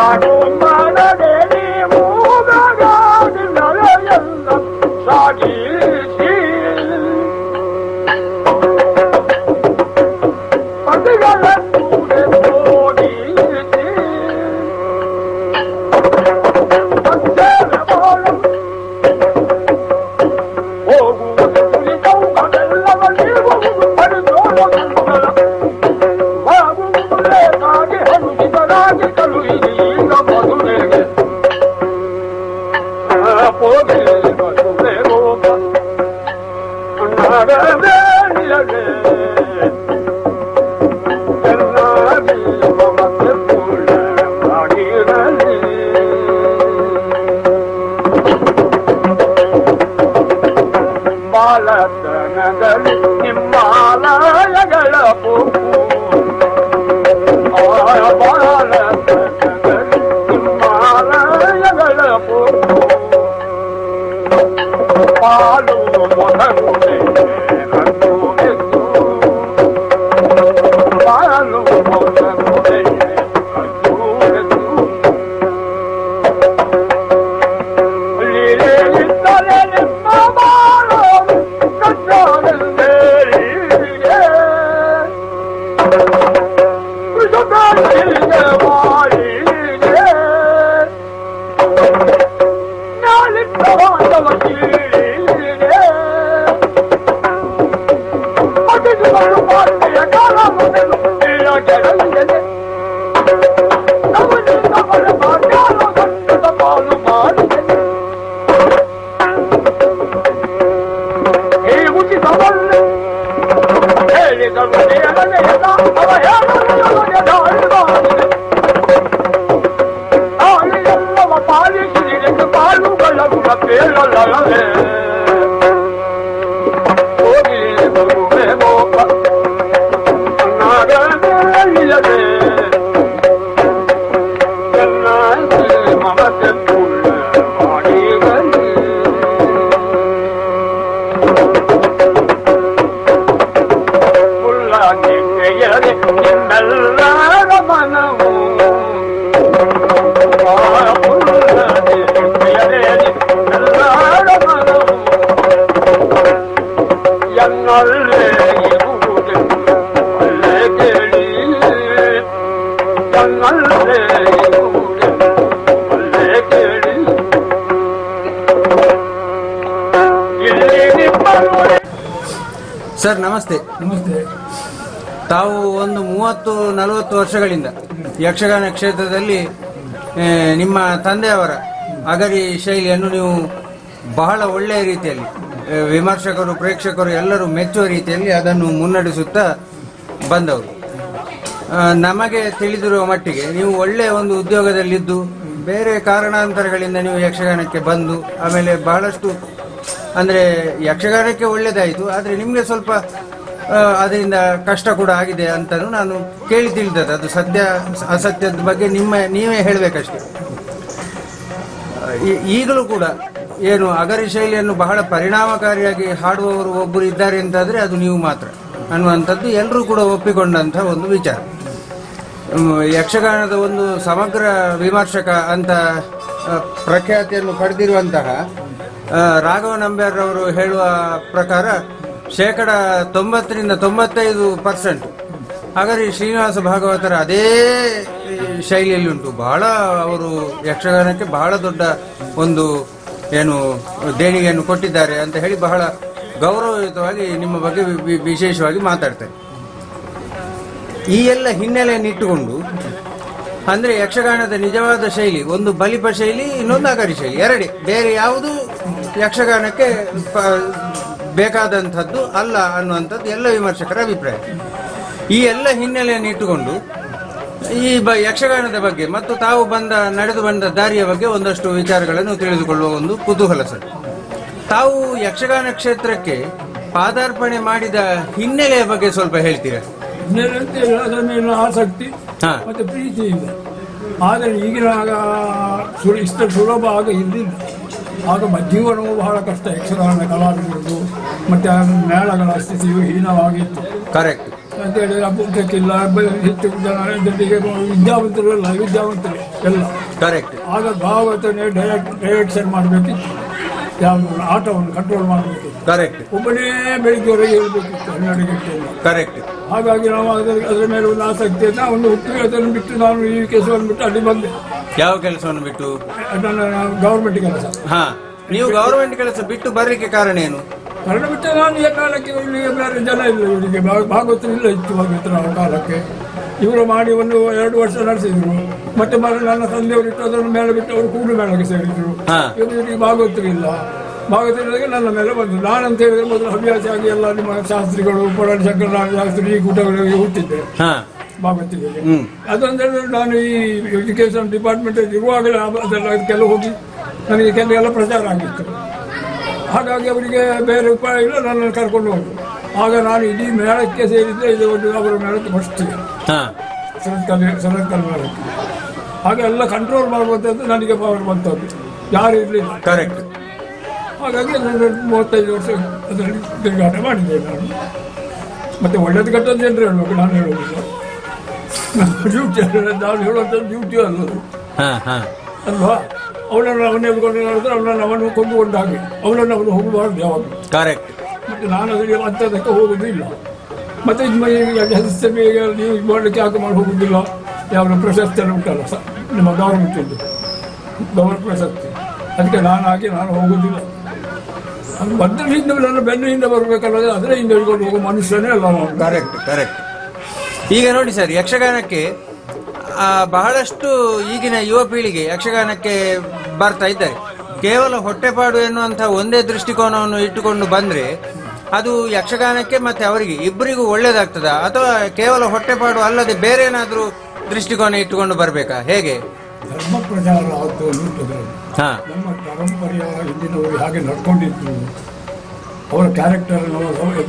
ಯಾರು ಮಾಡದೆ ಮೂಗಾಡಿ ನಳೆಯಲ್ಲ ಸಾಗಿಸಿ ಪದಿಗಳ ಕೂಡೆ ಹೋಗಿಸಿ ಹೋಗುವುದು ಚೌಕದೆಲ್ಲವ ನೀವು ಪಡೆದೋಡುವುದಲ್ಲ ಬಾಗುವುದೇಕಾಗಿ ಹನುಗಿದರಾಗಿ ಕಳುಹಿಸಿ ಈಗ ಮದುವೆಗೆ ಹೋಗಿ ಮದುವೆ ಹೋಗ ನಡಬೇಡಿಯಗೆ ಎಲ್ಲಾಗಿ ಮಮತೆ ಪೂರ್ಣ ಮಾಡಿರಲಿ ಬಾಲತನದಲ್ಲಿ ನಿಮ್ಮಾಲಯಗಳ ಪೂಪು ಬಾಲತನದಲ್ಲಿ ನಿಮ್ಮಾಲಯಗಳ ಪೂಪು ಪಾಲು ಮೊದಲುಡೆ ಕಟ್ಟು ಎದ್ದು ಪಾಲು ಮೊದಲುಡೆ ಕಟ್ಟು ಎದ್ದು ಲೀಲೆಯಿದ್ದರೆ ನಿಮ್ಮ ಬಾಳು ಕಟ್ಟೋದೆಂದೇರಿಗೆ ಕೃಷಕರಿಗೆ ಮಾಡಿಗೆ ನಾಲಿತ್ತವಾದವ ಕೀಳಿಗೆ ಮದುವೆಗಳು ಪಾರ್ಟಿಯ ಕಾಲ ಮೊದಲು ಕೆಳಗೆ ನವನಿಂದ ಬರೆದ ಜ್ಞಾನ ಗಂಟದ ಪಾಲು ಮಾಡಿದೆ ಈ ಉಚಿತವಲ್ಲ ಹೇಳಿದರು ನೇರನೆಯಲ್ಲ ಅವ ಹೇಳನೆಯೊಳಗೆ ದಾಳಿ ಮಾಡಿದೆ ದಾಳಿಯೆಲ್ಲವ ಪಾಲಿಸಿದರೆ ಕಾಲುಗಳ ಗುಣ ಪೇಳಲೇ ಹೋಗಿ ಬರುವೆ ಮೋಪ ನಾಗಲಿಯದೆ ಎಲ್ಲ ಮಮತೆ ಪೂರ್ಣ ಮಾಡಿರಲಿ ಮುಳ್ಳಾಗಿಯದೆ ನಿಮ್ಮೆಲ್ಲರ ಮನವು ಮುಳ್ಳಾಗಿಯದೆ ನಿಮ್ಮೆಲ್ಲರ ಮನವು ಎನ್ನಲ್ಲೇ ಇರುವುದೆಂದು ಅಲ್ಲೇ ಕೇಳಿ ಎನ್ನಲ್ಲೇ ಇರುವುದೆಂದು ಅಲ್ಲೇ ಕೇಳಿ ಇಲ್ಲಿ ನಿಮ್ಮನ್ನು ಸರ್ ನಮಸ್ತೆ. ನಮಸ್ತೆ. ತಾವು ಒಂದು 30-40 ವರ್ಷಗಳಿಂದ ಯಕ್ಷಗಾನ ಕ್ಷೇತ್ರದಲ್ಲಿ ನಿಮ್ಮ ತಂದೆಯವರ ಅಗರಿ ಶೈಲಿಯನ್ನು ನೀವು ಬಹಳ ಒಳ್ಳೆಯ ರೀತಿಯಲ್ಲಿ ವಿಮರ್ಶಕರು ಪ್ರೇಕ್ಷಕರು ಎಲ್ಲರೂ ಮೆಚ್ಚುವ ರೀತಿಯಲ್ಲಿ ಅದನ್ನು ಮುನ್ನಡೆಸುತ್ತಾ ಬಂದವರು. ನಮಗೆ ತಿಳಿದಿರುವ ಮಟ್ಟಿಗೆ ನೀವು ಒಳ್ಳೆಯ ಒಂದು ಉದ್ಯೋಗದಲ್ಲಿದ್ದು ಬೇರೆ ಕಾರಣಾಂತರಗಳಿಂದ ನೀವು ಯಕ್ಷಗಾನಕ್ಕೆ ಬಂದು ಆಮೇಲೆ ಬಹಳಷ್ಟು ಅಂದರೆ ಯಕ್ಷಗಾನಕ್ಕೆ ಒಳ್ಳೆಯದಾಯಿತು, ಆದರೆ ನಿಮಗೆ ಸ್ವಲ್ಪ ಅದರಿಂದ ಕಷ್ಟ ಕೂಡ ಆಗಿದೆ ಅಂತಲೂ ನಾನು ಕೇಳಿ ತಿಳಿದದ್ದು. ಅದು ಸತ್ಯ ಅಸತ್ಯದ ಬಗ್ಗೆ ನೀವೇ ಹೇಳಬೇಕಷ್ಟೆ. ಈಗಲೂ ಕೂಡ ಏನು ಅಗರಿ ಶೈಲಿಯನ್ನು ಬಹಳ ಪರಿಣಾಮಕಾರಿಯಾಗಿ ಹಾಡುವವರು ಒಬ್ಬರು ಇದ್ದಾರೆ ಅಂತಾದರೆ ಅದು ನೀವು ಮಾತ್ರ ಅನ್ನುವಂಥದ್ದು ಎಲ್ಲರೂ ಕೂಡ ಒಪ್ಪಿಕೊಂಡಂಥ ಒಂದು ವಿಚಾರ. ಯಕ್ಷಗಾನದ ಒಂದು ಸಮಗ್ರ ವಿಮರ್ಶಕ ಅಂತ ಪ್ರಖ್ಯಾತಿಯನ್ನು ಪಡೆದಿರುವಂತಹ ರಾಘವ ನಂಬ್ಯಾರವರು ಹೇಳುವ ಪ್ರಕಾರ 90-95% ಹಾಗಾದರೆ ಶ್ರೀನಿವಾಸ ಭಾಗವತರ ಅದೇ ಶೈಲಿಯಲ್ಲಿ ಉಂಟು. ಬಹಳ ಅವರು ಯಕ್ಷಗಾನಕ್ಕೆ ಬಹಳ ದೊಡ್ಡ ಒಂದು ಏನು ದೇಣಿಗೆಯನ್ನು ಕೊಟ್ಟಿದ್ದಾರೆ ಅಂತ ಹೇಳಿ ಬಹಳ ಗೌರವಯುತವಾಗಿ ನಿಮ್ಮ ಬಗ್ಗೆ ವಿಶೇಷವಾಗಿ ಮಾತಾಡ್ತಾರೆ. ಈ ಎಲ್ಲ ಹಿನ್ನೆಲೆಯನ್ನು ಇಟ್ಟುಕೊಂಡು ಅಂದರೆ ಯಕ್ಷಗಾನದ ನಿಜವಾದ ಶೈಲಿ ಒಂದು ಬಲಿಪ ಶೈಲಿ, ಇನ್ನೊಂದು ಅಗರಿ ಶೈಲಿ, ಎರಡೇ, ಬೇರೆ ಯಾವುದು ಯಕ್ಷಗಾನಕ್ಕೆ ಬೇಕಾದಂಥದ್ದು ಅಲ್ಲ ಅನ್ನುವಂಥದ್ದು ಎಲ್ಲ ವಿಮರ್ಶಕರ ಅಭಿಪ್ರಾಯ. ಈ ಎಲ್ಲ ಹಿನ್ನೆಲೆಯನ್ನು ಇಟ್ಟುಕೊಂಡು ಈ ಯಕ್ಷಗಾನದ ಬಗ್ಗೆ ಮತ್ತು ತಾವು ನಡೆದು ಬಂದ ದಾರಿಯ ಬಗ್ಗೆ ಒಂದಷ್ಟು ವಿಚಾರಗಳನ್ನು ತಿಳಿದುಕೊಳ್ಳುವ ಒಂದು ಕುತೂಹಲ ಸರ್. ತಾವು ಯಕ್ಷಗಾನ ಕ್ಷೇತ್ರಕ್ಕೆ ಪಾದಾರ್ಪಣೆ ಮಾಡಿದ ಹಿನ್ನೆಲೆಯ ಬಗ್ಗೆ ಸ್ವಲ್ಪ ಹೇಳ್ತೀರಾ? ಹಿನ್ನೆಲೆ ಅಂತ ಅದರ ಮೇಲಿನ ಆಸಕ್ತಿ ಮತ್ತು ಪ್ರೀತಿ ಇದೆ. ಆದರೆ ಈಗಿನ ಇಷ್ಟು ಸುಲಭ ಆಗ ಇರಲಿಲ್ಲ. ಆಗ ಜೀವನವು ಬಹಳ ಕಷ್ಟ. ಯಕ್ಷಗಾನ ಕಲಾವಿದರದು ಮತ್ತು ಮೇಳಗಳ ಸ್ಥಿತಿಯು ಹೀನವಾಗಿತ್ತು. ಕರೆಕ್ಟ್. ಅಂತೇಳಿ ಊಟಕ್ಕಿಲ್ಲ, ಹೆಚ್ಚು ಜನ ಜನರಿಗೆ ವಿದ್ಯಾವಂತರು ಎಲ್ಲ ವಿದ್ಯಾವಂತರು ಎಲ್ಲ. ಕರೆಕ್ಟ್. ಆಗ ಭಾಗವತನೇ ಡೈರೆಕ್ಷನ್ ಮಾಡಬೇಕಿತ್ತು, ಯಾವುದು ಆಟವನ್ನು ಕಂಟ್ರೋಲ್ ಮಾಡಬೇಕಿತ್ತು. ಕರೆಕ್ಟ್. ಒಬ್ಬನೇ ಬೆಳಿಗ್ಗೆವರೆಗೆ ಹೇಳ್ಬೇಕಿತ್ತು 12 ಗಂಟೆಯಿಂದ. ಕರೆಕ್ಟ್. ಹಾಗಾಗಿ ನಾವು ಅದರ ಮೇಲೆ ಒಂದು ಆಸಕ್ತಿಯನ್ನು ಒಂದು ಹುಟ್ಟು ಅದನ್ನು ಬಿಟ್ಟು ನಾನು ಈ ಕೆಲಸವನ್ನು ಬಿಟ್ಟು ಅಲ್ಲಿ ಬಂದೆ. ಯಾವ ಕೆಲಸವನ್ನು ಬಿಟ್ಟು? ನನ್ನ ಗವರ್ಮೆಂಟ್ ಕೆಲಸ. ಹಾ, ನೀವು ಗವರ್ಮೆಂಟ್ ಕೆಲಸ ಬಿಟ್ಟು ಬರ್ಲಿಕ್ಕೆ ಕಾರಣ ಏನು? ಕಾರಣ ಬಿಟ್ಟು ನಾನು ಈ ಕಾಲಕ್ಕೆ ಇಲ್ಲಿಗೆ ಬೇರೆ ಜನ ಇಲ್ಲ, ಇವರಿಗೆ ಭಾಗವತರು ಇಲ್ಲ ಇತ್ತು ಭಾಗವತರ ಕಾಲಕ್ಕೆ. ಇವರು ಮಾಡಿ 1-2 ವರ್ಷ ನಡೆಸಿದ್ರು. ಮತ್ತೆ ನನ್ನ ತಂದೆಯವರು ಇಟ್ಟು ಅದನ್ನು ಮೇಲೆ ಬಿಟ್ಟು ಅವರು ಕೂಡು ಮೇಳಕ್ಕೆ ಸೇರಿದ್ರು. ಇವರಿಗೆ ಭಾಗವತರು ಇಲ್ಲ. ಭಾಗವತರಿಗೆ ನನ್ನ ಮೇಲೆ ಬಂದು ನಾನಂತ ಹೇಳಿದ್ರೆ ಮೊದಲು ಹವ್ಯಾಸ ಆಗಿ ಎಲ್ಲ ನಿಮ್ಮ ಶಾಸ್ತ್ರಿಗಳು ಪೊಳಾಡಿ ಶಂಕರನಾರಾಯಣ ಶಾಸ್ತ್ರಿ ಈ ಕೂಟಗಳಿಗೆ ಹುಟ್ಟಿದ್ದೆ ಭಾಗವತಿಗೆ. ಅದಂದ್ರೆ ನಾನು ಈ ಎಜುಕೇಶನ್ ಡಿಪಾರ್ಟ್ಮೆಂಟ್ ಇರುವಾಗಲೇ ಅದಕ್ಕೆಲ್ಲ ಹೋಗಿ ನನಗೆ ಕೆಲವೆಲ್ಲ ಪ್ರಚಾರ ಆಗಿತ್ತು. ಹಾಗಾಗಿ ಅವರಿಗೆ ಬೇರೆ ಉಪಾಯ ಇಲ್ಲ, ನನ್ನನ್ನು ಕರ್ಕೊಂಡು ಹೋದ್ರು. ಆಗ ನಾನು ಇಡೀ ಮೇಳಕ್ಕೆ ಸೇರಿದ್ದೆ, ಇದು ಒಂದು ಅವರ ಮೇಳಕ್ಕೆ ಫಸ್ಟಿಗೆ ಶರತ್ಕಲ್ ಮೇಳಕ್ಕೆ. ಆಗ ಎಲ್ಲ ಕಂಟ್ರೋಲ್ ಮಾಡುವಂಥದ್ದು ನನಗೆ ಪವರ್ ಬಂತದ್ದು, ಯಾರು ಇರಲಿಲ್ಲ. ಕರೆಕ್ಟ್. ಹಾಗಾಗಿ ನಾನು 35 ವರ್ಷ ಅದರಲ್ಲಿ ತಿರುಗಾಟ ಮಾಡಿದ್ದೆ ನಾನು. ಮತ್ತೆ ಒಳ್ಳೇದು ಕಟ್ಟದ್ದು ಜನರು ಹೇಳ್ಬೇಕು, ನಾನು ಹೇಳೋದಿಲ್ಲ. ಡ್ಯೂಟಿ ನಾನು ಹೇಳುವಂಥದ್ದು ಡ್ಯೂಟಿ ಅನ್ನೋದು ಅಲ್ವಾ. ಅವನನ್ನು ಅವನ್ನೇ ಹೇಳಿದ್ರೆ ಅವನನ್ನು ಕೊಂಡುಕೊಂಡ ಹಾಗೆ ಅವನನ್ನು ಅವನು ಹೋಗಬಾರ್ದು ಯಾವಾಗ. ಕರೆಕ್ಟ್. ಮತ್ತೆ ನಾನು ಅದಕ್ಕೆ ಅಂಥದಕ್ಕೆ ಹೋಗುವುದಿಲ್ಲ. ಮತ್ತೆ ನೀವು ಇದು ಮಾಡಲಿಕ್ಕೆ ಯಾಕೆ ಮಾಡಿ ಹೋಗುವುದಿಲ್ಲ. ಯಾವ ಪ್ರಶಸ್ತಿಯನ್ನು ಉಂಟಲ್ಲ ನಿಮ್ಮ ಗೌರ್ಮೆಂಟಿಂದು ಗೌರ್ಮೆಂಟ್ ಪ್ರಶಸ್ತಿ, ಅದಕ್ಕೆ ನಾನು ಹೋಗುವುದಿಲ್ಲ. ಅದು ಬಂದ ಹಿಂದೆ ನನ್ನ ಬೆನ್ನಿಂದ ಬರಬೇಕಲ್ಲ, ಅದರ ಹಿಂದೆ ಹಿಡ್ಕೊಂಡು ಹೋಗೋ ಮನುಷ್ಯನೇ ಅಲ್ಲ ನಾನು. Correct correct. ಈಗ ನೋಡಿ ಸರ್, ಯಕ್ಷಗಾನಕ್ಕೆ ಬಹಳಷ್ಟು ಈಗಿನ ಯುವ ಪೀಳಿಗೆ ಯಕ್ಷಗಾನಕ್ಕೆ ಬರ್ತಾ ಇದ್ದಾರೆ. ಕೇವಲ ಹೊಟ್ಟೆಪಾಡು ಎನ್ನುವಂಥ ಒಂದೇ ದೃಷ್ಟಿಕೋನವನ್ನು ಇಟ್ಟುಕೊಂಡು ಬಂದರೆ ಅದು ಯಕ್ಷಗಾನಕ್ಕೆ ಮತ್ತೆ ಅವರಿಗೆ ಇಬ್ಬರಿಗೂ ಒಳ್ಳೇದಾಗ್ತದ, ಅಥವಾ ಕೇವಲ ಹೊಟ್ಟೆಪಾಡು ಅಲ್ಲದೆ ಬೇರೆ ಏನಾದರೂ ದೃಷ್ಟಿಕೋನ ಇಟ್ಟುಕೊಂಡು ಬರಬೇಕಾ, ಹೇಗೆ? ಧರ್ಮ ಪ್ರಚಾರ ಆದ್ದು ನಮ್ಮ ಪರಂಪರೆಯ ಹಿಂದಿನವರು ಹಾಗೆ ನಡ್ಕೊಂಡಿದ್ರು. ಅವರ ಕ್ಯಾರೆಕ್ಟರ್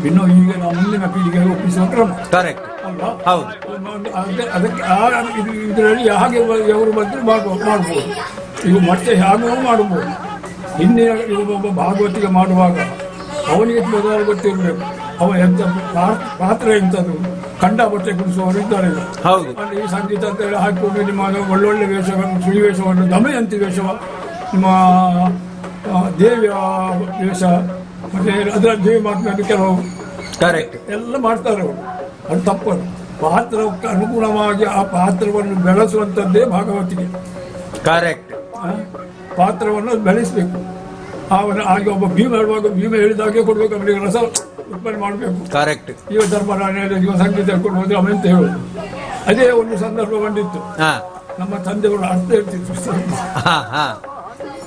ಇನ್ನೂ ಈಗ ನಾವು ಮುಂದಿನ ಪೀಳಿಗೆಗೆ ಒಪ್ಪಿಸುವ ಕ್ರಮ. ಕರೆಕ್ಟ್ ಅಲ್ವಾ? ಹೌದು. ಅದಕ್ಕೆ ಇದರಲ್ಲಿ ಹಾಗೆ ಅವರು ಬಂದರೂ ಮಾಡ್ಬೋದು. ಈಗ ಮತ್ತೆ ಹಾಗೆಯೂ ಮಾಡಬಹುದು. ಹಿಂದಿನ ಒಬ್ಬ ಭಾಗವತಿಗೆ ಮಾಡುವಾಗ ಅವನಿಗೆ ಮೊದಲು ಗೊತ್ತಿರಬೇಕು ಅವ ಎಂಥ ಪಾತ್ರ ಎಂಥದ್ದು. ಕಂಡ ಬಟ್ಟೆ ಕುಡಿಸುವವರು ಇದ್ದಾರೆ. ಅಲ್ಲಿ ಈ ಸಂಗೀತ ಅಂತ ಹೇಳಿ ಹಾಕಿಕೊಂಡು ನಿಮ್ಮ ಒಳ್ಳೊಳ್ಳೆ ವೇಷವನ್ನು, ಸುಳಿ ವೇಷವನ್ನು, ದಮಯಂತಿ ವೇಷವ, ನಿಮ್ಮ ದೇವಿಯ ವೇಷ, ಮತ್ತೆ ಅದರ ದೇವಿ ಮಾತನಾಡಿ ಕೆಲವು ಕರೆಕ್ಟ್ ಎಲ್ಲ ಮಾಡ್ತಾರೆ ಅವರು. ಅದು ತಪ್ಪದು. ಪಾತ್ರಕ್ಕೆ ಅನುಗುಣವಾಗಿ ಆ ಪಾತ್ರವನ್ನು ಬೆಳೆಸುವಂಥದ್ದೇ ಭಾಗವತಿಗೆ. ಕರೆಕ್ಟ್. ಪಾತ್ರವನ್ನು ಬೆಳೆಸಬೇಕು. ಹಾಗೆ ಒಬ್ಬ ಭೀಮ ಹೇಳುವಾಗ ಭೀಮ ಹೇಳಿದಾಗೆ ಕೊಡ್ಬೇಕು, ಅವರಿಗೆ ರಸ ಉತ್ಪನ್ನ ಮಾಡಬೇಕು. ಕರೆಕ್ಟ್. ಇವ ಧರ್ಮರಾಯ ಇವ ಸಂಗೀತ ಹೇಳ್ಕೊಂಡು ಹೋದ್ರೆ ಅವಂತ ಹೇಳೋದು. ಅದೇ ಒಂದು ಸಂದರ್ಭ ಬಂದಿತ್ತು. ನಮ್ಮ ತಂದೆಗಳು ಅರ್ಥ ಹೇಳ್ತಿದ್ರು.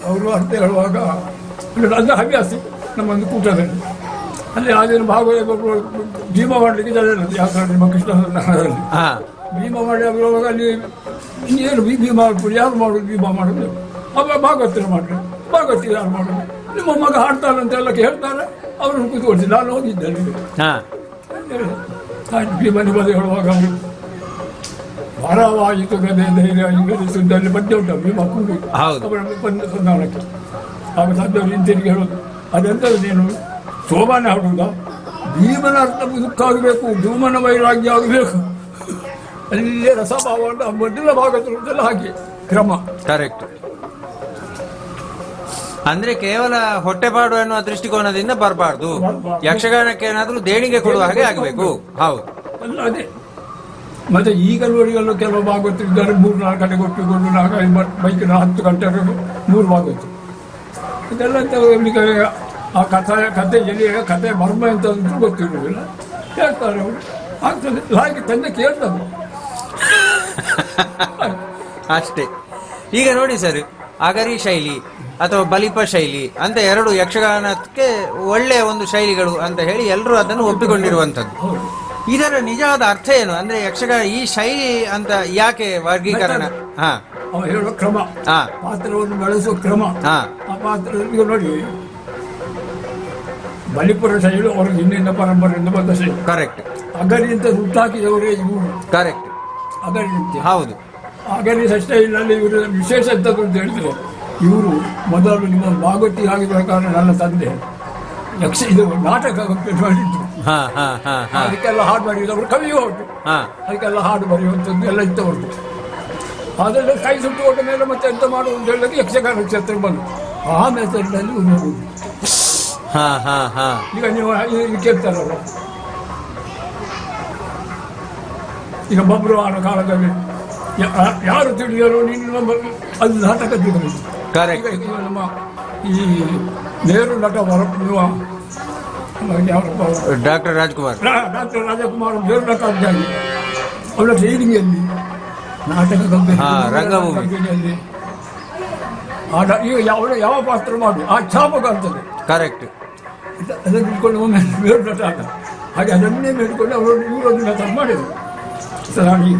ಅವರು ಅರ್ಥ ಹೇಳುವಾಗ ಅದು ಹವ್ಯಾಸಿ ನಮ್ಮೊಂದು ಕೂಟದಲ್ಲಿ. ಅಲ್ಲಿ ಆಗಿನ ಭಾಗವತ ಭೀಮ ಮಾಡಲಿಕ್ಕೆ ಜನ ಇರೋದು. ಯಾಕಂದ್ರೆ ನಿಮ್ಮ ಕೃಷ್ಣದಲ್ಲಿ ಭೀಮ ಮಾಡಿ ಬರುವಾಗ ಅಲ್ಲಿ ಏನು ಭೀಮ ಮಾಡ್ಬೋದು, ಯಾರು ಮಾಡೋದು ಭೀಮ ಮಾಡೋದು, ಅವಾಗ ಭಾಗವತರು ಮಾಡ್ರಿ, ಭಾಗವತಿ ಯಾರು ಮಾಡೋದು, ನಿಮ್ಮ ಮಗ ಹಾಡ್ತಾರೆ ಅಂತ ಎಲ್ಲ ಹೇಳ್ತಾರೆ. ಅವ್ರನ್ನ ಕೂತ್ಕೊಳ್ತೀನಿ, ನಾನು ಹೋಗಿದ್ದೆ ಅಲ್ಲಿಗೆ. ಭೀಮನಿ ಬದಿ ಹೇಳುವಾಗ ಭಾರವಾಯಿತು ಗದೆ ಧೈರ್ಯ ಇಂಗ್ಲಿಷಲ್ಲಿ ಪದ್ಯ ಉಂಟು ಭೀಮ ಕೂಡಿ ಅವರನ್ನು ಬಂದು ಸಂಧಾನಕ್ಕೆ. ಆಗ ಸದ್ಯವ್ರು ಹಿಂತಿರುಗಿ ಹೇಳೋದು, ಅದೆಂಥದ್ದು ನೀನು ಶೋಭಾನೆ ಹಾಡುವುದಾ, ಭೀಮನ ಅರ್ಥ ದುಃಖ ಆಗಬೇಕು, ಭೀಮನ ವೈರಾಗ್ಯ ಆಗಬೇಕು, ಅಲ್ಲೇ ರಸಭಾವವನ್ನು ಮೊದಲ ಭಾಗದಲ್ಲ ಹಾಗೆ ಕ್ರಮ. ಕರೆಕ್ಟ್. ಅಂದ್ರೆ ಕೇವಲ ಹೊಟ್ಟೆಪಾಡು ಎನ್ನುವ ದೃಷ್ಟಿಕೋನದಿಂದ ಬರಬಾರ್ದು, ಯಕ್ಷಗಾನಕ್ಕೆ ಏನಾದ್ರೂ ದೇಣಿಗೆ ಕೊಡುವ ಹಾಗೆ ಆಗಬೇಕು. ಹೌದು, ಅಲ್ಲ ಅದೇ. ಮತ್ತೆ ಈಗ ನೋಡಿಗಲ್ಲೂ ಕೆಲವು ಭಾಗವತಿದ್ದಾರೆ 3-4 ಗಂಟೆ ಕೊಟ್ಟುಕೊಂಡು 4-5 ಬೈಕಿನ 10 ಗಂಟೆವರೆಗೂ 3 ಭಾಗವತು. ಇದೆಲ್ಲ ಆ ಕಥೆ ಎಲ್ಲಿ ಕಥೆ ಮರ್ಮ ಅಂತ ಗೊತ್ತಿರುವುದಿಲ್ಲ, ಹೇಳ್ತಾರೆ ಅವರು. ಆಗ್ತದೆ ಹಾಗೆ ತಂದೆ ಕೇಳ್ತಾರೆ ಅಷ್ಟೇ. ಈಗ ನೋಡಿ ಸರ್, ಅಗರಿ ಶೈಲಿ ಅಥವಾ ಬಲಿಪ ಶೈಲಿ ಅಂತ 2 ಯಕ್ಷಗಾನಕ್ಕೆ ಒಳ್ಳೆಯ ಒಂದು ಶೈಲಿಗಳು ಅಂತ ಹೇಳಿ ಎಲ್ಲರೂ ಅದನ್ನು ಒಪ್ಪಿಕೊಂಡಿರುವಂಥದ್ದು. ಇದರ ನಿಜವಾದ ಅರ್ಥ ಏನು? ಅಂದ್ರೆ ಯಕ್ಷಗಾನ ಈ ಶೈಲಿ ಅಂತ ಯಾಕೆ ವರ್ಗೀಕರಣ? ಹೇಳುವ ಕ್ರಮ, ಪಾತ್ರವನ್ನು ಬೆಳೆಸುವ ಕ್ರಮ. ಆ ಪಾತ್ರ ಈಗ ನೋಡಿ, ಬಲಿಪುರ ಶೈಲಿ ಅವ್ರಿಗೆ ಹಿಂದಿನ ಪರಂಪರೆಯಿಂದ ಬಂದ ಶೈಲಿ. ಕರೆಕ್ಟ್. ಅಗರಿ ಅಂತ ಹುಟ್ಟಾಕಿದವರೇ ಇವರು. ಕರೆಕ್ಟ್. ಅಗರಿ ನೃತ್ಯ. ಹೌದು. ಅಗರಿ ಶೈಲಿನಲ್ಲಿ ಇವರು ವಿಶೇಷ ಎಂಥದ್ದು ಅಂತ ಹೇಳಿದ್ರೆ, ಇವರು ಮೊದಲು ನಿಮ್ಮ ಭಾಗವತಿ ಆಗಿರುವ ಕಾರಣ ನನ್ನ ತಂದೆ ಇದು ನಾಟಕ ಮಾಡಿದ್ರು. ಹಾ ಹಾ ಹಾ ಹಾ ಅದಕ್ಕೆಲ್ಲ ಹಾಡು ಬರೆಯುವುದು ಅವರು ಕವಿಯೂ ಹೌದು. ಹಾ ಅದಕ್ಕೆಲ್ಲ ಹಾಡು ಬರೆಯುವಂಥದ್ದು ಎಲ್ಲ ಇತ್ತು ಅವ್ರದ್ದು. ಅದೆಲ್ಲ ಕೈ ಸುಟ್ಟುಕೊಂಡ ಮೇಲೆ ಮತ್ತೆ ಎಂತ ಮಾಡುವುದು ಹೇಳಿದ್ರೆ ಯಕ್ಷಗಾನ ಕ್ಷೇತ್ರ ಬಂದು ಆ ಮೆಸರಿನಲ್ಲಿ ಹೋಗುದು. ಹಾ ಹಾ ಹಾ ಈಗ ನೀವು ಕೇಳ್ತಾರಲ್ಲ, ಈಗ ಬಬ್ರುವಾಹನ ಕಾಲದಲ್ಲಿ ಯಾರು ತಿಳಿಯಲು ನೀನು ಅದು ನಾಟಕ ತಿಳಿಯಬೇಕು. ಕರೆಕ್ಟ್. ಈಗ ನಮ್ಮ ಈ ನೇರು ನಟ ಯಾರಪ್ಪ ಡಾಕ್ಟರ್ ರಾಜ್ಕುಮಾರ್, ಡಾಕ್ಟರ್ ರಾಜಕುಮಾರ್ ನೇರು ನಟ ಆಗಿ ಅವರ ಟ್ರೈನಿಂಗಲ್ಲಿ ನಾಟಕ ರಂಗಭೂಮಿಯಲ್ಲಿ ಈಗ ಯಾವ ಪಾತ್ರ ಮಾಡಿ ಆ ಛಾಪಕ ಅಂತದೆ. ಕರೆಕ್ಟ್. ಅದನ್ನು ಇಟ್ಕೊಂಡು ಒಮ್ಮೆ ನೇರು ನಟ ಆಟ ಹಾಗೆ ಅದನ್ನೇ ಮೇಡ್ಕೊಂಡು ಅವರು ಇವರೊಂದು ಮೆಥಡ್ ಮಾಡಿದರು. ಸರಿ,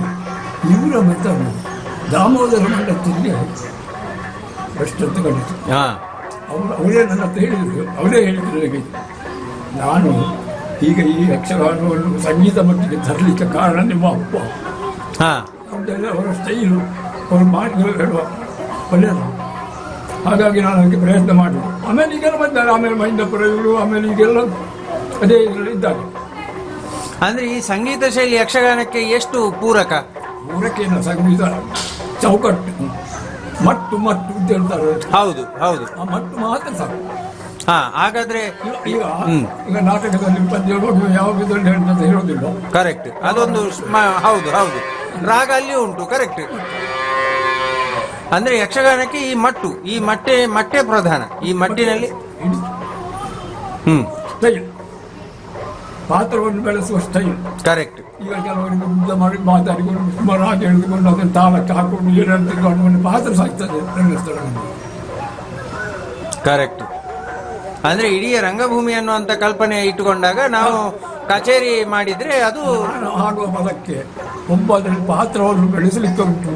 ಇವರ ಮೆಥಡ್ ದಾಮೋದರ ಮಂಡಲದಲ್ಲಿ ಬೆಸ್ಟ್ ಅಂತ ಕಂಡಿತು. ಅವರೇ ನನ್ನ ಹತ್ರ ಹೇಳಿದರು, ಅವರೇ ಹೇಳಿದರು ನನಗೆ, ನಾನು ಈಗ ಈ ಯಕ್ಷಗಾನವನ್ನು ಸಂಗೀತ ಮಟ್ಟಿಗೆ ತರಲಿಕ್ಕೆ ಕಾರಣ ನಿಮ್ಮ ಅಪ್ಪ. ಅವರ ಸ್ಟೈಲು, ಅವರು ಮಾತುಗಳು ಹೇಳುವ ಒಳ್ಳೆಯದು. ಹಾಗಾಗಿ ನಾನು ಅದಕ್ಕೆ ಪ್ರಯತ್ನ ಮಾಡಿದೆ. ಆಮೇಲೆ ಈಗೆಲ್ಲ ಬಂದ್ದಾರೆ, ಆಮೇಲೆ ಮಹಿಂದಪುರ ಇವರು, ಆಮೇಲೆ ಈಗೆಲ್ಲ ಅದೇ ಇದರಲ್ಲಿ ಇದ್ದಾರೆ. ಅಂದ್ರೆ ಈ ಸಂಗೀತ ಶೈಲಿ ಯಕ್ಷಗಾನಕ್ಕೆ ಎಷ್ಟು ಪೂರಕ? ಪೂರಕೇನ ಸಂಗೀತ ಚೌಕಟ್ಟು, ಮಟ್ಟು ಮಟ್ಟು ಅಂತ ಹೇಳ್ತಾರೆ. ಹೌದು ಹೌದು, ಆ ಮಟ್ಟು ಮಾತ್ರ ಸಾಕು. ಹಾ, ಹಾಗಾದ್ರೆ ಈಗ ನಾಟಕದಲ್ಲಿ ಪದ್ಯ ಯಾವ ವಿಧದಲ್ಲಿ ಹೇಳ್ತಂತ ಹೇಳೋದಿಲ್ಲ. ಕರೆಕ್ಟ್, ಅದೊಂದು ಹೌದು ಹೌದು, ರಾಗ ಅಲ್ಲಿ ಉಂಟು. ಕರೆಕ್ಟ್. ಅಂದ್ರೆ ಯಕ್ಷಗಾನಕ್ಕೆ ಈ ಮಟ್ಟು, ಈ ಮಟ್ಟೆ ಪ್ರಧಾನ. ಈ ಮಟ್ಟಿನಲ್ಲಿ ಸ್ಟೈಲ್, ಪಾತ್ರವನ್ನು ಬೆಳೆಸುವ ಸ್ಟೈಲ್. ಕರೆಕ್ಟ್. ಈಗ ಕೆಲವರಿಗೆ ಉದ್ದ ಮಾಡಿ ಮಾತಾಡಿಕೊಂಡು ಸುಮಾರಾಗಿ ಹೇಳಿದುಕೊಂಡು ಅದನ್ನು ತಾಳಕ್ಕೆ ಹಾಕೊಂಡು ಏನಂತ ಪಾತ್ರ ಸಾಕ್ತದೆ ರಂಗಸ್ಥಳದಲ್ಲಿ. ಕರೆಕ್ಟ್. ಅಂದ್ರೆ ಇಡೀ ರಂಗಭೂಮಿ ಅನ್ನುವಂತ ಕಲ್ಪನೆ ಇಟ್ಟುಕೊಂಡಾಗ ನಾವು ಕಚೇರಿ ಮಾಡಿದ್ರೆ ಅದು ಆಡುವ ಪದಕ್ಕೆ ಒಬ್ಬ ಅದರಲ್ಲಿ ಪಾತ್ರವನ್ನು ಬೆಳೆಸಲಿಕ್ಕೆ ಉಂಟು,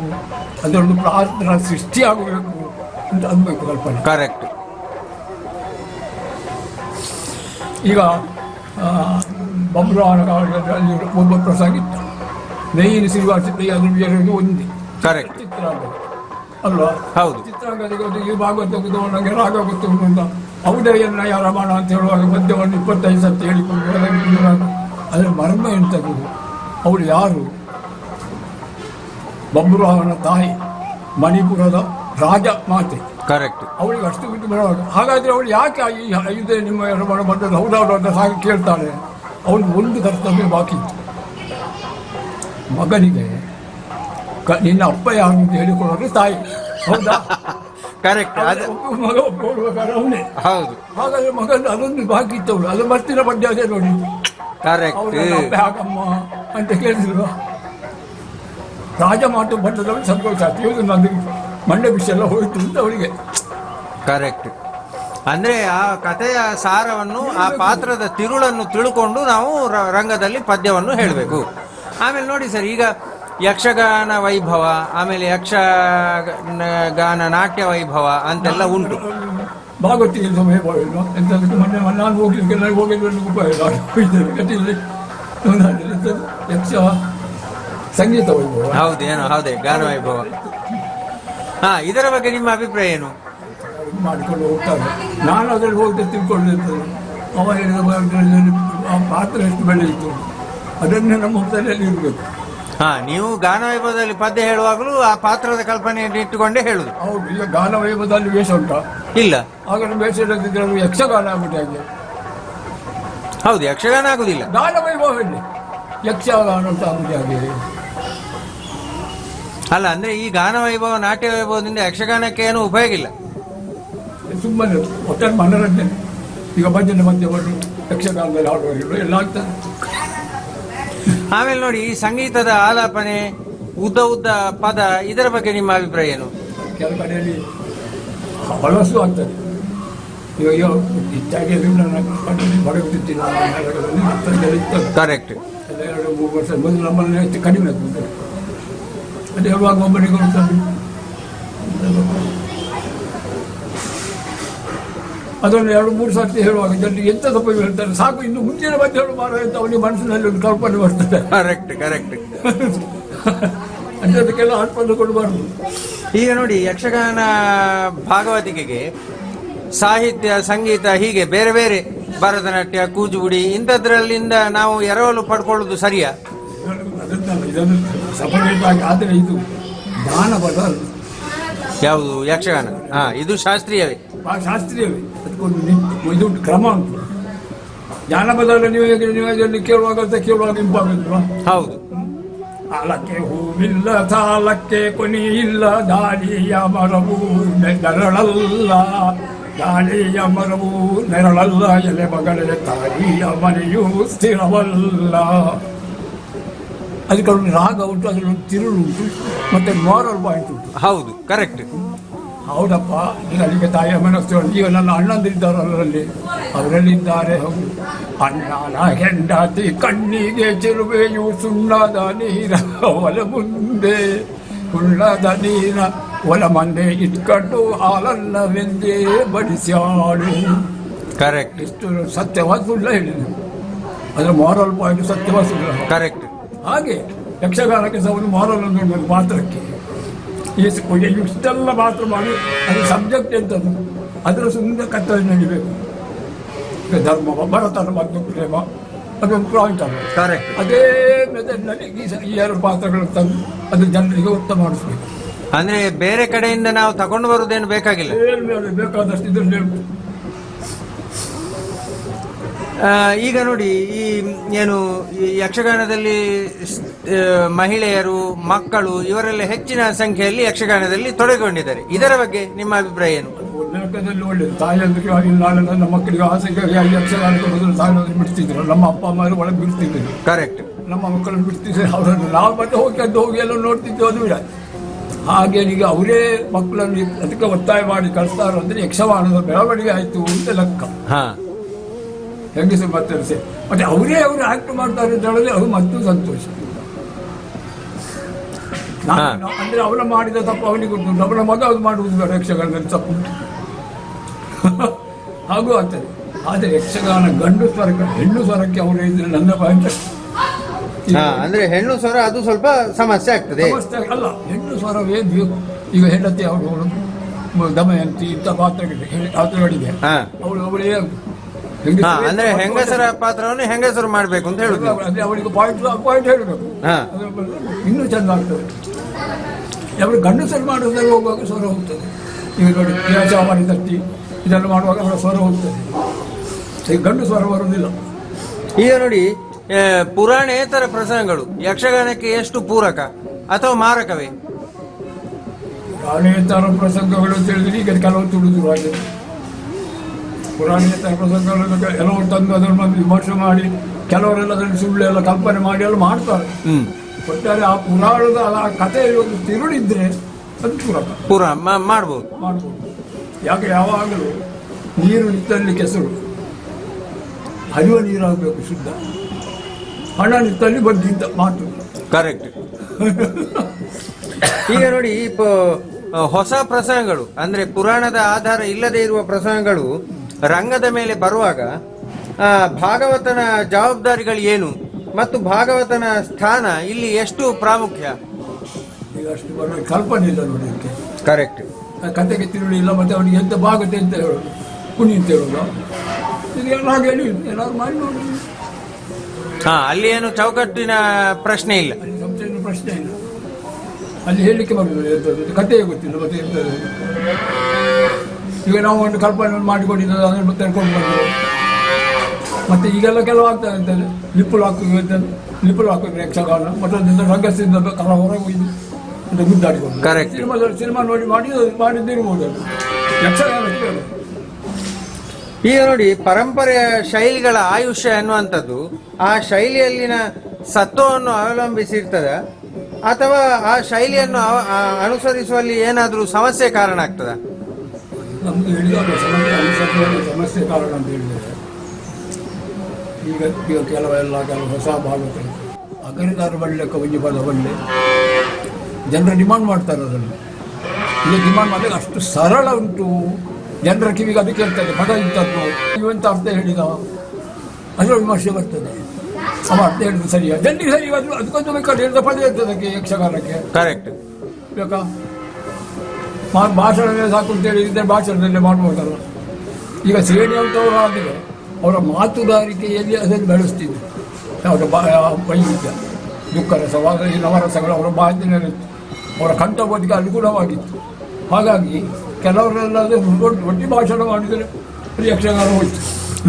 ಅದರೊಂದು ಪಾತ್ರ ಸೃಷ್ಟಿಯಾಗಬೇಕು ಅಂತ ಅನ್ಬೇಕು ಕಲ್ಪನೆ. ಕರೆಕ್ಟ್. ಈಗ ಬಬ್ರುವಾಹನ ಕಾಲದಲ್ಲಿ ಒಬ್ಬ ಪ್ರಸಂಗಿತ್ತ ನೈನ್ ಶ್ರೀವಾಸಿದ್ದ ಅದ್ರ ಒಂದೇ. ಕರೆಕ್ಟ್. ಚಿತ್ರಾಂಗ ಅಲ್ವಾ? ಹೌದು. ಚಿತ್ರಾಂಗದಲ್ಲಿ ಈ ಭಾಗವತ ನನಗೆ ರಾಗ ಗೊತ್ತುಂಟು ಅಂತ ಔಡಯ್ಯನ ರಮಣ ಅಂತ ಹೇಳುವಾಗ ಪದ್ಯವನ್ನು 25 ಸತಿ ಹೇಳಿಕೊಂಡು ಅದರ ಮರ್ಮ ಎಂಥದ್ದು, ಅವಳು ಯಾರು? ಬಬ್ರುವಾಹನ ತಾಯಿ, ಮಣಿಪುರದ ರಾಜ ಮಾತೆ. ಕರೆಕ್ಟ್. ಅವಳಿಗೆ ಅಷ್ಟು ಬಿಟ್ಟು ಬರುವಾಗ ಹಾಗಾದ್ರೆ ಅವಳು ಯಾಕೆ ಈ ಇದೆ ನಿಮ್ಮ ರಮಣ ಬಂದದ್ದು ಹೌದೌದು ಅಂತ ಸಾಗಿ ಕೇಳ್ತಾಳೆ. ಅವಳು ಒಂದು ಕರ್ತವ್ಯ ಬಾಕಿ ಇತ್ತು, ಮಗನಿಗೆ ನಿನ್ನ ಅಪ್ಪ ಯಾರು ಅಂತ ಹೇಳಿಕೊಳ್ಳೋದು ತಾಯಿ. ಹೌದಾ? ಕರೆಕ್ಟ್. ಮಗ ಒಪ್ಪಿಕೊಳ್ಳಬೇಕಾದ್ರೆ ಅವನೇ. ಹೌದು. ಹಾಗಾದ್ರೆ ಮಗನ ಅದೊಂದು ಬಾಕಿ ಇತ್ತವಳು, ಅದು ಬರ್ತಿನ ಪದ್ಯ ಅದೇ ನೋಡಿ. ಕರೆಕ್ಟ್. ಹಾಕಮ್ಮ ಅಂತ ಕೇಳಿದ್ರು. ರಾಜ ಮಾತು ಬಂದದವಳು ಸಂತೋಷ ಆಗ್ತದೆ, ಇವತ್ತು ನಂದು ಮಂಡ್ಯ ವಿಷಯ ಎಲ್ಲ ಹೋಯ್ತು ಅಂತ ಅವಳಿಗೆ. ಕರೆಕ್ಟ್. ಅಂದ್ರೆ ಆ ಕಥೆಯ ಸಾರವನ್ನು, ಆ ಪಾತ್ರದ ತಿರುಳನ್ನು ತಿಳ್ಕೊಂಡು ನಾವು ರಂಗದಲ್ಲಿ ಪದ್ಯವನ್ನು ಹೇಳಬೇಕು. ಆಮೇಲೆ ನೋಡಿ ಸರ್, ಈಗ ಯಕ್ಷಗಾನ ವೈಭವ, ಆಮೇಲೆ ಯಕ್ಷಗಾನ ನಾಟ್ಯ ವೈಭವ ಅಂತೆಲ್ಲ ಉಂಟು. ಭಾಗವತಿಗೆ ವೈಭವ ಇಲ್ವಾ? ಎಂತದಕ್ಕೆ ಮೊನ್ನೆ ನಾನು ಹೋಗ್ಲಿಕ್ಕೆ ಯಕ್ಷ ಸಂಗೀತ ವೈಭವ. ಹೌದೇನೋ, ಹೌದೇ, ಗಾನ ವೈಭವ. ಇದರ ಬಗ್ಗೆ ನಿಮ್ಮ ಅಭಿಪ್ರಾಯ ಏನು? ಮಾಡಿಕೊಂಡು ಹೋಗ್ತಾರೆ. ನಾನು ಅದರಲ್ಲಿ ಹೋಗಿ ತಿಳ್ಕೊಂಡಿರ್ತೇನೆ. ಅವ ಹೇಳಿದ ಆ ಪಾತ್ರ ಎಷ್ಟು ಬೆಳೆಯಿತು ಅದನ್ನೇ ನಮ್ಮ ತಲೆಯಲ್ಲಿ ಇರಬೇಕು. ನೀವು ಗಾನ ವೈಭವದಲ್ಲಿ ಪದ್ಯ ಹೇಳುವಾಗಲೂ ಆ ಪಾತ್ರದ ಕಲ್ಪನೆಯನ್ನು ಇಟ್ಟುಕೊಂಡೇ ಹೇಳುದು. ಹೌದು. ಈಗ ಗಾನ ವೈಭವದಲ್ಲಿ ವೇಷ ಉಂಟಾ? ಇಲ್ಲ. ಹಾಗಾದ್ರೆ ವೇಷ ಇಲ್ಲದಿದ್ರೆ ಯಕ್ಷಗಾನ ಆಗುತ್ತೆ ಹಾಗೆ. ಹೌದು, ಯಕ್ಷಗಾನ ಆಗುದಿಲ್ಲ. ಗಾನ ವೈಭವದಲ್ಲಿ ಯಕ್ಷಗಾನ ಅಂತ ಆಗುದು ಹಾಗೆ ಅಲ್ಲ. ಅಂದ್ರೆ ಈ ಗಾನ ವೈಭವ, ನಾಟ್ಯ ವೈಭವದಿಂದ ಯಕ್ಷಗಾನಕ್ಕೆ ಏನು ಉಪಯೋಗ ಇಲ್ಲ. ಸುಮ್ಮನೆ ಒಟ್ಟಾರೆ ಮನರಂಜನೆ. ಈಗ ಭಜನೆ ಮಧ್ಯವರು ಯಕ್ಷಗಾನದಲ್ಲಿ ಹಾಡುವವರು ಎಲ್ಲ ಆಗ್ತದೆ. ಆಮೇಲೆ ನೋಡಿ, ಈ ಸಂಗೀತದ ಆಲಾಪನೆ, ಉದ್ದ ಪದ, ಇದರ ಬಗ್ಗೆ ನಿಮ್ಮ ಅಭಿಪ್ರಾಯ ಏನು? ಕೆಲ ಕಡೆಯಲ್ಲಿ ಬಳಸು ಆಗ್ತದೆ. ಈಗ ಹೆಚ್ಚಾಗಿ ಹೊರಗುತ್ತಿನ ಕರೆಕ್ಟ್. 2-3 ವರ್ಷ ಮೊದಲು ನಮ್ಮಲ್ಲಿ ಹೆಚ್ಚು ಕಡಿಮೆ ಆಗ್ತದೆ. ಅದು ಹೇಳುವಾಗ ಒಬ್ಬನಿಗೆ ಹೋಗ್ತದೆ, ಅದನ್ನು 2-3 ಸರ್ತಿ ಹೇಳುವಾಗ ಜನರಿಗೆ ಎಂತ ತಪ್ಪ ಹೇಳ್ತಾರೆ, ಸಾಕು ಇನ್ನು ಮುಂದಿನ ಬಗ್ಗೆ ಹೇಳು ಮಾರ ಅಂತ ಅವನಿಗೆ ಮನಸ್ಸಿನಲ್ಲಿ ಒಂದು ಕಲ್ಪನೆ ಬರ್ತದೆ. Correct correct. ಅದಕ್ಕೆಲ್ಲ ಅರ್ಪಣೆ ಕೊಡಬಾರ್ದು. ಈಗ ನೋಡಿ, ಯಕ್ಷಗಾನ ಭಾಗವತಿಕೆಗೆ ಸಾಹಿತ್ಯ, ಸಂಗೀತ, ಹೀಗೆ ಬೇರೆ ಬೇರೆ ಭರತನಾಟ್ಯ, ಕೂಚುಪುಡಿ ಇಂಥದ್ರಲ್ಲಿಂದ ನಾವು ಎರವಲು ಪಡ್ಕೊಳ್ಳೋದು ಸರಿಯಾ? ಇದನ್ನು ಸಪರೇಟ್ ಆಗಿ ಆದರೆ ಇದು ಜಾನಪದ ಅಲ್ಲ. ಯಾವುದು ಯಕ್ಷಗಾನ? ಇದು ಶಾಸ್ತ್ರೀಯವೇ. ಶಾಸ್ತ್ರೀಯವೇ, ಅದಕ್ಕೊಂದು ಇದು ಕ್ರಮ ಉಂಟು. ಜಾನಪದ ನೀವು ಕೇಳುವಾಗ ಇಂಪಾಗಲ್ವಾ? ಹೌದು. ಆಲಕ್ಕೆ ಹೂವಿಲ್ಲ, ಸಾಲಕ್ಕೆ ಕೊನೆ ಇಲ್ಲ, ದಾಳಿಯ ಮರವು ನೆರಳಲ್ಲ, ದಾಳಿಯ ಮರವು ನೆರಳಲ್ಲ, ಎಲೆ ಮಗಳೇ ತಾಯಿಯ ಮನೆಯೂ ಸ್ಥಿರವಲ್ಲ. ಅದಕ್ಕೊಂದು ರಾಗ ಉಂಟು, ಅದರೊಂದು ತಿರುಳು ಉಂಟು, ಮತ್ತೆ ಮಾರಲ್ ಪಾಯಿಂಟ್ ಉಂಟು. ಹೌದು, ಕರೆಕ್ಟ್. ಹೌದಪ್ಪ, ಈಗ ಅಲ್ಲಿಗೆ ತಾಯಿಯ ಮನಸ್ಸು. ಈಗ ನನ್ನ ಅಣ್ಣಂದಿದ್ದಾರಲ್ಲರಲ್ಲಿ, ಅವರಲ್ಲಿದ್ದಾರೆ. ಹೌದು, ಅಣ್ಣನ ಹೆಂಡತಿ ಕಣ್ಣಿಗೆ ಚಿರುವೆಯು ಸುಣ್ಣದ ನೀರ ಒಲ ಮುಂದೆ, ಸುಣ್ಣದ ನೀರ ಒಲ ಮಂದೆ ಇಟ್ಕೊಂಡು ಹಾಲನ್ನವೆಂದೇ ಬಡಿಸ್ಯಾಳು. ಕರೆಕ್ಟ್. ಎಷ್ಟು ಸತ್ಯವಾದ ಸುಳ್ಳ ಹೇಳಿದೆ, ಅದರ ಮಾರಲ್ ಪಾಯಿಂಟ್ ಸತ್ಯವಾದ ಸುಳ್ಳ. ಕರೆಕ್ಟ್. ಹಾಗೆ ಯಕ್ಷಗಾನಕ್ಕೆ ಸಹ ಒಂದು ಮಾರಲ್ ಒಂದು ಪಾತ್ರಕ್ಕೆ ಇಷ್ಟೆಲ್ಲ ಪಾತ್ರ ಮಾಡಿ ಅದು ಸಬ್ಜೆಕ್ಟ್ ಎಂಥದ್ದು, ಅದರ ಸುಂದರ ಕತ್ತಲೆ ನಡಿಬೇಕು. ಧರ್ಮ, ಭರತನ ಮತ್ತು ಪ್ರೇಮ, ಅದೊಂದು ಪಾಯಿಂಟ್ ಅಲ್ಲ. ಕರೆಕ್ಟ್. ಅದೇ ಮೆಥಡ್ನಲ್ಲಿ ಈ ಎರಡು ಪಾತ್ರಗಳನ್ನು ತಂದು ಅದು ಜನರಿಗೆ ಒತ್ತ ಮಾಡಿಸ್ಬೇಕು. ಅಂದ್ರೆ ಬೇರೆ ಕಡೆಯಿಂದ ನಾವು ತಗೊಂಡು ಬರುವುದೇನು ಬೇಕಾಗಿಲ್ಲ, ಏನು ಬೇಕಾದಷ್ಟು ಇದರಲ್ಲಿ ಉಂಟು. ಈಗ ನೋಡಿ, ಈ ಏನು ಈ ಯಕ್ಷಗಾನದಲ್ಲಿ ಮಹಿಳೆಯರು, ಮಕ್ಕಳು ಇವರೆಲ್ಲ ಹೆಚ್ಚಿನ ಸಂಖ್ಯೆಯಲ್ಲಿ ಯಕ್ಷಗಾನದಲ್ಲಿ ತೊಡಗಿಕೊಂಡಿದ್ದಾರೆ. ಇದರ ಬಗ್ಗೆ ನಿಮ್ಮ ಅಭಿಪ್ರಾಯ ಏನು? ಲೆಕ್ಕದಲ್ಲಿ ಒಳ್ಳೆಯದು. ತಾಯಿಯಂದ್ರೆ ನಾಳೆ ನನ್ನ ಮಕ್ಕಳಿಗೆ ಆಸೆಗೆ ಯಕ್ಷಗಾನಕ್ಕೆ ಮೊದಲು ತಾಯಿಯಂದ್ರೆ ಬಿಡ್ತಿದ್ರು, ನಮ್ಮ ಅಪ್ಪ ಅಮ್ಮ ಒಳಗೆ ಬಿಡ್ತಿದ್ರು. ಕರೆಕ್ಟ್. ನಮ್ಮ ಮಕ್ಕಳನ್ನು ಬಿಡ್ತಿದ್ರು, ಅವರನ್ನು ನಾವು ಮತ್ತೆ ಹೋಗಿ ಎಲ್ಲ ನೋಡ್ತಿದ್ವಿ. ಅದು ಬಿಡ. ಹಾಗೆ ಈಗ ಅವರೇ ಮಕ್ಕಳನ್ನು ಅದಕ್ಕೆ ಒತ್ತಾಯ ಮಾಡಿ ಕಳಿಸ್ತಾರ ಅಂದ್ರೆ ಯಕ್ಷಗಾನದ ಬೆಳವಣಿಗೆ ಆಯ್ತು ಅಂತ ಲೆಕ್ಕ. ಹೆಂಗಸರು ಮತ್ತೆ ಮತ್ತೆ ಅವರೇ ಅವರು ಆಕ್ಟ್ ಮಾಡ್ತಾರೆ ಅಂತ ಹೇಳಿದ್ರೆ ಅದು ಮತ್ತೂ ಸಂತೋಷ. ಅಂದ್ರೆ ಅವರ ಮಾಡಿದ ತಪ್ಪು ಅವನಿಗೆ ಗೊತ್ತುಂಟು, ಅವರ ಮಗ ಅದು ಮಾಡುವುದು ಬೇಡ, ಯಕ್ಷಗಾನದಲ್ಲಿ ತಪ್ಪು ಹಾಗೂ ಆಗ್ತದೆ. ಆದರೆ ಯಕ್ಷಗಾನ ಗಂಡು ಸ್ವರಕ್ಕೆ ಹೆಣ್ಣು ಸ್ವರಕ್ಕೆ ಅವರು ಇದ್ರೆ ನನ್ನ ಪಾಯಿಂಟ್ ಅಂದ್ರೆ ಹೆಣ್ಣು ಸ್ವರ ಅದು ಸ್ವಲ್ಪ ಸಮಸ್ಯೆ ಆಗ್ತದೆ. ಅಲ್ಲ, ಹೆಣ್ಣು ಸ್ವರವೇ ಬೇಕು. ಈಗ ಹೆಂಡತಿ ಅವಳು ದಮಯಂತಿ ಇಂಥ ಪಾತ್ರಗಳಿಗೆ ಅವಳೇ ಅಂದ್ರೆ ಹೆಂಗಸರ ಪಾತ್ರವನ್ನು ಹೆಂಗಸರು ಮಾಡ್ಬೇಕು ಅಂತ ಹೇಳುದು. ಅದೇ ಅವಳಿಗೆ ಪಾಯಿಂಟ್ ಹೇಳಬೇಕು, ಇನ್ನೂ ಚೆಂದ ಆಗ್ತದೆ. ಅವರು ಗಂಡಸರು ಮಾಡುವುದರಲ್ಲಿ ಹೋಗುವಾಗ ಸ್ವರ ಹೋಗ್ತದೆ. ಈಗ ನೋಡಿ, ಕೇಶವಾಣಿ ತಟ್ಟಿ ಇದನ್ನು ಮಾಡುವಾಗ ಅವರ ಸ್ವರ ಹೋಗ್ತದೆ, ಈಗ ಗಂಡು ಸ್ವರ ಬರುವುದಿಲ್ಲ. ಈಗ ನೋಡಿ, ಪುರಾಣೇತರ ಪ್ರಸಂಗಗಳು ಯಕ್ಷಗಾನಕ್ಕೆ ಎಷ್ಟು ಪೂರಕ ಅಥವಾ ಮಾರಕವೇ? ಪುರಾಣೇತರ ಪ್ರಸಂಗಗಳು ಅಂತ ಹೇಳಿದ್ರೆ ಈಗ ಕೆಲವು ತುಳಿದು ಆಗಿದೆ. ಪುರಾಣೇತರ ಪ್ರಸಂಗಗಳನ್ನು ಎಲ್ಲವರು ತಂದು ಅದನ್ನು ವಿಮರ್ಶೆ ಮಾಡಿ ಕೆಲವರೆಲ್ಲ ಅದನ್ನು ಸುಳ್ಳೆಲ್ಲ ಕಲ್ಪನೆ ಮಾಡಿ ಎಲ್ಲ ಮಾಡ್ತಾರೆ. ಒಟ್ಟಾರೆ ಆ ಪುರಾಣದ ಆ ಕಥೆಯಲ್ಲಿ ಒಂದು ತಿರುಳಿದ್ರೆ ಅದು ಪುರಾಣ ಮಾಡ್ಬೋದು. ಯಾಕೆ ಯಾವಾಗಲೂ ನೀರು ನಿಂತಲ್ಲಿ ಕೆಸರು, ಹರಿಯುವ ನೀರಾಗಬೇಕು ಶುದ್ಧ. ಹಣ ನಿಂತಲ್ಲಿ ಬಡ್ಡಿಂತ ಮಾತು. ಕರೆಕ್ಟ್. ಈಗ ನೋಡಿ, ಹೊಸ ಪ್ರಸಂಗಗಳು ಅಂದ್ರೆ ಪುರಾಣದ ಆಧಾರ ಇಲ್ಲದೆ ಇರುವ ಪ್ರಸಂಗಗಳು ರಂಗದ ಮೇಲೆ ಬರುವಾಗ ಭಾಗವತನ ಜವಾಬ್ದಾರಿಗಳು ಏನು ಮತ್ತು ಭಾಗವತನ ಸ್ಥಾನ ಇಲ್ಲಿ ಎಷ್ಟು ಪ್ರಾಮುಖ್ಯ? ಈಗ ಅಷ್ಟು ಬರುವ ಕಲ್ಪನೆ ಇಲ್ಲ ನೋಡಿ ಅದಕ್ಕೆ. ಕರೆಕ್ಟ್. ಕತೆಗೆ ತಿರುಳಿ ಇಲ್ಲ, ಮತ್ತೆ ಅವನಿಗೆ ಎಂತ ಭಾಗತೆ ಅಂತ ಹೇಳೋದು, ಕುಣಿ ಅಂತ ಹೇಳೋದು, ಇದೆಲ್ಲ ಹಾಗೆ ಹೇಳಿ ಏನಾದ್ರು ಮಾಡಿ ನೋಡಿ. ಅಲ್ಲಿ ಏನು ಚೌಕಟ್ಟಿನ ಪ್ರಶ್ನೆ ಇಲ್ಲ, ಅಲ್ಲಿ ಸಂಶಯದ ಪ್ರಶ್ನೆ ಇಲ್ಲ. ಅಲ್ಲಿ ಹೇಳಲಿಕ್ಕೆ ಬರ್ತದೆ ಎಂಥದ್ದು ಕಥೆಯೇ ಗೊತ್ತಿಲ್ಲ, ಮತ್ತೆ ಎಂಥದ್ದು. ಈಗ ನಾವು ಒಂದು ಕಲ್ಪನೆ ಮಾಡಿಕೊಂಡಿದ್ದು ಅದನ್ನು ಮತ್ತೆ ಹೇಳ್ಕೊಂಡು ಬಂದು ಮತ್ತೆ ಈಗೆಲ್ಲ ಕೆಲವು ಆಗ್ತದೆ ಅಂತಂದ್ರೆ ಲಿಪ್ಪಲು ಹಾಕಿದ್ರೆ ಯಕ್ಷಗಾನ ಮತ್ತೊಂದು ರಂಗಸ್ಥಿಂದ ಕಲ ಹೊರಗೆ ಹೋಯ್ದು ಅಂತ ಗುದ್ದಾಡಿಕೊಂಡು ಸಿನಿಮಾ ನೋಡಿ ಮಾಡಿದ್ದಿರ್ಬೋದು ಅದು ಯಕ್ಷಗಾನ. ಈಗ ನೋಡಿ, ಪರಂಪರೆಯ ಶೈಲಿಗಳ ಆಯುಷ್ಯ ಎನ್ನುವಂಥದ್ದು ಆ ಶೈಲಿಯಲ್ಲಿನ ಸತ್ವವನ್ನು ಅವಲಂಬಿಸಿರ್ತದ ಅಥವಾ ಆ ಶೈಲಿಯನ್ನು ಅನುಸರಿಸುವಲ್ಲಿ ಏನಾದರೂ ಸಮಸ್ಯೆ ಕಾರಣ ಆಗ್ತದ? ನಮ್ದು ಹೇಳಿದಾಗ ಸಮಸ್ಯೆ ಕಾರಣ ಅಂತ ಹೇಳಿದರೆ ಈಗ ಕೆಲವು ಹೊಸ ಭಾಗಗಳು ಅಗರಿದಾರ ಒಳ್ಳೆ ಕವಿಜಿ ಪದ ಒಳ್ಳೆ ಜನರು ಡಿಮಾಂಡ್ ಮಾಡ್ತಾರೆ. ಅದನ್ನು ಈಗ ಡಿಮಾಂಡ್ ಮಾಡಿದಾಗ ಅಷ್ಟು ಸರಳ ಉಂಟು, ಜನರ ಕಿವಿಗೆ ಅದಕ್ಕೆ ಇರ್ತದೆ ಪದ ಇಂಥದ್ದು ಇವಂತ ಅರ್ಥ ಹೇಳಿದ ಅದರ ವಿಮರ್ಶೆ ಬರ್ತದೆ. ಅವ ಅರ್ಥ ಹೇಳಿದ್ರು ಸರಿಯಾ, ಜನರಿಗೆ ಸರಿ ಅದಕ್ಕೊಂದು ಬೇಕಾದ್ರೆ ಹೇಳಿದ ಪದ ಇರ್ತದೆ ಅದಕ್ಕೆ ಯಕ್ಷಗಾನಕ್ಕೆ. ಕರೆಕ್ಟ್ ಬೇಕಾ ಭಾಷಣವೇ ಸಾಕು ಅಂತೇಳಿ ಇದ್ದರೆ ಭಾಷಣದಲ್ಲೇ ಮಾಡ್ಬೋದಲ್ಲ. ಈಗ ಶ್ರೇಣಿ ಅಂತವ್ರು ಆಗಿದೆ ಅವರ ಮಾತುಗಾರಿಕೆಯಲ್ಲಿ ಅದನ್ನು ಬೆಳೆಸ್ತಿದ್ರು. ಅವರ ವೈವಿಧ್ಯ ದುಃಖ ರಸವಾದ ಈ ನವರಸಗಳು ಅವರ ಮಾತಿನಲ್ಲಿತ್ತು, ಅವರ ಕಂಠಬೋಧಿಗೆ ಅನುಗುಣವಾಗಿತ್ತು. ಹಾಗಾಗಿ ಕೆಲವರೆಲ್ಲ ಒಟ್ಟಿ ಭಾಷಣ ಮಾಡಿದರೆ ಯಕ್ಷಗಾನ ಹೋಯ್ತು.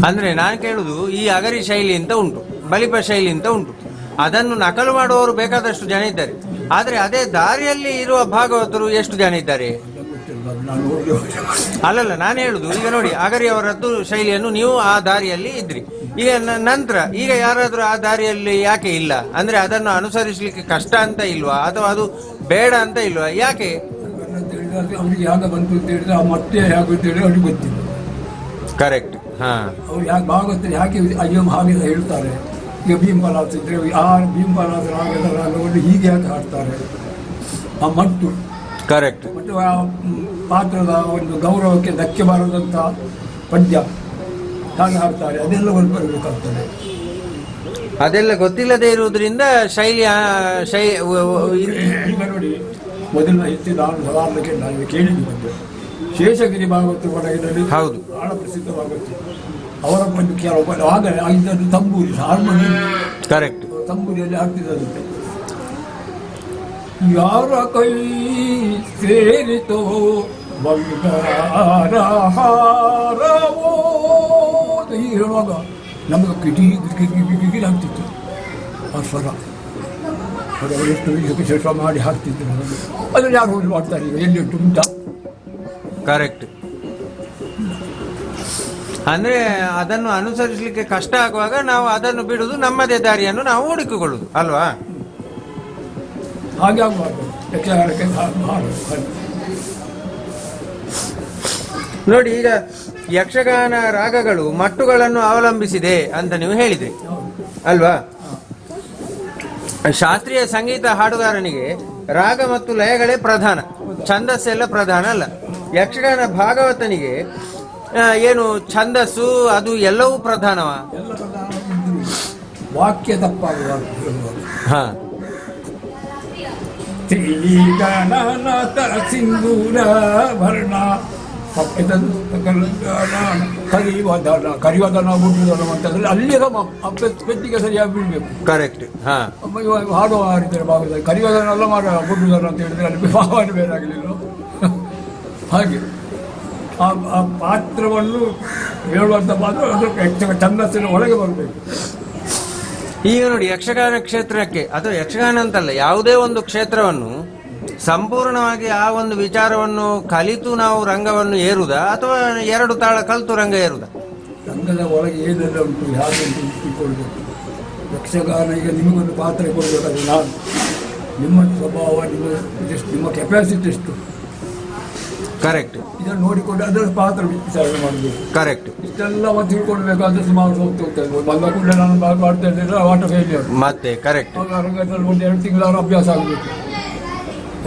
ಅಂದ್ರೆ ನಾನು ಕೇಳುದು, ಈ ಅಗರಿ ಶೈಲಿ ಅಂತ ಉಂಟು, ಬಲಿಪ ಶೈಲಿ ಅಂತ ಉಂಟು, ಅದನ್ನು ನಕಲು ಮಾಡುವವರು ಬೇಕಾದಷ್ಟು ಜನ ಇದ್ದಾರೆ. ಆದ್ರೆ ಅದೇ ದಾರಿಯಲ್ಲಿ ಇರುವ ಭಾಗವತರು ಎಷ್ಟು ಜನ ಇದ್ದಾರೆ? ಅಲ್ಲಲ್ಲ, ನಾನು ಹೇಳುದು, ಈಗ ನೋಡಿ, ಅಗರಿ ಅವರದ್ದು ಶೈಲಿಯನ್ನು ನೀವು ಆ ದಾರಿಯಲ್ಲಿ ಇದ್ರಿ, ಈಗ ನಂತರ ಈಗ ಯಾರಾದ್ರೂ ಆ ದಾರಿಯಲ್ಲಿ ಯಾಕೆ ಇಲ್ಲ? ಅಂದ್ರೆ ಅದನ್ನು ಅನುಸರಿಸಲಿಕ್ಕೆ ಕಷ್ಟ ಅಂತ ಇಲ್ವಾ, ಅಥವಾ ಅದು ಬೇಡ ಅಂತ ಇಲ್ವಾ? ಯಾಕೆ ಅವ್ರಿಗೆ ಯಾಗ ಬಂತು ಅಂತ ಹೇಳಿದ್ರೆ ಆ ಮತ್ತೆ ಹೇಗೆ ಅಂತ ಹೇಳಿ ಅವ್ರಿಗೆ ಗೊತ್ತಿಲ್ಲ. ಕರೆಕ್ಟ್. ಹಾ, ಅವ್ರು ಯಾಕೆ ಭಾಗವತರು ಯಾಕೆ ಅಯ್ಯೋ ಹಾಗೆ ಹೇಳ್ತಾರೆ? ಈಗ ಭೀಮಪಲಾಸ್ ಇದ್ರೆ ಆ ಭೀಮಪಲಾಸ್ ರಾಗದ ರಾಗವನ್ನು ಹೀಗೆ ಯಾಕೆ ಹಾಡ್ತಾರೆ? ಆ ಮಟ್ಟು ಕರೆಕ್ಟ್, ಮತ್ತು ಆ ಪಾತ್ರದ ಒಂದು ಗೌರವಕ್ಕೆ ಧಕ್ಕೆ ಬಾರದಂಥ ಪದ್ಯ ಹಾಗೆ ಹಾಡ್ತಾರೆ, ಅದೆಲ್ಲ ಬರಬೇಕಾಗ್ತದೆ. ಅದೆಲ್ಲ ಗೊತ್ತಿಲ್ಲದೆ ಇರುವುದರಿಂದ ಶೈಲಿ ಈಗ ನೋಡಿ, ಮೊದಲಿನ ಹೆಚ್ಚು ನಾನು ಸಾಧಾರಣಕ್ಕೆ ನಾನು ಕೇಳಿದ್ದು ಶೇಷಗಿರಿ ಭಾಗವತ ಒಳಗಿನಲ್ಲಿ ಹೌದು, ಬಹಳ ಪ್ರಸಿದ್ಧವಾಗುತ್ತೆ. ಅವರ ಒಂದು ಕೆಲವು ಆಗ ಇದನ್ನು ತಂಬೂರಿ ಹಾರ್ಮೋನಿಯಂ ಕರೆಕ್ಟ್, ತಂಬೂರಿಯಲ್ಲಿ ಹಾಡ್ತಿದ್ದಂತೆ. ಯಾರ ಕೈ ಸೇರಿತೋ ಬಂಗಾರ ಹಾರವೋ ಅಂತ ಹೀಗೆ ಹೇಳುವಾಗ ನಮಗೆ ಕಿಟಿ ಹಾಕ್ತಿತ್ತು ಆ ಸ್ವರ. ಅವರೆಷ್ಟು ವಿಶೇಷ ಮಾಡಿ ಹಾಕ್ತಿದ್ರು. ಅದನ್ನು ಯಾರು ಹೋಗಿ ಮಾಡ್ತಾರೆ? ಈಗ ಎಲ್ಲಿ ಉಂಟ? ಕರೆಕ್ಟ್. ಅಂದ್ರೆ ಅದನ್ನು ಅನುಸರಿಸಲಿಕ್ಕೆ ಕಷ್ಟ ಆಗುವಾಗ ನಾವು ಅದನ್ನು ಬಿಡುದು, ನಮ್ಮದೇ ದಾರಿಯನ್ನು ನಾವು ಹುಡುಕಿಕೊಳ್ಳುದು ಅಲ್ವಾ? ಹಾಗೆ ಆಗಬಾರ್ದು. ನೋಡಿ, ಈಗ ಯಕ್ಷಗಾನ ರಾಗಗಳು ಮಟ್ಟುಗಳನ್ನು ಅವಲಂಬಿಸಿದೆ ಅಂತ ನೀವು ಹೇಳಿದ್ರಿ ಅಲ್ವಾ? ಶಾಸ್ತ್ರೀಯ ಸಂಗೀತ ಹಾಡುಗಾರನಿಗೆ ರಾಗ ಮತ್ತು ಲಯಗಳೇ ಪ್ರಧಾನ, ಛಂದಸ್ಸೆಲ್ಲ ಪ್ರಧಾನ ಅಲ್ಲ. ಯಕ್ಷಗಾನ ಭಾಗವತನಿಗೆ ಏನು ಛಂದಸ್ಸು ಅದು ಎಲ್ಲವೂ ಪ್ರಧಾನವ? ಎಲ್ಲ ಪ್ರಧಾನ. ವಾಕ್ಯ ತಪ್ಪಾಗಬಾರ್ದು. ಹಾ, ಸಿಂಧೂರ ವರ್ಣ ಕರಿವದನ ಬುಡ್ಡುದನ ಅಂತಂದ್ರೆ ಅಲ್ಲಿ ಪೆಟ್ಟಿಗೆ ಸರಿಯಾಗಿ ಬೀಳ್ಬೇಕು. ಕರೆಕ್ಟ್. ಹಾ, ಹಾಡುವ ಹಾಡಿದ್ದಾರೆ ಭಾಗದಲ್ಲಿ ಕರಿವದನ ಎಲ್ಲ ಮಾಡ ಬುಡ್ಡುದನ ಅಂತ ಹೇಳಿದ್ರೆ ಅಲ್ಲಿ ಭಾವನೆ ಬೇರೆ ಆಗಲಿಲ್ಲ. ಹಾಗೆ ಆ ಪಾತ್ರವನ್ನು ಹೇಳುವಂಥ ಪಾತ್ರ ಅದಕ್ಕೆ ಛಂದಸ್ಸಿನ ಒಳಗೆ ಬರಬೇಕು. ಈಗ ನೋಡಿ, ಯಕ್ಷಗಾನ ಕ್ಷೇತ್ರಕ್ಕೆ ಅಥವಾ ಯಕ್ಷಗಾನ ಅಂತಲ್ಲ, ಯಾವುದೇ ಒಂದು ಕ್ಷೇತ್ರವನ್ನು ಸಂಪೂರ್ಣವಾಗಿ ಆ ಒಂದು ವಿಚಾರವನ್ನು ಕಲಿತು ನಾವು ರಂಗವನ್ನು ಏರುವುದ, ಅಥವಾ ಎರಡು ತಾಳ ಕಲಿತು ರಂಗ ಏರುವುದ? ರಂಗದ ಒಳಗೆ ಏನೆಲ್ಲ ಉಂಟು, ಯಾರು ತಿಳ್ಕೊಳ್ಬೇಕು. ಯಕ್ಷಗಾನ ಈಗ ನಿಮಗೊಂದು ಪಾತ್ರ ಕೊಡಬೇಕಾದ್ರೆ ನಾನು ನಿಮ್ಮ ಸ್ವಭಾವ, ನಿಮ್ಮ ಕೆಪಾಸಿಟಿ ಎಷ್ಟು, ಕರೆಕ್ಟ್, ಇದನ್ನು ನೋಡಿಕೊಂಡು ಅದರ ಪಾತ್ರ ವಿಚಾರಣೆ ಮಾಡಬೇಕು. ಕರೆಕ್ಟ್. ಇಷ್ಟೆಲ್ಲ ತಿಳ್ಕೊಳ್ಬೇಕಾದ್ರೆ ಸುಮಾರು ಹೋಗ್ತಾ ಬಂದ ಕೂಡಲೇ ನಾನು ಮಾಡ್ತಾ ಇದ್ದರೆ ವಾಟ ಫೇಲಿಯರ್ ಮತ್ತೆ. ಕರೆಕ್ಟ್. ರಂಗದಲ್ಲಿ ಒಂದು 2 ತಿಂಗಳಾದ್ರೂ ಅಭ್ಯಾಸ ಆಗಬೇಕು.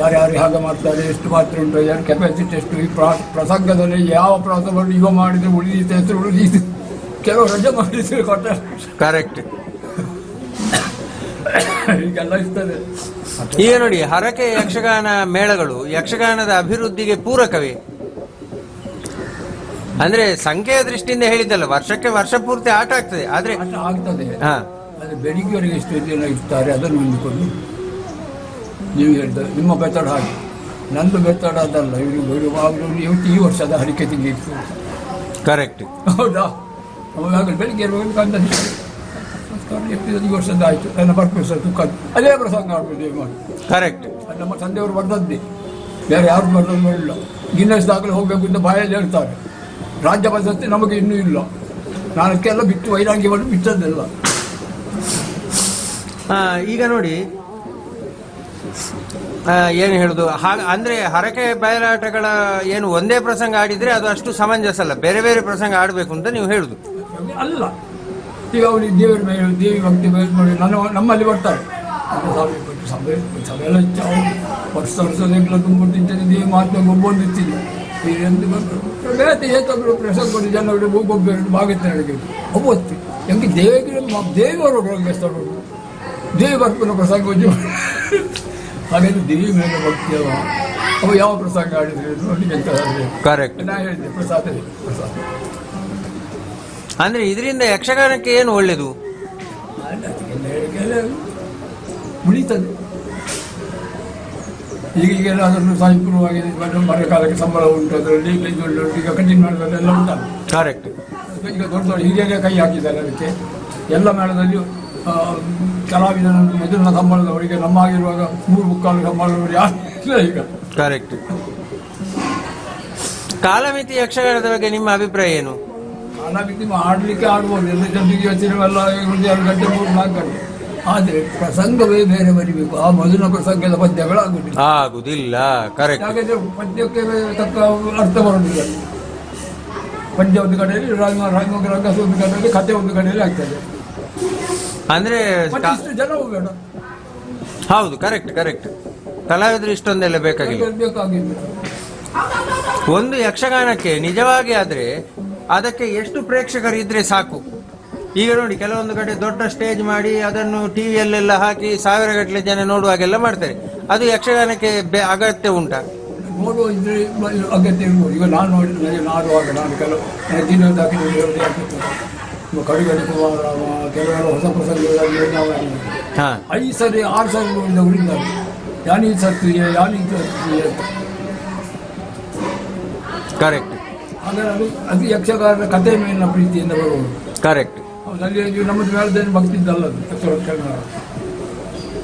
ಯಾರ್ಯಾರು ಹಾಗೆ ಮಾಡ್ತಾರೆ, ಎಷ್ಟು ಪಾತ್ರ ಉಂಟು, ಯಾರು ಕೆಪಾಸಿಟಿ ಎಷ್ಟು, ಈ ಪ್ರಸಂಗದಲ್ಲಿ ಯಾವ ಪ್ರಸಂಗವನ್ನು ಇವ ಮಾಡಿದರೆ ಉಳಿದ ಹೆಸರು ಉಳಿದು ಕೆಲವು ರಜೆ ಮಾಡಿದ್ರೆ ಕೊಟ್ಟ. ಕರೆಕ್ಟ್. ಹೀಗೆಲ್ಲ ಇರ್ತದೆ. ಈಗ ನೋಡಿ, ಹರಕೆ ಯಕ್ಷಗಾನ ಮೇಳಗಳು ಯಕ್ಷಗಾನದ ಅಭಿವೃದ್ಧಿಗೆ ಪೂರಕವೇ? ಅಂದ್ರೆ ಸಂಖ್ಯೆಯ ದೃಷ್ಟಿಯಿಂದ ಹೇಳಿದ್ದಲ್ಲ, ವರ್ಷಕ್ಕೆ ವರ್ಷ ಪೂರ್ತಿ ಆಟ ಆಗ್ತದೆ. ಆದ್ರೆ ಆಟ ಆಗ್ತದೆ. ಹಾ, ಅದು ಬೆಳಿಗ್ಗೆವರೆಗೆ ಎಷ್ಟು ಜನ ಇರ್ತಾರೆ ಅದನ್ನು ಹೊಂದಿಕೊಂಡು ನೀವು ಹೇಳಿದ್ರೆ ನಿಮ್ಮ ಬೆತ್ತಡ ಹಾಗೆ. ನಂದು ಬೆತ್ತಡ ಅದಲ್ಲ, ಇವತ್ತು ಈ ವರ್ಷದ ಹರಿಕೆ ತಿಂಗಿತ್ತು. ಕರೆಕ್ಟ್. ಹೌದಾ? ಅವಾಗ ಬೆಳಿಗ್ಗೆ ಕಂದ ಈ ವರ್ಷದ ಆಯಿತು, ನನ್ನ ಪರ್ಪಸ್ ತುಕ್ಕ ಅದೇ ಪ್ರಸಂಗ ಆಡ್ಬೋದು ಮಾಡಿ. ಕರೆಕ್ಟ್. ನಮ್ಮ ತಂದೆಯವರು ಬರ್ದದ್ದೇ, ಬೇರೆ ಯಾರು ಬರ್ದದ್ದು ಇಲ್ಲ. ಗಿನ್ನೆಸ್ ದಾಖಲೆ ಹೋಗಬೇಕು ಅಂತ ಬಾಯಲ್ಲಿ ಹೇಳ್ತಾರೆ. ರಾಜ್ಯ ಪ್ರಶಸ್ತಿ ನಮಗೆ ಇನ್ನೂ ಇಲ್ಲ. ನಾನು ಅದಕ್ಕೆಲ್ಲ ಬಿಟ್ಟು ವೈರಾಗ್ಯ ಮಾಡಿ ಬಿಟ್ಟದ್ದೆಲ್ಲ. ಈಗ ನೋಡಿ, ಏನು ಹೇಳುದು, ಅಂದ್ರೆ ಹರಕೆ ಬಯಲಾಟಗಳ ಏನು ಒಂದೇ ಪ್ರಸಂಗ ಆಡಿದ್ರೆ ಅದು ಅಷ್ಟು ಸಮಂಜಸ ಅಲ್ಲ, ಬೇರೆ ಬೇರೆ ಪ್ರಸಂಗ ಆಡಬೇಕು ಅಂತ ನೀವು ಹೇಳುದು ಅಲ್ಲ. ಈಗ ಅವನಿಗೆ ದೇವರ ಮೇಲೆ ದೇವಿ ಭಕ್ತಿ ನೋಡಿ ನಮ್ಮಲ್ಲಿ ಬರ್ತಾರೆ. ಸಭೆಲ್ಲ ವರ್ಷದೆಲ್ಲ ತುಂಬ ತಿಂತಾನೆ, ದೇವಿ ಮಾತ್ರ ಒಬ್ಬೊಂದು ಇರ್ತೀನಿ. ಬೇರೆ ಏತೊಬ್ಬರು ಪ್ರಸಂಗ ಕೊಡಿ ಜನ ಒಬ್ಬೊಬ್ಬರು ಭಾಗತ್ತೆ ನಡೆಗೆ ಒಬ್ಬೊತ್ತಿ ಎಂಗೆ ದೇವಿಯವರು ದೇವಿ ಬರ್ಪನ ಪ್ರಸಂಗ ಹಾಗಾಗಿ ದೇವಿ ಮೇಲೆ ಭಕ್ತಿ ಅವ ಯಾವ ಪ್ರಸಂಗ ಆಡಿದ್ರೆ ನೋಡಿ ಎಂತ. ಕರೆಕ್ಟ್. ನಾ ಹೇಳಿದೆ ಪ್ರಸಾದ ಅಂದ್ರೆ ಇದರಿಂದ ಯಕ್ಷಗಾನಕ್ಕೆ ಏನು ಒಳ್ಳೇದು? ಉಳಿತದೆ. ಈಗೀಗೆಲ್ಲ ಅದನ್ನು ಸಾಹಿತ್ಯವಾಗಿ ಮಳೆಗಾಲಕ್ಕೆ ಸಂಬಳ ಉಂಟು, ಅದರಲ್ಲಿ ಈಗ ಕಂಟಿನ್ಯೂ ಮಾಡೋದೆಲ್ಲ ಉಂಟಲ್ಲ. ಕರೆಕ್ಟ್. ಈಗ ದೊಡ್ಡ ದೊಡ್ಡ ಹಿರಿಯರೇ ಕೈ ಹಾಕಿದ್ದಾರೆ ಅದಕ್ಕೆ. ಎಲ್ಲ ಮೇಳದಲ್ಲಿ ಕಲಾವಿದನ ಮೊದಲಿನ ಸಂಬಳದವರಿಗೆ ನಮ್ಮ ಆಗಿರುವಾಗ 3 ಸಂಬಳದವರು ಯಾರು ಇಲ್ಲ ಈಗ. ಕರೆಕ್ಟ್. ಕಾಲಮಿತಿ ಯಕ್ಷಗಾನದ ಬಗ್ಗೆ ನಿಮ್ಮ ಅಭಿಪ್ರಾಯ ಏನು? ಕಾಲಮಿತಿ ಆಡಲಿಕ್ಕೆ ಆಡ್ಬೋದು, ಎಲ್ಲ ಜನರಿಗೆ ಸಿನಿಮೆಲ್ಲ 2 ಗಂಟೆ 3-4 ಗಂಟೆ. ಆದರೆ ಪ್ರಸಂಗವೇ ಬೇರೆ ಬರಿಬೇಕು. ಆ ಮೊದಲಿನ ಪ್ರಸಂಗದ ಪದ್ಯಗಳಾಗುವುದಿಲ್ಲ. ಆಗುದಿಲ್ಲ. ಕರೆಕ್ಟ್. ಹಾಗಾದ್ರೆ ಪದ್ಯಕ್ಕೆ ತಕ್ಕ ಅರ್ಥ ಬರುವುದಿಲ್ಲ. ಪದ್ಯ ಒಂದು ಕಡೆಯಲ್ಲಿ, ರಂಗಸ ಒಂದು ಕಡೆಯಲ್ಲಿ, ಕಥೆ ಒಂದು ಕಡೆಯಲ್ಲಿ ಆಗ್ತದೆ. ಅಂದ್ರೆ ಇಷ್ಟು ಜನವೂ ಬೇಡ. ಹೌದು, ಕರೆಕ್ಟ್ ಕರೆಕ್ಟ್. ಕಲಾವಿದರು ಇಷ್ಟೊಂದೆಲ್ಲ ಬೇಕಾಗಿಲ್ಲ. ಒಂದು ಯಕ್ಷಗಾನಕ್ಕೆ ನಿಜವಾಗಿ ಆದ್ರೆ ಅದಕ್ಕೆ ಎಷ್ಟು ಪ್ರೇಕ್ಷಕರು ಇದ್ರೆ ಸಾಕು. ಈಗ ನೋಡಿ, ಕೆಲವೊಂದು ಕಡೆ ದೊಡ್ಡ ಸ್ಟೇಜ್ ಮಾಡಿ ಅದನ್ನು ಟಿವಿಯಲ್ಲೆಲ್ಲ ಹಾಕಿ 1000 ಗಟ್ಟಲೆ ಜನ ನೋಡುವಾಗೆಲ್ಲ ಮಾಡ್ತಾರೆ. ಅದು ಯಕ್ಷಗಾನಕ್ಕೆ ಅಗತ್ಯ ಉಂಟಾ? ನೋಡುವ ಇದ್ರೆ ಅಗತ್ಯ ಇರ್ಬೋದು. ಈಗ ನಾನು ನೋಡಿ ನಾಡುವಾಗ ನಾನು ಕೆಲವು ದಿನದಾಗಿ ಕಡುಗಡೆ ಕುಮಾರ ಕೆಲವರು ಹೊಸ ಪ್ರಸಂಗಗಳಲ್ಲಿ ನಾವು 5 ಸರಿ 6 ಸರಿ ನೋಡಿದವರು ಇದ್ದಾರೆ. ಯಾನಿ ಸತ್ರಿಯೇ ಕರೆಕ್ಟ್. ಹಾಗಾದ್ರೆ ಅದು ಯಕ್ಷಗಾನದ ಕಥೆ ಮೇಲಿನ ಪ್ರೀತಿಯಿಂದ ಬರುವುದು. ಕರೆಕ್ಟ್. ಅಲ್ಲಿ ನಮ್ಮದು ಮೇಳದೇನು ಭಕ್ತಿ ಇದ್ದಲ್ಲ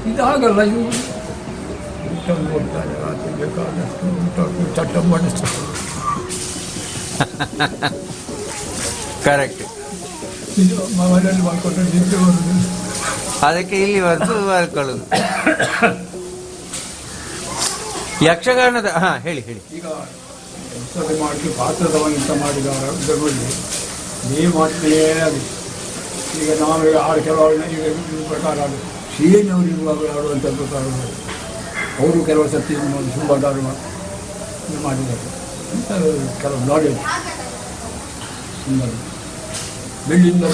ಇದು ಹಾಗಲ್ಲ. ಇದು ನೋಡ್ತಾರೆ, ರಾತ್ರಿ ಬೇಕಾದಷ್ಟು ಚಟ್ಟ ಮಾಡಿಸ್ತಾರೆ. ಕರೆಕ್ಟ್. ಇದು ಮನೆಯಲ್ಲಿ ಮಾಡ್ಕೊಂಡ್ರೆ ನಿದ್ದೆ ಬರುವುದಿಲ್ಲ. ಅದಕ್ಕೆ ಇಲ್ಲಿ ಮಾಡ್ಕೊಳ್ಳೋದು ಯಕ್ಷಗಾನದ. ಹೇಳಿ ಹೇಳಿ. ಈಗ ಮಾಡಿ ಪಾತ್ರದವನಿಂತ ಮಾಡಿದವರು ಇದರಲ್ಲಿ ನೀವು ಮಾಡ್ತೇ ಆಗಿದೆ. ಈಗ ನಾವು ಕೆಲವರು ಈಗ ಪ್ರಕಾರ ಶ್ರೀಯನವರು ಇರುವಾಗ ಆಡುವಂಥ ಪ್ರಕಾರ ಅವರು ಕೆಲವು ಸತಿ ಸುಂಬಾಟಾರು ಮಾಡಿದ್ದಾರೆ. ಕೆಲವು ನಾಲೆಜ್ ಬೆಳ್ಳಿಯಿಂದ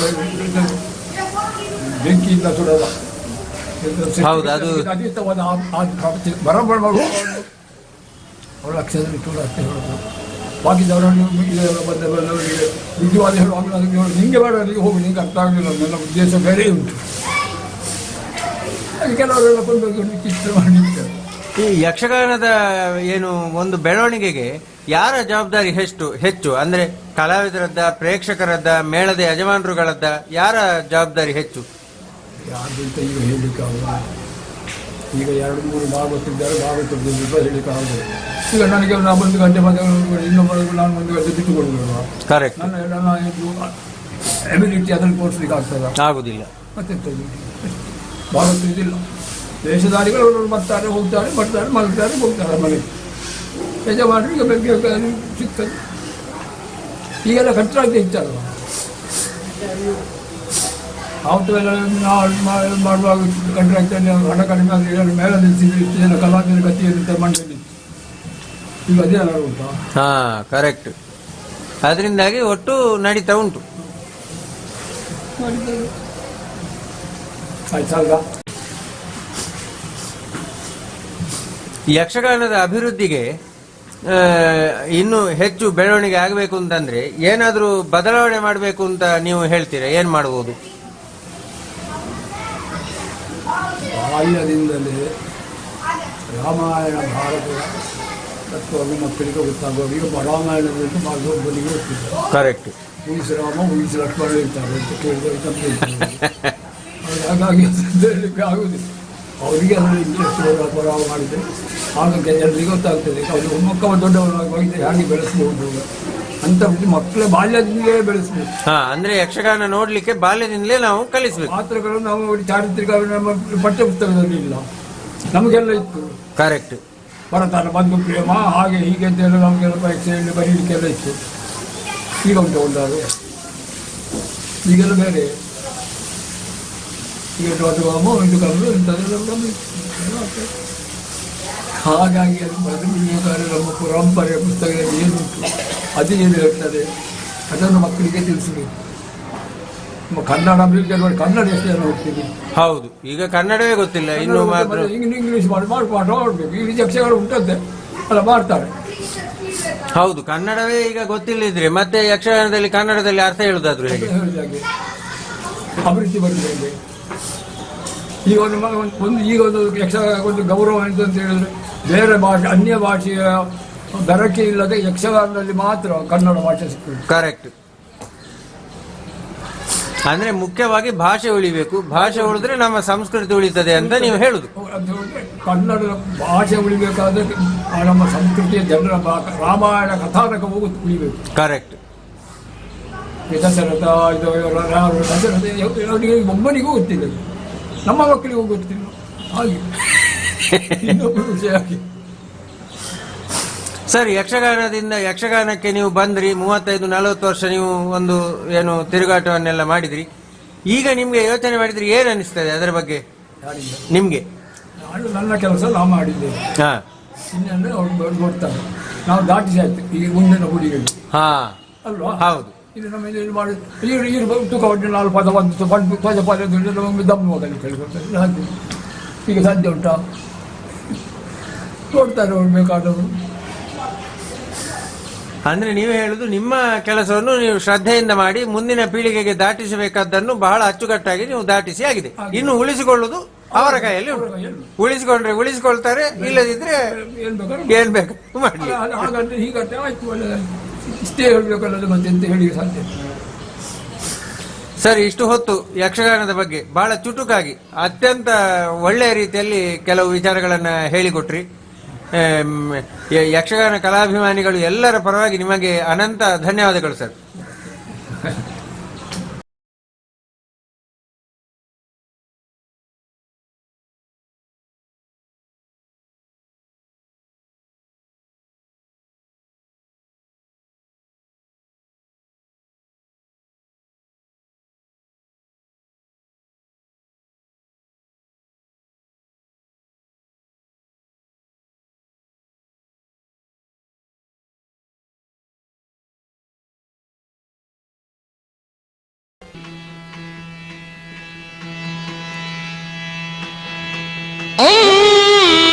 ಬೆಂಕಿಯಿಂದ ಸುಡೋದ ಅತೀತವಾದ ಬರಬರ ಅವರ ಲಕ್ಷ್ಯದಲ್ಲಿ ಕೂಡ ಅಷ್ಟೇ ಹೇಳೋದು. ಬಾಕಿದವರನ್ನು ಬಂದವರಿಗೆ ನಿಜವಾದ ಹೇಳುವಾಗ ನಿಮಗೆ ಬೇಡ, ಅಲ್ಲಿಗೆ ಹೋಗಿ ನಿಂಗೆ ಅರ್ಥ ಆಗಲಿಲ್ಲ, ನನ್ನ ಉದ್ದೇಶ ಬೇರೆ ಉಂಟು. ಅದು ಕೆಲವರೆಲ್ಲ ಕೊಂಡು ಚಿತ್ರ ಮಾಡಿದ್ದಾರೆ. ಈ ಯಕ್ಷಗಾನದ ಏನು ಒಂದು ಬೆಳವಣಿಗೆಗೆ ಯಾರ ಜವಾಬ್ದಾರಿ ಹೆಚ್ಚು ಅಂದ್ರೆ ಕಲಾವಿದರದ್ದ, ಪ್ರೇಕ್ಷಕರದ್ದ, ಮೇಳದ ಯಜಮಾನರುಗಳದ್ದ, ಯಾರ ಜವಾಬ್ದಾರಿ ಹೆಚ್ಚು? ಯಾರ್ದಂತ ಈಗ ಹೇಳಲಿಕ್ಕಾಗಲ್ಲ. ಈಗ 2-3 ಭಾಗವತಿದ್ದಾರೆ, ಹೇಳಲಿಕ್ಕಾಗಲ್ಲ. ಈಗ ನನಗೆ ನಾವು 1 ಗಂಟೆ ಇನ್ನೊಬ್ಬರು ನಾನು 1 ಗಂಟೆ ಬಿಟ್ಟುಕೊಡುವುದಿಲ್ಲ. ಕರೆಕ್ಟ್. ನನ್ನ ಎಬಿಲಿಟಿ ಅದನ್ನು ತೋರಿಸ್ಲಿಕ್ಕೆ ಆಗ್ತದ? ಆಗುದಿಲ್ಲ. ಮತ್ತೆ ಭಾಗವತ ಇದಿಲ್ಲ. ವೇಷಧಾರಿಗಳು ಬರ್ತಾರೆ, ಹೋಗ್ತಾರೆ, ಮಲಗ್ತಾರೆ, ಹೋಗ್ತಾರೆ ಮನೆಗೆ. ಯಜಮಾನರಿಗೆ ಬಗ್ಗೆ ಸಿಗ್ತದೆ. ಈಗೆಲ್ಲ ಕಂಟ್ರಾಕ್ಟ್ ಇತ್ತಲ್ವ. ಅವತ್ತು ಎಲ್ಲ ಮಾಡುವಾಗ ಕಂಟ್ರಾಕ್ಟಲ್ಲಿ ಹಣ ಕಡಿಮೆ ಆದರೆ ಮೇಲೆ ನಿಲ್ಲಿಸಿದ್ರೆ ಇಷ್ಟು ಜನ ಕಲಾವಿದರ ಗತಿಯಲ್ಲಿ ಮಂಡಳಿ. ಈಗ ಅದೇ ಉಂಟಾ? ಕರೆಕ್ಟ್. ಅದರಿಂದಾಗಿ ಒಟ್ಟು ನಡೀತಾ ಉಂಟು. ಯಕ್ಷಗಾನದ ಅಭಿವೃದ್ಧಿಗೆ ಇನ್ನು ಹೆಚ್ಚು ಬೆಳವಣಿಗೆ ಆಗಬೇಕು ಅಂತಂದ್ರೆ ಏನಾದರೂ ಬದಲಾವಣೆ ಮಾಡಬೇಕು ಅಂತ ನೀವು ಹೇಳ್ತೀರಾ? ಏನ್ ಮಾಡಬಹುದು? ಬಾಲ್ಯದಿಂದಲೇ ರಾಮಾಯಣ ಭಾರತದ ತತ್ವವನ್ನು ಮಕ್ಕಳಿಗೆ ಗೊತ್ತಾಗುವಾಗ ಈಗ ರಾಮಾಯಣದಲ್ಲಿ ಭಾಗವತನಿಗೆ ಗೊತ್ತಿದೆ. ಕರೆಕ್ಟ್. ಉಳಿಸಿ ರಾಮ ಉಳಿಸಿ ಲಕ್ಷ್ಮಣ ಇರ್ತಾರೆ ಅಂತ ಕೇಳಿದ್ರೆ ಹಾಗಾಗಿ ಹೇಳಲಿಕ್ಕೆ ಆಗುವುದಿಲ್ಲ. ಅವರಿಗೆ ಅದರಲ್ಲಿ ಇಂಟ್ರೆಸ್ಟ್ ಪರಾವ ಮಾಡಿದರೆ ಆಗ ಜನರಿಗೆ ಗೊತ್ತಾಗ್ತದೆ. ಅವರು ಮಕ್ಕಳ ದೊಡ್ಡವರಾಗಿ ಹೇಗೆ ಬೆಳೆಸ್ಬೋದು ಅಂತ ಮಕ್ಕಳ ಬಾಲ್ಯದಿಂದಲೇ ಬೆಳೆಸ್ಬೇಕು. ಅಂದ್ರೆ ಯಕ್ಷಗಾನ ನೋಡ್ಲಿಕ್ಕೆ ಬಾಲ್ಯದಿಂದಲೇ ನಾವು ಕಲಿಸ್ಬೇಕು. ಪಾತ್ರಗಳು ನಾವು ಚಾರಿತ್ರಿಕ ನಮ್ಮ ಪಠ್ಯ ಪುಸ್ತಕದಲ್ಲಿ ಇಲ್ಲ, ನಮಗೆಲ್ಲ ಇತ್ತು. ಕರೆಕ್ಟ್. ಭರತನ ಬಂಧು ಪ್ರೇಮ ಹಾಗೆ ಹೀಗೆ ಅಂತ ಹೇಳಿ ನಮಗೆಲ್ಲ ಪರೀಕ್ಷೆಯಲ್ಲಿ ಬರೀಲಿಕ್ಕೆಲ್ಲ ಇತ್ತು. ಈಗ ಉಂಟು ಒಂದಾದ್ರು ಈಗೆಲ್ಲ ಬೇರೆ. ಈಗ ದೊಡ್ಡವಾಮ ಇದು ಕಮ್ಮಿ ಇಂಥದ್ದೆಲ್ಲ ಹಾಗಾಗಿ ಅದು ಬದಲಿಬೇಕಾದ್ರೆ ನಮ್ಮ ಪರಂಪರೆಯ ಪುಸ್ತಕದಲ್ಲಿ ಏನುಂಟು ಅದೇನು ಹೇಳ್ತದೆ ಅದನ್ನು ಮಕ್ಕಳಿಗೆ ತಿಳಿಸಬೇಕು. ನಮ್ಮ ಕನ್ನಡ ನೋಡಿ, ಕನ್ನಡ ಎಷ್ಟು ಜನ ಹೋಗ್ತೀವಿ? ಹೌದು, ಈಗ ಕನ್ನಡವೇ ಗೊತ್ತಿಲ್ಲ ಇನ್ನು ಮಾತ್ರ ಇಂಗ್ಲೀಷ್ ಮಾಡಿ ಮಾಡ್ಬೇಕು. ಇಂಗ್ಲೀಷ್ ಯಕ್ಷಗಳು ಉಂಟಂತೆ ಅಲ್ಲ ಮಾಡ್ತಾರೆ. ಹೌದು, ಕನ್ನಡವೇ ಈಗ ಗೊತ್ತಿಲ್ಲದಿದ್ರೆ ಮತ್ತೆ ಯಕ್ಷಗಾನದಲ್ಲಿ ಕನ್ನಡದಲ್ಲಿ ಅರ್ಥ ಹೇಳುದಾದ್ರು ಹೇಗೆ? ಹೇಳಿದಾಗೆ ಅಭಿವೃದ್ಧಿ ಬರುತ್ತೆ ಹೇಗೆ? ಈಗ ಈಗ ಒಂದು ಯಕ್ಷಗಾನ ಒಂದು ಗೌರವ ಅಂತ ಹೇಳಿದ್ರೆ ಬೇರೆ ಭಾಷೆ ಅನ್ಯ ಭಾಷೆಯ ಬೆರಕೆ ಇಲ್ಲದೆ ಯಕ್ಷಗಾನದಲ್ಲಿ ಮಾತ್ರ ಕನ್ನಡ ಭಾಷೆ ಸಿಗ್ತದೆ. ಕರೆಕ್ಟ್. ಅಂದ್ರೆ ಮುಖ್ಯವಾಗಿ ಭಾಷೆ ಉಳಿಬೇಕು, ಭಾಷೆ ಉಳಿದ್ರೆ ನಮ್ಮ ಸಂಸ್ಕೃತಿ ಉಳಿತದೆ ಅಂತ ನೀವು ಹೇಳುದು. ಕನ್ನಡ ಭಾಷೆ ಉಳಿಬೇಕಾದ್ರೆ ನಮ್ಮ ಸಂಸ್ಕೃತಿಯ ಜನರ ರಾಮಾಯಣ ಕಥಾನಕವೂ ಉಳಿಬೇಕು. ಕರೆಕ್ಟ್. ದಶರಥ ಅವರಿಗೆ ಒಬ್ಬನಿಗೂ ಗೊತ್ತಿಲ್ಲ, ನಮ್ಮ ಮಕ್ಕಳಿಗೂ ಗೊತ್ತಿಲ್ಲ. ಹಾಗೆ ಇನ್ನೊಬ್ಬರು ವಿಷಯ. ಸರ್, ಯಕ್ಷಗಾನಕ್ಕೆ ನೀವು ಬಂದ್ರಿ, 35-40 ವರ್ಷ ನೀವು ಒಂದು ಏನು ತಿರುಗಾಟವನ್ನೆಲ್ಲ ಮಾಡಿದ್ರಿ. ಈಗ ನಿಮ್ಗೆ ಯೋಚನೆ ಮಾಡಿದ್ರಿ, ಏನ್ ಅನಿಸ್ತದೆ ಅದರ ಬಗ್ಗೆ ನಿಮ್ಗೆ? ನಾನು ನನ್ನ ಕೆಲಸ ನಾವು ಮಾಡಿದ್ದೇವೆ. ಇನ್ನೊಂದ್ರೆ ಅವ್ರು ನೋಡ್ತಾರೆ, ನಾವು ದಾಟಿಸಿ ಆಯ್ತು ಈಗ ಮುಂದಿನ ಹುಡುಗಿಗಳು ಅಲ್ವಾ? ಹೌದು. ಇದು ನಮ್ಮ ಇದು ಮಾಡಿ ತೂಕ ಹೊಟ್ಟೆ 4 ಪದ ಪದ ಪದ ದಮ್ಮು ಹೋಗಲಿ ಕೇಳಿಕೊಡ್ತಾರೆ. ಹಾಗೆ ಈಗ ಸಾಧ್ಯ ಉಂಟಾ? ನೋಡ್ತಾರೆ ಅವ್ರು ಬೇಕಾದವರು. ಅಂದ್ರೆ ನೀವು ಹೇಳುದು ನಿಮ್ಮ ಕೆಲಸವನ್ನು ನೀವು ಶ್ರದ್ಧೆಯಿಂದ ಮಾಡಿ ಮುಂದಿನ ಪೀಳಿಗೆಗೆ ದಾಟಿಸಬೇಕಾದ್ದನ್ನು ಬಹಳ ಅಚ್ಚುಕಟ್ಟಾಗಿ ನೀವು ದಾಟಿಸಿ ಆಗಿದೆ. ಇನ್ನು ಉಳಿಸಿಕೊಳ್ಳುವುದು ಅವರ ಕೈಯಲ್ಲಿ ಉಂಟು. ಉಳಿಸಿಕೊಂಡ್ರೆ ಉಳಿಸಿಕೊಳ್ತಾರೆ, ಇಲ್ಲದಿದ್ರೆ ಏನ್ ಬೇಕು ಮಾಡಿ. ಹಾಗಂದ್ರೆ ಹೀಗಂತೆ ಆಯ್ತು, ಇಷ್ಟೇ ಹೇಳ್ಬೇಕಲ್ಲ ಮತ್ತೆ ಎಂತ ಹೇಳಿ ಸಾಧ್ಯ. ಸರಿ, ಇಷ್ಟು ಹೊತ್ತು ಯಕ್ಷಗಾನದ ಬಗ್ಗೆ ಬಹಳ ಚುಟುಕಾಗಿ ಅತ್ಯಂತ ಒಳ್ಳೆಯ ರೀತಿಯಲ್ಲಿ ಕೆಲವು ವಿಚಾರಗಳನ್ನ ಹೇಳಿಕೊಟ್ರಿ. ಯಕ್ಷಗಾನ ಕಲಾಭಿಮಾನಿಗಳು ಎಲ್ಲರ ಪರವಾಗಿ ನಿಮಗೆ ಅನಂತ ಧನ್ಯವಾದಗಳು ಸರ್.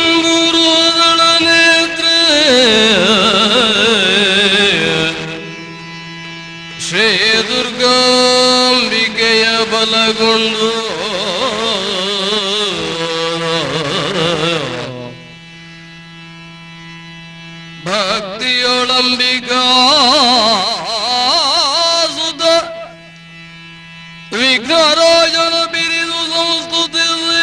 ಅಂಗುರುಗಳ ನೇತ್ರ ಶ್ರೀ ದುರ್ಗಾಂಬಿಕೆಯ ಬಲಗೊಂಡು ಭಕ್ತಿಯೊಳಂಬಿಕಾ ಸುತ ವಿಘ್ನರಾಜನ ಬಿರಿದು ಸಂಸ್ತುತಿಸಿ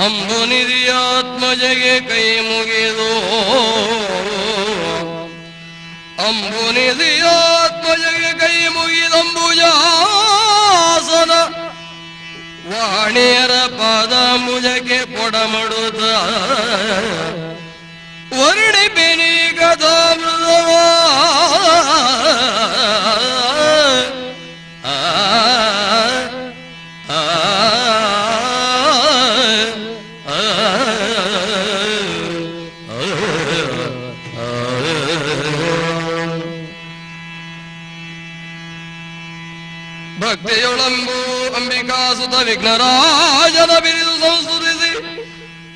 ಅಂಬುನಿಧಿಯಾತ್ಮಜಗೆ ಕೈ ಮುಗಿದು ಅಂಬುನಿಧಿಯಾತ್ಮಜಗೆ ಕೈ ಮುಗಿದಂಬುಜಾಸನ ವಾಣಿಯರ ಪಾದಾಂಬುಜಕ್ಕೆ ಪೊಡಮಡುತ್ತ ವರ್ಣಿ ಬೆನಿ ಕಥಾಮೃತವ ಭಕ್ತಿಯೊಳಂಬು ಅಂಬಿಕಾಸುತ ವಿಘ್ನರಾಜನ ಬಿರಿದು ಸಂಸ್ತುತಿಸಿ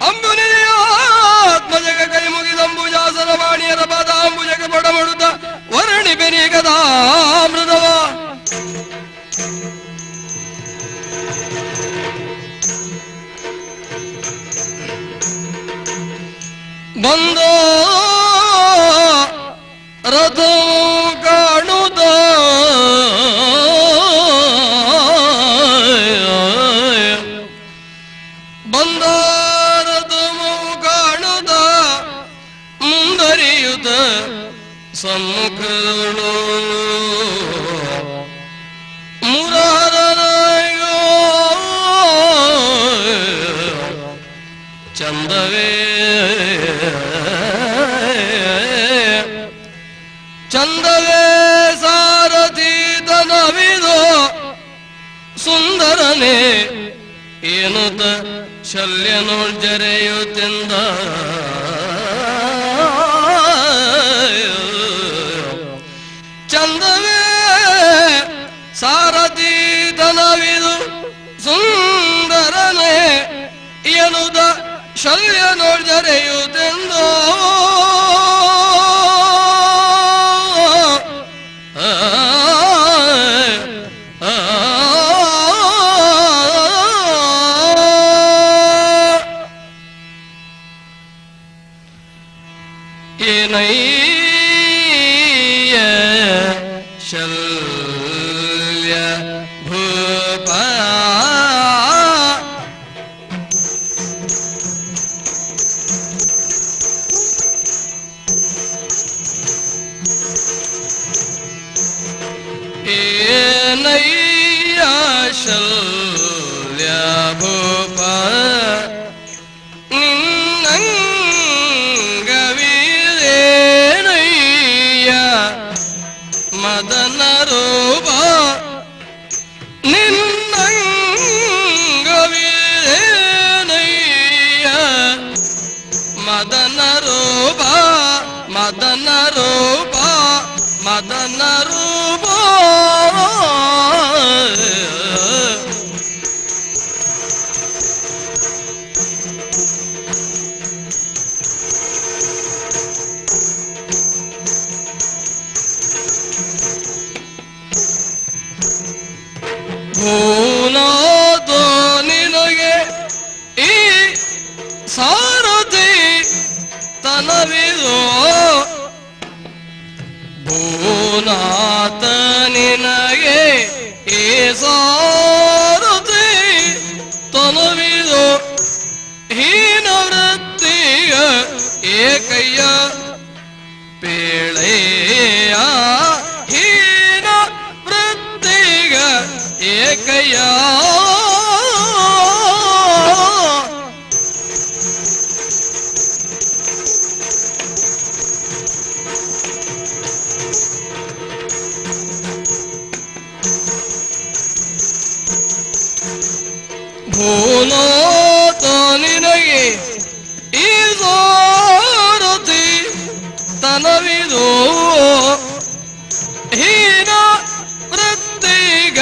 ಅಂಬುನಿಯಾತ್ಮಜಗ ಕೈ ಮುಗಿದಂಬುಜಾಸನ ವಾಣಿಯರ ಪಾದಾಂಬುಜಗ ಪಡಮಡುತ್ತ ವರ್ಣಿ ಬೆನಿ ಕಥಾಮೃತವ ಬಂದೋ ರಥ ಕಾಣುತ್ತ ಕಾಣುತ್ತ ಮುಂದರಿಯುತ್ತ ಸಮ್ಮುಖದಳು ಮುರಾರನಾಯೋ ಚಂದವೇ ಚಂದವೇ ಸಾರಥೀತನವಿದು ಸುಂದರನೇ ಏನುತ ಶಲ್ಯನೋರ್ಜರೆಯುತ್ತಿಂದ ಚಂದವೇ ಸಾರಥೀತನವಿದು ಸುಂದರ ಶರಣೆ ಎನ್ನುದ ಶಲ್ಯ ನೋಡಿದರೆಯುವುದೆಂದೋ ಏನಯ್ಯ ಶಲ್ಯ ಭೂಪ ಏನಯ್ಯ ಶಲ್ಯ ಭೂಪ ಮದನ ರೂಪ ನಿನ್ನಂಗವಿರೇನಯ್ಯ ಮದನ ರೂಪ ಮದನ ರೂಪ ಮದನ ರೂಪ ಭೂನಾದ ನಿನಗೆ ಈ ಸಾರಥಿ ತನವಿದೋ ಭೂನಾಥ ನಿನಗೆ ಈ ಸಾರಥಿ ತನವಿದೋ ಹೀನ ವೃತ್ತಿಯ ಏಕಯ್ಯ ಪೇಳೆಯ ಹೀನ ವೃತ್ತಿಗ ಏಕಯ್ಯ ಭೂನಾಥ ನಿನಗೆ ಈ ಸಾರಥಿ ತನವಿದೋ ಹೀನ ವೃತ್ತಿಗ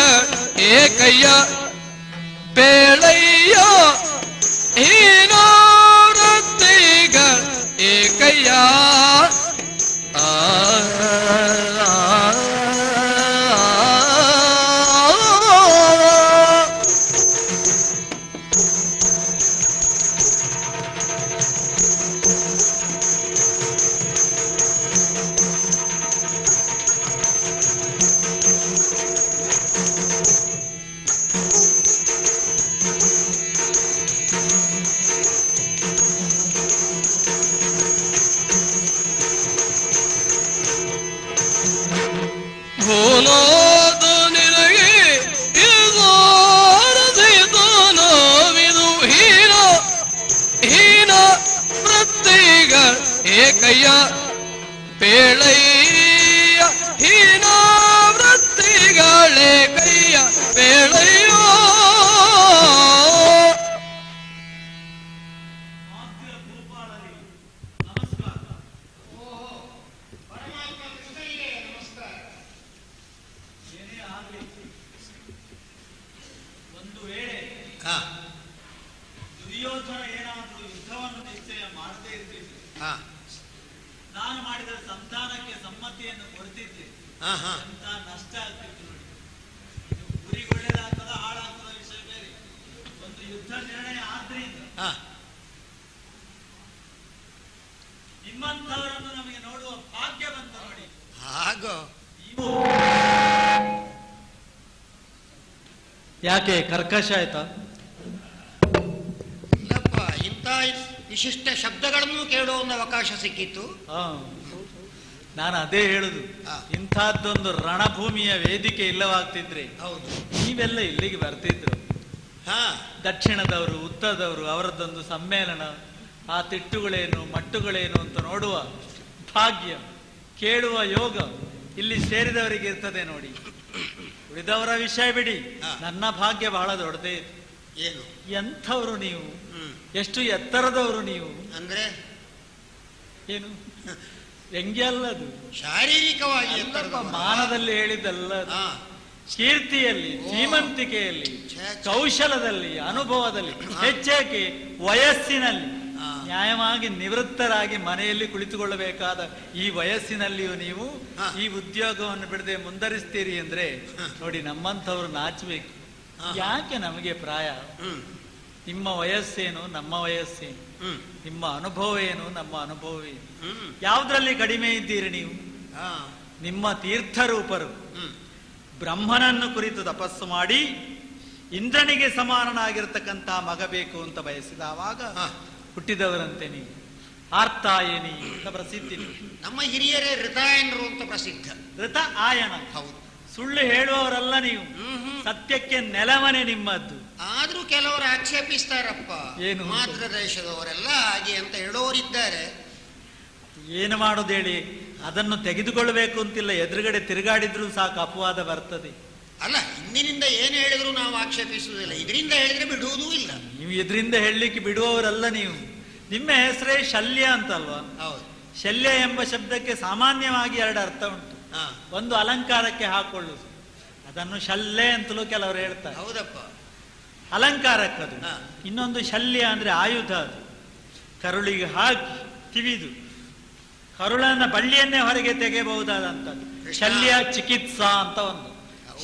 ಏಕಯ್ಯ ಪೇಳಯ್ಯ ಹೀನ ವೃತ್ತಿಗ ಏಕಯ್ಯ ಭೂನಾಥ ನಿನಗೆ ಇದೋರದಿತನವಿದು ಹೀನ ಹೀನ ವೃತ್ತಿಗ ಏಕಯ್ಯ ಪೇಳಯ್ಯ ಹೀನ ವೃತ್ತಿಗಳೇಕಯ್ಯ ಪೇಳಯ್ಯ ದುರ್ಯೋಧನ ಏನಾದರೂ ಯುದ್ಧವನ್ನು ನಿಶ್ಚಯ ಮಾಡದೇ ಇರ್ತಿದ್ರು, ನಾನು ಮಾಡಿದ ಸಂಧಾನಕ್ಕೆ ಸಮ್ಮತಿಯನ್ನು ಕೊಡ್ತಿದ್ದೆ, ಅಂತ ನಷ್ಟ ಆಗ್ತಿತ್ತು ನೋಡಿ. ಊರಿಗೆ ಒಳ್ಳೇದಾಗ್ತದ ಹಾಳಾಗ್ತದ ವಿಷಯ ಬೇರೆ. ಒಂದು ಯುದ್ಧ ನಿರ್ಣಯ ಆದ್ರಿಂದ ನಿಮ್ಮಂಥವರನ್ನು ನಮಗೆ ನೋಡುವ ಭಾಗ್ಯ ಬಂತ ನೋಡಿ. ಯಾಕೆ ಕರ್ಕಶ ಆಯ್ತಾ? ಇಲ್ಲಪ್ಪ, ಇಂಥ ವಿಶಿಷ್ಟ ಶಬ್ದಗಳನ್ನು ಕೇಳುವ ಒಂದು ಅವಕಾಶ ಸಿಕ್ಕಿತ್ತು. ನಾನು ಅದೇ ಹೇಳುದು, ಇಂಥದ್ದೊಂದು ರಣಭೂಮಿಯ ವೇದಿಕೆ ಇಲ್ಲವಾಗ್ತಿದ್ರೆ ಹೌದು, ನೀವೆಲ್ಲ ಇಲ್ಲಿಗೆ ಬರ್ತಿದ್ರು. ದಕ್ಷಿಣದವರು ಉತ್ತರದವರು ಅವರದ್ದೊಂದು ಸಮ್ಮೇಳನ, ಆ ತಿಟ್ಟುಗಳೇನು ಮಟ್ಟುಗಳೇನು ಅಂತ ನೋಡುವ ಭಾಗ್ಯ, ಕೇಳುವ ಯೋಗ ಇಲ್ಲಿ ಸೇರಿದವರಿಗೆ ಇರ್ತದೆ ನೋಡಿ. ಉಳಿದವರ ವಿಷಯ ಬಿಡಿ, ನನ್ನ ಭಾಗ್ಯ ಬಹಳ ದೊಡ್ಡದೇ. ಏನು ಎಂಥವರು ನೀವು, ಎಷ್ಟು ಎತ್ತರದವರು ನೀವು ಅಂದ್ರೆ ಏನು ವ್ಯಂಗ್ಯ ಅಲ್ಲದು, ಶಾರೀರಿಕವಾಗಿ ಮಾನದಲ್ಲಿ ಹೇಳಿದ್ದಲ್ಲ. ಕೀರ್ತಿಯಲ್ಲಿ, ಶ್ರೀಮಂತಿಕೆಯಲ್ಲಿ, ಕೌಶಲದಲ್ಲಿ, ಅನುಭವದಲ್ಲಿ, ಹೆಚ್ಚೇಕೆ ವಯಸ್ಸಿನಲ್ಲಿ ನ್ಯಾಯವಾಗಿ ನಿವೃತ್ತರಾಗಿ ಮನೆಯಲ್ಲಿ ಕುಳಿತುಕೊಳ್ಳಬೇಕಾದ ಈ ವಯಸ್ಸಿನಲ್ಲಿಯೂ ನೀವು ಈ ಉದ್ಯೋಗವನ್ನು ಬಿಡದೆ ಮುಂದರಿಸ್ತೀರಿ ಅಂದ್ರೆ ನೋಡಿ, ನಮ್ಮಂಥವ್ರು ನಾಚಬೇಕು. ಯಾಕೆ ನಮಗೆ ಪ್ರಾಯ? ನಿಮ್ಮ ವಯಸ್ಸೇನು, ನಮ್ಮ ವಯಸ್ಸೇನು? ನಿಮ್ಮ ಅನುಭವ ಏನು, ನಮ್ಮ ಅನುಭವ ಏನು? ಯಾವುದ್ರಲ್ಲಿ ಕಡಿಮೆ ಇದ್ದೀರಿ ನೀವು? ನಿಮ್ಮ ತೀರ್ಥರೂಪರು ಬ್ರಹ್ಮನನ್ನು ಕುರಿತು ತಪಸ್ಸು ಮಾಡಿ ಇಂದ್ರನಿಗೆ ಸಮಾನನಾಗಿರ್ತಕ್ಕಂಥ ಮಗ ಬೇಕು ಅಂತ ಬಯಸಿದವಾಗ ಹುಟ್ಟಿದವರಂತೆ ನೀವು. ಆರ್ತಾಯನಿ ಅಂತ ಪ್ರಸಿದ್ಧಿ. ನಮ್ಮ ಹಿರಿಯರೇ ಋತಾಯನರು ಅಂತ ಪ್ರಸಿದ್ಧ. ಋತ ಆಯನ. ಹೌದು. ಸುಳ್ಳು ಹೇಳುವವರಲ್ಲ ನೀವು. ಸತ್ಯಕ್ಕೆ ನೆಲಮನೆ ನಿಮ್ಮದ್ದು. ಆದ್ರೂ ಕೆಲವರು ಆಕ್ಷೇಪಿಸ್ತಾರಪ್ಪ, ಏನು ಮಾತೃ ದೇಶದವರೆಲ್ಲ ಹಾಗೆ ಅಂತ ಹೇಳೋರಿದ್ದಾರೆ. ಏನು ಮಾಡೋದು ಹೇಳಿ? ಅದನ್ನು ತೆಗೆದುಕೊಳ್ಳಬೇಕು ಅಂತಿಲ್ಲ, ಎದುರುಗಡೆ ತಿರುಗಾಡಿದ್ರೂ ಸಾಕು ಅಪವಾದ ಬರ್ತದೆ. ಅಲ್ಲ, ಹಿಂದಿನಿಂದ ಏನು ಹೇಳಿದ್ರು ನಾವು ಆಕ್ಷೇಪಿಸುವುದಿಲ್ಲ, ಇದರಿಂದ ಹೇಳಿದ್ರೆ ಬಿಡುವುದೂ ಇಲ್ಲ. ನೀವು ಇದರಿಂದ ಹೇಳಲಿಕ್ಕೆ ಬಿಡುವವರಲ್ಲ ನೀವು. ನಿಮ್ಮ ಹೆಸರೇ ಶಲ್ಯ ಅಂತಲ್ವಾ? ಹೌದು. ಶಲ್ಯ ಎಂಬ ಶಬ್ದಕ್ಕೆ ಸಾಮಾನ್ಯವಾಗಿ 2 ಅರ್ಥ ಉಂಟು. ಒಂದು ಅಲಂಕಾರಕ್ಕೆ ಹಾಕೊಳ್ಳುವುದು, ಅದನ್ನು ಶಲ್ಯ ಅಂತಲೂ ಕೆಲವರು ಹೇಳ್ತಾರೆ. ಹೌದಪ್ಪ, ಅಲಂಕಾರಕ್ಕದು. ಇನ್ನೊಂದು ಶಲ್ಯ ಅಂದ್ರೆ ಆಯುಧ. ಅದು ಕರುಳಿಗೆ ಹಾಕಿ ತಿವಿದು ಕರುಳನ್ನ ಬಳ್ಳಿಯನ್ನೇ ಹೊರಗೆ ತೆಗೆಯಬಹುದಾದಂಥದ್ದು. ಶಲ್ಯ ಚಿಕಿತ್ಸಾ ಅಂತ ಒಂದು,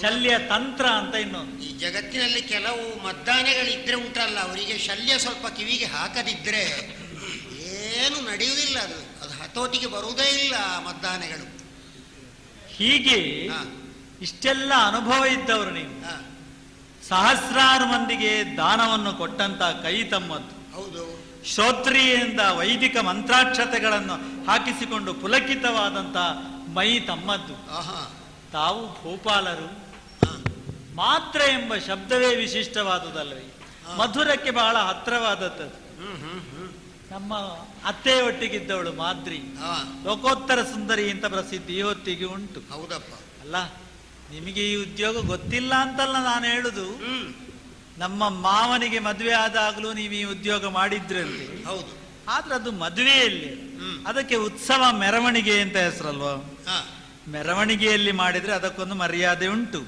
ಶಲ್ಯ ತಂತ್ರ ಅಂತ ಇನ್ನೊಂದು. ಈ ಜಗತ್ತಿನಲ್ಲಿ ಕೆಲವು ಮದ್ದಾನೆಗಳಿದ್ರೆ ಉಂಟಲ್ಲ, ಅವರಿಗೆ ಶಲ್ಯ ಸ್ವಲ್ಪ ಕಿವಿಗೆ ಹಾಕದಿದ್ರೆ ಏನು ನಡೆಯುವುದಿಲ್ಲ. ಅದು ಹತೋಟಿಗೆ ಬರುವುದೇ ಇಲ್ಲ ಆ ಮದ್ದಾನೆಗಳು. ಹೀಗೆ ಇಷ್ಟೆಲ್ಲ ಅನುಭವ ಇದ್ದವರು ನೀವು. ಸಹಸ್ರಾರು ಮಂದಿಗೆ ದಾನವನ್ನು ಕೊಟ್ಟಂತ ಕೈ ತಮ್ಮದ್ದು. ಹೌದು. ಶ್ರೋತ್ರಿಯಿಂದ ವೈದಿಕ ಮಂತ್ರಾಕ್ಷತೆಗಳನ್ನು ಹಾಕಿಸಿಕೊಂಡು ಪುಲಕಿತವಾದಂತ ಮೈ ತಮ್ಮದ್ದು. ತಾವು ಭೂಪಾಲರು. ಮಾತ್ರ ಎಂಬ ಶಬ್ದವೇ ವಿಶಿಷ್ಟವಾದುದಲ್ವೇ? ಮಧುರಕ್ಕೆ ಬಹಳ ಹತ್ರವಾದದ್ದು. ನಮ್ಮ ಅತ್ತೆಯೊಟ್ಟಿಗಿದ್ದವಳು ಮಾದ್ರಿ ಲೋಕೋತ್ತರ ಸುಂದರಿ ಅಂತ ಪ್ರಸಿದ್ಧಿ ಈ ಹೊತ್ತಿಗೆ ಉಂಟು. ಹೌದಪ್ಪ. ಅಲ್ಲ, ನಿಮಗೆ ಈ ಉದ್ಯೋಗ ಗೊತ್ತಿಲ್ಲ ಅಂತಲ್ಲ ನಾನು ಹೇಳುದು. ನಮ್ಮ ಮಾವನಿಗೆ ಮದುವೆ ಆದಾಗ್ಲೂ ನೀವು ಈ ಉದ್ಯೋಗ ಮಾಡಿದ್ರಂತೆ. ಹೌದು. ಆದ್ರೆ ಅದು ಮದುವೆಯಲ್ಲಿ, ಅದಕ್ಕೆ ಉತ್ಸವ ಮೆರವಣಿಗೆ ಅಂತ ಹೆಸರಲ್ವಾ? ಮೆರವಣಿಗೆಯಲ್ಲಿ ಮಾಡಿದ್ರೆ ಅದಕ್ಕೊಂದು ಮರ್ಯಾದೆ ಉಂಟು.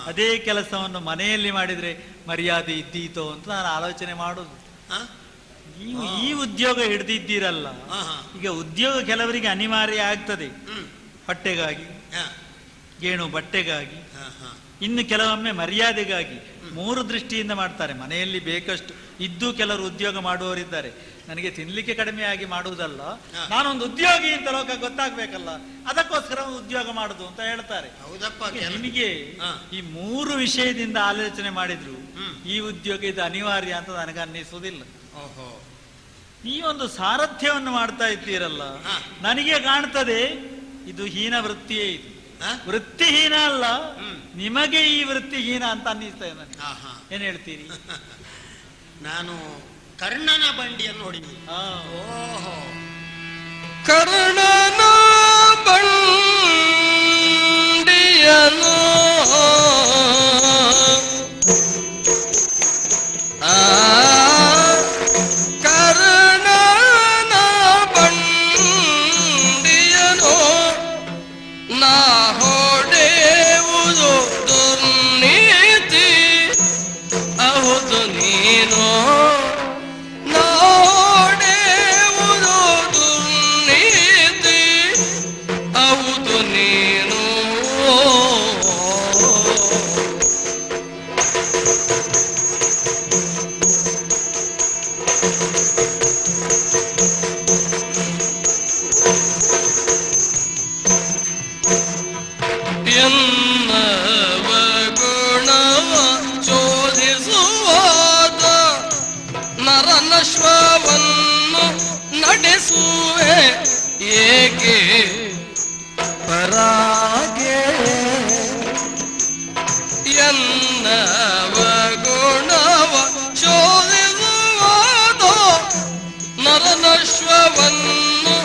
ಅದೇ ಕೆಲಸವನ್ನು ಮನೆಯಲ್ಲಿ ಮಾಡಿದ್ರೆ ಮರ್ಯಾದೆ ಇದ್ದೀತೋ ಅಂತ ನಾನು ಆಲೋಚನೆ ಮಾಡುದು. ನೀವು ಈ ಉದ್ಯೋಗ ಹಿಡಿದಿದ್ದೀರಲ್ಲ, ಈಗ ಉದ್ಯೋಗ ಕೆಲವರಿಗೆ ಅನಿವಾರ್ಯ ಆಗ್ತದೆ, ಹೊಟ್ಟೆಗಾಗಿ, ಗೇಣು ಬಟ್ಟೆಗಾಗಿ, ಇನ್ನು ಕೆಲವೊಮ್ಮೆ ಮರ್ಯಾದೆಗಾಗಿ. 3 ದೃಷ್ಟಿಯಿಂದ ಮಾಡ್ತಾರೆ. ಮನೆಯಲ್ಲಿ ಬೇಕಷ್ಟು ಇದ್ದು ಕೆಲವರು ಉದ್ಯೋಗ ಮಾಡುವವರಿದ್ದಾರೆ. ನನಗೆ ತಿನ್ಲಿಕ್ಕೆ ಕಡಿಮೆಯಾಗಿ ಮಾಡುವುದಲ್ಲ, ನಾನೊಂದು ಉದ್ಯೋಗಿ ಅಂತ ಲೋಕ ಗೊತ್ತಾಗ್ಬೇಕಲ್ಲ, ಅದಕ್ಕೋಸ್ಕರ ಉದ್ಯೋಗ ಮಾಡುದು ಅಂತ ಹೇಳ್ತಾರೆ. ನಿಮಗೆ ಈ 3 ವಿಷಯದಿಂದ ಆಲೋಚನೆ ಮಾಡಿದ್ರು ಈ ಉದ್ಯೋಗ ಇದು ಅನಿವಾರ್ಯ ಅಂತ ನನಗೆ ಅನ್ನಿಸುವುದಿಲ್ಲ. ನೀವೊಂದು ಸಾರಥ್ಯವನ್ನು ಮಾಡ್ತಾ ಇದ್ದೀರಲ್ಲ, ನನಗೆ ಕಾಣ್ತದೆ ಇದು ಹೀನ ವೃತ್ತಿಯೇ. ಇದು ವೃತ್ತಿಹೀನ ಅಲ್ಲ, ನಿಮಗೆ ಈ ವೃತ್ತಿಹೀನ ಅಂತ ಅನ್ನಿಸ್ತಾ ಇದೆ. ಏನ್ ಹೇಳ್ತೀರಿ? ನಾನು ಕರ್ಣನ ಬಂಡಿಯನ್ನು ನೋಡಿದ್ದೀನಿ. ಓಹೋ, ಕರ್ಣನ ಬಂಡಿಯನು ಕರ್ಣನ ಬಂಡಿಯನು ನಾ ಹೊಡೆಯುವುದು ದುರ್ನೀತಿ. ಹೌದು ನೀನು ನೋಡೆಯುವುದು ದುರ್ನೀತಿ. ಹೌದು ನೀನು ಎನ್ನವ ಗುಣವ ಶೋಧಿಸುವಾದ ನರನಶ್ವವನ್ನು ನಡೆಸುವೆ ಏಕೆ ಪರಾಗೆ. ಎನ್ನವ ಗುಣವ ಶೋಧಿಸುವಾದ ನರನಶ್ವವನ್ನು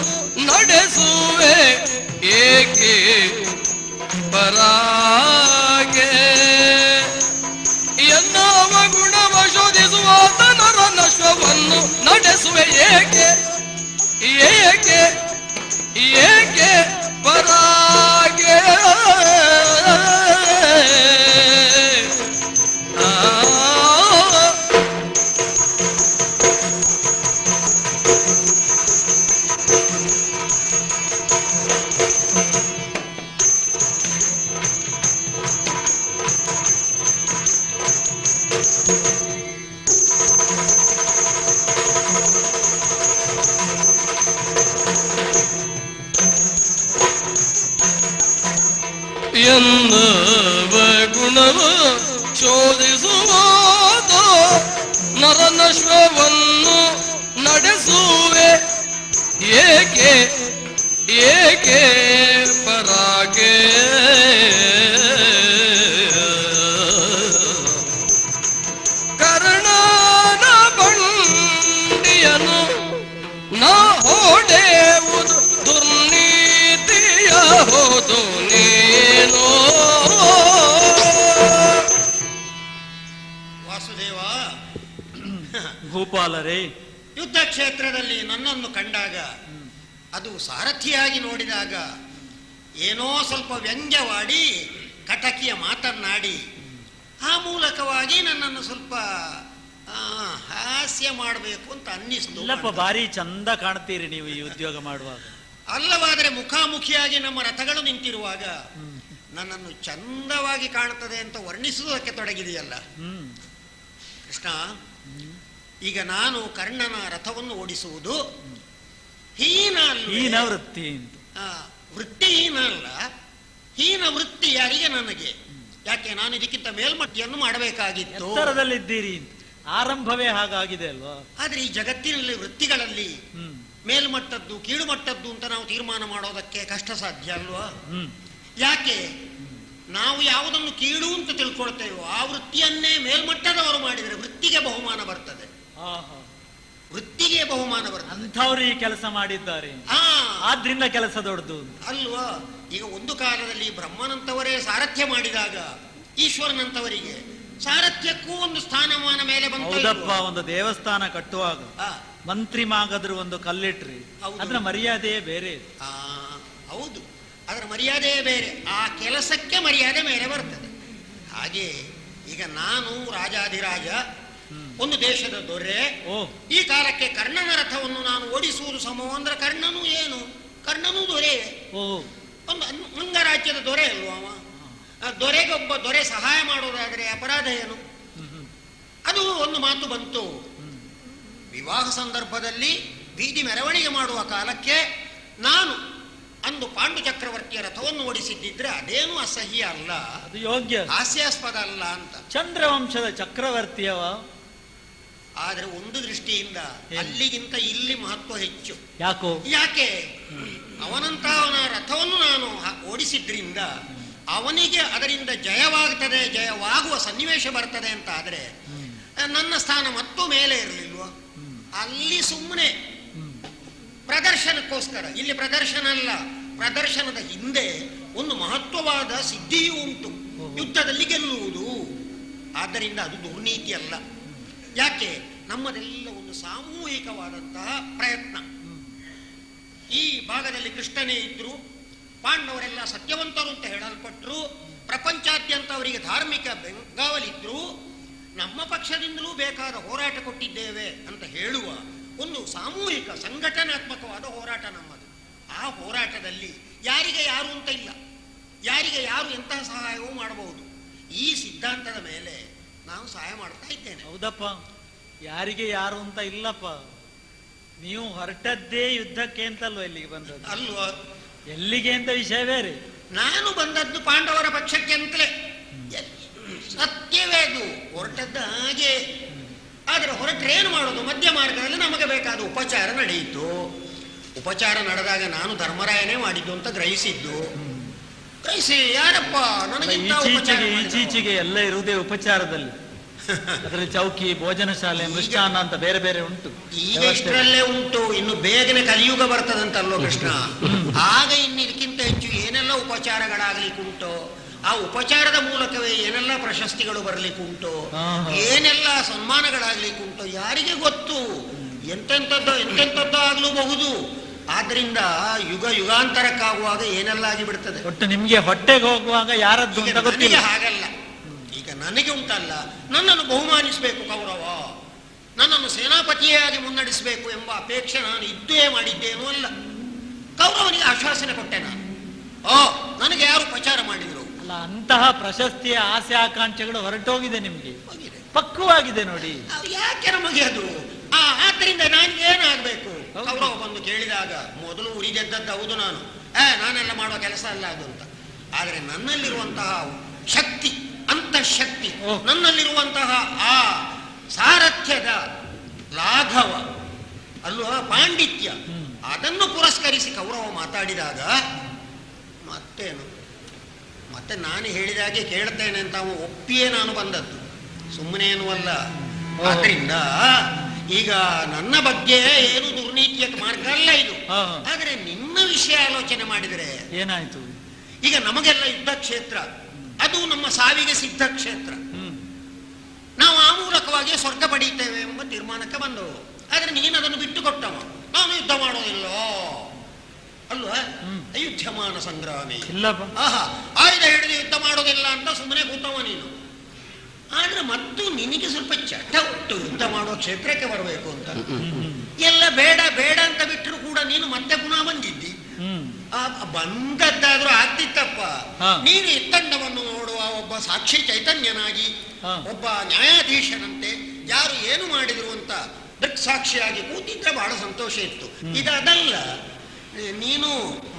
ನಡೆಸುವೆ ಏಕೆ ಪರಾಗೆ. ಎನ್ನವ ಗುಣವ ಶೋಧಿಸುವಾದ ನರನಶ್ವವನ್ನು ನಡೆಸುವೆ ಏಕೆ ಏಕೆ ಏಕೆ ಪರಾಗೆ. ನರನಶ್ವವನ್ನು ನಡೆಸುವೆ ಏಕೆ ಏಕೆ ಪರಾಗೆ ಕರ್ಣನ ಬಂಡಿಯನು ನಾ ಹೊಡೆಯುವುದು ದುರ್ನೀತಿಯ ಹೋದು ನೀನು. ವಾಸುದೇವ, ಭೂಪಾಲರೇ, ಯುದ್ಧ ಕ್ಷೇತ್ರದಲ್ಲಿ ನನ್ನನ್ನು ಕಂಡಾಗ, ಅದು ಸಾರಥಿಯಾಗಿ ನೋಡಿದಾಗ ಏನೋ ಸ್ವಲ್ಪ ವ್ಯಂಗ್ಯವಾಡಿ ಕಟಕಿಯ ಮಾತನ್ನಾಡಿ ಆ ಮೂಲಕವಾಗಿ ನನ್ನನ್ನು ಸ್ವಲ್ಪ ಹಾಸ್ಯ ಮಾಡಬೇಕು ಅಂತ ಅನ್ನಿಸ್ತು. ಇಲ್ಲಪ್ಪ, ಭಾರಿ ಚಂದ ಕಾಣ್ತೀರಿ ನೀವು ಈ ಉದ್ಯೋಗ ಮಾಡುವಾಗ. ಅಲ್ಲವಾದರೆ ಮುಖಾಮುಖಿಯಾಗಿ ನಮ್ಮ ರಥಗಳು ನಿಂತಿರುವಾಗ ನನ್ನನ್ನು ಚಂದವಾಗಿ ಕಾಣುತ್ತದೆ ಅಂತ ವರ್ಣಿಸುವುದಕ್ಕೆ ತೊಡಗಿದೆಯಲ್ಲ ಕೃಷ್ಣ. ಈಗ ನಾನು ಕರ್ಣನ ರಥವನ್ನು ಓಡಿಸುವುದು ಹೀನ ವೃತ್ತಿ, ವೃತ್ತಿ ಹೀನ ಅಲ್ಲ, ಹೀನ ವೃತ್ತಿ ಯಾರಿಗೆ? ನನಗೆ. ಯಾಕೆ? ನಾನು ಇದಕ್ಕಿಂತ ಮೇಲ್ಮಟ್ಟಿಯನ್ನು ಮಾಡಬೇಕಾಗಿತ್ತು. ಎತ್ತರದಲ್ಲಿದ್ದೀರಿ, ಆರಂಭವೇ ಹಾಗಾಗಿದೆ ಅಲ್ವಾ? ಆದ್ರೆ ಈ ಜಗತ್ತಿನಲ್ಲಿ ವೃತ್ತಿಗಳಲ್ಲಿ ಮೇಲ್ಮಟ್ಟದ್ದು ಕೀಳುಮಟ್ಟದ್ದು ಅಂತ ನಾವು ತೀರ್ಮಾನ ಮಾಡೋದಕ್ಕೆ ಕಷ್ಟ ಸಾಧ್ಯ ಅಲ್ವಾ? ಯಾಕೆ? ನಾವು ಯಾವುದನ್ನು ಕೀಳು ಅಂತ ತಿಳ್ಕೊಳ್ತೇವೋ ಆ ವೃತ್ತಿಯನ್ನೇ ಮೇಲ್ಮಟ್ಟದವರು ಮಾಡಿದರೆ ವೃತ್ತಿಗೆ ಬಹುಮಾನ ಬರ್ತದೆ. ವೃತ್ತಿಗೆ ಬಹುಮಾನ ಬರ್ತದೆ. ಅಂಥವ್ರು ಈ ಕೆಲಸ ಮಾಡಿದ್ದಾರೆ, ಆದ್ರಿಂದ ಕೆಲಸ ದೊಡ್ಡದು ಅಲ್ವಾ? ಈಗ ಒಂದು ಕಾಲದಲ್ಲಿ ಬ್ರಹ್ಮನಂತವರೇ ಸಾರಥ್ಯ ಮಾಡಿದಾಗ ಈಶ್ವರನಂತವರಿಗೆ ಸಾರಥ್ಯಕ್ಕೂ ಒಂದು ಸ್ಥಾನಮಾನ ಮೇಲೆ ಬಂತು. ಹೌದಪ್ಪ, ಒಂದು ದೇವಸ್ಥಾನ ಕಟ್ಟುವಾಗ ಮಂತ್ರಿ ಮಾಗದ್ರು ಒಂದು ಕಲ್ಲಿಟ್ರಿ, ಅದರ ಮರ್ಯಾದೆಯೇ ಬೇರೆ. ಹೌದು, ಅದರ ಮರ್ಯಾದೆಯೇ ಬೇರೆ, ಆ ಕೆಲಸಕ್ಕೆ ಮರ್ಯಾದೆ ಮೇಲೆ ಬರ್ತದೆ. ಹಾಗೆ ಈಗ ನಾನು ರಾಜಾಧಿರಾಜ, ಒಂದು ದೇಶದ ದೊರೆ, ಈ ಕಾಲಕ್ಕೆ ಕರ್ಣನ ರಥವನ್ನು ನಾನು ಓಡಿಸುವುದು ಸಮ ಅಂದ್ರೆ ಕರ್ಣನು ಏನು? ಕರ್ಣನು ದೊರೆ, ಒಂದು ಅಂಗರಾಜ್ಯದ ದೊರೆ ಅಲ್ವಾ ಅವ? ದೊರೆಗೊಬ್ಬ ದೊರೆ ಸಹಾಯ ಮಾಡೋದಾದ್ರೆ ಅಪರಾಧ ಏನು? ಅದು ಒಂದು ಮಾತು ಬಂತು. ವಿವಾಹ ಸಂದರ್ಭದಲ್ಲಿ ಬೀದಿ ಮೆರವಣಿಗೆ ಮಾಡುವ ಕಾಲಕ್ಕೆ ನಾನು ಅಂದು ಪಾಂಡು ಚಕ್ರವರ್ತಿಯ ರಥವನ್ನು ಓಡಿಸಿದ್ದಿದ್ರೆ ಅದೇನು ಅಸಹ್ಯ ಅಲ್ಲ, ಅದು ಯೋಗ್ಯ, ಹಾಸ್ಯಾಸ್ಪದ ಅಲ್ಲ ಅಂತ. ಚಂದ್ರವಂಶದ ಚಕ್ರವರ್ತಿಯವ. ಆದ್ರೆ ಒಂದು ದೃಷ್ಟಿಯಿಂದ ಅಲ್ಲಿಗಿಂತ ಇಲ್ಲಿ ಮಹತ್ವ ಹೆಚ್ಚು. ಯಾಕೋ? ಯಾಕೆ? ಅವನ ರಥವನ್ನು ನಾನು ಓಡಿಸಿದ್ರಿಂದ ಅವನಿಗೆ ಅದರಿಂದ ಜಯವಾಗ್ತದೆ, ಜಯವಾಗುವ ಸನ್ನಿವೇಶ ಬರ್ತದೆ ಅಂತ ಆದ್ರೆ ನನ್ನ ಸ್ಥಾನ ಮತ್ತೂ ಮೇಲೆ ಇರಲಿಲ್ವ? ಅಲ್ಲಿ ಸುಮ್ಮನೆ ಪ್ರದರ್ಶನಕ್ಕೋಸ್ಕರ, ಇಲ್ಲಿ ಪ್ರದರ್ಶನ ಅಲ್ಲ, ಪ್ರದರ್ಶನದ ಹಿಂದೆ ಒಂದು ಮಹತ್ವವಾದ ಸಿದ್ಧಿಯೂ ಉಂಟು, ಯುದ್ಧದಲ್ಲಿ ಗೆಲ್ಲುವುದು. ಆದ್ದರಿಂದ ಅದು ದುರ್ನೀತಿ ಅಲ್ಲ. ಯಾಕೆ? ನಮ್ಮದೆಲ್ಲ ಒಂದು ಸಾಮೂಹಿಕವಾದಂತಹ ಪ್ರಯತ್ನ. ಈ ಭಾಗದಲ್ಲಿ ಕೃಷ್ಣನೇ ಇದ್ರು, ಪಾಂಡವರೆಲ್ಲ ಸತ್ಯವಂತರು ಅಂತ ಹೇಳಲ್ಪಟ್ರು, ಪ್ರಪಂಚಾದ್ಯಂತ ಅವರಿಗೆ ಧಾರ್ಮಿಕ ಬೆಂಗಾವಲಿದ್ರು, ನಮ್ಮ ಪಕ್ಷದಿಂದಲೂ ಬೇಕಾದ ಹೋರಾಟ ಕೊಟ್ಟಿದ್ದೇವೆ ಅಂತ ಹೇಳುವ ಒಂದು ಸಾಮೂಹಿಕ ಸಂಘಟನಾತ್ಮಕವಾದ ಹೋರಾಟ ನಮ್ಮದು. ಆ ಹೋರಾಟದಲ್ಲಿ ಯಾರಿಗೆ ಯಾರು ಅಂತ ಇಲ್ಲ, ಯಾರಿಗೆ ಯಾರು ಎಂತಹ ಸಹಾಯವೂ ಮಾಡಬಹುದು. ಈ ಸಿದ್ಧಾಂತದ ಮೇಲೆ ನಾನು ಸಹಾಯ ಮಾಡ್ತಾ ಇದ್ದೇನೆ. ಹೌದಪ್ಪ, ಯಾರಿಗೆ ಯಾರು ಅಂತ ಇಲ್ಲಪ್ಪ. ನೀವು ಹೊರಟದ್ದೇ ಯುದ್ಧಕ್ಕೆ ಅಂತಲ್ವ ಇಲ್ಲಿಗೆ ಬಂದದ್ದು? ಅಲ್ವಾ? ಎಲ್ಲಿಗೆ ಅಂತ ವಿಷಯ ಬೇರೆ. ನಾನು ಬಂದದ್ದು ಪಾಂಡವರ ಪಕ್ಷಕ್ಕೆ ಅಂತಲೇ, ಸತ್ಯವೇ ಅದು. ಹೊರಟದ್ದು ಹಾಗೆ. ಆದ್ರೆ ಹೊರಟ್ರೆ ಏನು ಮಾಡೋದು? ಮಧ್ಯ ಮಾರ್ಗದಲ್ಲಿ ನಮಗೆ ಬೇಕಾದ ಉಪಚಾರ ನಡೆಯಿತು. ಉಪಚಾರ ನಡೆದಾಗ ನಾನು ಧರ್ಮರಾಯನೇ ಮಾಡಿದ್ದು ಅಂತ ಗ್ರಹಿಸಿದ್ದು. ಗ್ರಹಿಸಿ ಯಾರಪ್ಪ ನನಗೆ ಈಚೀಚೆಗೆ ಎಲ್ಲ ಇರುವುದೇ ಉಪಚಾರದಲ್ಲಿ. ಅದರಲ್ಲಿ ಚೌಕಿ, ಭೋಜನ ಶಾಲೆ, ಮೃಷ್ಟಾನ್ನ ಅಂತ ಬೇರೆ ಬೇರೆ ಉಂಟು. ಈಗ ಇಷ್ಟರಲ್ಲೇ ಉಂಟು, ಇನ್ನು ಬೇಗನೆ ಕಲಿಯುಗ ಬರ್ತದಂತಲ್ವ ಕೃಷ್ಣ. ಆಗ ಇನ್ನು ಇದಕ್ಕಿಂತ ಹೆಚ್ಚು ಏನೆಲ್ಲ ಉಪಚಾರಗಳಾಗ್ಲಿಕ್ಕುಂಟು, ಆ ಉಪಚಾರದ ಮೂಲಕವೇ ಏನೆಲ್ಲ ಪ್ರಶಸ್ತಿಗಳು ಬರ್ಲಿಕ್ಕುಂಟು, ಏನೆಲ್ಲ ಸನ್ಮಾನಗಳಾಗ್ಲಿಕ್ಕುಂಟು, ಯಾರಿಗೆ ಗೊತ್ತು? ಎಂತೆಂಥದ್ದೋ ಆಗ್ಲೂಬಹುದು. ಆದ್ರಿಂದ ಯುಗ ಯುಗಾಂತರಕ್ಕಾಗುವಾಗ ಏನೆಲ್ಲ ಆಗಿಬಿಡ್ತದೆ. ಒಟ್ಟು ನಿಮ್ಗೆ ಹೊಟ್ಟೆಗೆ ಹೋಗುವಾಗ ಯಾರದ್ದು ನನಗೆ ಹಾಗಲ್ಲ. ಈಗ ನನಗೆ ಉಂಟಲ್ಲ, ನನ್ನನ್ನು ಬಹುಮಾನಿಸಬೇಕು ಕೌರವ, ನನ್ನನ್ನು ಸೇನಾಪತಿಯಾಗಿ ಮುನ್ನಡೆಸಬೇಕು ಎಂಬ ಅಪೇಕ್ಷೆ ನಾನು ಇದ್ದೇ ಮಾಡಿದ್ದೇನೂ ಅಲ್ಲ. ಕೌರವನಿಗೆ ಆಶ್ವಾಸನೆ ಕೊಟ್ಟೆ ನಾನು. ನನಗೆ ಯಾರು ಉಪಚಾರ ಮಾಡಿದ್ರು ಅಲ್ಲ, ಅಂತಹ ಪ್ರಶಸ್ತಿಯ ಆಸೆ ಆಕಾಂಕ್ಷೆಗಳು ಹೊರಟೋಗಿದೆ ನಿಮ್ಗೆ, ಪಕ್ವವಾಗಿದೆ ನೋಡಿ. ಯಾಕೆ ನಮಗೆ ಅದು? ಆದ್ದರಿಂದ ನಾನು ಏನಾಗಬೇಕು? ಕೌರವ ಬಂದು ಕೇಳಿದಾಗ ಮೊದಲು ಉರಿದೆದ್ದದ್ದು ಹೌದು, ನಾನೆಲ್ಲ ಮಾಡುವ ಕೆಲಸ ಅಲ್ಲ ಅದು ಅಂತ. ಆದರೆ ನನ್ನಲ್ಲಿರುವಂತಹ ಶಕ್ತಿ, ಅಂತಃಶಕ್ತಿ, ನನ್ನಲ್ಲಿರುವಂತಹ ಆ ಸಾರಥ್ಯದ ಲಾಘವ ಅಲ್ವಾ, ಪಾಂಡಿತ್ಯ, ಅದನ್ನು ಪುರಸ್ಕರಿಸಿ ಕೌರವ ಮಾತಾಡಿದಾಗ ಮತ್ತೇನು, ಮತ್ತೆ ನಾನು ಹೇಳಿದಾಗೆ ಕೇಳ್ತೇನೆ ಅಂತ ಅವ ಒಪ್ಪಿಯೇ ನಾನು ಬಂದದ್ದು, ಸುಮ್ಮನೇನು ಅಲ್ಲ. ಆದ್ರಿಂದ ಈಗ ನನ್ನ ಬಗ್ಗೆ ಏನು ದುರ್ನೀತಿಯ ಮಾರ್ಗ ಅಲ್ಲ ಇದು. ಆದ್ರೆ ನಿನ್ನ ವಿಷಯ ಆಲೋಚನೆ ಮಾಡಿದರೆ ಏನಾಯ್ತು? ಈಗ ನಮಗೆಲ್ಲ ಯುದ್ಧ ಕ್ಷೇತ್ರ, ಅದು ನಮ್ಮ ಸಾವಿಗೆ ಸಿದ್ಧ ಕ್ಷೇತ್ರ. ನಾವು ಆ ಮೂಲಕವಾಗಿ ಸ್ವರ್ಗ ಪಡೀತೇವೆ ಎಂಬ ತೀರ್ಮಾನಕ್ಕೆ ಬಂದವು. ಆದ್ರೆ ನೀನು ಅದನ್ನು ಬಿಟ್ಟು ಕೊಟ್ಟವ, ನಾನು ಯುದ್ಧ ಮಾಡೋದಿಲ್ಲ ಅಲ್ವಾ, ಅಯುಧ್ಯಮಾನ ಸಂಗ್ರಾಮಿ ಇಲ್ಲಪ್ಪ, ಆಹಾ ಆಯುಧ ಹಿಡಿದು ಯುದ್ಧ ಮಾಡೋದಿಲ್ಲ ಅಂತ ಸುಮ್ಮನೆ ಕೂತವ ನೀನು. ಆದ್ರೆ ಮತ್ತು ನಿನಗೆ ಸ್ವಲ್ಪ ಚಟ ಉಂಟು ಯುದ್ಧ ಮಾಡುವ ಕ್ಷೇತ್ರಕ್ಕೆ ಬರಬೇಕು ಅಂತ. ಎಲ್ಲ ಬೇಡ ಬೇಡ ಅಂತ ಬಿಟ್ಟರು ಕೂಡ ನೀನು ಮತ್ತೆ ಪುನಃ ಬಂದಿದ್ದಿ. ಬಂದದ್ದಾದ್ರೂ ಆಗ್ತಿತ್ತಪ್ಪ. ನೀನು ಇತ್ತಂಡವನ್ನು ನೋಡುವ ಒಬ್ಬ ಸಾಕ್ಷಿ ಚೈತನ್ಯನಾಗಿ, ಒಬ್ಬ ನ್ಯಾಯಾಧೀಶನಂತೆ ಯಾರು ಏನು ಮಾಡಿದ್ರು ಅಂತ ದೃಕ್ಸಾಕ್ಷಿಯಾಗಿ ಕೂತಿದ್ರೆ ಬಹಳ ಸಂತೋಷ ಇತ್ತು. ಇದಲ್ಲ, ನೀನು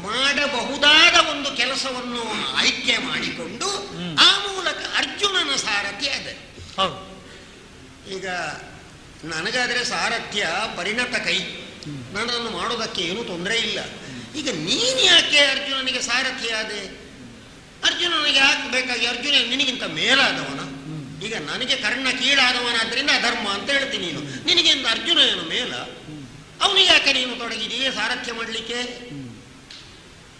ಮಾಡಬಹುದಾದ ಒಂದು ಕೆಲಸವನ್ನು ಆಯ್ಕೆ ಮಾಡಿಕೊಂಡು ಆ ಮೂಲಕ ಅರ್ಜುನನ ಸಾರಥ್ಯ ಅದೇ. ಈಗ ನನಗಾದ್ರೆ ಸಾರಥ್ಯ ಪರಿಣತ ಕೈ, ನನ್ನನ್ನು ಮಾಡೋದಕ್ಕೆ ಏನೂ ತೊಂದರೆ ಇಲ್ಲ. ಈಗ ನೀನು ಯಾಕೆ ಅರ್ಜುನನಿಗೆ ಸಾರಥ್ಯ ಅದೇ? ಅರ್ಜುನನಿಗೆ ಯಾಕೆ ಬೇಕಾಗಿ? ಅರ್ಜುನ ನಿನಗಿಂತ ಮೇಲಾದವನ. ಈಗ ನನಗೆ ಕರ್ಣ ಕೀಳಾದವನಾದ್ರಿಂದ ಅಧರ್ಮ ಅಂತ ಹೇಳ್ತೀನಿ ನೀನು, ನಿನಗಿಂತ ಅರ್ಜುನ ಏನು ಮೇಲ? ಅವನಿಗೆ ಯಾಕೆ ನೀನು ತೊಡಗಿದೀಯೇ ಸಾರಥ್ಯ ಮಾಡಲಿಕ್ಕೆ?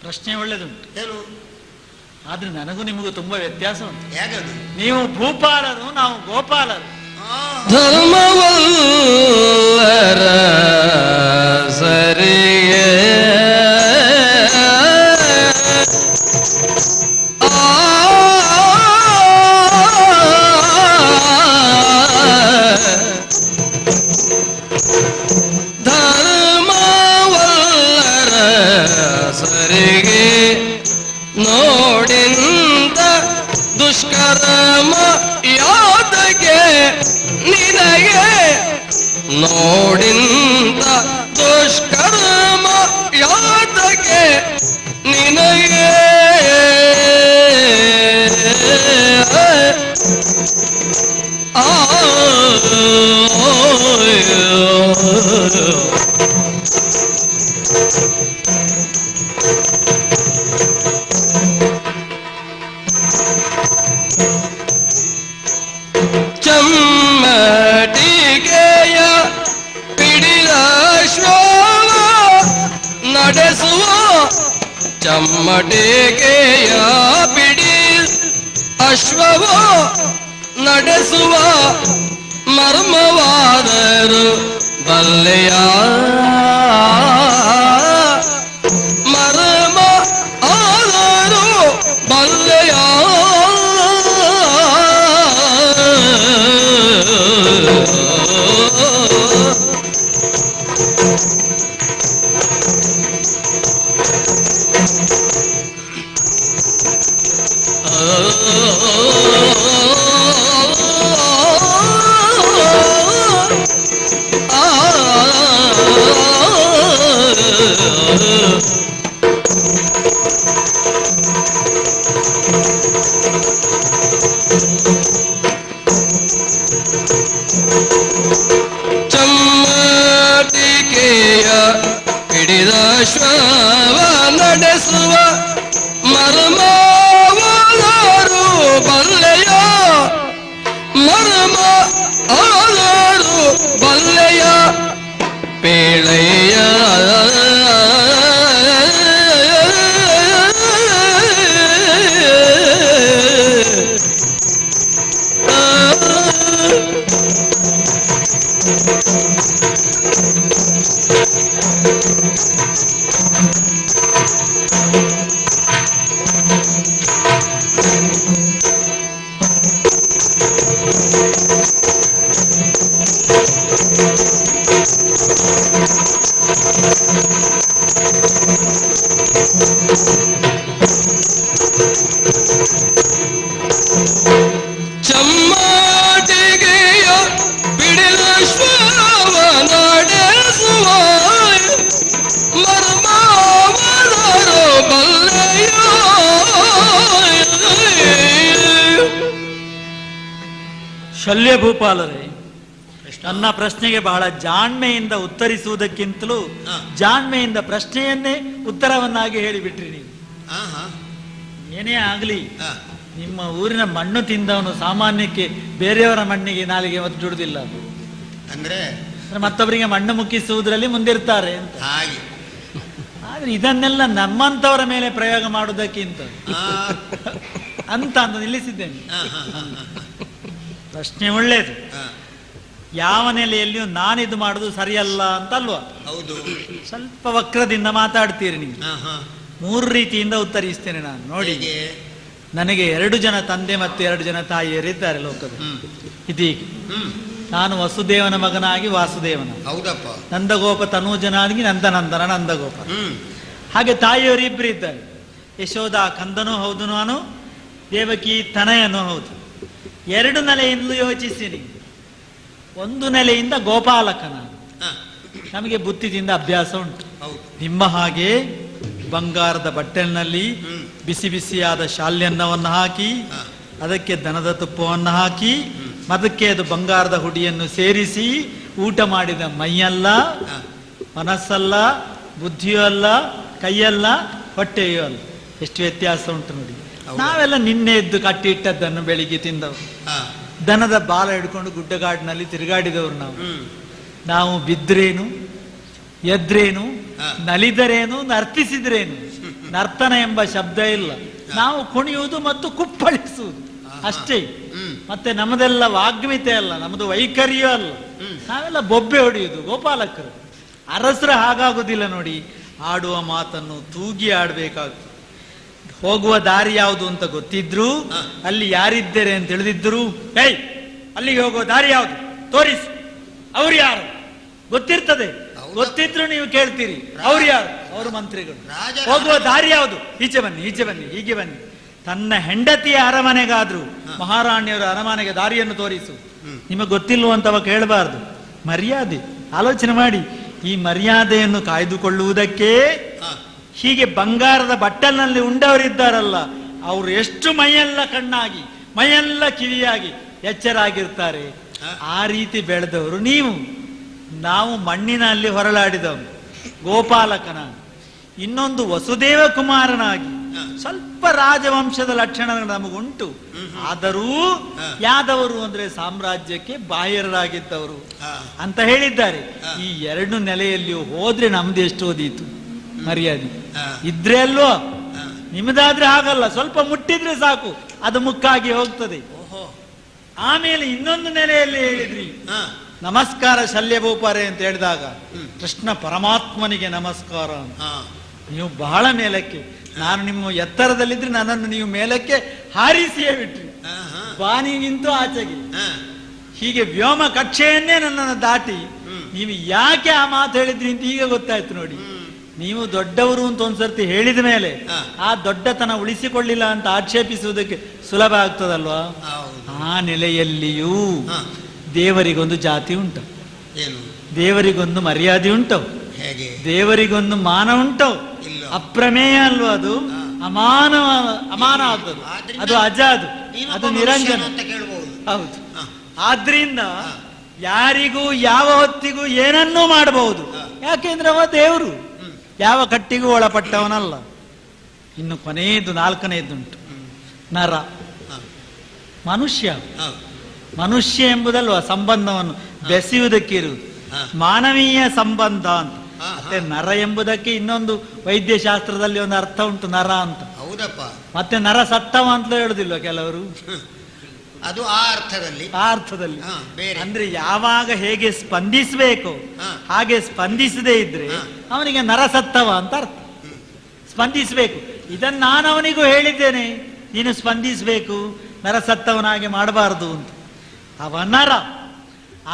ಪ್ರಶ್ನೆ ಒಳ್ಳೇದುಂಟು ಏನು? ಆದ್ರೆ ನನಗೂ ನಿಮಗೂ ತುಂಬಾ ವ್ಯತ್ಯಾಸ ಉಂಟು. ಹೇಗದು? ನೀವು ಭೂಪಾಲರು, ನಾವು ಗೋಪಾಲರು. ಧರ್ಮವಲ್ಲರ ಸರಿಯೇ ಧರ್ಮವಲ್ಲರ ಸರಿಗೆ ನೋಡಿಂದ ದುಷ್ಕರ್ಮ ಯಾದಗೆ ನಿನಗೆ ನೋಡಿಂದ ದುಷ್ಕರ್ಮ ಯಾದಗೆ ನಿನಗೆ ಚಮ್ಮಟಿಗೆಯ ಪಿಡಿದ ಶ್ವಾವ ನಡೆಸುವ, ಚಮ್ಮಟಿಗೆಯ ಪಿಡಿ ಅಶ್ವವ ನಡೆಸುವ ಮರ್ಮವಾದರು ಬಲ್ಲೆಯ, ಮರ್ಮ ಆದರು ಬಲ್ಲೆಯ. ಚಮ್ಮಟಿಕೆಯ ಹಿಡಿದ ಶ್ವಾವ ನಡೆಸುವ ಮರ್ಮವಾದರು ಬಲ್ಲೆಯ, ಮರ್ಮ ಆದರು ಬಲ್ಲೆಯ ಪೇಳೆಯ ಚಮ್ಮಟಿಗೆಯ ಬಿಡಿದ ಶ್ವಾವ ನಡೆಸುವ ಮರ್ಮವಾದರು ಬಲ್ಲೆಯ. ಶಲ್ಯ ಭೂಪಾಲರೇ, ನನ್ನ ಪ್ರಶ್ನೆಗೆ ಬಹಳ ಜಾಣ್ಮೆಯಿಂದ ಉತ್ತರಿಸುವುದಕ್ಕಿಂತಲೂ ಜಾಣ್ಮೆಯಿಂದ ಪ್ರಶ್ನೆಯನ್ನೇ ಉತ್ತರವನ್ನಾಗಿ ಹೇಳಿಬಿಟ್ರಿ ನೀವು. ಏನೇ ಆಗ್ಲಿ, ನಿಮ್ಮ ಊರಿನ ಮಣ್ಣು ತಿಂದವನು ಸಾಮಾನ್ಯಕ್ಕೆ ಬೇರೆಯವರ ಮಣ್ಣಿಗೆ ನಾಲಿಗೆ ಒದ್ದುಡುವುದಿಲ್ಲ. ಅಂದ್ರೆ ಮತ್ತೊಬ್ಬರಿಗೆ ಮಣ್ಣು ಮುಕ್ಕಿಸುವುದರಲ್ಲಿ ಮುಂದಿರ್ತಾರೆ ಅಂತ. ಹಾಗೆ ಆದ್ರೆ ಇದನ್ನೆಲ್ಲ ನಮ್ಮಂತವರ ಮೇಲೆ ಪ್ರಯೋಗ ಮಾಡುವುದಕ್ಕಿಂತ ಅಂತ ನಿಲ್ಲಿಸಿದ್ದೇನೆ. ಪ್ರಶ್ನೆ ಒಳ್ಳೇದು. ಯಾವ ನೆಲೆಯಲ್ಲಿಯೂ ನಾನಿದು ಮಾಡುದು ಸರಿಯಲ್ಲ ಅಂತ ಅಲ್ವಾ? ಹೌದು. ಸ್ವಲ್ಪ ವಕ್ರದಿಂದ ಮಾತಾಡ್ತೀರಿ ನೀವು. 3 ರೀತಿಯಿಂದ ಉತ್ತರಿಸ್ತೇನೆ ನಾನು. ನೋಡಿ, ನನಗೆ 2 ಜನ ತಂದೆ ಮತ್ತು 2 ಜನ ತಾಯಿಯರಿದ್ದಾರೆ ಲೋಕದ. ಇದೀಗ ನಾನು ವಸುದೇವನ ಮಗನಾಗಿ ವಾಸುದೇವನ, ಹೌದಪ್ಪ, ನಂದಗೋಪ ತನೂಜನಾಗಿ ನಂದನಂದನ ನಂದಗೋಪ. ಹಾಗೆ ತಾಯಿಯವರು ಇಬ್ಬರು ಇದ್ದಾರೆ. ಯಶೋಧ ಕಂದನೂ ಹೌದು, ನಾನು ದೇವಕಿ ತನಯನೂ ಹೌದು. 2 ನೆಲೆಯಿಂದಲೂ ಯೋಚಿಸಿನಿ. ಒಂದು ನೆಲೆಯಿಂದ ಗೋಪಾಲಕ ನಾನು. ನಮಗೆ ಬುತ್ತಿದಿಂದ ಅಭ್ಯಾಸ ಉಂಟು. ನಿಮ್ಮ ಹಾಗೆ ಬಂಗಾರದ ಬಟ್ಟಲಿನಲ್ಲಿ ಬಿಸಿ ಬಿಸಿಯಾದ ಶಾಲ್ಯನ್ನವನ್ನು ಹಾಕಿ ಅದಕ್ಕೆ ದನದ ತುಪ್ಪವನ್ನು ಹಾಕಿ ಅದಕ್ಕೆ ಅದು ಬಂಗಾರದ ಹುಡಿಯನ್ನು ಸೇರಿಸಿ ಊಟ ಮಾಡಿದ ಮೈಯಲ್ಲ, ಮನಸ್ಸಲ್ಲ, ಬುದ್ಧಿಯೂ ಅಲ್ಲ, ಕೈಯಲ್ಲ, ಹೊಟ್ಟೆಯೂ ಅಲ್ಲ. ಎಷ್ಟು ವ್ಯತ್ಯಾಸ ಉಂಟು ನೋಡಿ. ನಾವೆಲ್ಲ ನಿನ್ನೆ ಎದ್ದು ಕಟ್ಟಿ ಇಟ್ಟದ್ದನ್ನು ಬೆಳಿಗ್ಗೆ ತಿಂದವರು, ದನದ ಬಾಲ ಹಿಡ್ಕೊಂಡು ಗುಡ್ಡಗಾಡಿನಲ್ಲಿ ತಿರುಗಾಡಿದವರು ನಾವು ಬಿದ್ರೇನು, ಎದ್ರೇನು, ನಲಿದರೇನು, ನರ್ತಿಸಿದ್ರೇನು. ನರ್ತನ ಎಂಬ ಶಬ್ದ ಇಲ್ಲ. ನಾವು ಕುಣಿಯುವುದು ಮತ್ತು ಕುಪ್ಪಳಿಸುವುದು ಅಷ್ಟೇ. ಮತ್ತೆ ನಮ್ಮದೆಲ್ಲ ವಾಗ್ಮಿತೆ ಅಲ್ಲ, ನಮ್ಮದು ವೈಖರಿಯೂ ಅಲ್ಲ. ನಾವೆಲ್ಲ ಬೊಬ್ಬೆ ಹೊಡೆಯುವುದು ಗೋಪಾಲಕರು. ಅರಸರು ಹಾಗಾಗುದಿಲ್ಲ ನೋಡಿ. ಆಡುವ ಮಾತನ್ನು ತೂಗಿ ಆಡ್ಬೇಕಾಗ್ತದೆ. ಹೋಗುವ ದಾರಿ ಯಾವುದು ಅಂತ ಗೊತ್ತಿದ್ರು, ಅಲ್ಲಿ ಯಾರಿದ್ದಾರೆ ಅಂತ ತಿಳಿದಿದ್ರು, ಏಯ್ ಅಲ್ಲಿಗೆ ಹೋಗುವ ದಾರಿ ಯಾವುದು ತೋರಿಸು, ಅವ್ರು ಯಾರು ಗೊತ್ತಿರ್ತದೆ. ಗೊತ್ತಿದ್ರು ನೀವು ಕೇಳ್ತೀರಿ, ಅವ್ರು ಯಾರು? ಅವರು ಮಂತ್ರಿಗಳು. ಹೋಗುವ ದಾರಿ ಯಾವುದು? ಈಚೆ ಬನ್ನಿ, ಈಚೆ ಬನ್ನಿ, ಹೀಗೆ ಬನ್ನಿ. ತನ್ನ ಹೆಂಡತಿಯ ಅರಮನೆಗಾದ್ರೂ ಮಹಾರಾಣಿಯವರ ಅರಮನೆಗೆ ದಾರಿಯನ್ನು ತೋರಿಸು. ನಿಮಗೆ ಗೊತ್ತಿಲ್ವಂತವ ಕೇಳಬಾರ್ದು. ಮರ್ಯಾದೆ ಆಲೋಚನೆ ಮಾಡಿ. ಈ ಮರ್ಯಾದೆಯನ್ನು ಕಾಯ್ದುಕೊಳ್ಳುವುದಕ್ಕೆ ಹೀಗೆ ಬಂಗಾರದ ಬಟ್ಟಲಿನಲ್ಲಿ ಉಂಡವರಿದ್ದಾರಲ್ಲ, ಅವರು ಎಷ್ಟು ಮೈಯೆಲ್ಲ ಕಣ್ಣಾಗಿ ಮೈಯೆಲ್ಲ ಕಿವಿಯಾಗಿ ಎಚ್ಚರಾಗಿರ್ತಾರೆ. ಆ ರೀತಿ ಬೆಳೆದವರು ನೀವು. ನಾವು ಮಣ್ಣಿನಲ್ಲಿ ಹೊರಳಾಡಿದವರು. ಗೋಪಾಲಕನ ಇನ್ನೊಂದು ವಸುದೇವ ಕುಮಾರನಾಗಿ ಸ್ವಲ್ಪ ರಾಜವಂಶದ ಲಕ್ಷಣಗಳು ನಮಗುಂಟು. ಆದರೂ ಯಾದವರು ಅಂದ್ರೆ ಸಾಮ್ರಾಜ್ಯಕ್ಕೆ ಬಾಹ್ಯರಾಗಿದ್ದವರು ಅಂತ ಹೇಳಿದ್ದಾರೆ. ಈ 2 ನೆಲೆಯಲ್ಲಿಯೂ ಹೋದ್ರೆ ನಮ್ದು ಎಷ್ಟು ಓದೀತು ಮರ್ಯಾದೆ ಇದ್ರೆ ಅಲ್ವೋ. ನಿಮ್ದಾದ್ರೆ ಹಾಗಲ್ಲ, ಸ್ವಲ್ಪ ಮುಟ್ಟಿದ್ರೆ ಸಾಕು ಅದು ಮುಕ್ಕಾಗಿ ಹೋಗ್ತದೆ. ಆಮೇಲೆ ಇನ್ನೊಂದು ನೆಲೆಯಲ್ಲಿ ಹೇಳಿದ್ರಿ, ನಮಸ್ಕಾರ ಶಲ್ಯಭೂಪರೆ ಅಂತ ಹೇಳಿದಾಗ ಕೃಷ್ಣ ಪರಮಾತ್ಮನಿಗೆ ನಮಸ್ಕಾರ. ನೀವು ಬಹಳ ಮೇಲಕ್ಕೆ, ನಾನು ನಿಮ್ಮ ಎತ್ತರದಲ್ಲಿದ್ರೆ ನನ್ನನ್ನು ನೀವು ಮೇಲಕ್ಕೆ ಹಾರಿಸಿಯೇ ಬಿಟ್ರಿ, ಬಾನಿಗಿಂತೂ ಆಚೆಗೆ. ಹೀಗೆ ವ್ಯೋಮ ಕಕ್ಷೆಯನ್ನೇ ನನ್ನನ್ನು ದಾಟಿ ನೀವು ಯಾಕೆ ಆ ಮಾತು ಹೇಳಿದ್ರಿ ಅಂತ ಈಗ ಗೊತ್ತಾಯ್ತು ನೋಡಿ. ನೀವು ದೊಡ್ಡವರು ಅಂತ ಒಂದ್ಸರ್ತಿ ಹೇಳಿದ ಮೇಲೆ ಆ ದೊಡ್ಡತನ ಉಳಿಸಿಕೊಳ್ಳಿಲ್ಲ ಅಂತ ಆಕ್ಷೇಪಿಸುವುದಕ್ಕೆ ಸುಲಭ ಆಗ್ತದಲ್ವಾ. ಆ ನೆಲೆಯಲ್ಲಿಯೂ ದೇವರಿಗೊಂದು ಜಾತಿ ಉಂಟು, ದೇವರಿಗೊಂದು ಮರ್ಯಾದೆ ಉಂಟು, ದೇವರಿಗೊಂದು ಮಾನ ಉಂಟು. ಅಪ್ರಮೇಯ ಅಲ್ವಾ ಅದು? ಅಮಾನ ಆಗ್ತದೆ. ಅದು ಅಜ, ಅದು ನಿರಂಜನ. ಹೌದು. ಆದ್ರಿಂದ ಯಾರಿಗೂ ಯಾವ ಹೊತ್ತಿಗೂ ಏನನ್ನೂ ಮಾಡಬಹುದು. ಯಾಕೆಂದ್ರೆ ಅವ ದೇವರು, ಯಾವ ಕಟ್ಟಿಗೂ ಒಳಪಟ್ಟವನಲ್ಲ. ಇನ್ನು ಕೊನೆಯದು 4ನೇದುಂಟು, ನರ, ಮನುಷ್ಯ. ಮನುಷ್ಯ ಎಂಬುದಲ್ವ ಸಂಬಂಧವನ್ನು ಬೆಸೆಯುವುದಕ್ಕಿರುವುದು, ಮಾನವೀಯ ಸಂಬಂಧ ಅಂತ. ಮತ್ತೆ ನರ ಎಂಬುದಕ್ಕೆ ಇನ್ನೊಂದು ವೈದ್ಯಶಾಸ್ತ್ರದಲ್ಲಿ ಒಂದು ಅರ್ಥ ಉಂಟು, ನರ ಅಂತ. ಹೌದಪ್ಪ. ಮತ್ತೆ ನರ ಸತ್ತವ ಅಂತಲೂ ಹೇಳುದಿಲ್ವ ಕೆಲವರು. ಅದು ಆ ಅರ್ಥದಲ್ಲಿ, ಆ ಅರ್ಥದಲ್ಲಿ ಅಂದ್ರೆ ಯಾವಾಗ ಹೇಗೆ ಸ್ಪಂದಿಸಬೇಕು ಹಾಗೆ ಸ್ಪಂದಿಸದೇ ಇದ್ರೆ ಅವನಿಗೆ ನರಸತ್ತವ ಅಂತ ಅರ್ಥ. ಸ್ಪಂದಿಸಬೇಕು. ಇದನ್ನು ನಾನು ಅವನಿಗೂ ಹೇಳಿದ್ದೇನೆ, ನೀನು ಸ್ಪಂದಿಸಬೇಕು, ನರಸತ್ತವನಾಗಿ ಮಾಡಬಾರದು ಅಂತ. ಅವ ನರ.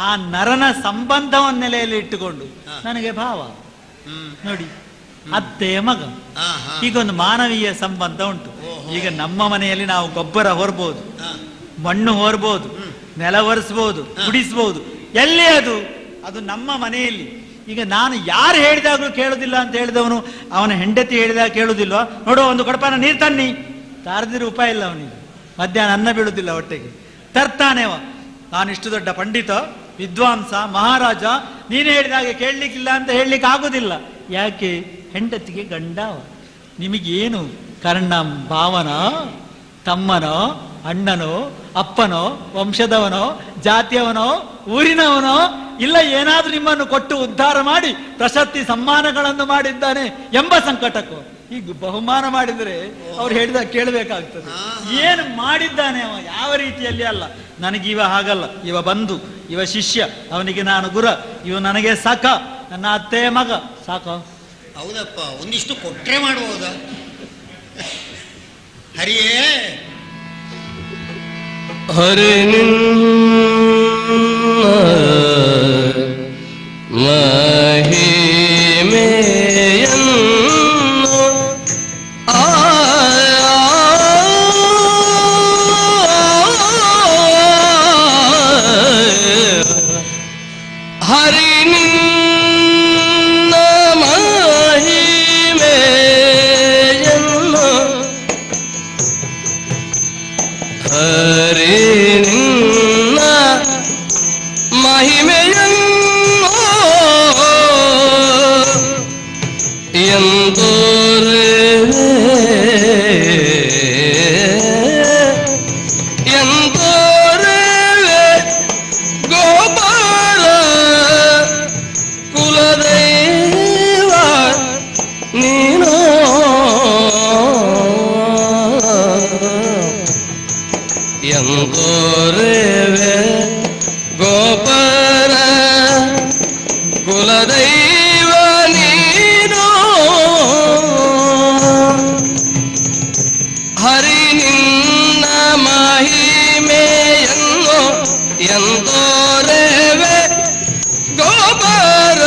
ಆ ನರನ ಸಂಬಂಧವನ್ನು ನೆಲೆಯಲ್ಲಿ ಇಟ್ಟುಕೊಂಡು ನನಗೆ ಭಾವ ನೋಡಿ, ಅತ್ತೆಯ ಮಗ, ಹೀಗೊಂದು ಮಾನವೀಯ ಸಂಬಂಧ ಉಂಟು. ಈಗ ನಮ್ಮ ಮನೆಯಲ್ಲಿ ನಾವು ಗೊಬ್ಬರ ಹೊರಬಹುದು, ಮಣ್ಣು ಹೊರಬಹುದು, ನೆಲ ಒರೆಸಬಹುದು, ಗುಡಿಸಬಹುದು. ಎಲ್ಲಿ ಅದು? ಅದು ನಮ್ಮ ಮನೆಯಲ್ಲಿ. ಈಗ ನಾನು ಯಾರು ಹೇಳಿದಾಗಲೂ ಕೇಳುದಿಲ್ಲ ಅಂತ ಹೇಳಿದವನು ಅವನ ಹೆಂಡತಿ ಹೇಳಿದಾಗ ಕೇಳುದಿಲ್ವಾ? ನೋಡುವ, ಒಂದು ಕೊಡಪಾನ ನೀರು ತನ್ನಿ, ತಾರದಿರೋ ಉಪಾಯ ಇಲ್ಲ ಅವನಿಗೆ. ಮಧ್ಯಾಹ್ನ ಅನ್ನ ಬೀಳುದಿಲ್ಲ ಹೊಟ್ಟೆಗೆ, ತರ್ತಾನೆ ಅವ. ನಾನು ಇಷ್ಟು ದೊಡ್ಡ ಪಂಡಿತ, ವಿದ್ವಾಂಸ, ಮಹಾರಾಜ, ನೀನು ಹೇಳಿದ ಹಾಗೆ ಕೇಳಲಿಕ್ಕಿಲ್ಲ ಅಂತ ಹೇಳಲಿಕ್ಕೆ ಆಗುದಿಲ್ಲ. ಯಾಕೆ? ಹೆಂಡತಿಗೆ ಗಂಡವ. ನಿಮಗೇನು ಕರ್ಣ ಭಾವನ, ತಮ್ಮನೋ, ಅಣ್ಣನೋ, ಅಪ್ಪನೋ, ವಂಶದವನೋ, ಜಾತಿಯವನೋ, ಊರಿನವನೋ, ಇಲ್ಲ ಏನಾದ್ರೂ ನಿಮ್ಮನ್ನು ಕೊಟ್ಟು ಉದ್ಧಾರ ಮಾಡಿ ಪ್ರಶಸ್ತಿ ಸಮ್ಮಾನಗಳನ್ನು ಮಾಡಿದ್ದಾನೆ ಎಂಬ ಸಂಕಟಕ್ಕೋ? ಈಗ ಬಹುಮಾನ ಮಾಡಿದರೆ ಅವ್ರು ಹೇಳಿದ ಕೇಳಬೇಕಾಗ್ತದೆ. ಏನು ಮಾಡಿದ್ದಾನೆ ಅವ, ಯಾವ ರೀತಿಯಲ್ಲಿ ಅಲ್ಲ. ನನಗಿವ ಹಾಗಲ್ಲ, ಇವ ಬಂಧು, ಇವ ಶಿಷ್ಯ, ಅವನಿಗೆ ನಾನು ಗುರ, ಇವ ನನಗೆ ಸಖ, ನನ್ನ ಅತ್ತೆಯ ಮಗ. ಸಾಕ? ಹೌದಪ್ಪ, ಒಂದಿಷ್ಟು ಕೊಟ್ರೆ ಮಾಡುವುದ? ಹರಿಯೇ ಹರಿ ಮಹಿಮೆಯನ್ನು ಹರಿ ನಿನ್ನ ಮಹಿಮೆಯನ್ನು ಹರಿ ನಿನ್ನ ಮಹಿಮೆಯನ್ನು ಎಂದೋರವೆ ಗೋಪಾಲ ಕುಲದೈವ ನೀನು ಎಂದೋರವೆ ಗೋಪಾಲ ಕುಲದೈವ ನೀನು ಹರಿ ನಿನ್ನ ಮಹಿಮೆಯನ್ನು ಎಂದೋರವೆ ಗೋಪಾಲ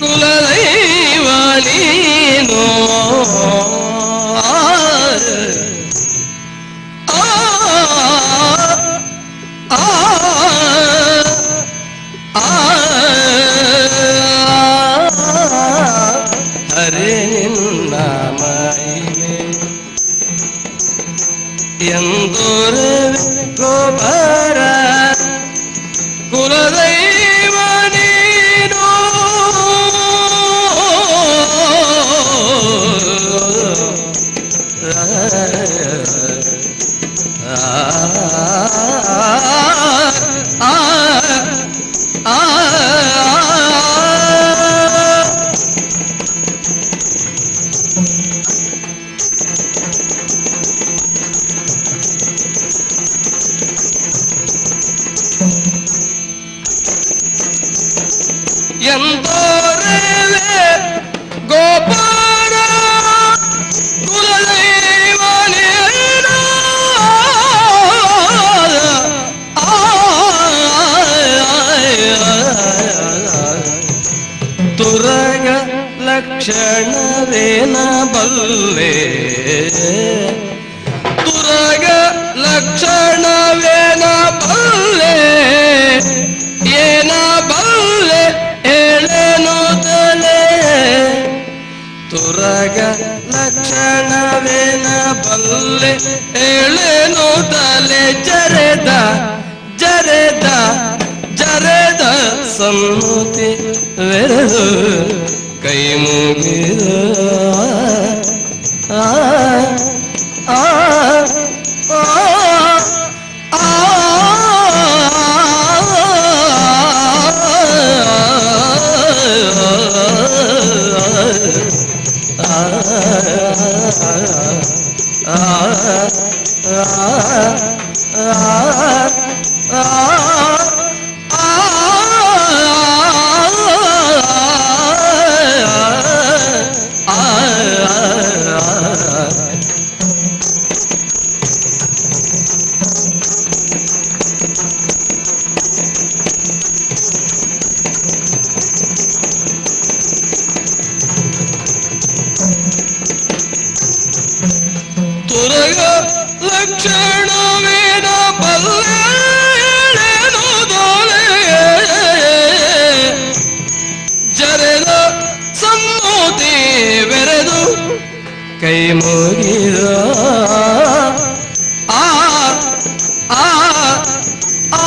ಕುಲದೈವ ನೀನು ಹರಿ ನಿನ್ನ ಮಹಿಮೆ ಎಂದೋರವೆ ಗೋಪಾಲ ಕುಲದೈವ ನೀನು ಎಂದೋರವೆ ಗೋಪಾಲ ಕುಲದೈವ ನೀನು ತುರಗ ಲಕ್ಷಣವೇನ ಬಲ್ಲೆ ತುರಗ ಲಕ್ಷಣವೇನ ಬಲ್ಲೆ ಏನ ಬಲ್ಲೆ ಹೇಳೇನು ತಲೆ ತುರಗ ಲಕ್ಷಣವೇನ ಬಲ್ಲೆ ಹೇಳೇನು ತಲೆ ಜರೆದ ಜರೆದ ಜರೆದ ಸಮ್ಮತಿ ವೆರದು ಕೈ ಮುಗಿದ ಆ ಆ ಆ ತುರಗ ಲಕ್ಷಣವೇನ ಬಲ್ಲೇನು ದೋಲೆ ಜರೆದ ಸಮ್ಮತಿ ಬೆರೆದು ಕೈ ಮುಗಿದ ಆ ಆ ಆ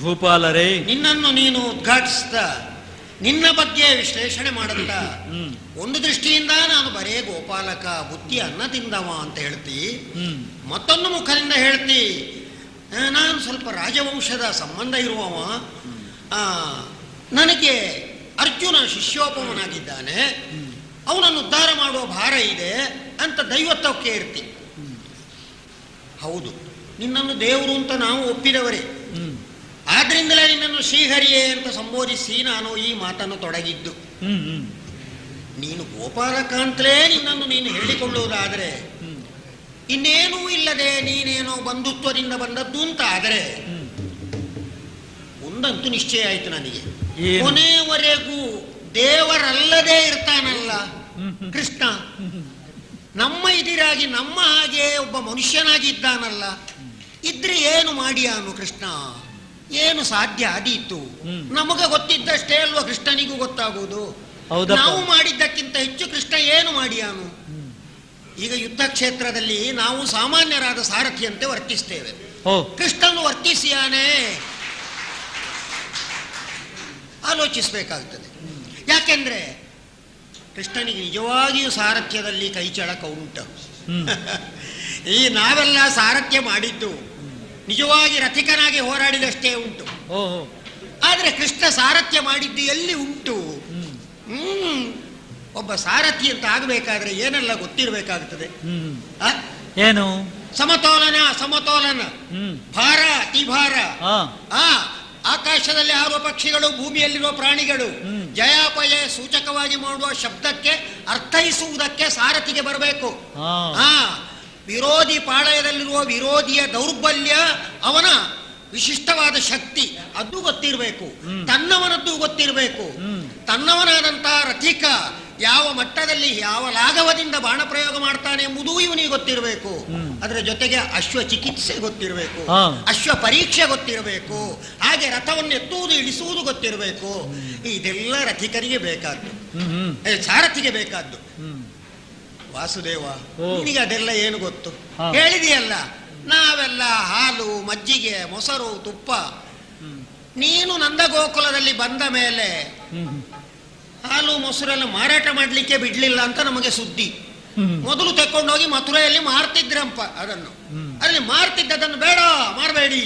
ಭೂಪಾಲರೇ, ನಿನ್ನನ್ನು ನೀನು ಉದ್ಘಾಟಿಸ್ತಾ ನಿನ್ನ ಬಗ್ಗೆ ವಿಶ್ಲೇಷಣೆ ಮಾಡುತ್ತಾ ಒಂದು ದೃಷ್ಟಿಯಿಂದ ನಾನು ಬರೇ ಗೋಪಾಲಕ ಬುತ್ತಿ ಅನ್ನ ತಿಂದವ ಅಂತ ಹೇಳ್ತಿ, ಮತ್ತೊಂದು ಮುಖದಿಂದ ಹೇಳ್ತಿ ನಾನು ಸ್ವಲ್ಪ ರಾಜವಂಶದ ಸಂಬಂಧ ಇರುವವ, ನನಗೆ ಅರ್ಜುನ ಶಿಷ್ಯೋಪಮನಾಗಿದ್ದಾನೆ, ಅವನನ್ನು ಉದ್ಧಾರ ಮಾಡುವ ಭಾರ ಇದೆ ಅಂತ ದೈವತ್ವಕ್ಕೆ ಇರ್ತಿ. ಹೌದು, ನಿನ್ನನ್ನು ದೇವರು ಅಂತ ನಾವು ಒಪ್ಪಿದವರೇ, ಆದ್ರಿಂದಲೇ ನಿನ್ನನ್ನು ಶ್ರೀಹರಿಯೇ ಅಂತ ಸಂಬೋಧಿಸಿ ನಾನು ಈ ಮಾತನ್ನು ತೊಡಗಿದ್ದು. ನೀನು ಗೋಪಾಲಕ ಅಂತಲೇ ನಿನ್ನನ್ನು ನೀನು ಹೇಳಿಕೊಳ್ಳುವುದಾದರೆ, ಇನ್ನೇನೂ ಇಲ್ಲದೆ ನೀನೇನೋ ಬಂಧುತ್ವದಿಂದ ಬಂದದ್ದು ಅಂತ ಆದರೆ ಒಂದಂತೂ ನಿಶ್ಚಯ ಆಯ್ತು ನನಗೆ, ಕೊನೆಯವರೆಗೂ ದೇವರಲ್ಲದೆ ಇರ್ತಾನಲ್ಲ ಕೃಷ್ಣ, ನಮ್ಮ ಇದಿರಾಗಿ ನಮ್ಮ ಹಾಗೆ ಒಬ್ಬ ಮನುಷ್ಯನಾಗಿದ್ದಾನಲ್ಲ, ಇದ್ರೆ ಏನು ಮಾಡಿಯಾನು ಕೃಷ್ಣ, ಏನು ಸಾಧ್ಯ ಆದೀತು? ನಮಗೆ ಗೊತ್ತಿದ್ದಷ್ಟೇ ಅಲ್ವಾ ಕೃಷ್ಣನಿಗೂ ಗೊತ್ತಾಗುವುದು. ನಾವು ಮಾಡಿದ್ದಕ್ಕಿಂತ ಹೆಚ್ಚು ಕೃಷ್ಣ ಏನು ಮಾಡಿಯಾನು? ಈಗ ಯುದ್ಧ ಕ್ಷೇತ್ರದಲ್ಲಿ ನಾವು ಸಾಮಾನ್ಯರಾದ ಸಾರಥಿಯಂತೆ ವರ್ತಿಸ್ತೇವೆ, ಕೃಷ್ಣನು ವರ್ತಿಸಿಯಾನೆ ಆಲೋಚಿಸಬೇಕಾಗ್ತದೆ. ಯಾಕೆಂದ್ರೆ ಕೃಷ್ಣನಿಗೆ ನಿಜವಾಗಿಯೂ ಸಾರಥ್ಯದಲ್ಲಿ ಕೈಚಳಕ ಉಂಟು. ಈ ನಾವೆಲ್ಲ ಸಾರಥ್ಯ ಮಾಡಿದ್ದು ನಿಜವಾಗಿ ರಥಿಕನಾಗಿ ಹೋರಾಡಿದಷ್ಟೇ ಉಂಟು, ಆದ್ರೆ ಕೃಷ್ಣ ಸಾರಥ್ಯ ಮಾಡಿದ್ದು ಎಲ್ಲಿ ಉಂಟು? ಒಬ್ಬ ಸಾರಥಿ ಅಂತ ಆಗಬೇಕಾದ್ರೆ ಏನೆಲ್ಲ ಗೊತ್ತಿರಬೇಕಾಗ್ತದೆ? ಏನು? ಸಮತೋಲನ, ಸಮತೋಲನ, ಭಾರ ಅತಿಭಾರ, ಆಕಾಶದಲ್ಲಿ ಹಾರುವ ಪಕ್ಷಿಗಳು, ಭೂಮಿಯಲ್ಲಿರುವ ಪ್ರಾಣಿಗಳು, ಜಯಾಪಯ ಸೂಚಕವಾಗಿ ಮಾಡುವ ಶಬ್ದಕ್ಕೆ ಅರ್ಥೈಸುವುದಕ್ಕೆ ಸಾರಥಿಗೆ ಬರಬೇಕು. ವಿರೋಧಿ ಪಾಳಯದಲ್ಲಿರುವ ವಿರೋಧಿಯ ದೌರ್ಬಲ್ಯ, ಅವನ ವಿಶಿಷ್ಟವಾದ ಶಕ್ತಿ ಅದು ಗೊತ್ತಿರಬೇಕು, ತನ್ನವನದ್ದು ಗೊತ್ತಿರಬೇಕು. ತನ್ನವನಾದಂತಹ ರಥಿಕ ಯಾವ ಮಟ್ಟದಲ್ಲಿ ಯಾವ ಲಾಘವದಿಂದ ಬಾಣ ಪ್ರಯೋಗ ಮಾಡ್ತಾನೆ ಎಂಬುದೂ ಇವನಿಗೆ ಗೊತ್ತಿರಬೇಕು. ಅದರ ಜೊತೆಗೆ ಅಶ್ವ ಚಿಕಿತ್ಸೆ ಗೊತ್ತಿರಬೇಕು, ಅಶ್ವ ಪರೀಕ್ಷೆ ಗೊತ್ತಿರಬೇಕು, ಹಾಗೆ ರಥವನ್ನು ಎತ್ತುವುದು ಇಳಿಸುವುದು ಗೊತ್ತಿರಬೇಕು. ಇದೆಲ್ಲ ರಥಿಕರಿಗೆ ಬೇಕಾದ್ದು, ಸಾರಥಿಗೆ ಬೇಕಾದ್ದು. ವಾಸುದೇವ, ನಿನಗೆ ಅದೆಲ್ಲ ಏನು ಗೊತ್ತು? ಹೇಳಿದೆಯಲ್ಲ, ನಾವೆಲ್ಲ ಹಾಲು, ಮಜ್ಜಿಗೆ, ಮೊಸರು, ತುಪ್ಪ. ನೀನು ನಂದಗೋಕುಲದಲ್ಲಿ ಬಂದ ಮೇಲೆ ಹಾಲು ಮೊಸರೆಲ್ಲ ಮಾರಾಟ ಮಾಡ್ಲಿಕ್ಕೆ ಬಿಡ್ಲಿಲ್ಲ ಅಂತ ನಮಗೆ ಸುದ್ದಿ. ಮೊದಲು ತೆಕ್ಕೊಂಡೋಗಿ ಮಥುರೆಯಲ್ಲಿ ಮಾರ್ತಿದ್ರಂಪ, ಅದನ್ನು ಅಲ್ಲಿ ಮಾರ್ತಿದ್ದದನ್ನು ಬೇಡ ಮಾರಬೇಡಿ.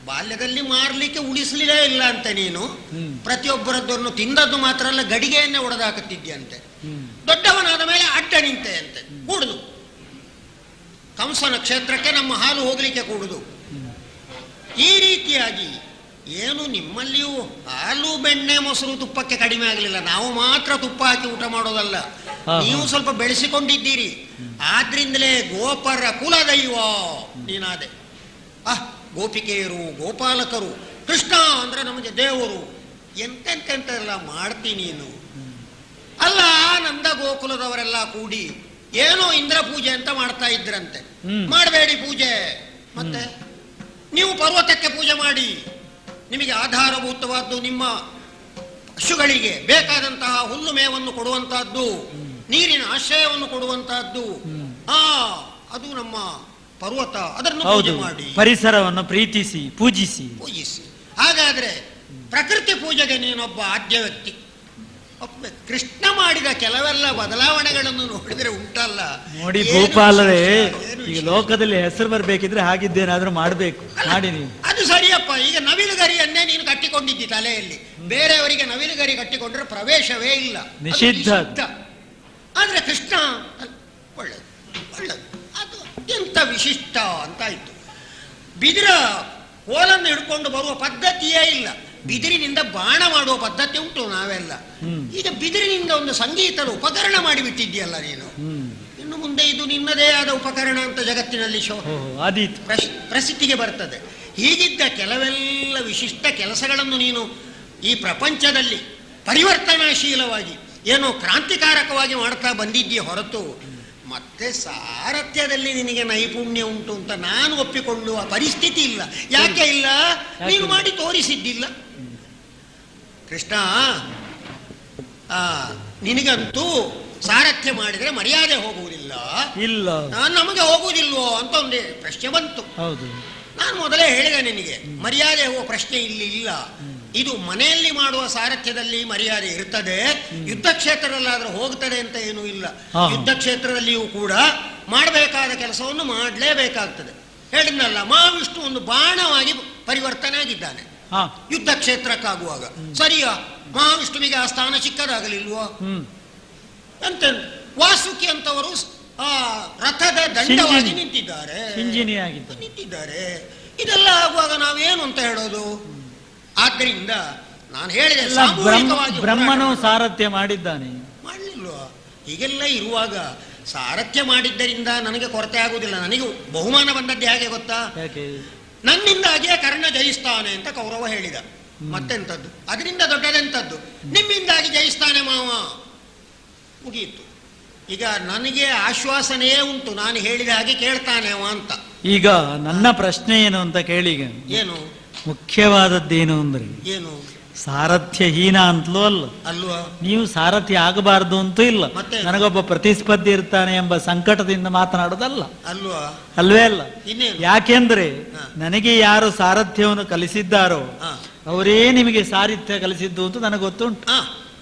ಬಾಲ್ಯದಲ್ಲಿ ಮಾರ್ಲಿಕ್ಕೆ ಉಳಿಸ್ಲಿಲ್ಲೇ ಇಲ್ಲ ಅಂತ ನೀನು ಪ್ರತಿಯೊಬ್ಬರದ್ದನ್ನು ತಿಂದದ್ದು ಮಾತ್ರ ಅಲ್ಲ, ಗಡಿಗೆಯನ್ನೇ ಒಡೆದಾಕುತ್ತಿದ್ಯಂತೆ. ದೊಡ್ಡವನಾದ ಮೇಲೆ ಅಡ್ಡ ನಿಂತೆ ಅಂತೆ, ಕೂಡುದು. ಕಂಸನ ಕ್ಷೇತ್ರಕ್ಕೆ ನಮ್ಮ ಹಾಲು ಹೋಗ್ಲಿಕ್ಕೆ ಕೂಡುದು. ಈ ರೀತಿಯಾಗಿ ಏನು ನಿಮ್ಮಲ್ಲಿಯೂ ಹಾಲು, ಬೆಣ್ಣೆ, ಮೊಸರು, ತುಪ್ಪಕ್ಕೆ ಕಡಿಮೆ ಆಗಲಿಲ್ಲ. ನಾವು ಮಾತ್ರ ತುಪ್ಪ ಹಾಕಿ ಊಟ ಮಾಡೋದಲ್ಲ, ನೀವು ಸ್ವಲ್ಪ ಬೆಳೆಸಿಕೊಂಡಿದ್ದೀರಿ. ಆದ್ರಿಂದಲೇ ಗೋಪರ ಕುಲದೈವ ನೀನಾದೆ. ಗೋಪಿಕೆಯರು, ಗೋಪಾಲಕರು, ಕೃಷ್ಣ ಅಂದ್ರೆ ನಮಗೆ ದೇವರು, ಎಂತೆಂತೆಲ್ಲ ಮಾಡ್ತೀನಿ ನೀನು. ಅಲ್ಲ, ನಂದ ಗೋಕುಲದವರೆಲ್ಲ ಕೂಡಿ ಏನೋ ಇಂದ್ರ ಪೂಜೆ ಅಂತ ಮಾಡ್ತಾ ಇದ್ರಂತೆ. ಮಾಡಬೇಡಿ ಪೂಜೆ. ಮತ್ತೆ ನೀವು ಪರ್ವತಕ್ಕೆ ಪೂಜೆ ಮಾಡಿ, ನಿಮಗೆ ಆಧಾರಭೂತವಾದ್ದು ನಿಮ್ಮ ಪಶುಗಳಿಗೆ ಬೇಕಾದಂತಹ ಹುಲ್ಲು ಮೇವನ್ನು ಕೊಡುವಂತಹದ್ದು, ನೀರಿನ ಆಶ್ರಯವನ್ನು ಕೊಡುವಂತಹದ್ದು, ಅದು ನಮ್ಮ ಪರ್ವತ, ಅದನ್ನು ಪೂಜೆ ಮಾಡಿ, ಪರಿಸರವನ್ನು ಪ್ರೀತಿಸಿ ಪೂಜಿಸಿ. ಹಾಗಾದ್ರೆ ಪ್ರಕೃತಿ ಪೂಜೆಗೆ ನೀನೊಬ್ಬ ಆದ್ಯ ವ್ಯಕ್ತಿ. ಕೃಷ್ಣ ಮಾಡಿದ ಕೆಲವೆಲ್ಲ ಬದಲಾವಣೆಗಳನ್ನು ನೋಡಿದ್ರೆ ಉಂಟಲ್ಲ ನೋಡಿ ಭೂಪಾಲರೇ, ಈಗ ಲೋಕದಲ್ಲಿ ಹೆಸರು ಬರ್ಬೇಕಿದ್ರೆ ಹಾಗಿದ್ದೇನಾದ್ರೂ ಮಾಡ್ಬೇಕು, ಮಾಡಿ ನೀವು. ಅದು ಸರಿಯಪ್ಪ. ಈಗ ನವಿಲುಗರಿಯನ್ನೇ ನೀನು ಕಟ್ಟಿಕೊಂಡಿದ್ದಿ ತಲೆಯಲ್ಲಿ, ಬೇರೆಯವರಿಗೆ ನವಿಲುಗರಿ ಕಟ್ಟಿಕೊಂಡ್ರೆ ಪ್ರವೇಶವೇ ಇಲ್ಲ, ನಿಷಿದ್ಧ. ಆದ್ರೆ ಕೃಷ್ಣ ಒಳ್ಳೇದು, ಒಳ್ಳೇದು, ಅದು ಅತ್ಯಂತ ವಿಶಿಷ್ಟ ಅಂತಾಯ್ತು. ಬಿದಿರ ಕೋಲನ್ನು ಹಿಡ್ಕೊಂಡು ಬರುವ ಪದ್ಧತಿಯೇ ಇಲ್ಲ, ಬಿದಿರಿನಿಂದ ಬಾಣ ಮಾಡುವ ಪದ್ಧತಿ ಉಂಟು ನಾವೆಲ್ಲ. ಈಗ ಬಿದಿರಿನಿಂದ ಒಂದು ಸಂಗೀತದ ಉಪಕರಣ ಮಾಡಿಬಿಟ್ಟಿದ್ಯಲ್ಲ ನೀನು. ಇನ್ನು ಮುಂದೆ ಇದು ನಿನ್ನದೇ ಆದ ಉಪಕರಣ ಅಂತ ಜಗತ್ತಿನಲ್ಲಿ ಪ್ರಸಿದ್ಧಿಗೆ ಬರ್ತದೆ. ಹೀಗಿದ್ದ ಕೆಲವೆಲ್ಲ ವಿಶಿಷ್ಟ ಕೆಲಸಗಳನ್ನು ನೀನು ಈ ಪ್ರಪಂಚದಲ್ಲಿ ಪರಿವರ್ತನಾಶೀಲವಾಗಿ ಏನೋ ಕ್ರಾಂತಿಕಾರಕವಾಗಿ ಮಾಡ್ತಾ ಬಂದಿದ್ದೀಯ ಹೊರತು ಮತ್ತೆ ಸಾರಥ್ಯದಲ್ಲಿ ನಿನಗೆ ನೈಪುಣ್ಯ ಉಂಟು ಅಂತ ನಾನು ಒಪ್ಪಿಕೊಳ್ಳುವ ಪರಿಸ್ಥಿತಿ ಇಲ್ಲ. ಯಾಕೆ ಇಲ್ಲ? ನೀನು ಮಾಡಿ ತೋರಿಸಿದ್ದಿಲ್ಲ ಕೃಷ್ಣ. ನಿನಗಂತೂ ಸಾರಥ್ಯ ಮಾಡಿದ್ರೆ ಮರ್ಯಾದೆ ಹೋಗುವುದಿಲ್ಲ, ಇಲ್ಲ ನಮಗೆ ಹೋಗುವುದಿಲ್ವೋ ಅಂತ ಒಂದು ಪ್ರಶ್ನೆ ಬಂತು. ನಾನು ಮೊದಲೇ ಹೇಳಿದೆ ನಿನಗೆ, ಮರ್ಯಾದೆ ಹೋಗುವ ಪ್ರಶ್ನೆ ಇಲ್ಲಿ ಇಲ್ಲ. ಇದು ಮನೆಯಲ್ಲಿ ಮಾಡುವ ಸಾರಥ್ಯದಲ್ಲಿ ಮರ್ಯಾದೆ ಇರ್ತದೆ, ಯುದ್ಧ ಕ್ಷೇತ್ರದಲ್ಲಾದ್ರೂ ಹೋಗ್ತದೆ ಅಂತ ಏನೂ ಇಲ್ಲ. ಯುದ್ಧ ಕ್ಷೇತ್ರದಲ್ಲಿಯೂ ಕೂಡ ಮಾಡಬೇಕಾದ ಕೆಲಸವನ್ನು ಮಾಡಲೇಬೇಕಾಗ್ತದೆ. ಹೇಳಿದ್ನಲ್ಲ, ಮಹಾವಿಷ್ಣು ಒಂದು ಬಾಣವಾಗಿ ಪರಿವರ್ತನೆ ಆಗಿದ್ದಾನೆ ಯುದ್ಧ ಕ್ಷೇತ್ರಕ್ಕಾಗುವಾಗ. ಸರಿಯಾ? ಮಹಾವಿಷ್ಣುವಿಗೆ ಆ ಸ್ಥಾನ ಚಿಕ್ಕದಾಗಲಿಲ್ವೋ? ಅಂತ ವಾಸುಕಿ ಅಂತವರು ಆ ರಥದ ದಂಡವಾಗಿ ನಿಂತಿದ್ದಾರೆ. ಇದೆಲ್ಲ ಆಗುವಾಗ ನಾವೇನು ಅಂತ ಹೇಳೋದು? ಆದ್ದರಿಂದ ನಾನು ಹೇಳಿದೆ, ಸಾಮೂಹಿಕವಾಗಿ ಬ್ರಹ್ಮನು ಸಾರಥ್ಯ ಮಾಡಿದ್ದಾನೆ. ಮಾಡಲಿಲ್ವಾ? ಹೀಗೆಲ್ಲ ಇರುವಾಗ ಸಾರಥ್ಯ ಮಾಡಿದ್ದರಿಂದ ನನಗೆ ಕೊರತೆ ಆಗುವುದಿಲ್ಲ. ನನಗೆ ಬಹುಮಾನ ಬಂದದ್ದು ಹೇಗೆ ಗೊತ್ತಾ? ನನ್ನಿಂದಾಗಿಯೇ ಕರ್ಣ ಜಯಿಸ್ತಾನೆ ಅಂತ ಕೌರವ ಹೇಳಿದ. ಮತ್ತೆಂಥದ್ದು? ಅದರಿಂದ ದೊಡ್ಡದೆಂಥದ್ದು? ನಿಮ್ಮಿಂದಾಗಿ ಜಯಿಸ್ತಾನೆ ಮಾವ, ಮುಗಿಯಿತು. ಈಗ ನನಗೆ ಆಶ್ವಾಸನೆಯೇ ಉಂಟು, ನಾನು ಹೇಳಿದ ಹಾಗೆ ಕೇಳ್ತಾನೆ ಅವ ಅಂತ. ಈಗ ನನ್ನ ಪ್ರಶ್ನೆ ಏನು ಅಂತ ಕೇಳಿ. ಏನು ಮುಖ್ಯವಾದದ್ದೇನು ಅಂದ್ರೆ, ಏನು? ಸಾರಥ್ಯಹೀನ ಅಂತಲೂ ಅಲ್ಲ, ಅಲ್ವಾ? ನೀವು ಸಾರಥ್ಯ ಆಗಬಾರ್ದು ಅಂತೂ ಇಲ್ಲ. ನನಗೊಬ್ಬ ಪ್ರತಿಸ್ಪರ್ಧಿ ಇರ್ತಾನೆ ಎಂಬ ಸಂಕಟದಿಂದ ಮಾತನಾಡೋದಲ್ಲ, ಅಲ್ವಾ? ಅಲ್ವೇ ಅಲ್ಲ. ಯಾಕೆಂದ್ರೆ ನನಗೆ ಯಾರು ಸಾರಥ್ಯವನ್ನು ಕಲಿಸಿದ್ದಾರೋ ಅವರೇ ನಿಮಗೆ ಸಾರಥ್ಯ ಕಲಿಸಿದ್ದು ಅಂತ ನನಗೆ ಗೊತ್ತುಂಟು.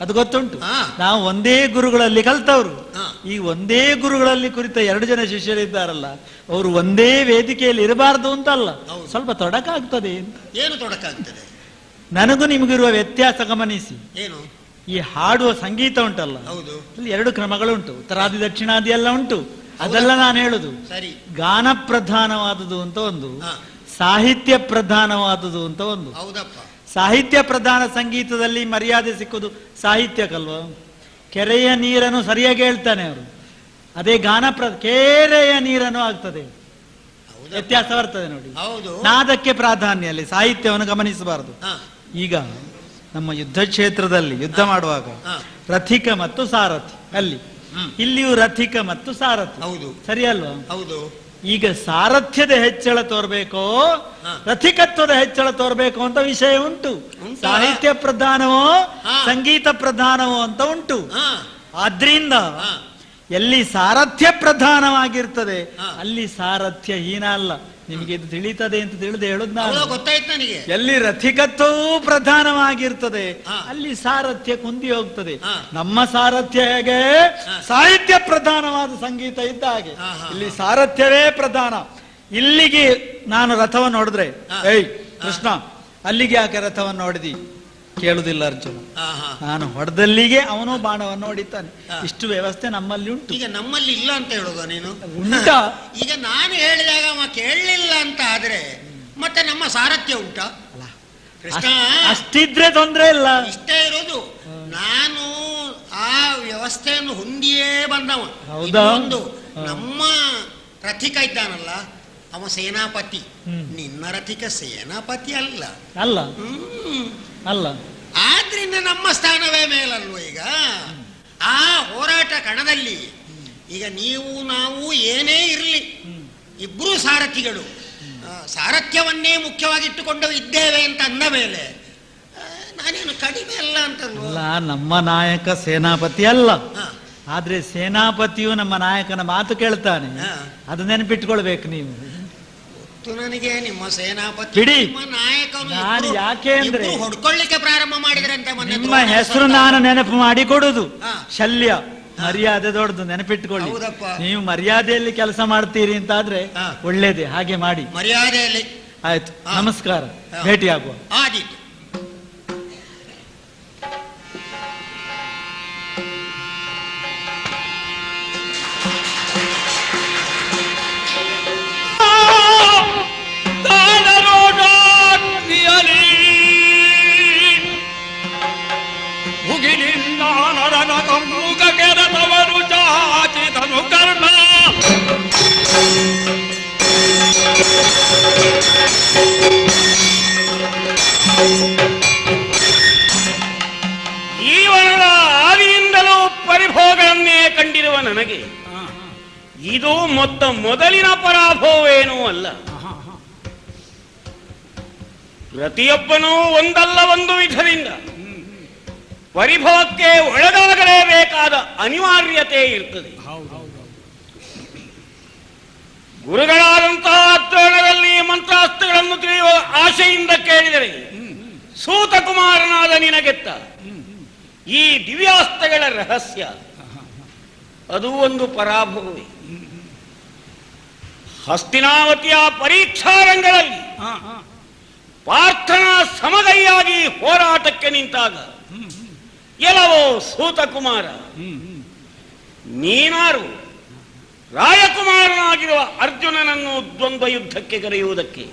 ಅದು ಗೊತ್ತುಂಟು. ನಾವು ಒಂದೇ ಗುರುಗಳಲ್ಲಿ ಕಲ್ತವ್ರು. ಈ ಒಂದೇ ಗುರುಗಳಲ್ಲಿ ಕುರಿತ 2 ಜನ ಶಿಷ್ಯರಿದ್ದಾರಲ್ಲ, ಅವರು ಒಂದೇ ವೇದಿಕೆಯಲ್ಲಿ ಇರಬಾರ್ದು ಅಂತ ಅಲ್ಲ, ಸ್ವಲ್ಪ ತೊಡಕಾಗ್ತದೆ. ಏನು ತೊಡಕಾಗ್ತದೆ? ನನಗೂ ನಿಮಗಿರುವ ವ್ಯತ್ಯಾಸ ಗಮನಿಸಿ. ಏನು? ಈ ಹಾಡುವ ಸಂಗೀತ ಉಂಟಲ್ಲ, ಅಲ್ಲಿ 2 ಕ್ರಮಗಳುಂಟು, ಉತ್ತರಾದಿ ದಕ್ಷಿಣಾದಿ ಎಲ್ಲ ಉಂಟು. ಅದೆಲ್ಲ ನಾನು ಹೇಳುದು ಗಾನ ಪ್ರಧಾನವಾದುದು ಅಂತ ಒಂದು, ಸಾಹಿತ್ಯ ಪ್ರಧಾನವಾದುದು ಅಂತ ಒಂದು. ಸಾಹಿತ್ಯ ಪ್ರಧಾನ ಸಂಗೀತದಲ್ಲಿ ಮರ್ಯಾದೆ ಸಿಕ್ಕುದು ಸಾಹಿತ್ಯಕ್ಕಲ್ವ? ಕೆರೆಯ ನೀರನ್ನು ಸರಿಯಾಗಿ ಹೇಳ್ತಾನೆ ಅವರು, ಅದೇ ಗಾನ ಕೆರೆಯ ನೀರನ್ನು ಆಗ್ತದೆ. ವ್ಯತ್ಯಾಸ ಬರ್ತದೆ ನೋಡಿ. ನಾದಕ್ಕೆ ಪ್ರಾಧಾನ್ಯ, ಅಲ್ಲಿ ಸಾಹಿತ್ಯವನ್ನು ಗಮನಿಸಬಾರದು. ಈಗ ನಮ್ಮ ಯುದ್ಧ ಕ್ಷೇತ್ರದಲ್ಲಿ ಯುದ್ಧ ಮಾಡುವಾಗ ರಥಿಕ ಮತ್ತು ಸಾರಥಿ, ಅಲ್ಲಿ ಇಲ್ಲಿಯೂ ರಥಿಕ ಮತ್ತು ಸಾರಥಿ, ಸರಿ ಅಲ್ವಾ? ಹೌದು. ಈಗ ಸಾರಥ್ಯದ ಹೆಚ್ಚಳ ತೋರ್ಬೇಕೋ ರಥಿಕತ್ವದ ಹೆಚ್ಚಳ ತೋರ್ಬೇಕು ಅಂತ ವಿಷಯ ಉಂಟು. ಸಾಹಿತ್ಯ ಪ್ರಧಾನವೋ ಸಂಗೀತ ಪ್ರಧಾನವೋ ಅಂತ ಉಂಟು. ಆದ್ರಿಂದ ಎಲ್ಲಿ ಸಾರಥ್ಯ ಪ್ರಧಾನವಾಗಿರ್ತದೆ ಅಲ್ಲಿ ಸಾರಥ್ಯ ಹೀನ ಅಲ್ಲ. ನಿಮಗೆ ಇದು ತಿಳಿತದೆ ಅಂತ ತಿಳಿದು ಹೇಳುದು ನಾನು. ಎಲ್ಲಿ ರಥಿಕತ್ವವೂ ಪ್ರಧಾನವಾಗಿರ್ತದೆ ಅಲ್ಲಿ ಸಾರಥ್ಯ ಕುಂದಿ ಹೋಗ್ತದೆ. ನಮ್ಮ ಸಾರಥ್ಯ ಹೇಗೆ ಸಾಹಿತ್ಯ ಪ್ರಧಾನವಾದ ಸಂಗೀತ ಇದ್ದ ಹಾಗೆ ಇಲ್ಲಿ ಸಾರಥ್ಯವೇ ಪ್ರಧಾನ. ಇಲ್ಲಿಗೆ ನಾನು ರಥವನ್ನು ನೋಡಿದ್ರೆ, ಏಯ್ ಕೃಷ್ಣ ಅಲ್ಲಿಗೆ ಯಾಕೆ ರಥವನ್ನು ನೋಡಿದಿ ಕೇಳುದಿಲ್ಲ ಅರ್ಜುನ. ನಾನು ಹೊಡೆದಲ್ಲಿಗೆ ಅವನು ಬಾಣವನ್ನು ಹೊಡಿತಾನೆ. ಇಷ್ಟು ವ್ಯವಸ್ಥೆ ನಮ್ಮಲ್ಲಿ ಉಂಟು. ಈಗ ನಮ್ಮಲ್ಲಿ ಇಲ್ಲ ಅಂತ ಹೇಳೋದ ನೀನು? ಉಂಟಾ? ಈಗ ನಾನು ಹೇಳಿದಾಗ ಅವ ಕೇಳಲಿಲ್ಲ ಅಂತ ಆದ್ರೆ ಮತ್ತೆ ನಮ್ಮ ಸಾರಥ್ಯ ಉಂಟಾ? ಕೃಷ್ಣ ಅಷ್ಟಿದ್ರೆ ತೊಂದ್ರೆ ಇಲ್ಲ. ಇಷ್ಟೇ ಇರೋದು. ನಾನು ಆ ವ್ಯವಸ್ಥೆಯನ್ನು ಹೊಂದಿಯೇ ಬಂದವ. ಒಂದು ನಮ್ಮ ರಥಿಕ ಇದ್ದಾನಲ್ಲ ಅವ ಸೇನಾಪತಿ. ನಿನ್ನ ರಥಿಕ ಸೇನಾಪತಿ ಅಲ್ಲ. ಅಲ್ಲ ಅಲ್ಲ. ಆದ್ರಿಂದ ನಮ್ಮ ಸ್ಥಾನವೇ ಮೇಲಲ್ವ? ಈಗ ಆ ಹೋರಾಟ ಕಣದಲ್ಲಿ ಈಗ ನೀವು ನಾವು ಏನೇ ಇರಲಿ ಇಬ್ರು ಸಾರಥಿಗಳು ಸಾರಥ್ಯವನ್ನೇ ಮುಖ್ಯವಾಗಿಟ್ಟುಕೊಂಡು ಇದ್ದೇವೆ ಅಂತ ಅಂದ ಮೇಲೆ ನಾನೇನು ಕಡಿಮೆ ಅಲ್ಲ ಅಂತಲ್ಲ. ನಮ್ಮ ನಾಯಕ ಸೇನಾಪತಿ ಅಲ್ಲ, ಆದ್ರೆ ಸೇನಾಪತಿಯು ನಮ್ಮ ನಾಯಕನ ಮಾತು ಕೇಳ್ತಾನೆ. ಅದು ನೆನಪಿಟ್ಕೊಳ್ಬೇಕು ನೀವು. ನನಗೆ ನಿಮ್ಮ ಸೇನಾಪತಿ ಬಿಡಿ, ನಿಮ್ಮ ನಾಯಕನು ನಾನು ಯಾಕೆ ಅಂದ್ರೆ ಹೊಡ್ಕೊಳ್ಳಿಕ್ಕೆ ಪ್ರಾರಂಭ ಮಾಡಿದ್ರಂತೆ. ನಿಮ್ಮ ಹೆಸರು ನಾನು ನೆನಪು ಮಾಡಿ ಕೊಡುದು. ಶಲ್ಯ ಮರ್ಯಾದೆ ದೊಡ್ಡದು, ನೆನಪಿಟ್ಕೊಳ್ಳಿ. ನೀವು ಮರ್ಯಾದೆಯಲ್ಲಿ ಕೆಲಸ ಮಾಡ್ತೀರಿ ಅಂತ ಆದ್ರೆ ಒಳ್ಳೇದೇ, ಹಾಗೆ ಮಾಡಿ ಮರ್ಯಾದೆಯಲ್ಲಿ. ಆಯ್ತು, ನಮಸ್ಕಾರ, ಭೇಟಿ ಆಗುವ. ಆದೀತು. ಜೀವನದ ಆದಿಯಿಂದಲೂ ಪರಿಭೋಗವನ್ನೇ ಕಂಡಿರುವ ನನಗೆ ಇದು ಮೊದಲಿನ ಪರಾಭವವೇನೂ ಅಲ್ಲ. ಪ್ರತಿಯೊಬ್ಬನೂ ಒಂದಲ್ಲ ಒಂದು ವಿಧದಿಂದ ಪರಿಭವಕ್ಕೆ ಒಳಗಾಗಲೇಬೇಕಾದ ಅನಿವಾರ್ಯತೆ ಇರ್ತದೆ. ಗುರುಗಳಾದಂತಹ ಅಧ್ಯಯನದಲ್ಲಿ ಮಂತ್ರಾಸ್ತ್ರಗಳನ್ನು ತಿಳಿಯುವ ಆಶೆಯಿಂದ ಕೇಳಿದರೆ ಸೂತಕುಮಾರನಾದ ನಿನಗೆತ್ತ ಈ ದಿವ್ಯಾಸ್ತ್ರಗಳ ರಹಸ್ಯ ಅದು ಒಂದು ಪರಾಭವವೇ. ಹಸ್ತಿನಾವತಿಯ ಪರೀಕ್ಷಾರಂಗಗಳಲ್ಲಿ ಪಾರ್ಥನ ಸಮಗೈಯಾಗಿ ಹೋರಾಟಕ್ಕೆ ನಿಂತಾಗ ಎಲ್ಲವೋ ಸೂತಕುಮಾರ, ನೀನಾರು ರಾಯಕುಮಾರನಾಗಿರುವ ಅರ್ಜುನನನ್ನು ದ್ವಂದ್ವ ಯುದ್ಧಕ್ಕೆ ಕರೆಯುವುದಕ್ಕೆ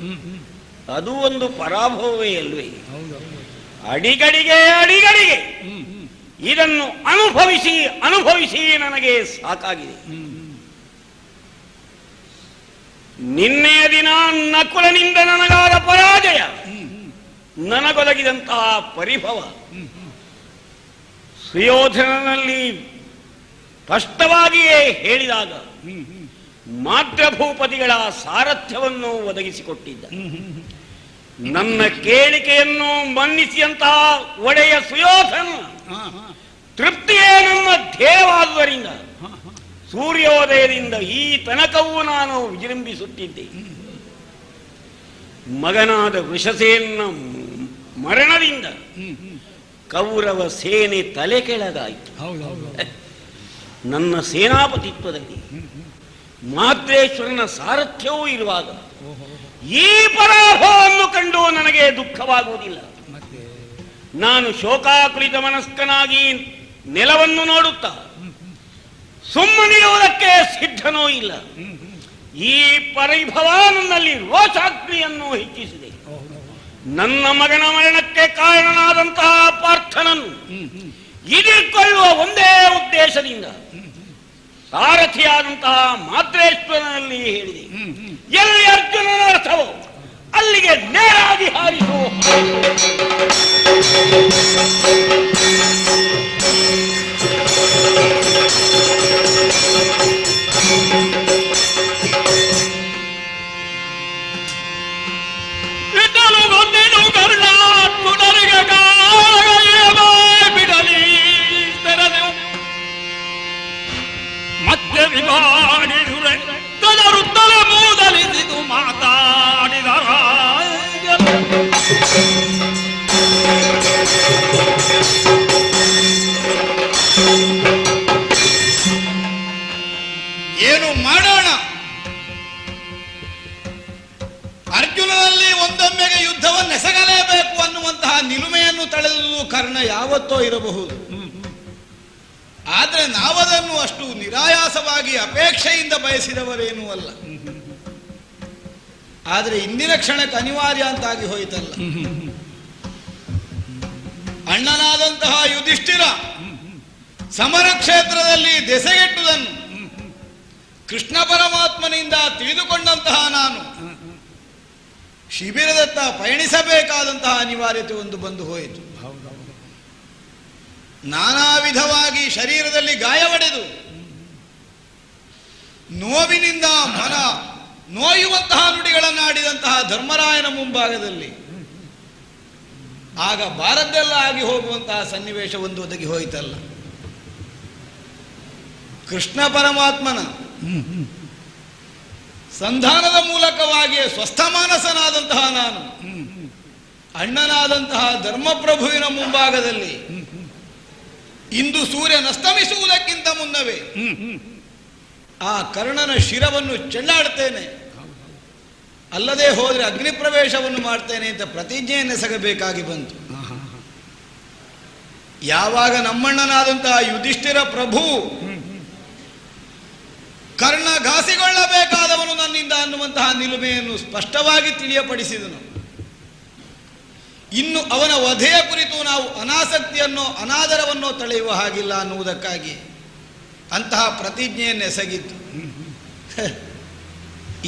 ಅದು ಒಂದು ಪರಾಭವವೇ ಅಲ್ವೇ? ಅಡಿಗಡಿಗೆ ಅಡಿಗಡಿಗೆ ಇದನ್ನು ಅನುಭವಿಸಿ ಅನುಭವಿಸಿ ನನಗೆ ಸಾಕಾಗಿದೆ. ನಿನ್ನೆಯ ದಿನ ನಕುಲನಿಂದ ನನಗಾದ ಪರಾಜಯ, ನನಗೊದಗಿದಂತಹ ಪರಿಭವ, ಸುಯೋಧನನಲ್ಲಿ ಸ್ಪಷ್ಟವಾಗಿಯೇ ಹೇಳಿದಾಗ ಮಾತೃಭೂಪತಿಗಳ ಸಾರಥ್ಯವನ್ನು ಒದಗಿಸಿಕೊಟ್ಟಿದ್ದ, ನನ್ನ ಕೇಳಿಕೆಯನ್ನು ಮನ್ನಿಸಿದಂತಹ ಒಡೆಯ ಸುಯೋಧನ ತೃಪ್ತಿಯೇ ನಮ್ಮ ಧ್ಯೇಯವಾದುದರಿಂದ ಸೂರ್ಯೋದಯದಿಂದ ಈ ತನಕವೂ ನಾನು ವಿಜೃಂಭಿಸುತ್ತಿದ್ದೆ. ಮಗನಾದ ವೃಷಸೇನ ಮರಣದಿಂದ ಕೌರವ ಸೇನೆ ತಲೆ ಕೆಳಗಾಯಿತು. ನನ್ನ ಸೇನಾಪತಿತ್ವದಲ್ಲಿ ಮಾದ್ರೇಶ್ವರನ ಸಾರಥ್ಯವೂ ಇರುವಾಗ ಈ ಪರಾಭವವನ್ನು ಕಂಡು ನನಗೆ ದುಃಖವಾಗುವುದಿಲ್ಲ. ನಾನು ಶೋಕಾಕುಲಿತ ಮನಸ್ಕನಾಗಿ ನೆಲವನ್ನು ನೋಡುತ್ತಾ ಸುಮ್ಮನಿರುವುದಕ್ಕೆ ಸಿದ್ಧನೂ ಇಲ್ಲ. ಈ ಪರಿಭವ ನನ್ನಲ್ಲಿ ರೋಷಾಗ್ನಿಯನ್ನು ಹೆಚ್ಚಿಸಿದೆ. ನನ್ನ ಮಗನ ಮರಣಕ್ಕೆ ಕಾರಣನಾದಂತಹ ಪಾರ್ಥನನ್ನು ಇದಿಕೊಳ್ಳುವ ಒಂದೇ ಉದ್ದೇಶದಿಂದ ಸಾರಥಿಯಾದಂತಹ ಮಾದ್ರೇಶ್ವರನಲ್ಲಿ ಹೇಳಿದೆ, ಎಲ್ಲಿ ಅರ್ಜುನನ ರಥವೋ ಅಲ್ಲಿಗೆ ನೇರಾಗಿ ಹಾರಿಸು. ತದರುತ್ತಲೇ ಮೂದಲಿಸಿದು ಮಾತಾಡಿದರ ಏನು ಮಾಡೋಣ? ಅರ್ಜುನನಲ್ಲಿ ಒಂದೊಮ್ಮೆಗೆ ಯುದ್ಧವನ್ನು ಎಸಗಲೇಬೇಕು ಅನ್ನುವಂತಹ ನಿಲುಮೆಯನ್ನು ತಳೆದು ಕರ್ಣ ಯಾವತ್ತೋ ಇರಬಹುದು. ಆದರೆ ನಾವದನ್ನು ಅಷ್ಟು ನಿರಾಯಾಸವಾಗಿ ಅಪೇಕ್ಷೆಯಿಂದ ಬಯಸಿದವರೇನೂ ಅಲ್ಲ. ಆದರೆ ಇಂದಿನ ಕ್ಷಣಕ್ಕೆ ಅನಿವಾರ್ಯ ಅಂತಾಗಿ ಹೋಯಿತಲ್ಲ. ಅಣ್ಣನಾದಂತಹ ಯುಧಿಷ್ಠಿರ ಸಮರ ಕ್ಷೇತ್ರದಲ್ಲಿ ದೆಸೆಗೆಟ್ಟುದನ್ನು ಕೃಷ್ಣ ಪರಮಾತ್ಮನಿಂದ ತಿಳಿದುಕೊಂಡಂತಹ ನಾನು ಶಿಬಿರದತ್ತ ಪಯಣಿಸಬೇಕಾದಂತಹ ಅನಿವಾರ್ಯತೆ ಒಂದು ಬಂದು ಹೋಯಿತು. ನಾನಾ ವಿಧವಾಗಿ ಶರೀರದಲ್ಲಿ ಗಾಯವಡೆದು ನೋವಿನಿಂದ ಮನ ನೋಯುವಂತಹ ನುಡಿಗಳನ್ನಾಡಿದಂತಹ ಧರ್ಮರಾಯನ ಮುಂಭಾಗದಲ್ಲಿ ಆಗ ಬಾರದ್ದೆಲ್ಲ ಆಗಿ ಹೋಗುವಂತಹ ಸನ್ನಿವೇಶ ಒಂದು ಒದಗಿ ಹೋಯಿತಲ್ಲ. ಕೃಷ್ಣ ಪರಮಾತ್ಮನ ಸಂಧಾನದ ಮೂಲಕವಾಗಿಯೇ ಸ್ವಸ್ಥಮಾನಸನಾದಂತಹ ನಾನು ಅಣ್ಣನಾದಂತಹ ಧರ್ಮಪ್ರಭುವಿನ ಮುಂಭಾಗದಲ್ಲಿ ಇಂದು ಸೂರ್ಯನಸ್ತಮಿಸುವುದಕ್ಕಿಂತ ಮುನ್ನವೇ ಆ ಕರ್ಣನ ಶಿರವನ್ನು ಚೆಂಡಾಡ್ತೇನೆ, ಅಲ್ಲದೆ ಹೋದರೆ ಅಗ್ನಿ ಪ್ರವೇಶವನ್ನು ಮಾಡ್ತೇನೆ ಅಂತ ಪ್ರತಿಜ್ಞೆಯನ್ನೆಸಗಬೇಕಾಗಿ ಬಂತು. ಯಾವಾಗ ನಮ್ಮಣ್ಣನಾದಂತಹ ಯುಧಿಷ್ಠಿರ ಪ್ರಭು ಕರ್ಣ ಘಾಸಿಗೊಳ್ಳಬೇಕಾದವನು ನನ್ನಿಂದ ಅನ್ನುವಂತಹ ನಿಲುಮೆಯನ್ನು ಸ್ಪಷ್ಟವಾಗಿ ತಿಳಿಯಪಡಿಸಿದನು. ಇನ್ನು ಅವನ ವಧೆಯ ಕುರಿತು ನಾವು ಅನಾಸಕ್ತಿಯನ್ನೋ ಅನಾದರವನ್ನೋ ತಳೆಯುವ ಹಾಗಿಲ್ಲ ಅನ್ನುವುದಕ್ಕಾಗಿ ಅಂತಹ ಪ್ರತಿಜ್ಞೆಯನ್ನೆಸಗಿತ್ತು.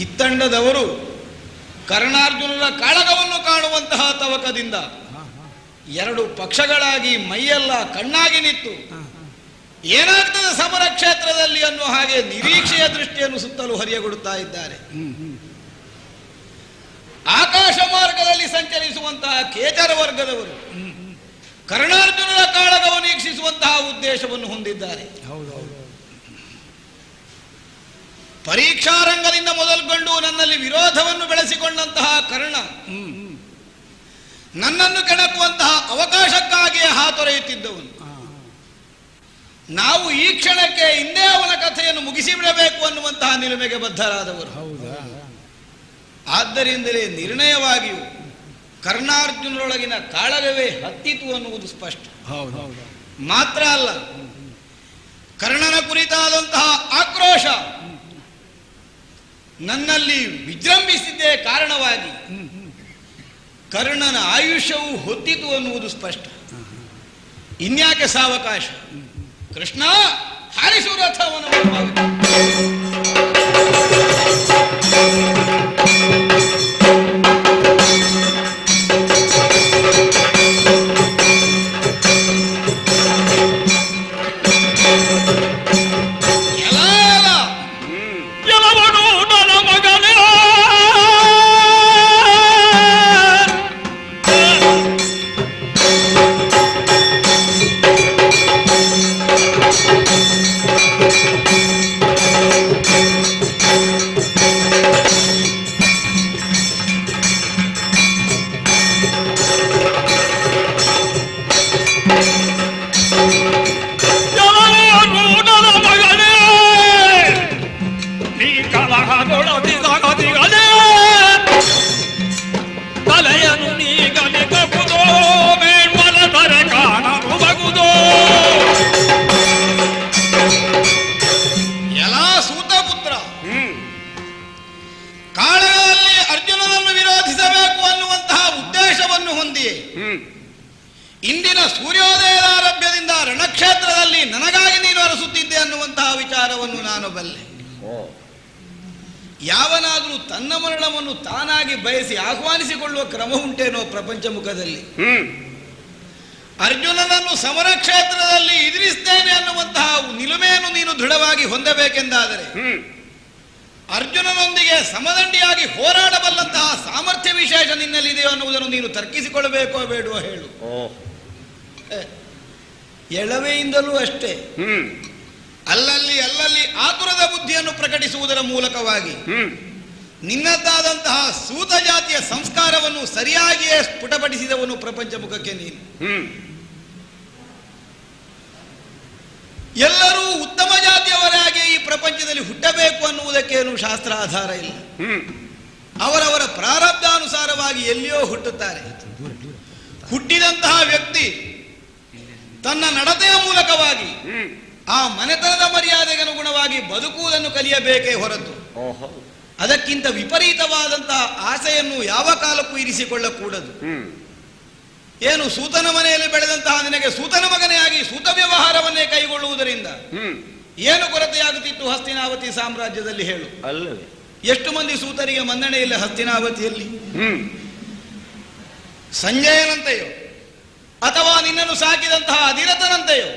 ಇತ್ತಂಡದವರು ಕರ್ಣಾರ್ಜುನರ ಕಾಳಗವನ್ನು ಕಾಣುವಂತಹ ತವಕದಿಂದ ಎರಡು ಪಕ್ಷಗಳಾಗಿ ಮೈಯೆಲ್ಲ ಕಣ್ಣಾಗಿ ನಿಂತು ಏನಾಗ್ತದೆ ಸಮರ ಕ್ಷೇತ್ರದಲ್ಲಿ ಅನ್ನೋ ಹಾಗೆ ನಿರೀಕ್ಷೆಯ ದೃಷ್ಟಿಯನ್ನು ಸುತ್ತಲೂ ಹರಿಯಗೊಡುತ್ತಾ ಇದ್ದಾರೆ. ಆಕಾಶ ಮಾರ್ಗದಲ್ಲಿ ಸಂಚರಿಸುವಂತಹ ಕೇಚರ ವರ್ಗದವರು ಕರ್ಣಾರ್ಜುನರ ಕಾಳಗವನ್ನು ವೀಕ್ಷಿಸುವಂತಹ ಉದ್ದೇಶವನ್ನು ಹೊಂದಿದ್ದಾರೆ. ಪರೀಕ್ಷಾರಂಗದಿಂದ ಮೊದಲುಗೊಂಡು ನನ್ನಲ್ಲಿ ವಿರೋಧವನ್ನು ಬೆಳೆಸಿಕೊಂಡಂತಹ ಕರ್ಣ ನನ್ನನ್ನು ಕೆಣಕುವಂತಹ ಅವಕಾಶಕ್ಕಾಗಿಯೇ ಹಾತೊರೆಯುತ್ತಿದ್ದವನು. ನಾವು ಈ ಕ್ಷಣಕ್ಕೆ ಹಿಂದೆ ಅವನ ಕಥೆಯನ್ನು ಮುಗಿಸಿಬಿಡಬೇಕು ಅನ್ನುವಂತಹ ನಿಲುಮೆಗೆ ಬದ್ಧರಾದವರು. ಆದ್ದರಿಂದಲೇ ನಿರ್ಣಯವಾಗಿಯೂ ಕರ್ಣಾರ್ಜುನರೊಳಗಿನ ಕಾಳಗವೇ ಹತ್ತಿತು ಅನ್ನುವುದು ಸ್ಪಷ್ಟ. ಮಾತ್ರ ಅಲ್ಲ, ಕರ್ಣನ ಕುರಿತಾದಂತಹ ಆಕ್ರೋಶ ನನ್ನಲ್ಲಿ ವಿಜೃಂಭಿಸಿದ್ದೇ ಕಾರಣವಾಗಿ ಕರ್ಣನ ಆಯುಷ್ಯವು ಹೊತ್ತಿತು ಅನ್ನುವುದು ಸ್ಪಷ್ಟ. ಇನ್ಯಾಕೆ ಸಾವಕಾಶ? ಕೃಷ್ಣ, ಹಾರಿಸು ರಥವನ್ನು. ಇಂದಿನ ಸೂರ್ಯೋದಯದಾರಭ್ಯದಿಂದ ರಣಕ್ಷೇತ್ರದಲ್ಲಿ ನನಗಾಗಿ ನೀನು ಅರಸುತ್ತಿದ್ದೆ ಅನ್ನುವಂತಹ ವಿಚಾರವನ್ನು ನಾನು ಬಲ್ಲೆ. ಯಾವನಾದರೂ ತನ್ನ ಮರಣವನ್ನು ತಾನಾಗಿ ಬಯಸಿ ಆಹ್ವಾನಿಸಿಕೊಳ್ಳುವ ಕ್ರಮ ಉಂಟೇನೋ ಪ್ರಪಂಚ ಮುಖದಲ್ಲಿ? ಅರ್ಜುನನನ್ನು ಸಮರ ಕ್ಷೇತ್ರದಲ್ಲಿ ಎದುರಿಸ್ತೇನೆ ಅನ್ನುವಂತಹ ನಿಲುಮೆಯನ್ನು ನೀನು ದೃಢವಾಗಿ ಹೊಂದಬೇಕೆಂದಾದರೆ ಅರ್ಜುನನೊಂದಿಗೆ ಸಮದಂಡಿಯಾಗಿ ಹೋರಾಡಬಲ್ಲಂತಹ ಸಾಮರ್ಥ್ಯ ವಿಶೇಷ ನಿನ್ನಲ್ಲಿದೆಯೋ ಅನ್ನುವುದನ್ನು ನೀನು ತರ್ಕಿಸಿಕೊಳ್ಳಬೇಕೋ ಬೇಡವೋ ಹೇಳು. ಎಳವೆಯಿಂದಲೂ ಅಷ್ಟೇ, ಅಲ್ಲಲ್ಲಿ ಆತುರದ ಬುದ್ಧಿಯನ್ನು ಪ್ರಕಟಿಸುವುದರ ಮೂಲಕವಾಗಿ ನಿನ್ನದ್ದಾದಂತಹ ಸೂತ ಜಾತಿಯ ಸಂಸ್ಕಾರವನ್ನು ಸರಿಯಾಗಿಯೇ ಸ್ಫುಟಪಡಿಸಿದವನು ಪ್ರಪಂಚ ಮುಖಕ್ಕೆ ನೀನು. ಎಲ್ಲರೂ ಉತ್ತಮ ಜಾತಿಯವರಾಗಿ ಈ ಪ್ರಪಂಚದಲ್ಲಿ ಹುಟ್ಟಬೇಕು ಅನ್ನುವುದಕ್ಕೇನು ಶಾಸ್ತ್ರ ಆಧಾರ ಇಲ್ಲ. ಅವರವರ ಪ್ರಾರಬ್ಧಾನುಸಾರವಾಗಿ ಎಲ್ಲಿಯೋ ಹುಟ್ಟುತ್ತಾರೆ. ಹುಟ್ಟಿದಂತಹ ವ್ಯಕ್ತಿ ತನ್ನ ನಡತೆಯ ಮೂಲಕವಾಗಿ ಆ ಮನೆತನದ ಮರ್ಯಾದೆಗೆ ಅನುಗುಣವಾಗಿ ಬದುಕುವುದನ್ನು ಕಲಿಯಬೇಕೇ ಹೊರತು ಅದಕ್ಕಿಂತ ವಿಪರೀತವಾದಂತಹ ಆಸೆಯನ್ನು ಯಾವ ಕಾಲಕ್ಕೂ ಇರಿಸಿಕೊಳ್ಳಕೂಡದು. ಏನು ಸೂತನ ಮನೆಯಲ್ಲಿ ಬೆಳೆದಂತಹ ನಿನಗೆ ಸೂತನ ಮಗನೇ ಆಗಿ ಸೂತ ವ್ಯವಹಾರವನ್ನೇ ಕೈಗೊಳ್ಳುವುದರಿಂದ ಏನು ಕೊರತೆಯಾಗುತ್ತಿತ್ತು ಹಸ್ತಿನಾವತಿ ಸಾಮ್ರಾಜ್ಯದಲ್ಲಿ ಹೇಳು? ಎಷ್ಟು ಮಂದಿ ಸೂತರಿಗೆ ಮನ್ನಣೆ ಇಲ್ಲ ಹಸ್ತಿನಾವತಿಯಲ್ಲಿ? ಸಂಜಯನಂತೆಯೋ ಅಥವಾ ನಿನ್ನನ್ನು ಸಾಕಿದಂತಹ ಅಧಿರಥನಂತೆಯೋ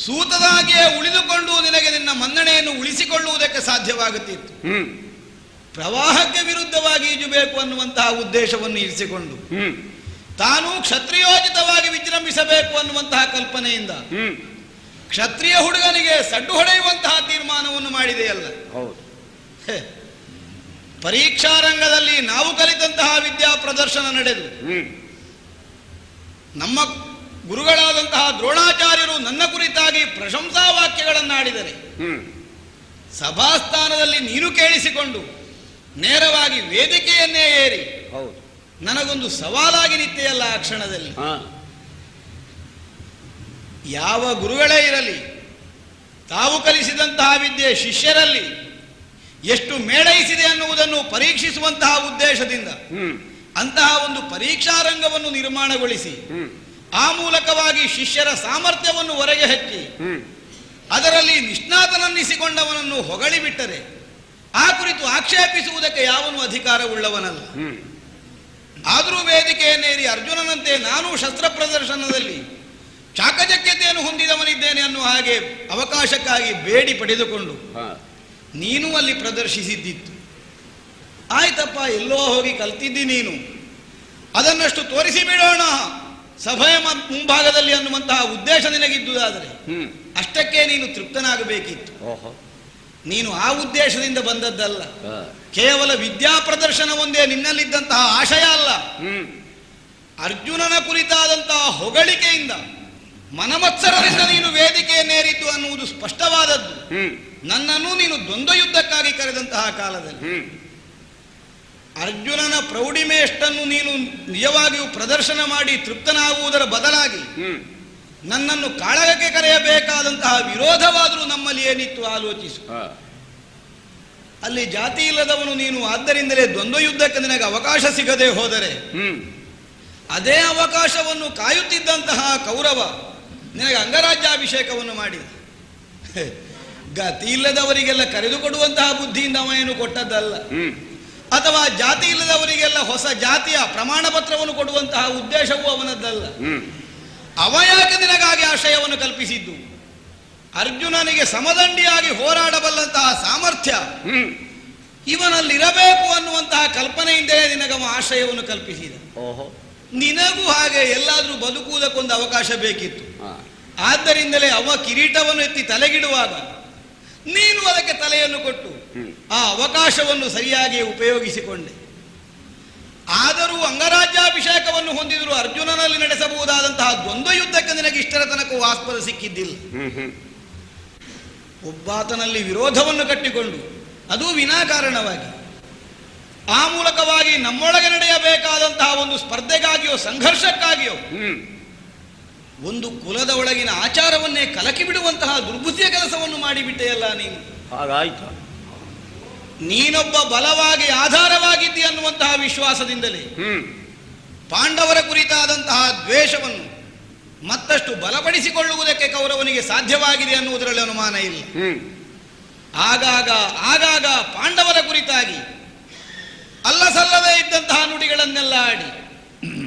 ಸೂತದಾಗಿಯೇ ಉಳಿದುಕೊಂಡು ನಿನಗೆ ನಿನ್ನ ಮನ್ನಣೆಯನ್ನು ಉಳಿಸಿಕೊಳ್ಳುವುದಕ್ಕೆ ಸಾಧ್ಯವಾಗುತ್ತಿತ್ತು. ಪ್ರವಾಹಕ್ಕೆ ವಿರುದ್ಧವಾಗಿ ಈಜಬೇಕು ಅನ್ನುವಂತಹ ಉದ್ದೇಶವನ್ನು ಇರಿಸಿಕೊಂಡು ತಾನು ಕ್ಷತ್ರಿಯೋಚಿತವಾಗಿ ವಿಜೃಂಭಿಸಬೇಕು ಅನ್ನುವಂತಹ ಕಲ್ಪನೆಯಿಂದ ಕ್ಷತ್ರಿಯ ಹುಡುಗನಿಗೆ ಸಡ್ಡು ಹೊಡೆಯುವಂತಹ ತೀರ್ಮಾನವನ್ನು ಮಾಡಿದೆಯಲ್ಲ. ಪರೀಕ್ಷಾರಂಗದಲ್ಲಿ ನಾವು ಕಲಿತಂತಹ ವಿದ್ಯಾ ಪ್ರದರ್ಶನ ನಡೆದು ನಮ್ಮ ಗುರುಗಳಾದಂತಹ ದ್ರೋಣಾಚಾರ್ಯರು ನನ್ನ ಕುರಿತಾಗಿ ಪ್ರಶಂಸಾ ವಾಕ್ಯಗಳನ್ನಾಡಿದರೆ ಸಭಾಸ್ಥಾನದಲ್ಲಿ ನೀನು ಕೇಳಿಸಿಕೊಂಡು ನೇರವಾಗಿ ವೇದಿಕೆಯನ್ನೇ ಏರಿ ನನಗೊಂದು ಸವಾಲಾಗಿ ನಿತ್ತೆಯಲ್ಲ ಆ ಕ್ಷಣದಲ್ಲಿ. ಯಾವ ಗುರುಗಳೇ ಇರಲಿ, ತಾವು ಕಲಿಸಿದಂತಹ ವಿದ್ಯೆ ಶಿಷ್ಯರಲ್ಲಿ ಎಷ್ಟು ಮೇಳೈಸಿದೆ ಅನ್ನುವುದನ್ನು ಪರೀಕ್ಷಿಸುವಂತಹ ಉದ್ದೇಶದಿಂದ ಅಂತಹ ಒಂದು ಪರೀಕ್ಷಾರಂಗವನ್ನು ನಿರ್ಮಾಣಗೊಳಿಸಿ ಆ ಮೂಲಕವಾಗಿ ಶಿಷ್ಯರ ಸಾಮರ್ಥ್ಯವನ್ನು ಹೊರಗೆ ಹಚ್ಚಿ ಅದರಲ್ಲಿ ನಿಷ್ಣಾತನನ್ನಿಸಿಕೊಂಡವನನ್ನು ಹೊಗಳಿ ಬಿಟ್ಟರೆ ಆ ಕುರಿತು ಆಕ್ಷೇಪಿಸುವುದಕ್ಕೆ ಯಾವನು ಅಧಿಕಾರವುಳ್ಳವನಲ್ಲ. ಆದರೂ ವೇದಿಕೆಯನ್ನೇರಿ ಅರ್ಜುನನಂತೆ ನಾನು ಶಸ್ತ್ರ ಪ್ರದರ್ಶನದಲ್ಲಿ ಚಾಕಚಕ್ಯತೆಯನ್ನು ಹೊಂದಿದವನಿದ್ದೇನೆ ಅನ್ನುವ ಹಾಗೆ ಅವಕಾಶಕ್ಕಾಗಿ ಬೇಡಿ ಪಡೆದುಕೊಂಡು ನೀನು ಅಲ್ಲಿ ಪ್ರದರ್ಶಿಸಿದ್ದಿತ್ತು. ಆಯ್ತಪ್ಪ, ಎಲ್ಲೋ ಹೋಗಿ ಕಲ್ತಿದ್ದಿ ನೀನು, ಅದನ್ನಷ್ಟು ತೋರಿಸಿ ಬಿಡೋಣ ಸಭೆಯ ಮುಂಭಾಗದಲ್ಲಿ ಅನ್ನುವಂತಹ ಉದ್ದೇಶ ನಿನಗಿದ್ದುದಾದರೆ ಅಷ್ಟಕ್ಕೆ ನೀನು ತೃಪ್ತನಾಗಬೇಕಿತ್ತು. ನೀನು ಆ ಉದ್ದೇಶದಿಂದ ಬಂದದ್ದಲ್ಲ. ಕೇವಲ ವಿದ್ಯಾ ಪ್ರದರ್ಶನ ಒಂದೇ ನಿನ್ನಲ್ಲಿದ್ದಂತಹ ಆಶಯ ಅಲ್ಲ. ಅರ್ಜುನನ ಕುರಿತಾದಂತಹ ಹೊಗಳಿಕೆಯಿಂದ ಮನಮತ್ಸರದಿಂದ ನೀನು ವೇದಿಕೆಯನ್ನೇರಿದ್ದು ಅನ್ನುವುದು ಸ್ಪಷ್ಟವಾದದ್ದು. ನನ್ನನ್ನು ನೀನು ದ್ವಂದ್ವ ಯುದ್ಧಕ್ಕಾಗಿ ಕರೆದಂತಹ ಕಾಲದಲ್ಲಿ ಅರ್ಜುನನ ಪ್ರೌಢಿಮೆಯಷ್ಟನ್ನು ನೀನು ನಿಜವಾಗಿಯೂ ಪ್ರದರ್ಶನ ಮಾಡಿ ತೃಪ್ತನಾಗುವುದರ ಬದಲಾಗಿ ನನ್ನನ್ನು ಕಾಳಗಕ್ಕೆ ಕರೆಯಬೇಕಾದಂತಹ ವಿರೋಧವಾದರೂ ನಮ್ಮಲ್ಲಿ ಏನಿತ್ತು ಆಲೋಚಿಸು. ಅಲ್ಲಿ ಜಾತಿ ಇಲ್ಲದವನು ನೀನು, ಆದ್ದರಿಂದಲೇ ದ್ವಂದ್ವ ಯುದ್ಧಕ್ಕೆ ನಿನಗೆ ಅವಕಾಶ ಸಿಗದೆ ಹೋದರೆ ಅದೇ ಅವಕಾಶವನ್ನು ಕಾಯುತ್ತಿದ್ದಂತಹ ಕೌರವ ನಿನಗೆ ಅಂಗರಾಜ್ಯಾಭಿಷೇಕವನ್ನು ಮಾಡಿದ. ಗತಿ ಇಲ್ಲದವರಿಗೆಲ್ಲ ಕರೆದುಕೊಡುವಂತಹ ಬುದ್ಧಿಯಿಂದ ಅವ ಏನು ಕೊಟ್ಟದ್ದಲ್ಲ, ಅಥವಾ ಜಾತಿ ಇಲ್ಲದವರಿಗೆಲ್ಲ ಹೊಸ ಜಾತಿಯ ಪ್ರಮಾಣ ಪತ್ರವನ್ನು ಕೊಡುವಂತಹ ಉದ್ದೇಶವೂ ಅವನದ್ದಲ್ಲ. ಅವ ಯಾಕೆ ನಿನಗಾಗಿ ಆಶಯವನ್ನು ಕಲ್ಪಿಸಿದ್ದು? ಅರ್ಜುನನಿಗೆ ಸಮದಂಡಿಯಾಗಿ ಹೋರಾಡಬಲ್ಲಂತಹ ಸಾಮರ್ಥ್ಯ ಇವನಲ್ಲಿರಬೇಕು ಅನ್ನುವಂತಹ ಕಲ್ಪನೆಯಿಂದಲೇ ನಿನಗವ ಆಶಯವನ್ನು ಕಲ್ಪಿಸಿದ. ನಿನಗೂ ಹಾಗೆ ಎಲ್ಲಾದ್ರೂ ಬದುಕುವುದಕ್ಕೊಂದು ಅವಕಾಶ ಬೇಕಿತ್ತು. ಆದ್ದರಿಂದಲೇ ಅವ ಕಿರೀಟವನ್ನು ಎತ್ತಿ ತಲೆಗಿಡುವಾಗ ನೀನು ಅದಕ್ಕೆ ತಲೆಯನ್ನು ಕೊಟ್ಟು ಆ ಅವಕಾಶವನ್ನು ಸರಿಯಾಗಿ ಉಪಯೋಗಿಸಿಕೊಂಡೆ. ಆದರೂ ಅಂಗರಾಜ್ಯಾಭಿಷೇಕವನ್ನು ಹೊಂದಿದರೂ ಅರ್ಜುನನಲ್ಲಿ ನಡೆಸಬಹುದಾದಂತಹ ದ್ವಂದ್ವ ಯುದ್ಧಕ್ಕೆ ನಿನಗೆ ಇಷ್ಟರ ತನಕ ಆಸ್ಪದ ಸಿಕ್ಕಿದ್ದಿಲ್ಲ. ಒಬ್ಬಾತನಲ್ಲಿ ವಿರೋಧವನ್ನು ಕಟ್ಟಿಕೊಂಡು ಅದು ವಿನಾಕಾರಣವಾಗಿ ಆ ಮೂಲಕವಾಗಿ ನಮ್ಮೊಳಗೆ ನಡೆಯಬೇಕಾದಂತಹ ಒಂದು ಸ್ಪರ್ಧೆಗಾಗಿಯೋ ಸಂಘರ್ಷಕ್ಕಾಗಿಯೋ ಒಂದು ಕುಲದ ಒಳಗಿನ ಆಚಾರವನ್ನೇ ಕಲಕಿ ಬಿಡುವಂತಹ ದುರ್ಬುದ್ಧಿಯ ಕೆಲಸವನ್ನು ಮಾಡಿಬಿಟ್ಟೆಯಲ್ಲ ನೀನು. ಹಾಗಾಯ್ತು. ನೀನೊಬ್ಬ ಬಲವಾಗಿ ಆಧಾರವಾಗಿದ್ದಿ ಅನ್ನುವಂತಹ ವಿಶ್ವಾಸದಿಂದಲೇ ಪಾಂಡವರ ಕುರಿತಾದಂತಹ ದ್ವೇಷವನ್ನು ಮತ್ತಷ್ಟು ಬಲಪಡಿಸಿಕೊಳ್ಳುವುದಕ್ಕೆ ಕೌರವನಿಗೆ ಸಾಧ್ಯವಾಗಿದೆ ಅನ್ನುವುದರಲ್ಲಿ ಅನುಮಾನ ಇಲ್ಲ. ಆಗಾಗ ಪಾಂಡವರ ಕುರಿತಾಗಿ ಅಲ್ಲಸಲ್ಲದೇ ಇದ್ದಂತಹ ನುಡಿಗಳನ್ನೆಲ್ಲ ಆಡಿ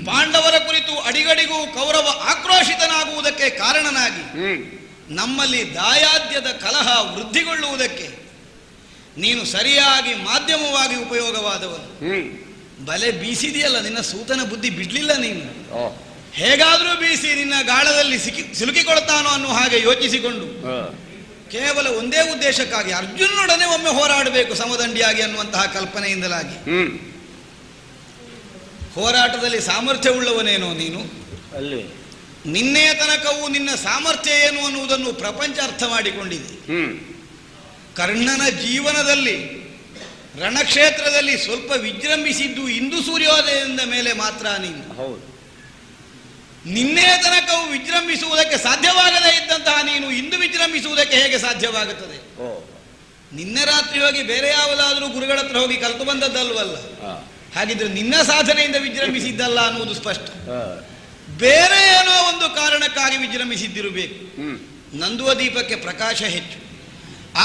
ಪಾಂಡವರ ಕುರಿತು ಅಡಿಗಡಿಗೂ ಕೌರವ ಆಕ್ರೋಶಿತನಾಗುವುದಕ್ಕೆ ಕಾರಣನಾಗಿ ನಮ್ಮಲ್ಲಿ ದಾಯಾದ್ಯದ ಕಲಹ ವೃದ್ಧಿಗೊಳ್ಳುವುದಕ್ಕೆ ನೀನು ಸರಿಯಾಗಿ ಮಾಧ್ಯಮವಾಗಿ ಉಪಯೋಗವಾದವನು. ಬಲೆ ಬೀಸಿದೆಯಲ್ಲ, ನಿನ್ನ ಸೂತನ ಬುದ್ಧಿ ಬಿಡ್ಲಿಲ್ಲ. ನೀನು ಹೇಗಾದರೂ ಬೀಸಿ ನಿನ್ನ ಗಾಳದಲ್ಲಿ ಸಿಲುಕಿಕೊಳ್ತಾನೋ ಅನ್ನೋ ಹಾಗೆ ಯೋಚಿಸಿಕೊಂಡು ಕೇವಲ ಒಂದೇ ಉದ್ದೇಶಕ್ಕಾಗಿ ಅರ್ಜುನನೊಡನೆ ಒಮ್ಮೆ ಹೋರಾಡಬೇಕು ಸಮದಂಡಿಯಾಗಿ ಅನ್ನುವಂತಹ ಕಲ್ಪನೆಯಿಂದಲಾಗಿ ಹೋರಾಟದಲ್ಲಿ ಸಾಮರ್ಥ್ಯವುಳ್ಳವನೇನೋ ನೀನು. ಅಲ್ಲಿ ನಿನ್ನೆಯ ತನಕವೂ ನಿನ್ನ ಸಾಮರ್ಥ್ಯ ಏನು ಅನ್ನುವುದನ್ನು ಪ್ರಪಂಚ ಅರ್ಥ ಮಾಡಿಕೊಂಡಿದೆ. ಕರ್ಣನ ಜೀವನದಲ್ಲಿ ರಣಕ್ಷೇತ್ರದಲ್ಲಿ ಸ್ವಲ್ಪ ವಿಜೃಂಭಿಸಿದ್ದು ಇಂದು ಸೂರ್ಯೋದಯದಿಂದ ಮೇಲೆ ಮಾತ್ರ. ನೀನು ನಿನ್ನೆಯ ತನಕವು ವಿಜೃಂಭಿಸುವುದಕ್ಕೆ ಸಾಧ್ಯವಾಗದೇ ಇದ್ದಂತಹ ನೀನು ಇಂದು ವಿಜೃಂಭಿಸುವುದಕ್ಕೆ ಹೇಗೆ ಸಾಧ್ಯವಾಗುತ್ತದೆ? ನಿನ್ನೆ ರಾತ್ರಿ ಹೋಗಿ ಬೇರೆ ಯಾವುದಾದ್ರೂ ಗುರುಗಳ ಹತ್ರ ಹೋಗಿ ಕಲಿತು ಬಂದದ್ದಲ್ವಲ್ಲ. ಹಾಗಿದ್ರೆ ನಿನ್ನ ಸಾಧನೆಯಿಂದ ವಿಜೃಂಭಿಸಿದ್ದಲ್ಲ ಅನ್ನುವುದು ಸ್ಪಷ್ಟ. ಬೇರೆ ಏನೋ ಒಂದು ಕಾರಣಕ್ಕಾಗಿ ವಿಜೃಂಭಿಸಿದ್ದಿರಬೇಕು. ನಂದುವ ದೀಪಕ್ಕೆ ಪ್ರಕಾಶ ಹೆಚ್ಚು,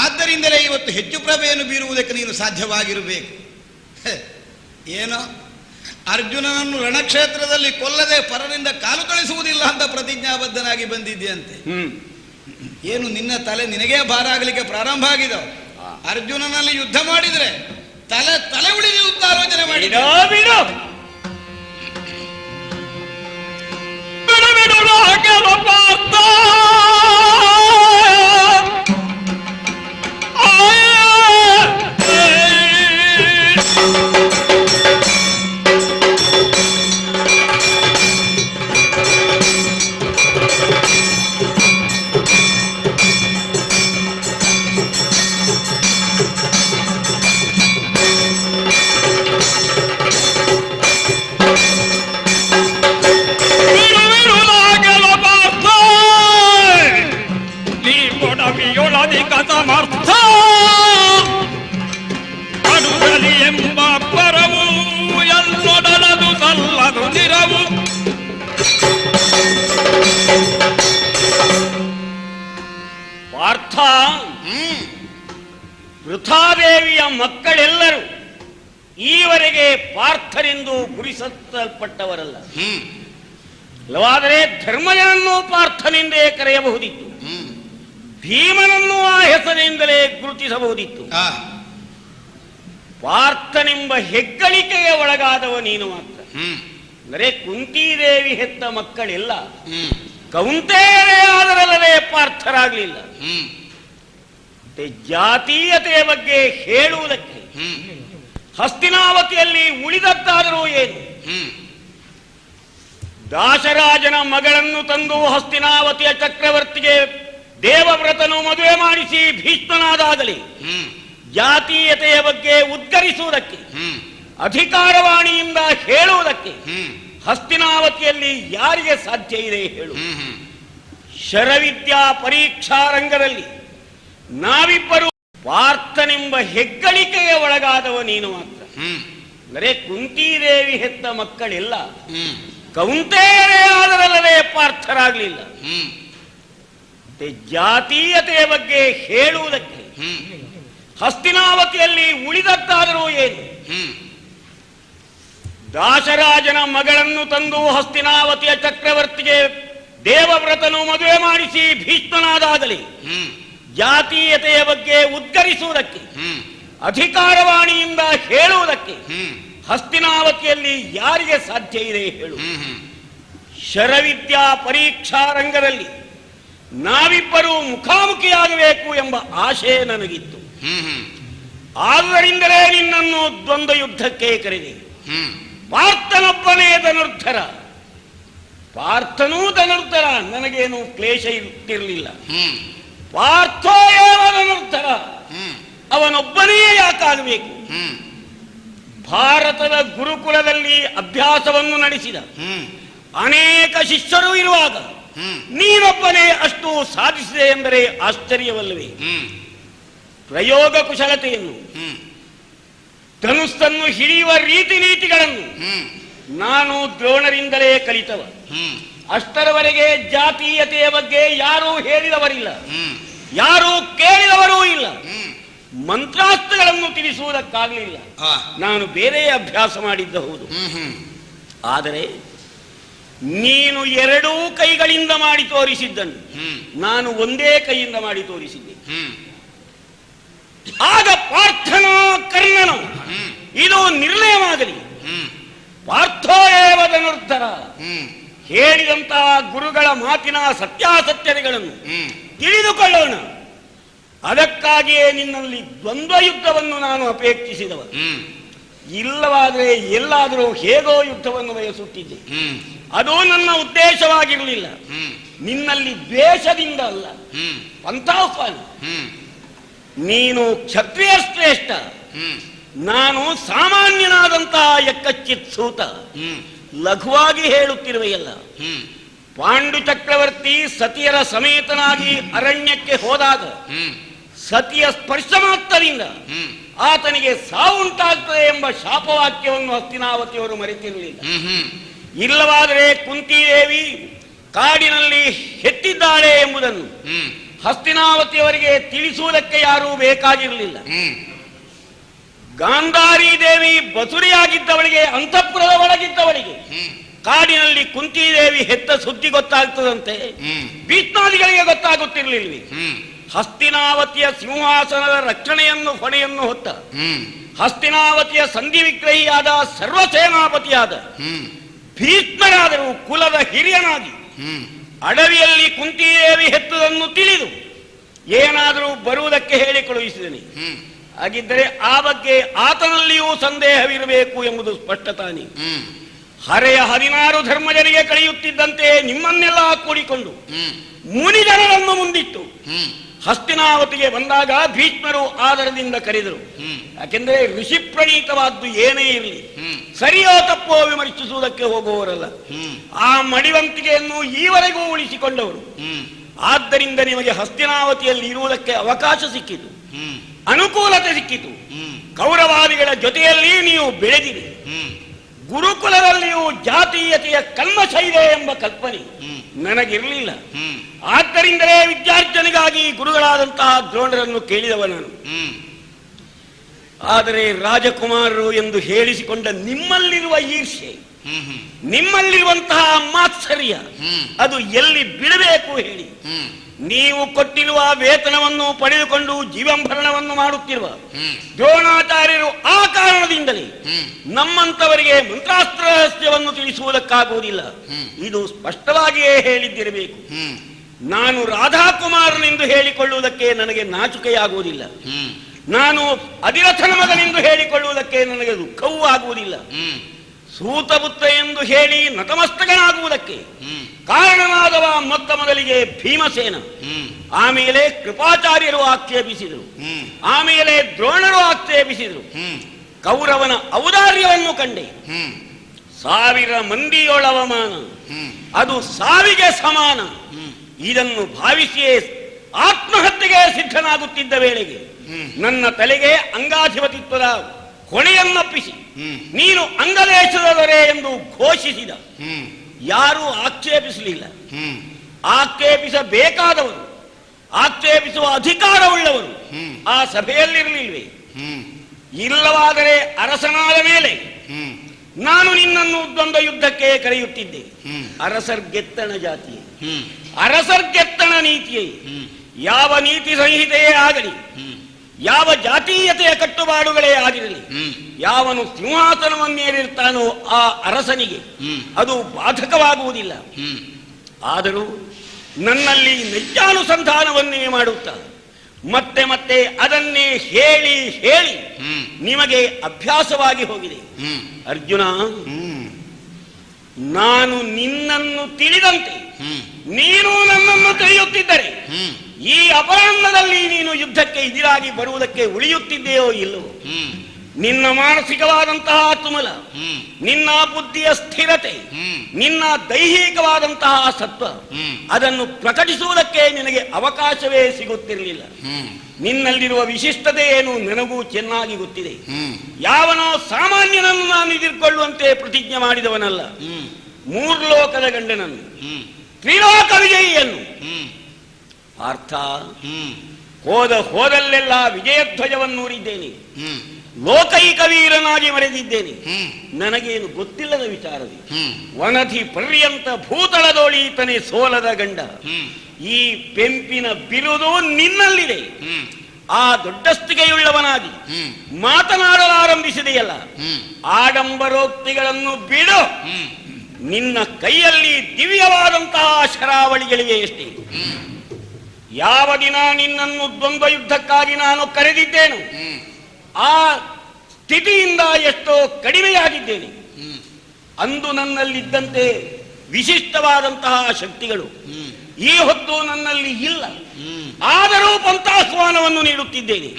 ಆದ್ದರಿಂದಲೇ ಇವತ್ತು ಹೆಚ್ಚು ಪ್ರಭೆಯನ್ನು ಬೀರುವುದಕ್ಕೆ ನೀನು ಸಾಧ್ಯವಾಗಿರಬೇಕು. ಏನೋ ಅರ್ಜುನನನ್ನು ರಣಕ್ಷೇತ್ರದಲ್ಲಿ ಕೊಲ್ಲದೆ ಪರನಿಂದ ಕಾಲು ಕಳಿಸುವುದಿಲ್ಲ ಅಂತ ಪ್ರತಿಜ್ಞಾಬದ್ಧನಾಗಿ ಬಂದಿದ್ಯಂತೆ. ಏನು ನಿನ್ನ ತಲೆ ನಿನಗೇ ಭಾರ ಆಗಲಿಕ್ಕೆ ಪ್ರಾರಂಭ ಆಗಿದವು. ಅರ್ಜುನನಲ್ಲಿ ಯುದ್ಧ ಮಾಡಿದ್ರೆ ತಲೆ ಉಳಿದು ಆಲೋಚನೆ ಮಾಡಿ ಎಂಬ ಪರವು ಎಲ್ಲೊಡಲದು ಸಲ್ಲದು ನಿರವು. ಪಾರ್ಥ, ವೃಥಾದೇವಿಯ ಮಕ್ಕಳೆಲ್ಲರೂ ಈವರೆಗೆ ಪಾರ್ಥನೆಂದು ಗುರಿಸಲ್ಪಟ್ಟವರಲ್ಲ. ಇಲ್ಲವಾದರೆ ಧರ್ಮಜನನ್ನು ಪಾರ್ಥನೆಂದೇ ಕರೆಯಬಹುದಿತ್ತು, ಭೀಮನನ್ನು ಆ ಹೆಸರಿನಿಂದಲೇ ಗುರುತಿಸಬಹುದಿತ್ತು. ಪಾರ್ಥನೆಂಬ ಹೆಗ್ಗಳಿಕೆಗೆ ಒಳಗಾದವ ನೀನು ಮಾತ್ರ. ಅಂದರೆ ಕುಂತಿದೇವಿ ಹೆತ್ತ ಮಕ್ಕಳೆಲ್ಲ ಕೌಂತೆಯರೇ ಆದರಲ್ಲದೆ ಪಾರ್ಥರಾಗಲಿಲ್ಲ. ಜಾತೀಯತೆಯ ಬಗ್ಗೆ ಹೇಳುವುದಕ್ಕೆ ಹಸ್ತಿನಾವತಿಯಲ್ಲಿ ಉಳಿದದ್ದಾದರೂ ಏನು? ದಾಶರಾಜನ ಮಗಳನ್ನು ತಂದು ಹಸ್ತಿನಾವತಿಯ ಚಕ್ರವರ್ತಿಗೆ ದೇವವ್ರತನು ಮದುವೆ ಮಾಡಿಸಿ ಭೀಷ್ಮನಾದಾಗಲಿ ಜಾತೀಯತೆಯ ಬಗ್ಗೆ ಉದ್ಗರಿಸುವುದಕ್ಕೆ, ಅಧಿಕಾರವಾಣಿಯಿಂದ ಹೇಳುವುದಕ್ಕೆ ಹಸ್ತಿನಾವತಿಯಲ್ಲಿ ಯಾರಿಗೆ ಸಾಧ್ಯ ಇದೆ ಹೇಳು? ಶರವಿದ್ಯಾ ಪರೀಕ್ಷಾ ರಂಗದಲ್ಲಿ ನಾವಿಬ್ಬರು ಪಾರ್ಥನೆಂಬ ಹೆಗ್ಗಳಿಕೆಗೆ ಒಳಗಾದವ ನೀನು ಮಾತ್ರ. ಅಂದರೆ ಕುಂತಿದೇವಿ ಹೆತ್ತ ಮಕ್ಕಳೆಲ್ಲ ಕೌಂತೆಯರೇ ಆದರಲ್ಲದೆ ಪಾರ್ಥರಾಗಲಿಲ್ಲ. ಜಾತೀಯತೆಯ ಬಗ್ಗೆ ಹೇಳುವುದಕ್ಕೆ ಹಸ್ತಿನಾವತಿಯಲ್ಲಿ ಉಳಿದದ್ದಾದರೂ ಏನು? ದಾಶರಾಜನ ಮಗಳನ್ನು ತಂದು ಹಸ್ತಿನಾವತಿಯ ಚಕ್ರವರ್ತಿಗೆ ದೇವವ್ರತನು ಮದುವೆ ಮಾಡಿಸಿ ಭೀಷ್ಮನಾದಾಗಲಿ ಜಾತೀಯತೆಯ ಬಗ್ಗೆ ಉದ್ಗರಿಸುವುದಕ್ಕೆ, ಅಧಿಕಾರವಾಣಿಯಿಂದ ಹೇಳುವುದಕ್ಕೆ ಹಸ್ತಿನಾವತಿಯಲ್ಲಿ ಯಾರಿಗೆ ಸಾಧ್ಯ ಇದೆ ಹೇಳು? ಶರವಿದ್ಯಾ ಪರೀಕ್ಷಾ ರಂಗದಲ್ಲಿ ನಾವಿಬ್ಬರೂ ಮುಖಾಮುಖಿಯಾಗಬೇಕು ಎಂಬ ಆಶೆ ನನಗಿತ್ತು. ಆದ್ದರಿಂದಲೇ ನಿನ್ನನ್ನು ದ್ವಂದ್ವ ಯುದ್ಧಕ್ಕೆ ಕರೆದೆ. ಪಾರ್ಥನೊಬ್ಬನೇ ಧನುರ್ಧರ, ಪಾರ್ಥನೂ ಧನುರ್ಧರ, ನನಗೇನು ಕ್ಲೇಶ ಇರ್ತಿರ್ಲಿಲ್ಲ. ಪಾರ್ಥೋ ಏವ ಧನುರ್ಧರ, ಅವನೊಬ್ಬನೇ ಯಾಕಾಗಬೇಕು? ಭಾರತದ ಗುರುಕುಲದಲ್ಲಿ ಅಭ್ಯಾಸವನ್ನು ನಡೆಸಿದ ಅನೇಕ ಶಿಷ್ಯರು ಇರುವಾಗ ನೀನೊಬ್ಬನೇ ಅಷ್ಟು ಸಾಧಿಸಿದೆ ಎಂದರೆ ಆಶ್ಚರ್ಯವಲ್ಲವೇ? ಪ್ರಯೋಗ ಕುಶಲತೆಯನ್ನು, ಧನುಸ್ಸನ್ನು ಹಿಡಿಯುವ ರೀತಿ ನೀತಿಗಳನ್ನು ನಾನು ದ್ರೋಣರಿಂದಲೇ ಕಲಿತವ. ಅಷ್ಟರವರೆಗೆ ಜಾತೀಯತೆಯ ಬಗ್ಗೆ ಯಾರೂ ಹೇಳಿದವರಿಲ್ಲ, ಯಾರೂ ಕೇಳಿದವರೂ ಇಲ್ಲ. ಮಂತ್ರಾಸ್ತ್ರಗಳನ್ನು ತಿಳಿಸುವುದಕ್ಕಾಗಲಿಲ್ಲ. ನಾನು ಬೇರೆ ಅಭ್ಯಾಸ ಮಾಡಿದ್ದ ಹೌದು, ಆದರೆ ನೀನು ಎರಡೂ ಕೈಗಳಿಂದ ಮಾಡಿ ತೋರಿಸಿದ್ದನ್ನು ನಾನು ಒಂದೇ ಕೈಯಿಂದ ಮಾಡಿ ತೋರಿಸಿದ್ದೆ. ಆಗ ಪಾರ್ಥನೋ ಕರ್ಣನೋ ಇದು ನಿರ್ಣಯವಾಗಲಿ. ಪಾರ್ಥೋ ಏವ ಧನುರ್ಧರ, ಹೇಳಿದಂತಹ ಗುರುಗಳ ಮಾತಿನ ಸತ್ಯಾಸತ್ಯತೆಗಳನ್ನು ತಿಳಿದುಕೊಳ್ಳೋಣ. ಅದಕ್ಕಾಗಿಯೇ ನಿನ್ನಲ್ಲಿ ದ್ವಂದ್ವ ಯುದ್ಧವನ್ನು ನಾನು ಅಪೇಕ್ಷಿಸಿದವ. ಇಲ್ಲವಾದರೆ ಎಲ್ಲಾದರೂ ಹೇಗೋ ಯುದ್ಧವನ್ನು ಬಯಸುತ್ತಿದ್ದೆ. ಅದು ನನ್ನ ಉದ್ದೇಶವಾಗಿರಲಿಲ್ಲ. ನಿನ್ನಲ್ಲಿ ದ್ವೇಷದಿಂದ ಅಲ್ಲ, ಪಂಥಾಹ್ವಾನ. ನೀನು ಕ್ಷತ್ರಿಯ ಶ್ರೇಷ್ಠ, ನಾನು ಸಾಮಾನ್ಯನಾದಂತಹ ಯಕ್ಕಚ್ಚಿತ್ ಸೂತ. ಲಘುವಾಗಿ ಹೇಳುತ್ತಿರುವೆಯಲ್ಲ. ಪಾಂಡು ಚಕ್ರವರ್ತಿ ಸತಿಯರ ಸಮೇತನಾಗಿ ಅರಣ್ಯಕ್ಕೆ ಹೋದಾಗ ಸತಿಯ ಸ್ಪರ್ಶ ಮಾತ್ರದಿಂದ ಆತನಿಗೆ ಸಾವುಂಟಾಗ್ತದೆ ಎಂಬ ಶಾಪವಾಕ್ಯವನ್ನು ಹಸ್ತಿನಾವತಿಯವರು ಮರೆತಿರಲಿಲ್ಲ. ಇಲ್ಲವಾದರೆ ಕುಂತಿದೇವಿ ಕಾಡಿನಲ್ಲಿ ಹೆತ್ತಿದ್ದಾಳೆ ಎಂಬುದನ್ನು ಹಸ್ತಿನಾವತಿಯವರಿಗೆ ತಿಳಿಸುವುದಕ್ಕೆ ಯಾರೂ ಬೇಕಾಗಿರಲಿಲ್ಲ. ಗಾಂಧಾರಿ ದೇವಿ ಬಸುರಿಯಾಗಿದ್ದವಳಿಗೆ, ಅಂತಃಪುರದ ಒಳಗಿದ್ದವಳಿಗೆ ಕಾಡಿನಲ್ಲಿ ಕುಂತಿದೇವಿ ಹೆತ್ತ ಸುದ್ದಿ ಗೊತ್ತಾಗ್ತದಂತೆ ಭೀಷ್ಮಾದಿಗಳಿಗೆ ಗೊತ್ತಾಗುತ್ತಿರಲಿಲ್ವಿ. ಹಸ್ತಿನಾವತಿಯ ಸಿಂಹಾಸನದ ರಕ್ಷಣೆಯನ್ನು ಹೊಣೆಯನ್ನು ಹೊತ್ತ ಹಸ್ತಿನಾವತಿಯ ಸಂಧಿ ವಿಗ್ರಹಿಯಾದ ಸರ್ವಸೇನಾಪತಿಯಾದ ಭೀಷ್ಮರಾದರೂ ಕುಲದ ಹಿರಿಯನಾಗಿ ಅಡವಿಯಲ್ಲಿ ಕುಂತಿದೇವಿ ಹೆತ್ತದನ್ನು ತಿಳಿದು ಏನಾದರೂ ಬರುವುದಕ್ಕೆ ಹೇಳಿ ಕಳುಹಿಸಿದನೆ. ಹಾಗಿದ್ದರೆ ಆ ಬಗ್ಗೆ ಆತನಲ್ಲಿಯೂ ಸಂದೇಹವಿರಬೇಕು ಎಂಬುದು ಸ್ಪಷ್ಟ ತಾನೆ. ಹರೆಯ 16 ಧರ್ಮಜರಿಗೆ ಕಳೆಯುತ್ತಿದ್ದಂತೆ ನಿಮ್ಮನ್ನೆಲ್ಲ ಕೂಡಿಕೊಂಡು ಮುನಿಜನರನ್ನು ಮುಂದಿಟ್ಟು ಹಸ್ತಿನಾವತಿಗೆ ಬಂದಾಗ ಭೀಷ್ಮರು ಆದರದಿಂದ ಕರೆದರು. ಯಾಕೆಂದ್ರೆ ಋಷಿ ಪ್ರಣೀತವಾದ್ದು ಏನೇ ಇರಲಿ ಸರಿಯೋ ತಪ್ಪೋ ವಿಮರ್ಶಿಸುವುದಕ್ಕೆ ಹೋಗುವವರಲ್ಲ. ಆ ಮಡಿವಂತಿಕೆಯನ್ನು ಈವರೆಗೂ ಉಳಿಸಿಕೊಂಡವರು. ಆದ್ದರಿಂದ ನಿಮಗೆ ಹಸ್ತಿನಾವತಿಯಲ್ಲಿ ಇರುವುದಕ್ಕೆ ಅವಕಾಶ ಸಿಕ್ಕಿತು, ಅನುಕೂಲತೆ ಸಿಕ್ಕಿತು. ಕೌರವಾದಿಗಳ ಜೊತೆಯಲ್ಲಿ ನೀವು ಬೆಳೆದಿರಿ. ಗುರುಕುಲದಲ್ಲಿಯೂ ಜಾತೀಯತೆಯ ಕಲ್ಮಶ ಇದೆ ಎಂಬ ಕಲ್ಪನೆ ನನಗಿರಲಿಲ್ಲ. ಆದ್ದರಿಂದಲೇ ವಿದ್ಯಾರ್ಜನೆಗಾಗಿ ಗುರುಗಳಾದಂತಹ ದ್ರೋಣರನ್ನು ಕೇಳಿದವ ನಾನು. ಆದರೆ ರಾಜಕುಮಾರರು ಎಂದು ಹೇಳಿಸಿಕೊಂಡ ನಿಮ್ಮಲ್ಲಿರುವ ಈರ್ಷೆ, ನಿಮ್ಮಲ್ಲಿರುವಂತಹ ಮಾತ್ಸರ್ಯ ಅದು ಎಲ್ಲಿ ಬಿಡಬೇಕು ಹೇಳಿ? ನೀವು ಕೊಟ್ಟಿರುವ ವೇತನವನ್ನು ಪಡೆದುಕೊಂಡು ಜೀವಂಭರಣವನ್ನು ಮಾಡುತ್ತಿರುವ ದ್ರೋಣಾಚಾರ್ಯರು ಆ ಕಾರಣದಿಂದಲೇ ನಮ್ಮಂತವರಿಗೆ ಮಂತ್ರಾಸ್ತ್ರ ರಹಸ್ಯವನ್ನು ತಿಳಿಸುವುದಕ್ಕಾಗುವುದಿಲ್ಲ. ಇದು ಸ್ಪಷ್ಟವಾಗಿಯೇ ಹೇಳಿದ್ದಿರಬೇಕು. ನಾನು ರಾಧಾಕುಮಾರನೆಂದು ಹೇಳಿಕೊಳ್ಳುವುದಕ್ಕೆ ನನಗೆ ನಾಚಿಕೆಯಾಗುವುದಿಲ್ಲ. ನಾನು ಅಧಿರಥನ ಮಗನೆಂದು ಹೇಳಿಕೊಳ್ಳುವುದಕ್ಕೆ ನನಗೆ ದುಃಖವೂ ಆಗುವುದಿಲ್ಲ. ಸೂತಪುತ್ರ ಎಂದು ಹೇಳಿ ನತಮಸ್ತಕನಾಗುವುದಕ್ಕೆ ಕಾರಣನಾದವ ಮೊತ್ತ ಮೊದಲಿಗೆ ಭೀಮಸೇನ, ಆಮೇಲೆ ಕೃಪಾಚಾರ್ಯರು ಆಕ್ಷೇಪಿಸಿದರು, ಆಮೇಲೆ ದ್ರೋಣರು ಆಕ್ಷೇಪಿಸಿದರು. ಕೌರವನ ಔದಾರ್ಯವನ್ನು ಕಂಡೆ. 1000 ಮಂದಿಯೊಳವಮಾನ, ಅದು ಸಾವಿಗೆ ಸಮಾನ. ಇದನ್ನು ಭಾವಿಸಿಯೇ ಆತ್ಮಹತ್ಯೆಗೆ ಸಿದ್ಧನಾಗುತ್ತಿದ್ದ ವೇಳೆಗೆ ನನ್ನ ತಲೆಗೆ ಅಂಗಾಧಿಪತಿತ್ವದ ಹೊಣೆಯನ್ನಪ್ಪಿಸಿ ನೀನು ಅಂಗದೇಶದ ದೊರೆ ಎಂದು ಘೋಷಿಸಿದ. ಯಾರೂ ಆಕ್ಷೇಪಿಸಲಿಲ್ಲ. ಆಕ್ಷೇಪಿಸಬೇಕಾದವರು, ಆಕ್ಷೇಪಿಸುವ ಅಧಿಕಾರವುಳ್ಳವರು ಆ ಸಭೆಯಲ್ಲಿರಲಿಲ್ವೇ? ಇಲ್ಲವಾದರೆ ಅರಸನಾದ ಮೇಲೆ ನಾನು ನಿನ್ನನ್ನು ದ್ವಂದ್ವ ಯುದ್ಧಕ್ಕೆ ಕರೆಯುತ್ತಿದ್ದೆ. ಅರಸರ್ಗೆತ್ತಣ ಜಾತಿಯೇ, ಅರಸರ್ಗೆತ್ತಣ ನೀತಿಯೇ, ಯಾವ ನೀತಿ ಸಂಹಿತೆಯೇ ಆಗಲಿ, ಯಾವ ಜಾತೀಯತೆಯ ಕಟ್ಟುಪಾಡುಗಳೇ ಆಗಿರಲಿ, ಯಾವನು ಸಿಂಹಾಸನವನ್ನೇರಿರ್ತಾನೋ ಆ ಅರಸನಿಗೆ ಅದು ಬಾಧಕವಾಗುವುದಿಲ್ಲ. ಆದರೂ ನನ್ನಲ್ಲಿ ನಿಜಾನುಸಂಧಾನವನ್ನೇ ಮಾಡುತ್ತಾ ಮತ್ತೆ ಮತ್ತೆ ಅದನ್ನೇ ಹೇಳಿ ಹೇಳಿ ನಿಮಗೆ ಅಭ್ಯಾಸವಾಗಿ ಹೋಗಿದೆ. ಅರ್ಜುನ, ನಾನು ನಿನ್ನನ್ನು ತಿಳಿದಂತೆ ನೀನು ನನ್ನನ್ನು ತಿಳಿಯುತ್ತಿದ್ದರೆ ಈ ಅಪರಾಹ್ನದಲ್ಲಿ ನೀನು ಯುದ್ಧಕ್ಕೆ ಎದುರಾಗಿ ಬರುವುದಕ್ಕೆ ಉಳಿಯುತ್ತಿದೆಯೋ ಇಲ್ಲವೋ? ನಿನ್ನ ಮಾನಸಿಕವಾದಂತಹ ತುಮಲ, ನಿನ್ನ ಬುದ್ಧಿಯ ಸ್ಥಿರತೆ, ನಿನ್ನ ದೈಹಿಕವಾದಂತಹ ಸತ್ವ, ಅದನ್ನು ಪ್ರಕಟಿಸುವುದಕ್ಕೆ ನಿನಗೆ ಅವಕಾಶವೇ ಸಿಗುತ್ತಿರಲಿಲ್ಲ. ನಿನ್ನಲ್ಲಿರುವ ವಿಶಿಷ್ಟತೆ ಏನು ನನಗೂ ಚೆನ್ನಾಗಿ ಗೊತ್ತಿದೆ. ಯಾವನೋ ಸಾಮಾನ್ಯನನ್ನು ನಾನು ಎದುರ್ಕೊಳ್ಳುವಂತೆ ಪ್ರತಿಜ್ಞೆ ಮಾಡಿದವನಲ್ಲ. 3 ಲೋಕದ ಗಂಡನನ್ನು, ತ್ರಿಲೋಕ ವಿಜಯಿಯನ್ನು. ಅರ್ಥ, ಹೋದಲ್ಲೆಲ್ಲ ವಿಜಯಧ್ವಜವನ್ನೂರಿದ್ದೇನೆ, ಲೋಕೈಕ ವೀರನಾಗಿ ಮರೆದಿದ್ದೇನೆ. ನನಗೇನು ಗೊತ್ತಿಲ್ಲದ ವಿಚಾರವೇ? ವನಧಿ ಪರ್ಯಂತ ಭೂತಳದೋಳೀತನೇ ಸೋಲದ ಗಂಡ. ಈ ಪೆಂಪಿನ ಬಿರುದು ನಿನ್ನಲ್ಲಿದೆ. ಆ ದೊಡ್ಡಸ್ತಿಗೆಯುಳ್ಳವನಾಗಿ ಮಾತನಾಡಲಾರಂಭಿಸಿದೆಯಲ್ಲ, ಆಡಂಬರೋಕ್ತಿಗಳನ್ನು ಬಿಡು. ನಿನ್ನ ಕೈಯಲ್ಲಿ ದಿವ್ಯವಾದಂತಹ ಶರಾವಳಿಗಳಿವೆ ಎಷ್ಟೇ. ಯಾವ ದಿನ ನಿನ್ನನ್ನು ದ್ವಂದ್ವ ಯುದ್ಧಕ್ಕಾಗಿ ನಾನು ಕರೆದಿದ್ದೇನು, ಆ ಸ್ಥಿತಿಯಿಂದ ಎಷ್ಟೋ ಕಡಿಮೆಯಾಗಿದ್ದೇನೆ. ಅಂದು ನನ್ನಲ್ಲಿದ್ದಂತೆ ವಿಶಿಷ್ಟವಾದಂತಹ ಶಕ್ತಿಗಳು ಈ ಹೊತ್ತು ನನ್ನಲ್ಲಿ ಇಲ್ಲ. ಆದರೂ ಪಂಥಾಹ್ವಾನವನ್ನು ನೀಡುತ್ತಿದ್ದೇನೆ.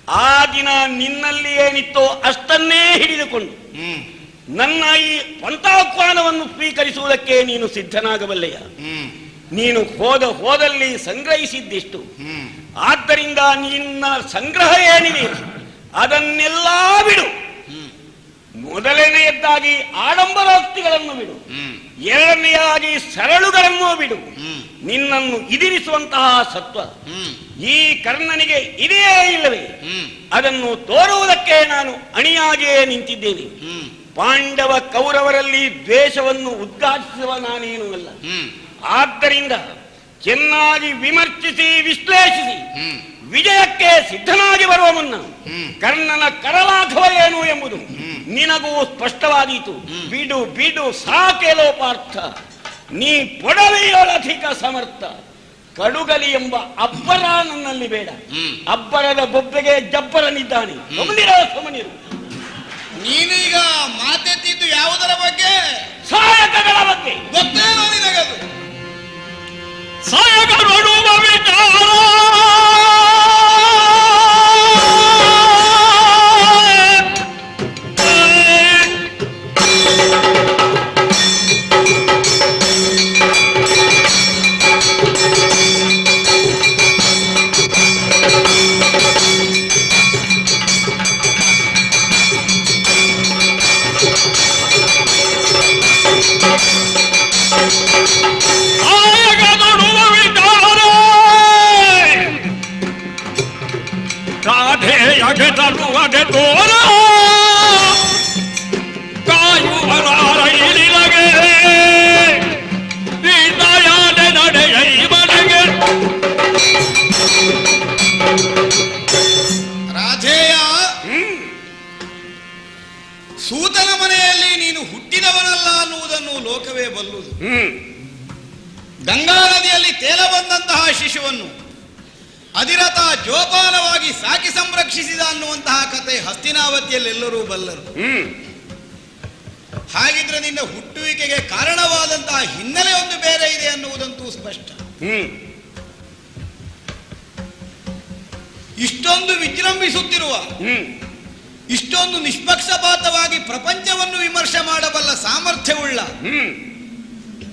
ಆ ದಿನ ನಿನ್ನಲ್ಲಿ ಏನಿತ್ತೋ ಅಷ್ಟನ್ನೇ ಹಿಡಿದುಕೊಂಡು ನನ್ನ ಈ ಪಂಥಾಹ್ವಾನವನ್ನು ಸ್ವೀಕರಿಸುವುದಕ್ಕೆ ನೀನು ಸಿದ್ಧನಾಗಬಲ್ಲೆಯ? ನೀನು ಹೋದಲ್ಲಿ ಸಂಗ್ರಹಿಸಿದ್ದಿಷ್ಟು. ಆದ್ದರಿಂದ ನಿನ್ನ ಸಂಗ್ರಹ ಏನಿದೆ ಅದನ್ನೆಲ್ಲ ಬಿಡು. ಮೊದಲನೆಯದ್ದಾಗಿ ಆಡಂಬರೋಕ್ತಿಗಳನ್ನು ಬಿಡು, ಎರಡನೆಯದಾಗಿ ಸರಳುಗಳನ್ನು ಬಿಡು. ನಿನ್ನನ್ನು ಇದಿರಿಸುವಂತಹ ಸತ್ವ ಈ ಕರ್ಣನಿಗೆ ಇದೆಯೇ ಇಲ್ಲವೇ? ಅದನ್ನು ತೋರುವುದಕ್ಕೆ ನಾನು ಅಣಿಯಾಗಿಯೇ ನಿಂತಿದ್ದೇನೆ. ಪಾಂಡವ ಕೌರವರಲ್ಲಿ ದ್ವೇಷವನ್ನು ಉದ್ಘಾಟಿಸುವ ನಾನೇನು ಅಲ್ಲ. ಆದ್ದರಿಂದ ಚೆನ್ನಾಗಿ ವಿಮರ್ಶಿಸಿ ವಿಶ್ಲೇಷಿಸಿ ವಿಜಯಕ್ಕೆ ಸಿದ್ಧನಾಗಿ ಬರುವ ಮುನ್ನ ಕರ್ಣನ ಕರಲಾಘವ ಏನು ಎಂಬುದು ನಿನಗೂ ಸ್ಪಷ್ಟವಾದೀತು. ಬಿಡು ಬಿಡು ಸಾಕೆಲೋ ಪಾರ್ಥ, ನೀ ಪೊಡವೆಯೊಳಧಿಕ ಸಮರ್ಥ. ಕಡುಗಲಿ ಎಂಬ ಅಬ್ಬರ ನನ್ನಲ್ಲಿ ಬೇಡ. ಅಬ್ಬರದ ಬೊಬ್ಬೆಗೆ ಜಬ್ಬರನಿದ್ದಾನೆ. ಸುಮ್ಮನಿರು. ನೀನೀಗ ಮಾತೆತ್ತಿದ್ದು ಯಾವುದರ ಬಗ್ಗೆ? ಸಹಾಯಕಗಳ ಬಗ್ಗೆ. ಗೊತ್ತೇನೋ ನಿನಗದು? ಸಾಯಕ ನೋಡುವ ವಿಚಾರ ರಾಧೆಯಗೆ ತರುವಗೆ ತೋರ ಕಾಯುವರಾರ ಇಳಿಲಗೆ ದಯಾದ ನಡೆಯ ಮನೆಗೆ. ರಾಧೇಯ, ಸೂತನ ಮನೆಯಲ್ಲಿ ನೀನು ಹುಟ್ಟಿದವನಲ್ಲ ಅನ್ನುವುದನ್ನು ಲೋಕವೇ ಬಲ್ಲುವುದು. ಗಂಗಾ ನದಿಯ ಹೊಟ್ಟೆಯಲ್ಲಿ ತೇಲ ಬಂದಂತಹ ಶಿಶುವನ್ನು ಅಧಿರಥ ಜೋಪಾನವಾಗಿ ಸಾಕಿ ಸಂರಕ್ಷಿಸಿದ ಅನ್ನುವಂತಹ ಕತೆ ಹಸ್ತಿನಾವತಿಯಲ್ಲಿ ಎಲ್ಲರೂ ಬಲ್ಲರು. ಹಾಗಿದ್ರೆ ನಿನ್ನ ಹುಟ್ಟುವಿಕೆಗೆ ಕಾರಣವಾದಂತಹ ಹಿನ್ನೆಲೆ ಒಂದು ಬೇರೆ ಇದೆ ಅನ್ನುವುದಂತೂ ಸ್ಪಷ್ಟ. ಇಷ್ಟೊಂದು ವಿಜೃಂಭಿಸುತ್ತಿರುವ, ಇಷ್ಟೊಂದು ನಿಷ್ಪಕ್ಷಪಾತವಾಗಿ ಪ್ರಪಂಚವನ್ನು ವಿಮರ್ಶೆ ಮಾಡಬಲ್ಲ ಸಾಮರ್ಥ್ಯವುಳ್ಳ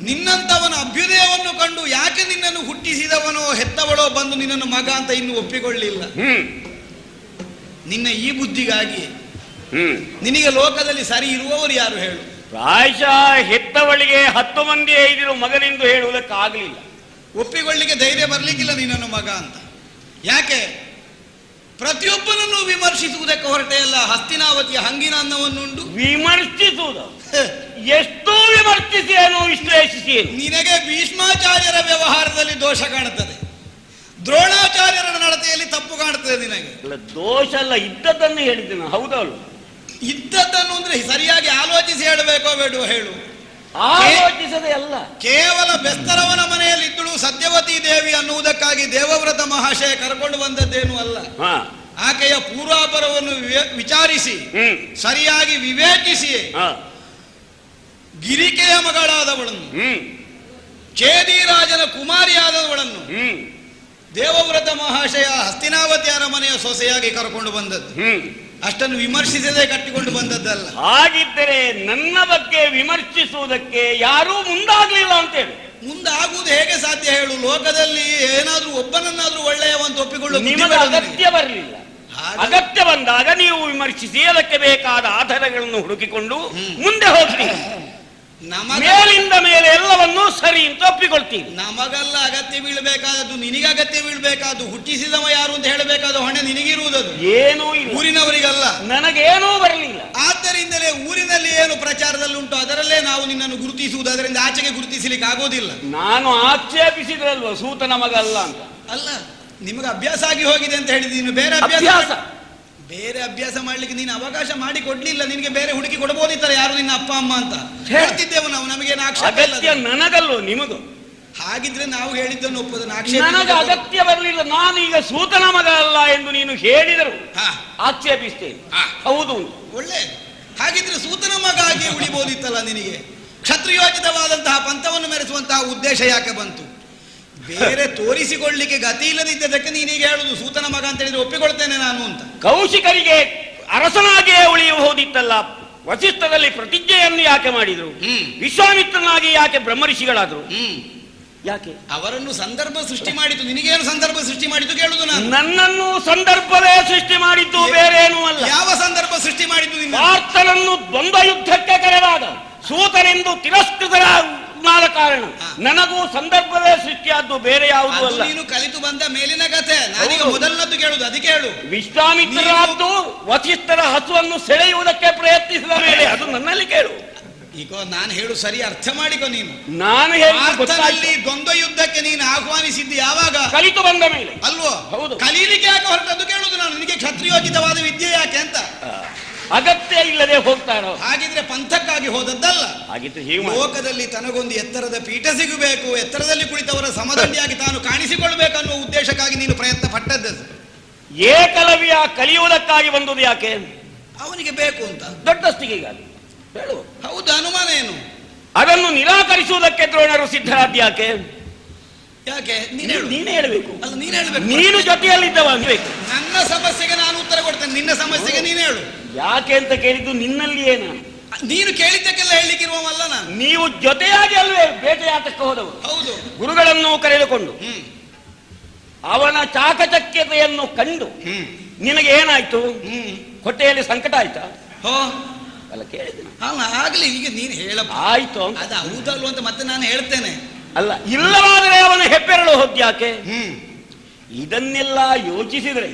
ನಿನ್ನಂತವನ ಅಭ್ಯುದಯವನ್ನು ಕಂಡು ಯಾಕೆ ನಿನ್ನನ್ನು ಹುಟ್ಟಿಸಿದವನೋ ಹೆತ್ತವಳೋ ಬಂದು ನಿನ್ನನ್ನು ಮಗ ಅಂತ ಇನ್ನು ಒಪ್ಪಿಕೊಳ್ಳಿಲ್ಲ? ನಿನ್ನ ಈ ಬುದ್ಧಿಗಾಗಿ ನಿನಗೆ ಲೋಕದಲ್ಲಿ ಸರಿ ಇರುವವರು ಯಾರು ಹೇಳು? ಪ್ರಾಯಶಃ ಹೆತ್ತವಳಿಗೆ 10 ಮಂದಿ ಐದಿರು ಮಗನೆಂದು ಹೇಳುವುದಕ್ಕಾಗಲಿಲ್ಲ. ಒಪ್ಪಿಕೊಳ್ಳಿಕ್ಕೆ ಧೈರ್ಯ ಬರಲಿಕ್ಕಿಲ್ಲ ನಿನ್ನನ್ನು ಮಗ ಅಂತ. ಯಾಕೆ? ಪ್ರತಿಯೊಬ್ಬನನ್ನು ವಿಮರ್ಶಿಸುವುದಕ್ಕೆ ಹೊರಟೆ ಅಲ್ಲ. ಹಸ್ತಿನಾವತಿಯ ಹಂಗಿನ ಅನ್ನವನ್ನುಂಡು ವಿಮರ್ಶಿಸುವುದು ಎಷ್ಟು ವಿಮರ್ಶಿಸಿ ಏನು ವಿಶ್ಲೇಷಿಸಿ ನಿನಗೆ ಭೀಷ್ಮಾಚಾರ್ಯರ ವ್ಯವಹಾರದಲ್ಲಿ ದೋಷ ಕಾಣುತ್ತದೆ, ದ್ರೋಣಾಚಾರ್ಯರ ನಡತೆಯಲ್ಲಿ ತಪ್ಪು ಕಾಣುತ್ತದೆ. ನಿನಗೆ ದೋಷ ಅಲ್ಲ, ಇದ್ದದ್ದನ್ನು ಹೇಳಿದ್ದೇನೆ. ಹೌದಲ್ಲ? ಇದ್ದದ್ದನ್ನು ಅಂದ್ರೆ ಸರಿಯಾಗಿ ಆಲೋಚಿಸಿ ಹೇಳಬೇಕೋ ಬೇಡವೋ ಹೇಳು. ಆಲೋಚಿಸದೆ ಅಲ್ಲ, ಕೇವಲ ಬೆಸ್ತರವನ ಮನೆಯಲ್ಲಿ ಇದ್ದಳು ಸತ್ಯವತಿ ದೇವಿ ಅನ್ನುವುದಕ್ಕಾಗಿ ದೇವವ್ರತ ಮಹಾಶಯ ಕರ್ಕೊಂಡು ಬಂದದ್ದೇನು ಅಲ್ಲ. ಆಕೆಯ ಪೂರ್ವಾಪರವನ್ನು ವಿಚಾರಿಸಿ ಸರಿಯಾಗಿ ವಿವೇಚಿಸಿ ಗಿರಿಕೆಯ ಮಗಳಾದವಳನ್ನು, ಚೇದಿರಾಜನ ಕುಮಾರಿಯಾದವಳನ್ನು ದೇವವ್ರತ ಮಹಾಶಯ ಹಸ್ತಿನಾವತಿ ಅರಮನೆಯ ಸೊಸೆಯಾಗಿ ಕರ್ಕೊಂಡು ಬಂದದ್ದು. ಅಷ್ಟನ್ನು ವಿಮರ್ಶಿಸದೆ ಕಟ್ಟಿಕೊಂಡು ಬಂದದ್ದಲ್ಲ. ಹಾಗಿದ್ದರೆ ನನ್ನ ಬಗ್ಗೆ ವಿಮರ್ಶಿಸುವುದಕ್ಕೆ ಯಾರೂ ಮುಂದಾಗಲಿಲ್ಲ ಅಂತೇಳಿ. ಮುಂದಾಗುವುದು ಹೇಗೆ ಸಾಧ್ಯ ಹೇಳು? ಲೋಕದಲ್ಲಿ ಏನಾದ್ರೂ ಒಬ್ಬನನ್ನಾದ್ರೂ ಒಳ್ಳೆಯವಂತ ಒಪ್ಪಿಕೊಳ್ಳುವ ನಿಮಗೆ ಅಗತ್ಯ ಬರಲಿಲ್ಲ. ಅಗತ್ಯ ಬಂದಾಗ ನೀವು ವಿಮರ್ಶಿಸಿ ಅದಕ್ಕೆ ಬೇಕಾದ ಆಧಾರಗಳನ್ನು ಹುಡುಕಿಕೊಂಡು ಮುಂದೆ ಹೋಗ್ತೀರಿ. ಮೇಲಿಂದ ಮೇಲೆ ಎಲ್ಲವನ್ನೂ ಸರಿ ಅಂತ ಒಪ್ಪಿಕೊಳ್ತೀವಿ. ನಮಗಲ್ಲ ಅಗತ್ಯ ಬೀಳಬೇಕಾದದ್ದು, ನಿನಗೆ ಅಗತ್ಯ ಬೀಳಬೇಕಾದ್ದು. ಹುಟ್ಟಿಸಿದವ ಯಾರು ಅಂತ ಹೇಳಬೇಕಾದ ಹೊಣೆ ನಿನಗಿರುವುದದು. ಏನೂ ಊರಿನವರಿಗಲ್ಲ. ನನಗೇನೂ ಬರಲಿಲ್ಲ. ಆದ್ದರಿಂದಲೇ ಊರಿನಲ್ಲಿ ಏನು ಪ್ರಚಾರದಲ್ಲಿ ಉಂಟು ಅದರಲ್ಲೇ ನಾವು ನಿನ್ನನ್ನು ಗುರುತಿಸುವುದು. ಅದರಿಂದ ಆಚೆಗೆ ಗುರುತಿಸಲಿಕ್ಕೆ ಆಗೋದಿಲ್ಲ. ನಾನು ಆಕ್ಷೇಪಿಸಿದ್ರಲ್ವ ಸೂತನ ಮಗ ಅಲ್ಲ ಅಂತ. ಅಲ್ಲ, ನಿಮಗೆ ಅಭ್ಯಾಸ ಆಗಿ ಹೋಗಿದೆ ಅಂತ ಹೇಳಿದ್ದೀನಿ. ಬೇರೆ ಅಭ್ಯಾಸ ಮಾಡ್ಲಿಕ್ಕೆ ನೀನು ಅವಕಾಶ ಮಾಡಿ ಕೊಡ್ಲಿಲ್ಲ. ನಿನಗೆ ಬೇರೆ ಹುಡುಕಿ ಕೊಡಬಹುದಿತ್ತಲ್ಲ ಯಾರು ನಿನ್ನ ಅಪ್ಪ ಅಮ್ಮ ಅಂತ ಹೇಳ್ತಿದ್ದೇವೆ ನಾವು. ನಮಗೇನು ಆಕ್ಷೇಪ ನನಗಲ್ಲೋ ನಿಮಗೂ. ಹಾಗಿದ್ರೆ ನಾವು ಹೇಳಿದ್ದನ್ನು ಒಪ್ಪೋದು. ನನಗೆ ಅಗತ್ಯ ಬರಲಿಲ್ಲ. ನಾನು ಈಗ ಸೂತನ ಮಗ ಅಲ್ಲ ಎಂದು ನೀನು ಹೇಳಿದರು ಆಕ್ಷೇಪಿಸ್ತೇನೆ. ಹೌದು, ಒಳ್ಳೆ. ಹಾಗಿದ್ರೆ ಸೂತನ ಮಗ ಆಗಿ ಉಳಿಬಹುದಿತ್ತಲ್ಲ ನಿನಗೆ. ಕ್ಷತ್ರಿಯೋಚಿತವಾದಂತಹ ಪಂಥವನ್ನು ಮೆರೆಸುವಂತಹ ಉದ್ದೇಶ ಯಾಕೆ ಬಂತು? ಬೇರೆ ತೋರಿಸಿಕೊಳ್ಳಿಕ್ಕೆ ಗತಿ ಇಲ್ಲದಿದ್ದದಕ್ಕೆ ನೀನೀಗ ಹೇಳುದು ಸೂತನ ಮಗ ಅಂತ ಹೇಳಿದ್ರೆ ಒಪ್ಪಿಕೊಳ್ತೇನೆ ನಾನು ಅಂತ. ಕೌಶಿಕರಿಗೆ ಅರಸನಾಗಿಯೇ ಉಳಿಯಬಹುದಿತ್ತಲ್ಲ. ವಸಿಷ್ಠದಲ್ಲಿ ಪ್ರತಿಜ್ಞೆಯನ್ನು ಯಾಕೆ ಮಾಡಿದ್ರು? ವಿಶ್ವಾಮಿತ್ರನಾಗಿ ಯಾಕೆ ಬ್ರಹ್ಮರ್ಷಿಗಳಾದ್ರು? ಯಾಕೆ? ಅವರನ್ನು ಸಂದರ್ಭ ಸೃಷ್ಟಿ ಮಾಡಿತು. ನಿನಗೇನು ಸಂದರ್ಭ ಸೃಷ್ಟಿ ಮಾಡಿತು ಕೇಳುದು ನಾನು. ನನ್ನನ್ನು ಸಂದರ್ಭವೇ ಸೃಷ್ಟಿ ಮಾಡಿದ್ದು, ಬೇರೆ ಏನೂ ಅಲ್ಲ. ಯಾವ ಸಂದರ್ಭ ಸೃಷ್ಟಿ ಮಾಡಿದ್ದು? ಪಾರ್ಥನನ್ನು ದ್ವಂದ್ವ ಯುದ್ಧಕ್ಕೆ ಕರೆದಾಗ ಸೂತನೆಂದು ತಿರಸ್ಕೃತರಾದ ಕಾರಣ ನನಗೂ ಸಂದರ್ಭವೇ ಸೃಷ್ಟಿಯಾದ್ದು, ಬೇರೆ ಯಾವುದೂ ಅಲ್ಲ. ನೀನು ಕಲಿತು ಬಂದ ಮೇಲಿನ ಕಥೆ. ನಾನೀಗ ಮೊದಲನದ್ದು ಕೇಳುದು, ಅದಕ್ಕೆ ಹೇಳು. ವಿಶ್ವಾಮಿತ್ರರಾದ್ದು ವಸಿಷ್ಠರ ಹಸುವನ್ನು ಸೆಳೆಯುವುದಕ್ಕೆ ಪ್ರಯತ್ನಿಸಿದ ಮೇಲೆ ಅದು ನನ್ನಲ್ಲಿ ಕೇಳು. ಈಗ ನಾನು ಹೇಳು ಸರಿ ಅರ್ಥ ಮಾಡಿಕೊ. ನೀನು ನಾನು ಹೇಳಿ ದ್ವಂದ್ವ ಯುದ್ಧಕ್ಕೆ ನೀನು ಆಹ್ವಾನಿಸಿದ್ದು ಯಾವಾಗ? ಕಲಿತು ಬಂದ ಮೇಲೆ ಅಲ್ವೋ? ಹೌದು. ಕಲೀಲಿಕ್ಕೆ ಯಾಕೆ ಹೊರಟದ್ದು ಕೇಳುದು ನಾನು. ನಿನಗೆ ಕ್ಷತ್ರಿಯೋಚಿತವಾದ ವಿದ್ಯೆ ಯಾಕೆ ಅಂತ. ಅಗತ್ಯ ಇಲ್ಲದೆ ಹೋಗ್ತಾರೋ? ಹಾಗಿದ್ರೆ ಪಂಥಕ್ಕಾಗಿ ಹೋದದ್ದಲ್ಲ. ಹಾಗಿದ್ರೆ ಲೋಕದಲ್ಲಿ ತನಗೊಂದು ಎತ್ತರದ ಪೀಠ ಸಿಗಬೇಕು, ಎತ್ತರದಲ್ಲಿ ಕುಳಿತವರ ಸಮದಂಡಿಯಾಗಿ ತಾನು ಕಾಣಿಸಿಕೊಳ್ಬೇಕನ್ನುವ ಉದ್ದೇಶಕ್ಕಾಗಿ ನೀನು ಪ್ರಯತ್ನ ಪಟ್ಟದ್ದು. ಏಕಲವ್ಯ ಕಲಿಯುವುದಕ್ಕಾಗಿ ಬಂದುದು ಯಾಕೆ? ಅವನಿಗೆ ಬೇಕು ಅಂತ. ದೊಡ್ಡಸ್ತಿಗೆಗಾಗಿ ಹೇಳು. ಹೌದು, ಅನುಮಾನ ಏನು? ಅದನ್ನು ನಿರಾಕರಿಸುವುದಕ್ಕೆ ದ್ರೋಣರು ಸಿದ್ಧರಾದ ಯಾಕೆ? ಯಾಕೆ? ನೀನೇ ಹೇಳಬೇಕು. ಅಲ್ಲ, ನೀನು ಹೇಳಬೇಕು. ನೀನು ಜೊತೆಯಲ್ಲಿದ್ದವ ಅನ್ಬೇಕು. ನನ್ನ ಸಮಸ್ಯೆಗೆ ನಾನು ಉತ್ತರ ಕೊಡ್ತೇನೆ, ನಿನ್ನ ಸಮಸ್ಯೆಗೆ ನೀನು ಹೇಳು. ಯಾಕೆ ಅಂತ ಕೇಳಿದ್ದು ನಿನ್ನಲ್ಲಿ ಏನು? ನೀನು ಕೇಳಿದ್ದಕ್ಕೆಲ್ಲ ಹೇಳಲಿಕ್ಕಿರುವವಲ್ಲ ನಾನು. ನೀವು ಜೊತೆಯಾಗಿ ಅಲ್ವೇ ಬೇಟೆಯಾಟಕ್ಕೆ ಹೋದವರು? ಹೌದು. ಗುರುಗಳನ್ನು ಕರೆದುಕೊಂಡು ಅವನ ಚಾಕಚಕ್ಯತೆಯನ್ನು ಕಂಡು ನಿನಗೆ ಏನಾಯ್ತು? ಹೊಟ್ಟೆಯಲ್ಲಿ ಸಂಕಟ ಆಯ್ತಾ? ಅಲ್ಲ, ಕೇಳಿದ್ದೀನಿ. ಆಗ್ಲಿ, ಈಗ ನೀನು ಹೇಳ ಆಯ್ತು. ಅದು ಹೌದಲ್ವ ಅಂತ ಮತ್ತೆ ನಾನು ಹೇಳ್ತೇನೆ. ಅಲ್ಲ, ಇಲ್ಲವಾದರೆ ಅವನ ಹೆಬ್ಬೆರಳು ಹೊದ್ಯಾಕೆ? ಇದನ್ನೆಲ್ಲ ಯೋಚಿಸಿದರೆ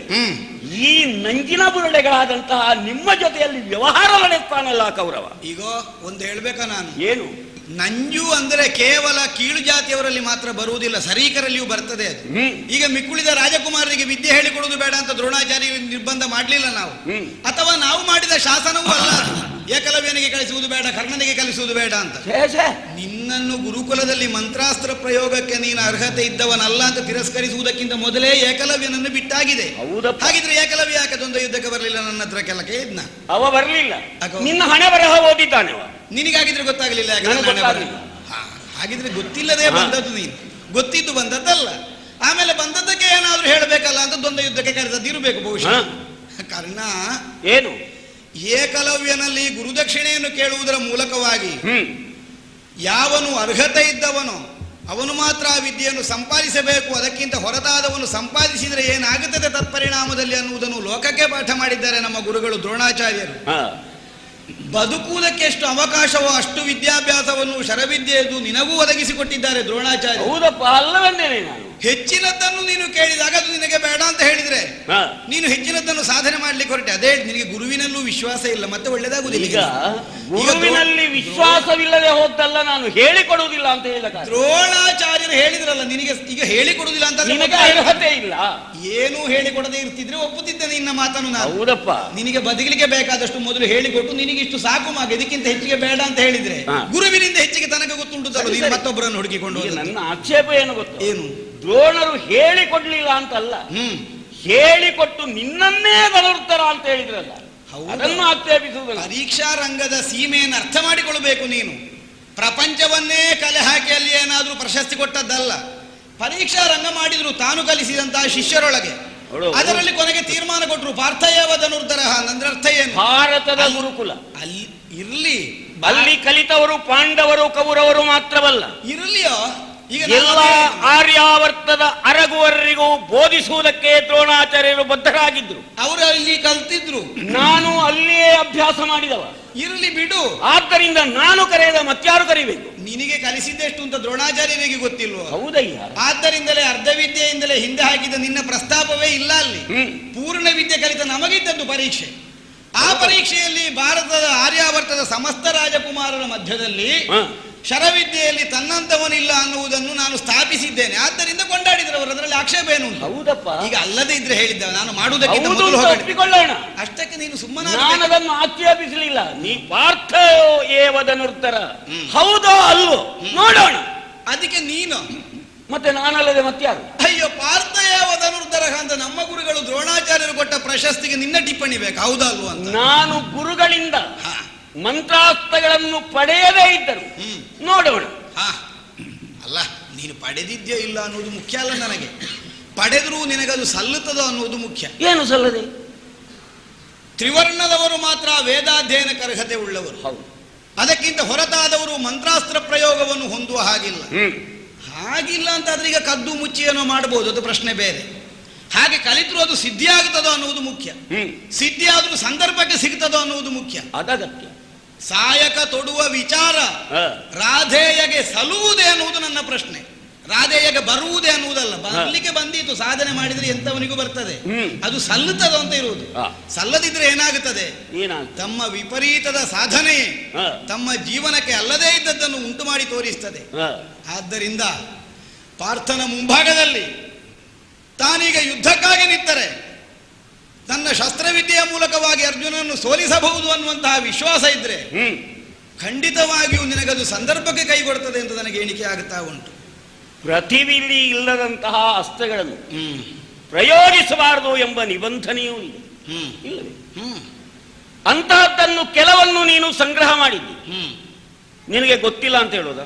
ಈ ನಂಜಿನ ಬುರುಡೆಗಳಾದಂತಹ ನಿಮ್ಮ ಜೊತೆಯಲ್ಲಿ ವ್ಯವಹಾರ ನಡೆಸ್ತಾನಲ್ಲ ಕೌರವ. ಈಗ ಒಂದು ಹೇಳ್ಬೇಕಾ ನಾನು? ಏನು? ನಂಜು ಅಂದ್ರೆ ಕೇವಲ ಕೀಳು ಜಾತಿಯವರಲ್ಲಿ ಮಾತ್ರ ಬರುವುದಿಲ್ಲ, ಸರೀಕರಲ್ಲಿಯೂ ಬರ್ತದೆ ಅದು. ಈಗ ಮಿಕ್ಕುಳಿದ ರಾಜಕುಮಾರರಿಗೆ ವಿದ್ಯೆ ಹೇಳಿಕೊಡುವುದು ಬೇಡ ಅಂತ ದ್ರೋಣಾಚಾರ್ಯ ನಿರ್ಬಂಧ ಮಾಡಲಿಲ್ಲ ನಾವು, ಅಥವಾ ನಾವು ಮಾಡಿದ ಶಾಸನವೂ ಅಲ್ಲ. ಏಕಲವ್ಯನಿಗೆ ಕಲಿಸುವುದು ಬೇಡ, ಕರ್ಣನಿಗೆ ಕಲಿಸುವುದು ಬೇಡ ಅಂತ. ನಿನ್ನನ್ನು ಗುರುಕುಲದಲ್ಲಿ ಮಂತ್ರಾಸ್ತ್ರ ಪ್ರಯೋಗಕ್ಕೆ ನೀನು ಅರ್ಹತೆ ಇದ್ದವನಲ್ಲ ಅಂತ ತಿರಸ್ಕರಿಸುವುದಕ್ಕಿಂತ ಮೊದಲೇ ಏಕಲವ್ಯನನ್ನು ಬಿಟ್ಟಾಗಿದೆ. ಹಾಗಿದ್ರೆ ಏಕಲವ್ಯ ಯಾಕೆ ದ್ವಂದ್ವ ಯುದ್ಧಕ್ಕೆ ಬರಲಿಲ್ಲ ನನ್ನ ಹತ್ರ ಕೆಲಕ್ಕೆ ಇದ್ನ? ಅವ ಬರಲಿಲ್ಲ, ನಿನ್ನ ಹಣೆ ಬರಹ ಓದಿದ್ದಾನೆ ಅವ. ನಿನಗಾಗಿದ್ರೆ ಗೊತ್ತಾಗ್ಲಿಲ್ಲ? ಹಾಗಿದ್ರೆ ಗೊತ್ತಿಲ್ಲದೆ ಬಂದದ್ದು ನೀನು, ಗೊತ್ತಿದ್ದು ಬಂದದ್ದಲ್ಲ. ಆಮೇಲೆ ಬಂದದ್ದಕ್ಕೆ ಏನಾದ್ರೂ ಹೇಳಬೇಕಲ್ಲ ಅಂತ ದ್ವಂದ್ವ ಯುದ್ಧಕ್ಕೆ ಕರೆದದ್ದು ಇರಬೇಕು ಬಹುಶಃ. ಕಾರಣ ಏನು? ಏಕಲವ್ಯನಲ್ಲಿ ಗುರುದಕ್ಷಿಣೆಯನ್ನು ಕೇಳುವುದರ ಮೂಲಕವಾಗಿ ಯಾವನು ಅರ್ಹತೆ ಇದ್ದವನೋ ಅವನು ಮಾತ್ರ ಆ ವಿದ್ಯೆಯನ್ನು ಸಂಪಾದಿಸಬೇಕು, ಅದಕ್ಕಿಂತ ಹೊರತಾದವನು ಸಂಪಾದಿಸಿದರೆ ಏನಾಗುತ್ತದೆ ತತ್ಪರಿಣಾಮದಲ್ಲಿ ಅನ್ನುವುದನ್ನು ಲೋಕಕ್ಕೆ ಪಾಠ ಮಾಡಿದ್ದಾರೆ ನಮ್ಮ ಗುರುಗಳು ದ್ರೋಣಾಚಾರ್ಯರು. ಬದುಕುವುದಕ್ಕೆ ಎಷ್ಟು ಅವಕಾಶವೋ ಅಷ್ಟು ವಿದ್ಯಾಭ್ಯಾಸವನ್ನು ಶರವಿದ್ಯೆಯದು ನಿನಗೂ ಒದಗಿಸಿಕೊಟ್ಟಿದ್ದಾರೆ ದ್ರೋಣಾಚಾರ್ಯ. ಹೌದಪ್ಪ, ಅಲ್ಲವೆಂದೇನೆ ನಾನು. ಹೆಚ್ಚಿನದ್ದನ್ನು ನೀನು ಕೇಳಿದಾಗ ಅದು ನಿನಗೆ ಬೇಡ ಅಂತ ಹೇಳಿದ್ರೆ ನೀನು ಹೆಚ್ಚಿನದ್ದನ್ನು ಸಾಧನೆ ಮಾಡ್ಲಿಕ್ಕೆ ಹೊರಟೆ. ಅದೇ ನಿನಗೆ ಗುರುವಿನಲ್ಲೂ ವಿಶ್ವಾಸ ಇಲ್ಲ, ಮತ್ತೆ ಒಳ್ಳೇದಾಗುದಿಲ್ಲ. ಈಗ ಗುರುವಿನಲ್ಲಿ ವಿಶ್ವಾಸವಿಲ್ಲದೆ ಹೋದ್ದಲ್ಲ, ನಾನು ಹೇಳಿಕೊಡುವುದಿಲ್ಲ ಅಂತ ಹೇಳಿದ ದ್ರೋಣಾಚಾರ್ಯರು ಹೇಳಿದ್ರಲ್ಲ ನಿನಗೆ, ಈಗ ಹೇಳಿಕೊಡುವುದಿಲ್ಲ ಅಂತ ನಿನಗೆ ಅರ್ಹತೆ ಇಲ್ಲ. ಏನೂ ಹೇಳಿಕೊಡದೆ ಇರ್ತಿದ್ರೆ ಒಪ್ಪುತ್ತಿದ್ದೆ ನಿನ್ನ ಮಾತನ್ನು ನಾನು. ಹೌದಪ್ಪ, ನಿನಗೆ ಬದುಕಲಿಕ್ಕೆ ಬೇಕಾದಷ್ಟು ಮೊದಲು ಹೇಳಿಕೊಟ್ಟು ನಿನಗೆ ಇಷ್ಟು ಸಾಕು ಮಗ, ಇದಕ್ಕಿಂತ ಹೆಚ್ಚಿಗೆ ಬೇಡ ಅಂತ ಹೇಳಿದ್ರೆ ಗುರುವಿನಿಂದ ಹೆಚ್ಚಿಗೆ ತನಕ ಗೊತ್ತುಂಟು, ಮತ್ತೊಬ್ಬರನ್ನು ಹುಡುಕಿಕೊಂಡು. ನನ್ನ ಆಕ್ಷೇಪ ಏನು ಗೊತ್ತು? ಏನು? ದ್ರೋಣರು ಹೇಳಿಕೊಡ್ಲಿಲ್ಲ ಅಂತಲ್ಲ, ಹೇಳಿಕೊಟ್ಟು ನಿನ್ನನ್ನೇ ಧನುರ್ಧರ ಅಂತ ಹೇಳಿದ್ರಲ್ಲ, ಅದನ್ನು ಆಕ್ಷೇಪಿಸುವುದು. ಪರೀಕ್ಷಾ ರಂಗದ ಸೀಮೆಯನ್ನು ಅರ್ಥ ಮಾಡಿಕೊಳ್ಬೇಕು ನೀನು. ಪ್ರಪಂಚವನ್ನೇ ಕಲೆ ಹಾಕಿ ಅಲ್ಲಿ ಏನಾದ್ರೂ ಪ್ರಶಸ್ತಿ ಕೊಟ್ಟದ್ದಲ್ಲ. ಪರೀಕ್ಷಾ ರಂಗ ಮಾಡಿದ್ರು ತಾನು ಕಲಿಸಿದಂತಹ ಶಿಷ್ಯರೊಳಗೆ, ಅದರಲ್ಲಿ ಕೊನೆಗೆ ತೀರ್ಮಾನ ಕೊಟ್ಟರು ಪಾರ್ಥಯವ ಧನುರ್ಧರ ಅಂದ್ರೆ ಅರ್ಥ ಏನು? ಭಾರತದ ಗುರುಕುಲ ಅಲ್ಲಿ ಇರ್ಲಿ, ಅಲ್ಲಿ ಕಲಿತವರು ಪಾಂಡವರು ಕೌರವರು ಮಾತ್ರವಲ್ಲ, ಇರ್ಲಿಯೋ ಈಗ ಎಲ್ಲ ಆರ್ಯಾವರ್ತದ ಅರಗುವವರಿಗೂ ಬೋಧಿಸುವುದಕ್ಕೆ ದ್ರೋಣಾಚಾರ್ಯರು ಬದ್ಧರಾಗಿದ್ರು. ಅವರು ಅಲ್ಲಿ ಕಲ್ತಿದ್ರು, ನಾನು ಅಲ್ಲಿಯೇ ಅಭ್ಯಾಸ ಮಾಡಿದವ. ಇರ್ಲಿ ಬಿಡು, ಆದ್ದರಿಂದ ನಾನು ಕರೆಯದ ಮತ್ಯಾರು ಕರಿಬೇಕು? ನಿನಗೆ ಕಲಿಸಿದ್ದೆಷ್ಟು ಅಂತ ದ್ರೋಣಾಚಾರ್ಯರಿಗೆ ಗೊತ್ತಿಲ್ವ? ಹೌದಯ್ಯ. ಆದ್ದರಿಂದಲೇ ಅರ್ಧ ವಿದ್ಯೆಯಿಂದಲೇ ಹಿಂದೆ ಹಾಕಿದ ನಿನ್ನ ಪ್ರಸ್ತಾಪವೇ ಇಲ್ಲ ಅಲ್ಲಿ. ಪೂರ್ಣ ವಿದ್ಯೆ ಕಲಿತ ನಮಗಿದ್ದದ್ದು ಪರೀಕ್ಷೆ. ಆ ಪರೀಕ್ಷೆಯಲ್ಲಿ ಭಾರತದ ಆರ್ಯಾವರ್ತದ ಸಮಸ್ತ ರಾಜಕುಮಾರರ ಮಧ್ಯದಲ್ಲಿ ಶರವಿದ್ಯೆಯಲ್ಲಿ ತನ್ನಂತವನಿಲ್ಲ ಅನ್ನುವುದನ್ನು ನಾನು ಸ್ಥಾಪಿಸಿದ್ದೇನೆ. ಆದ್ದರಿಂದ ಕೊಂಡಾಡಿದ್ರು ಅವರು, ಅದರಲ್ಲಿ ಆಕ್ಷೇಪ ಏನು? ಹೌದಪ್ಪ. ಈಗ ಅಲ್ಲದೆ ಇದ್ರೆ ಹೇಳಿದ್ದೇವೆ ನಾನು ಮಾಡುವುದಕ್ಕಿಂತ ಒಪ್ಪಿಕೊಳ್ಳೋಣ. ಅಷ್ಟಕ್ಕೆ ನೀನು ಸುಮ್ಮನೆ ನಾನು ಅದನ್ನು ಆಕ್ಷೇಪಿಸಲಿಲ್ಲ. ನೀ ಪಾರ್ಥ ಏವ ಧನುರ್ಧರ, ಹೌದೋ ಅಲ್ವೋ ನೋಡೋಣ. ಅದಕ್ಕೆ ನೀನು ಮತ್ತೆ ನಾನಲ್ಲದೆ ಮತ್ಯಾರು? ಅಯ್ಯೋ, ಪಾರ್ಥ ಯಾವ ಧನುರ್ಧರ ಅಂತ ನಮ್ಮ ಗುರುಗಳು ದ್ರೋಣಾಚಾರ್ಯರು ಕೊಟ್ಟ ಪ್ರಶಸ್ತಿಗೆ ನಿನ್ನ ಟಿಪ್ಪಣಿ ಬೇಕು, ಹೌದಾ ಅಲ್ವೋ ಅಂತ. ನಾನು ಗುರುಗಳಿಂದ ಮಂತ್ರಾಸ್ತ್ರಗಳನ್ನು ಪಡೆಯದೇ ಇದ್ದರು ನೋಡೋಣ. ಅಲ್ಲ, ನೀನು ಪಡೆದಿದ್ಯೋ ಇಲ್ಲ ಅನ್ನೋದು ಮುಖ್ಯ ಅಲ್ಲ ನನಗೆ, ಪಡೆದರೂ ನಿನಗದು ಸಲ್ಲುತ್ತದೋ ಅನ್ನೋದು ಮುಖ್ಯ. ಏನು ಸಲ್ಲದೆ? ತ್ರಿವರ್ಣದವರು ಮಾತ್ರ ವೇದಾಧ್ಯಯನಕ್ಕೆ ಅರ್ಹತೆ ಉಳ್ಳವರು. ಹೌದು. ಅದಕ್ಕಿಂತ ಹೊರತಾದವರು ಮಂತ್ರಾಸ್ತ್ರ ಪ್ರಯೋಗವನ್ನು ಹೊಂದುವ ಹಾಗಿಲ್ಲ. ಹಾಗಿಲ್ಲ ಅಂತಾದ್ರೆ ಈಗ ಕದ್ದು ಮುಚ್ಚಿ ಏನೋ ಮಾಡಬಹುದು, ಅದು ಪ್ರಶ್ನೆ ಬೇರೆ. ಹಾಗೆ ಕಲಿತರು ಅದು ಸಿದ್ಧಿ ಆಗುತ್ತದೋ ಅನ್ನುವುದು ಮುಖ್ಯ. ಸಿದ್ಧಿ ಆದ್ರೂ ಸಂದರ್ಭಕ್ಕೆ ಸಿಗ್ತದೋ ಅನ್ನುವುದು ಮುಖ್ಯ. ಅದಗತ್ಯ. ಸಾಯಕ ತೊಡುವ ವಿಚಾರ ರಾಧೇಯಗೆ ಸಲ್ಲುವುದೇ ಅನ್ನುವುದು ನನ್ನ ಪ್ರಶ್ನೆ. ರಾಧೇಯಗೆ ಬರುವುದೇ ಅನ್ನುವುದಲ್ಲ, ಬರ್ಲಿಕ್ಕೆ ಬಂದಿತ್ತು, ಸಾಧನೆ ಮಾಡಿದ್ರೆ ಎಂತವನಿಗೂ ಬರ್ತದೆ, ಅದು ಸಲ್ಲುತ್ತದೋ ಅಂತ ಇರುವುದು. ಸಲ್ಲದಿದ್ರೆ ಏನಾಗುತ್ತದೆ? ತಮ್ಮ ವಿಪರೀತದ ಸಾಧನೆ ತಮ್ಮ ಜೀವನಕ್ಕೆ ಅಲ್ಲದೇ ಇದ್ದದ್ದನ್ನು ಉಂಟು ಮಾಡಿ ತೋರಿಸ್ತದೆ. ಆದ್ದರಿಂದ ಪಾರ್ಥನ ಮುಂಭಾಗದಲ್ಲಿ ತಾನೀಗ ಯುದ್ಧಕ್ಕಾಗಿ ನಿಂತರೆ ತನ್ನ ಶಸ್ತ್ರವಿದ್ಯೆಯ ಮೂಲಕವಾಗಿ ಅರ್ಜುನನ್ನು ಸೋಲಿಸಬಹುದು ಅನ್ನುವಂತಹ ವಿಶ್ವಾಸ ಇದ್ರೆ ಖಂಡಿತವಾಗಿಯೂ ನಿನಗದು ಸಂದರ್ಭಕ್ಕೆ ಕೈಗೊಡ್ತದೆ ಅಂತ ನನಗೆ ಎಣಿಕೆ ಆಗುತ್ತಾ ಉಂಟು. ಪ್ರತಿವಿಲಿ ಇಲ್ಲದಂತಹ ಅಸ್ತ್ರಗಳನ್ನು ಪ್ರಯೋಗಿಸಬಾರದು ಎಂಬ ನಿಬಂಧನೆಯೂ ಇದೆ, ಇಲ್ಲವೇ? ಅಂತಹದ್ದನ್ನು ಕೆಲವನ್ನು ನೀನು ಸಂಗ್ರಹ ಮಾಡಿದ್ದಿ, ನಿನಗೆ ಗೊತ್ತಿಲ್ಲ ಅಂತ ಹೇಳೋದ?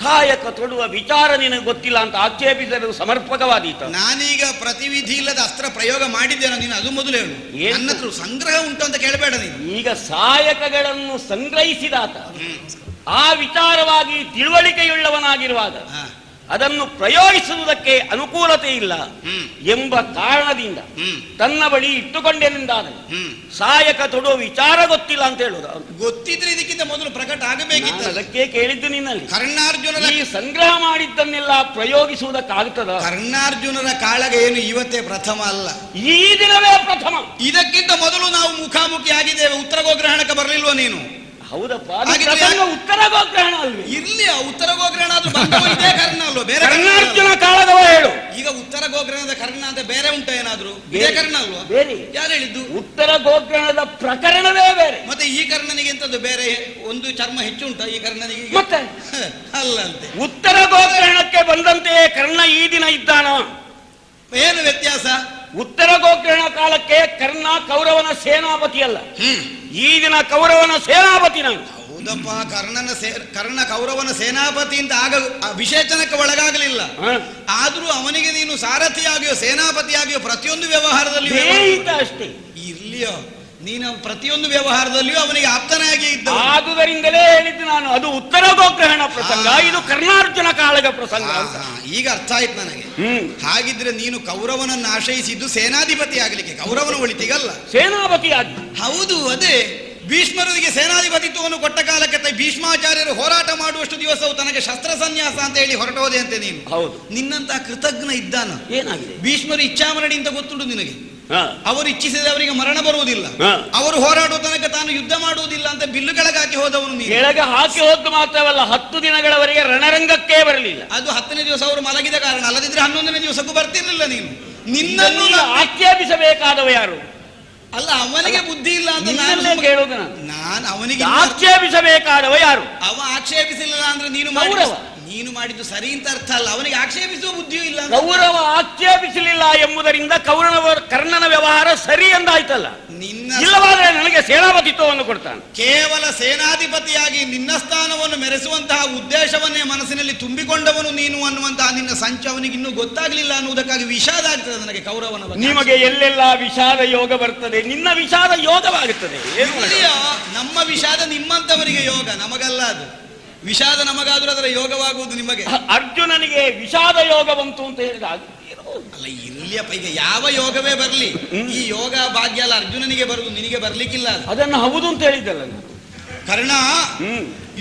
ಸಹಾಯಕ ತೊಡುವ ವಿಚಾರ ನಿನಗೆ ಗೊತ್ತಿಲ್ಲ ಅಂತ ಆಕ್ಷೇಪಿಸಲು ಸಮರ್ಪಕವಾದೀತ. ನಾನೀಗ ಪ್ರತಿವಿಧಿ ಇಲ್ಲದ ಅಸ್ತ್ರ ಪ್ರಯೋಗ ಮಾಡಿದ್ದೇನೋ, ನೀನು ಅದು ಮೊದಲು ಹೇಳು. ನನ್ನ ಹತ್ರ ಸಂಗ್ರಹ ಉಂಟು ಅಂತ ಕೇಳಬೇಡ ನೀನು. ಈಗ ಸಹಾಯಕಗಳನ್ನು ಸಂಗ್ರಹಿಸಿದಾತ ಆ ವಿಚಾರವಾಗಿ ತಿಳುವಳಿಕೆಯುಳ್ಳವನಾಗಿರುವಾಗ ಅದನ್ನು ಪ್ರಯೋಗಿಸುವುದಕ್ಕೆ ಅನುಕೂಲತೆ ಇಲ್ಲ ಎಂಬ ಕಾರಣದಿಂದ ತನ್ನ ಬಳಿ ಇಟ್ಟುಕೊಂಡೇನೆಂದಾದರೆ ಸಹಾಯಕ ತೊಡುವ ವಿಚಾರ ಗೊತ್ತಿಲ್ಲ ಅಂತ ಹೇಳುವುದು. ಗೊತ್ತಿದ್ರೆ ಇದಕ್ಕಿಂತ ಮೊದಲು ಪ್ರಕಟ ಆಗಬೇಕಿತ್ತು. ಅದಕ್ಕೆ ಕೇಳಿದ್ದು ನಿನ್ನಲ್ಲಿ. ಕರ್ಣಾರ್ಜುನರ ಈ ಸಂಗ್ರಹ ಮಾಡಿದ್ದನ್ನೆಲ್ಲ ಪ್ರಯೋಗಿಸುವುದಕ್ಕಾಗುತ್ತದ? ಕರ್ಣಾರ್ಜುನರ ಕಾಳಗ ಏನು ಇವತ್ತೇ ಪ್ರಥಮ ಅಲ್ಲ, ಈ ದಿನವೇ ಪ್ರಥಮ. ಇದಕ್ಕಿಂತ ಮೊದಲು ನಾವು ಮುಖಾಮುಖಿ ಆಗಿದ್ದೇವೆ. ಉತ್ತರ ಗೋಗ್ರಹಣಕ್ಕೆ ಬರಲಿಲ್ವ ನೀನು? ಹೌದಪ್ಪ, ಉತ್ತರ ಗೋಗ್ರಹಣ ಅಲ್ವೇ? ಇರ್ಲಿ, ಉತ್ತರ ಗೋಗ್ರಹಣ ಆದ್ರೂ ಇದೇ ಕರ್ಣ ಅಲ್ವ? ಬೇರೆ ಕರ್ಣಾರ್ಜುನ ಕಾಳಗವ ಹೇಳು. ಈಗ ಉತ್ತರ ಗೋಗ್ರಹಣದ ಕರ್ಣ ಅಂತ ಬೇರೆ ಉಂಟ ಏನಾದ್ರು? ಇದೇ ಕರ್ಣ ಅಲ್ವಾ? ಬೇರೆ. ಯಾರು ಹೇಳಿದ್ದು? ಉತ್ತರ ಗೋಗ್ರಹಣದ ಪ್ರಕರಣವೇ ಬೇರೆ. ಮತ್ತೆ ಕರ್ಣನಿಗೆ ಎಂತದ್ದು ಬೇರೆ ಒಂದು ಚರ್ಮ ಹೆಚ್ಚುಂಟ ಈ ಕರ್ಣನಿಗೆ? ಮತ್ತೆ ಅಲ್ಲಂತೆ. ಉತ್ತರ ಗೋಕರ್ಣಕ್ಕೆ ಬಂದಂತೆಯೇ ಕರ್ಣ ಈ ದಿನ ಇದ್ದಾನ. ಏನು ವ್ಯತ್ಯಾಸ? ಉತ್ತರ ಗೋಕರ್ಣ ಕಾಲಕ್ಕೆ ಕರ್ಣ ಕೌರವನ ಸೇನಾಪತಿ ಅಲ್ಲ, ಈ ದಿನ ಕೌರವನ ಸೇನಾಪತಿ ನಾನು. ಹೌದಪ್ಪ, ಕರ್ಣ ಕೌರವನ ಸೇನಾಪತಿ ಅಂತ ಆಗ ಅಭಿಷೇಚನಕ್ಕೆ ಒಳಗಾಗಲಿಲ್ಲ. ಆದ್ರೂ ಅವನಿಗೆ ನೀನು ಸಾರಥಿಯಾಗಿಯೋ ಸೇನಾಪತಿಯಾಗಿಯೋ ಪ್ರತಿಯೊಂದು ವ್ಯವಹಾರದಲ್ಲಿಯೂ ಅಷ್ಟೇ ಇರ್ಲಿಯೋ, ನೀನು ಪ್ರತಿಯೊಂದು ವ್ಯವಹಾರದಲ್ಲಿಯೂ ಅವನಿಗೆ ಆಪ್ತನಾಗಿ ಇದ್ದ. ಆದುದರಿಂದಲೇ ಹೇಳಿದ್ದು ನಾನು, ಅದು ಉತ್ತರ ಗೋಗ್ರಹಣ ಪ್ರಸಂಗ, ಇದು ಕರ್ಣಾರ್ಜುನ ಕಾಳಗ ಪ್ರಸಂಗ. ಈಗ ಅರ್ಥ ಆಯ್ತು ನನಗೆ. ಹಾಗಿದ್ರೆ ನೀನು ಕೌರವನನ್ನು ಆಶ್ರಯಿಸಿದ್ದು ಸೇನಾಧಿಪತಿ ಆಗ್ಲಿಕ್ಕೆ, ಕೌರವನ ಒಳಿತಿಗಲ್ಲ, ಸೇನಾಪತಿ ಆಗಿ. ಹೌದು, ಅದೇ ಭೀಷ್ಮರಿಗೆ ಸೇನಾಧಿಪತಿತ್ವವನ್ನು ಕೊಟ್ಟ ಕಾಲಕ್ಕೆ ಭೀಷ್ಮಾಚಾರ್ಯರು ಹೋರಾಟ ಮಾಡುವಷ್ಟು ದಿವಸವು ತನಗೆ ಶಸ್ತ್ರ ಸನ್ಯಾಸ ಅಂತ ಹೇಳಿ ಹೊರಟೋದೆ ಅಂತೆ ನೀನು. ಹೌದು, ನಿನ್ನಂತ ಕೃತಜ್ಞ ಇದ್ದಾನ. ಏನಾಗಿದೆ? ಭೀಷ್ಮರು ಇಚ್ಛಾಮರಣಿ ಅಂತ ಗೊತ್ತುಂಟು ನಿನಗೆ. ಅವರು ಇಚ್ಛಿಸಿದ ಅವರಿಗೆ ಮರಣ ಬರುವುದಿಲ್ಲ, ಅವರು ಹೋರಾಡುವ ತನಕ ತಾನು ಯುದ್ಧ ಮಾಡುವುದಿಲ್ಲ ಅಂತ ಬಿಲ್ಲು ಕೆಳಗೆ ಹಾಕಿ ಹೋದವನು ನೀನು. ಕೆಳಗೆ ಹಾಕಿ ಹೋದ್ದು ಮಾತ್ರವಲ್ಲ, 10 ದಿನಗಳವರೆಗೆ ರಣರಂಗಕ್ಕೆ ಬರಲಿಲ್ಲ. ಅದು 10ನೇ ದಿವಸ ಅವರು ಮಲಗಿದ ಕಾರಣ, ಅಲ್ಲದಿದ್ರೆ 11ನೇ ದಿವಸಕ್ಕೂ ಬರ್ತಿರ್ಲಿಲ್ಲ ನೀನು. ನಿನ್ನನ್ನು ಆಕ್ಷೇಪಿಸಬೇಕಾದವ ಯಾರು? ಅಲ್ಲ, ಅವನಿಗೆ ಬುದ್ಧಿ ಇಲ್ಲ ಅಂತ ಕೇಳುವುದು ನಾನು. ಅವನಿಗೆ ಆಕ್ಷೇಪಿಸಬೇಕಾದವ ಯಾರು? ಅವ ಆಕ್ಷೇಪಿಸಿಲ್ಲ ಅಂದ್ರೆ ನೀನು ಮಾಡಿದ್ದು ಸರಿ ಅಂತ ಅರ್ಥ ಅಲ್ಲ. ಅವನಿಗೆ ಆಕ್ಷೇಪಿಸುವ ಬುದ್ಧಿಯೂ ಇಲ್ಲ. ಕೌರವ ಆಕ್ಷೇಪಿಸಲಿಲ್ಲ ಎಂಬುದರಿಂದ ಕರ್ಣನ ವ್ಯವಹಾರ ಸರಿ ಎಂದಾಯ್ತಲ್ಲ. ಇಲ್ಲವಾದ್ರೆ ನನಗೆ ಸೇನಾಪತಿತ್ವವನ್ನು ಕೊಡ್ತಾನೆ. ಕೇವಲ ಸೇನಾಧಿಪತಿಯಾಗಿ ನಿನ್ನ ಸ್ಥಾನವನ್ನು ಮೆರೆಸುವಂತಹ ಉದ್ದೇಶವನ್ನೇ ಮನಸ್ಸಿನಲ್ಲಿ ತುಂಬಿಕೊಂಡವನು ನೀನು ಅನ್ನುವಂತಹ ನಿನ್ನ ಸಂಚ ಅವನಿಗೆ ಇನ್ನೂ ಗೊತ್ತಾಗ್ಲಿಲ್ಲ ಅನ್ನುವುದಕ್ಕಾಗಿ ವಿಷಾದ ಆಗ್ತದೆ ನನಗೆ ಕೌರವನ ಬಗ್ಗೆ. ನಿಮಗೆ ಎಲ್ಲೆಲ್ಲ ವಿಷಾದ ಯೋಗ ಬರ್ತದೆ, ನಿನ್ನ ವಿಷಾದ ಯೋಗವಾಗುತ್ತದೆ. ನಮ್ಮ ವಿಷಾದ ನಿಮ್ಮಂತವರಿಗೆ ಯೋಗ, ನಮಗಲ್ಲ. ಅದು ವಿಷಾದ ನಮಗಾದ್ರೂ ಅದರ ಯೋಗವಾಗುವುದು ನಿಮಗೆ. ಅರ್ಜುನನಿಗೆ ವಿಷಾದ ಯೋಗ ಬಂತು ಅಂತ ಹೇಳಿದಾಗ ಅಲ್ಲ, ಇರ್ಲಿಯಪ್ಪ, ಈಗ ಯಾವ ಯೋಗವೇ ಬರಲಿ, ಈ ಯೋಗ ಭಾಗ್ಯ ಅಲ್ಲ ಅರ್ಜುನನಿಗೆ ಬರುದು, ನಿನಗೆ ಬರ್ಲಿಕ್ಕಿಲ್ಲ. ಅದನ್ನು ಹೌದು ಅಂತ ಹೇಳಿದ್ದಲ್ಲ ಕರ್ಣ.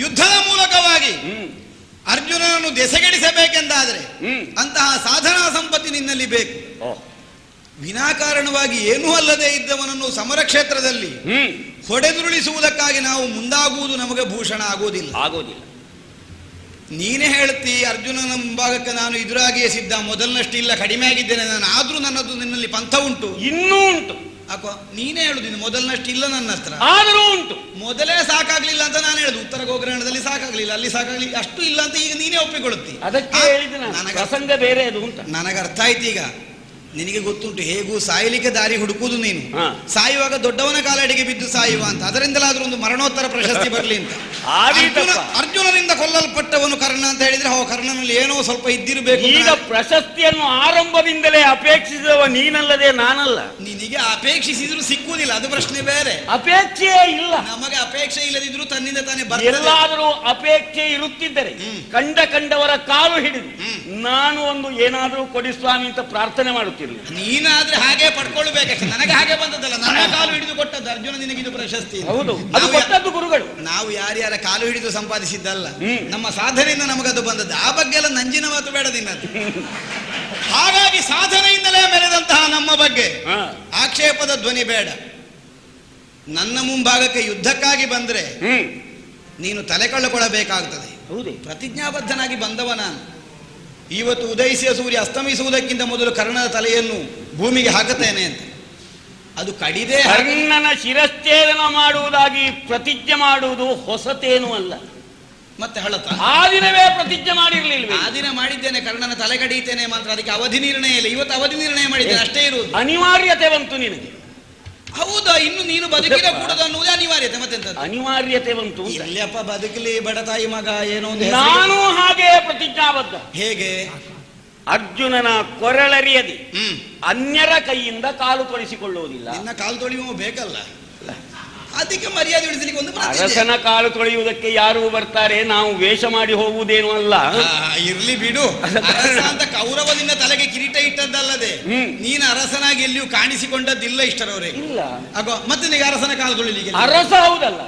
ಯುದ್ಧದ ಮೂಲಕವಾಗಿ ಅರ್ಜುನನನ್ನು ದೆಸೆಗೆಡಿಸಬೇಕೆಂದಾದ್ರೆ ಅಂತಹ ಸಾಧನಾ ಸಂಪತ್ತಿ ನಿನ್ನಲ್ಲಿ ಬೇಕು. ವಿನಾಕಾರಣವಾಗಿ ಏನೂ ಅಲ್ಲದೆ ಇದ್ದವನನ್ನು ಸಮರ ಕ್ಷೇತ್ರದಲ್ಲಿ ಹೊಡೆದುರುಳಿಸುವುದಕ್ಕಾಗಿ ನಾವು ಮುಂದಾಗುವುದು ನಮಗೆ ಭೂಷಣ ಆಗೋದಿಲ್ಲ. ನೀನೇ ಹೇಳ್ತಿ ಅರ್ಜುನನ ಮುಂಭಾಗಕ್ಕೆ ನಾನು ಎದುರಾಗಿಯೇ ಸಿದ್ಧ, ಮೊದಲನಷ್ಟಿಲ್ಲ, ಕಡಿಮೆ ಆಗಿದ್ದೇನೆ ನಾನು, ಆದ್ರೂ ನನ್ನದು ನಿನ್ನಲ್ಲಿ ಪಂಥ ಉಂಟು, ಇನ್ನೂ ಉಂಟು. ಅಕೋ ನೀನೇ ಹೇಳುದು ಮೊದಲನಷ್ಟಿಲ್ಲ ನನ್ನ ಹತ್ರ, ಆದರೂ ಉಂಟು. ಮೊದಲೇ ಸಾಕಾಗ್ಲಿಲ್ಲ ಅಂತ ನಾನು ಹೇಳುದು, ಉತ್ತರ ಗೋಕರ್ಣದಲ್ಲಿ ಸಾಕಾಗ್ಲಿಲ್ಲ, ಅಲ್ಲಿ ಸಾಕಾಗ್ಲಿಲ್ಲ, ಅಷ್ಟು ಇಲ್ಲ ಅಂತ ಈಗ ನೀನೇ ಒಪ್ಪಿಕೊಳ್ಳುತ್ತಿ. ಅದಕ್ಕೆ ನನಗೆ ಪ್ರಸಂಗ ಬೇರೆ ಅದು ಅಂತ ನನಗೆ ಅರ್ಥ ಆಯ್ತು. ಈಗ ನಿನಗೆ ಗೊತ್ತುಂಟು ಹೇಗೂ ಸಾಯಲಿಕ್ಕೆ ದಾರಿ ಹುಡುಕುವುದು ನೀನು. ಸಾಯುವಾಗ ದೊಡ್ಡವನ ಕಾಲಡಿಗೆ ಬಿದ್ದು ಸಾಯುವ ಅಂತ, ಅದರಿಂದಲಾದ್ರೂ ಒಂದು ಮರಣೋತ್ತರ ಪ್ರಶಸ್ತಿ ಬರಲಿ ಅಂತ. ಅರ್ಜುನರಿಂದ ಕೊಲ್ಲಲ್ಪಟ್ಟವನು ಕರ್ಣ ಅಂತ ಹೇಳಿದ್ರೆ ಕರ್ಣನಲ್ಲಿ ಏನೋ ಸ್ವಲ್ಪ ಇದ್ದಿರಬೇಕು. ಈಗ ಪ್ರಶಸ್ತಿಯನ್ನು ಆರಂಭದಿಂದಲೇ ಅಪೇಕ್ಷಿಸುವ ನೀನಲ್ಲದೆ ನಾನಲ್ಲ. ನಿನಗೆ ಅಪೇಕ್ಷಿಸಿದ್ರು ಸಿಕ್ಕುವುದಿಲ್ಲ, ಅದು ಪ್ರಶ್ನೆ ಬೇರೆ. ಅಪೇಕ್ಷೆಯೇ ಇಲ್ಲ, ನಮಗೆ ಅಪೇಕ್ಷೆ ಇಲ್ಲದಿದ್ರು ತನ್ನಿಂದ ತಾನೇ ಬರ್ತದೆ. ಎಲ್ಲಾದರೂ ಅಪೇಕ್ಷೆ ಇರುತ್ತಿದ್ದರೆ ಕಂಡವರ ಕಾಲು ಹಿಡಿದು ನಾನು ಒಂದು ಏನಾದರೂ ಕೊಡಿ ಸ್ವಾಮಿ ಅಂತ ಪ್ರಾರ್ಥನೆ ಮಾಡುತ್ತೇನೆ. ನೀನಾದ್ರೆ ಹಾಗೆ ಪಡ್ಕೊಳ್ಬೇಕಷ್ಟೆ, ನನಗೆ ಹಾಗೆ ಬಂದದ್ದಲ್ಲ, ನನ್ನ ಕಾಲು ಹಿಡಿದು ಕೊಟ್ಟದ್ದು ಅರ್ಜುನ, ನಿನಗಿದು ಪ್ರಶಸ್ತಿ. ಹೌದು, ಅದು ಕೊಟ್ಟದ್ದು ಗುರುಗಳು. ನಾವು ಯಾರ್ಯಾರ ಕಾಲು ಹಿಡಿದು ಸಂಪಾದಿಸಿದ್ದಲ್ಲ, ನಮ್ಮ ಸಾಧನೆಯಿಂದ ನಮಗದು ಬಂದದ್ದು. ಆ ಬಗ್ಗೆ ಎಲ್ಲ ನಂಜಿನ ಮಾತು ಬೇಡ ನಿನ್ನದು. ಹಾಗಾಗಿ ಸಾಧನೆಯಿಂದಲೇ ಮೆರೆದಂತಹ ನಮ್ಮ ಬಗ್ಗೆ ಆಕ್ಷೇಪದ ಧ್ವನಿ ಬೇಡ. ನನ್ನ ಮುಂಭಾಗಕ್ಕೆ ಯುದ್ಧಕ್ಕಾಗಿ ಬಂದ್ರೆ ನೀನು ತಲೆ ಕಳ್ಕೊಳ್ಳಬೇಕಾಗ್ತದೆ. ಹೌದು, ಪ್ರತಿಜ್ಞಾಬದ್ಧನಾಗಿ ಬಂದವ ನಾನು. ಇವತ್ತು ಉದಯಿಸಿದ ಸೂರ್ಯ ಅಸ್ತಮಿಸುವುದಕ್ಕಿಂತ ಮೊದಲು ಕರ್ಣನ ತಲೆಯನ್ನು ಭೂಮಿಗೆ ಹಾಕುತ್ತೇನೆ ಅಂತ. ಅದು ಕಡಿದೆ. ಕರ್ಣನ ಶಿರಚ್ಛೇದನ ಮಾಡುವುದಾಗಿ ಪ್ರತಿಜ್ಞೆ ಮಾಡುವುದು ಹೊಸತೇನೂ ಅಲ್ಲ, ಮತ್ತೆ ಹಳತ. ಆ ದಿನವೇ ಪ್ರತಿಜ್ಞೆ ಮಾಡಿರ್ಲಿಲ್ಲ. ಆ ದಿನ ಮಾಡಿದ್ದೇನೆ, ಕರ್ಣನ ತಲೆ ಕಡಿತೇನೆ ಮಾತ್ರ, ಅದಕ್ಕೆ ಅವಧಿ ನಿರ್ಣಯ ಇಲ್ಲ. ಇವತ್ತು ಅವಧಿ ನಿರ್ಣಯ ಮಾಡಿದ್ದೇನೆ ಅಷ್ಟೇ ಇರುವುದು. ಅನಿವಾರ್ಯತೆ ಬಂತು ನಿನಗೆ. ಹೌದಾ, ಇನ್ನು ನೀನು ಬದುಕಿನ ಕೂಡದು ಅನ್ನುವುದೇ ಅನಿವಾರ್ಯತೆ, ಮತ್ತೆಂತ ಅನಿವಾರ್ಯತೆ ಬಂತು. ಇಲ್ಲಪ್ಪ, ಬದುಕಲಿ ಬಡ ತಾಯಿ ಮಗ ಏನೋ ಒಂದು. ನಾನು ಹಾಗೆ ಪ್ರತಿಜ್ಞಾಬದ್ಧ. ಹೇಗೆ? ಅರ್ಜುನನ ಕೊರಳರಿಯದಿ ಅನ್ಯರ ಕೈಯಿಂದ ಕಾಲು ತೊಳಿಸಿಕೊಳ್ಳುವುದಿಲ್ಲ. ನಿನ್ನ ಕಾಲು ತೊಳೆಯುವ ಬೇಕಲ್ಲ, ಅದಕ್ಕೆ ಮರ್ಯಾದೆ ಉಳಿಸಲಿಕ್ಕೆ ಒಂದು ಅರಸನ ಕಾಲು ತೊಳೆಯುವುದಕ್ಕೆ ಯಾರು ಬರ್ತಾರೆ, ನಾವು ವೇಷ ಮಾಡಿ ಹೋಗುವುದೇನು ಅಲ್ಲ. ಇರ್ಲಿ ಬಿಡು, ಅರಸ ಅಂತ ಕೌರವನಿಂದ ತಲೆಗೆ ಕಿರೀಟ ಇಟ್ಟದ್ದಲ್ಲದೆ ನೀನು ಅರಸನಾಗಿ ಎಲ್ಲಿಯೂ ಕಾಣಿಸಿಕೊಂಡದ್ದಿಲ್ಲ ಇಷ್ಟರವರೆಗೆ. ಇಲ್ಲ ಆಗೋ ಮತ್ತೆ ನಿನಗೆ ಅರಸನ ಕಾಲು ತೊಳಿಲಿಕ್ಕೆ ಅರಸ ಹೌದಲ್ಲ,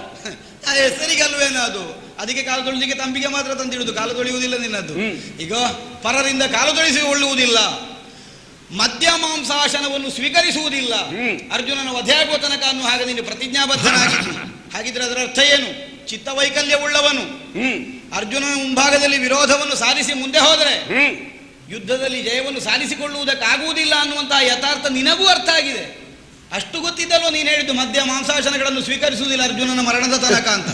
ಹೆಸರಿಗಲ್ವೇನೋ ಅದು. ಅದಕ್ಕೆ ಕಾಲು ತೊಳಿಲಿಕ್ಕೆ ತಂಬಿಗೆ ಮಾತ್ರ ತಂದಿಡುದು, ಕಾಲು ತೊಳೆಯುವುದಿಲ್ಲ ನಿನ್ನದು. ಈಗ ಪರರಿಂದ ಕಾಲು ತೊಳಿಸಿಕೊಳ್ಳುವುದಿಲ್ಲ, ಮದ್ಯ ಮಾಂಸಾಶನವನ್ನು ಸ್ವೀಕರಿಸುವುದಿಲ್ಲ, ಅರ್ಜುನನ ವಧೆಯಾಗುವ ತನಕ ಅನ್ನೋ ಹಾಗೆ ನೀನು ಪ್ರತಿಜ್ಞಾಬದ್ಧನಾಗಿದ್ದು. ಹಾಗಿದ್ರೆ ಅದರ ಅರ್ಥ ಏನು? ಚಿತ್ತವೈಕಲ್ಯವುಳ್ಳವನು ಅರ್ಜುನನ ಮುಂಭಾಗದಲ್ಲಿ ವಿರೋಧವನ್ನು ಸಾಧಿಸಿ ಮುಂದೆ ಹೋದರೆ ಯುದ್ಧದಲ್ಲಿ ಜಯವನ್ನು ಸಾಧಿಸಿಕೊಳ್ಳುವುದಕ್ಕಾಗುವುದಿಲ್ಲ ಅನ್ನುವಂತಹ ಯಥಾರ್ಥ ನಿನಗೂ ಅರ್ಥ ಆಗಿದೆ. ಅಷ್ಟು ಗೊತ್ತಿದ್ದಲ್ವ ನೀನು ಹೇಳಿದ್ದು ಮದ್ಯ ಮಾಂಸಾಶನಗಳನ್ನು ಸ್ವೀಕರಿಸುವುದಿಲ್ಲ ಅರ್ಜುನನ ಮರಣದ ತನಕ ಅಂತ.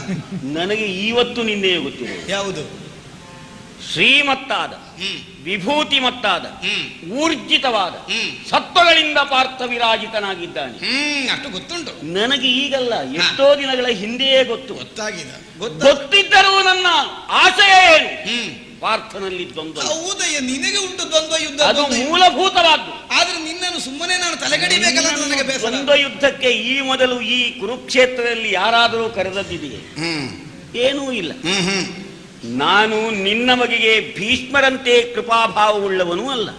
ನನಗೆ ಇವತ್ತು ನಿನ್ನೆ ಗೊತ್ತಿದೆ. ಯಾವುದು? ಶ್ರೀಮತ್ತಾದ ವಿಭೂತಿಮತ್ತಾದ ಊರ್ಜಿತವಾದ ಸತ್ವಗಳಿಂದ ಪಾರ್ಥ ವಿರಾಜಿತನಾಗಿದ್ದಾನೆ. ಅಷ್ಟು ಗೊತ್ತುಂಟು ನನಗೆ ಈಗಲ್ಲ, ಎಷ್ಟೋ ದಿನಗಳ ಹಿಂದೆಯೇ ಗೊತ್ತಾಗಿದೆ. ಗೊತ್ತಿದ್ದರೂ ನನ್ನ ಆಶಯ ಏನು? ಪಾರ್ಥನಲ್ಲಿ ದ್ವಂದ್ವ. ಹೌದಯ್ಯ, ನಿನಗೆ ಉಂಟು ದ್ವಂದ್ವ ಯುದ್ಧ, ಅದು ಮೂಲಭೂತವಾದ್ದು. ಆದ್ರೆ ನಿನ್ನನ್ನು ಸುಮ್ಮನೆ ನಾನು ತಲೆಗಡಿಬೇಕಲ್ಲ, ನನಗೆ ಬೇಸರ. ದ್ವಂದ್ವ ಯುದ್ಧಕ್ಕೆ ಈ ಮೊದಲು ಈ ಕುರುಕ್ಷೇತ್ರದಲ್ಲಿ ಯಾರಾದರೂ ಕರೆದದ್ದಿದೆಯೇ? ಏನೂ ಇಲ್ಲ. ನಾನು ನಿನ್ನ ಬಗೆಗೆ ಭೀಷ್ಮರಂತೆ ಕೃಪಾಭಾವವುಳ್ಳವನೂ ಅಲ್ಲ,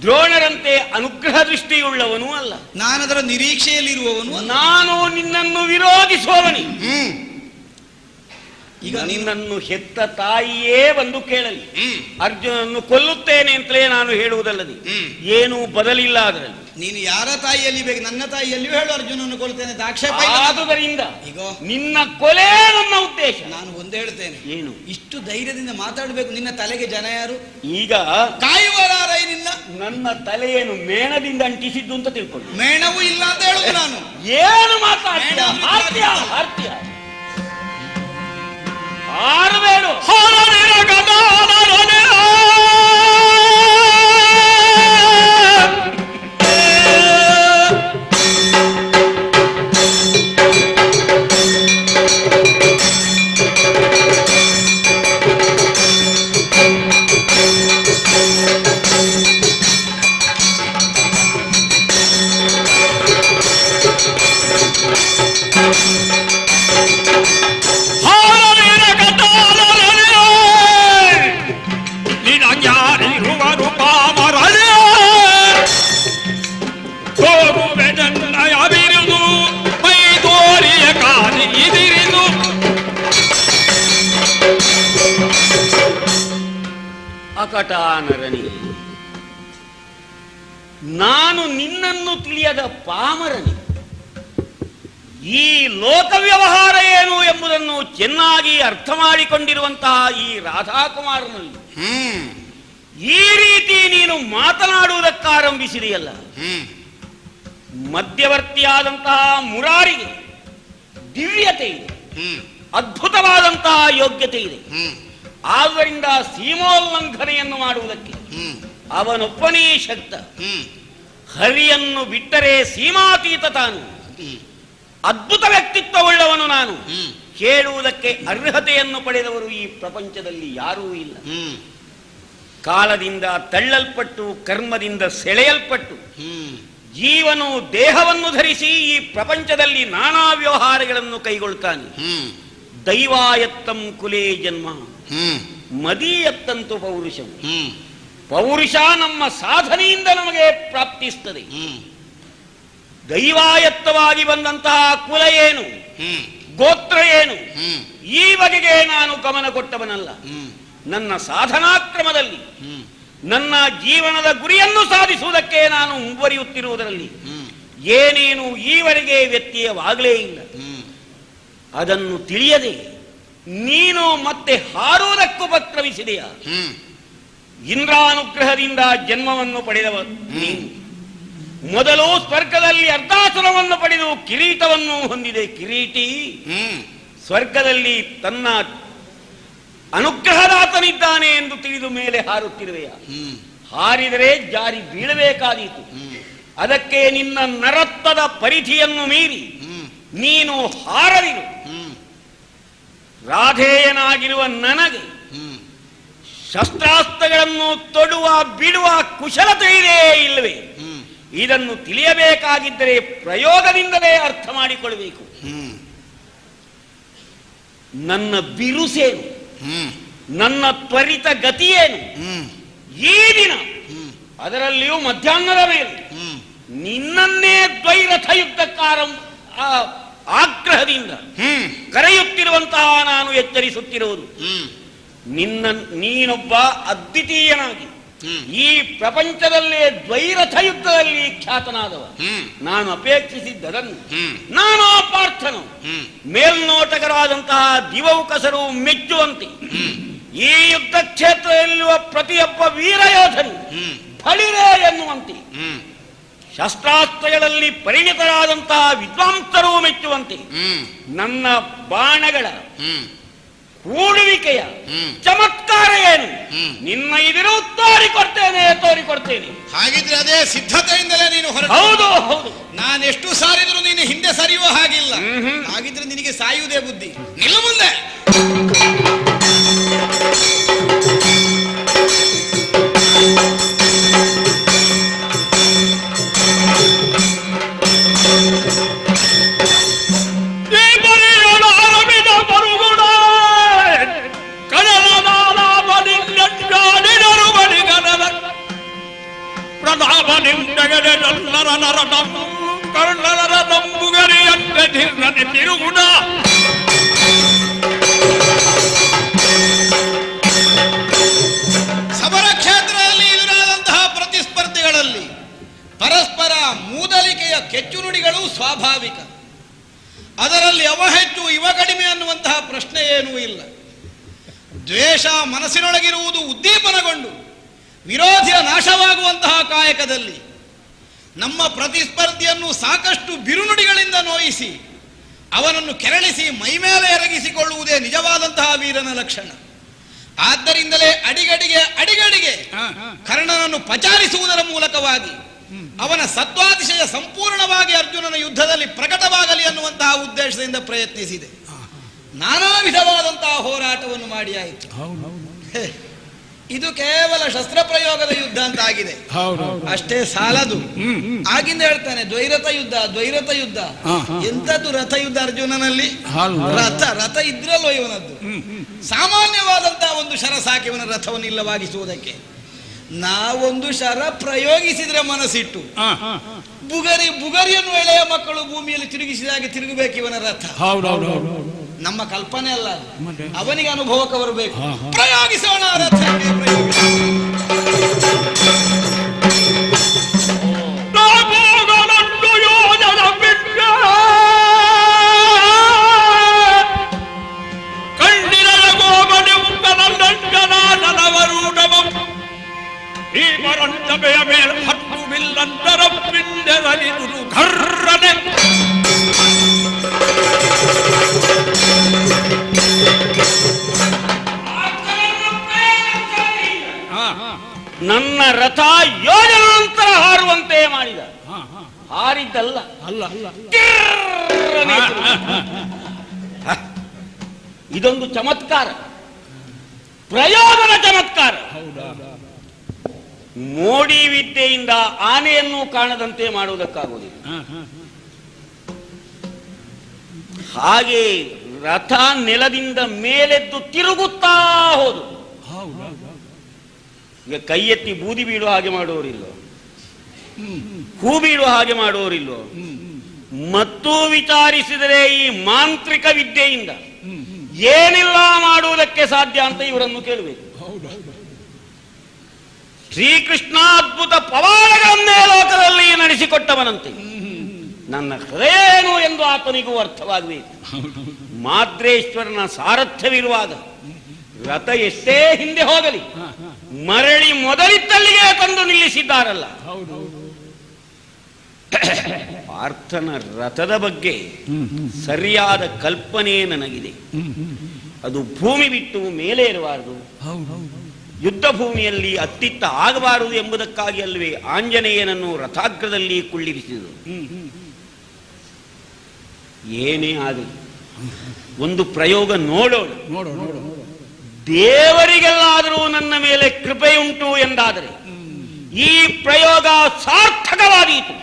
ದ್ರೋಣರಂತೆ ಅನುಗ್ರಹ ದೃಷ್ಟಿಯುಳ್ಳವನೂ ಅಲ್ಲ. ನಾನದರ ನಿರೀಕ್ಷೆಯಲ್ಲಿರುವವನು. ನಾನು ನಿನ್ನನ್ನು ವಿರೋಧಿಸುವವನಿ. ಈಗ ನಿನ್ನನ್ನು ಹೆತ್ತ ತಾಯಿಯೇ ಬಂದು ಕೇಳಲಿ, ಅರ್ಜುನನ್ನು ಕೊಲ್ಲುತ್ತೇನೆ ಅಂತಲೇ ನಾನು ಹೇಳುವುದಲ್ಲದೆ ಏನೂ ಬದಲಿಲ್ಲ ಅದರಲ್ಲಿ. ನೀನು ಯಾರ ತಾಯಿಯಲ್ಲಿ ಬೇಕು, ನನ್ನ ತಾಯಿಯಲ್ಲಿಯೂ ಹೇಳು ಅರ್ಜುನನ್ನು ಕೊಲ್ತೇನೆ ಅಂತ ಆಕ್ಷೇಪ. ಆದುದರಿಂದ ಈಗ ನಿನ್ನ ಕೊಲೆ ನನ್ನ ಉದ್ದೇಶ. ನಾನು ಒಂದೇ ಹೇಳ್ತೇನೆ, ಏನು ಇಷ್ಟು ಧೈರ್ಯದಿಂದ ಮಾತಾಡಬೇಕು? ನಿನ್ನ ತಲೆಗೆ ಜನ ಯಾರು? ಈಗ ಕಾಯುವರಾರೈನಿಲ್ಲ. ನನ್ನ ತಲೆಯನ್ನು ಮೇಣದಿಂದ ಅಂಟಿಸಿದ್ದು ಅಂತ ತಿಳ್ಕೊಂಡು. ಮೇಣವೂ ಇಲ್ಲ ಅಂತ ಹೇಳುದು ನಾನು. ಏನು ಮಾತಾಡ್ತೀಯ? ಹಾರ್ತ್ಯ ಆರಬೇಡು. ಅಕಟಾನರಣಿ, ನಾನು ನಿನ್ನನ್ನು ತಿಳಿಯದ ಪಾಮರನಿ. ಈ ಲೋಕ ವ್ಯವಹಾರ ಏನು ಎಂಬುದನ್ನು ಚೆನ್ನಾಗಿ ಅರ್ಥ ಮಾಡಿಕೊಂಡಿರುವಂತಹ ಈ ರಾಧಾಕುಮಾರನಲ್ಲಿ ಈ ರೀತಿ ನೀನು ಮಾತನಾಡುವುದಕ್ಕಾರಂಭಿಸಿದೆಯಲ್ಲ, ಮಧ್ಯವರ್ತಿಯಾದಂತಹ ಮುರಾರಿಗೆ ದಿವ್ಯತೆ ಇದೆ, ಅದ್ಭುತವಾದಂತಹ ಯೋಗ್ಯತೆ ಇದೆ. ಆದ್ದರಿಂದ ಸೀಮೋಲ್ಲಂಘನೆಯನ್ನು ಮಾಡುವುದಕ್ಕೆ ಅವನೊಬ್ಬನೇ ಶಕ್ತ. ಹರಿಯನ್ನು ಬಿಟ್ಟರೆ ಸೀಮಾತೀತ ತಾನು, ಅದ್ಭುತ ವ್ಯಕ್ತಿತ್ವವುಳ್ಳವನು ನಾನು. ಕೇಳುವುದಕ್ಕೆ ಅರ್ಹತೆಯನ್ನು ಪಡೆದವರು ಈ ಪ್ರಪಂಚದಲ್ಲಿ ಯಾರೂ ಇಲ್ಲ. ಕಾಲದಿಂದ ತಳ್ಳಲ್ಪಟ್ಟು ಕರ್ಮದಿಂದ ಸೆಳೆಯಲ್ಪಟ್ಟು ಜೀವನು ದೇಹವನ್ನು ಧರಿಸಿ ಈ ಪ್ರಪಂಚದಲ್ಲಿ ನಾನಾ ವ್ಯವಹಾರಗಳನ್ನು ಕೈಗೊಳ್ತಾನೆ. ದೈವಾಯತ್ತಂ ಕುಲೇ ಜನ್ಮ ಮದೀಯತ್ತಂತು ಪೌರುಷಂ. ಪೌರುಷ ನಮ್ಮ ಸಾಧನೆಯಿಂದ ನಮಗೆ ಪ್ರಾಪ್ತಿಸ್ತದೆ. ದೈವಾಯತ್ತವಾಗಿ ಬಂದಂತಹ ಕುಲ ಏನು, ಗೋತ್ರ ಏನು, ಈ ಬಗೆಗೆ ನಾನು ಗಮನ ಕೊಟ್ಟವನಲ್ಲ. ನನ್ನ ಸಾಧನಾಕ್ರಮದಲ್ಲಿ ನನ್ನ ಜೀವನದ ಗುರಿಯನ್ನು ಸಾಧಿಸುವುದಕ್ಕೆ ನಾನು ಮುಂದುವರಿಯುತ್ತಿರುವುದರಲ್ಲಿ ಏನೇನು ಈವರೆಗೆ ವ್ಯತ್ಯಯವಾಗಲೇ ಇಲ್ಲ. ಅದನ್ನು ತಿಳಿಯದೆ ನೀನು ಮತ್ತೆ ಹಾರುವುದಕ್ಕುಪಕ್ರಮಿಸಿದೆಯ. ಇಂದ್ರಾನುಗ್ರಹದಿಂದ ಜನ್ಮವನ್ನು ಪಡೆದವ ನೀನು. ಮೊದಲು ಸ್ವರ್ಗದಲ್ಲಿ ಅರ್ಧಾಸುರವನ್ನು ಪಡೆದು ಕಿರೀಟವನ್ನು ಹೊಂದಿದೆ. ಕಿರೀಟಿ ಸ್ವರ್ಗದಲ್ಲಿ ತನ್ನ ಅನುಗ್ರಹದಾತನಿದ್ದಾನೆ ಎಂದು ತಿಳಿದು ಮೇಲೆ ಹಾರುತ್ತಿರುವೆಯ. ಹಾರಿದರೆ ಜಾರಿ ಬೀಳಬೇಕಾದೀತು. ಅದಕ್ಕೆ ನಿನ್ನ ನರತ್ತದ ಪರಿಧಿಯನ್ನು ಮೀರಿ ನೀನು ಹಾರದಿರು. ರಾಧೇಯನಾಗಿರುವ ನನಗೆ ಶಸ್ತ್ರಾಸ್ತ್ರಗಳನ್ನು ತೊಡುವ ಬಿಡುವ ಕುಶಲತೆ ಇದೆ ಇಲ್ಲವೇ? ಇದನ್ನು ತಿಳಿಯಬೇಕಾಗಿದ್ದರೆ ಪ್ರಯೋಗದಿಂದಲೇ ಅರ್ಥ ಮಾಡಿಕೊಳ್ಳಬೇಕು. ನನ್ನ ಬಿರುಸೇನು, ನನ್ನ ತ್ವರಿತ ಗತಿಯೇನು, ಈ ದಿನ ಅದರಲ್ಲಿಯೂ ಮಧ್ಯಾಹ್ನದ ಮೇಲೆ ನಿನ್ನನ್ನೇ ದ್ವೈರಥ ಆಗ್ರಹದಿಂದ ಕರೆಯುತ್ತಿರುವಂತಹ ನಾನು ಎಚ್ಚರಿಸುತ್ತಿರುವುದು. ನೀನೊಬ್ಬ ಅದ್ವಿತೀಯನಾಗಿ ಈ ಪ್ರಪಂಚದಲ್ಲೇ ದ್ವೈರಥ ಯುದ್ಧದಲ್ಲಿ ಖ್ಯಾತನಾದವ. ನಾನು ಅಪೇಕ್ಷಿಸಿದ್ದದನ್ನು. ನಾನು ಪಾರ್ಥನು ಮೇಲ್ನೋಟಕರಾದಂತಹ ದಿವೌಕಸರು ಮೆಚ್ಚುವಂತೆ ಈ ಯುದ್ಧ ಕ್ಷೇತ್ರದಲ್ಲಿರುವ ಪ್ರತಿಯೊಬ್ಬ ವೀರಯೋಧನು ಫಳಿರೇ ಎನ್ನುವಂತೆ ಶಸ್ತ್ರಾಸ್ತ್ರಗಳಲ್ಲಿ ಪರಿಣಿತರಾದಂತಹ ವಿದ್ವಾಂಸರು ಮೆಚ್ಚುವಂತೆ ನನ್ನ ಬಾಣಗಳ ಕೂಡುವಿಕೆಯ ಚಮತ್ಕಾರ ಏನು ನಿನ್ನ ಎದುರು ತೋರಿಕೊಡ್ತೇನೆ. ಹಾಗಿದ್ರೆ ಅದೇ ಸಿದ್ಧತೆಯಿಂದಲೇ ನೀನು ಹೌದು ಹೌದು. ನಾನೆಷ್ಟು ಸಾರಿದ್ರು ನೀನು ಹಿಂದೆ ಸರಿಯುವ ಹಾಗಿಲ್ಲ. ಹಾಗಿದ್ರೆ ನಿನಗೆ ಸಾಯುವುದೇ ಬುದ್ಧಿ. ನಿಲ್ಲ ಮುಂದೆ. ಸಮರ ಕ್ಷೇತ್ರದಲ್ಲಿ ಎದುರಾದಂತಹ ಪ್ರತಿಸ್ಪರ್ಧಿಗಳಲ್ಲಿ ಪರಸ್ಪರ ಮೂದಲಿಕೆಯ ಕೆಚ್ಚು ನುಡಿಗಳು ಸ್ವಾಭಾವಿಕ. ಅದರಲ್ಲಿ ಅವ ಹೆಚ್ಚು ಇವ ಕಡಿಮೆ ಅನ್ನುವಂತಹ ಪ್ರಶ್ನೆ ಏನೂ ಇಲ್ಲ. ದ್ವೇಷ ಮನಸ್ಸಿನೊಳಗಿರುವುದು ಉದ್ದೀಪನಗೊಂಡು ವಿರೋಧಿಯ ನಾಶವಾಗುವಂತಹ ಕಾಯಕದಲ್ಲಿ ನಮ್ಮ ಪ್ರತಿಸ್ಪರ್ಧಿಯನ್ನು ಸಾಕಷ್ಟು ಬಿರುನುಡಿಗಳಿಂದ ನೋಯಿಸಿ ಅವನನ್ನು ಕೆರಳಿಸಿ ಮೈಮೇಲೆ ಎರಗಿಸಿಕೊಳ್ಳುವುದೇ ನಿಜವಾದಂತಹ ವೀರನ ಲಕ್ಷಣ. ಆದ್ದರಿಂದಲೇ ಅಡಿಗಡಿಗೆ ಕರ್ಣನನ್ನು ಪಚಾರಿಸುವುದರ ಮೂಲಕವಾಗಿ ಅವನ ಸತ್ವಾತಿಶಯ ಸಂಪೂರ್ಣವಾಗಿ ಅರ್ಜುನನ ಯುದ್ಧದಲ್ಲಿ ಪ್ರಕಟವಾಗಲಿ ಅನ್ನುವಂತಹ ಉದ್ದೇಶದಿಂದ ಪ್ರಯತ್ನಿಸಿದೆ. ನಾನಾ ವಿಧವಾದಂತಹ ಹೋರಾಟವನ್ನು ಮಾಡಿಯಾಯಿತು. ಇದು ಕೇವಲ ಶಸ್ತ್ರ ಪ್ರಯೋಗದ ಯುದ್ಧ ಅಂತ ಆಗಿದೆ. ಅಷ್ಟೇ ಸಾಲದು. ಆಗಿಂದ ಹೇಳ್ತಾನೆ ದ್ವೈರಥ ಯುದ್ಧ. ಎಂತದ್ದು ರಥ ಯುದ್ಧ ಅರ್ಜುನನಲ್ಲಿ? ರಥ ಇದ್ರಲ್ಲೋ ಇವನದ್ದು. ಸಾಮಾನ್ಯವಾದಂತಹ ಒಂದು ಶರ ಸಾಕಿ ಇವನ ರಥವನ್ನು ಇಲ್ಲವಾಗಿಸುವುದಕ್ಕೆ. ನಾವೊಂದು ಶರ ಪ್ರಯೋಗಿಸಿದ್ರೆ ಮನಸ್ಸಿಟ್ಟು ಬುಗರಿಯನ್ನು ಎಳೆಯ ಮಕ್ಕಳು ಭೂಮಿಯಲ್ಲಿ ತಿರುಗಿಸಿದಾಗೆ ತಿರುಗಬೇಕು ಇವನ ರಥ. ನಮ್ಮ ಕಲ್ಪನೆ ಅಲ್ಲ, ಅವನಿಗೆ ಅನುಭವಕ್ಕೆ ಬರಬೇಕು. ಪ್ರಯೋಗಿಸೋಣ ರಥಕ್ಕೆ. ನನ್ನ ರಥ ಯೋಜನಾಂತರ ಹಾರುವಂತೆ ಮಾಡಿದ. ಹಾರಿದ್ದಲ್ಲ, ಇದೊಂದು ಚಮತ್ಕಾರ, ಪ್ರಯೋಗದ ಚಮತ್ಕಾರ. ಮೋಡಿ ವಿದ್ಯೆಯಿಂದ ಆನೆಯನ್ನು ಕಾಣದಂತೆ ಮಾಡುವುದಕ್ಕಾಗುವುದಿಲ್ಲ. ಹಾಗೆ ರಥ ನೆಲದಿಂದ ಮೇಲೆದ್ದು ತಿರುಗುತ್ತಾ ಹೋದು. ಈಗ ಕೈ ಎತ್ತಿ ಬೂದಿ ಬೀಳುವ ಹಾಗೆ ಮಾಡುವವರಿಲ್ಲೋ, ಹೂ ಬೀಳುವ ಹಾಗೆ ಮಾಡುವವರಿಲ್ಲೋ. ಮತ್ತು ವಿಚಾರಿಸಿದರೆ ಈ ಮಾಂತ್ರಿಕ ವಿದ್ಯೆಯಿಂದ ಏನೆಲ್ಲ ಮಾಡುವುದಕ್ಕೆ ಸಾಧ್ಯ ಅಂತ ಇವರನ್ನು ಕೇಳಬೇಕು. ಶ್ರೀಕೃಷ್ಣ ಅದ್ಭುತ ಪವಾಡಗಳನ್ನೇ ಲೋಕದಲ್ಲಿ ನಡೆಸಿಕೊಟ್ಟವನಂತೆ. ನನ್ನ ಹೃದಯನು ಎಂದು ಆತನಿಗೂ ಅರ್ಥವಾಗಬೇಕು. ಮಾದ್ರೇಶ್ವರನ ಸಾರಥ್ಯವಿರುವಾಗ ರಥ ಎಷ್ಟೇ ಹಿಂದೆ ಹೋಗಲಿ ಮರಳಿ ಮೊದಲಿದ್ದಲ್ಲಿಗೆ ತಂದು ನಿಲ್ಲಿಸಿದ್ದಾರಲ್ಲ. ಪಾರ್ಥನ ರಥದ ಬಗ್ಗೆ ಸರಿಯಾದ ಕಲ್ಪನೆ ನನಗಿದೆ. ಅದು ಭೂಮಿ ಬಿಟ್ಟು ಮೇಲೆ ಇರಬಾರದು, ಯುದ್ಧ ಭೂಮಿಯಲ್ಲಿ ಅತ್ತಿತ್ತ ಆಗಬಾರದು ಎಂಬುದಕ್ಕಾಗಿ ಅಲ್ವೇ ಆಂಜನೇಯನನ್ನು ರಥಾಗ್ರದಲ್ಲಿ ಕುಳ್ಳಿರಿಸಿದರು. ಏನೇ ಆಗಲಿ ಒಂದು ಪ್ರಯೋಗ ನೋಡೋಣ. ದೇವರಿಗೆಲ್ಲಾದರೂ ನನ್ನ ಮೇಲೆ ಕೃಪೆಯುಂಟು ಎಂದಾದರೆ ಈ ಪ್ರಯೋಗ ಸಾರ್ಥಕವಾದೀತು.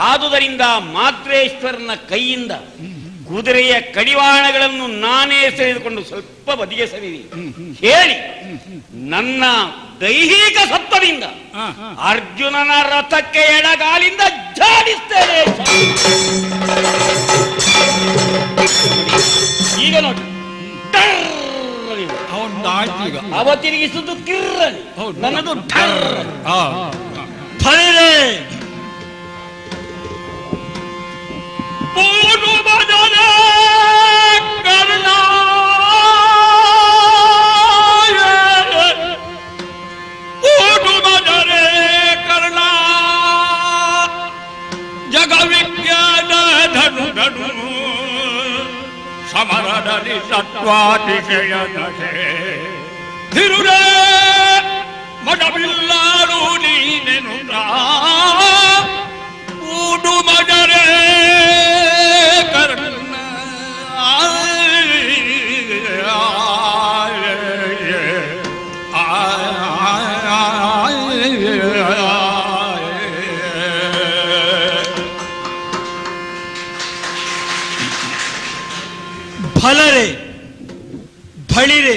ಆದುದರಿಂದ ಮಾದ್ರೇಶ್ವರನ ಕೈಯಿಂದ ಕುದುರೆಯ ಕಡಿವಾಣಗಳನ್ನು ನಾನೇ ಸೆಳೆದುಕೊಂಡು ಸ್ವಲ್ಪ ಬದಿಗೆ ಸರಿದಿ ಹೇಳಿ ನನ್ನ ದೈಹಿಕ ಸತ್ವದಿಂದ ಅರ್ಜುನನ ರಥಕ್ಕೆ ಎಡಗಾಲಿಂದ ಜಾಡಿಸ್ತೇನೆ. ಈಗ ನೋಡಿ, ಅವ ತಿರುಗಿಸುವುದು ಕಿರ್ರಲಿ, ನನ್ನದು ಕರ್ಣ ಸಮರದಲ್ಲಿ ತತ್ವಾತಿಶಯ ನಶೆ ಧಿರುರೇ ಮಡವಿಲ್ಲಾರು ನೀನೆನುತ ಊಡು ಮಜರೇ ಕರ್ಣ ಫಲರೆ ಬಳಿರೆ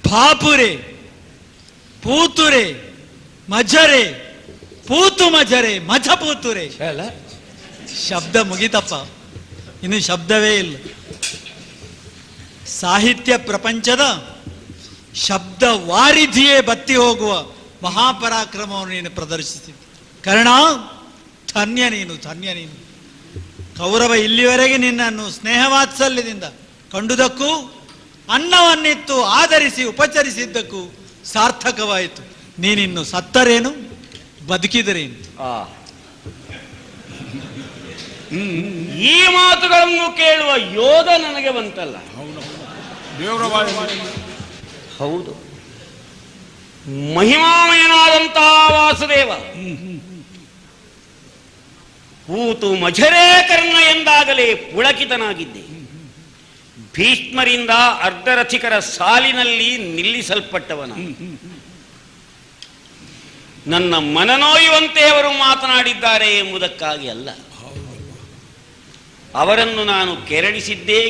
ಬಾಪುರೆ ಪೂತುರೆ ಮಜರೆ ಪೂತು ಮಜರೆ ಮಜ ಪೂತುರೆ ಶಬ್ದ ಮುಗಿತಪ್ಪ, ಇನ್ನು ಶಬ್ದವೇ ಇಲ್ಲ. ಸಾಹಿತ್ಯ ಪ್ರಪಂಚದ ಶಬ್ದ ವಾರಿಧಿಯೇ ಬತ್ತಿ ಹೋಗುವ ಮಹಾಪರಾಕ್ರಮವನ್ನು ನೀನು ಪ್ರದರ್ಶಿಸಿ ಕರ್ಣ. ಧನ್ಯ ನೀನು, ಧನ್ಯ ನೀನು. ಕೌರವ ಇಲ್ಲಿವರೆಗೆ ನಿನ್ನನ್ನು ಸ್ನೇಹವಾತ್ಸಲ್ಯದಿಂದ ಕಂಡುದಕ್ಕೂ ಅನ್ನವನ್ನಿತ್ತು ಆಧರಿಸಿ ಉಪಚರಿಸಿದ್ದಕ್ಕೂ ಸಾರ್ಥಕವಾಯಿತು. ನೀನಿನ್ನು ಸತ್ತರೇನು ಬದುಕಿದರೇನು? ಈ ಮಾತುಗಳನ್ನು ಕೇಳುವ ಯೋಗ ನನಗೆ ಬಂತಲ್ಲ. ಹೌದು, ಮಹಿಮಾಮಯನಾದಂತಹ ವಾಸುದೇವ ಪೂತು ಮಜರೇ ಕರ್ಣ ಎಂದಾಗಲೇ ಪುಳಕಿತನಾಗಿದ್ದೆ. ಭೀಷ್ಮರಿಂದ ಅರ್ಧರಥಿಕರ ಸಾಲಿನಲ್ಲಿ ನಿಲ್ಲಿಸಲ್ಪಟ್ಟವನ. ನನ್ನ ಮನನೋಯುವಂತೆ ಅವರು ಮಾತನಾಡಿದ್ದಾರೆ ಎಂಬುದಕ್ಕಾಗಿ ಅಲ್ಲ, ಅವರನ್ನು ನಾನು ಕೆರಳಿಸಿದ್ದೇ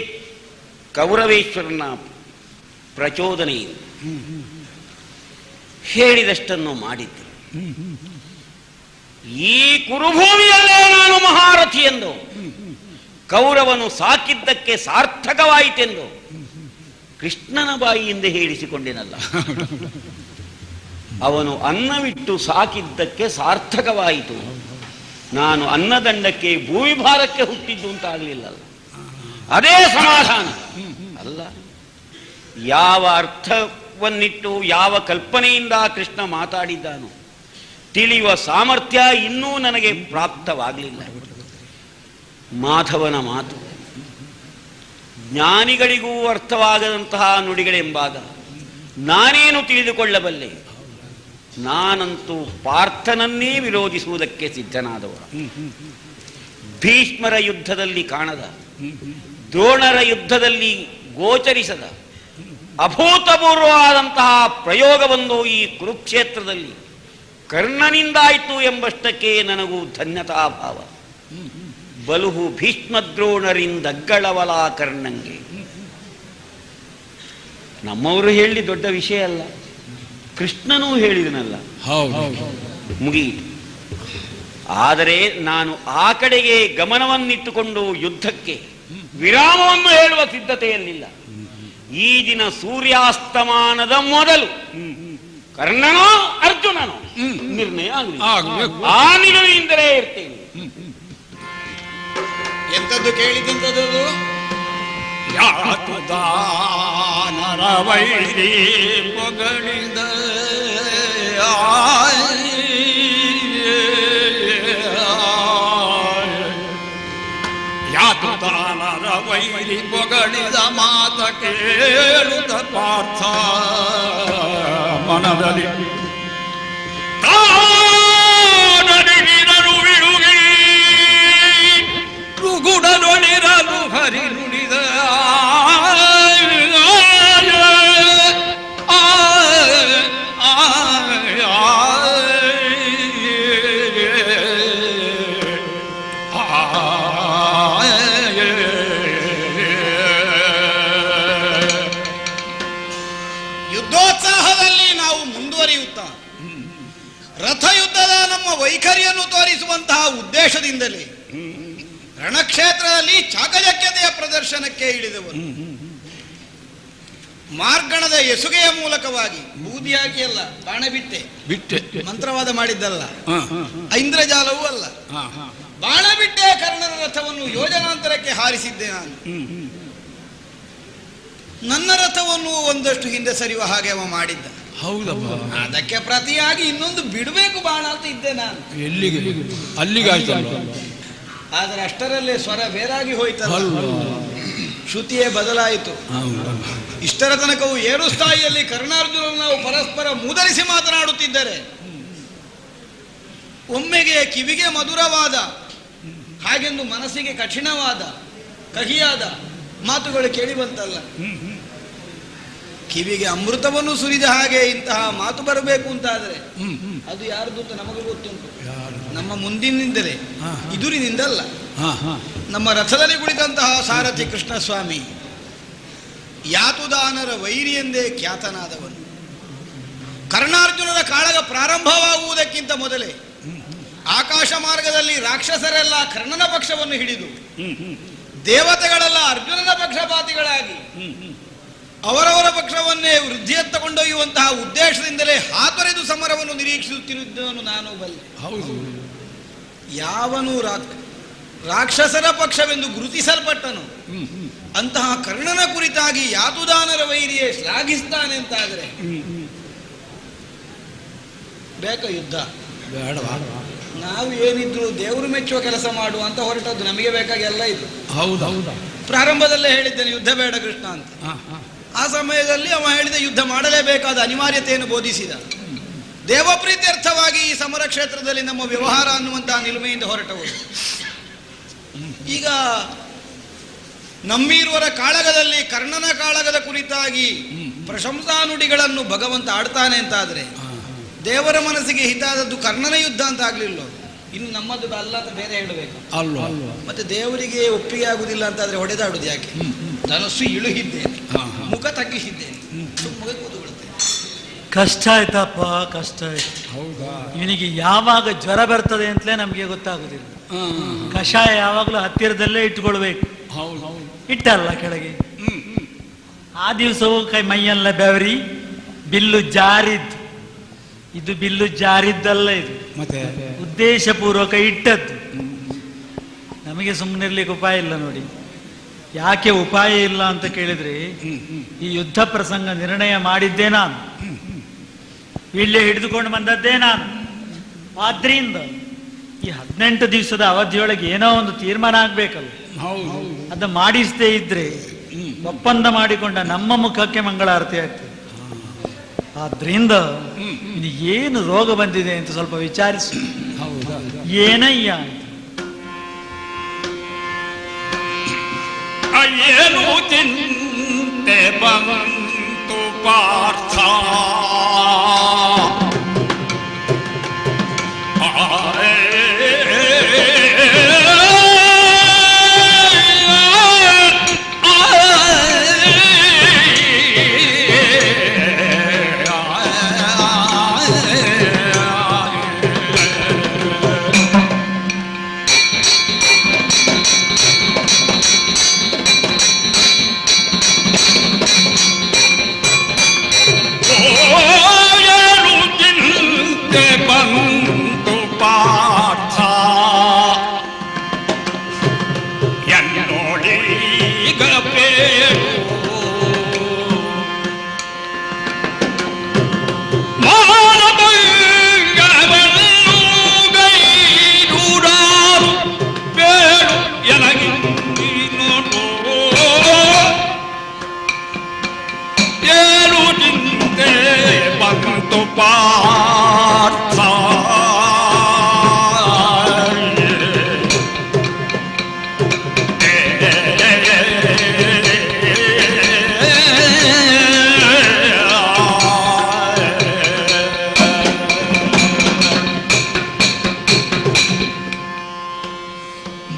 ಕೌರವೇಶ್ವರನ ಪ್ರಚೋದನೆಯಿಂದ. ಹೇಳಿದಷ್ಟನ್ನು ಮಾಡಿದ್ದೆ. ಈ ಕುರುಭೂಮಿಯಲ್ಲೇ ನಾನು ಮಹಾರಥಿ ಎಂದು, ಕೌರವನು ಸಾಕಿದ್ದಕ್ಕೆ ಸಾರ್ಥಕವಾಯಿತೆಂದು ಕೃಷ್ಣನ ಬಾಯಿಯಿಂದ ಹೇಳಿಸಿಕೊಂಡೆನಲ್ಲ. ಅವನು ಅನ್ನವಿಟ್ಟು ಸಾಕಿದ್ದಕ್ಕೆ ಸಾರ್ಥಕವಾಯಿತು. ನಾನು ಅನ್ನದಂಡಕ್ಕೆ ಭೂವಿಭಾರಕ್ಕೆ ಹುಟ್ಟಿದ್ದು ಅಂತ ಆಗಲಿಲ್ಲ. ಅದೇ ಸಮಾಧಾನ ಅಲ್ಲ. ಯಾವ ಅರ್ಥವನ್ನಿಟ್ಟು ಯಾವ ಕಲ್ಪನೆಯಿಂದ ಕೃಷ್ಣ ಮಾತಾಡಿದ್ದಾನೋ ತಿಳಿಯುವ ಸಾಮರ್ಥ್ಯ ಇನ್ನೂ ನನಗೆ ಪ್ರಾಪ್ತವಾಗಲಿಲ್ಲ. ಮಾಧವನ ಮಾತು ಜ್ಞಾನಿಗಳಿಗೂ ಅರ್ಥವಾಗದಂತಹ ನುಡಿಗಳೆಂಬಾಗ ನಾನೇನು ತಿಳಿದುಕೊಳ್ಳಬಲ್ಲೆ? ನಾನಂತೂ ಪಾರ್ಥನನ್ನೇ ವಿರೋಧಿಸುವುದಕ್ಕೆ ಸಿದ್ಧನಾದವ. ಭೀಷ್ಮರ ಯುದ್ಧದಲ್ಲಿ ಕಾಣದ, ದ್ರೋಣರ ಯುದ್ಧದಲ್ಲಿ ಗೋಚರಿಸದ ಅಭೂತಪೂರ್ವವಾದಂತಹ ಪ್ರಯೋಗವೊಂದು ಈ ಕುರುಕ್ಷೇತ್ರದಲ್ಲಿ ಕರ್ಣನಿಂದಾಯಿತು ಎಂಬಷ್ಟಕ್ಕೆ ನನಗೂ ಧನ್ಯತಾಭಾವ. ಬಲುಹು ಭೀಷ್ಮದ್ರೋಣರಿಂದಗ್ಗಳವಲ ಕರ್ಣಂಗೆ. ನಮ್ಮವರು ಹೇಳಿ ದೊಡ್ಡ ವಿಷಯ ಅಲ್ಲ, ಕೃಷ್ಣನೂ ಹೇಳಿದನಲ್ಲ, ಮುಗಿಯಿತು. ಆದರೆ ನಾನು ಆ ಕಡೆಗೆ ಗಮನವನ್ನಿಟ್ಟುಕೊಂಡು ಯುದ್ಧಕ್ಕೆ ವಿರಾಮವನ್ನು ಹೇಳುವ ಸಿದ್ಧತೆಯಲ್ಲಿಲ್ಲ. ಈ ದಿನ ಸೂರ್ಯಾಸ್ತಮಾನದ ಮೊದಲು ಕರ್ಣನೋ ಅರ್ಜುನನೋ ನಿರ್ಣಯ ಆಗಬೇಕು. ಆ ನಿಲುವಿನಿಂದಲೇ ಇರ್ತೇನೆ. ಎಂತದ್ದು ಕೇಳಿದಂಥದ್ದು? ಯಾತುದಾನರ ವೈರಿ ಪೊಗಳಿದ ಯಾತುದಾನರ ವೈರಿ ಪೊಗಳಿದ ಮಾತ ಕೇಳುತ್ತ ಪಾರ್ಥ ಮನದಲ್ಲಿ ತಾನಡಿಗಿರಲು ಬಿಡುಗಿ ರುಗುಡಲೊಳಿರಲು ಹರಿ ನುಡಿದ ಯುದ್ಧೋತ್ಸಾಹದಲ್ಲಿ ನಾವು ಮುಂದುವರಿಯುತ್ತಾ ರಥಯುದ್ಧದ ನಮ್ಮ ವೈಖರಿಯನ್ನು ತೋರಿಸುವಂತಹ ಉದ್ದೇಶದಿಂದಲೇ ರಣಕ್ಷೇತ್ರದಲ್ಲಿ ಚಾಕಚಕ್ಯತೆಯ ಪ್ರದರ್ಶನಕ್ಕೆ ಇಳಿದವರು. ಮಾರ್ಗಣದ ಎಸುಗೆಯ ಮೂಲಕವಾಗಿ ಬೂದಿಯಾಗಿ ಅಲ್ಲ, ಬಾಣ ಬಿಟ್ಟೆ ಮಂತ್ರವಾದ ಮಾಡಿದ್ದಲ್ಲ, ಐಂದ್ರಜಾಲವೂ ಅಲ್ಲ, ಬಾಣ ಬಿಟ್ಟೆ ಕರ್ಣನ ರಥವನ್ನು ಯೋಜನಾಂತರಕ್ಕೆ ಹಾರಿಸಿದ್ದೆ ನಾನು. ನನ್ನ ರಥವನ್ನು ಒಂದಷ್ಟು ಹಿಂದೆ ಸರಿಯುವ ಹಾಗೆ ಅವ ಮಾಡಿದ್ದ. ಹೌದಪ್ಪ, ಅದಕ್ಕೆ ಪ್ರತಿಯಾಗಿ ಇನ್ನೊಂದು ಬಿಡಬೇಕು ಬಾಣ ಅಂತ ಇದ್ದೆ ನಾನು. ಎಲ್ಲಿಗೆ? ಅಲ್ಲಿಗಾಯ್ತು. ಆದರೆ ಅಷ್ಟರಲ್ಲೇ ಸ್ವರ ಬೇರಾಗಿ ಹೋಯ್ತಲ್ಲ. ಶ್ರುತಿಯೇ ಬದಲಾಯಿತು. ಇಷ್ಟರ ತನಕವು ಏರು ಸ್ಥಾಯಿಯಲ್ಲಿ ಕರ್ಣಾರ್ಜುನರು ನಾವು ಪರಸ್ಪರ ಮೂದಲಿಸಿ ಮಾತನಾಡುತ್ತಿದ್ದರೆ ಒಮ್ಮೆಗೆ ಕಿವಿಗೆ ಮಧುರವಾದ ಹಾಗೆಂದು ಮನಸ್ಸಿಗೆ ಕಠಿಣವಾದ ಕಹಿಯಾದ ಮಾತುಗಳು ಕೇಳಿ ಬಂತಲ್ಲ. ಕಿವಿಗೆ ಅಮೃತವನ್ನು ಸುರಿದ ಹಾಗೆ ಇಂತಹ ಮಾತು ಬರಬೇಕು ಅಂತಾದರೆ ಅದು ಯಾರ್ದು ಅಂತ ನಮಗೆ ಗೊತ್ತುಂಟು. ನಮ್ಮ ಮುಂದಿನಿಂದಲೇ, ಎದುರಿನಿಂದಲ್ಲ. ನಮ್ಮ ರಥದಲ್ಲಿ ಕುಳಿತಂತಹ ಸಾರಥಿ ಕೃಷ್ಣಸ್ವಾಮಿ ಯಾತುದಾನರ ವೈರಿ ಎಂದೇ ಖ್ಯಾತನಾದವನು. ಕರ್ಣಾರ್ಜುನರ ಕಾಳಗ ಪ್ರಾರಂಭವಾಗುವುದಕ್ಕಿಂತ ಮೊದಲೇ ಆಕಾಶ ಮಾರ್ಗದಲ್ಲಿ ರಾಕ್ಷಸರೆಲ್ಲ ಕರ್ಣನ ಪಕ್ಷವನ್ನು ಹಿಡಿದು ದೇವತೆಗಳೆಲ್ಲ ಅರ್ಜುನನ ಪಕ್ಷಪಾತಿಗಳಾಗಿ ಅವರವರ ಪಕ್ಷವನ್ನೇ ವೃದ್ಧಿಯತ್ತ ಕೊಂಡೊಯ್ಯುವಂತಹ ಉದ್ದೇಶದಿಂದಲೇ ಹಾತೊರೆದು ಸಮರವನ್ನು ನಿರೀಕ್ಷಿಸುತ್ತಿರುವುದನ್ನು ನಾನು ಬಲ್ಲೆ. ಯಾವನು ರಾಕ್ಷಸರ ಪಕ್ಷವೆಂದು ಗುರುತಿಸಲ್ಪಟ್ಟನು ಅಂತಹ ಕರ್ಣನ ಕುರಿತಾಗಿ ಯಾತುದಾನರ ವೈರಿಯೇ ಶ್ಲಾಘಿಸ್ತಾನೆ ಅಂತಾದರೆ ಬೇಕ ಯುದ್ಧ? ನಾವು ಏನಿದ್ರು ದೇವರು ಮೆಚ್ಚುವ ಕೆಲಸ ಮಾಡುವ ಅಂತ ಹೊರಟದ್ದು. ನಮಗೆ ಬೇಕಾಗಿ ಎಲ್ಲ ಇದು. ಪ್ರಾರಂಭದಲ್ಲೇ ಹೇಳಿದ್ದೇನೆ ಯುದ್ಧ ಬೇಡ ಕೃಷ್ಣ ಅಂತ. ಆ ಸಮಯದಲ್ಲಿ ಅವ ಹೇಳಿದ ಯುದ್ಧ ಮಾಡಲೇಬೇಕಾದ ಅನಿವಾರ್ಯತೆಯನ್ನು ಬೋಧಿಸಿದ. ದೇವಪ್ರೀತ್ಯರ್ಥವಾಗಿ ಈ ಸಮರ ಕ್ಷೇತ್ರದಲ್ಲಿ ನಮ್ಮ ವ್ಯವಹಾರ ಅನ್ನುವಂತಹ ನಿಲುಮೆಯಿಂದ ಹೊರಟವರು. ಈಗ ನಮ್ಮೀರುವರ ಕಾಳಗದಲ್ಲಿ ಕರ್ಣನ ಕಾಳಗದ ಕುರಿತಾಗಿ ಪ್ರಶಂಸಾ ನುಡಿಗಳನ್ನು ಭಗವಂತ ಆಡ್ತಾನೆ ಅಂತಾದ್ರೆ ದೇವರ ಮನಸ್ಸಿಗೆ ಹಿತಾದದ್ದು ಕರ್ಣನ ಯುದ್ಧ ಅಂತ ಆಗ್ಲಿಲ್ಲ. ಇನ್ನು ನಮ್ಮದು ಅಲ್ಲ ಅಂತ ಬೇರೆ ಹೇಳಬೇಕು ಅಲ್ವಾ? ಮತ್ತೆ ದೇವರಿಗೆ ಒಪ್ಪಿಗೆ ಆಗುದಿಲ್ಲ ಅಂತಾದ್ರೆ ಹೊಡೆದಾಡುದು ಯಾಕೆ? ಧನಸ್ಸು ಇಳುಹಿದ್ದೇನೆ, ಮುಖ ತಗ್ಗಿಸಿದ್ದೇನೆ, ಮುಖ ಕೂದುಬಿಡುತ್ತೇನೆ. ಕಷ್ಟ ಆಯ್ತಪ್ಪ, ಕಷ್ಟ ಆಯ್ತು. ಇವನಿಗೆ ಯಾವಾಗ ಜ್ವರ ಬರ್ತದೆ ಅಂತಲೇ ನಮಗೆ ಗೊತ್ತಾಗುದಿಲ್ಲ. ಕಷಾಯ ಯಾವಾಗಲೂ ಹತ್ತಿರದಲ್ಲೇ ಇಟ್ಕೊಳ್ಬೇಕು. ಇಟ್ಟಲ್ಲ ಕೆಳಗೆ. ಆ ದಿವಸವೂ ಮೈಯೆಲ್ಲ ಬೆವರಿ ಬಿಲ್ಲು ಜಾರಿದ್ದು. ಇದು ಬಿಲ್ಲು ಜಾರಿದ್ದಲ್ಲ, ಇದು ಮತ್ತೆ ಉದ್ದೇಶಪೂರ್ವಕ ಇಟ್ಟದ್ದು. ನಮಗೆ ಸುಮ್ಮನಿರ್ಲಿಕ್ಕೆ ಉಪಾಯ ಇಲ್ಲ ನೋಡಿ. ಯಾಕೆ ಉಪಾಯ ಇಲ್ಲ ಅಂತ ಕೇಳಿದ್ರೆ, ಈ ಯುದ್ಧ ಪ್ರಸಂಗ ನಿರ್ಣಯ ಮಾಡಿದ್ದೇ ನಾನು, ಇಲ್ಲೇ ಹಿಡಿದುಕೊಂಡು ಬಂದದ್ದೇ ನಾನು. ಆದ್ರಿಂದ ಈ 18 ದಿವಸದ ಅವಧಿಯೊಳಗೆ ಏನೋ ಒಂದು ತೀರ್ಮಾನ ಆಗ್ಬೇಕಲ್ಲ. ಅದು ಮಾಡಿಸದೇ ಇದ್ರೆ ಒಪ್ಪಂದ ಮಾಡಿಕೊಂಡ ನಮ್ಮ ಮುಖಕ್ಕೆ ಮಂಗಳಾರತಿ ಆಗ್ತದೆ. ಆದ್ರಿಂದ ಏನು ರೋಗ ಬಂದಿದೆ ಅಂತ ಸ್ವಲ್ಪ ವಿಚಾರಿಸಿ. ಏನಯ್ಯ ಏನು ಚಿಂತೆ ಬಂತು ಪಾರ್ಥ,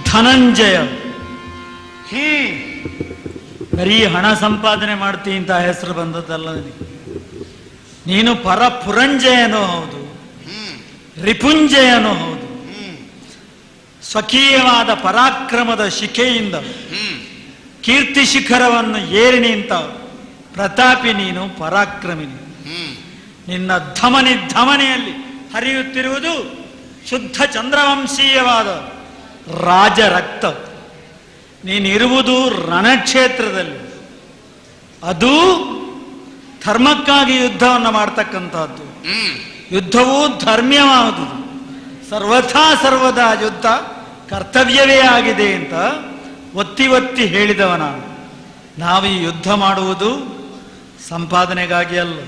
ಧನಂಜಯ ಬರೀ ಹಣ ಸಂಪಾದನೆ ಮಾಡ್ತೀನಿ ಅಂತ ಹೆಸರು ಬಂದದ್ದಲ್ಲ ನಿನಗೆ. ನೀನು ಪರಪುರಂಜಯನೂ ಹೌದು, ರಿಪುಂಜಯನೂ ಹೌದು. ಸ್ವಕೀಯವಾದ ಪರಾಕ್ರಮದ ಶಿಖೆಯಿಂದ ಕೀರ್ತಿ ಶಿಖರವನ್ನು ಏರಿ ನಿಂತ ಪ್ರತಾಪಿ ನೀನು, ಪರಾಕ್ರಮಿನಿ. ನಿನ್ನ ಧಮನಿಯಲ್ಲಿ ಹರಿಯುತ್ತಿರುವುದು ಶುದ್ಧ ಚಂದ್ರವಂಶೀಯವಾದ ರಾಜ ರಕ್ತ. ನೀನಿರುವುದು ರಣಕ್ಷೇತ್ರದಲ್ಲಿ, ಅದು ಧರ್ಮಕ್ಕಾಗಿ ಯುದ್ಧವನ್ನು ಮಾಡ್ತಕ್ಕಂಥದ್ದು. ಯುದ್ಧವೂ ಧರ್ಮ್ಯವಾದುದು. ಸರ್ವಥಾ ಸರ್ವದಾ ಯುದ್ಧ ಕರ್ತವ್ಯವೇ ಆಗಿದೆ ಅಂತ ಒತ್ತಿ ಒತ್ತಿ ಹೇಳಿದವ ನಾನು. ನಾವು ಈ ಯುದ್ಧ ಮಾಡುವುದು ಸಂಪಾದನೆಗಾಗಿ ಅಲ್ಲ,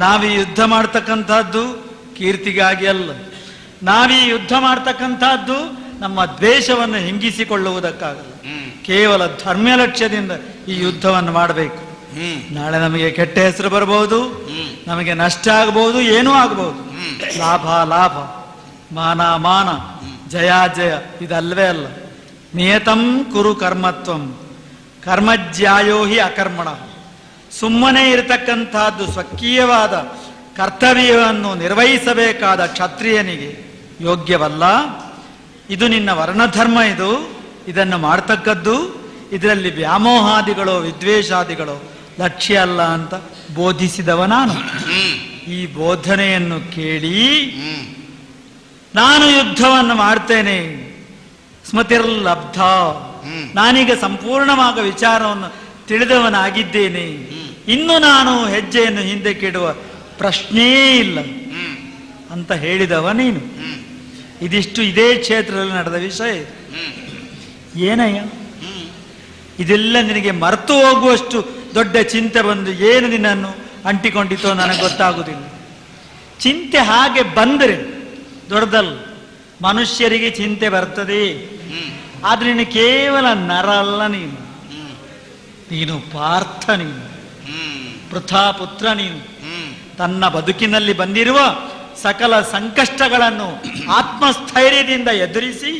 ನಾವೀ ಯುದ್ಧ ಮಾಡ್ತಕ್ಕಂಥದ್ದು ಕೀರ್ತಿಗಾಗಿ ಅಲ್ಲ, ನಾವೀ ಯುದ್ಧ ಮಾಡ್ತಕ್ಕಂಥದ್ದು ನಮ್ಮ ದ್ವೇಷವನ್ನು ಹಿಂಗಿಸಿಕೊಳ್ಳುವುದಕ್ಕಾಗಲ್ಲ. ಕೇವಲ ಧರ್ಮ ಲಕ್ಷ್ಯದಿಂದ ಈ ಯುದ್ಧವನ್ನು ಮಾಡಬೇಕು. ನಾಳೆ ನಮಗೆ ಕೆಟ್ಟ ಹೆಸರು ಬರಬಹುದು, ನಮಗೆ ನಷ್ಟ ಆಗಬಹುದು, ಏನೂ ಆಗಬಹುದು. ಲಾಭ ಲಾಭ, ಮಾನ ಮಾನ, ಜಯ ಜಯ ಇದಲ್ವೇ ಅಲ್ಲ. ನಿಯತಂ ಕುರು ಕರ್ಮತ್ವಂ ಕರ್ಮಜ್ಯಾಯೋ ಹಿ ಅಕರ್ಮಣ. ಸುಮ್ಮನೆ ಇರತಕ್ಕಂತಹದ್ದು ಸ್ವಕೀಯವಾದ ಕರ್ತವ್ಯವನ್ನು ನಿರ್ವಹಿಸಬೇಕಾದ ಕ್ಷತ್ರಿಯನಿಗೆ ಯೋಗ್ಯವಲ್ಲ. ಇದು ನಿನ್ನ ವರ್ಣಧರ್ಮ, ಇದನ್ನು ಮಾಡ್ತಕ್ಕದ್ದು. ಇದರಲ್ಲಿ ವ್ಯಾಮೋಹಾದಿಗಳೋ ವಿದ್ವೇಷಾದಿಗಳೋ ಲಕ್ಷ್ಯ ಅಲ್ಲ ಅಂತ ಬೋಧಿಸಿದವ ನಾನು. ಈ ಬೋಧನೆಯನ್ನು ಕೇಳಿ ನಾನು ಯುದ್ಧವನ್ನು ಮಾಡ್ತೇನೆ, ಸ್ಮೃತಿರ್ಲಬ್ಧ, ನಾನೀಗ ಸಂಪೂರ್ಣವಾದ ವಿಚಾರವನ್ನು ತಿಳಿದವನಾಗಿದ್ದೇನೆ, ಇನ್ನು ನಾನು ಹೆಜ್ಜೆಯನ್ನು ಹಿಂದಕ್ಕೆ ಇಡುವ ಪ್ರಶ್ನೆಯೇ ಇಲ್ಲ ಅಂತ ಹೇಳಿದವ ನೀನು. ಇದಿಷ್ಟು ಇದೇ ಕ್ಷೇತ್ರದಲ್ಲಿ ನಡೆದ ವಿಷಯ. ಏನಯ್ಯ ಇದೆಲ್ಲ ನಿನಗೆ ಮರೆತು ಹೋಗುವಷ್ಟು ದೊಡ್ಡ ಚಿಂತೆ ಬಂದು ಏನು ನಿನ್ನನ್ನು ಅಂಟಿಕೊಂಡಿತೋ ನನಗೆ ಗೊತ್ತಾಗುವುದಿಲ್ಲ. ಚಿಂತೆ ಹಾಗೆ ಬಂದರೆ ದೊಡ್ಡದಲ್ಲ, ಮನುಷ್ಯರಿಗೆ ಚಿಂತೆ ಬರ್ತದೆ. ಆದ್ರೆ ನೀನು ಕೇವಲ ನರ ಅಲ್ಲ, ನೀನು ಪಾರ್ಥ, ನೀನು ಪೃಥಾಪುತ್ರ. ನೀನು ತನ್ನ ಬದುಕಿನಲ್ಲಿ ಬಂದಿರುವ ಸಕಲ ಸಂಕಷ್ಟಗಳನ್ನು ಆತ್ಮಸ್ಥೈರ್ಯದಿಂದ ಎದುರಿಸಿ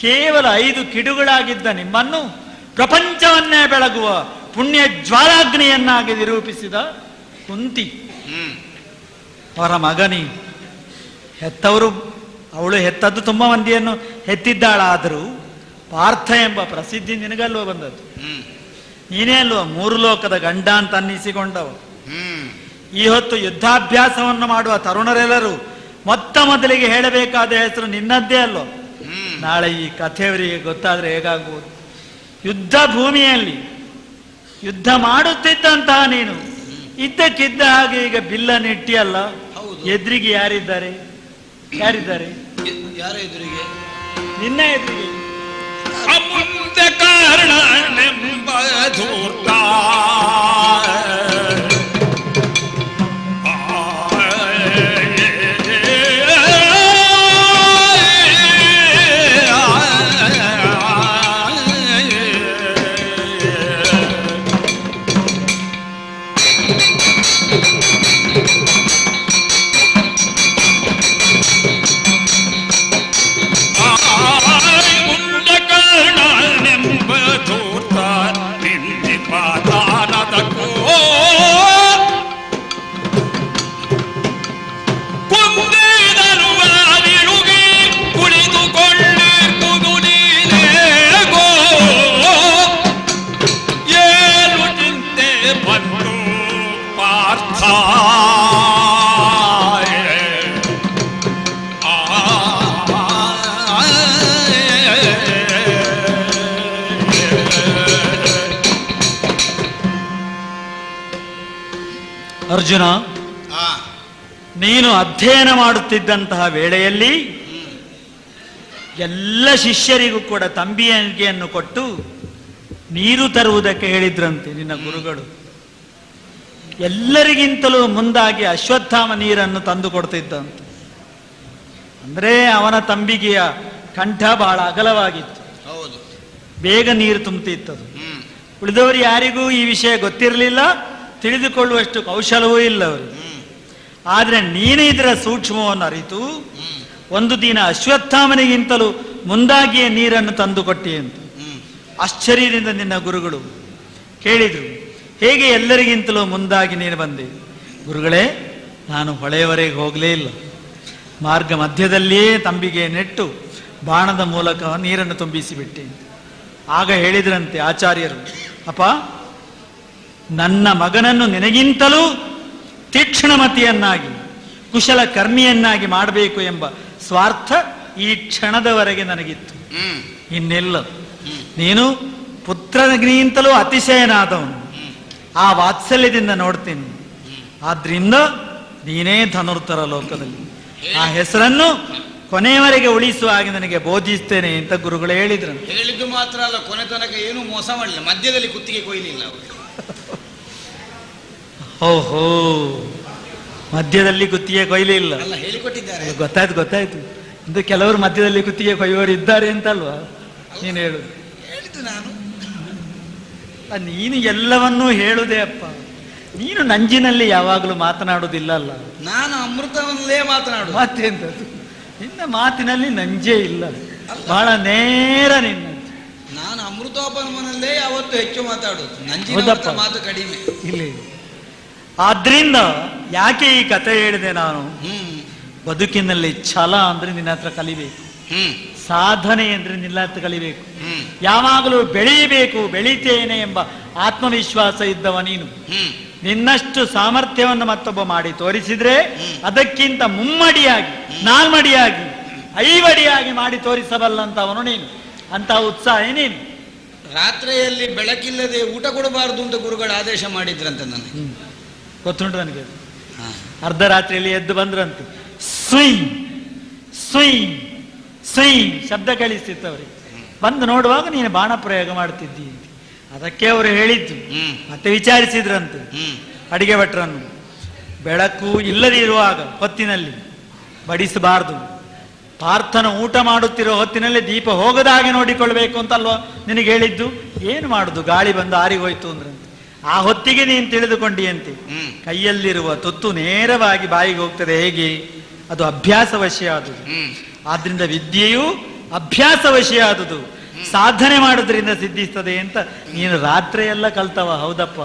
ಕೇವಲ 5 ಕಿಡುಗಳಾಗಿದ್ದ ನಿಮ್ಮನ್ನು ಪ್ರಪಂಚವನ್ನೇ ಬೆಳಗುವ ಪುಣ್ಯ ಜ್ವಾಲಾಗ್ನಿಯನ್ನಾಗಿ ನಿರೂಪಿಸಿದ ಕುಂತಿ ಅವರ ಮಗನಿ. ಹೆತ್ತವರು, ಅವಳು ಹೆತ್ತದ್ದು ತುಂಬ ಮಂದಿಯನ್ನು ಹೆತ್ತಿದ್ದಾಳಾದರೂ ಪಾರ್ಥ ಎಂಬ ಪ್ರಸಿದ್ಧಿ ನಿನಗಲ್ವ ಬಂದದ್ದು. ನೀನೇ ಅಲ್ವ 3 ಲೋಕದ ಗಂಡ ಅಂತ ಅನ್ನಿಸಿಕೊಂಡವ. ಈ ಹೊತ್ತು ಯುದ್ಧಾಭ್ಯಾಸವನ್ನು ಮಾಡುವ ತರುಣರೆಲ್ಲರೂ ಮೊದಲಿಗೆ ಹೇಳಬೇಕಾದ ಹೆಸರು ನಿನ್ನದ್ದೇ ಅಲ್ವ. ನಾಳೆ ಈ ಕಥೆಯವರಿಗೆ ಗೊತ್ತಾದ್ರೆ ಹೇಗಾಗುವುದು? ಯುದ್ಧ ಭೂಮಿಯಲ್ಲಿ ಯುದ್ಧ ಮಾಡುತ್ತಿದ್ದಂತಹ ನೀನು ಇದ್ದಕ್ಕಿದ್ದ ಹಾಗೆ ಈಗ ಬಿಲ್ಲ ನೆಟ್ಟಿಯಲ್ಲ. ಎದುರಿಗೆ ಯಾರಿದ್ದಾರೆ? ಯಾರ ಎದುರಿಗೆ? ನಿನ್ನ ಎದುರಿಗೆ. ಅಮುಂದ ಕಾರಣನೆಂಬ ಧೂರ್ತ ಅರ್ಜುನ, ನೀನು ಅಧ್ಯಯನ ಮಾಡುತ್ತಿದ್ದಂತಹ ವೇಳೆಯಲ್ಲಿ ಎಲ್ಲ ಶಿಷ್ಯರಿಗೂ ಕೂಡ ತಂಬಿಯನಿಗೆಯನ್ನು ಕೊಟ್ಟು ನೀರು ತರುವುದಕ್ಕೆ ಹೇಳಿದ್ರಂತೆ ನಿನ್ನ ಗುರುಗಳು. ಎಲ್ಲರಿಗಿಂತಲೂ ಮುಂದಾಗಿ ಅಶ್ವತ್ಥಾಮ ನೀರನ್ನು ತಂದು ಕೊಡ್ತಿದ್ದಂತೆ. ಅಂದ್ರೆ ಅವನ ತಂಬಿಗೆಯ ಕಂಠ ಬಹಳ ಅಗಲವಾಗಿತ್ತು, ಬೇಗ ನೀರು ತುಂಬುತ್ತಿತ್ತದು. ಉಳಿದವರು ಯಾರಿಗೂ ಈ ವಿಷಯ ಗೊತ್ತಿರಲಿಲ್ಲ, ತಿಳಿದುಕೊಳ್ಳುವಷ್ಟು ಕೌಶಲವೂ ಇಲ್ಲ ಅವರು. ಆದ್ರೆ ನೀನು ಇದರ ಸೂಕ್ಷ್ಮವನ್ನು ಅರಿತು ಒಂದು ದಿನ ಅಶ್ವತ್ಥಾಮನಿಗಿಂತಲೂ ಮುಂದಾಗಿಯೇ ನೀರನ್ನು ತಂದು ಕೊಟ್ಟಿ ಅಂತ ಆಶ್ಚರ್ಯದಿಂದ ನಿನ್ನ ಗುರುಗಳು ಕೇಳಿದ್ರು. ಹೇಗೆ ಎಲ್ಲರಿಗಿಂತಲೂ ಮುಂದಾಗಿ ನೀನು ಬಂದೆ? ಗುರುಗಳೇ, ನಾನು ಹೊಳೆಯವರೆಗೆ ಹೋಗಲೇ ಇಲ್ಲ, ಮಾರ್ಗ ಮಧ್ಯದಲ್ಲಿಯೇ ತಂಬಿಗೆ ನೆಟ್ಟು ಬಾಣದ ಮೂಲಕ ನೀರನ್ನು ತುಂಬಿಸಿಬಿಟ್ಟೆ. ಆಗ ಹೇಳಿದ್ರಂತೆ ಆಚಾರ್ಯರು, ಅಪ್ಪ, ನನ್ನ ಮಗನನ್ನು ನಿನಗಿಂತಲೂ ತೀಕ್ಷ್ಣಮತಿಯನ್ನಾಗಿ ಕುಶಲ ಕರ್ಮಿಯನ್ನಾಗಿ ಮಾಡಬೇಕು ಎಂಬ ಸ್ವಾರ್ಥ ಈ ಕ್ಷಣದವರೆಗೆ ನನಗಿತ್ತು. ಇನ್ನೆಲ್ಲ ನೀನು ಪುತ್ರನಿಗಿಂತಲೂ ಅತಿಶಯನಾದವನು, ಆ ವಾತ್ಸಲ್ಯದಿಂದ ನೋಡ್ತೀನಿ. ಆದ್ರಿಂದ ನೀನೇ ಧನುರ್ಧರ ಲೋಕದಲ್ಲಿ. ಆ ಹೆಸರನ್ನು ಕೊನೆಯವರೆಗೆ ಉಳಿಸುವ ಹಾಗೆ ನನಗೆ ಬೋಧಿಸ್ತೇನೆ ಅಂತ ಗುರುಗಳು ಹೇಳಿದ್ರು. ಹೇಳಿದ್ದು ಮಾತ್ರ ಅಲ್ಲ, ಕೊನೆ ತನಕ ಏನು ಮೋಸ ಮಾಡಲಿಲ್ಲ, ಮಧ್ಯದಲ್ಲಿ ಕುತ್ತಿಗೆ ಕೊಯ್ಲಿಲ್ಲ ಅವರು. ಓಹೋ, ಮಧ್ಯದಲ್ಲಿ ಕುತ್ತಿಗೆ ಕೊಯ್ಲಿಲ್ಲ ಅಲ್ಲ, ಹೇಳಿಕೊಟ್ಟಿದ್ದಾರೆ. ಗೊತ್ತಾಯ್ತು. ಇದು ಕೆಲವರು ಮಧ್ಯದಲ್ಲಿ ಕುತ್ತಿಗೆ ಕೊಯ್ಯೋರು ಇದ್ದಾರೆ ಅಂತಲ್ವಾ ನೀನು ಹೇಳುದು? ಹೇಳಿದ್ದು ನಾನು. ನೀನು ಎಲ್ಲವನ್ನೂ ಹೇಳುದೇ ಅಪ್ಪ. ನೀನು ನಂಜಿನಲ್ಲಿ ಯಾವಾಗಲೂ ಮಾತನಾಡುವುದಿಲ್ಲ ಅಲ್ಲ. ನಾನು ಅಮೃತವನ್ನಲ್ಲೇ ಮಾತನಾಡುದು. ಮತ್ತೆಂತದ್ದು, ನಿನ್ನ ಮಾತಿನಲ್ಲಿ ನಂಜೇ ಇಲ್ಲ, ಬಹಳ ನೇರ ನಿನ್ನ. ನಾನು ಅಮೃತೋಪನವನಲ್ಲೇ ಯಾವತ್ತು ಹೆಚ್ಚು ಮಾತಾಡುದು, ನಂಜಿನ ಮಾತು ಕಡಿಮೆ. ಇಲ್ಲಿ ಆದ್ರಿಂದ ಯಾಕೆ ಈ ಕಥೆ ಹೇಳಿದೆ ನಾನು? ಬದುಕಿನಲ್ಲಿ ಛಲ ಅಂದ್ರೆ ನಿನ್ನ ಹತ್ರ ಕಲಿಬೇಕು, ಸಾಧನೆ ಅಂದ್ರೆ ನಿನ್ನ ಹತ್ರ ಕಲಿಬೇಕು. ಯಾವಾಗಲೂ ಬೆಳೀಬೇಕು, ಬೆಳೀತೇನೆ ಎಂಬ ಆತ್ಮವಿಶ್ವಾಸ ಇದ್ದವ ನೀನು. ನಿನ್ನಷ್ಟು ಸಾಮರ್ಥ್ಯವನ್ನು ಮತ್ತೊಬ್ಬ ಮಾಡಿ ತೋರಿಸಿದ್ರೆ ಅದಕ್ಕಿಂತ ಮುಮ್ಮಡಿಯಾಗಿ, ನಾಲ್ಮಡಿಯಾಗಿ, ಐವಡಿಯಾಗಿ ಮಾಡಿ ತೋರಿಸಬಲ್ಲಂತವನು ನೀನು. ಅಂತ ಉತ್ಸಾಹ ನೀನು. ರಾತ್ರಿಯಲ್ಲಿ ಬೆಳಕಿಲ್ಲದೆ ಊಟ ಕೊಡಬಾರದು ಅಂತ ಗುರುಗಳು ಆದೇಶ ಮಾಡಿದ್ರಂತೆ ನನಗೆ. ಗೊತ್ತುಂಟು ನನಗೆ. ಅರ್ಧರಾತ್ರಿಯಲ್ಲಿ ಎದ್ದು ಬಂದ್ರಂತೆ, ಸುಯ್ ಸುಯ್ ಸುಯ್ ಶಬ್ದ ಕೇಳಿಸ್ತಿತ್ತು ಅವರಿಗೆ. ಬಂದು ನೋಡುವಾಗ ನೀನು ಬಾಣ ಪ್ರಯೋಗ ಮಾಡ್ತಿದ್ದಿ. ಅದಕ್ಕೆ ಅವರು ಹೇಳಿದ್ದು. ಮತ್ತೆ ವಿಚಾರಿಸಿದ್ರಂತೆ ಅಡಿಗೆ ಭಟ್ರನ್ನು, ಬೆಳಕು ಇಲ್ಲದಿರುವಾಗ ಹೊತ್ತಿನಲ್ಲಿ ಬಡಿಸಬಾರ್ದು, ಪಾರ್ಥನ ಊಟ ಮಾಡುತ್ತಿರೋ ಹೊತ್ತಿನಲ್ಲಿ ದೀಪ ಹೋಗದ ಹಾಗೆ ನೋಡಿಕೊಳ್ಬೇಕು ಅಂತಲ್ವಾ ನಿನಗೆ ಹೇಳಿದ್ದು. ಏನು ಮಾಡುದು, ಗಾಳಿ ಬಂದು ಆರಿಗೋಯ್ತು ಅಂದ್ರಂತೆ. ಆ ಹೊತ್ತಿಗೆ ನೀನು ತಿಳಿದುಕೊಂಡಿಯಂತೆ ಕೈಯಲ್ಲಿರುವ ತುತ್ತು ನೇರವಾಗಿ ಬಾಯಿಗೆ ಹೋಗ್ತದೆ ಹೇಗೆ? ಅದು ಅಭ್ಯಾಸವಶ್ಯ ಆದುದು. ಆದ್ರಿಂದ ವಿದ್ಯೆಯು ಅಭ್ಯಾಸವಶ್ಯ ಆದುದು, ಸಾಧನೆ ಮಾಡುವುದರಿಂದ ಸಿದ್ಧಿಸ್ತದೆ ಅಂತ ನೀನು ರಾತ್ರಿಯೆಲ್ಲ ಕಲ್ತವ. ಹೌದಪ್ಪ,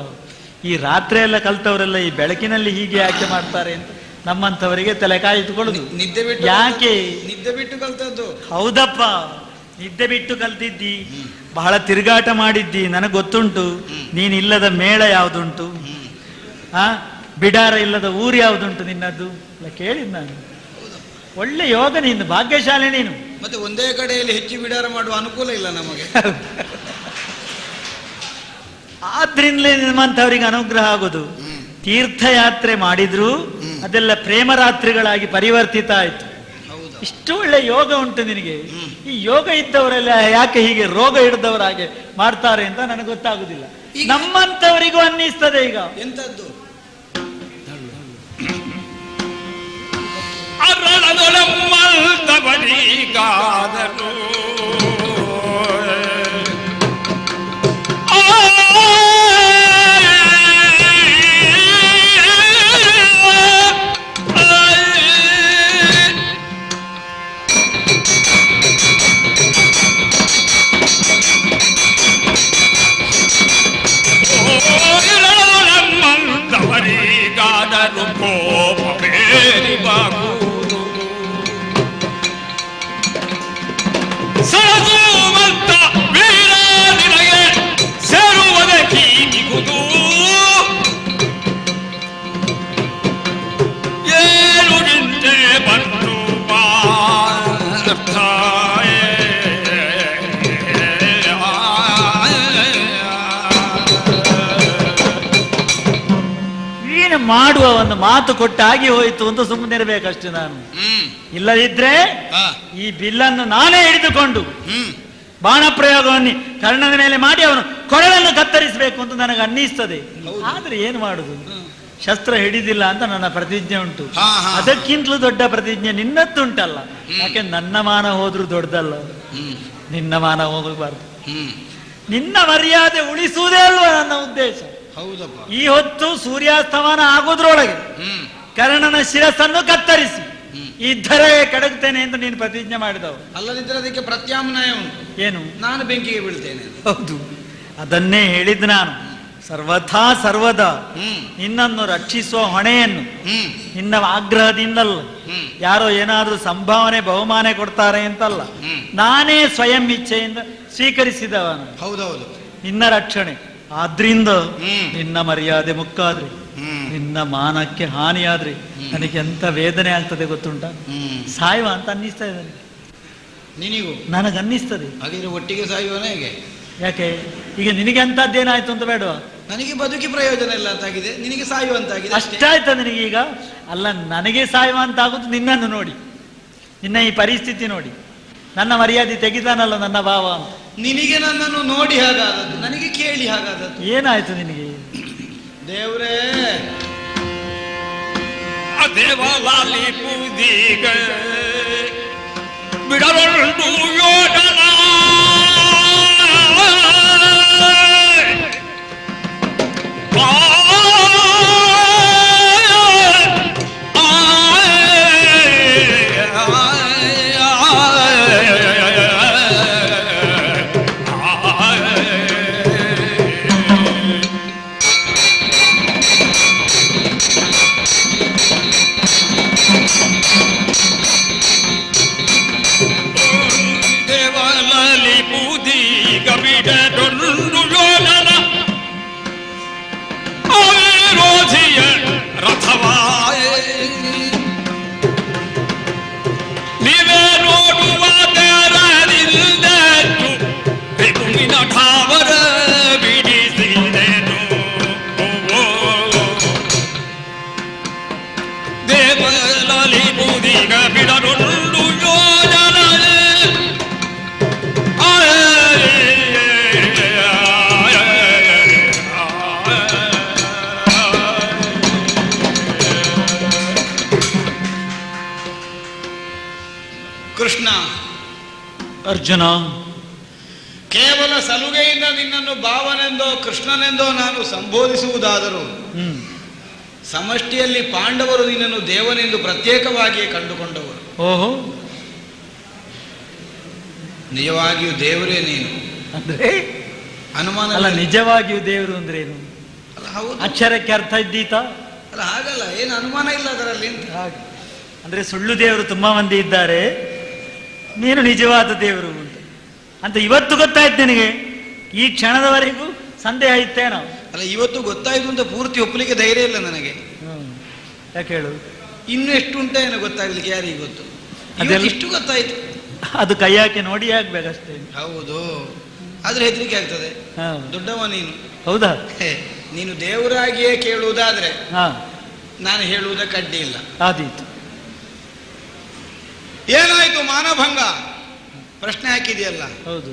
ಈ ರಾತ್ರಿಯೆಲ್ಲ ಕಲ್ತವರೆಲ್ಲ ಈ ಬೆಳಕಿನಲ್ಲಿ ಹೀಗೆ ಯಾಕೆ ಮಾಡ್ತಾರೆ ಅಂತ ನಮ್ಮಂಥವರಿಗೆ ತಲೆ ಕಾಯಿತುಕೊಳ್ಳುದು. ನಿದ್ದೆ ಬಿಟ್ಟು ಯಾಕೆ? ನಿದ್ದೆ ಬಿಟ್ಟು ಕಲ್ತದ್ದು. ಹೌದಪ್ಪ, ನಿದ್ದೆ ಬಿಟ್ಟು ಕಲ್ತಿದ್ದಿ, ಬಹಳ ತಿರುಗಾಟ ಮಾಡಿದ್ದಿ, ನನಗೆ ಗೊತ್ತುಂಟು. ನೀನಿಲ್ಲದ ಮೇಳ ಯಾವುದುಂಟು, ಬಿಡಾರ ಇಲ್ಲದ ಊರು ಯಾವುದುಂಟು ನಿನ್ನದ್ದು ಎಲ್ಲ ಕೇಳಿದ್ ನಾನು. ಒಳ್ಳೆ ಯೋಗ ನೀನು, ಭಾಗ್ಯಶಾಲಿ ನೀನು. ಮತ್ತೆ ಒಂದೇ ಕಡೆಯಲ್ಲಿ ಹೆಚ್ಚು ಬಿಡಾರ ಮಾಡುವ ಅನುಕೂಲ ಇಲ್ಲ ನಮಗೆ. ಆದ್ರಿಂದಲೇ ನಿಮ್ಮಂಥವ್ರಿಗೆ ಅನುಗ್ರಹ ಆಗೋದು. ತೀರ್ಥಯಾತ್ರೆ ಮಾಡಿದ್ರು ಅದೆಲ್ಲ ಪ್ರೇಮರಾತ್ರಿಗಳಾಗಿ ಪರಿವರ್ತಿತ ಆಯ್ತು. ಇಷ್ಟು ಒಳ್ಳೆ ಯೋಗ ಉಂಟು ನಿನಗೆ. ಈ ಯೋಗ ಇದ್ದವರೆಲ್ಲ ಯಾಕೆ ಹೀಗೆ ರೋಗ ಹಿಡಿದವರಾಗೆ ಮಾಡ್ತಾರೆ ಅಂತ ನನಗೆ ಗೊತ್ತಾಗುದಿಲ್ಲ. ನಮ್ಮಂಥವರಿಗೂ ಅನ್ನಿಸ್ತದೆ ಈಗ. ಎಂತದ್ದು? ಅರಳದೊಳಮ್ಮಲ್ದವರಿಗಾದನು ಮಾಡುವ ಒಂದು ಮಾತು ಕೊಟ್ಟಾಗಿ ಹೋಯಿತು ಅಂತ ಸುಮ್ಮನಿರ್ಬೇಕಷ್ಟೇ ನಾನು. ಇಲ್ಲದಿದ್ರೆ ಈ ಬಿಲ್ಲನ್ನು ನಾನೇ ಹಿಡಿದುಕೊಂಡು ಬಾಣ ಪ್ರಯೋಗವನ್ನು ಕರ್ಣನ ಮೇಲೆ ಮಾಡಿ ಅವನು ಕೊರಳನ್ನು ಕತ್ತರಿಸಬೇಕು ಅಂತ ನನಗೆ ಅನ್ನಿಸ್ತದೆ. ಆದ್ರೆ ಏನು ಮಾಡುದು, ಶಸ್ತ್ರ ಹಿಡಿದಿಲ್ಲ ಅಂತ ನನ್ನ ಪ್ರತಿಜ್ಞೆ ಉಂಟು. ಅದಕ್ಕಿಂತಲೂ ದೊಡ್ಡ ಪ್ರತಿಜ್ಞೆ ನಿನ್ನದ್ದುಂಟಲ್ಲ. ಯಾಕೆ ನನ್ನ ಮಾನ ಹೋದ್ರೂ ದೊಡ್ಡದಲ್ಲ, ನಿನ್ನ ಮಾನ ಹೋಗಬಾರ್ದು. ನಿನ್ನ ಮರ್ಯಾದೆ ಉಳಿಸುವುದೇ ಅಲ್ವಾ ನನ್ನ ಉದ್ದೇಶ. ಈ ಹೊತ್ತು ಸೂರ್ಯಾಸ್ತಮಾನ ಆಗೋದ್ರೊಳಗೆ ಕರ್ಣನ ಶಿರಸ್ಸನ್ನು ಕತ್ತರಿಸಿ ಇದ್ದರೆ ಕೆಡಗ್ತೇನೆ ಅಂತ ನೀನು ಪ್ರತಿಜ್ಞೆ ಮಾಡಿದವು. ಅಲ್ಲದಿದ್ದರೆ ಅದಕ್ಕೆ ಪ್ರತ್ಯಾಮ್ನಾಯ ಉಂಟು. ಏನು? ನಾನು ಬೆಂಕಿಗೆ ಬೀಳ್ತೇನೆ. ಹೌದು, ಅದನ್ನೇ ಹೇಳಿದ್ದು ನಾನು. ಸರ್ವಥಾ ಸರ್ವದಾ ನಿನ್ನನ್ನು ರಕ್ಷಿಸುವ ಹೊಣೆಯನ್ನು ನಿನ್ನ ಆಗ್ರಹದಿಂದಲ್ಲ, ಯಾರೋ ಏನಾದ್ರೂ ಸಂಭಾವನೆ ಬಹುಮಾನ ಕೊಡ್ತಾರೆ ಅಂತಲ್ಲ, ನಾನೇ ಸ್ವಯಂ ಇಚ್ಛೆಯಿಂದ ಸ್ವೀಕರಿಸಿದವನು. ಹೌದೌದು, ನಿನ್ನ ರಕ್ಷಣೆ. ಆದ್ರಿಂದ ನಿನ್ನ ಮರ್ಯಾದೆ ಮುಕ್ಕಾದ್ರೆ, ನಿನ್ನ ಮಾನಕ್ಕೆ ಹಾನಿಯಾದ್ರೆ ನನಗೆ ಎಂತ ವೇದನೆ ಆಗ್ತದೆ ಗೊತ್ತುಂಟ. ಸಾಯುವ ಅಂತ ಅನ್ನಿಸ್ತಾ ಇದೆ ನಿನಗೂ. ನನಗನ್ನಿಸ್ತದೆ. ಹಾಗಿದ್ರೆ ಒಟ್ಟಿಗೆ ಸಾಯುವನ ಹೇಗೆ? ಯಾಕೆ ಈಗ ನಿನಗೆ ಅಂತದ್ದೇನಾಯ್ತು ಅಂತ ಬೇಡವಾ? ನನಗೆ ಬದುಕಿ ಪ್ರಯೋಜನ ಇಲ್ಲ ಅಂತಾಗಿದೆ, ನಿನಗೆ ಸಾಯುವಂತಾಗಿದೆ. ಅಷ್ಟಾಯ್ತ ನಿನಗೀಗ? ಅಲ್ಲ, ನನಗೆ ಸಾಯುವ ಅಂತ ಆಗುದು ನಿನ್ನನ್ನು ನೋಡಿ. ನಿನ್ನ ಈ ಪರಿಸ್ಥಿತಿ ನೋಡಿ, ನನ್ನ ಮರ್ಯಾದೆ ತೆಗಿತಾನಲ್ಲ ನನ್ನ ಭಾವ ಅಂತ. ನಿನಗೆ ನನ್ನನ್ನು ನೋಡಿ ಹಾಗಾದದ್ದು, ನನಗೆ ಕೇಳಿ ಹಾಗಾದದ್ದು. ಏನಾಯ್ತು ನಿನಗೆ? ದೇವ್ರೇ ದೇವಲಾಲಿ ಪೂದಿಗ ಬಿಡರೊಂದು ಯೋಜನ ಕೃಷ್ಣ. ಅರ್ಜುನ, ಕೇವಲ ಸಲುಗೆಯಿಂದ ನಿನ್ನನ್ನು ಭಾವನೆಂದೋ ಕೃಷ್ಣನೆಂದೋ ನಾನು ಸಂಬೋಧಿಸುವುದಾದರೂ ಸಮಷ್ಟಿಯಲ್ಲಿ ಪಾಂಡವರು ನಿನ್ನನ್ನು ದೇವನೆಂದು ಪ್ರತ್ಯೇಕವಾಗಿಯೇ ಕಂಡುಕೊಂಡವರು. ಓಹೋ, ನಿಜವಾಗಿಯೂ ದೇವರೇ ನೀನು ಅಂದ್ರೆ ಅನುಮಾನ ಅಲ್ಲ? ನಿಜವಾಗಿಯೂ ದೇವರು ಅಂದ್ರೆ ಏನು? ಅಲ್ಲ, ಹೌದು. ಅಕ್ಷರಕ್ಕೆ ಅರ್ಥ ಇದ್ದೀತಾ? ಅಲ್ಲ, ಹಾಗಲ್ಲ, ಏನು ಅನುಮಾನ ಇಲ್ಲ ಅದರಲ್ಲಿ ಅಂತ. ಹಾಗೆ ಅಂದ್ರೆ ಸುಳ್ಳು ದೇವರು ತುಂಬಾ ಮಂದಿ ಇದ್ದಾರೆ, ನೀನು ನಿಜವಾದ ದೇವರು ಅಂತ ಇವತ್ತು ಗೊತ್ತಾಯ್ತು ನಿನಗೆ? ಈ ಕ್ಷಣದವರೆಗೂ ಸಂದೇಹ ಇತ್ತೇನೋ? ಅಲ್ಲ, ಇವತ್ತು ಗೊತ್ತಾಯ್ತು ಅಂತ ಪೂರ್ತಿ ಒಪ್ಪಲಿಕ್ಕೆ ಧೈರ್ಯ ಇಲ್ಲ ನನಗೆ. ಯಾಕೆ ಹೇಳು? ಇನ್ನು ಎಷ್ಟು ಉಂಟ ಏನೋ ಗೊತ್ತಾಗ್ಲಿಕ್ಕೆ, ಯಾರಿಗೆ ಗೊತ್ತು. ಅದೆಲ್ಲ ಇಷ್ಟು ಗೊತ್ತಾಯ್ತು, ಅದು ಕೈ ಹಾಕಿ ನೋಡಿ ಆಗ್ಬೇಕಷ್ಟೇ. ಹೌದು, ಆದ್ರೆ ಹೆದರಿಕೆ ಆಗ್ತದೆ. ದೊಡ್ಡವ ನೀನು. ಹೌದಾ? ನೀನು ದೇವರಾಗಿಯೇ ಕೇಳುವುದಾದ್ರೆ ಹಾ, ನಾನು ಹೇಳುವುದಕ್ಕೆ ಅಡ್ಡಿ ಇಲ್ಲ. ಆದೀತು. ಏನಾಯ್ತು? ಮಾನಭಂಗ ಪ್ರಶ್ನೆ ಹಾಕಿದೆಯಲ್ಲ. ಹೌದು,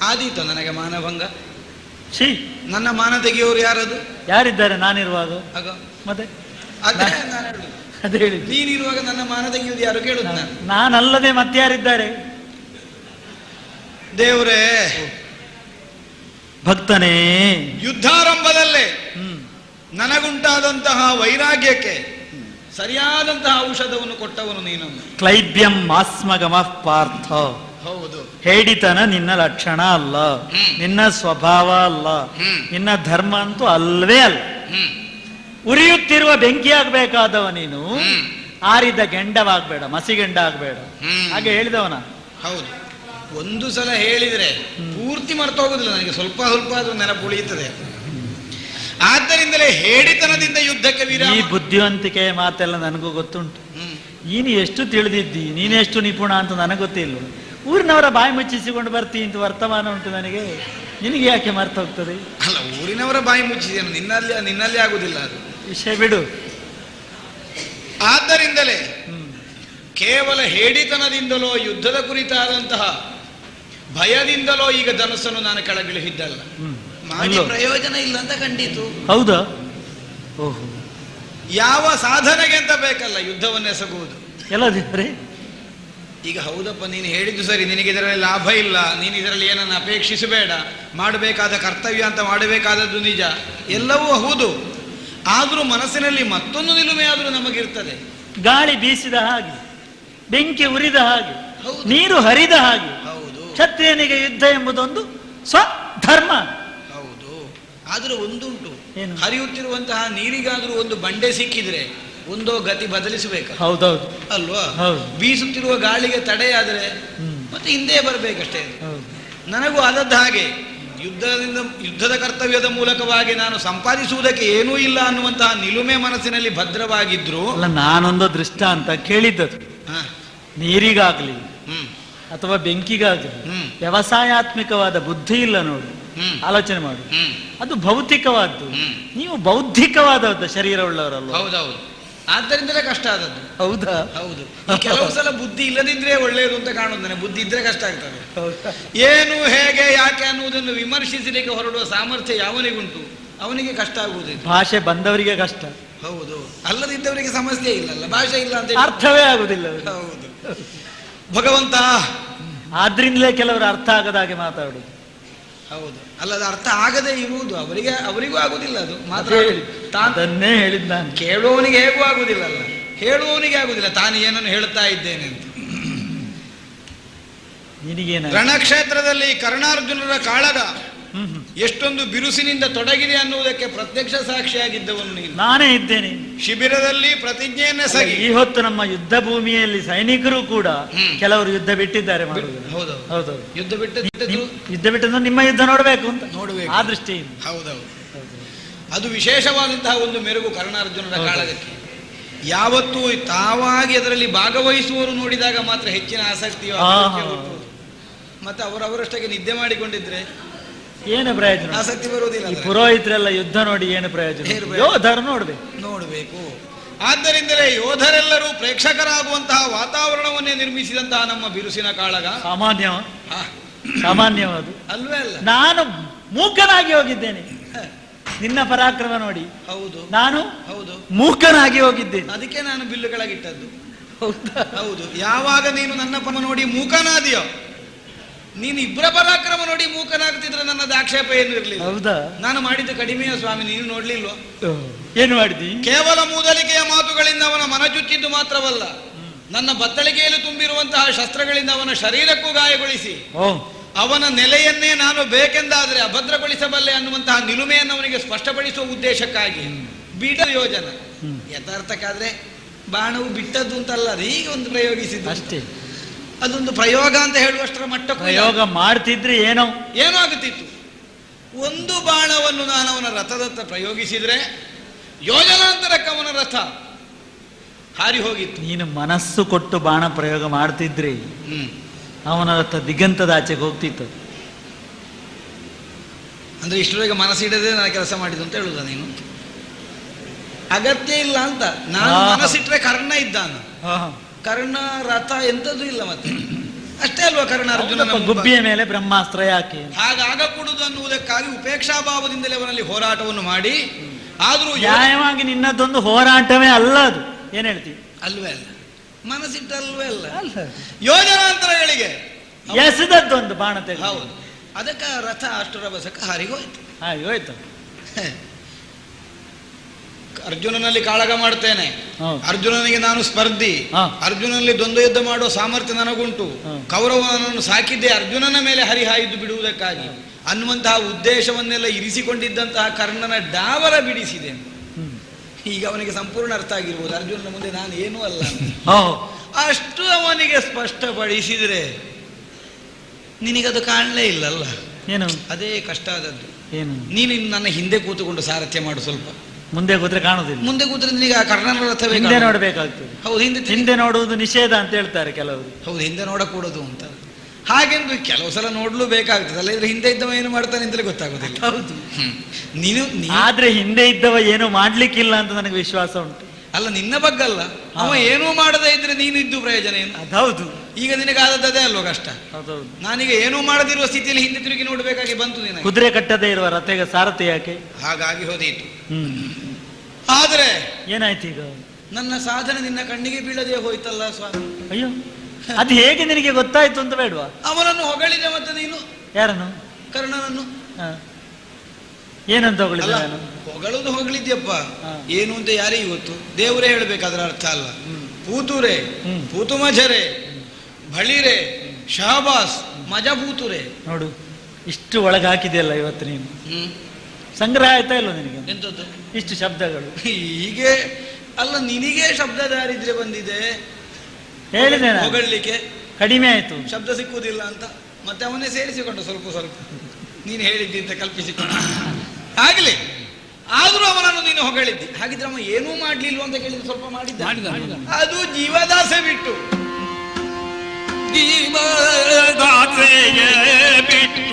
ಆದೀತು ನನಗೆ ಮಾನಭಂಗ. ಛೀ, ನನ್ನ ಮಾನ ತೆಗೆಯೋರು ಯಾರದು? ಯಾರಿದ್ದಾರೆ ನಾನಿರುವಾಗ? ಆಗ ಮತ್ತೆ ಅದೇ ನಾನು ಹೇಳುದು. ಅದೇ ಹೇಳಿ, ನೀನಿರುವಾಗ ನನ್ನ ಮಾನ ತೆಗೆಯುವುದು ಯಾರು ಕೇಳುದು? ನಾನಲ್ಲದೆ ಮತ್ತಾರಿದ್ದಾರೆ? ದೇವರೇ, ಭಕ್ತನೇ, ಯುದ್ಧಾರಂಭದಲ್ಲೇ ನನಗುಂಟಾದಂತಹ ವೈರಾಗ್ಯಕ್ಕೆ ಸರಿಯಾದಂತಹ ಔಷಧವನ್ನು ಕೊಟ್ಟವನು ನೀನು. ಕ್ಲೈಬ್ಯಂ ಮಾಸ್ಮಗಮ ಪಾರ್ಥ. ಹೌದು, ಹೇಡಿತನ ನಿನ್ನ ಲಕ್ಷಣ ಅಲ್ಲ, ನಿನ್ನ ಸ್ವಭಾವ ಅಲ್ಲ, ನಿನ್ನ ಧರ್ಮ ಅಂತೂ ಅಲ್ವೇ ಅಲ್ಲ. ಉರಿಯುತ್ತಿರುವ ಬೆಂಕಿ ಆಗ್ಬೇಕಾದವ ನೀನು, ಆರಿದ ಗೆಂಡವಾಗ್ಬೇಡ, ಮಸಿಗೆಂಡ ಆಗ್ಬೇಡ. ಹಾಗೆ ಹೇಳಿದವನ. ಹೌದು, ಒಂದು ಸಲ ಹೇಳಿದ್ರೆ ಪೂರ್ತಿ ಮರ್ತೋಗುದಿಲ್ಲ ನನಗೆ, ಸ್ವಲ್ಪ ಸ್ವಲ್ಪ ಅದು ನೆನಪು ಉಳಿಯುತ್ತದೆ. ಆದ್ದರಿಂದಲೇ ಹೇಡಿತನದಿಂದ ಯುದ್ಧಕ್ಕೆ ವಿರಾಮ. ಈ ಬುದ್ಧಿವಂತಿಕೆಯ ಮಾತೆಲ್ಲ ನನಗೂ ಗೊತ್ತುಂಟು. ನೀನು ಎಷ್ಟು ತಿಳಿದಿದ್ದಿ, ನೀನೆಷ್ಟು ನಿಪುಣ ಅಂತ ನನಗೆ ಗೊತ್ತಿಲ್ಲ. ಊರಿನವರ ಬಾಯಿ ಮುಚ್ಚಿಸಿಕೊಂಡು ಬರ್ತಿ ಅಂತ ವರ್ತಮಾನ ಉಂಟು ನನಗೆ. ನಿನಗೆ ಯಾಕೆ ಮರ್ತ ಹೋಗ್ತದೆ? ಅಲ್ಲ, ಊರಿನವರ ಬಾಯಿ ಮುಚ್ಚಿದೇನು, ನಿನ್ನಲ್ಲಿ ಆಗುದಿಲ್ಲ ಅದು ವಿಷಯ ಬಿಡು. ಆದ್ದರಿಂದಲೇ ಕೇವಲ ಹೇಡಿತನದಿಂದಲೋ ಯುದ್ಧದ ಕುರಿತಾದಂತಹ ಭಯದಿಂದಲೋ ಈಗ ಧನಸ್ಸನ್ನು ನಾನು ಕೆಳಗಿಳಿಸಿದ್ದಲ್ಲ. ಮಾಡಿ ಪ್ರಯೋಜನ ಇಲ್ಲ ಅಂತ ಕಂಡಿತು. ಹೌದಾ? ಓಹೋ, ಯಾವ ಸಾಧನೆಗೆ ಅಂತ ಬೇಕಲ್ಲ ಯುದ್ಧವನ್ನು ಎಸಗುವುದು. ಎಲ್ಲ ದೇವರೇ, ಈಗ ಹೌದಪ್ಪ, ನೀನು ಹೇಳಿದ್ದು ಸರಿ, ನಿನಗೆ ಇದರಲ್ಲಿ ಲಾಭ ಇಲ್ಲ, ನೀನು ಇದರಲ್ಲಿ ಏನನ್ನು ಅಪೇಕ್ಷಿಸಬೇಡ, ಮಾಡಬೇಕಾದ ಕರ್ತವ್ಯ ಅಂತ ಮಾಡಬೇಕಾದದ್ದು ನಿಜ, ಎಲ್ಲವೂ ಹೌದು. ಆದರೂ ಮನಸ್ಸಿನಲ್ಲಿ ಮತ್ತೊಂದು ನಿಲುಮೆ ಆದರೂ ನಮಗಿರ್ತದೆ. ಗಾಳಿ ಬೀಸಿದ ಹಾಗೆ, ಬೆಂಕಿ ಉರಿದ ಹಾಗೆ, ನೀರು ಹರಿದ ಹಾಗೆ. ಹೌದು, ಕ್ಷತ್ರಿಯನಿಗೆ ಯುದ್ಧ ಎಂಬುದೊಂದು ಸ್ವಧರ್ಮ. ಹೌದು, ಆದರೂ ಒಂದುಂಟು, ಏನು? ಹರಿಯುತ್ತಿರುವಂತಹ ನೀರಿಗಾದರೂ ಒಂದು ಬಂಡೆ ಸಿಕ್ಕಿದ್ರೆ ಒಂದೋ ಗತಿ ಬದಲಿಸಬೇಕು. ಹೌದೌದು ಅಲ್ವಾ? ಹೌದು. ಬೀಸುತ್ತಿರುವ ಗಾಳಿಗೆ ತಡೆಯಾದರೆ ಮತ್ತೆ ಹಿಂದೆ ಬರಬೇಕಷ್ಟೇ. ನನಗೂ ಆದದ್ದು ಹಾಗೆ. ಯುದ್ಧದ ಕರ್ತವ್ಯದ ಮೂಲಕವಾಗಿ ನಾನು ಸಂಪಾದಿಸುವುದಕ್ಕೆ ಏನೂ ಇಲ್ಲ ಅನ್ನುವಂತಹ ನಿಲುಮೆ ಮನಸ್ಸಿನಲ್ಲಿ ಭದ್ರವಾಗಿದ್ರು. ಅಲ್ಲ, ನಾನೊಂದು ದೃಷ್ಟಾಂತ ಕೇಳಿದ್ದದು. ನೀರಿಗಾಗ್ಲಿ ಅಥವಾ ಬೆಂಕಿಗಾಗ್ಲಿ ವ್ಯವಸಾಯಾತ್ಮಕವಾದ ಬುದ್ಧಿ ಇಲ್ಲ ನೋಡಿ, ಆಲೋಚನೆ ಮಾಡು. ಅದು ಭೌತಿಕವಾದ್ದು, ನೀವು ಬೌದ್ಧಿಕವಾದದ್ದು ಶರೀರ ಉಳ್ಳವರಲ್ಲ. ಹೌದೌದು. ಆದ್ದರಿಂದಲೇ ಕಷ್ಟ ಆದದ್ದು. ಹೌದಾ? ಹೌದು. ಕೆಲವು ಸಲ ಬುದ್ಧಿ ಇಲ್ಲದಿದ್ರೆ ಒಳ್ಳೆಯದು ಅಂತ ಕಾಣುತ್ತಾನೆ, ಬುದ್ಧಿ ಇದ್ರೆ ಕಷ್ಟ ಆಗ್ತದೆ. ಏನು ಹೇಗೆ ಯಾಕೆ ಅನ್ನುವುದನ್ನು ವಿಮರ್ಶಿಸಲಿಕ್ಕೆ ಹೊರಡುವ ಸಾಮರ್ಥ್ಯ ಯಾವನಿಗುಂಟು ಅವನಿಗೆ ಕಷ್ಟ ಆಗುವುದಿಲ್ಲ. ಭಾಷೆ ಬಂದವರಿಗೆ ಕಷ್ಟ. ಹೌದು, ಅಲ್ಲದಿದ್ದವರಿಗೆ ಸಮಸ್ಯೆ ಇಲ್ಲಲ್ಲ, ಭಾಷೆ ಇಲ್ಲ ಅಂತ ಅರ್ಥವೇ ಆಗುದಿಲ್ಲ. ಹೌದು ಭಗವಂತ. ಆದ್ರಿಂದಲೇ ಕೆಲವರು ಅರ್ಥ ಆಗದ ಹಾಗೆ ಮಾತಾಡುದು. ಹೌದು, ಅಲ್ಲದ ಅರ್ಥ ಆಗದೆ ಇರುವುದು ಅವರಿಗೂ ಆಗುದಿಲ್ಲ. ಅದು ಮಾತ್ರ ಅದನ್ನೇ ಹೇಳಿದ್ ನಾನು. ಕೇಳುವವನಿಗೆ ಹೇಗೂ ಆಗುದಿಲ್ಲ ಅಲ್ಲ, ಹೇಳುವವನಿಗೆ ಆಗುದಿಲ್ಲ ತಾನು ಏನನ್ನು ಹೇಳ್ತಾ ಇದ್ದೇನೆ ಅಂತ. ನಿನಗೇನ ರಣಕ್ಷೇತ್ರದಲ್ಲಿ ಕರ್ಣಾರ್ಜುನರ ಕಾಳಗ ಎಷ್ಟೊಂದು ಬಿರುಸಿನಿಂದ ತೊಡಗಿದೆ ಅನ್ನುವುದಕ್ಕೆ ಪ್ರತ್ಯಕ್ಷ ಸಾಕ್ಷಿಯಾಗಿದ್ದವನು ನೀನು. ನಾನೇ ಇದ್ದೇನೆ. ಶಿಬಿರದಲ್ಲಿ ಪ್ರತಿಜ್ಞೆಯನ್ನೇ ಸಗಿ ಈ ಹೊತ್ತು ನಮ್ಮ ಯುದ್ಧ ಭೂಮಿಯಲ್ಲಿ ಸೈನಿಕರು ಕೂಡ ಕೆಲವರು ಯುದ್ಧ ಬಿಟ್ಟಿದ್ದಾರೆ ಮಾಡುವುದು. ಹೌದೌದು, ಯುದ್ಧ ಬಿಟ್ಟದ್ದು ನಿಮ್ಮ ಯುದ್ಧ ನೋಡಬೇಕು ಅಂತ ನೋಡಬೇಕು ಆ ದೃಷ್ಟಿಯಿಂದ. ಹೌದೌದು, ಅದು ವಿಶೇಷವಾದಂತಹ ಒಂದು ಮೆರುಗು ಕರ್ಣಾರ್ಜುನರ ಕಾಳಗಕ್ಕೆ. ಯಾವತ್ತೂ ತಾವಾಗಿ ಅದರಲ್ಲಿ ಭಾಗವಹಿಸುವವರು ನೋಡಿದಾಗ ಮಾತ್ರ ಹೆಚ್ಚಿನ ಆಸಕ್ತಿಯು. ಮತ್ತೆ ಅವರವರಷ್ಟಕ್ಕೆ ನಿದ್ದೆ ಮಾಡಿಕೊಂಡಿದ್ರೆ ಏನು ಪ್ರಯೋಜನ? ಆಸಕ್ತಿ ಬರುವುದಿಲ್ಲ. ಪುರೋಹಿತರೆಲ್ಲ ಯುದ್ಧ ನೋಡಿ ಏನು ಪ್ರಯೋಜನ? ಯೋಧರು ನೋಡ್ಬೇಕು. ಆದ್ದರಿಂದಲೇ ಯೋಧರೆಲ್ಲರೂ ಪ್ರೇಕ್ಷಕರಾಗುವಂತಹ ವಾತಾವರಣವನ್ನೇ ನಿರ್ಮಿಸಿದಂತಹ ನಮ್ಮ ಬಿರುಸಿನ ಕಾಳಗ ಸಾಮಾನ್ಯವಾದು ಅಲ್ವೇ ಅಲ್ಲ. ನಾನು ಮೂಕನಾಗಿ ಹೋಗಿದ್ದೇನೆ ನಿನ್ನ ಪರಾಕ್ರಮ ನೋಡಿ. ಹೌದು, ನಾನು ಹೌದು ಮೂಕನಾಗಿ ಹೋಗಿದ್ದೇನೆ. ಅದಕ್ಕೆ ನಾನು ಬಿಲ್ಲುಗಳಾಗಿಟ್ಟದ್ದು. ಹೌದು, ಯಾವಾಗ ನೀನು ನನ್ನ ಪಮ ನೋಡಿ ಮೂಕನಾದಿಯೋ, ನೀನು ಇಬ್ಬರ ಪರಾಕ್ರಮ ನೋಡಿ ಮೂಕನಾಗ್ತಿದ್ರೆ ನನ್ನದು ಆಕ್ಷೇಪ ಏನು ಇರಲಿಲ್ಲ. ಹೌದಾ? ನಾನು ಮಾಡಿದ್ದು ಕಡಿಮೆಯ ಸ್ವಾಮಿ, ನೀನು ನೋಡ್ಲಿಲ್ವ? ಏನು ಮಾಡಿದಿ? ಕೇವಲ ಮೂದಲಿಕೆಯ ಮಾತುಗಳಿಂದ ಅವನ ಮನಚುಚ್ಚಿದ್ದು ಮಾತ್ರವಲ್ಲ, ನನ್ನ ಬತ್ತಳಿಕೆಯಲ್ಲಿ ತುಂಬಿರುವಂತಹ ಶಸ್ತ್ರಗಳಿಂದ ಅವನ ಶರೀರಕ್ಕೂ ಗಾಯಗೊಳಿಸಿ ಅವನ ನೆಲೆಯನ್ನೇ ನಾನು ಬೇಕೆಂದಾದರೆ ಅಭದ್ರಗೊಳಿಸಬಲ್ಲೆ ಅನ್ನುವಂತಹ ನಿಲುಮೆಯನ್ನು ಅವನಿಗೆ ಸ್ಪಷ್ಟಪಡಿಸುವ ಉದ್ದೇಶಕ್ಕಾಗಿ ಬೀಡ ಯೋಜನ. ಯಥಾರ್ಥಕ್ಕಾದ್ರೆ ಬಾಣವು ಬಿಟ್ಟದ್ದು ಅಂತಲ್ಲ, ಅದು ಹೀಗೆ ಒಂದು ಪ್ರಯೋಗಿಸಿದ್ದು ಅಷ್ಟೇ. ಅದೊಂದು ಪ್ರಯೋಗ ಅಂತ ಹೇಳುವಷ್ಟರ ಮಟ್ಟ ಪ್ರಯೋಗ ಮಾಡ್ತಿದ್ರೆ ಏನೋ ಆಗುತ್ತಿತ್ತು. ಒಂದು ಬಾಣವನ್ನು ನಾನು ಅವನ ರಥದತ್ತ ಪ್ರಯೋಗಿಸಿದ್ರೆ ಯೋಜನಾಂತರಕ್ಕೆ ಅವನ ರಥ ಹಾರಿ ಹೋಗಿತ್ತು. ನೀನು ಮನಸ್ಸು ಕೊಟ್ಟು ಬಾಣ ಪ್ರಯೋಗ ಮಾಡ್ತಿದ್ರೆ ಅವನ ರಥ ದಿಗಂತದ ಆಚೆಗೆ ಹೋಗ್ತಿತ್ತು. ಅಂದ್ರೆ ಇಷ್ಟರವರೆಗೆ ಮನಸ್ಸಿಡದೆ ನಾನು ಕೆಲಸ ಮಾಡಿದ್ದು ಅಂತ ಹೇಳುದ ನೀನು? ಅಗತ್ಯ ಇಲ್ಲ ಅಂತ. ನಾನು ಮನಸ್ಸಿಟ್ರೆ ಕರ್ಣ ಇದ್ದಾನ, ಕರ್ಣ ರಥ ಎಂತದ್ದು ಇಲ್ಲ. ಮತ್ತೆ ಅಷ್ಟೇ ಅಲ್ವಾ ಕರ್ಣ ಅರ್ಜುನನ ಗುಬ್ಬಿಯ ಮೇಲೆ ಬ್ರಹ್ಮಾಸ್ತ್ರ ಯಾಕೆ ಹಾಗಾಗಕೂಡುದು ಅನ್ನುವುದಕ್ಕೂ ಉಪೇಕ್ಷಾ ಭಾವದಿಂದಲೇ ಅವನಲ್ಲಿ ಹೋರಾಟವನ್ನು ಮಾಡಿ. ಆದ್ರೂ ನ್ಯಾಯವಾಗಿ ನಿನ್ನದೊಂದು ಹೋರಾಟವೇ ಅಲ್ಲ ಅದು. ಏನ್ ಹೇಳ್ತೀವಿ? ಅಲ್ವೇ ಅಲ್ಲ, ಮನಸ್ಸಿಟ್ಟಲ್ವೇ ಅಲ್ಲ, ಯೋಜನಾಂತರಗಳಿಗೆ ಎಸೆದದ್ದೊಂದು ಬಾಣ ತೆಗೆ. ಹೌದು, ಅದಕ್ಕೆ ರಥ ಅಷ್ಟರ ಬಸಕ ಹಾರಿಗೋಯ್ತು. ಹೋಯ್ತು. ಅರ್ಜುನನಲ್ಲಿ ಕಾಳಗ ಮಾಡ್ತೇನೆ, ಅರ್ಜುನನಿಗೆ ನಾನು ಸ್ಪರ್ಧಿ, ಅರ್ಜುನಲ್ಲಿ ದ್ವಂದ್ವ ಯುದ್ಧ ಮಾಡುವ ಸಾಮರ್ಥ್ಯ ನನಗುಂಟು, ಕೌರವನನ್ನು ಸಾಕಿದ್ದೆ ಅರ್ಜುನನ ಮೇಲೆ ಹರಿಹಾಯ್ದು ಬಿಡುವುದಕ್ಕಾಗಿ ಅನ್ನುವಂತಹ ಉದ್ದೇಶವನ್ನೆಲ್ಲ ಇರಿಸಿಕೊಂಡಿದ್ದಂತಹ ಕರ್ಣನ ಡಾವರ ಬಿಡಿಸಿದೆ. ಈಗ ಅವನಿಗೆ ಸಂಪೂರ್ಣ ಅರ್ಥ ಆಗಿರ್ಬೋದು ಅರ್ಜುನನ ಮುಂದೆ ನಾನು ಏನೂ ಅಲ್ಲ. ಅಷ್ಟು ಅವನಿಗೆ ಸ್ಪಷ್ಟಪಡಿಸಿದ್ರೆ ನಿನಗದು ಕಾಣಲೇ ಇಲ್ಲಲ್ಲ. ಏನು? ಅದೇ ಕಷ್ಟ ಆದದ್ದು. ಏನು? ನೀನು ನನ್ನ ಹಿಂದೆ ಕೂತುಕೊಂಡು ಸಾರಥ್ಯ ಮಾಡು. ಸ್ವಲ್ಪ ಮುಂದೆ ಕೂತ್ರೆ ಕಾಣುದಿಲ್ಲ. ಮುಂದೆ ಕೂತ್ರೆ ನಿನಗೆ ಆ ಕರ್ಣನ ರಥವೇ ಹಿಂದೆ ನೋಡ್ಬೇಕಾಗ್ತದೆ. ಹೌದು, ಹಿಂದೆ ನೋಡುವುದು ನಿಷೇಧ ಅಂತ ಹೇಳ್ತಾರೆ ಕೆಲವರು. ಹೌದು, ಹಿಂದೆ ನೋಡಕೂಡದು ಅಂತ. ಹಾಗೆಂದು ಕೆಲವು ಸಲ ನೋಡ್ಲು ಬೇಕಾಗ್ತದೆ, ಅಲ್ಲ ಇದ್ರೆ ಹಿಂದೆ ಇದ್ದವ ಏನು ಮಾಡ್ತಾನೆ ಅಂತಲೇ ಗೊತ್ತಾಗೋದಿಲ್ಲ. ಹೌದು, ಆದ್ರೆ ಹಿಂದೆ ಇದ್ದವ ಏನು ಮಾಡ್ಲಿಕ್ಕಿಲ್ಲ ಅಂತ ನನಗೆ ವಿಶ್ವಾಸ ಉಂಟು. ಅಲ್ಲ, ನಿನ್ನ ಬಗ್ಗಲ್ಲ, ಅವ ಏನೂ ಮಾಡದೇ ಇದ್ರೆ ನೀನು ಇದ್ದು ಪ್ರಯೋಜನ ಏನು? ಅದೌದು. ಈಗ ನಿನಗಾದದ್ದೇ ಅಲ್ವ ಕಷ್ಟ. ಹೌದೌದು. ನಾನೀಗ ಏನೂ ಮಾಡದಿರುವ ಸ್ಥಿತಿಯಲ್ಲಿ ಹಿಂದೆ ತಿರುಗಿ ನೋಡ್ಬೇಕಾಗಿ ಬಂತು. ನಿನಗೆ ಕುದುರೆ ಕಟ್ಟದೇ ಇರುವ ರಥೆಗೆ ಸಾರಥಿ ಯಾಕೆ? ಹಾಗಾಗಿ ಹೋದೀತು. ಆದ್ರೆ ಏನಾಯ್ತು ಈಗ? ನನ್ನ ಸಾಧನೆ ನಿನ್ನ ಕಣ್ಣಿಗೆ ಬೀಳದೆ ಹೋಯ್ತಲ್ಲ ಸ್ವಾಮಿ. ಅಯ್ಯೋ, ಅದು ಹೇಗೆ ನಿನಗೆ ಗೊತ್ತಾಯ್ತು ಅಂತ ಬೇಡವಾ? ಅವನನ್ನು ಹೊಗಳಿದೆ ಮತ್ತೆ ನೀನು. ಯಾರನ್ನು? ಕರ್ಣನನ್ನು. ಏನಂತ ಹೊಗಳಿದ? ಹೊಗಳದು ಹೊಗಳಿದ್ಯಪ್ಪ, ಏನು ಅಂತ ಯಾರಿಗೆ ಗೊತ್ತು? ದೇವರೇ ಹೇಳ್ಬೇಕಾದ್ರ ಅರ್ಥ ಅಲ್ಲ. ಪೂತುರೆ, ಪೂತುಮಜರೆ, ಬಳಿರೆ, ಶಹಬಾಸ್, ಮಜಾ ಪೂತುರೆ. ನೋಡು, ಇಷ್ಟು ಒಳಗೆ ಹಾಕಿದೆಯಲ್ಲ ಇವತ್ತು ನೀನು. ಸಂಗ್ರಹ ಆಯ್ತಾ ಇಲ್ಲ ನಿನಗೆ? ಎಂತದ್ದು ಇಷ್ಟು ಶಬ್ದಗಳು? ಹೀಗೆ ಅಲ್ಲ, ನಿನಗೆ ಶಬ್ದ ದಾರಿದ್ರ್ಯ ಬಂದಿದೆ. ಹೇಳಿದೆ ಹೊಗಳಲಿಕ್ಕೆ ಕಡಿಮೆ ಆಯ್ತು, ಶಬ್ದ ಸಿಕ್ಕುವುದಿಲ್ಲ ಅಂತ. ಮತ್ತೆ ಅವನ್ನೇ ಸೇರಿಸಿಕೊಂಡು ಸ್ವಲ್ಪ ಸ್ವಲ್ಪ ನೀನು ಹೇಳಿದ್ದಿ ಅಂತ ಕಲ್ಪಿಸಿಕೊಂಡು ಆಗ್ಲಿ. ಆದ್ರೂ ಅವನನ್ನು ನೀನು ಹೊಗಳಿದ್ದಿ. ಹಾಗಿದ್ರೆ ಅವ ಏನೂ ಮಾಡ್ಲಿಲ್ವ ಅಂತ ಕೇಳಿದ್ರೆ ಸ್ವಲ್ಪ ಮಾಡಿದ್ದ. ಅದು ಜೀವದಾಸೆ ಬಿಟ್ಟು ಬಿಟ್ಟು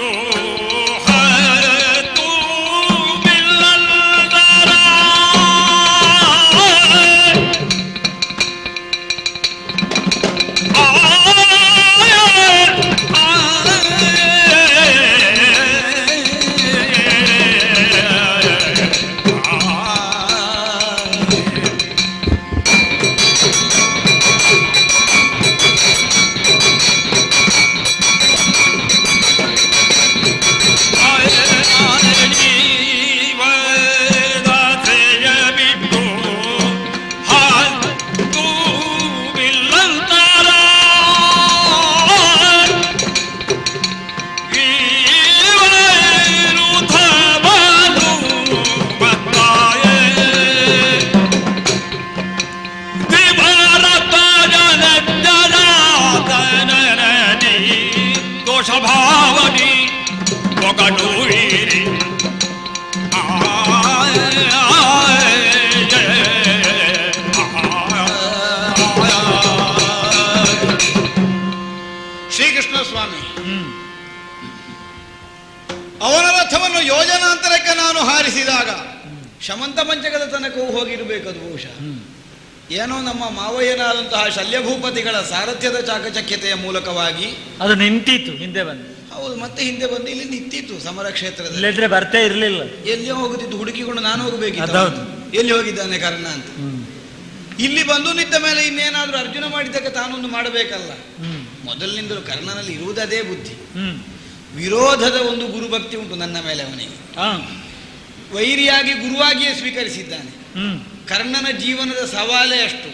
ಸ್ವಾಮಿ. ಅವನ ರಥವನ್ನು ಯೋಜನಾಂತರಕ್ಕೆ ನಾನು ಹಾರಿಸಿದಾಗ ಶಮಂತ ಪಂಚಕದ ತನಕವೂ ಹೋಗಿರಬೇಕದು ಬಹುಶಃ. ಏನೋ ನಮ್ಮ ಮಾವಯ್ಯನಾದಂತಹ ಶಲ್ಯಭೂಪತಿಗಳ ಸಾರಥ್ಯದ ಚಾಕಚಕ್ಯತೆಯ ಮೂಲಕವಾಗಿ ಅದು ನಿಂತಿತ್ತು, ಹಿಂದೆ ಬಂದು. ಹೌದು, ಮತ್ತೆ ಹಿಂದೆ ಬಂದು ಇಲ್ಲಿ ನಿಂತಿತ್ತು ಸಮರ ಕ್ಷೇತ್ರದಲ್ಲಿ. ಇಲ್ಲದ್ರೆ ಬರ್ತೇ ಇರಲಿಲ್ಲ. ಎಲ್ಲಿಯೋ ಹೋಗುತ್ತಿದ್ದು, ಹುಡುಕಿಕೊಂಡು ನಾನು ಹೋಗಬೇಕಿತ್ತು. ಎಲ್ಲಿ ಹೋಗಿದ್ದಾನೆ ಕರ್ಣ ಅಂತ. ಇಲ್ಲಿ ಬಂದು ನಿಂತ ಮೇಲೆ ಇನ್ನೇನಾದ್ರೂ ಅರ್ಜುನ ಮಾಡಿದ್ದಕ್ಕೆ ತಾನೊಂದು ಮಾಡಬೇಕಲ್ಲ. ಮೊದಲಿನಿಂದಲೂ ಕರ್ಣನಲ್ಲಿ ಇರುವುದದೇ ಬುದ್ಧಿ. ವಿರೋಧದ ಒಂದು ಗುರುಭಕ್ತಿ ಉಂಟು ನನ್ನ ಮೇಲೆ ಅವನಿಗೆ. ವೈರಿಯಾಗಿ ಗುರುವಾಗಿಯೇ ಸ್ವೀಕರಿಸಿದ್ದಾನೆ. ಕರ್ಣನ ಜೀವನದ ಸವಾಲೇ ಅಷ್ಟು.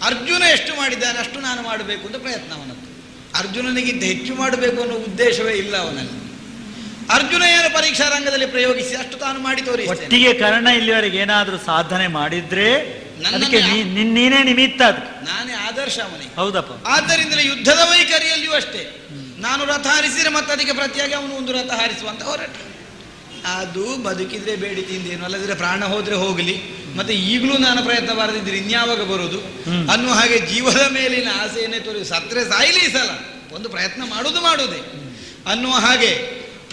ಅರ್ಜುನ ಎಷ್ಟು ಮಾಡಿದ್ದಾನೆ ಅಷ್ಟು ನಾನು ಮಾಡಬೇಕು ಅಂತ ಪ್ರಯತ್ನ ಅವನದ್ದು. ಅರ್ಜುನನಿಗಿಂತ ಹೆಚ್ಚು ಮಾಡಬೇಕು ಅನ್ನೋ ಉದ್ದೇಶವೇ ಇಲ್ಲ ಅವನಲ್ಲಿ. ಅರ್ಜುನ ಏನು ಪರೀಕ್ಷಾ ರಂಗದಲ್ಲಿ ಪ್ರಯೋಗಿಸಿ ಅಷ್ಟು ತಾನು ಮಾಡಿ ತೋರಿಸ್ತೇನೆ. ಒಟ್ಟಿಗೆ ಕರ್ಣ ಇಲ್ಲಿವರೆಗೆ ಏನಾದ್ರೂ ಸಾಧನೆ ಮಾಡಿದ್ರೆ ಅದಕ್ಕೆ ನೀನೇ ನಿಮಿತ್ತ, ಅದಕ್ಕೆ ನಾನೇ ಆದರ್ಶ ಅವನಿಗೆ. ಹೌದಪ್ಪ. ಆದ್ದರಿಂದಲೇ ಯುದ್ಧದ ವೈಖರಿಯಲ್ಲಿಯೂ ಅಷ್ಟೇ. ನಾನು ರಥ ಹಾರಿಸಿದ್ರೆ ಮತ್ತೆ ಅದಕ್ಕೆ ಪ್ರತಿಯಾಗಿ ಅವನು ಒಂದು ರಥ ಹಾರಿಸುವಂತ ಹೊರಟ. ಅದು ಬದುಕಿದ್ರೆ ಬೇಡಿ ತಿಂದೇನು, ಅಲ್ಲದಿದ್ರೆ ಪ್ರಾಣ ಹೋದ್ರೆ ಹೋಗಲಿ, ಮತ್ತೆ ಈಗಲೂ ನಾನು ಪ್ರಯತ್ನ ಬಾರದಿದ್ರೆ ಇನ್ಯಾವಾಗ ಬರುವುದು ಅನ್ನುವ ಹಾಗೆ ಜೀವದ ಮೇಲಿನ ಆಸೆಯನ್ನೇ ತೋರಿ ಸತ್ರೆ ಸಾಯಿಲಿ ಸಲ ಒಂದು ಪ್ರಯತ್ನ ಮಾಡುವುದೇ ಅನ್ನುವ ಹಾಗೆ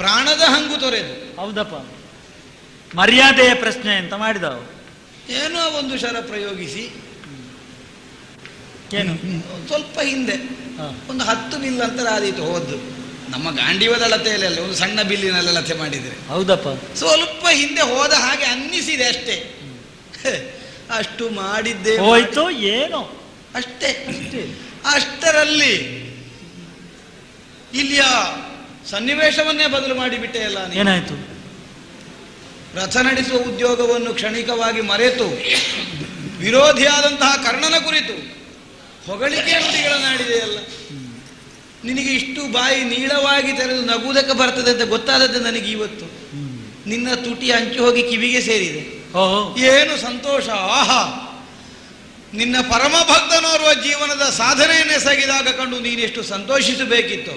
ಪ್ರಾಣದ ಹಂಗು ತೊರೆದು. ಹೌದಪ್ಪ, ಮರ್ಯಾದೆಯ ಪ್ರಶ್ನೆ ಅಂತ ಮಾಡಿದವು. ಏನೋ ಒಂದು ಶರ ಪ್ರಯೋಗಿಸಿ ಏನು ಸ್ವಲ್ಪ ಹಿಂದೆ ಒಂದು 10 ಬಿಲ್ ಅಂತರ ಆದೀತು ಹೋದ್ದು. ನಮ್ಮ ಗಾಂಡೀವದ ಅಳತೆಯಲ್ಲಿ ಅಲ್ಲ, ಒಂದು ಸಣ್ಣ ಬಿಲ್ಲಿನಲ್ಲಿ ಅಳತೆ ಮಾಡಿದ್ರೆ. ಹೌದಪ್ಪ, ಸ್ವಲ್ಪ ಹಿಂದೆ ಹೋದ ಹಾಗೆ ಅನ್ನಿಸಿದೆ ಅಷ್ಟೇ. ಅಷ್ಟು ಮಾಡಿದ್ದೆ ಹೋಯ್ತು ಏನೋ ಅಷ್ಟೇ. ಅಷ್ಟರಲ್ಲಿ ಇಲ್ಲಿಯ ಸನ್ನಿವೇಶವನ್ನೇ ಬದಲು ಮಾಡಿಬಿಟ್ಟೆ ಅಲ್ಲ. ಏನಾಯ್ತು? ರಥ ನಡೆಸುವ ಉದ್ಯೋಗವನ್ನು ಕ್ಷಣಿಕವಾಗಿ ಮರೆತು ವಿರೋಧಿಯಾದಂತಹ ಕರ್ಣನ ಕುರಿತು ಹೊಗಳಿಕೆ ನುಡಿಗಳನ್ನಾಡಿದೆಯಲ್ಲ. ನಿನಗೆ ಇಷ್ಟು ಬಾಯಿ ನೀಳವಾಗಿ ತೆರೆದು ನಗುವುದಕ್ಕೆ ಬರ್ತದೆ ಅಂತ ಗೊತ್ತಾದದ್ದು ನನಗೆ ಇವತ್ತು. ನಿನ್ನ ತುಟಿ ಹಂಚು ಹೋಗಿ ಕಿವಿಗೆ ಸೇರಿದೆ. ಏನು ಸಂತೋಷ! ಆಹಾ, ನಿನ್ನ ಪರಮ ಭಕ್ತನೋರ್ವ ಜೀವನದ ಸಾಧನೆಯನ್ನೆಸಗಿದಾಗ ಕಂಡು ನೀನೆಷ್ಟು ಸಂತೋಷಿಸಬೇಕಿತ್ತು.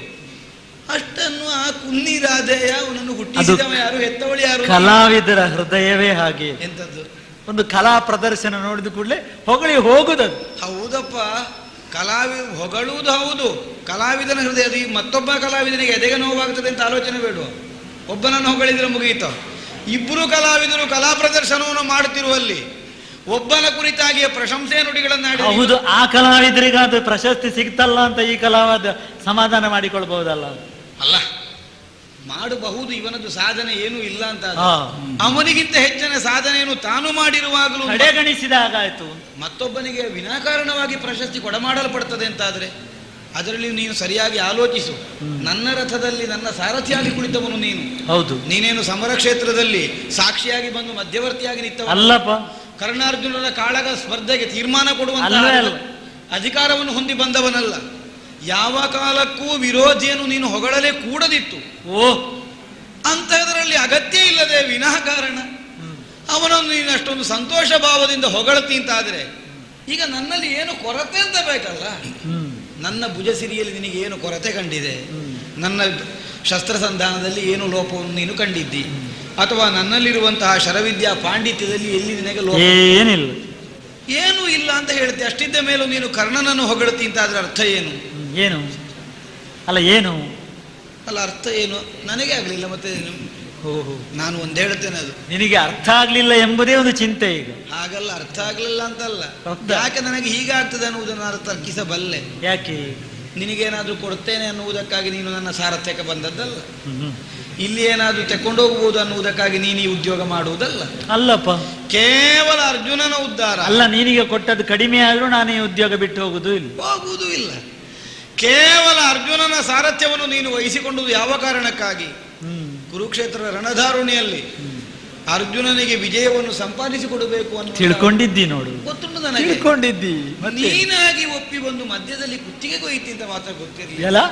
ಅಷ್ಟನ್ನು ಆ ಕುನ್ನಿರಾಧೆಯ ಅವನನ್ನು ಹುಟ್ಟಿಸಿದವ ಯಾರು, ಹೆತ್ತವಳಿ ಯಾರು? ಕಲಾವಿದರ ಹೃದಯವೇ ಹಾಗೆ. ಎಂತದ್ದು? ಒಂದು ಕಲಾ ಪ್ರದರ್ಶನ ನೋಡಿದ ಕೂಡಲೇ ಹೊಗಳಿ ಹೋಗುದದು. ಹೌದಪ್ಪ, ಹೊಗಳುವುದು ಹೌದು. ಕಲಾವಿದನ ಹೃದಯ. ಅದು ಮತ್ತೊಬ್ಬ ಕಲಾವಿದನಿಗೆ ಎದೆಗೆ ನೋವಾಗ್ತದೆ ಅಂತ ಆಲೋಚನೆ ಬೇಡ. ಒಬ್ಬನನ್ನು ಹೊಗಳಿದ್ರೆ ಮುಗಿಯಿತು. ಇಬ್ಬರು ಕಲಾವಿದರು ಕಲಾ ಪ್ರದರ್ಶನವನ್ನು ಮಾಡುತ್ತಿರುವಲ್ಲಿ ಒಬ್ಬನ ಕುರಿತಾಗಿಯೇ ಪ್ರಶಂಸೆ ನುಡಿಗಳನ್ನಾಡಿ. ಹೌದು, ಆ ಕಲಾವಿದರಿಗೆ ಅದು ಪ್ರಶಸ್ತಿ ಸಿಗ್ತಲ್ಲ ಅಂತ ಈ ಕಲಾವಿದ ಸಮಾಧಾನ ಮಾಡಿಕೊಳ್ಬಹುದಲ್ಲ. ಅಲ್ಲ, ಮಾಡಬಹುದು. ಇವನದ್ದು ಸಾಧನೆ ಏನೂ ಇಲ್ಲ ಅಂತ. ಅವನಿಗಿಂತ ಹೆಚ್ಚಿನ ಸಾಧನೆಯನ್ನು ತಾನು ಮಾಡಿರುವಾಗಲೂ ಕಡೆಗಣಿಸಿದ ಹಾಗಾಯ್ತು. ಮತ್ತೊಬ್ಬನಿಗೆ ವಿನಾಕಾರಣವಾಗಿ ಪ್ರಶಸ್ತಿ ಕೊಡಮಾಡಲ್ಪಡ್ತದೆ ಅಂತಾದ್ರೆ ಅದರಲ್ಲಿ ನೀನು ಸರಿಯಾಗಿ ಆಲೋಚಿಸು. ನನ್ನ ರಥದಲ್ಲಿ ನನ್ನ ಸಾರಥಿಯಾಗಿ ಕುಳಿತವನು ನೀನು. ಹೌದು, ನೀನೇನು ಸಮರ ಕ್ಷೇತ್ರದಲ್ಲಿ ಸಾಕ್ಷಿಯಾಗಿ ಬಂದು ಮಧ್ಯವರ್ತಿಯಾಗಿ ನಿಂತವ ಅಲ್ಲಪ್ಪ. ಕರ್ಣಾರ್ಜುನರ ಕಾಳಗ ಸ್ಪರ್ಧೆಗೆ ತೀರ್ಮಾನ ಕೊಡುವಂತ ಅಧಿಕಾರವನ್ನು ಹೊಂದಿ ಬಂದವನಲ್ಲ. ಯಾವ ಕಾಲಕ್ಕೂ ವಿರೋಧಿಯನ್ನು ನೀನು ಹೊಗಳಲೇ ಕೂಡದಿತ್ತು. ಅಂತಹದರಲ್ಲಿ ಅಗತ್ಯ ಇಲ್ಲದೆ ವಿನಾಕಾರಣ ಅವನನ್ನು ನೀನು ಅಷ್ಟೊಂದು ಸಂತೋಷ ಭಾವದಿಂದ ಹೊಗಳತಿ ಅಂತಾದ್ರೆ ಈಗ ನನ್ನಲ್ಲಿ ಏನು ಕೊರತೆ ಅಂತ ಬೇಕಲ್ಲ. ನನ್ನ ಭುಜಸಿರಿಯಲ್ಲಿ ನಿನಗೆ ಏನು ಕೊರತೆ ಕಂಡಿದೆ? ನನ್ನ ಶಸ್ತ್ರಸಂಧಾನದಲ್ಲಿ ಏನು ಲೋಪವನ್ನು ನೀನು ಕಂಡಿದ್ದಿ? ಅಥವಾ ನನ್ನಲ್ಲಿರುವಂತಹ ಶರವಿದ್ಯಾ ಪಾಂಡಿತ್ಯದಲ್ಲಿ ಎಲ್ಲಿ ನಿನಗೆ ಲೋಪ? ಏನಿಲ್ಲ, ಏನೂ ಇಲ್ಲ ಅಂತ ಹೇಳ್ತೆ. ಅಷ್ಟಿದ್ದ ಮೇಲೂ ನೀನು ಕರ್ಣನನ್ನು ಹೊಗಳ್ತಿ ಅಂತ ಆದ್ರೆ ಅರ್ಥ ಏನು? ಏನು ಅಲ್ಲ, ಏನು ಅಲ್ಲ, ಅರ್ಥ ಏನು ನನಗೆ ಆಗ್ಲಿಲ್ಲ. ಮತ್ತೆ ನಾನು ಒಂದ್ ಹೇಳ್ತೇನೆ, ಅದು ನಿನಗೆ ಅರ್ಥ ಆಗ್ಲಿಲ್ಲ ಎಂಬುದೇ ಒಂದು ಚಿಂತೆ ಈಗ. ಹಾಗಲ್ಲ, ಅರ್ಥ ಆಗ್ಲಿಲ್ಲ ಅಂತಲ್ಲ, ಯಾಕೆ ನನಗೆ ಹೀಗಾಗ್ತದೆ ಅನ್ನುವುದನ್ನು ನಾನು ತರ್ಕಿಸಬಲ್ಲೆ. ಯಾಕೆ? ನಿನಗೇನಾದ್ರೂ ಕೊಡ್ತೇನೆ ಅನ್ನುವುದಕ್ಕಾಗಿ ನೀನು ನನ್ನ ಸಾರಥ್ಯಕ್ಕೆ ಬಂದದ್ದಲ್ಲ. ಇಲ್ಲಿ ಏನಾದ್ರೂ ತೆಕೊಂಡೋಗಬಹುದು ಅನ್ನುವುದಕ್ಕಾಗಿ ನೀನು ಈ ಉದ್ಯೋಗ ಮಾಡುವುದಲ್ಲ. ಅಲ್ಲಪ್ಪ, ಕೇವಲ ಅರ್ಜುನನ ಉದ್ಧಾರ. ಅಲ್ಲ, ನೀನಿಗೆ ಕೊಟ್ಟದ್ದು ಕಡಿಮೆ ಆದ್ರೂ ನಾನು ಈ ಉದ್ಯೋಗ ಬಿಟ್ಟು ಹೋಗುವುದೂ ಇಲ್ಲ. ಕೇವಲ ಅರ್ಜುನನ ಸಾರಥ್ಯವನ್ನು ನೀನು ವಹಿಸಿಕೊಂಡುದು ಯಾವ ಕಾರಣಕ್ಕಾಗಿ? ಕುರುಕ್ಷೇತ್ರ ರಣಧಾರುಣಿಯಲ್ಲಿ ಅರ್ಜುನನಿಗೆ ವಿಜಯವನ್ನು ಸಂಪಾದಿಸಿಕೊಡಬೇಕು ಅಂತ ತಿಳ್ಕೊಂಡಿದ್ದಿ ನೋಡು. ಗೊತ್ತುಂಟು ನನಗೆ. ತಿಳ್ಕೊಂಡಿದ್ದಿ. ನೀನಾಗಿ ಒಪ್ಪಿ ಬಂದು ಮಧ್ಯದಲ್ಲಿ ಕುತ್ತಿಗೆ ಕೊಯ್ತಿ ಅಂತ ಮಾತ್ರ ಗೊತ್ತಿರಲಿಲ್ಲ.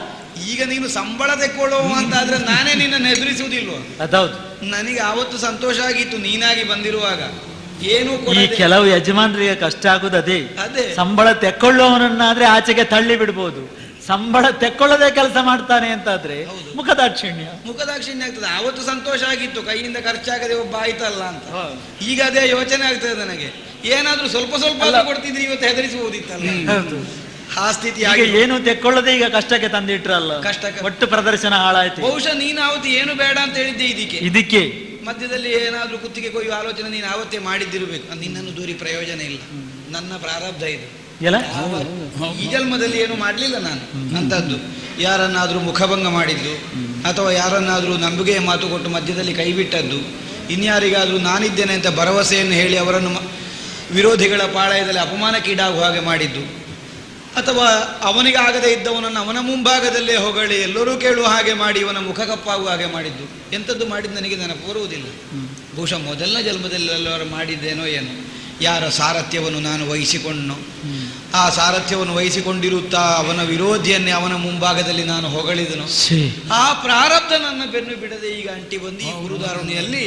ಈಗ ನೀನು ಸಂಬಳ ತೆಕ್ಕೊಳ್ಳುವ ಅಂತಾದ್ರೆ ನಾನೇ ನಿನ್ನನ್ನು ಎದುರಿಸುವುದಿಲ್ವ? ಅದೌದು. ನನಗೆ ಆವತ್ತು ಸಂತೋಷ ಆಗಿತ್ತು ನೀನಾಗಿ ಬಂದಿರುವಾಗ. ಏನು ಈ ಕೆಲವು ಯಜಮಾನರಿಗೆ ಕಷ್ಟ ಆಗುದು ಅದೇ. ಸಂಬಳ ತೆಕ್ಕೊಳ್ಳುವವನನ್ನಾದ್ರೆ ಆಚೆಗೆ ತಳ್ಳಿ ಬಿಡ್ಬೋದು. ಸಂಬಳ ತೆಕ್ಕೊಳ್ಳದೆ ಕೆಲಸ ಮಾಡ್ತಾನೆ ಅಂತಾದ್ರೆ ಮುಖದಾಕ್ಷಿಣ್ಯ ಆಗ್ತದೆ. ಆವತ್ತು ಸಂತೋಷ ಆಗಿತ್ತು, ಕೈಯಿಂದ ಖರ್ಚಾಗದೆ ಒಬ್ಬ ಆಯ್ತಲ್ಲ ಅಂತ. ಈಗ ಅದೇ ಯೋಚನೆ ಆಗ್ತದೆ ನನಗೆ. ಏನಾದ್ರೂ ಸ್ವಲ್ಪ ಸ್ವಲ್ಪ ಕೊಡ್ತಿದ್ರೆ ಇವತ್ತು ಹೆದರಿಸಬಹುದಿತ್ತಲ್ಲ. ಆ ಸ್ಥಿತಿ ಈಗ ಏನು ತೆಕ್ಕೊಳ್ಳದೆ ಈಗ ಕಷ್ಟಕ್ಕೆ ತಂದಿಟ್ರಲ್ಲ, ಒಟ್ಟು ಪ್ರದರ್ಶನ ಹಾಳಾಯ್ತು. ಬಹುಶಃ ನೀನು ಅವತ್ತು ಏನು ಬೇಡ ಅಂತ ಹೇಳಿದ್ದೆ ಇದಕ್ಕೆ ಮಧ್ಯದಲ್ಲಿ ಏನಾದ್ರೂ ಕುತ್ತಿಗೆ ಕೊಯ್ಯುವ ಆಲೋಚನೆ ನೀನು ಆವತ್ತೇ ಮಾಡಿದ್ದಿರಬೇಕು. ನಿನ್ನನ್ನು ದೂರಿ ಪ್ರಯೋಜನ ಇಲ್ಲ, ನನ್ನ ಪ್ರಾರಬ್ಧ ಇದು. ಈ ಜನ್ಮದಲ್ಲಿ ಏನು ಮಾಡಲಿಲ್ಲ ನಾನು ಅಂತದ್ದು. ಯಾರನ್ನಾದ್ರೂ ಮುಖಭಂಗ ಮಾಡಿದ್ದು ಅಥವಾ ಯಾರನ್ನಾದ್ರೂ ನಂಬಿಕೆಯ ಮಾತು ಕೊಟ್ಟು ಮಧ್ಯದಲ್ಲಿ ಕೈ ಬಿಟ್ಟದ್ದು, ಇನ್ಯಾರಿಗಾದ್ರೂ ನಾನಿದ್ದೇನೆ ಅಂತ ಭರವಸೆಯನ್ನು ಹೇಳಿ ಅವರನ್ನು ವಿರೋಧಿಗಳ ಪಾಳಯದಲ್ಲಿ ಅಪಮಾನಕ್ಕೀಡಾಗುವ ಹಾಗೆ ಮಾಡಿದ್ದು, ಅಥವಾ ಅವನಿಗೆ ಆಗದೇ ಇದ್ದವನನ್ನು ಅವನ ಮುಂಭಾಗದಲ್ಲೇ ಹೊಗಳಿ ಎಲ್ಲರೂ ಕೇಳುವ ಹಾಗೆ ಮಾಡಿ ಇವನ ಮುಖ ಕಪ್ಪಾಗುವ ಹಾಗೆ ಮಾಡಿದ್ದು, ಎಂಥದ್ದು ಮಾಡಿದ್ದು ನನಗೆ ನೆನಪು ಬರುವುದಿಲ್ಲ. ಬಹುಶಃ ಮೊದಲನೇ ಜನ್ಮದಲ್ಲಿ ಎಲ್ಲರೂ ಮಾಡಿದ್ದೇನೋ ಏನೋ. ಯಾರ ಸಾರಥ್ಯವನ್ನು ನಾನು ವಹಿಸಿಕೊಂಡನೋ ಆ ಸಾರಥ್ಯವನ್ನು ವಹಿಸಿಕೊಂಡಿರುತ್ತಾ ಅವನ ವಿರೋಧಿಯನ್ನೇ ಅವನ ಮುಂಭಾಗದಲ್ಲಿ ನಾನು ಹೊಗಳಿದನು. ಆ ಪ್ರಾರಬ್ಧ ನನ್ನ ಬೆನ್ನು ಬಿಡದೆ ಈಗ ಅಂಟಿ ಬಂದು ಈ ಗುರುದಾರುಣಿಯಲ್ಲಿ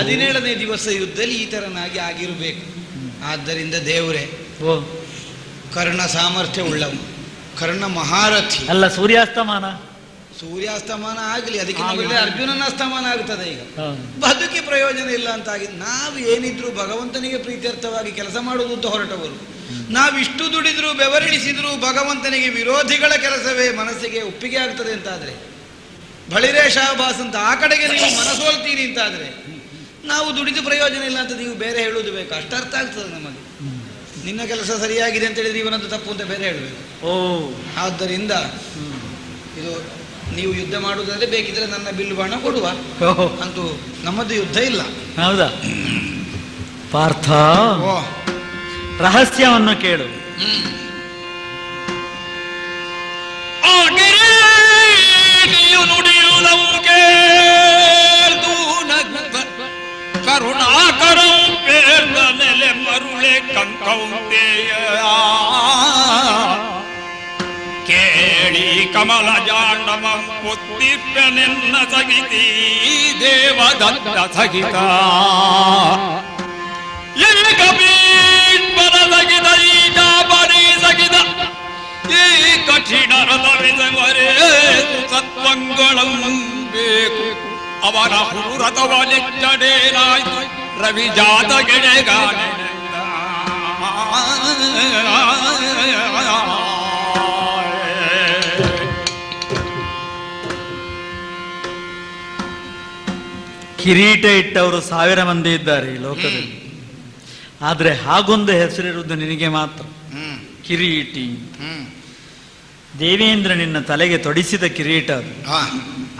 17ನೇ ದಿವಸ ಯುದ್ಧದಲ್ಲಿ ಈ ತರನಾಗಿ ಆಗಿರಬೇಕು. ಆದ್ದರಿಂದ ದೇವರೇ ಕರ್ಣ ಸಾಮರ್ಥ್ಯ ಉಳ್ಳವು, ಕರ್ಣ ಮಹಾರಥಿ ಅಲ್ಲ. ಸೂರ್ಯಾಸ್ತಮಾನ ಆಗಲಿ, ಅದಕ್ಕಿಂತ ಒಳ್ಳೆ ಅರ್ಜುನನ ಅಸ್ತಮಾನ ಆಗ್ತದೆ. ಈಗ ಬದುಕಿ ಪ್ರಯೋಜನ ಇಲ್ಲ ಅಂತಾಗಿದೆ. ನಾವು ಏನಿದ್ರು ಭಗವಂತನಿಗೆ ಪ್ರೀತ್ಯರ್ಥವಾಗಿ ಕೆಲಸ ಮಾಡುವುದು ಅಂತ ಹೊರಟವರು. ನಾವಿಷ್ಟು ದುಡಿದ್ರು ಬೆವರಿಳಿಸಿದ್ರು ಭಗವಂತನಿಗೆ ವಿರೋಧಿಗಳ ಕೆಲಸವೇ ಮನಸ್ಸಿಗೆ ಒಪ್ಪಿಗೆ ಆಗ್ತದೆ ಅಂತಾದ್ರೆ, ಬಳಿರೇ ಶಾಬಾಸ್ ಅಂತ ಆ ಕಡೆಗೆ ನೀವು ಮನಸೋಲ್ತೀರಿ ಅಂತಾದ್ರೆ, ನಾವು ದುಡಿದು ಪ್ರಯೋಜನ ಇಲ್ಲ ಅಂತ ನೀವು ಬೇರೆ ಹೇಳುವುದು ಬೇಕು. ಅಷ್ಟು ಅರ್ಥ ಆಗ್ತದೆ ನಮಗೆ. ನಿನ್ನ ಕೆಲಸ ಸರಿಯಾಗಿದೆ ಅಂತ ಹೇಳಿದ್ರೆ ಇವನದ್ದು ತಪ್ಪು ಅಂತ ಬೇರೆ ಹೇಳಬೇಕು. ಆದ್ದರಿಂದ ಇದು ನೀವು ಯುದ್ಧ ಮಾಡುವುದಾದ್ರೆ ಬೇಕಿದ್ರೆ ನನ್ನ ಬಿಲ್ಲು ಬಾಣ ಕೊಡುವ, ಅಂತೂ ನಮ್ಮದು ಯುದ್ಧ ಇಲ್ಲ. ಹೌದಾ ಪಾರ್ಥ? ರಹಸ್ಯವನ್ನು ಕೇಳು. ಕರುಣಾಕರಂ ಪೇರ್ದ ನೆಲೆ ಮರುಳೆ ಕಂಕೌಂತೆಯ ಕೇಳಿ ಕಮಲ ಜಾಂಡಮಂ ಪುತ್ತಿಪ್ಪನೆನ್ನ ಸಗಿತಿ ದೇವದತ್ತ ಸಗಿತ ಕಬೀರ ಸಗಿದ ಈಜ ಬರೀ ಸಗಿದ ಈ ಕಠಿಣ ರಥವಿದವರೇ ಸತ್ವಂಗಳಂ ಬೇಕು. ಅವರ ಹುರತವಲೆಚ್ಚಡೇನಾಯ್ತು ರವಿಜಾತ ಗೆಳೆಗಾನ ಕಿರೀಟ ಇಟ್ಟವರು 1000 ಮಂದಿ ಇದ್ದಾರೆ ಈ ಲೋಕದಲ್ಲಿ. ಆದ್ರೆ ಹಾಗೊಂದು ಹೆಸರಿರುವುದು ನಿನಗೆ ಮಾತ್ರ, ಕಿರೀಟಿ. ದೇವೇಂದ್ರ ನಿನ್ನ ತಲೆಗೆ ತೊಡಿಸಿದ ಕಿರೀಟ ಅದು,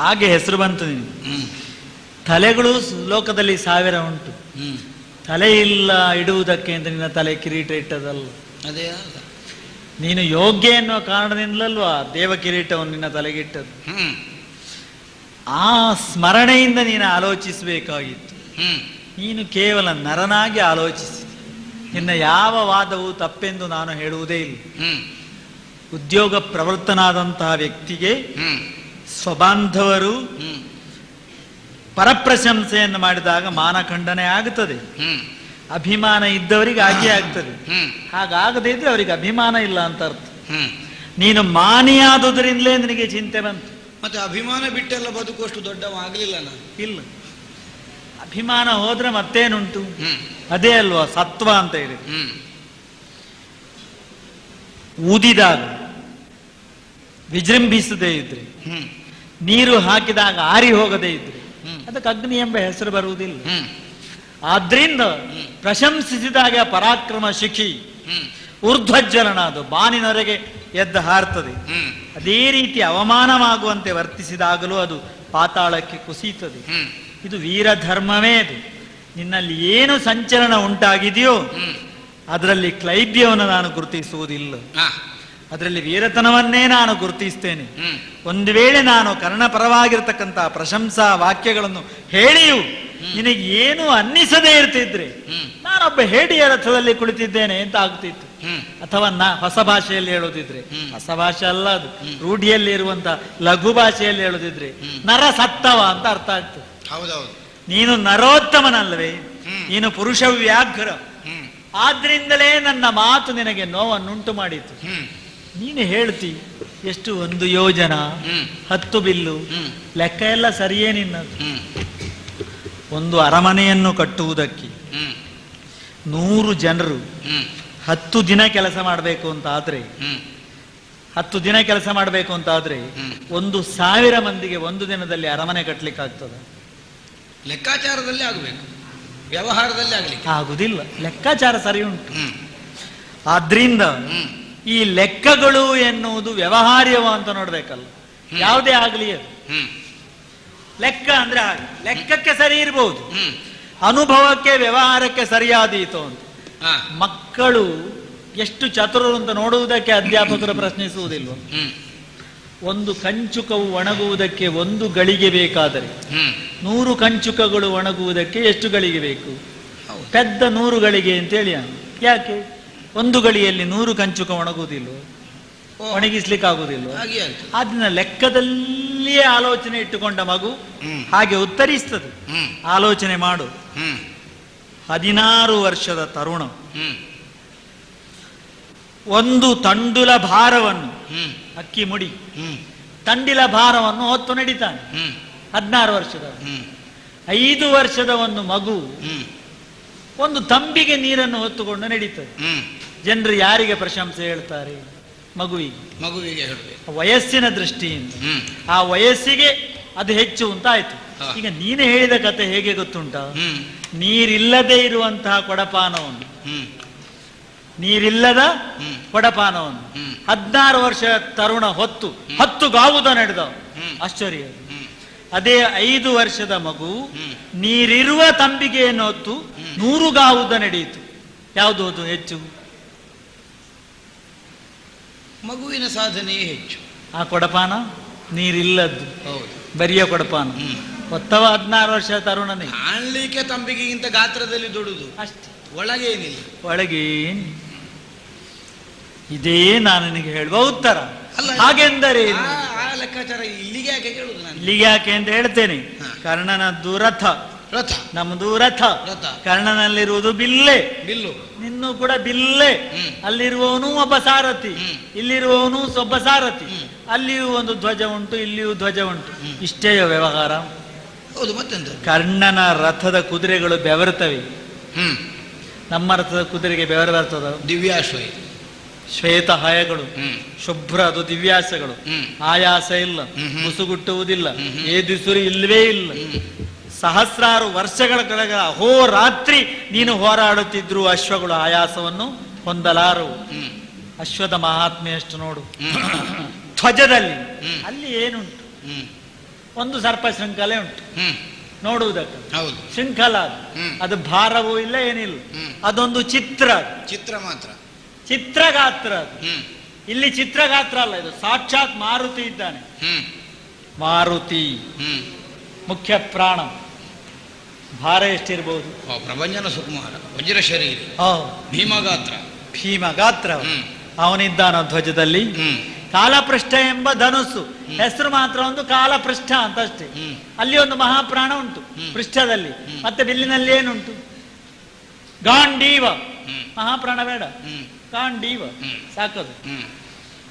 ಹಾಗೆ ಹೆಸರು ಬಂತು ನಿನಗೆ. ತಲೆಗಳು ಲೋಕದಲ್ಲಿ 1000 ಉಂಟು, ತಲೆ ಇಲ್ಲ ಇಡುವುದಕ್ಕೆ ಅಂತ ನಿನ್ನ ತಲೆ ಕಿರೀಟ ಇಟ್ಟದಲ್ಲ. ಅದೇ ನೀನು ಯೋಗ್ಯ ಎನ್ನುವ ಕಾರಣದಿಂದಲಲ್ವಾ ದೇವ ಕಿರೀಟವನ್ನು ನಿನ್ನ ತಲೆಗಿಟ್ಟದ್ದು. ಆ ಸ್ಮರಣೆಯಿಂದ ನೀನು ಆಲೋಚಿಸಬೇಕಾಗಿತ್ತು. ನೀನು ಕೇವಲ ನರನಾಗಿ ಆಲೋಚಿಸಿ. ನಿನ್ನ ಯಾವ ವಾದವು ತಪ್ಪೆಂದು ನಾನು ಹೇಳುವುದೇ ಇಲ್ಲ. ಉದ್ಯೋಗ ಪ್ರವೃತ್ತನಾದಂತಹ ವ್ಯಕ್ತಿಗೆ ಸ್ವಬಾಂಧವರು ಪರಪ್ರಶಂಸೆಯನ್ನು ಮಾಡಿದಾಗ ಮಾನಖಂಡನೆ ಆಗುತ್ತದೆ. ಅಭಿಮಾನ ಇದ್ದವರಿಗೆ ಹಾಗೆ ಆಗ್ತದೆ. ಹಾಗಾಗದೇ ಇದ್ರೆ ಅವರಿಗೆ ಅಭಿಮಾನ ಇಲ್ಲ ಅಂತ ಅರ್ಥ. ನೀನು ಮಾನಿಯಾದುದರಿಂದಲೇ ನಿನಗೆ ಚಿಂತೆ ಬಂತು. ಮತ್ತೆ ಅಭಿಮಾನ ಬಿಟ್ಟೆಲ್ಲ ಬದುಕುವಷ್ಟು ದೊಡ್ಡವಾಗಲಿಲ್ಲ ನಾನು. ಇಲ್ಲ, ಅಭಿಮಾನ ಹೋದ್ರೆ ಮತ್ತೇನುಂಟು? ಅದೇ ಅಲ್ವಾ ಸತ್ವ ಅಂತ ಹೇಳಿ. ಊದಿದಾಗ ವಿಜೃಂಭಿಸದೇ ಇದ್ರೆ, ನೀರು ಹಾಕಿದಾಗ ಆರಿ ಹೋಗದೇ ಇದ್ರೆ ಅದಕ್ಕೆ ಅಗ್ನಿ ಎಂಬ ಹೆಸರು ಬರುವುದಿಲ್ಲ. ಆದ್ರಿಂದ ಪ್ರಶಂಸಿಸಿದಾಗ ಪರಾಕ್ರಮ ಶಿಖಿ ಊರ್ಧ್ವಜ್ವಲನ, ಅದು ಬಾನಿನವರೆಗೆ ಎದ್ದು ಹಾರ್ತದೆ. ಅದೇ ರೀತಿ ಅವಮಾನವಾಗುವಂತೆ ವರ್ತಿಸಿದಾಗಲೂ ಅದು ಪಾತಾಳಕ್ಕೆ ಕುಸಿಯುತ್ತದೆ. ಇದು ವೀರಧರ್ಮವೇ. ಅದು ನಿನ್ನಲ್ಲಿ ಏನು ಸಂಚಲನ ಉಂಟಾಗಿದೆಯೋ ಅದರಲ್ಲಿ ಕ್ಲೈಬ್ಯವನ್ನು ನಾನು ಗುರುತಿಸುವುದಿಲ್ಲ, ಅದರಲ್ಲಿ ವೀರತನವನ್ನೇ ನಾನು ಗುರುತಿಸ್ತೇನೆ. ಒಂದು ವೇಳೆ ನಾನು ಕರ್ಣಪರವಾಗಿರ್ತಕ್ಕಂಥ ಪ್ರಶಂಸಾ ವಾಕ್ಯಗಳನ್ನು ಹೇಳಿಯೂ ನಿನಗೆ ಏನು ಅನ್ನಿಸದೇ ಇರ್ತಿದ್ರೆ ನಾನೊಬ್ಬ ಹೇಡಿಯ ರಥದಲ್ಲಿ ಕುಳಿತಿದ್ದೇನೆ ಅಂತ ಆಗ್ತಿತ್ತು. ಅಥವಾ ಹೊಸ ಭಾಷೆಯಲ್ಲಿ ಹೇಳೋದಿದ್ರೆ, ಹೊಸ ಭಾಷೆ ಅಲ್ಲ ಅದು, ರೂಢಿಯಲ್ಲಿ ಇರುವಂತ ಲಘು ಭಾಷೆಯಲ್ಲಿ ಹೇಳೋದಿದ್ರೆ ನರ ಸತ್ತವ ಅಂತ ಅರ್ಥ ಆಗ್ತದೆ. ನೀನು ನರೋತ್ತಮನಲ್ವೇ, ನೀನು ಪುರುಷ ವ್ಯಾಘ್ರ. ಆದ್ರಿಂದಲೇ ನನ್ನ ಮಾತು ನಿನಗೆ ನೋವನ್ನುಂಟು ಮಾಡಿತು. ನೀನು ಹೇಳ್ತಿ ಎಷ್ಟು 1 ಯೋಜನ 10 ಬಿಲ್ಲು, ಲೆಕ್ಕ ಎಲ್ಲ ಸರಿಯೇ ನಿನ್ನದು. ಒಂದು ಅರಮನೆಯನ್ನು ಕಟ್ಟುವುದಕ್ಕೆ 100 ಜನರು 10 ದಿನ ಕೆಲಸ ಮಾಡಬೇಕು ಅಂತ ಆದ್ರೆ 10 ದಿನ ಕೆಲಸ ಮಾಡಬೇಕು ಅಂತ ಆದ್ರೆ 1,000 ಮಂದಿಗೆ ಒಂದು ದಿನದಲ್ಲಿ ಅರಮನೆ ಕಟ್ಟಲಿಕ್ಕೆ ಆಗ್ತದೆ? ಲೆಕ್ಕಾಚಾರದಲ್ಲಿ ಆಗಬೇಕು, ವ್ಯವಹಾರದಲ್ಲಿ ಆಗ್ಲಿಕ್ಕೆ ಆಗುದಿಲ್ಲ. ಲೆಕ್ಕಾಚಾರ ಸರಿ ಉಂಟು. ಆದ್ರಿಂದ ಈ ಲೆಕ್ಕಗಳು ಎನ್ನುವುದು ವ್ಯವಹಾರ್ಯವ ಅಂತ ನೋಡ್ಬೇಕಲ್ಲ. ಯಾವುದೇ ಆಗಲಿ ಅದು ಲೆಕ್ಕ ಅಂದ್ರೆ ಹಾಗೆ. ಲೆಕ್ಕಕ್ಕೆ ಸರಿ ಇರಬಹುದು, ಅನುಭವಕ್ಕೆ ವ್ಯವಹಾರಕ್ಕೆ ಸರಿಯಾದೀತು ಅಂತ. ಮಕ್ಕಳು ಎಷ್ಟು ಚತುರರು ಅಂತ ನೋಡುವುದಕ್ಕೆ ಅಧ್ಯಾಪಕರು ಪ್ರಶ್ನಿಸುವುದಿಲ್ವ? ಒಂದು ಕಂಚುಕವು ಒಣಗುವುದಕ್ಕೆ 1 ಗಳಿಗೆ ಬೇಕಾದರೆ 100 ಕಂಚುಕಗಳು ಒಣಗುವುದಕ್ಕೆ ಎಷ್ಟು ಗಳಿಗೆ ಬೇಕು? ಪೆದ್ದ 100 ಗಳಿಗೆ ಅಂತೇಳಿ. ಯಾಕೆ 1 ಗಳಿಯಲ್ಲಿ 100 ಕಂಚುಕ ಒಣಗುವುದಿಲ್ವ? ಒಣಗಿಸ್ಲಿಕ್ಕೆ ಆಗುದಿಲ್ವ? ಅದನ್ನ ಲೆಕ್ಕದಲ್ಲಿಯೇ ಆಲೋಚನೆ ಇಟ್ಟುಕೊಂಡ ಮಗು ಹಾಗೆ ಉತ್ತರಿಸ್ತದೆ. ಆಲೋಚನೆ ಮಾಡು. 16 ವರ್ಷದ ತರುಣ ಒಂದು ತಂಡುಲ ಭಾರವನ್ನು, ಅಕ್ಕಿ ಮುಡಿ ತಂಡಿಲ ಭಾರವನ್ನು ಹೊತ್ತು ನಡೀತಾನೆ. 16 ವರ್ಷದ. 5 ವರ್ಷದ ಒಂದು ಮಗು ಒಂದು ತಂಬಿಗೆ ನೀರನ್ನು ಹೊತ್ತುಕೊಂಡು ನಡೀತದೆ. ಜನರು ಯಾರಿಗೆ ಪ್ರಶಂಸೆ ಹೇಳ್ತಾರೆ? ಮಗುವಿಗೆ ಹೇಳಬೇಕು, ವಯಸ್ಸಿನ ದೃಷ್ಟಿಯಿಂದ. ಆ ವಯಸ್ಸಿಗೆ ಅದು ಹೆಚ್ಚು ಅಂತ ಆಯ್ತು. ಈಗ ನೀನು ಹೇಳಿದ ಕತೆ ಹೇಗೆ ಗೊತ್ತುಂಟ? ನೀರಿಲ್ಲದೆ ಇರುವಂತಹ ಕೊಡಪಾನವನ್ನು, ನೀರಿಲ್ಲದ ಕೊಡಪಾನವನ್ನು 16 ವರ್ಷ ತರುಣ ಹೊತ್ತು 10 ಗಾವುದ ನಡೆದ. ಆಶ್ಚರ್ಯ. ಅದೇ 5 ವರ್ಷದ ಮಗು ನೀರಿರುವ ತಂಬಿಗೆಯನ್ನು ಹೊತ್ತು 100 ಗಾವುದ ನಡೆಯಿತು. ಯಾವುದು ಅದು ಹೆಚ್ಚು? ಮಗುವಿನ ಸಾಧನೆಯೇ ಹೆಚ್ಚು. ಆ ಕೊಡಪಾನ ನೀರಿಲ್ಲದ್ದು, ಬರಿಯ ಕೊಡಪಾನ ಹೊತ್ತವ 16 ವರ್ಷ ತರುಣನೇ. ಕಾಣ್ಲಿಕ್ಕೆ ತಂಬಿಗೆಗಿಂತ ಗಾತ್ರದಲ್ಲಿ ದೊಡ್ಡದು ಅಷ್ಟೇ, ಒಳಗೇನಿಲ್ಲ. ಒಳಗೇನು? ಇದೇ ನಾನು ನಿನಗೆ ಹೇಳುವ ಉತ್ತರ. ಹಾಗೆಂದರೆ ಆ ಲೆಕ್ಕಾಚಾರ ಇಲ್ಲಿಗೆ ಯಾಕೆ ಕೇಳುದು ನಾನು? ಇಲ್ಲಿಗೆ ಯಾಕೆ ಅಂತ ಹೇಳ್ತೇನೆ. ಕರ್ಣನದ್ದು ರಥ, ನಮ್ದು ರಥ. ಕರ್ಣನಲ್ಲಿರುವುದು ಬಿಲ್ಲೆ, ನಿನ್ನೂ ಕೂಡ ಬಿಲ್ಲೆ. ಅಲ್ಲಿರುವವನು ಒಬ್ಬ ಸಾರಥಿ, ಇಲ್ಲಿರುವವನು ಒಬ್ಬ ಸಾರಥಿ. ಅಲ್ಲಿಯೂ ಒಂದು ಧ್ವಜ ಉಂಟು, ಇಲ್ಲಿಯೂ ಧ್ವಜ ಉಂಟು. ಇಷ್ಟೇ ವ್ಯವಹಾರ. ಹೌದು, ಮತ್ತೆಂತ? ಕರ್ಣನ ರಥದ ಕುದುರೆಗಳು ಬೆವರುತ್ತವೆ. ನಮ್ಮ ರಥದ ಕುದುರೆಗೆ ಬೆವರು ಬರ್ತದ? ದಿವ್ಯಾಶ್ವ, ಶ್ವೇತ ಹಯಗಳು, ಶುಭ್ರ, ಅದು ದಿವ್ಯಾಸಗಳು. ಆಯಾಸ ಇಲ್ಲ, ಮುಸುಗುಟ್ಟುವುದಿಲ್ಲ, ಏದಿಸುರಿ ಇಲ್ಲವೇ ಇಲ್ಲ. ಸಹಸ್ರಾರು ವರ್ಷಗಳ ಕೆಳಗೆ ಅಹೋರಾತ್ರಿ ನೀನು ಹೋರಾಡುತ್ತಿದ್ರು ಅಶ್ವಗಳು ಆಯಾಸವನ್ನು ಹೊಂದಲಾರವು. ಅಶ್ವದ ಮಹಾತ್ಮೆ ಎಷ್ಟು ನೋಡು. ಧ್ವಜದಲ್ಲಿ ಅಲ್ಲಿ ಏನುಂಟು? ಒಂದು ಸರ್ಪ ಶೃಂಖಲೆ ಉಂಟು ನೋಡುವುದಕ್ಕೆ. ಶೃಂಖಲ ಅದು ಭಾರವೂ ಇಲ್ಲ, ಏನಿಲ್ಲ. ಅದೊಂದು ಚಿತ್ರ ಮಾತ್ರ, ಚಿತ್ರಗಾತ್ರ. ಇಲ್ಲಿ ಚಿತ್ರಗಾತ್ರ ಅಲ್ಲ, ಇದು ಸಾಕ್ಷಾತ್ ಮಾರುತಿ ಇದ್ದಾನೆ. ಮಾರುತಿ ಮುಖ್ಯ ಪ್ರಾಣ. ಭಾರ ಎಷ್ಟಿರ್ಬೋದು? ಪ್ರಭಂಜನ ಸುಕುಮಾರ, ವಜ್ರ ಶರೀರ, ಭೀಮಗಾತ್ರ. ಅವನಿದ್ದಾನ ಧ್ವಜದಲ್ಲಿ. ಕಾಲಪೃಷ್ಠ ಎಂಬ ಧನುಸ್ಸು, ಹೆಸರು ಮಾತ್ರ ಒಂದು ಕಾಲಪೃಷ್ಠ ಅಂತ ಅಷ್ಟೇ. ಅಲ್ಲಿ ಒಂದು ಮಹಾಪ್ರಾಣ ಉಂಟು ಪೃಷ್ಠದಲ್ಲಿ. ಮತ್ತೆ ಬಿಲ್ಲಿನಲ್ಲಿ ಏನುಂಟು? ಗಾಂಡೀವ. ಮಹಾಪ್ರಾಣ ಬೇಡ, ಗಾಂಡೀವ ಸಾಕದು.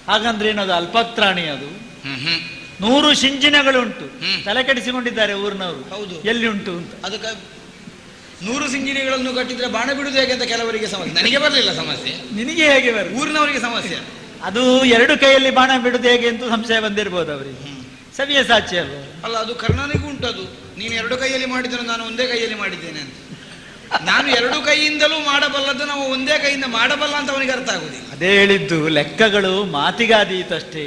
ಹಾಗಂದ್ರೆ ಏನದು? ಅಲ್ಪತ್ರಾಣಿ ಅದು. 100 ಶಿಂಜಿನಗಳುಂಟು. ತಲೆ ಕೆಡಿಸಿಕೊಂಡಿದ್ದಾರೆ ಊರಿನವರು. ಹೌದು, ಎಲ್ಲಿ ಉಂಟು ಅಂತ. ಅದಕ್ಕೆ 100 ಸಿಂಜಿನಿಗಳನ್ನು ಕಟ್ಟಿದ್ರೆ ಬಾಣ ಬಿಡುವುದು ಹೇಗೆ ಅಂತ ಕೆಲವರಿಗೆ ಸಮಸ್ಯೆ. ನನಗೆ ಬರಲಿಲ್ಲ ಸಮಸ್ಯೆ, ನಿನಗೆ ಹೇಗೆ ಬರ? ಊರಿನವರಿಗೆ ಸಮಸ್ಯೆ. ಅದು 2 ಕೈಯಲ್ಲಿ ಬಾಣ ಬಿಡುದು ಹೇಗೆ ಅಂತ ಸಂಶಯ ಬಂದಿರ್ಬೋದು ಅವರಿಗೆ. ಸವಿಯ ಸಾಕ್ಷಿ ಅಲ್ವ? ಅಲ್ಲ, ಅದು ಕರ್ಣನಿಗೂ ಉಂಟದು. ನೀನು 2 ಕೈಯಲ್ಲಿ ಮಾಡಿದ್ರೆ ನಾನು ಒಂದೇ ಕೈಯಲ್ಲಿ ಮಾಡಿದ್ದೇನೆ ಅಂತ. ನಾನು 2 ಕೈಯಿಂದಲೂ ಮಾಡಬಲ್ಲದ್ದು ನಾವು ಒಂದೇ ಕೈಯಿಂದ ಮಾಡಬಲ್ಲ ಅಂತ ಅವನಿಗೆ ಅರ್ಥ ಆಗುದಿಲ್ಲ. ಅದೇ ಹೇಳಿದ್ದು, ಲೆಕ್ಕಗಳು ಮಾತಿಗಾದೀತಷ್ಟೇ.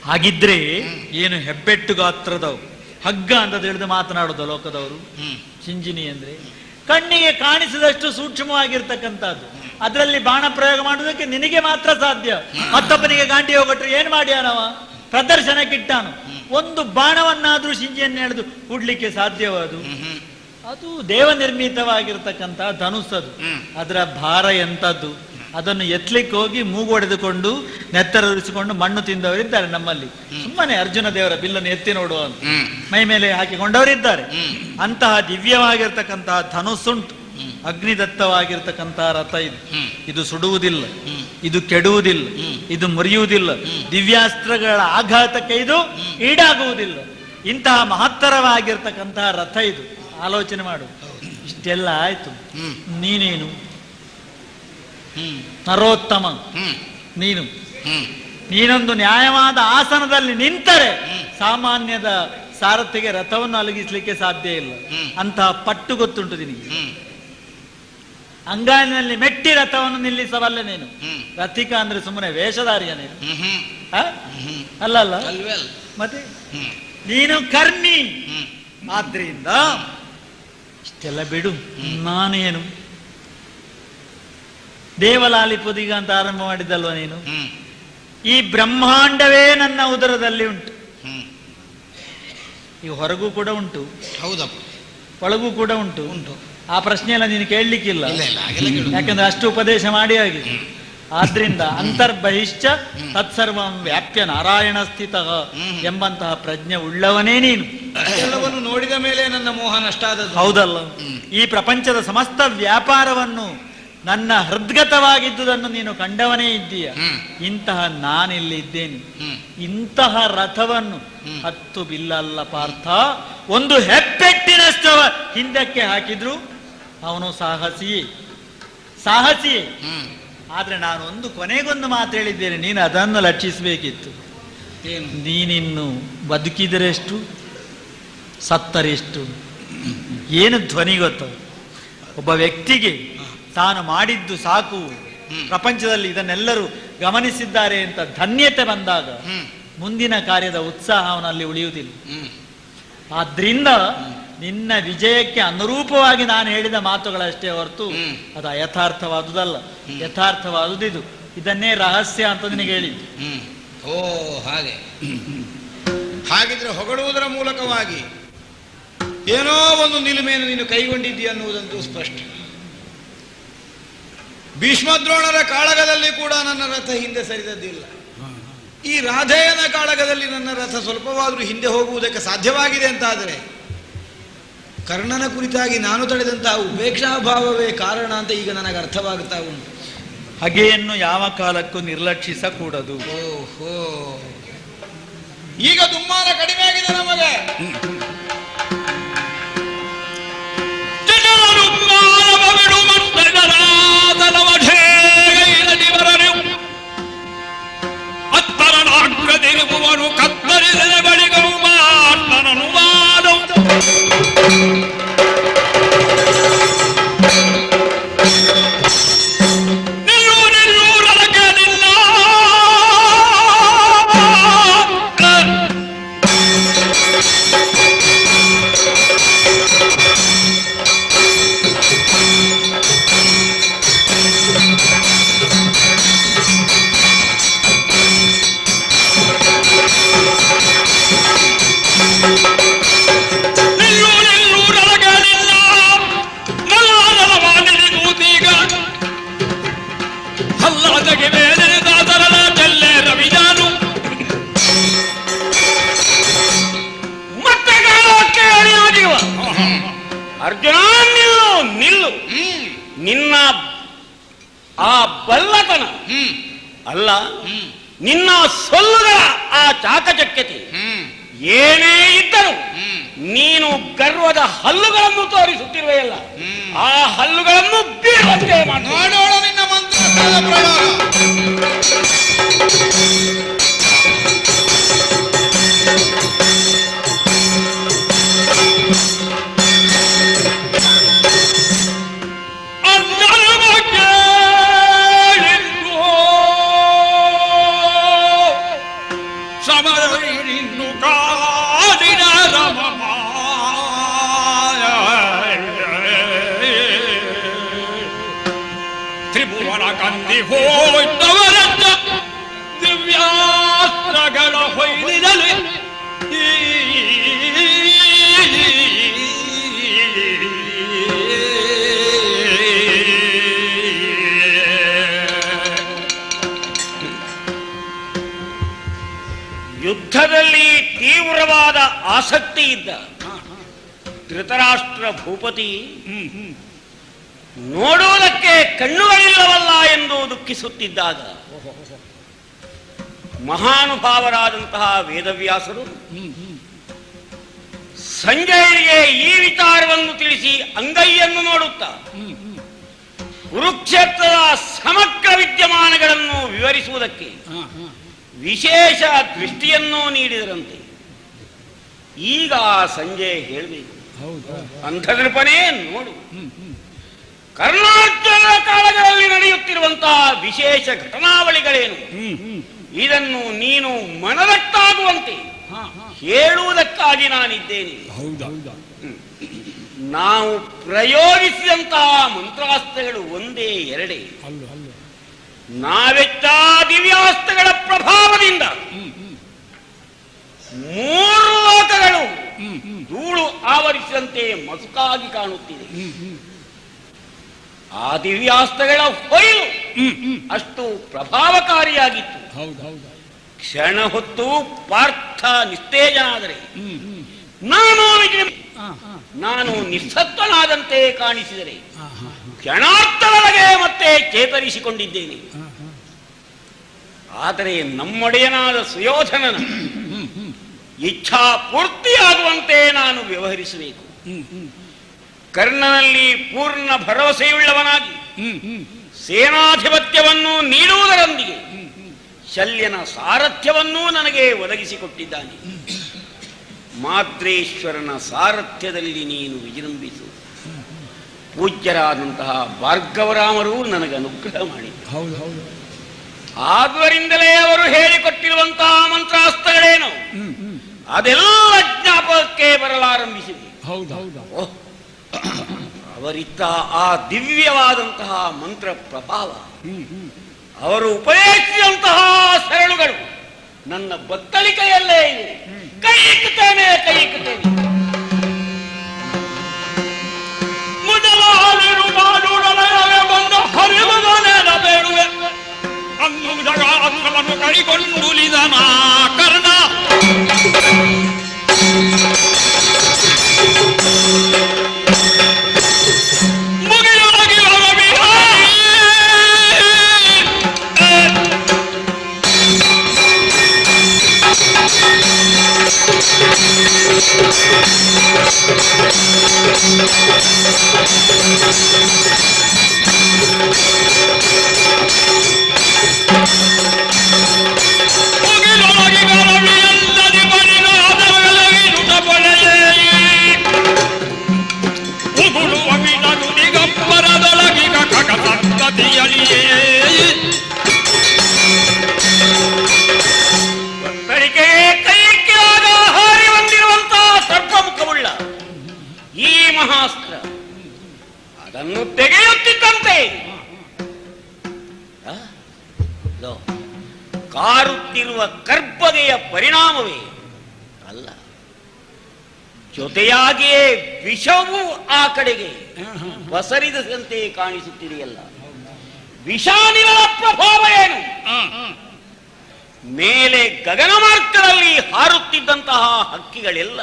ಹಾಗಿದ್ರೆ ಏನು ಹೆಬ್ಬೆಟ್ಟು ಗಾತ್ರದವು, ಹಗ್ಗ ಅಂತ ತಿಳಿದು ಮಾತನಾಡೋದು ಲೋಕದವರು. ಚಿಂಜಿನಿ ಅಂದ್ರೆ ಕಣ್ಣಿಗೆ ಕಾಣಿಸಿದಷ್ಟು ಸೂಕ್ಷ್ಮವಾಗಿರ್ತಕ್ಕಂಥದ್ದು. ಅದರಲ್ಲಿ ಬಾಣ ಪ್ರಯೋಗ ಮಾಡುವುದಕ್ಕೆ ನಿನಗೆ ಮಾತ್ರ ಸಾಧ್ಯ. ಮತ್ತೊಬ್ಬನಿಗೆ ಗಾಂಡಿ ಹೋಗಟ್ರೆ ಏನ್ ಮಾಡ್ಯಾನವ? ಪ್ರದರ್ಶನಕ್ಕಿಟ್ಟಾನು. ಒಂದು ಬಾಣವನ್ನಾದ್ರೂ ಶಿಂಜಿಯನ್ನು ಎಳೆದು ಹೂಡ್ಲಿಕ್ಕೆ ಸಾಧ್ಯವಾದು? ಅದು ದೇವ ನಿರ್ಮಿತವಾಗಿರ್ತಕ್ಕಂಥ ಧನುಸ್ಸದು. ಅದರ ಭಾರ ಎಂಥದ್ದು? ಅದನ್ನು ಎತ್ತಲಿಕ್ಕೆ ಹೋಗಿ ಮೂಗೊಡೆದುಕೊಂಡು ನೆತ್ತರಿಸಿಕೊಂಡು ಮಣ್ಣು ತಿಂದವರಿದ್ದಾರೆ ನಮ್ಮಲ್ಲಿ. ಸುಮ್ಮನೆ ಅರ್ಜುನ ದೇವರ ಬಿಲ್ಲನ್ನು ಎತ್ತಿ ನೋಡುವ ಮೈ ಮೇಲೆ ಹಾಕಿಕೊಂಡವರಿದ್ದಾರೆ. ಅಂತಹ ದಿವ್ಯವಾಗಿರ್ತಕ್ಕಂತಹ ಧನುಸ್ಸುಂಟು. ಅಗ್ನಿದತ್ತವಾಗಿರ್ತಕ್ಕಂತಹ ರಥ ಇದು. ಇದು ಸುಡುವುದಿಲ್ಲ, ಇದು ಕೆಡುವುದಿಲ್ಲ, ಇದು ಮುರಿಯುವುದಿಲ್ಲ. ದಿವ್ಯಾಸ್ತ್ರಗಳ ಆಘಾತಕ್ಕೆ ಇದು ಈಡಾಗುವುದಿಲ್ಲ. ಇಂತಹ ಮಹತ್ತರವಾಗಿರ್ತಕ್ಕಂತಹ ರಥ ಇದು. ಆಲೋಚನೆ ಮಾಡು. ಇಷ್ಟೆಲ್ಲ ಆಯ್ತು. ನೀನೇನು ನರೋತ್ತಮ, ನೀನು ನೀನೊಂದು ನ್ಯಾಯವಾದ ಆಸನದಲ್ಲಿ ನಿಂತರೆ ಸಾಮಾನ್ಯದ ಸಾರಥಿಗೆ ರಥವನ್ನು ಅಲಗಿಸ್ಲಿಕ್ಕೆ ಸಾಧ್ಯ ಇಲ್ಲ. ಅಂತಹ ಪಟ್ಟು ಗೊತ್ತುಂಟು ನಿನಗೆ. ಅಂಗಾಲಿನಲ್ಲಿ ಮೆಟ್ಟಿ ರಥವನ್ನು ನಿಲ್ಲಿಸಬಲ್ಲ ನೀನು. ರಥಿಕ ಅಂದ್ರೆ ಸುಮ್ಮನೆ ವೇಷಧಾರಿಯ ನೀನು, ಅಲ್ಲ ಅಲ್ಲ ಮತ್ತೆ ನೀನು ಕರ್ಣಿ. ಆದ್ರಿಂದ ಇಷ್ಟೆಲ್ಲ ಬಿಡು. ನಾನೇನು ದೇವಲಾಲಿಪುದಿಗ ಅಂತ ಆರಂಭ ಮಾಡಿದ್ದಲ್ವ ನೀನು? ಈ ಬ್ರಹ್ಮಾಂಡವೇ ನನ್ನ ಉದರದಲ್ಲಿ ಉಂಟು. ಈ ಹೊರಗೂ ಕೂಡ ಉಂಟು, ಹೌದಪ್ಪ, ಒಳಗೂ ಕೂಡ ಉಂಟು. ಆ ಪ್ರಶ್ನೆ ಎಲ್ಲ ನೀನು ಕೇಳಲಿಕ್ಕಿಲ್ಲ, ಯಾಕಂದ್ರೆ ಅಷ್ಟು ಉಪದೇಶ ಮಾಡಿ ಆಗಿದೆ. ಆದ್ರಿಂದ ಅಂತರ್ಬಹಿಶ್ಚ ತತ್ಸರ್ವಂ ವ್ಯಾಪ್ಯ ನಾರಾಯಣ ಸ್ಥಿತ ಎಂಬಂತಹ ಪ್ರಜ್ಞೆ ಉಳ್ಳವನೇ ನೀನು. ಎಲ್ಲವನ್ನು ನೋಡಿದ ಮೇಲೆ ನನ್ನ ಮೋಹ ನಷ್ಟ ಆದದ್ದು. ಹೌದಲ್ಲ? ಈ ಪ್ರಪಂಚದ ಸಮಸ್ತ ವ್ಯಾಪಾರವನ್ನು ನನ್ನ ಹೃದ್ಗತವಾಗಿದ್ದುದನ್ನು ನೀನು ಕಂಡವನೇ ಇದ್ದೀಯ. ಇಂತಹ ನಾನಿಲ್ಲಿ ಇದ್ದೇನೆ. ಇಂತಹ ರಥವನ್ನು 10 ಬಿಲ್ಲಲ್ಲ ಪಾರ್ಥ, ಒಂದು ಹೆಪ್ಪೆಟ್ಟಿನಷ್ಟು ಹಿಂದಕ್ಕೆ ಹಾಕಿದ್ರು ಅವನು ಸಾಹಸಿಯೇ. ಆದ್ರೆ ನಾನು ಕೊನೆಗೊಂದು ಮಾತು ಹೇಳಿದ್ದೇನೆ, ನೀನು ಅದನ್ನು ಲಕ್ಷಿಸಬೇಕಿತ್ತು. ನೀನಿನ್ನು ಬದುಕಿದರೆಷ್ಟು, ಸತ್ತರೆಷ್ಟು. ಏನು ಧ್ವನಿ ಗೊತ್ತ? ಒಬ್ಬ ವ್ಯಕ್ತಿಗೆ ತಾನು ಮಾಡಿದ್ದು ಸಾಕು, ಪ್ರಪಂಚದಲ್ಲಿ ಇದನ್ನೆಲ್ಲರೂ ಗಮನಿಸಿದ್ದಾರೆ ಅಂತ ಧನ್ಯತೆ ಬಂದಾಗ ಮುಂದಿನ ಕಾರ್ಯದ ಉತ್ಸಾಹ ಅವನಲ್ಲಿ ಉಳಿಯುವುದಿಲ್ಲ. ಆದ್ರಿಂದ ನಿನ್ನ ವಿಜಯಕ್ಕೆ ಅನುರೂಪವಾಗಿ ನಾನು ಹೇಳಿದ ಮಾತುಗಳಷ್ಟೇ ಹೊರತು ಅದು ಅಯಥಾರ್ಥವಾದುದಲ್ಲ. ಯಥಾರ್ಥವಾದುದಿದು. ಇದನ್ನೇ ರಹಸ್ಯ ಅಂತ ನಿನಗೆ ಹೇಳಿದ್ದು. ಓ ಹಾಗೆ. ಹಾಗಿದ್ರೆ ಹೊಗಳುವುದರ ಮೂಲಕವಾಗಿ ಏನೋ ಒಂದು ನಿಲುಮೆಯನ್ನು ನೀನು ಕೈಗೊಂಡಿದ್ದೀಯ ಅನ್ನುವುದಂತೂ ಸ್ಪಷ್ಟ. ಭೀಷ್ಮದ್ರೋಣರ ಕಾಳಗದಲ್ಲಿ ಕೂಡ ನನ್ನ ರಥ ಹಿಂದೆ ಸರಿದದ್ದಿಲ್ಲ. ಈ ರಾಧೇಯನ ಕಾಳಗದಲ್ಲಿ ನನ್ನ ರಥ ಸ್ವಲ್ಪವಾದರೂ ಹಿಂದೆ ಹೋಗುವುದಕ್ಕೆ ಸಾಧ್ಯವಾಗಿದೆ ಅಂತಾದರೆ ಕರ್ಣನ ಕುರಿತಾಗಿ ನಾನು ತಡೆದಂತಹ ಉಪೇಕ್ಷಾಭಾವವೇ ಕಾರಣ ಅಂತ ಈಗ ನನಗೆ ಅರ್ಥವಾಗುತ್ತಾ ಉಂಟು. ಹಾಗೆಯನ್ನು ಯಾವ ಕಾಲಕ್ಕೂ ನಿರ್ಲಕ್ಷಿಸಕೂಡದು. ಓಹೋ, ಈಗ ದುಮ್ಮಾನ ಕಡಿಮೆ ಆಗಿದೆ ನಮಗೆ. ಕತ್ತರಿಸಿದ ಬಳಿಗವು ಮಾತನನು ಮಾಡು. ಅರ್ಜುನ ನಿಲ್ಲು ನಿಲ್ಲು. ನಿನ್ನ ಆ ಬಲ್ಲತನ ಅಲ್ಲ, ನಿನ್ನ ಸೊಲ್ಲುಗಳ ಆ ಚಾಕಚಕ್ಯತೆ ಏನೇ ಇದ್ದರೂ ನೀನು ಗರ್ವದ ಹಲ್ಲುಗಳನ್ನು ತೋರಿಸುತ್ತಿರುವೆಯಲ್ಲ, ಆ ಹಲ್ಲುಗಳನ್ನು ಬೀಳುವಂತೆ ಮಾಡೋಣ ನಿನ್ನ ಮಂತ್ರದ ಪ್ರಯೋಗ. ಹೋಯ್ತವರನ್ನ ದಿವ್ಯಾಸ್ತ್ರಗಳ ಹೊಯ್ದಿರಲಿ ಯುದ್ಧದಲ್ಲಿ ತೀವ್ರವಾದ ಆಸಕ್ತಿ ಇದ್ದ ಧೃತರಾಷ್ಟ್ರ ಭೂಪತಿ ನೋಡುವುದಕ್ಕೆ ಕಣ್ಣುಗಳಿಲ್ಲವಲ್ಲ ಎಂದು ದುಃಖಿಸುತ್ತಿದ್ದಾಗ ಮಹಾನುಭಾವರಾದಂತಹ ವೇದವ್ಯಾಸರು ಸಂಜಯನಿಗೆ ಈ ವಿಚಾರವನ್ನು ತಿಳಿಸಿ ಅಂಗೈಯನ್ನು ನೋಡುತ್ತಾ ಕುರುಕ್ಷೇತ್ರದ ಸಮಗ್ರ ವಿದ್ಯಮಾನಗಳನ್ನು ವಿವರಿಸುವುದಕ್ಕೆ ವಿಶೇಷ ದೃಷ್ಟಿಯನ್ನು ನೀಡಿದರಂತೆ. ಈಗ ಸಂಜೆ ಹೇಳಬೇಕು. ಅಂಥದ್ರಪನೇ ನೋಡು, ಕರ್ನಾಟಕದ ಕಾಲಗಳಲ್ಲಿ ನಡೆಯುತ್ತಿರುವಂತಹ ವಿಶೇಷ ಘಟನಾವಳಿಗಳೇನು, ಇದನ್ನು ನೀನು ಮನದಟ್ಟಾಗುವಂತೆ ಹೇಳುವುದಕ್ಕಾಗಿ ನಾನಿದ್ದೇನೆ. ನಾವು ಪ್ರಯೋಗಿಸಿದಂತಹ ಮಂತ್ರಾಸ್ತ್ರಗಳು ಒಂದೇ ಎರಡೇ, ನಾವೆಚ್ಚ ದಿವ್ಯಾಸ್ತ್ರಗಳ ಪ್ರಭಾವದಿಂದ 3 ಲೋಕಗಳು ಧೂಳು ಆವರಿಸಿದಂತೆ ಮಸುಕಾಗಿ ಕಾಣುತ್ತಿದೆ. ಆ ದಿವ್ಯಾಸ್ತ್ರಗಳ ಹೊಯ್ಲು ಅಷ್ಟು ಪ್ರಭಾವಕಾರಿಯಾಗಿತ್ತು. ಕ್ಷಣ ಹೊತ್ತು ಪಾರ್ಥ ನಿಸ್ತೇಜನಾದರೆ ನಾನು ನಿಸ್ಸತ್ವನಾದಂತೆ ಕಾಣಿಸಿದರೆ ಕ್ಷಣಾರ್ಥದೊಳಗೆ ಮತ್ತೆ ಚೇತರಿಸಿಕೊಂಡಿದ್ದೇನೆ. ಆದರೆ ನಮ್ಮೊಡೆಯನಾದ ಸುಯೋಧನನ ಇಚ್ಛಾ ಪೂರ್ತಿಯಾಗುವಂತೆ ನಾನು ವ್ಯವಹರಿಸಬೇಕು. ಕರ್ಣನಲ್ಲಿ ಪೂರ್ಣ ಭರವಸೆಯುಳ್ಳವನಾಗಿ ಸೇನಾಧಿಪತ್ಯವನ್ನು ನೀಡುವುದರೊಂದಿಗೆ ಶಲ್ಯನ ಸಾರಥ್ಯವನ್ನೂ ನನಗೆ ಒದಗಿಸಿಕೊಟ್ಟಿದ್ದಾನೆ. ಮಾದ್ರೇಶ್ವರನ ಸಾರಥ್ಯದಲ್ಲಿ ನೀನು ವಿಜೃಂಭಿಸು. ಪೂಜ್ಯರಾದಂತಹ ಭಾರ್ಗವರಾಮರು ನನಗೆ ಅನುಗ್ರಹ ಮಾಡಿದರು. ಆದ್ದರಿಂದಲೇ ಅವರು ಹೇಳಿಕೊಟ್ಟಿರುವಂತಹ ಮಂತ್ರಾಸ್ತ್ರಗಳೇನು ಅದೆಲ್ಲ ಜ್ಞಾಪಕಕ್ಕೆ ಬರಲಾರಂಭಿಸಿದೆ. ಅವರಿತ್ತ ಆ ದಿವ್ಯವಾದಂತಹ ಮಂತ್ರ ಪ್ರಭಾವ, ಅವರು ಉಪದೇಶಿಸಿದಂತಹ ಸರಳುಗಳು ನನ್ನ ಬತ್ತಳಿಕೆಯಲ್ಲೇ ಇದೆ. ಕೈ ಇಕ್ಕುತ್ತೇನೆ. ಬಂದು ಹರಿಯುವುದನ್ನೆಲ್ಲ ಬೇಡುವೆ ಅನ್ನುವುದನ್ನು ಕೈಗೊಂಡುಲಿದನ ಕರ್ಣ. ಈ ಮಹಾಸ್ತ್ರ ಅದನ್ನು ತೆಗೆಯುತ್ತಿದ್ದಂತೆ ಕಾರುತ್ತಿರುವ ಕರ್ಬಗೆಯ ಪರಿಣಾಮವೇ ಅಲ್ಲ, ಜೊತೆಯಾಗಿಯೇ ವಿಷವೂ ಆ ಕಡೆಗೆ ಬಸರಿದಂತೆ ಕಾಣಿಸುತ್ತಿದೆಯಲ್ಲ. ವಿಷಾನಿಗಳ ಪ್ರಭಾವ ಏನು? ಮೇಲೆ ಗಗನ ಮಾರ್ಗದಲ್ಲಿ ಹಾರುತ್ತಿದ್ದಂತಹ ಹಕ್ಕಿಗಳೆಲ್ಲ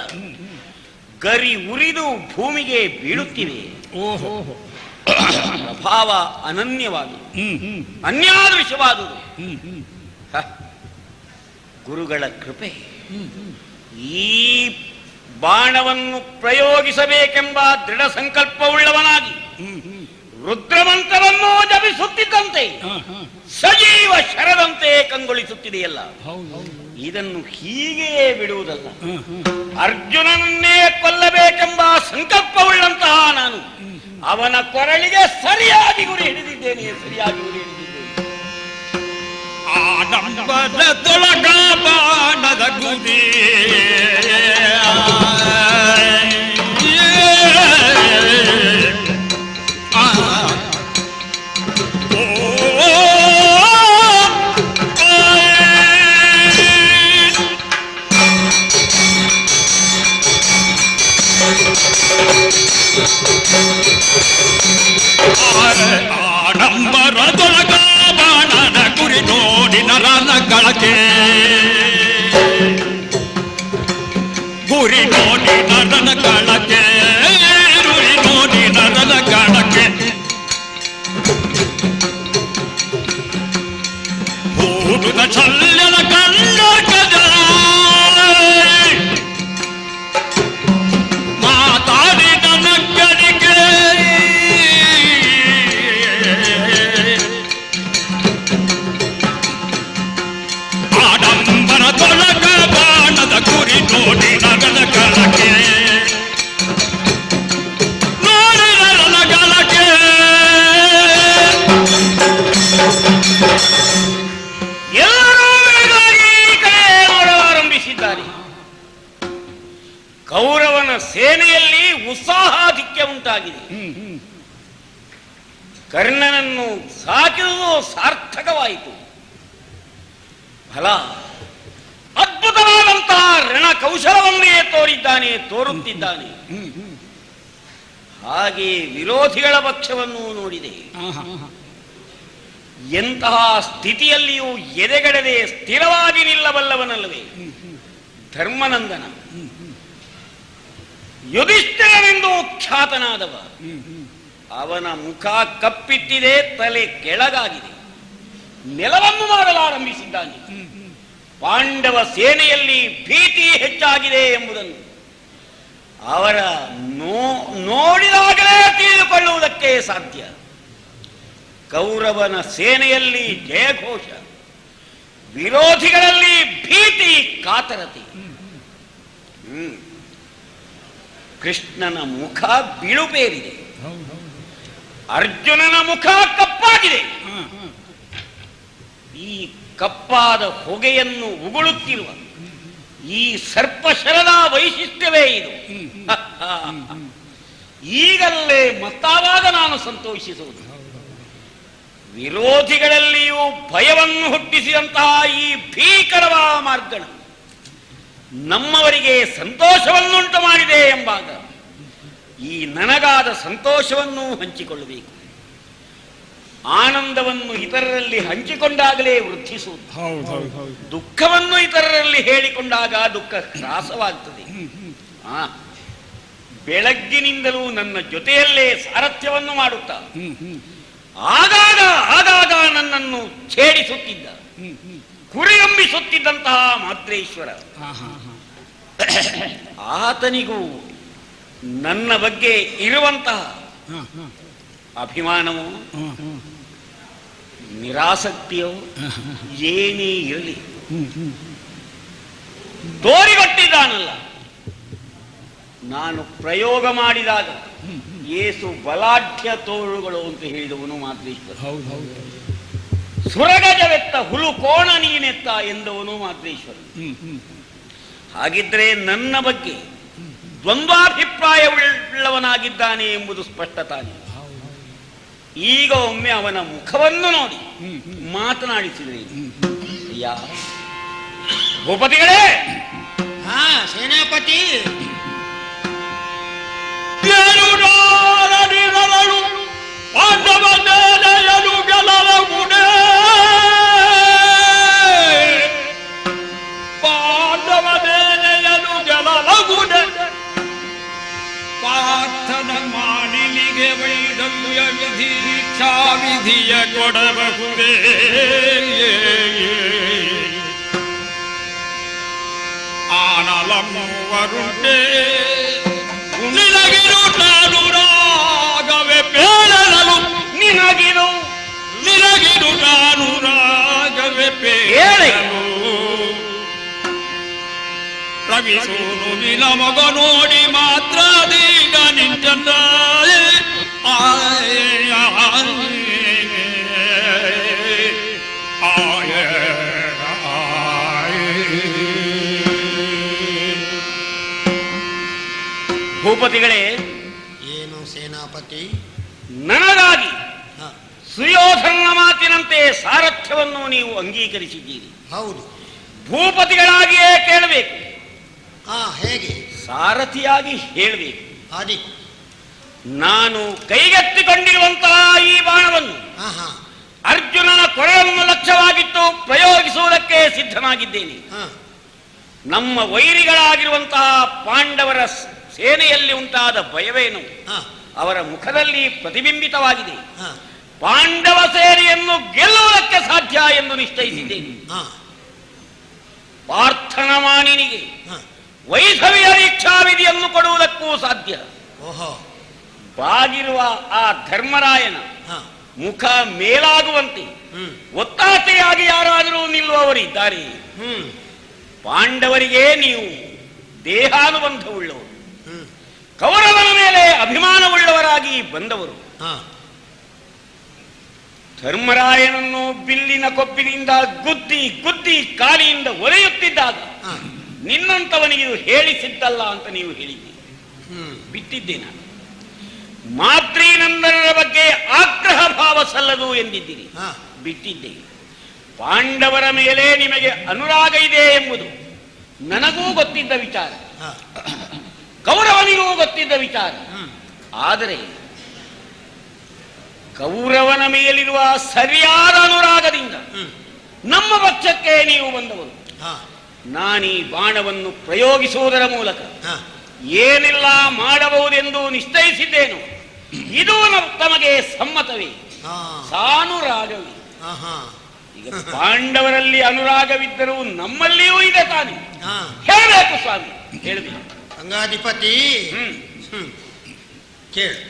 ಗರಿ ಉರಿದು ಭೂಮಿಗೆ ಬೀಳುತ್ತಿವೆ. ಪ್ರಭಾವ ಅನನ್ಯವಾದುದು, ಅನ್ಯಾದೃಶವಾದುದು. ಗುರುಗಳ ಕೃಪೆ. ಈ ಬಾಣವನ್ನು ಪ್ರಯೋಗಿಸಬೇಕೆಂಬ ದೃಢ ಸಂಕಲ್ಪವುಳ್ಳವನಾಗಿ ರುದ್ರಮಂತ್ರವನ್ನು ಜಪಿಸುತ್ತಿದ್ದಂತೆ ಸಜೀವ ಶರದಂತೆ ಕಂಗೊಳಿಸುತ್ತಿದೆಯಲ್ಲ, ಇದನ್ನು ಹೀಗೆ ಬಿಡುವುದಲ್ಲ. ಅರ್ಜುನನನ್ನೇ ಕೊಲ್ಲಬೇಕೆಂಬ ಸಂಕಲ್ಪವುಳ್ಳಂತಹ ನಾನು ಅವನ ಕೊರಳಿಗೆ ಸರಿಯಾಗಿ ಗುರಿ ಹಿಡಿದಿದ್ದೇನೆ. ಆಡಂಬರ ತೊಳಗ ಬಾಣದ ಗುರಿ ಆಡಂಬರದೊಳಗ ಬಾಣದ ಗುರಿ ನೋಡಿ ನರನ ಗಳಕೆ, ಗುರಿ ನೋಡಿ ನರನ ಗಳಕೆ, ಗುರಿ ನೋಡಿ ನರನ ಗಳಕೆ. ಹೂಡುದ ಶಲ್ಯನ ಕಂಡ ಗಜ ಮಾತಾಡಿ ನನ್ನ ಗಡಿಗೆ ಸೇನೆಯಲ್ಲಿ ಉತ್ಸಾಹಾಧಿಕ್ಯ ಉಂಟಾಗಿದೆ. ಕರ್ಣನನ್ನು ಸಾಕಿರುವುದು ಸಾರ್ಥಕವಾಯಿತು. ಫಲ ಅದ್ಭುತವಾದಂತಹ ರಣ ಕೌಶಲವನ್ನೇ ತೋರುತ್ತಿದ್ದಾನೆ. ಹಾಗೆ ವಿರೋಧಿಗಳ ಪಕ್ಷವನ್ನು ನೋಡಿದೆ. ಎಂತಹ ಸ್ಥಿತಿಯಲ್ಲಿಯೂ ಎದೆಗಡದೆ ಸ್ಥಿರವಾಗಿ ನಿಲ್ಲಬಲ್ಲವನಲ್ಲವೇ ಧರ್ಮನಂದನ, ಯುಧಿಷ್ಠಿರನೆಂದು ಖ್ಯಾತನಾದವ. ಅವನ ಮುಖ ಕಪ್ಪಿಟ್ಟಿದೆ, ತಲೆ ಕೆಳಗಾಗಿದೆ, ನೆಲವನ್ನು ಮಾಡಲಾರಂಭಿಸಿದ್ದಾನೆ. ಪಾಂಡವ ಸೇನೆಯಲ್ಲಿ ಭೀತಿ ಹೆಚ್ಚಾಗಿದೆ ಎಂಬುದನ್ನು ಅವರ ನೋಡಿದಾಗಲೇ ತಿಳಿದುಕೊಳ್ಳುವುದಕ್ಕೆ ಸಾಧ್ಯ. ಕೌರವನ ಸೇನೆಯಲ್ಲಿ ಜಯಘೋಷ, ವಿರೋಧಿಗಳಲ್ಲಿ ಭೀತಿ ಕಾತರತೆ. ಕೃಷ್ಣನ ಮುಖ ಬಿಳುಪೇರಿದೆ, ಅರ್ಜುನನ ಮುಖ ಕಪ್ಪಾಗಿದೆ. ಈ ಕಪ್ಪಾದ ಹೊಗೆಯನ್ನು ಉಗುಳುತ್ತಿರುವ ಈ ಸರ್ಪಶರದ ವೈಶಿಷ್ಟ್ಯವೇ ಇದು. ಈಗಲೇ ಮತ್ತಾವಾಗ ನಾನು ಸಂತೋಷಿಸುವುದು. ವಿರೋಧಿಗಳಲ್ಲಿಯೂ ಭಯವನ್ನು ಹುಟ್ಟಿಸಿದಂತಹ ಈ ಭೀಕರವಾದ ಮಾರ್ಗಣ ನಮ್ಮವರಿಗೆ ಸಂತೋಷವನ್ನುಂಟು ಮಾಡಿದೆ ಎಂಬಾಗ ಈ ನನಗಾದ ಸಂತೋಷವನ್ನು ಹಂಚಿಕೊಳ್ಳಬೇಕು. ಆನಂದವನ್ನು ಇತರರಲ್ಲಿ ಹಂಚಿಕೊಂಡಾಗಲೇ ವೃದ್ಧಿಸುವುದು. ದುಃಖವನ್ನು ಇತರರಲ್ಲಿ ಹೇಳಿಕೊಂಡಾಗ ದುಃಖ ಹ್ರಾಸವಾಗ್ತದೆ. ಬೆಳಗ್ಗಿನಿಂದಲೂ ನನ್ನ ಜೊತೆಯಲ್ಲೇ ಸಾರಥ್ಯವನ್ನು ಮಾಡುತ್ತಾ ಆಗಾಗ ನನ್ನನ್ನು ಛೇಡಿಸುತ್ತಿದ್ದ, ಕುರಿಯಂಬಿಸುತ್ತಿದ್ದಂತಹ ಮಾತ್ರೇಶ್ವರ, ಆತನಿಗೂ ನನ್ನ ಬಗ್ಗೆ ಇರುವಂತಹ ಅಭಿಮಾನವೋ ನಿರಾಸಕ್ತಿಯೋ ಏನೇ ಇರಲಿ ತೋರಿಗೊಟ್ಟಿದ್ದಾನಲ್ಲ. ನಾನು ಪ್ರಯೋಗ ಮಾಡಿದಾಗ ಏಸು ಬಲಾಢ್ಯ ತೋಳುಗಳು ಅಂತ ಹೇಳಿದವನು ಮಾತ್ರೇಶ್ವರ. ಸುರಗಜವೆತ್ತ ಹುಲು ಕೋಣ ನೀನೆತ್ತ ಎಂದವನು ಮಾತ್ರೇಶ್ವರ. ಹಾಗಿದ್ರೆ ನನ್ನ ಬಗ್ಗೆ ದ್ವಂದ್ವಾಭಿಪ್ರಾಯವುಳ್ಳವನಾಗಿದ್ದಾನೆ ಎಂಬುದು ಸ್ಪಷ್ಟ ತಾನೆ. ಈಗ ಒಮ್ಮೆ ಅವನ ಮುಖವನ್ನು ನೋಡಿ ಮಾತನಾಡಿಸಿದ್ರೆ, ಅಯ್ಯ ಭೂಪತಿಗಳೇ, ಸೇನಾಪತಿ, ಪಾರ್ಥನ ಮಾನಿನಿಗೆ ವೈಡಲ್ಯ ವಿಧೀಕ್ಷಾ ವಿಧಿಯ ಕೊಡಬಹುದೇ? ಆನಲಮ್ಮುವರುಂಟೆ ನಿನಗಿರು ನಾನು ರಾಗವೇ ಬೇಡಲು, ನಿನಗಿರು ನಾನು ರಾಗವೇ ಬೇಡಲು. ರವಿಸೂನು ನಿನ ಮಗ ನೋಡಿ ಮಾತ್ರ ದೀಗ ನಿಂತ ಭೂಪತಿಗಳೇ, ಏನು ಸೇನಾಪತಿ? ನನಗಾಗಿ ಸುಯೋಧನ ಮಾತಿನಂತೆ ಸಾರಥ್ಯವನ್ನು ನೀವು ಅಂಗೀಕರಿಸಿದ್ದೀರಿ. ಹೌದು. ಭೂಪತಿಗಳಾಗಿಯೇ ಕೇಳಬೇಕು, ಹೇಗೆ? ಸಾರಥಿಯಾಗಿ ಹೇಳಬೇಕು. ಹಾದಿ ನಾನು ಕೈಗೆತ್ತಿಕೊಂಡಿರುವಂತಹ ಈ ಬಾಣವನ್ನು ಅರ್ಜುನನ ಕೊರಳನ್ನು ಲಕ್ಷ್ಯವಾಗಿಟ್ಟು ಪ್ರಯೋಗಿಸುವುದಕ್ಕೆ ಸಿದ್ಧನಾಗಿದ್ದೇನೆ. ನಮ್ಮ ವೈರಿಗಳಾಗಿರುವಂತಹ ಪಾಂಡವರ ಸೇನೆಯಲ್ಲಿ ಉಂಟಾದ ಭಯವೇನು ಅವರ ಮುಖದಲ್ಲಿ ಪ್ರತಿಬಿಂಬಿತವಾಗಿದೆ. ಪಾಂಡವ ಸೇನೆಯನ್ನು ಗೆಲ್ಲುವುದಕ್ಕೆ ಸಾಧ್ಯ ಎಂದು ನಿಶ್ಚಯಿಸಿದ್ದೇನೆ. ಪಾರ್ಥನ ಮಾನಿನಿಗೆ ವೈಧವ್ಯ ದೀಕ್ಷಾವಿಧಿಯನ್ನು ಕೊಡುವುದಕ್ಕೂ ಸಾಧ್ಯ. ಬಾಗಿರುವ ಆ ಧರ್ಮರಾಯನ ಮುಖ ಮೇಲಾಗುವಂತೆ ಒತ್ತಾಸೆಯಾಗಿ ಯಾರಾದರೂ ನಿಲ್ಲುವವರಿದ್ದಾರೆ. ಪಾಂಡವರಿಗೆ ನೀವು ದೇಹಾನುಬಂಧವುಳ್ಳವರು, ಕೌರವನ ಮೇಲೆ ಅಭಿಮಾನವುಳ್ಳವರಾಗಿ ಬಂದವರು. ಧರ್ಮರಾಯನನ್ನು ಬಿಲ್ಲಿನ ಕೊಬ್ಬಿನಿಂದ ಗುದ್ದಿ ಕಾಲಿಯಿಂದ ಒರೆಯುತ್ತಿದ್ದಾಗ ನಿನ್ನಂತವನಿಗೆ ಹೇಳಿಸಿದ್ದಲ್ಲ ಅಂತ ನೀವು ಹೇಳಿದ್ದೀರಿ. ಬಿಟ್ಟಿದ್ದೆ ನಾನು. ಮಾತೃನಂದನರ ಬಗ್ಗೆ ಆಗ್ರಹ ಭಾವ ಸಲ್ಲದು ಎಂದಿದ್ದೀರಿ, ಬಿಟ್ಟಿದ್ದೆ. ಪಾಂಡವರ ಮೇಲೆ ನಿಮಗೆ ಅನುರಾಗ ಇದೆ ಎಂಬುದು ನನಗೂ ಗೊತ್ತಿದ್ದ ವಿಚಾರ, ಕೌರವನಿಗೂ ಗೊತ್ತಿದ್ದ ವಿಚಾರ. ಆದರೆ ಕೌರವನ ಮೇಲಿರುವ ಸರಿಯಾದ ಅನುರಾಗದಿಂದ ನಮ್ಮ ಪಕ್ಷಕ್ಕೆ ನೀವು ಬಂದವರು. ನಾನೀ ಬಾಣವನ್ನು ಪ್ರಯೋಗಿಸುವುದರ ಮೂಲಕ ಏನೆಲ್ಲ ಮಾಡಬಹುದೆಂದು ನಿಶ್ಚಯಿಸಿದ್ದೇನು. ಇದು ತಮಗೆ ಸಮ್ಮತವೇ? ಸಾನುರಾಗವೇ? ಈಗ ಪಾಂಡವರಲ್ಲಿ ಅನುರಾಗವಿದ್ದರೂ ನಮ್ಮಲ್ಲಿಯೂ ಇದೆ ತಾನೆ, ಹೇಳಬೇಕು ಸ್ವಾಮಿ, ಹೇಳಬೇಕು. ಗಂಗಾಧಿಪತಿ ಕೇಳು.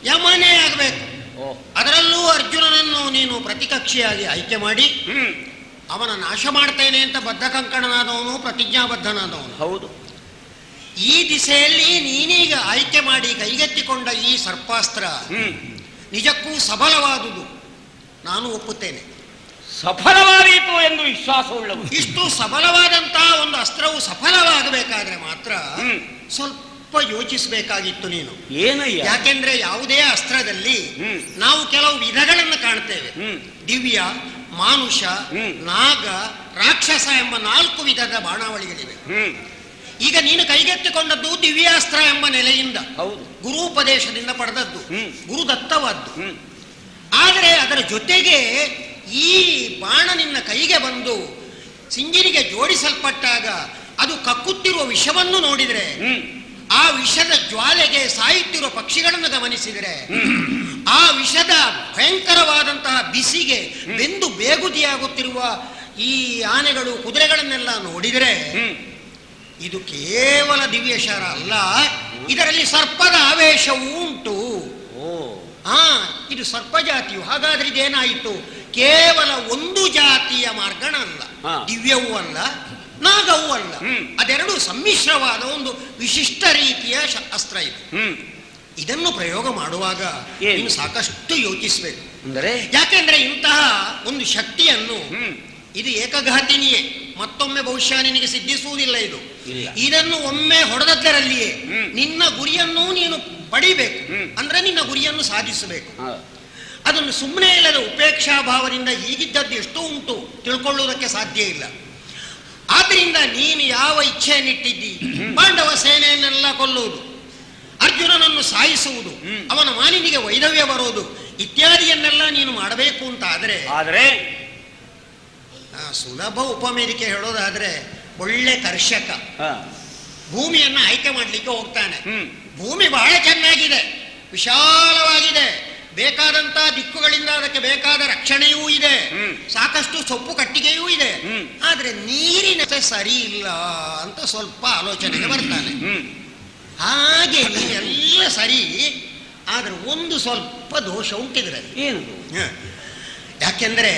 ಯಮನೇ ಆಗಬೇಕು. ಅದರಲ್ಲೂ ಅರ್ಜುನನನ್ನು ನೀನು ಪ್ರತಿಕಕ್ಷಿಯಾಗಿ ಆಯ್ಕೆ ಮಾಡಿ ಅವನ ನಾಶ ಮಾಡ್ತೇನೆ ಅಂತ ಬದ್ಧ ಕಂಕಣನಾದವನು, ಪ್ರತಿಜ್ಞಾಬದ್ಧನಾದವನು. ಹೌದು. ಈ ದಿಸೆಯಲ್ಲಿ ನೀನೀಗ ಆಯ್ಕೆ ಮಾಡಿ ಕೈಗೆತ್ತಿಕೊಂಡ ಈ ಸರ್ಪಾಸ್ತ್ರ ನಿಜಕ್ಕೂ ಸಫಲವಾದುದು, ನಾನು ಒಪ್ಪುತ್ತೇನೆ. ಸಫಲವಾದೀತು ಎಂದು ವಿಶ್ವಾಸವುಳ್ಳವು. ಇಷ್ಟು ಸಫಲವಾದಂತಹ ಒಂದು ಅಸ್ತ್ರವು ಸಫಲವಾಗಬೇಕಾದ್ರೆ ಮಾತ್ರ ಸ್ವಲ್ಪ ಯೋಚಿಸಬೇಕಾಗಿತ್ತು ನೀನು. ಏನಯ್ಯ? ಯಾಕೆಂದ್ರೆ ಯಾವುದೇ ಅಸ್ತ್ರದಲ್ಲಿ ನಾವು ಕೆಲವು ವಿಧಗಳನ್ನು ಕಾಣ್ತೇವೆ. ದಿವ್ಯ, ಮಾನುಷ, ನಾಗ, ರಾಕ್ಷಸ ಎಂಬ 4 ವಿಧದ ಬಾಣಾವಳಿಗಳಿವೆ. ಈಗ ನೀನು ಕೈಗೆತ್ತಿಕೊಂಡದ್ದು ದಿವ್ಯಾಸ್ತ್ರ ಎಂಬ ನೆಲೆಯಿಂದ, ಗುರುಪದೇಶದಿಂದ ಪಡೆದದ್ದು, ಗುರುದತ್ತವಾದ್ದು. ಆದರೆ ಅದರ ಜೊತೆಗೆ ಈ ಬಾಣ ನಿನ್ನ ಕೈಗೆ ಬಂದು ಸಿಂಜಿನಿಗೆ ಜೋಡಿಸಲ್ಪಟ್ಟಾಗ ಅದು ಕಕ್ಕುತ್ತಿರುವ ವಿಷವನ್ನು ನೋಡಿದರೆ, ಆ ವಿಷದ ಜ್ವಾಲೆಗೆ ಸಾಯುತ್ತಿರುವ ಪಕ್ಷಿಗಳನ್ನು ಗಮನಿಸಿದರೆ, ಆ ವಿಷದ ಭಯಂಕರವಾದಂತಹ ಬಿಸಿಗೆ ಬೆಂದು ಬೇಗುದಿಯಾಗುತ್ತಿರುವ ಈ ಆನೆಗಳು, ಕುದುರೆಗಳನ್ನೆಲ್ಲ ನೋಡಿದರೆ ಇದು ಕೇವಲ ದಿವ್ಯಶರ ಅಲ್ಲ, ಇದರಲ್ಲಿ ಸರ್ಪದ ಆವೇಶವೂ ಉಂಟು. ಇದು ಸರ್ಪ ಜಾತಿಯು. ಹಾಗಾದ್ರೆ ಇದೇನಾಯಿತು? ಕೇವಲ ಒಂದು ಜಾತಿಯ ಮಾರ್ಗಣ ಅಲ್ಲ, ದಿವ್ಯವೂ ಅಲ್ಲ, ನಾಗವೂ ಅಲ್ಲ, ಅದೆರಡು ಸಮ್ಮಿಶ್ರವಾದ ಒಂದು ವಿಶಿಷ್ಟ ರೀತಿಯ ಅಸ್ತ್ರ ಇದು. ಇದನ್ನು ಪ್ರಯೋಗ ಮಾಡುವಾಗ ನೀನು ಸಾಕಷ್ಟು ಯೋಚಿಸಬೇಕು. ಯಾಕೆಂದ್ರೆ ಇಂತಹ ಒಂದು ಶಕ್ತಿಯನ್ನು, ಇದು ಏಕಘಾತಿನಿಯೇ, ಮತ್ತೊಮ್ಮೆ ಬಹುಶಃ ನಿನಗೆ ಸಿದ್ಧಿಸುವುದಿಲ್ಲ. ಇದನ್ನು ಒಮ್ಮೆ ಹೊಡೆದದ್ದರಲ್ಲಿಯೇ ನಿನ್ನ ಗುರಿಯನ್ನು ನೀನು ಪಡಿಬೇಕು, ಅಂದ್ರೆ ನಿನ್ನ ಗುರಿಯನ್ನು ಸಾಧಿಸಬೇಕು. ಅದನ್ನು ಸುಮ್ಮನೆ ಇಲ್ಲದ ಉಪೇಕ್ಷಾ ಭಾವದಿಂದ ಹೀಗಿದ್ದದ್ದು ಎಷ್ಟೋ ಉಂಟು, ತಿಳ್ಕೊಳ್ಳುವುದಕ್ಕೆ ಸಾಧ್ಯ ಇಲ್ಲ. ಆದ್ರಿಂದ ನೀನು ಯಾವ ಇಚ್ಛೆಯನ್ನಿಟ್ಟಿದ್ದಿ, ಪಾಂಡವ ಸೇನೆಯನ್ನೆಲ್ಲ ಕೊಲ್ಲುವುದು, ಅರ್ಜುನನನ್ನು ಸಾಯಿಸುವುದು, ಅವನ ಮಾನಿನಿಗೆ ವೈಧವ್ಯ ಬರೋದು ಇತ್ಯಾದಿಯನ್ನೆಲ್ಲ ನೀನು ಮಾಡಬೇಕು ಅಂತ ಆದರೆ ಸುಲಭ ಉಪಮೇರಿಕೆ ಹೇಳೋದಾದ್ರೆ, ಒಳ್ಳೆ ಕರ್ಷಕ ಭೂಮಿಯನ್ನ ಆಯ್ಕೆ ಮಾಡ್ಲಿಕ್ಕೆ ಹೋಗ್ತಾನೆ. ಭೂಮಿ ಬಹಳ ಚೆನ್ನಾಗಿದೆ, ವಿಶಾಲವಾಗಿದೆ, ಬೇಕಾದಂತ ದಿಕ್ಕುಗಳಿಂದ ಅದಕ್ಕೆ ಬೇಕಾದ ರಕ್ಷಣೆಯೂ ಇದೆ, ಸಾಕಷ್ಟು ಸೊಪ್ಪು ಕಟ್ಟಿಗೆಯೂ ಇದೆ. ಆದ್ರೆ ನೀರಿನ ಸರಿ ಇಲ್ಲ ಅಂತ ಸ್ವಲ್ಪ ಆಲೋಚನೆಗೆ ಬರ್ತಾನೆ. ಹಾಗೆ ನೀನೆಲ್ಲ ಸರಿ, ಆದ್ರೆ ಒಂದು ಸ್ವಲ್ಪ ದೋಷ ಉಂಟಿದ್ರಲ್ಲಿ. ಏನು? ಯಾಕೆಂದ್ರೆ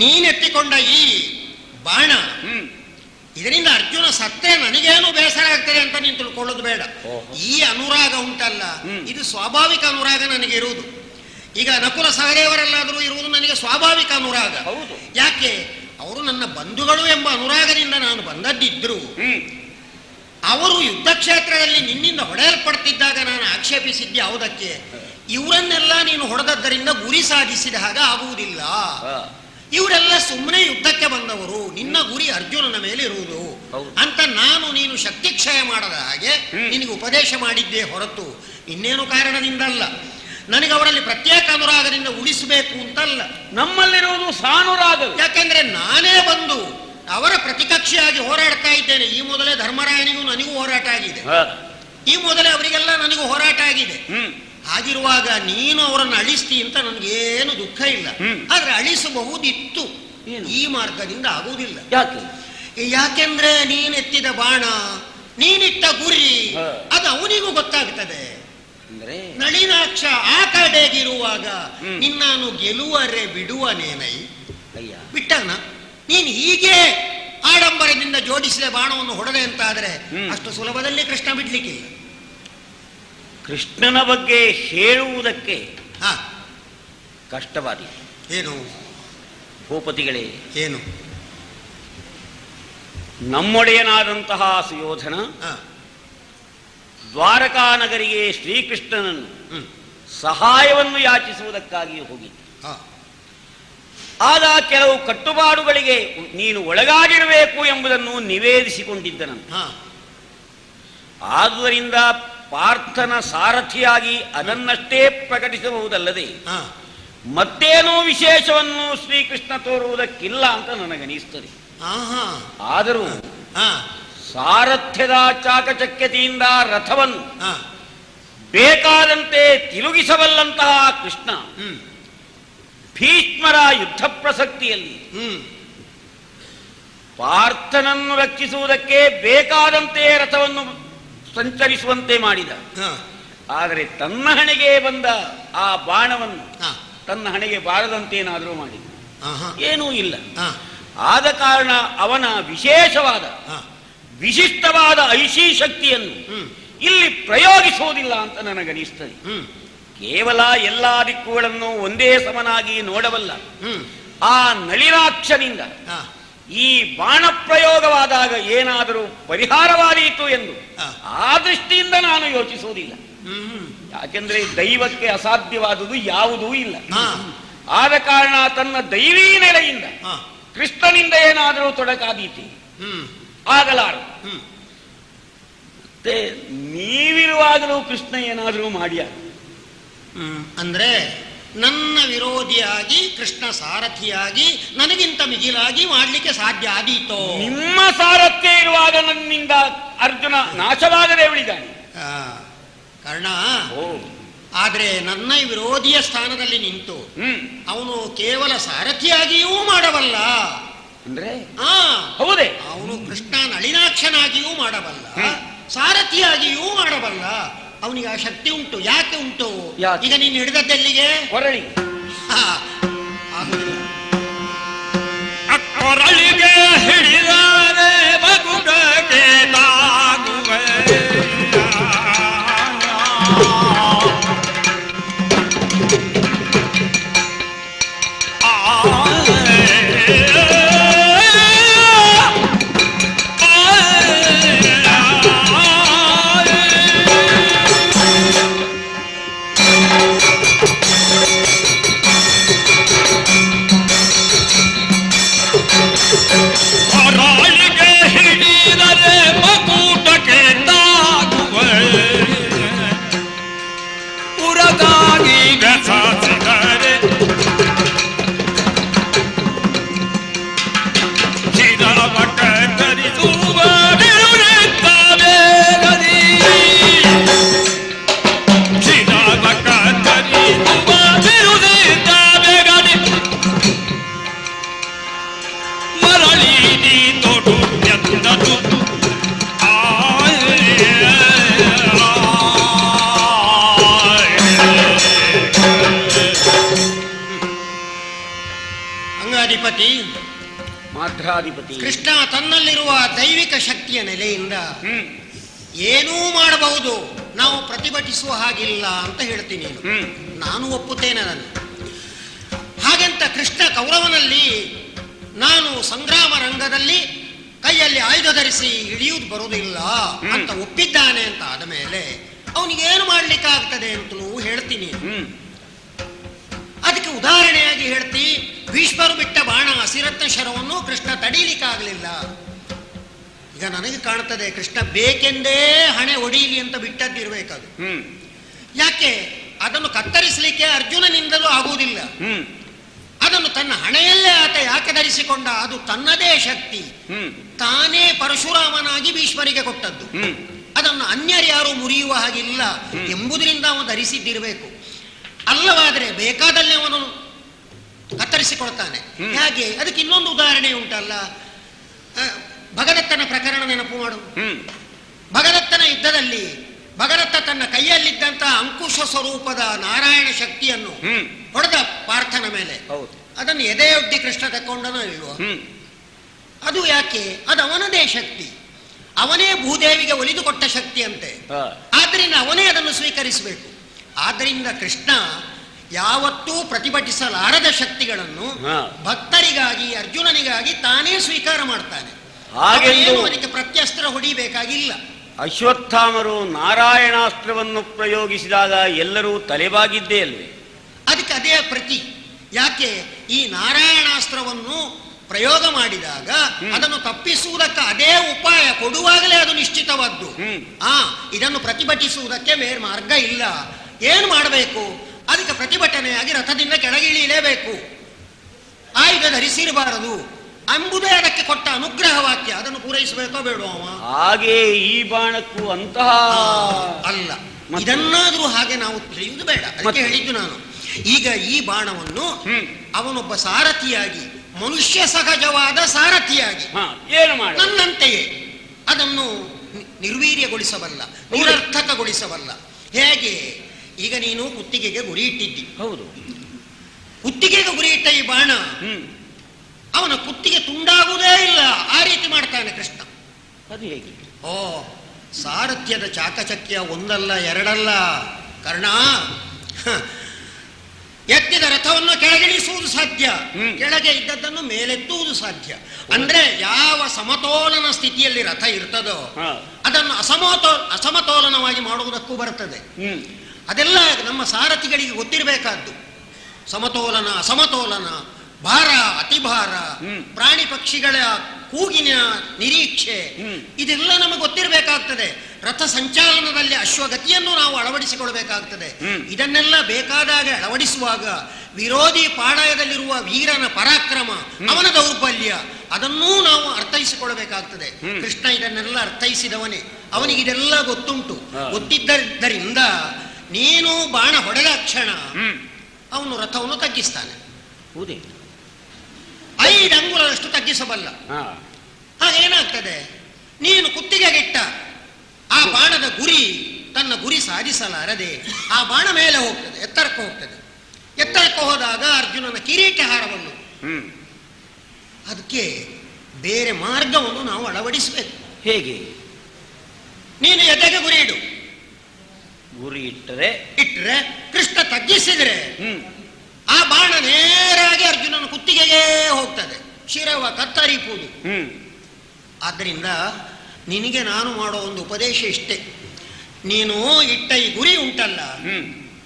ನೀನೆತ್ತಿಕೊಂಡ ಈ ಬಾಣ, ಇದರಿಂದ ಅರ್ಜುನ ಸತ್ತೇ ನನಗೇನು ಬೇಸರ ಆಗ್ತದೆ ಅಂತ ನೀನು ತಿಳ್ಕೊಳ್ಳೋದು ಬೇಡ. ಈ ಅನುರಾಗ ಉಂಟಲ್ಲ, ಇದು ಸ್ವಾಭಾವಿಕ ಅನುರಾಗ ನನಗೆ ಇರುವುದು. ಈಗ ನಕುಲ ಸಹದೇವರೆಲ್ಲಾದರೂ ಇರುವುದು ನನಗೆ ಸ್ವಾಭಾವಿಕ ಅನುರಾಗ. ಹೌದು. ಯಾಕೆ? ಅವರು ನನ್ನ ಬಂಧುಗಳು ಎಂಬ ಅನುರಾಗದಿಂದ ನಾನು ಬಂದದ್ದಿದ್ರು. ಅವರು ಯುದ್ಧ ಕ್ಷೇತ್ರದಲ್ಲಿ ನಿನ್ನಿಂದ ಹೊಡೆಯಲ್ಪಡ್ತಿದ್ದಾಗ ನಾನು ಆಕ್ಷೇಪಿಸಿದ್ದೆ ಯಾವುದಕ್ಕೆ? ಇವರನ್ನೆಲ್ಲ ನೀನು ಹೊಡೆದದ್ದರಿಂದ ಗುರಿ ಸಾಧಿಸಿದ ಹಾಗೆ ಆಗುವುದಿಲ್ಲ. ಇವರೆಲ್ಲ ಸುಮ್ಮನೆ ಯುದ್ಧಕ್ಕೆ ಬಂದವರು, ನಿನ್ನ ಗುರಿ ಅರ್ಜುನನ ಮೇಲೆ ಇರುವುದು ಅಂತ ನಾನು ನೀನು ಶಕ್ತಿ ಕ್ಷಯ ಮಾಡದ ಹಾಗೆ ನಿನಗೆ ಉಪದೇಶ ಮಾಡಿದ್ದೇ ಹೊರತು ಇನ್ನೇನು ಕಾರಣದಿಂದಲ್ಲ. ನನಗೆ ಅವರಲ್ಲಿ ಪ್ರತ್ಯೇಕ ಅನುರಾಗದಿಂದ ಉಳಿಸಬೇಕು ಅಂತಲ್ಲ. ನಮ್ಮಲ್ಲಿರುವುದು ಸಾನುರಾಗ. ಯಾಕೆಂದ್ರೆ ನಾನೇ ಬಂದು ಅವರ ಪ್ರತಿಕಕ್ಷಿಯಾಗಿ ಹೋರಾಡ್ತಾ ಇದ್ದೇನೆ. ಈ ಮೊದಲೇ ಧರ್ಮರಾಯನಿಗೂ ನನಗೂ ಹೋರಾಟ ಆಗಿದೆ, ಈ ಮೊದಲೇ ಅವರಿಗೆಲ್ಲ ನನಗೂ ಹೋರಾಟ ಆಗಿದೆ. ಹಾಗಿರುವಾಗ ನೀನು ಅವರನ್ನು ಅಳಿಸ್ತಿ ಅಂತ ನನಗೇನು ದುಃಖ ಇಲ್ಲ. ಆದ್ರೆ ಅಳಿಸಬಹುದಿತ್ತು, ಈ ಮಾರ್ಗದಿಂದ ಆಗುವುದಿಲ್ಲ. ಯಾಕೆಂದ್ರೆ ನೀನೆತ್ತಿದ ಬಾಣ, ನೀನಿಟ್ಟ ಗುರಿ ಅದು ಅವನಿಗೂ ಗೊತ್ತಾಗ್ತದೆ. ನಳಿನಾಕ್ಷ ಆ ಕಡೆಗಿರುವಾಗ ನಿನ್ನನ್ನು ಗೆಲುವರೆ ಬಿಡುವನೇನೈ ಬಿಟ್ಟನ. ನೀನು ಹೀಗೆ ಆಡಂಬರದಿಂದ ಜೋಡಿಸಿದ ಬಾಣವನ್ನು ಹೊಡೆದೆ ಅಂತಾದರೆ ಅಷ್ಟು ಸುಲಭದಲ್ಲಿ ಕೃಷ್ಣ ಬಿಡ್ಲಿಕ್ಕಿಲ್ಲ. ಕೃಷ್ಣನ ಬಗ್ಗೆ ಹೇಳುವುದಕ್ಕೆ ಕಷ್ಟವಾದೀತು. ಏನು ಭೂಪತಿಗಳೇ? ಏನು? ನಮ್ಮೊಡೆಯನಾದಂತಹ ಸುಯೋಧನ ದ್ವಾರಕಾ ನಗರಿಗೆ ಶ್ರೀಕೃಷ್ಣನನ್ನು ಸಹಾಯವನ್ನು ಯಾಚಿಸುವುದಕ್ಕಾಗಿ ಹೋಗಿದ್ದ. ಆಗ ಕೆಲವು ಕಟ್ಟುಪಾಡುಗಳಿಗೆ ನೀನು ಒಳಗಾಗಿರಬೇಕು ಎಂಬುದನ್ನು ನಿವೇದಿಸಿಕೊಂಡಿದ್ದನಂತೆ. ಆದುದರಿಂದ ಪಾರ್ಥನ ಸಾರಥಿಯಾಗಿ ಅದನ್ನಷ್ಟೇ ಪ್ರಕಟಿಸಬಹುದಲ್ಲದೆ ಮತ್ತೇನೋ ವಿಶೇಷವನ್ನು ಶ್ರೀಕೃಷ್ಣ ತೋರುವುದಕ್ಕಿಲ್ಲ ಅಂತ ನನಗನಿಸ್ತದೆ. ಆದರೂ ಸಾರಥ್ಯದ ಚಾಕಚಕ್ಯತೆಯಿಂದ ರಥವನ್ನು ಬೇಕಾದಂತೆ ತಿರುಗಿಸಬಲ್ಲಂತಹ ಕೃಷ್ಣ ಭೀಷ್ಮರ ಯುದ್ಧ ಪ್ರಸಕ್ತಿಯಲ್ಲಿ ಪಾರ್ಥನನ್ನು ರಕ್ಷಿಸುವುದಕ್ಕೆ ಬೇಕಾದಂತೆ ರಥವನ್ನು ಸಂಚರಿಸುವಂತೆ ಮಾಡಿದ. ಆದರೆ ತನ್ನ ಹಣೆಗೆ ಬಂದ ಆ ಬಾಣವನ್ನು ತನ್ನ ಹಣೆಗೆ ಬಾರದಂತೇನಾದರೂ ಮಾಡಿದ. ಏನೂ ಇಲ್ಲ. ಆದ ಕಾರಣ ಅವನ ವಿಶೇಷವಾದ ವಿಶಿಷ್ಟವಾದ ಐಶಿ ಶಕ್ತಿಯನ್ನು ಇಲ್ಲಿ ಪ್ರಯೋಗಿಸುವುದಿಲ್ಲ ಅಂತ ನನಗನಿಸ್ತದೆ. ಕೇವಲ ಎಲ್ಲಾ ದಿಕ್ಕುಗಳನ್ನು ಒಂದೇ ಸಮನಾಗಿ ನೋಡಬಲ್ಲ ಆ ನಳಿನಾಕ್ಷನಿಂದ ಈ ಬಾಣ ಪ್ರಯೋಗವಾದಾಗ ಏನಾದರೂ ಪರಿಹಾರವಾದೀತು ಎಂದು ಆ ದೃಷ್ಟಿಯಿಂದ ನಾನು ಯೋಚಿಸುವುದಿಲ್ಲ. ಯಾಕೆಂದ್ರೆ ದೈವಕ್ಕೆ ಅಸಾಧ್ಯವಾದುದು ಯಾವುದೂ ಇಲ್ಲ. ಆದ ಕಾರಣ ತನ್ನ ದೈವೀ ನೆಲೆಯಿಂದ ಕೃಷ್ಣನಿಂದ ಏನಾದರೂ ತೊಡಕಾದೀತಿ ಆಗಲಾರದು. ಮತ್ತೆ ನೀವಿರುವಾಗಲೂ ಕೃಷ್ಣ ಏನಾದರೂ ಮಾಡ್ಯ ಅಂದ್ರೆ ನನ್ನ ವಿರೋಧಿಯಾಗಿ ಕೃಷ್ಣ ಸಾರಥಿಯಾಗಿ ನನಗಿಂತ ಮಿಗಿಲಾಗಿ ಮಾಡ್ಲಿಕ್ಕೆ ಸಾಧ್ಯ ಆದೀತೋ? ನಿಮ್ಮ ಸಾರಥ್ಯ ಇರುವಾಗ ನನ್ನಿಂದ ಅರ್ಜುನ ನಾಶವಾಗದೆ ಉಳಿದಾನೆ. ಕಾರಣ ಆದ್ರೆ ನನ್ನ ವಿರೋಧಿಯ ಸ್ಥಾನದಲ್ಲಿ ನಿಂತು ಅವನು ಕೇವಲ ಸಾರಥಿಯಾಗಿಯೂ ಮಾಡಬಲ್ಲ. ಅಂದ್ರೆ ಹೌದೇ, ಅವನು ಕೃಷ್ಣ ನಳಿನಾಕ್ಷನಾಗಿಯೂ ಮಾಡಬಲ್ಲ, ಸಾರಥಿಯಾಗಿಯೂ ಮಾಡಬಲ್ಲ. ಅವನಿಗೆ ಆ ಶಕ್ತಿ ಉಂಟು. ಯಾಕೆ ಉಂಟು? ಈಗ ನೀನು ಹಿಡಿದದ್ದೆಲ್ಲಿಗೆ? ಕೊರಳಿ. ಕೊರಳಿಗೆ ಹಿಡಿದರೆ ಬಗುಡಗೆ ತಾಗುವೆ. ಕೊರಳಿಗೆ ಹಿಡಿದರೆ ಮಕುಟಕ್ಕೆ ತಾಗುವೆ. ಉರಗಾಗಿ ಬೆಸಾಸಿದರೆ ಚಿರವ ಕತ್ತರಿಸುವ ಬಿರುಳಿದ್ದಾವೆ ಗದಿ. ಚಿರವ ಕತ್ತರಿಸುವ ಬಿರುಳಿದ್ದಾವೆ ಗದಿ. ಮರಳಿ ನೀ ತೊಡು ಎಂದದು ಅಂಗಾಧಿಪತಿ ಮಾಧ್ರಾಧಿಪತಿ ಕೃಷ್ಣ ತನ್ನಲ್ಲಿರುವ ದೈವಿಕ ಶಕ್ತಿಯ ನೆಲೆಯಿಂದ ಏನೂ ಮಾಡಬಹುದು. ನಾವು ಪ್ರತಿಭಟಿಸುವ ಹಾಗಿಲ್ಲ ಅಂತ ಹೇಳ್ತೀನಿ. ನಾನು ಒಪ್ಪುತ್ತೇನೆ ಅದನ್ನು. ಹಾಗೆಂತ ಕೃಷ್ಣ ಕೌರವನಲ್ಲಿ ನಾನು ಸಂಗ್ರಾಮ ರಂಗದಲ್ಲಿ ಕೈಯಲ್ಲಿ ಆಯುಧ ಧರಿಸಿ ಹಿಡಿಯುವುದು ಬರುವುದಿಲ್ಲ ಅಂತ ಒಪ್ಪಿದ್ದಾನೆ ಅಂತ ಆದ ಮೇಲೆ ಅವನಿಗೇನು ಮಾಡ್ಲಿಕ್ಕೆ ಆಗ್ತದೆ ಅಂತಲೂ ಹೇಳ್ತೀನಿ. ಅದಕ್ಕೆ ಉದಾಹರಣೆಯಾಗಿ ಹೇಳ್ತಿ, ಭೀಷ್ಮರು ಬಿಟ್ಟ ಬಾಣ ಅಸಿರತ್ನ ಶರವನ್ನು ಕೃಷ್ಣ ತಡೀಲಿಕ್ಕಾಗಲಿಲ್ಲ. ಈಗ ನನಗೆ ಕಾಣ್ತದೆ ಕೃಷ್ಣ ಬೇಕೆಂದೇ ಹಣೆ ಒಡೀಲಿ ಅಂತ ಬಿಟ್ಟದ್ದಿರ್ಬೇಕದು. ಯಾಕೆ ಅದನ್ನು ಕತ್ತರಿಸಲಿಕ್ಕೆ ಅರ್ಜುನನಿಂದಲೂ ಆಗುವುದಿಲ್ಲ. ಅದನ್ನು ತನ್ನ ಹಣೆಯಲ್ಲೇ ಆತ ಯಾಕೆ ಧರಿಸಿಕೊಂಡ? ಅದು ತನ್ನದೇ ಶಕ್ತಿ. ತಾನೇ ಪರಶುರಾಮನಾಗಿ ಭೀಷ್ಮರಿಗೆ ಕೊಟ್ಟದ್ದು. ಅದನ್ನು ಅನ್ಯರ್ಯಾರು ಮುರಿಯುವ ಹಾಗಿಲ್ಲ ಎಂಬುದರಿಂದ ಅವನು ಧರಿಸಿದ್ದಿರಬೇಕು. ಅಲ್ಲವಾದರೆ ಬೇಕಾದಲ್ಲಿ ಅವನು ಕತ್ತರಿಸಿಕೊಳ್ತಾನೆ. ಹೇಗೆ? ಅದಕ್ಕೆ ಇನ್ನೊಂದು ಉದಾಹರಣೆ ಉಂಟಲ್ಲ, ಭಗದತ್ತನ ಪ್ರಕರಣ ನೆನಪು ಮಾಡು. ಭಗದತ್ತನ ಯುದ್ಧದಲ್ಲಿ ಭಗದತ್ತ ತನ್ನ ಕೈಯಲ್ಲಿದ್ದಂತಹ ಅಂಕುಶ ಸ್ವರೂಪದ ನಾರಾಯಣ ಶಕ್ತಿಯನ್ನು ಹೊಡೆದ ಪಾರ್ಥನ ಮೇಲೆ. ಅದನ್ನು ಎದೆಯೊಡ್ಡಿ ಕೃಷ್ಣ ತಕ್ಕೊಂಡನೋ ಇಲ್ವೋ? ಅದು ಯಾಕೆ? ಅದು ಅವನದೇ ಶಕ್ತಿ. ಅವನೇ ಭೂದೇವಿಗೆ ಒಲಿದುಕೊಟ್ಟ ಶಕ್ತಿ ಅಂತೆ. ಆದ್ದರಿಂದ ಅವನೇ ಅದನ್ನು ಸ್ವೀಕರಿಸಬೇಕು. ಆದ್ದರಿಂದ ಕೃಷ್ಣ ಯಾವತ್ತೂ ಪ್ರತಿಭಟಿಸಲಾರದ ಶಕ್ತಿಗಳನ್ನು ಭಕ್ತರಿಗಾಗಿ, ಅರ್ಜುನನಿಗಾಗಿ ತಾನೇ ಸ್ವೀಕಾರ ಮಾಡ್ತಾನೆ. ಅವನಿಗೆ ಪ್ರತ್ಯಸ್ತ್ರ ಹೊಡಿಬೇಕಾಗಿಲ್ಲ. ಅಶ್ವತ್ಥಾಮರು ನಾರಾಯಣಾಸ್ತ್ರವನ್ನು ಪ್ರಯೋಗಿಸಿದಾಗ ಎಲ್ಲರೂ ತಲೆಬಾಗಿದ್ದೇ ಅಲ್ವೇ? ಅದಕ್ಕೆ ಅದೇ ಪ್ರತಿ. ಯಾಕೆ? ಈ ನಾರಾಯಣಾಸ್ತ್ರವನ್ನು ಪ್ರಯೋಗ ಮಾಡಿದಾಗ ಅದನ್ನು ತಪ್ಪಿಸುವುದಕ್ಕೆ ಅದೇ ಉಪಾಯ ಕೊಡುವಾಗಲೇ ಅದು ನಿಶ್ಚಿತವಾದ್ದು. ಇದನ್ನು ಪ್ರತಿಭಟಿಸುವುದಕ್ಕೆ ಬೇರೆ ಮಾರ್ಗ ಇಲ್ಲ. ಏನು ಮಾಡಬೇಕು? ಅದಕ್ಕೆ ಪ್ರತಿಭಟನೆಯಾಗಿ ರಥದಿಂದ ಕೆಳಗಿಳಿಯಲೇಬೇಕು, ಆಯುಧ ಧರಿಸಿರಬಾರದು ಎಂಬುದೇ ಅದಕ್ಕೆ ಕೊಟ್ಟ ಅನುಗ್ರಹ ವಾಕ್ಯ. ಅದನ್ನು ಪೂರೈಸಬೇಕೋ ಬೇಡೋ ಅವ? ಹಾಗೆ ಈ ಬಾಣಕ್ಕೂ ಅಂತಹ ಅಲ್ಲ. ಇದನ್ನಾದ್ರೂ ಹಾಗೆ ನಾವು ತಿಳಿಯುವುದು ಬೇಡ. ಅದಕ್ಕೆ ಹೇಳಿದ್ದು ನಾನು. ಈಗ ಈ ಬಾಣವನ್ನು ಅವನೊಬ್ಬ ಸಾರಥಿಯಾಗಿ, ಮನುಷ್ಯ ಸಹಜವಾದ ಸಾರಥಿಯಾಗಿ ಏನು ಮಾಡ ನನ್ನಂತೆಯೇ ಅದನ್ನು ನಿರ್ವೀರ್ಯಗೊಳಿಸಬಲ್ಲ, ನಿರರ್ಥಕಗೊಳಿಸಬಲ್ಲ. ಹೇಗೆ? ಈಗ ನೀನು ಕುತ್ತಿಗೆಗೆ ಗುರಿ ಇಟ್ಟಿದ್ದಿ. ಹೌದು. ಕುತ್ತಿಗೆಗೆ ಗುರಿ ಇಟ್ಟ ಈ ಬಾಣ ಅವನ ಕುತ್ತಿಗೆ ತುಂಡಾಗುವುದೇ ಇಲ್ಲ. ಆ ರೀತಿ ಮಾಡ್ತಾನೆ ಕೃಷ್ಣ. ಅದು ಹೇಗೆ? ಸಾರಥ್ಯದ ಚಾಕಚಕ್ಯ ಒಂದಲ್ಲ ಎರಡಲ್ಲ ಕರ್ಣ. ಎತ್ತಿದ ರಥವನ್ನು ಕೆಳಗಿಳಿಸುವುದು ಸಾಧ್ಯ, ಕೆಳಗೆ ಇದ್ದದ್ದನ್ನು ಮೇಲೆತ್ತುವುದು ಸಾಧ್ಯ. ಅಂದ್ರೆ ಯಾವ ಸಮತೋಲನ ಸ್ಥಿತಿಯಲ್ಲಿ ರಥ ಇರ್ತದೋ ಅದನ್ನು ಅಸಮತೋಲನವಾಗಿ ಮಾಡುವುದಕ್ಕೂ ಬರ್ತದೆ. ಅದೆಲ್ಲ ನಮ್ಮ ಸಾರಥಿಗಳಿಗೆ ಗೊತ್ತಿರಬೇಕಾದ್ದು. ಸಮತೋಲನ, ಅಸಮತೋಲನ, ಭಾರ, ಅತಿಭಾರ, ಪ್ರಾಣಿ ಪಕ್ಷಿಗಳ ಕೂಗಿನ ನಿರೀಕ್ಷೆ, ಇದೆಲ್ಲ ನಮಗೆ ಗೊತ್ತಿರಬೇಕಾಗ್ತದೆ. ರಥ ಸಂಚಾಲನದಲ್ಲಿ ಅಶ್ವಗತಿಯನ್ನು ನಾವು ಅಳವಡಿಸಿಕೊಳ್ಬೇಕಾಗ್ತದೆ. ಇದನ್ನೆಲ್ಲ ಬೇಕಾದಾಗ ಅಳವಡಿಸುವಾಗ ವಿರೋಧಿ ಪಾಳಯದಲ್ಲಿರುವ ವೀರನ ಪರಾಕ್ರಮ, ಅವನ ದೌರ್ಬಲ್ಯ, ಅದನ್ನೂ ನಾವು ಅರ್ಥೈಸಿಕೊಳ್ಬೇಕಾಗ್ತದೆ. ಕೃಷ್ಣ ಇದನ್ನೆಲ್ಲ ಅರ್ಥೈಸಿದವನೇ. ಅವನಿಗಿದೆಲ್ಲ ಗೊತ್ತುಂಟು. ಗೊತ್ತಿದ್ದರಿಂದ ನೀನು ಬಾಣ ಹೊಡೆದ ಕ್ಷಣ ಅವನು ರಥವನ್ನು ತಗ್ಗಿಸ್ತಾನೆ. 5 ಅಂಗುಲದಷ್ಟು ತಗ್ಗಿಸಬಲ್ಲ. ಹಾಗೇನಾಗ್ತದೆ? ನೀನು ಕುತ್ತಿಗೆಗಿಟ್ಟ ಆ ಬಾಣದ ಗುರಿ ತನ್ನ ಗುರಿ ಸಾಧಿಸಲಾರದೆ ಆ ಬಾಣ ಮೇಲೆ ಹೋಗ್ತದೆ, ಎತ್ತರಕ್ಕೆ ಹೋಗ್ತದೆ. ಎತ್ತರಕ್ಕೆ ಹೋದಾಗ ಅರ್ಜುನನ ಕಿರೀಟ ಹಾರವನ್ನು. ಅದಕ್ಕೆ ಬೇರೆ ಮಾರ್ಗವನ್ನು ನಾವು ಅಳವಡಿಸಬೇಕು. ಹೇಗೆ? ನೀನು ಎದೆಗೆ ಗುರಿ ಇಡು. ಗುರಿ ಇಟ್ಟರೆ ಕೃಷ್ಣ ತಗ್ಗಿಸಿದ್ರೆ ಆ ಬಾಣ ನೇರಾಗಿ ಅರ್ಜುನನ ಕುತ್ತಿಗೆಗೆ ಹೋಗ್ತದೆ, ಶಿರವ ಕತ್ತರಿಪುವುದು. ಆದ್ದರಿಂದ ನಿನಗೆ ನಾನು ಮಾಡೋ ಒಂದು ಉಪದೇಶ ಇಷ್ಟೇ. ನೀನು ಇಟ್ಟ ಈ ಗುರಿ ಉಂಟಲ್ಲ,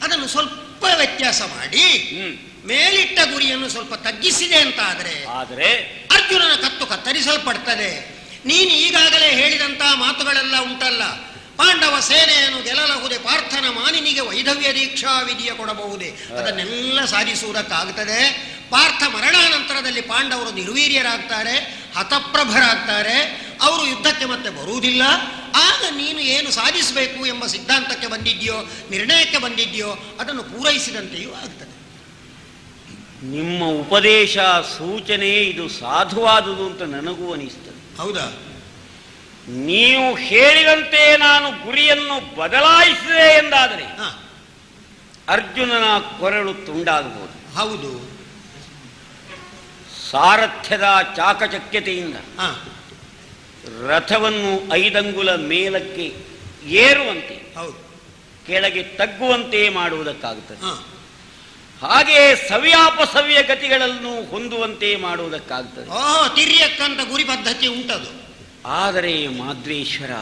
ಅದನ್ನು ಸ್ವಲ್ಪ ವ್ಯತ್ಯಾಸ ಮಾಡಿ ಮೇಲಿಟ್ಟ ಗುರಿಯನ್ನು ಸ್ವಲ್ಪ ತಗ್ಗಿಸಿದೆ ಅಂತ ಆದರೆ ಅರ್ಜುನನ ಕತ್ತು ಕತ್ತರಿಸಲ್ಪಡ್ತದೆ. ನೀನು ಈಗಾಗಲೇ ಹೇಳಿದಂತಹ ಮಾತುಗಳೆಲ್ಲ ಉಂಟಲ್ಲ, ಪಾಂಡವ ಸೇನೆಯನ್ನು ಗೆಲ್ಲಬಹುದೇ, ಪಾರ್ಥನ ಮಾನಿನಿಗೆ ವೈಧವ್ಯ ದೀಕ್ಷಾ ವಿಧಿಯ ಕೊಡಬಹುದೇ, ಅದನ್ನೆಲ್ಲ ಸಾಧಿಸುವುದಕ್ಕಾಗ್ತದೆ. ಪಾರ್ಥ ಮರಣಾನಂತರದಲ್ಲಿ ಪಾಂಡವರು ನಿರ್ವೀರ್ಯರಾಗ್ತಾರೆ, ಹತಪ್ರಭರಾಗ್ತಾರೆ, ಅವರು ಯುದ್ಧಕ್ಕೆ ಮತ್ತೆ ಬರುವುದಿಲ್ಲ. ಆಗ ನೀನು ಏನು ಸಾಧಿಸಬೇಕು ಎಂಬ ಸಿದ್ಧಾಂತಕ್ಕೆ ಬಂದಿದ್ಯೋ, ನಿರ್ಣಯಕ್ಕೆ ಬಂದಿದ್ಯೋ, ಅದನ್ನು ಪೂರೈಸಿದಂತೆಯೂ ಆಗ್ತದೆ. ನಿಮ್ಮ ಉಪದೇಶ ಸೂಚನೆ ಇದು ಸಾಧುವಾದುದು ಅಂತ ನನಗೂ ಅನಿಸ್ತದೆ. ಹೌದಾ? ನೀವು ಹೇಳಿದಂತೆ ನಾನು ಗುರಿಯನ್ನು ಬದಲಾಯಿಸಿದೆ ಎಂದಾದರೆ ಅರ್ಜುನನ ಕೊರಳು ತುಂಡಾಗಬಹುದು. ಹೌದು. ಸಾರಥ್ಯದ ಚಾಕಚಕ್ಯತೆಯಿಂದ ರಥವನ್ನು 5 ಅಂಗುಲ ಮೇಲಕ್ಕೆ ಏರುವಂತೆ ಕೆಳಗೆ ತಗ್ಗುವಂತೆ ಮಾಡುವುದಕ್ಕಾಗುತ್ತದೆ. ಹಾಗೆ ಸವ್ಯಾಪಸವ್ಯ ಗತಿಗಳನ್ನು ಹೊಂದುವಂತೆ ಮಾಡುವುದಕ್ಕಾಗುತ್ತದೆ. ತಿರ್ಯಕ್ಕಂತ ಗುರಿ ಪದ್ಧತಿ ಉಂಟದು. ಆದರೆ ಮಾದ್ರೇಶ್ವರ,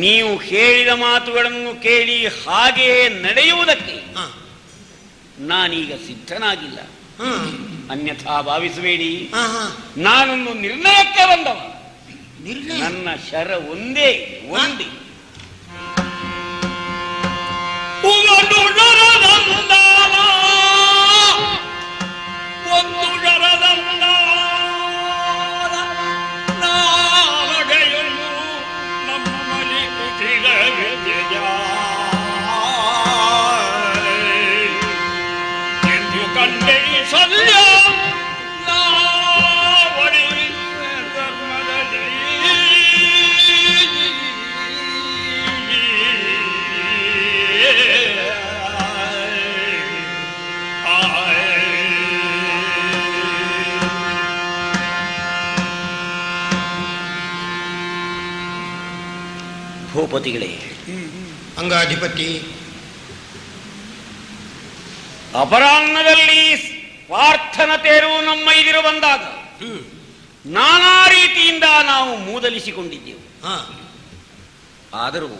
ನೀವು ಹೇಳಿದ ಮಾತುಗಳನ್ನು ಕೇಳಿ ಹಾಗೆ ನಡೆಯುವುದಕ್ಕೆ ನಾನೀಗ ಸಿದ್ಧನಾಗಿಲ್ಲ. ಅನ್ಯಥಾ ಭಾವಿಸಬೇಡಿ, ನಾನೊಂದು ನಿರ್ಣಯಕ್ಕೆ ಬಂದವ. ನನ್ನ ಶರ ಒಂದೇ ಒಂದೇ. ಭೂಪತಿಗಳೇ, ಅಂಗಾಧಿಪತಿ, ಅಪರಾಹ್ನದಲ್ಲಿ ಪ್ರಾರ್ಥನ ತೇರು ನಮ್ಮ ಎದುರು ಬಂದಾಗ ನಾನಾ ರೀತಿಯಿಂದ ನಾವು ಮೂದಲಿಸಿಕೊಂಡಿದ್ದೆವು. ಆದರೂ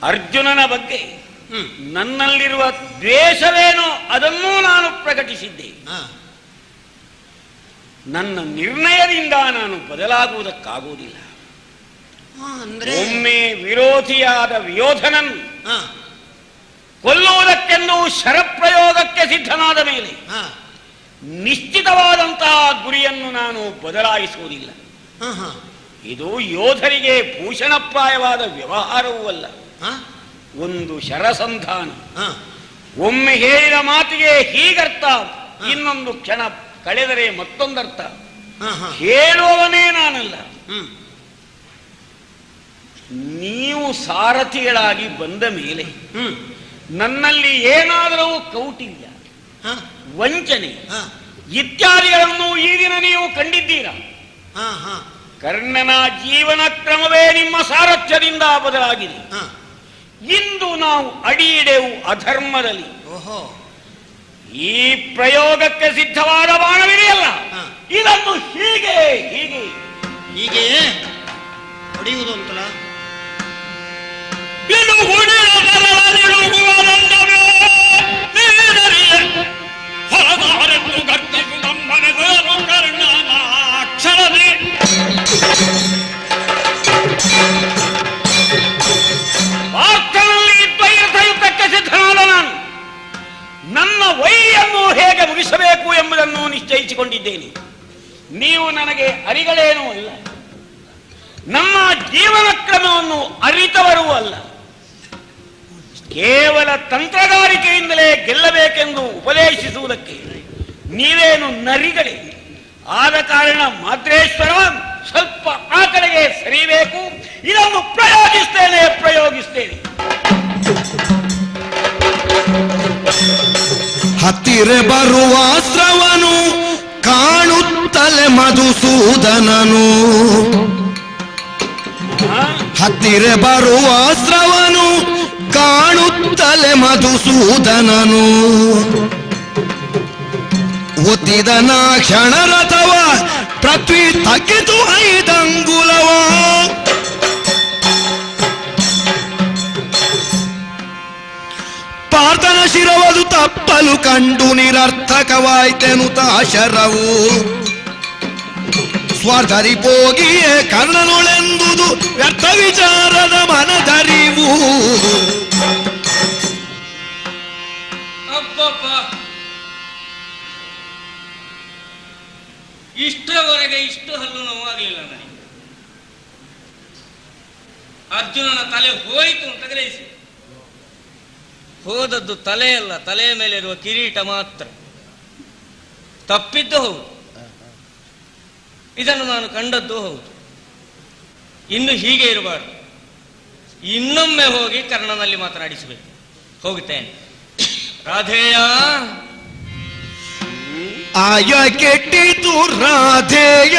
ಅರ್ಜುನನ ಬಗ್ಗೆ ನನ್ನಲ್ಲಿರುವ ದ್ವೇಷವೇನೋ ಅದನ್ನೂ ನಾನು ಪ್ರಕಟಿಸಿದ್ದೆ. ನನ್ನ ನಿರ್ಣಯದಿಂದ ನಾನು ಬದಲಾಗುವುದಕ್ಕಾಗುವುದಿಲ್ಲ. ಒಮ್ಮೆ ವಿರೋಧಿಯಾದ ವಿಯೋಧನನ್ನು ಕೊಲ್ಲುವುದಕ್ಕೆಂದು ಶರಪ್ರಯೋಗಕ್ಕೆ ಸಿದ್ಧನಾದ ಮೇಲೆ ನಿಶ್ಚಿತವಾದಂತಹ ಗುರಿಯನ್ನು ನಾನು ಬದಲಾಯಿಸುವುದಿಲ್ಲ. ಇದು ಯೋಧರಿಗೆ ಭೂಷಣಪ್ರಾಯವಾದ ವ್ಯವಹಾರವೂ ಅಲ್ಲ. ಒಂದು ಶರಸಂಧಾನ. ಒಮ್ಮೆ ಹೇಳಿದ ಮಾತಿಗೆ ಹೀಗರ್ಥ, ಇನ್ನೊಂದು ಕ್ಷಣ ಕಳೆದರೆ ಮತ್ತೊಂದರ್ಥ. ಹೇಳುವವನೇ ನಾನಲ್ಲ. ನೀವು ಸಾರಥಿಗಳಾಗಿ ಬಂದ ಮೇಲೆ ನನ್ನಲ್ಲಿ ಏನಾದರೂ ಕೌಟಿಲ್ಯ, ವಂಚನೆ ಇತ್ಯಾದಿಗಳನ್ನು ಈ ದಿನ ನೀವು ಕಂಡಿದ್ದೀರಾ. ಕರ್ಣನ ಜೀವನ ಕ್ರಮವೇ ನಿಮ್ಮ ಸಾರಥ್ಯದಿಂದ ಬದಲಾಗಿದೆ. ಇಂದು ನಾವು ಅಡಿಯಿಡೆವು ಅಧರ್ಮದಲ್ಲಿ. ಈ ಪ್ರಯೋಗಕ್ಕೆ ಸಿದ್ಧವಾದ ಬಾಣವಿದೆಯಲ್ಲ, ಇದನ್ನು ಹೀಗೆ ಹೀಗೆ ಹೀಗೆ ಹೊಡೆಯುವುದು ಅಂತಲ್ಲ. ಹೊರದಾರೆಂದು ಗರ್ಜಿಸು ನಮ್ಮನೆ ಕರ್ಣನ ಅಕ್ಷರದೇ ವಾರ್ತನಲ್ಲಿ ದ್ವೈರಯುದ್ಧಕ್ಕೆ ಸಿದ್ಧನಾದ ನಾನು ನನ್ನ ವೈಯನ್ನು ಹೇಗೆ ಮುಗಿಸಬೇಕು ಎಂಬುದನ್ನು ನಿಶ್ಚಯಿಸಿಕೊಂಡಿದ್ದೇನೆ. ನೀವು ನನಗೆ ಅರಿಗಳೇನೂ ಅಲ್ಲ, ನಮ್ಮ ಜೀವನ ಕ್ರಮವನ್ನು ಅರಿತವರೂ ಅಲ್ಲ. ಕೇವಲ ತಂತ್ರಗಾರಿಕೆಯಿಂದಲೇ ಗೆಲ್ಲಬೇಕೆಂದು ಉಪದೇಶಿಸುವುದಕ್ಕೆ ನೀವೇನು ನರಿಗಳೇ. ಆದ ಕಾರಣ ಮಾದ್ರೇಶ್ವರ, ಸ್ವಲ್ಪ ಆ ಕಡೆಗೆ ಸರಿಬೇಕು. ಇದನ್ನು ಪ್ರಯೋಗಿಸ್ತೇನೆ. ಹತ್ತಿರ ಬರುವ ಅಸ್ತ್ರವನು ಕಾಣುತ್ತಲೆ ಮಧುಸೂದನನು. ಹತ್ತಿರ ಬರುವ ಅಸ್ತ್ರವನು ಕಾಣುತ್ತಲೆ ಮಧುಸೂದನನು. ಒತ್ತಿದನ ಕ್ಷಣರಥವ ಪೃಥ್ವಿ ತಗ್ಗಿತು 5 ಅಂಗುಲವ. ಪಾರ್ಥನ ಶಿರವದು ತಪ್ಪಲು ಕಂಡು ನಿರರ್ಥಕವಾಯ್ತೆನುತ ಶರವು. ಸ್ವಾರ್ಥರಿಪೋಗಿಯೇ ಕರ್ಣನೊಳೆಂದುದು ವ್ಯರ್ಥ ವಿಚಾರದ ಮನದರಿವು. ಅಬ್ಬಬ್ಬ, ಇಷ್ಟರವರೆಗೆ ಇಷ್ಟು ಹಲ್ಲು ನೋವಾಗಲಿಲ್ಲ ನನಗೆ. ಅರ್ಜುನನ ತಲೆ ಹೋಯಿತು ಅಂತ ಗ್ರಹಿಸಿ. ಹೋದದ್ದು ತಲೆಯಲ್ಲ, ತಲೆಯ ಮೇಲೆ ಇರುವ ಕಿರೀಟ ಮಾತ್ರ. ತಪ್ಪಿದ್ದು ಹೌದು, ಇದನ್ನು ನಾನು ಕಂಡದ್ದು ಹೌದು. ಇನ್ನು ಹೀಗೆ ಇರಬಾರ್ದು. ಇನ್ನೊಮ್ಮೆ ಹೋಗಿ ಕರ್ಣನಲ್ಲಿ ಮಾತನಾಡಿಸಬೇಕು. ಹೋಗುತ್ತೇನೆ. ರಾಧೇಯ ಆಯ ಕೆಟ್ಟಿತು ರಾಧೇಯ,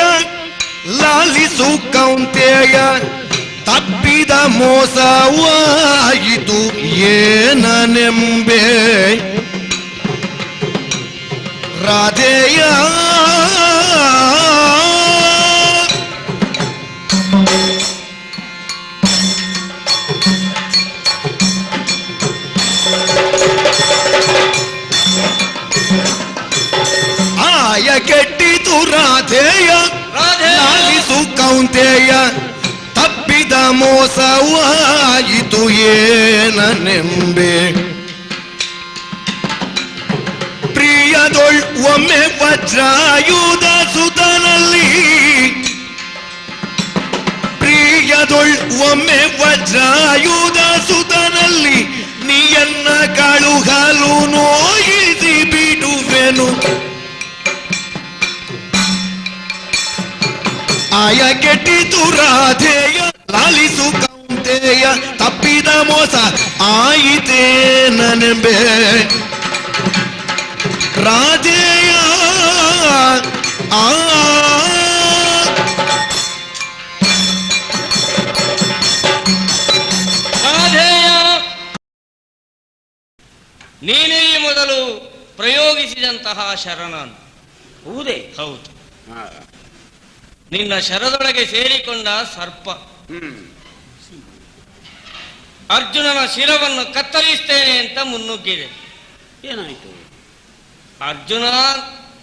ಲಾಲಿಸು ಕೌಂತೆಯ ತಪ್ಪಿದ ಮೋಸವಾಯಿತು ಏನನೆಂಬೆ ರಾಧೆಯ ಆಯ ಕೆಟ್ಟಿತು ರಾಧೆಯ ಲಾಲಿಸು ಕೌಂತೆಯ ತಪ್ಪಿದ ಮೋಸವಾಯಿತು ಏನನೆಂಬೆ ಪ್ರಿಯದೊಳ್ ಒಮ್ಮೆ ವಜ್ರಾಯುಧ ಸುತನಲ್ಲಿ ಪ್ರಿಯದೊಳ್ ಒಮ್ಮೆ ವಜ್ರಾಯುಧ ಸುತನಲ್ಲಿ ನೀಯನ್ನ ಕಳುಹಲು ನೋಯಿಸಿ ಬಿಡುವೆನು ಆಯ ಕೆಟ್ಟಿತು ರಾಧೆಯ ಲಾಲಿಸು ಕೌಂತೆಯ ತಪ್ಪಿದ ಮೋಸ ಆಯಿತೇನೆಂಬೆ ರಾಧೆಯ ರಾಧೆಯ ನೀನೇ ಮೊದಲು ಪ್ರಯೋಗಿಸಿದಂತಹ ಶರಣನು. ಹೌದೇ? ಹೌದು. ನಿನ್ನ ಶರದೊಳಗೆ ಸೇರಿಕೊಂಡ ಸರ್ಪ ಅರ್ಜುನನ ಶಿರವನ್ನು ಕತ್ತರಿಸ್ತೇನೆ ಅಂತ ಮುನ್ನುಗ್ಗಿದೆ. ಏನಾಯಿತು? ಅರ್ಜುನ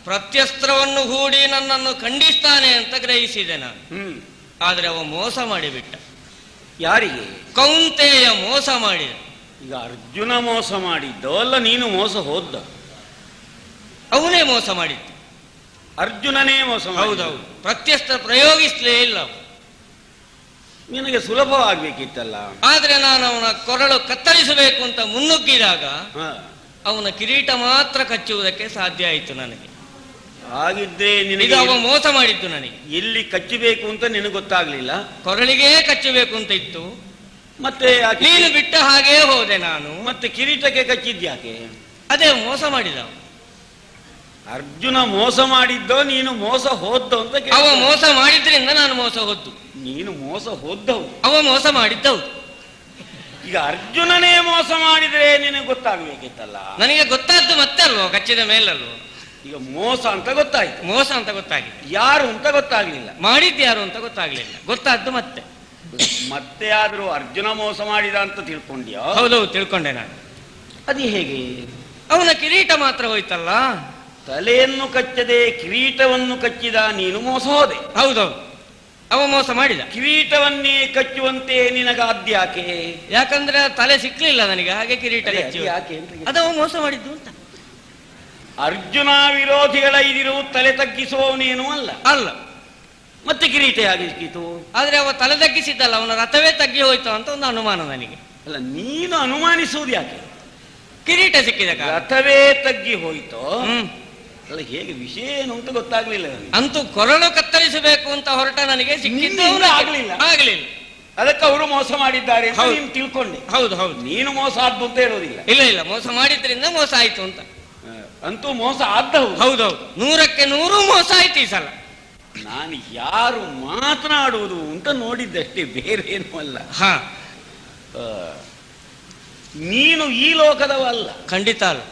ಪ್ರತ್ಯಸ್ತ್ರವನ್ನು ಹೂಡಿ ನನ್ನನ್ನು ಖಂಡಿಸ್ತಾನೆ ಅಂತ ಗ್ರಹಿಸಿದೆ ನಾನು. ಆದ್ರೆ ಅವ ಮೋಸ ಮಾಡಿಬಿಟ್ಟ. ಯಾರಿಗೆ? ಕೌಂತೆಯ ಮೋಸ ಮಾಡಿದ. ಈಗ ಅರ್ಜುನ ಮೋಸ ಮಾಡಿದ್ದೋ ಅಲ್ಲ ನೀನು ಮೋಸ ಹೋದ್ದ? ಅವನೇ ಮೋಸ ಮಾಡಿದ್ದ. ಅರ್ಜುನನೇ ಮೋಸ. ಹೌದೌದು. ಪ್ರತ್ಯಸ್ತ್ರ ಪ್ರಯೋಗಿಸ್ಲೇ ಇಲ್ಲ. ನಿನಗೆ ಸುಲಭವಾಗಬೇಕಿತ್ತಲ್ಲ. ಆದ್ರೆ ನಾನು ಅವನ ಕೊರಳು ಕತ್ತರಿಸಬೇಕು ಅಂತ ಮುನ್ನುಗ್ಗಿದಾಗ ಅವನ ಕಿರೀಟ ಮಾತ್ರ ಕಚ್ಚುವುದಕ್ಕೆ ಸಾಧ್ಯ ಆಯಿತು ನನಗೆ. ಹಾಗಿದ್ರೆ ನಿನಗೆ ಅವ ಮೋಸ ಮಾಡಿದ್ದು. ನನಗೆ ಎಲ್ಲಿ ಕಚ್ಚಬೇಕು ಅಂತ ನಿನಗೆ ಗೊತ್ತಾಗ್ಲಿಲ್ಲ. ಕೊರಳಿಗೆ ಕಚ್ಚಬೇಕು ಅಂತ ಇತ್ತು. ಮತ್ತೆ ನೀನು ಬಿಟ್ಟ ಹಾಗೇ ಹೋದೆ ನಾನು. ಮತ್ತೆ ಕಿರೀಟಕ್ಕೆ ಕಚ್ಚಿದ್ಯಾಕೆ? ಅದೇ ಮೋಸ ಮಾಡಿದ. ಅರ್ಜುನ ಮೋಸ ಮಾಡಿದ್ದೋ ನೀನು ಮೋಸ ಹೋದ್ದೋ ಅಂತ? ಅವ ಮೋಸ ಮಾಡಿದ್ರಿಂದ ನಾನು ಮೋಸ ಹೋದ್ದು. ನೀನು ಮೋಸ ಹೋದ್ದವು, ಅವ ಮೋಸ ಮಾಡಿದ್ದವು. ಈಗ ಅರ್ಜುನನೇ ಮೋಸ ಮಾಡಿದ್ರೆ ನಿನಗೆ ಗೊತ್ತಾಗ್ಬೇಕಿತ್ತಲ್ಲ. ನನಗೆ ಗೊತ್ತಾದ್ದು ಮತ್ತೆ ಅಲ್ವೋ, ಕಚ್ಚಿದ ಮೇಲಲ್ವೋ. ಈಗ ಮೋಸ ಅಂತ ಗೊತ್ತಾಯ್ತು. ಮೋಸ ಅಂತ ಗೊತ್ತಾಗಿದೆ. ಯಾರು ಅಂತ ಗೊತ್ತಾಗ್ಲಿಲ್ಲ. ಮಾಡಿದ್ದು ಯಾರು ಅಂತ ಗೊತ್ತಾಗ್ಲಿಲ್ಲ. ಗೊತ್ತಾದ್ದು ಮತ್ತೆ. ಮತ್ತೆ ಆದ್ರೂ ಅರ್ಜುನ ಮೋಸ ಮಾಡಿದ ಅಂತ ತಿಳ್ಕೊಂಡ್ಯಾ? ಹೌದೌದು, ತಿಳ್ಕೊಂಡೆ ನಾನು. ಅದು ಹೇಗೆ? ಅವನ ಕಿರೀಟ ಮಾತ್ರ ಹೋಯ್ತಲ್ಲ. ತಲೆಯನ್ನು ಕಚ್ಚದೆ ಕಿರೀಟವನ್ನು ಕಚ್ಚಿದ ನೀನು ಮೋಸ ಹೋದೆ. ಹೌದೌದು, ಅವ ಮೋಸ ಮಾಡಿದ. ಕಿರೀಟವನ್ನೇ ಕಚ್ಚುವಂತೆ ನಿನಗಾದ್ಯಾಕೆ? ಯಾಕಂದ್ರೆ ತಲೆ ಸಿಕ್ಲಿಲ್ಲ ನನಗೆ, ಹಾಗೆ ಕಿರೀಟ ಕಚ್ಚಿ. ಯಾಕೆ? ಅದವ ಮೋಸ ಮಾಡಿದ್ದು ಅಂತ. ಅರ್ಜುನ ವಿರೋಧಿಗಳ ಇದಿರು ತಲೆ ತಗ್ಗಿಸುವವನೇನು ಅಲ್ಲ. ಅಲ್ಲ. ಮತ್ತೆ ಕಿರೀಟ ಹೇಗೆ ಸಿಕ್ಕಿತು? ಆದ್ರೆ ಅವ ತಲೆ ತಗ್ಗಿಸಿದ್ದಲ್ಲ, ಅವನ ರಥವೇ ತಗ್ಗಿ ಹೋಯ್ತು ಅಂತ ಒಂದು ಅನುಮಾನ ನನಗೆ. ಅಲ್ಲ, ನೀನು ಅನುಮಾನಿಸುವುದು ಯಾಕೆ? ಕಿರೀಟ ಸಿಕ್ಕಿದ ರಥವೇ ತಗ್ಗಿ ಹೋಯ್ತು. ಅಲ್ಲ, ಹೇಗೆ ವಿಷಯ ಏನು ಅಂತ ಗೊತ್ತಾಗ್ಲಿಲ್ಲ. ಅಂತೂ ಕೊರಳು ಕತ್ತರಿಸಬೇಕು ಅಂತ ಹೊರಟ ನನಗೆ ಸಿಕ್ಕಿದ್ದು ಆಗ್ಲಿಲ್ಲ. ಆಗ್ಲಿಲ್ಲ. ಅದಕ್ಕೆ ಅವರು ಮೋಸ ಮಾಡಿದ್ದಾರೆ ಅಂತ ನೀನು ತಿಳ್ಕೊಂಡೆ. ಹೌದು ಹೌದು. ನೀನು ಮೋಸ ಆದ್ದು ಅಂತ ಹೇಳೋದಿಲ್ಲ. ಇಲ್ಲ ಇಲ್ಲ, ಮೋಸ ಮಾಡಿದ್ರಿಂದ ಮೋಸ ಆಯ್ತು ಅಂತ. ಅಂತೂ ಮೋಸ ಆದ್ದವು. ಹೌದೌದು, 100ಕ್ಕೆ 100 ಮೋಸ ಆಯ್ತು ಈ ಸಲ. ನಾನು ಯಾರು ಮಾತನಾಡುವುದು ಅಂತ ನೋಡಿದ್ದಷ್ಟೇ, ಬೇರೆ ಏನೂ ಅಲ್ಲ. ನೀನು ಈ ಲೋಕದವಲ್ಲ. ಖಂಡಿತ ಅಲ್ಲ.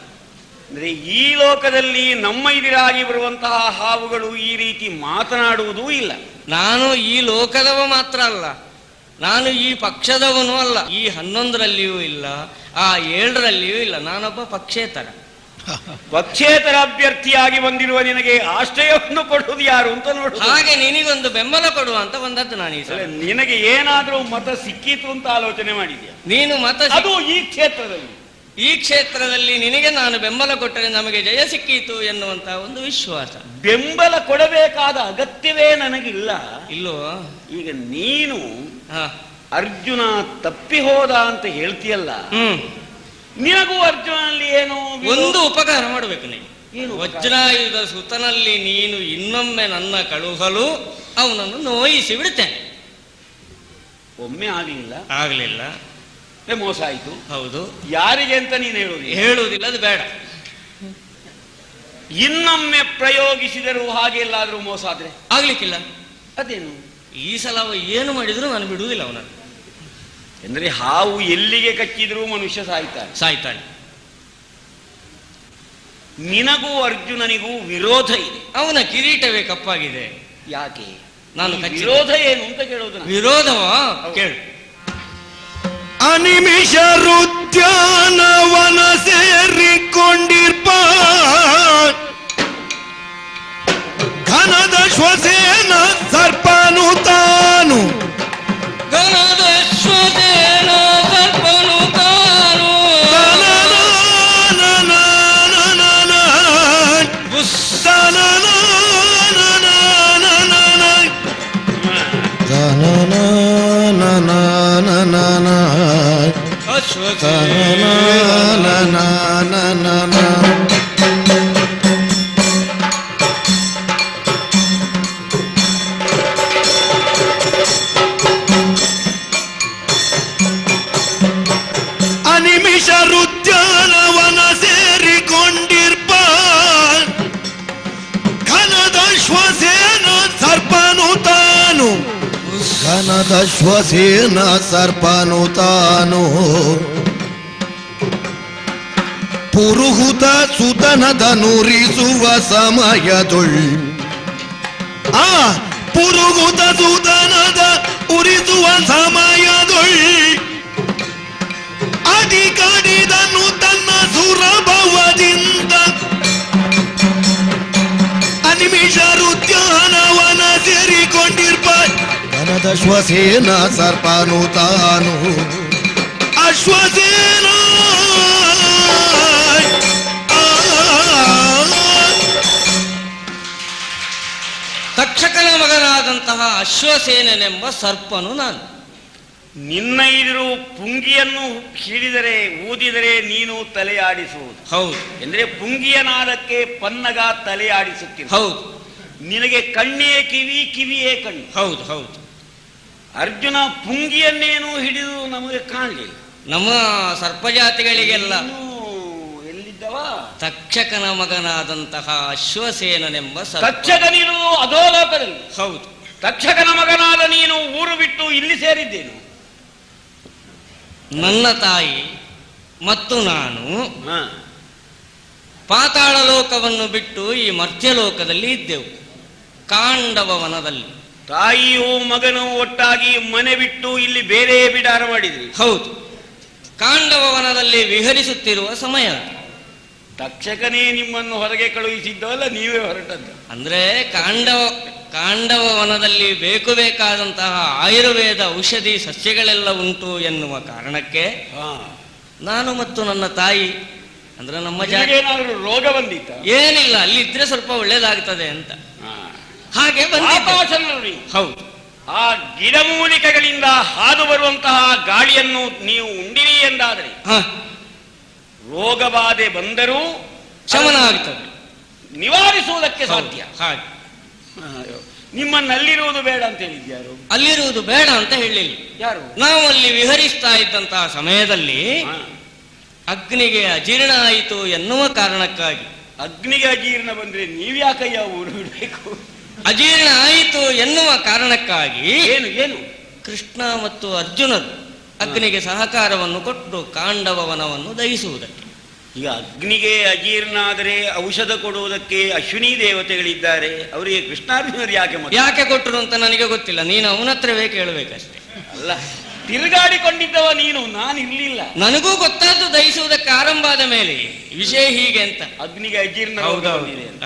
ಅಂದ್ರೆ ಈ ಲೋಕದಲ್ಲಿ ನಮ್ಮ ಎದುರಾಗಿ ಬರುವಂತಹ ಹಾವುಗಳು ಈ ರೀತಿ ಮಾತನಾಡುವುದೂ ಇಲ್ಲ. ನಾನು ಈ ಲೋಕದವ ಮಾತ್ರ ಅಲ್ಲ, ನಾನು ಈ ಪಕ್ಷದವನು ಅಲ್ಲ. ಈ 11ರಲ್ಲಿಯೂ ಇಲ್ಲ, ಆ 7ರಲ್ಲಿಯೂ ಇಲ್ಲ. ನಾನೊಬ್ಬ ಪಕ್ಷೇತರ. ಪಕ್ಷೇತರ ಅಭ್ಯರ್ಥಿಯಾಗಿ ಬಂದಿರುವ ನಿನಗೆ ಆಶ್ರಯವನ್ನು ಕೊಡುವುದು ಯಾರು ಅಂತ ನೋಡು. ಹಾಗೆ ನಿನಗೊಂದು ಬೆಂಬಲ ಕೊಡುವ ಅಂತ ಬಂದದ್ದು ನಾನು ಈ ಸಲ. ನಿನಗೆ ಏನಾದ್ರೂ ಮತ ಸಿಕ್ಕಿತು ಅಂತ ಆಲೋಚನೆ ಮಾಡಿದ್ಯಾ? ನೀನು ಮತ, ಅದು ಈ ಕ್ಷೇತ್ರದಲ್ಲಿ. ಈ ಕ್ಷೇತ್ರದಲ್ಲಿ ನಿನಗೆ ನಾನು ಬೆಂಬಲ ಕೊಟ್ಟರೆ ನಮಗೆ ಜಯ ಸಿಕ್ಕೀತು ಎನ್ನುವಂತ ಒಂದು ವಿಶ್ವಾಸ. ಬೆಂಬಲ ಕೊಡಬೇಕಾದ ಅಗತ್ಯವೇ ನನಗಿಲ್ಲ. ಇಲ್ಲೋ? ಈಗ ನೀನು ಅರ್ಜುನ ತಪ್ಪಿ ಹೋದ ಅಂತ ಹೇಳ್ತೀಯಲ್ಲ, ನಿನಗೂ ಅರ್ಜುನಲ್ಲಿ ಏನು ಒಂದು ಉಪಕಾರ ಮಾಡಬೇಕು ನೀನು. ವಜ್ರಾಯುಧ ಸುತನಲ್ಲಿ ನೀನು ಇನ್ನೊಮ್ಮೆ ನನ್ನ ಕಳುಹಲು ಅವನನ್ನು ನೋಯಿಸಿ ಬಿಡುತ್ತೇನೆ. ಒಮ್ಮೆ ಆಗಲಿಲ್ಲ, ಮೋಸ ಆಯ್ತು. ಹೌದು. ಯಾರಿಗೆ ಅಂತ ನೀನು ಹೇಳುವುದಿಲ್ಲ, ಅದು ಬೇಡ. ಇನ್ನೊಮ್ಮೆ ಪ್ರಯೋಗಿಸಿದರೂ ಹಾಗೆ ಎಲ್ಲಾದ್ರೂ ಮೋಸ ಆದ್ರೆ ಆಗ್ಲಿಕ್ಕಿಲ್ಲ. ಅದೇನು? ಈ ಸಲ ಅವ ಏನು ಮಾಡಿದ್ರು ನಾನು ಬಿಡುವುದಿಲ್ಲ ಅವನನ್ನು. ಅಂದ್ರೆ ಹಾವು ಎಲ್ಲಿಗೆ ಕಚ್ಚಿದ್ರೂ ಮನುಷ್ಯ ಸಾಯ್ತಾನೆ. ನಿನಗೂ ಅರ್ಜುನನಿಗೂ ವಿರೋಧ ಇದೆ. ಅವನ ಕಿರೀಟವೇ ಕಪ್ಪಾಗಿದೆ. ಯಾಕೆ? ನಾನು ವಿರೋಧ ಏನು ಅಂತ ಕೇಳೋದು. ವಿರೋಧವಾ? ಕೇಳು. ಅನಿಮಿಷರುದ್ಯಾನವನ ಸೇರಿಕೊಂಡಿರ್ಪ ಘನದ ಶ್ವಸೇನ ಸರ್ಪನು ತಾನು ಘನದ ಶ್ವಸೇನ ಸರ್ಪನು ತಾನು ಅನಿಮಿಷರುದ್ಯಾನವನ ಸೇರಿಕೊಂಡಿರ್ಪ ಘನದ ಶ್ವಸೇನ ಸರ್ಪನು ತಾನು ಘನದ ಶ್ವಸೇನ ಸರ್ಪನು ತಾನು ಪುರುಹುತ ಸುತನದ ನುರಿಸುವ ಸಮಯದೊಳ್ ಆ ಪುರುಹುತ ಸುತನದ ಉರಿಸುವ ಸಮಯದೊಳ್ ಅಡಿಗಡಿದನು ತನ್ನ ಸುರಭವದಿಂದ ಅನಿಮಿಷರುದ್ಯಾನವನ ಸೇರಿಕೊಂಡಿರ್ಪ ಘನದ ಶ್ವಸೇನ ಸರ್ಪನು ತಾನು ಅಶ್ವಸೇನ ತಕ್ಷಕನ ಮಗನಾದಂತಹ ಅಶ್ವಸೇನೆಂಬ ಸರ್ಪನು ನಾನು. ನಿನ್ನ ಎದುರು ಪುಂಗಿಯನ್ನು ಹಿಡಿದರೆ ಊದಿದರೆ ನೀನು ತಲೆಯಾಡಿಸುವುದು. ಹೌದು. ಅಂದ್ರೆ ಪುಂಗಿಯ ನಾದಕ್ಕೆ ಪನ್ನಗ ತಲೆಯಾಡಿಸುತ್ತೀನಿ. ಹೌದು. ನಿನಗೆ ಕಣ್ಣೇ ಕಿವಿ, ಕಿವಿಯೇ ಕಣ್ಣು. ಹೌದು ಹೌದು. ಅರ್ಜುನ ಪುಂಗಿಯನ್ನೇನು ಹಿಡಿದು ನಮಗೆ ಕಾಣಲಿಲ್ಲ. ನಮ್ಮ ಸರ್ಪಜಾತಿಗಳಿಗೆಲ್ಲ ಎಲ್ಲಿದ್ದವ? ತಕ್ಷಕನ ಮಗನಾದಂತಹ ಅಶ್ವಸೇನೆಂಬ ತಕ್ಷಕನಿರುವುದು ಅಧೋಲೋಕದಲ್ಲಿ. ಹೌದು. ತಕ್ಷಕನ ಮಗನಾದ ನೀನು ಊರು ಬಿಟ್ಟು ಇಲ್ಲಿ ಸೇರಿದ್ದೇನು? ನನ್ನ ತಾಯಿ ಮತ್ತು ನಾನು ಪಾತಾಳ ಲೋಕವನ್ನು ಬಿಟ್ಟು ಈ ಮರ್ತ್ಯಲೋಕದಲ್ಲಿ ಇದ್ದೆವು, ಕಾಂಡವ ವನದಲ್ಲಿ. ತಾಯಿಯು ಮಗನು ಒಟ್ಟಾಗಿ ಮನೆ ಬಿಟ್ಟು ಇಲ್ಲಿ ಬೇರೆ ಬಿಡಾರ ಮಾಡಿದ್ರಿ. ಹೌದು. ಕಾಂಡವ ವನದಲ್ಲಿ ವಿಹರಿಸುತ್ತಿರುವ ಸಮಯ. ತಕ್ಷಕನೇ ನಿಮ್ಮನ್ನು ಹೊರಗೆ ಕಳುಹಿಸಿದ್ದವಲ್ಲ, ನೀವೇ ಹೊರಟದ್ದು. ಅಂದ್ರೆ ಕಾಂಡವ ವನದಲ್ಲಿ ಬೇಕಾದಂತಹ ಆಯುರ್ವೇದ ಔಷಧಿ ಸಸ್ಯಗಳೆಲ್ಲ ಉಂಟು ಎನ್ನುವ ಕಾರಣಕ್ಕೆ ನಾನು ಮತ್ತು ನನ್ನ ತಾಯಿ, ಅಂದ್ರೆ ನಮ್ಮ ಏನಾದರೂ ರೋಗ ಬಂದಿತ್ತ? ಏನಿಲ್ಲ, ಅಲ್ಲಿದ್ರೆ ಸ್ವಲ್ಪ ಒಳ್ಳೇದಾಗ್ತದೆ ಅಂತ ಹಾಗೆ ಬಂದಿದ್ದೆ. ಹೌದು. ಆ ಗಿಡಮೂಲಿಕೆಗಳಿಂದ ಹಾದು ಬರುವಂತಹ ಗಾಳಿಯನ್ನು ನೀವು ಉಂಡಿರಿ ಎಂದಾದರೆ ರೋಗ ಬಾಧೆ ಬಂದರೂ ಶಮನ ಆಗ್ತದೆ, ನಿವಾರಿಸುವುದಕ್ಕೆ ಸಾಧ್ಯ. ಹಾಗೆ ನಿಮ್ಮನ್ನಲ್ಲಿರುವುದು ಬೇಡ ಅಂತ ಹೇಳಿದ್ಯಾರು? ಅಲ್ಲಿರುವುದು ಬೇಡ ಅಂತ ಹೇಳಿಲ್ಲ. ಯಾರು? ನಾವು ಅಲ್ಲಿ ವಿಹರಿಸ್ತಾ ಇದ್ದಂತಹ ಸಮಯದಲ್ಲಿ ಅಗ್ನಿಗೆ ಅಜೀರ್ಣ ಆಯಿತು ಎನ್ನುವ ಕಾರಣಕ್ಕಾಗಿ. ಅಗ್ನಿಗೆ ಅಜೀರ್ಣ ಬಂದ್ರೆ ನೀವ್ಯಾಕಯ್ಯ ಊರು ಬಿಡಬೇಕು? ಅಜೀರ್ಣ ಆಯಿತು ಎನ್ನುವ ಕಾರಣಕ್ಕಾಗಿ ಏನು ಏನು ಕೃಷ್ಣ ಮತ್ತು ಅರ್ಜುನರು ಅಗ್ನಿಗೆ ಸಹಕಾರವನ್ನು ಕೊಟ್ಟು ಕಾಂಡವ ವನವನ್ನು ದಹಿಸುವುದಕ್ಕೆ. ಈಗ ಅಗ್ನಿಗೆ ಅಜೀರ್ಣ ಆದರೆ ಔಷಧ ಕೊಡುವುದಕ್ಕೆ ಅಶ್ವಿನಿ ದೇವತೆಗಳಿದ್ದಾರೆ, ಅವರಿಗೆ ಕೃಷ್ಣಾರ್ಜುನರು ಯಾಕೆ ಕೊಟ್ಟರು ಅಂತ ನನಗೆ ಗೊತ್ತಿಲ್ಲ, ನೀನು ಅವನ ಹತ್ರವೇ ಕೇಳಬೇಕಷ್ಟೇ. ಅಲ್ಲ, ತಿರುಗಾಡಿಕೊಂಡಿದ್ದವ ನೀನು, ನಾನು ಇರ್ಲಿಲ್ಲ. ನನಗೂ ಗೊತ್ತಾದ್ದು ದಹಿಸುವುದಕ್ಕೆ ಆರಂಭ ಆದ ಮೇಲೆ ವಿಷಯ ಹೀಗೆ ಅಂತ. ಅಗ್ನಿಗೆ ಅಜೀರ್ಣ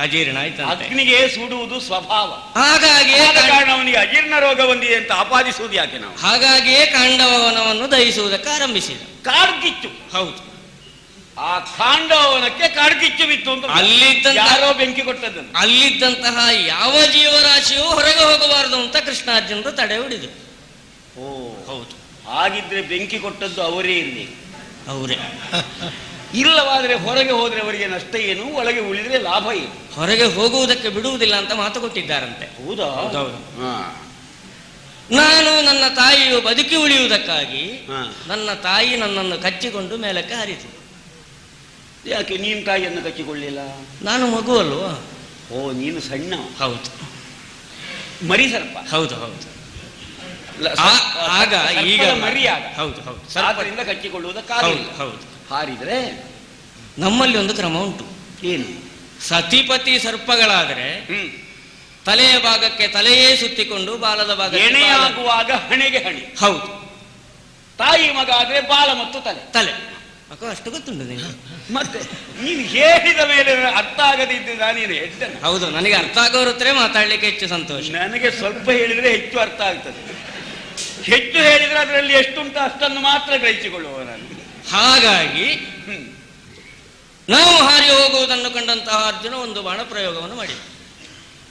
ಅಜೀರ್ಣ ಆಯ್ತು. ಅಗ್ನಿಗೆ ಸುಡುವುದು ಸ್ವಭಾವ, ಹಾಗಾಗಿ ಕಾರಣ ಅವನಿಗೆ ಅಜೀರ್ಣ ರೋಗ ಬಂದಿದೆ ಅಂತ ಆಪಾದಿಸುವುದು ಯಾಕೆ ನಾವು? ಹಾಗಾಗಿಯೇ ಕಾಂಡವ ವನವನ್ನು ದಹಿಸುವುದಕ್ಕೆ ಆರಂಭಿಸಿದ. ಕಾಡ್ಗಿಚ್ಚು. ಹೌದು. ಆ ಕಾಂಡವನಕ್ಕೆ ಕಾಡ್ಗಿಚ್ಚು ಬಿತ್ತು ಅಂತ ಯಾರೋ ಬೆಂಕಿ ಕೊಟ್ಟದ್ದನ್ನು. ಅಲ್ಲಿದ್ದಂತಹ ಯಾವ ಜೀವರಾಶಿಯೂ ಹೊರಗೆ ಹೋಗಬಾರದು ಅಂತ ಕೃಷ್ಣಾರ್ಜುನರು ತಡೆ ಹೊಡಿದ್ರು. ಓ ಹೌದು. ಹಾಗಿದ್ರೆ ಬೆಂಕಿ ಕೊಟ್ಟದ್ದು ಅವರೇ ಇರಲಿ. ಅವರೇ. ಇಲ್ಲವಾದ್ರೆ ಹೊರಗೆ ಹೋದ್ರೆ ಅವರಿಗೆ ನಷ್ಟ ಏನು, ಒಳಗೆ ಉಳಿದ್ರೆ ಲಾಭ ಏನು? ಹೊರಗೆ ಹೋಗುವುದಕ್ಕೆ ಬಿಡುವುದಿಲ್ಲ ಅಂತ ಮಾತು ಕೊಟ್ಟಿದ್ದಾರಂತೆ. ಹೌದಾ? ಹೌದು. ನಾನು ನನ್ನ ತಾಯಿಯು ಬದುಕಿ ಉಳಿಯುವುದಕ್ಕಾಗಿ ನನ್ನ ತಾಯಿ ನನ್ನನ್ನು ಕಚ್ಚಿಕೊಂಡು ಮೇಲಕ್ಕೆ ಹಾರಿತು. ಯಾಕೆ ನೀನು ತಾಯಿಯನ್ನು ಕಚ್ಚಿಕೊಳ್ಳಿಲ್ಲ? ನಾನು ಮಗು ಅಲ್ವಾ? ಓ, ನೀನು ಸಣ್ಣ. ಹೌದು. ಮರಿ ಸರ್ಪ. ಹೌದು ಹೌದು. ಆಗ ಈಗ ಮರಿಯಾಗ ಹೌದು ಹೌದು ಅದರಿಂದ ಕಚ್ಚಿಕೊಳ್ಳುವುದಕ್ಕಾಗಲಿಲ್ಲ. ಹೌದು. ಹಾರಿದ್ರೆ ನಮ್ಮಲ್ಲಿ ಒಂದು ಕ್ರಮ ಉಂಟು. ಏನು? ಸತಿಪತಿ ಸರ್ಪಗಳಾದರೆ ತಲೆಯ ಭಾಗಕ್ಕೆ ತಲೆಯೇ ಸುತ್ತಿಕೊಂಡು ಬಾಲದ ಭಾಗ ಎಣೆಯಾಗುವಾಗ ಹಣೆಗೆ ಹಣೆ. ಹೌದು. ತಾಯಿ ಮಗ ಆದ್ರೆ ಬಾಲ ಮತ್ತು ತಲೆ. ಅಕ್ಕ ಅಷ್ಟು ಗೊತ್ತುಂಟು ನೀನು. ಮತ್ತೆ ನೀನು ಹೇಳಿದ ಮೇಲೆ ಅರ್ಥ ಆಗದಿದ್ದು ನಾನೇನು ಹೇಳ್ತೇನೆ. ಹೌದು, ನನಗೆ ಅರ್ಥ ಆಗೋರತ್ರೇ ಮಾತಾಡ್ಲಿಕ್ಕೆ ಹೆಚ್ಚು ಸಂತೋಷ. ನನಗೆ ಸ್ವಲ್ಪ ಹೇಳಿದ್ರೆ ಹೆಚ್ಚು ಅರ್ಥ ಆಗ್ತದೆ. ಹೆಚ್ಚು ಹೇಳಿದ್ರೆ ಅದರಲ್ಲಿ ಎಷ್ಟುಂಟು ಅಷ್ಟನ್ನು ಮಾತ್ರ ಗ್ರಹಿಸಿಕೊಳ್ಳುವ ನಾನು. ಹಾಗಾಗಿ ನಾವು ಹಾರಿ ಹೋಗುವುದನ್ನು ಕಂಡಂತಹ ಅರ್ಜುನ ಒಂದು ಬಾಣ ಪ್ರಯೋಗವನ್ನು ಮಾಡಿದ.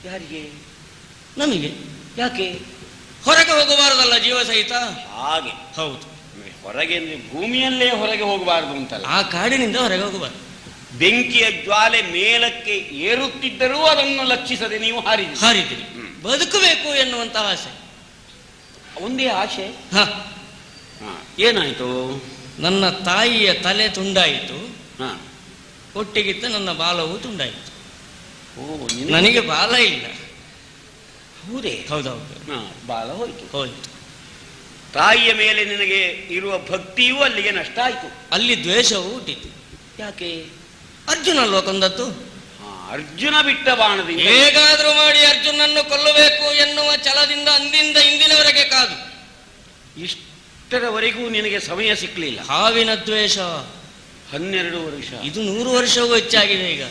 ಯಾರಿಗೆ? ನಮಗೆ. ಯಾಕೆ? ಹೊರಗೆ ಹೋಗಬಾರದಲ್ಲ ಜೀವ ಸಹಿತ. ಹಾಗೆ. ಹೌದು. ಹೊರಗೆ ಅಂದ್ರೆ ಭೂಮಿಯಲ್ಲೇ ಹೊರಗೆ ಹೋಗಬಾರದು ಅಂತಲ್ಲ, ಆ ಕಾಡಿನಿಂದ ಹೊರಗೆ ಹೋಗಬಾರದು. ಬೆಂಕಿಯ ಜ್ವಾಲೆ ಮೇಲಕ್ಕೆ ಏರುತ್ತಿದ್ದರೂ ಅದನ್ನು ಲಕ್ಷಿಸದೆ ನೀವು ಹಾರಿದಿರಿ. ಬದುಕಬೇಕು ಎನ್ನುವಂತಹ ಆಸೆ. ಒಂದೇ ಆಸೆ. ಏನಾಯ್ತು? ನನ್ನ ತಾಯಿಯ ತಲೆ ತುಂಡಾಯಿತು, ಒಟ್ಟಿಗಿತ್ತ ನನ್ನ ಬಾಲವು ತುಂಡಾಯಿತು. ನನಗೆ ಬಾಲ ಇಲ್ಲ. ಹೌದೇ? ಹೌದೌದು. ಬಾಲ ಹೋಯ್ತು. ಹೋಯ್ತು. ತಾಯಿಯ ಮೇಲೆ ನಿನಗೆ ಇರುವ ಭಕ್ತಿಯೂ ಅಲ್ಲಿಗೆ ನಷ್ಟ ಆಯ್ತು. ಅಲ್ಲಿ ದ್ವೇಷವೂ ಹುಟ್ಟಿತು. ಯಾಕೆ? ಅರ್ಜುನ ಅಲ್ವಾ ಕೊಂದದ್ದು. ಅರ್ಜುನ ಬಿಟ್ಟ ಬಾಣದಿಂದ ಹೇಗಾದ್ರೂ ಮಾಡಿ ಅರ್ಜುನನ್ನು ಕೊಲ್ಲಬೇಕು ಎನ್ನುವ ಛಲದಿಂದ ಅಂದಿಂದ ಇಂದಿನವರೆಗೆ ಕಾದು ಇಷ್ಟರವರೆಗೂ ನಿನಗೆ ಸಮಯ ಸಿಕ್ಕಲಿಲ್ಲ. ಹಾವಿನ ದ್ವೇಷ 12 ವರ್ಷ. ಇದು 100 ವರ್ಷವೂ ಹೆಚ್ಚಾಗಿದೆ ಈಗ.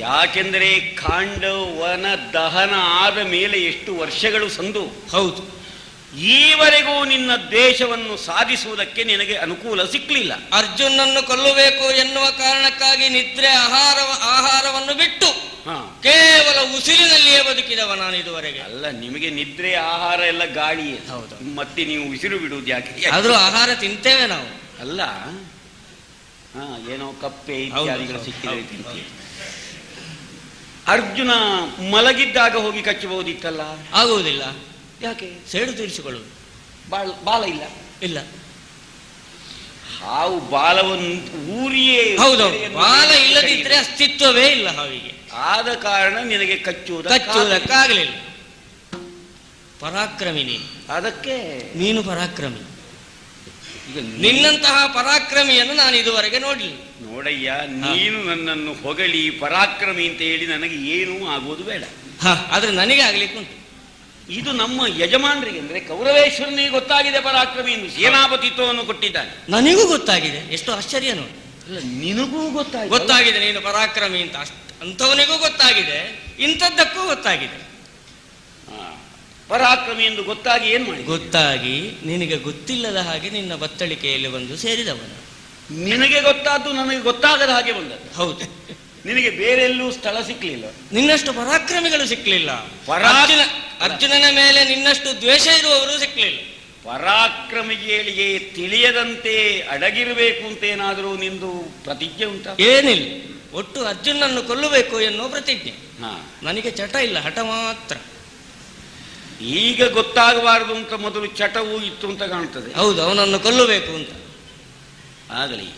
ಯಾಕೆಂದರೆ ಖಾಂಡವನ ದಹನ ಆದ ಮೇಲೆ ಎಷ್ಟು ವರ್ಷಗಳು ಸಂದು. ಹೌದು. ಈವರೆಗೂ ನಿನ್ನ ದ್ವೇಷವನ್ನು ಸಾಧಿಸುವುದಕ್ಕೆ ನಿನಗೆ ಅನುಕೂಲ ಸಿಕ್ಕಲಿಲ್ಲ. ಅರ್ಜುನನ್ನು ಕೊಲ್ಲಬೇಕು ಎನ್ನುವ ಕಾರಣಕ್ಕಾಗಿ ನಿದ್ರೆ ಆಹಾರವನ್ನು ಬಿಟ್ಟು ಕೇವಲ ಉಸಿರಿನಲ್ಲಿಯೇ ಬದುಕಿದವ ನಾನು ಇದುವರೆಗೆ. ಅಲ್ಲ, ನಿಮಗೆ ನಿದ್ರೆ ಆಹಾರ ಎಲ್ಲ ಗಾಳಿಯೇ. ಹೌದು. ಮತ್ತೆ ನೀವು ಉಸಿರು ಬಿಡುವುದು ಯಾಕೆ? ಆದ್ರೂ ಆಹಾರ ತಿಂತೇವೆ ನಾವು. ಅಲ್ಲ, ಏನೋ ಕಪ್ಪೆ ಇತ್ಯಾದಿಗಳು ಸಿಕ್ಕಿದ್ರೆ ತಿಂತೀವಿ. ಅರ್ಜುನ ಮಲಗಿದ್ದಾಗ ಹೋಗಿ ಕಚ್ಚಬಹುದಿತ್ತಲ್ಲ. ಆಗುವುದಿಲ್ಲ. ಯಾಕೆ? ಸೇಡು ತೀರಿಸಿಕೊಳ್ಳುವುದು. ಬಾಲ ಇಲ್ಲ. ಇಲ್ಲ. ಹಾವು ಬಾಲವನ್ನು ಊರಿಯೇ. ಹೌದೌದು. ಬಾಲ ಇಲ್ಲದಿದ್ರೆ ಅಸ್ತಿತ್ವವೇ ಇಲ್ಲ ಹಾವಿಗೆ. ಆದ ಕಾರಣ ನಿನಗೆ ಕಚ್ಚುವುದಕ್ಕಾಗಲಿಲ್ಲ. ಪರಾಕ್ರಮಿ ನೀನು. ಅದಕ್ಕೆ ನೀನು ಪರಾಕ್ರಮಿ. ನಿನ್ನಂತಹ ಪರಾಕ್ರಮಿಯನ್ನು ನಾನು ಇದುವರೆಗೆ ನೋಡಲಿಲ್ಲ. ನೋಡಯ್ಯ, ನೀನು ನನ್ನನ್ನು ಹೊಗಳಿ ಪರಾಕ್ರಮಿ ಅಂತ ಹೇಳಿ ನನಗೆ ಏನೂ ಆಗುವುದು ಬೇಡ. ಆದ್ರೆ ನನಗೆ ಆಗ್ಲಿಕ್ಕೆ ಉಂಟು. ಇದು ನಮ್ಮ ಯಜಮಾನರಿಗೆ ಅಂದ್ರೆ ಕೌರವೇಶ್ವರನಿಗೆ ಗೊತ್ತಾಗಿದೆ ಪರಾಕ್ರಮಿ ಎಂದು. ಸೇನಾಪತಿತ್ವವನ್ನು ಕೊಟ್ಟಿದ್ದಾನೆ. ನನಗೂ ಗೊತ್ತಾಗಿದೆ. ಎಷ್ಟು ಆಶ್ಚರ್ಯ ನೋಡಿ. ನಿನಗೂ ಗೊತ್ತಾಗಿದೆ ನೀನು ಪರಾಕ್ರಮಿ ಅಂತ. ಅಂಥವನಿಗೂ ಗೊತ್ತಾಗಿದೆ, ಇಂಥದ್ದಕ್ಕೂ ಗೊತ್ತಾಗಿದೆ. ಪರಾಕ್ರಮಿ ಎಂದು ಗೊತ್ತಾಗಿ ಏನ್ ಮಾಡಿ? ಗೊತ್ತಾಗಿ ನಿನಗೆ ಗೊತ್ತಿಲ್ಲದ ಹಾಗೆ ನಿನ್ನ ಬತ್ತಳಿಕೆಯಲ್ಲಿ ಬಂದು ಸೇರಿದವನು. ನಿನಗೆ ಗೊತ್ತಾದ್ದು ನನಗೆ ಗೊತ್ತಾಗದ ಹಾಗೆ ಬಂದದ್ದು. ಹೌದು. ನಿನಗೆ ಬೇರೆಲ್ಲೂ ಸ್ಥಳ ಸಿಕ್ಕಲಿಲ್ಲ. ನಿನ್ನಷ್ಟು ಪರಾಕ್ರಮಿಗಳು ಸಿಕ್ಕಲಿಲ್ಲ. ಅರ್ಜುನನ ಮೇಲೆ ನಿನ್ನಷ್ಟು ದ್ವೇಷ ಇರುವವರು ಸಿಕ್ಕಲಿಲ್ಲ. ಪರಾಕ್ರಮಿಗಳಿಗೆ ತಿಳಿಯದಂತೆ ಅಡಗಿರಬೇಕು ಅಂತ ಏನಾದರೂ ನಿಂದು ಪ್ರತಿಜ್ಞೆ ಉಂಟಾ? ಏನಿಲ್ಲ. ಒಟ್ಟು ಅರ್ಜುನನ್ನು ಕೊಲ್ಲಬೇಕು ಎನ್ನುವ ಪ್ರತಿಜ್ಞೆ. ನನಗೆ ಚಟ ಇಲ್ಲ, ಹಠ ಮಾತ್ರ. ಈಗ ಗೊತ್ತಾಗಬಾರದು ಅಂತ ಮೊದಲು ಚಟವೂ ಇತ್ತು ಅಂತ ಕಾಣ್ತದೆ. ಹೌದು, ಅವನನ್ನು ಕೊಲ್ಲಬೇಕು ಅಂತ. ಆಗಲಿ.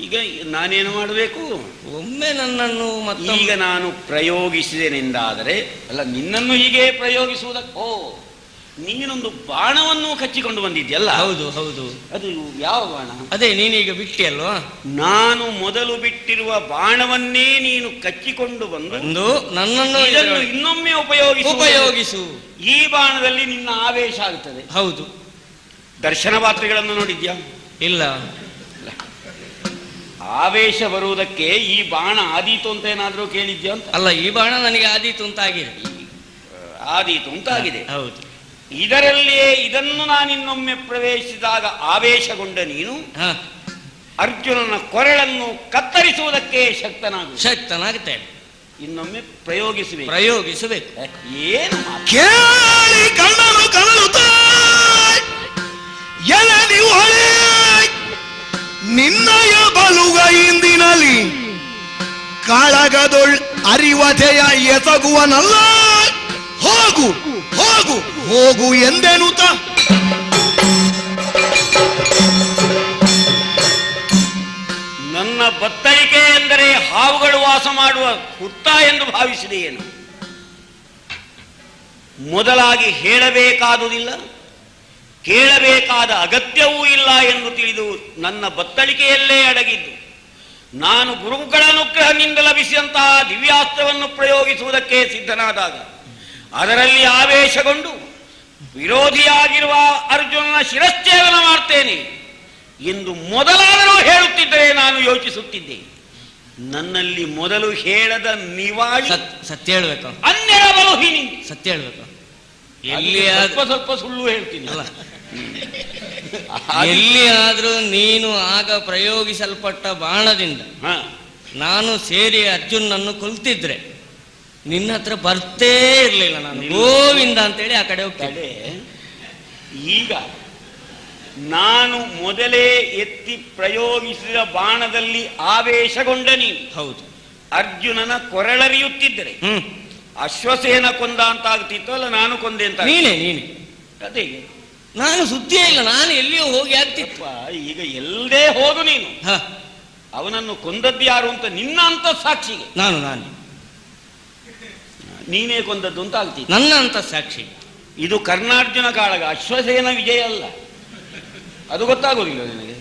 ಈಗ ನಾನೇನು ಮಾಡಬೇಕು? ಒಮ್ಮೆ ನನ್ನನ್ನು ಈಗ ನಾನು ಪ್ರಯೋಗಿಸಿದೆನೆಂದಾದರೆ, ಅಲ್ಲ ನಿನ್ನನ್ನು ಹೀಗೆ ಪ್ರಯೋಗಿಸುವುದಕ್ಕೋ ನೀನೊಂದು ಬಾಣವನ್ನು ಕಚ್ಚಿಕೊಂಡು ಬಂದಿದ್ಯಲ್ಲ. ಹೌದು ಹೌದು. ಅದು ಯಾವ ಬಾಣ? ಅದೇ ನೀನೀಗ ಬಿಟ್ಟಿಯಲ್ವಾ? ನಾನು ಮೊದಲು ಬಿಟ್ಟಿರುವ ಬಾಣವನ್ನೇ ನೀನು ಕಚ್ಚಿಕೊಂಡು ಬಂದು ನನ್ನನ್ನು ಇದನ್ನು ಇನ್ನೊಮ್ಮೆ ಉಪಯೋಗಿಸು. ಈ ಬಾಣದಲ್ಲಿ ನಿನ್ನ ಆವೇಶ ಆಗುತ್ತದೆ. ಹೌದು. ದರ್ಶನ ಪಾತ್ರೆಗಳನ್ನು ನೋಡಿದ್ಯಾ? ಇಲ್ಲ. ಆವೇಶ ಬರುವುದಕ್ಕೆ ಈ ಬಾಣ ಆದೀತು ಅಂತ ಏನಾದ್ರೂ ಕೇಳಿದ್ಯಾ ಅಂತ? ಅಲ್ಲ, ಈ ಬಾಣ ನನಗೆ ಆದೀತು ಅಂತ ಆಗಿದೆ. ಆದೀತು ಅಂತ ಆಗಿದೆ. ಹೌದು. ಇದರಲ್ಲಿಯೇ ಇದನ್ನು ನಾನಿನ್ನೊಮ್ಮೆ ಪ್ರವೇಶಿಸಿದಾಗ ಆವೇಶಗೊಂಡ ನೀನು ಅರ್ಜುನನ ಕೊರಳನ್ನು ಕತ್ತರಿಸುವುದಕ್ಕೆ ಶಕ್ತನಾಗುತ್ತೇನೆ. ಇನ್ನೊಮ್ಮೆ ಪ್ರಯೋಗಿಸಬೇಕು. ಏನು ಕೇಳಿ ಕಣ್ಣನು ಕನಲುತ್ತಾ ನಿನ್ನಯ ಬಲುಗ ಇಂದಿನಲ್ಲಿ ಕಾಳಗದೊಳ್ ಅರಿವತೆಯ ಎಸಗುವನಲ್ಲ. ಹೋಗು ಹೋಗು ಹೋಗು ಎಂದೆನುತ ನನ್ನ ಬತ್ತಳಿಕೆ ಎಂದರೆ ಹಾವುಗಳು ವಾಸ ಮಾಡುವ ಹುತ್ತ ಎಂದು ಭಾವಿಸಿದೆಯೇನು? ಮೊದಲಾಗಿ ಹೇಳಬೇಕಾದುದಿಲ್ಲ, ಕೇಳಬೇಕಾದ ಅಗತ್ಯವೂ ಇಲ್ಲ ಎಂದು ತಿಳಿದು ನನ್ನ ಬತ್ತಳಿಕೆಯಲ್ಲೇ ಅಡಗಿದ್ದು ನಾನು ಗುರುಗಳ ಅನುಗ್ರಹದಿಂದ ಲಭಿಸಿದಂತಹ ದಿವ್ಯಾಸ್ತ್ರವನ್ನು ಪ್ರಯೋಗಿಸುವುದಕ್ಕೆ ಸಿದ್ಧನಾದಾಗ ಅದರಲ್ಲಿ ಆವೇಶಗೊಂಡು ವಿರೋಧಿಯಾಗಿರುವ ಅರ್ಜುನನ ಶಿರಚ್ಛೇದನ ಮಾಡ್ತೇನೆ ಎಂದು ಮೊದಲಾದರೂ ಹೇಳುತ್ತಿದ್ದರೆ ನಾನು ಯೋಚಿಸುತ್ತಿದ್ದೆ. ನನ್ನಲ್ಲಿ ಮೊದಲು ಹೇಳದ ನಿವಾಳಿ ಸತ್ಯ ಹೇಳ್ಬೇಕು, ಅನ್ನೆರಬಲು ಹೀನಿ ಸತ್ಯ ಹೇಳ್ಬೇಕು. ಎಲ್ಲಿ ಸ್ವಲ್ಪ ಸುಳ್ಳು ಹೇಳ್ತೀನಿ ಅಲ್ಲ. ಎಲ್ಲಿಯಾದ್ರೂ ನೀನು ಆಗ ಪ್ರಯೋಗಿಸಲ್ಪಟ್ಟ ಬಾಣದಿಂದ ನಾನು ಸೇರಿ ಅರ್ಜುನನ್ನು ಕೊಲ್ತಿದ್ರೆ ನಿನ್ನ ಹತ್ರ ಬರ್ತೇ ಇರ್ಲಿಲ್ಲ. ನಾನು ಗೋವಿಂದ ಅಂತೇಳಿ ಆ ಕಡೆ ಹೋಗ್ತೇನೆ. ಈಗ ನಾನು ಮೊದಲೇ ಎತ್ತಿ ಪ್ರಯೋಗಿಸಿದ ಬಾಣದಲ್ಲಿ ಆವೇಶಗೊಂಡ ನೀನು ಹೌದು ಅರ್ಜುನನ ಕೊರಳರಿಯುತ್ತಿದ್ದರೆ ಅಶ್ವಸೇನ ಕೊಂದ ಅಂತ ಆಗ್ತಿತ್ತು ಅಲ್ಲ, ನಾನು ಕೊಂದೆ ಅಂತ. ನೀನೇ ಅದೇ ನಾನು ಸುದ್ದಿಯೇ ಇಲ್ಲ, ನಾನು ಎಲ್ಲಿಯೋ ಹೋಗಿ ಆಗ್ತಿಪ್ಪ. ಈಗ ಎಲ್ಲೇ ಹೋದು ನೀನು ಅವನನ್ನು ಕೊಂದದ್ದು ಯಾರು ಅಂತ ನಿನ್ನ ಅಂತ ಸಾಕ್ಷಿಗೆ ನಾನು ನೀನೇ ಕೊಂದದ್ದು ಅಂತ ಆಗ್ತಿತ್ತು. ನನ್ನ ಅಂತ ಸಾಕ್ಷಿ. ಇದು ಕರ್ನಾರ್ಜುನ ಕಾಳಗ, ಅಶ್ವಸೇನ ವಿಜಯ ಅಲ್ಲ. ಅದು ಗೊತ್ತಾಗೋದಿಲ್ಲ ನಿನಗೆ.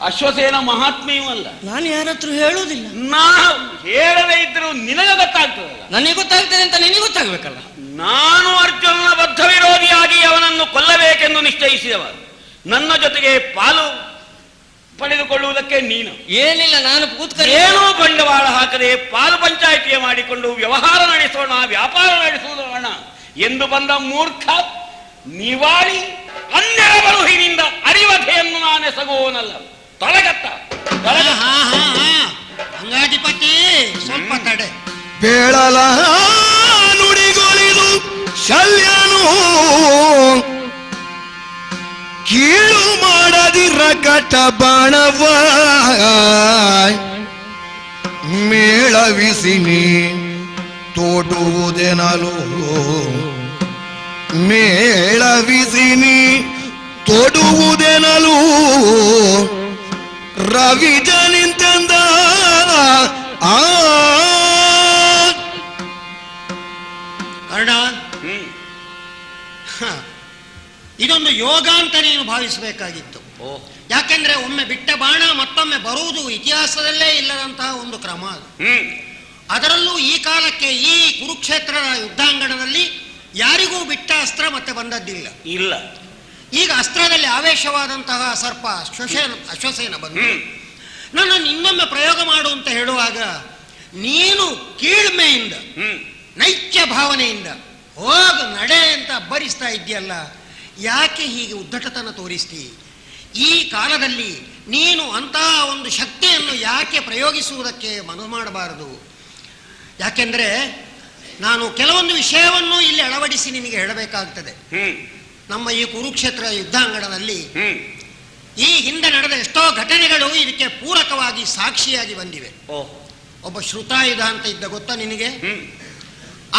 ಅಶ್ವಸೇನ ಮಹಾತ್ಮೆಯೂ ಅಲ್ಲ. ನಾನು ಯಾರ ಹತ್ರ ಹೇಳುವುದಿಲ್ಲ. ನಾವು ಹೇಳದೇ ಇದ್ರು ನಿನಗೆ ಗೊತ್ತಾಗ್ತದಲ್ಲ. ನನಗೆ ಗೊತ್ತಾಗ್ತದೆ ಅಂತ ನಿನಗೆ ಗೊತ್ತಾಗ್ಬೇಕಲ್ಲ. ನಾನು ಅರ್ಜುನನ ಬದ್ಧ ವಿರೋಧಿಯಾಗಿ ಅವನನ್ನು ಕೊಲ್ಲಬೇಕೆಂದು ನಿಶ್ಚಯಿಸಿದವ. ನನ್ನ ಜೊತೆಗೆ ಪಾಲು ಪಡೆದುಕೊಳ್ಳುವುದಕ್ಕೆ ನೀನು ಏನಿಲ್ಲ, ನಾನು ಏನೂ ಬಂಡವಾಳ ಹಾಕದೆ ಪಾಲು ಪಂಚಾಯಿತಿಯ ಮಾಡಿಕೊಂಡು ವ್ಯವಹಾರ ನಡೆಸೋಣ, ವ್ಯಾಪಾರ ನಡೆಸೋಣ ಎಂದು ಬಂದ ಮೂರ್ಖ ನಿವಾಳಿ ಅನ್ನೆರಬಲು ಹೀನಿಂದ ಅರಿವಧೆಯನ್ನು ನಾನೆಸಗುವವನಲ್ಲ. ತೊಳಗತ್ತ ಅಂಗಾಧಿಪತಿ ಸ್ವಲ್ಪ ತಡೆ. ಬೇಳಲ ನುಡಿಗೊಳಿದು ಶಲ್ಯನು ಕೀಳು ಮಾಡದಿರ ಕಟ ಬಾಣವ ಮೇಳವಿಸಿನಿ ತೋಡುವುದೆನಲು ಮೇಳವಿಸಿನಿ ತೊಡುವುದೆನಲು ರವಿಜ ನಿಂತಂದ ಅರ್ಣ, ಇದೊಂದು ಯೋಗ ಅಂತ ನೀನು ಭಾವಿಸಬೇಕಾಗಿತ್ತು. ಯಾಕೆಂದ್ರೆ ಒಮ್ಮೆ ಬಿಟ್ಟ ಬಾಣ ಮತ್ತೊಮ್ಮೆ ಬರುವುದು ಇತಿಹಾಸದಲ್ಲೇ ಇಲ್ಲದಂತಹ ಒಂದು ಕ್ರಮ ಅದು. ಅದರಲ್ಲೂ ಈ ಕಾಲಕ್ಕೆ ಈ ಕುರುಕ್ಷೇತ್ರದ ಯುದ್ಧಾಂಗಣದಲ್ಲಿ ಯಾರಿಗೂ ಬಿಟ್ಟ ಅಸ್ತ್ರ ಮತ್ತೆ ಬಂದದ್ದಿಲ್ಲ. ಇಲ್ಲ. ಈಗ ಅಸ್ತ್ರದಲ್ಲಿ ಆವೇಶವಾದಂತಹ ಸರ್ಪ ಅಶ್ವಸೇನ ಬಂದು ನನ್ನನ್ನು ಇನ್ನೊಮ್ಮೆ ಪ್ರಯೋಗ ಮಾಡು ಅಂತ ಹೇಳುವಾಗ ನೀನು ಕೀಳ್ಮೆಯಿಂದ ನೈಚ್ಯ ಭಾವನೆಯಿಂದ ಹೋಗು ನಡೆ ಅಂತ ಅಬ್ಬರಿಸ್ತಾ ಇದ್ದೀಯಲ್ಲ. ಯಾಕೆ ಹೀಗೆ ಉದ್ದಟತನ ತೋರಿಸ್ತಿ? ಈ ಕಾಲದಲ್ಲಿ ನೀನು ಅಂತಹ ಒಂದು ಶಕ್ತಿಯನ್ನು ಯಾಕೆ ಪ್ರಯೋಗಿಸುವುದಕ್ಕೆ ಮನಸ್ಸು ಮಾಡಬಾರದು? ಯಾಕೆಂದ್ರೆ ನಾನು ಕೆಲವೊಂದು ವಿಷಯವನ್ನು ಇಲ್ಲಿ ಅಳವಡಿಸಿ ನಿನಗೆ ಹೇಳಬೇಕಾಗ್ತದೆ. ನಮ್ಮ ಈ ಕುರುಕ್ಷೇತ್ರ ಯುದ್ಧಾಂಗಣದಲ್ಲಿ ಈ ಹಿಂದೆ ನಡೆದ ಎಷ್ಟೋ ಘಟನೆಗಳು ಇದಕ್ಕೆ ಪೂರಕವಾಗಿ ಸಾಕ್ಷಿಯಾಗಿ ಬಂದಿವೆ. ಒಬ್ಬ ಶ್ರುತಾಯುಧ ಅಂತ ಇದ್ದ, ಗೊತ್ತಾ ನಿನಗೆ?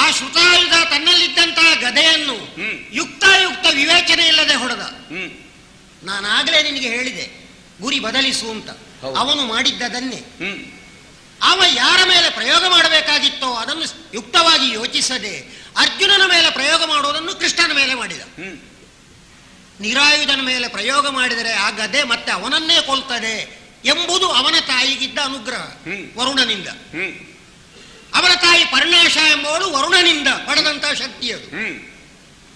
ಆ ಶ್ರುತಾಯುಧ ತನ್ನಲ್ಲಿದ್ದಂತಹ ಗದೆಯನ್ನು ಯುಕ್ತಾಯುಕ್ತ ವಿವೇಚನೆ ಇಲ್ಲದೆ ಹೊಡೆದ. ನಾನಾಗಲೇ ನಿನಗೆ ಹೇಳಿದೆ ಗುರಿ ಬದಲಿಸು ಅಂತ. ಅವನು ಮಾಡಿದ್ದದನ್ನೇ ಅವ ಯಾರ ಮೇಲೆ ಪ್ರಯೋಗ ಮಾಡಬೇಕಾಗಿತ್ತೋ ಅದನ್ನು ಯುಕ್ತವಾಗಿ ಯೋಚಿಸದೆ ಅರ್ಜುನನ ಮೇಲೆ ಪ್ರಯೋಗ ಮಾಡುವುದನ್ನು ಕೃಷ್ಣನ ಮೇಲೆ ಮಾಡಿದ. ನಿರಾಯುಧನ ಮೇಲೆ ಪ್ರಯೋಗ ಮಾಡಿದರೆ ಆ ಗದೆ ಮತ್ತೆ ಅವನನ್ನೇ ಕೊಲ್ತದೆ ಎಂಬುದು ಅವನ ತಾಯಿಗಿದ್ದ ಅನುಗ್ರಹ ವರುಣನಿಂದ. ಅವನ ತಾಯಿ ಪರ್ಣಾಶ ಎಂಬುವಳು ವರುಣನಿಂದ ಪಡೆದಂತಹ ಶಕ್ತಿ ಅದು.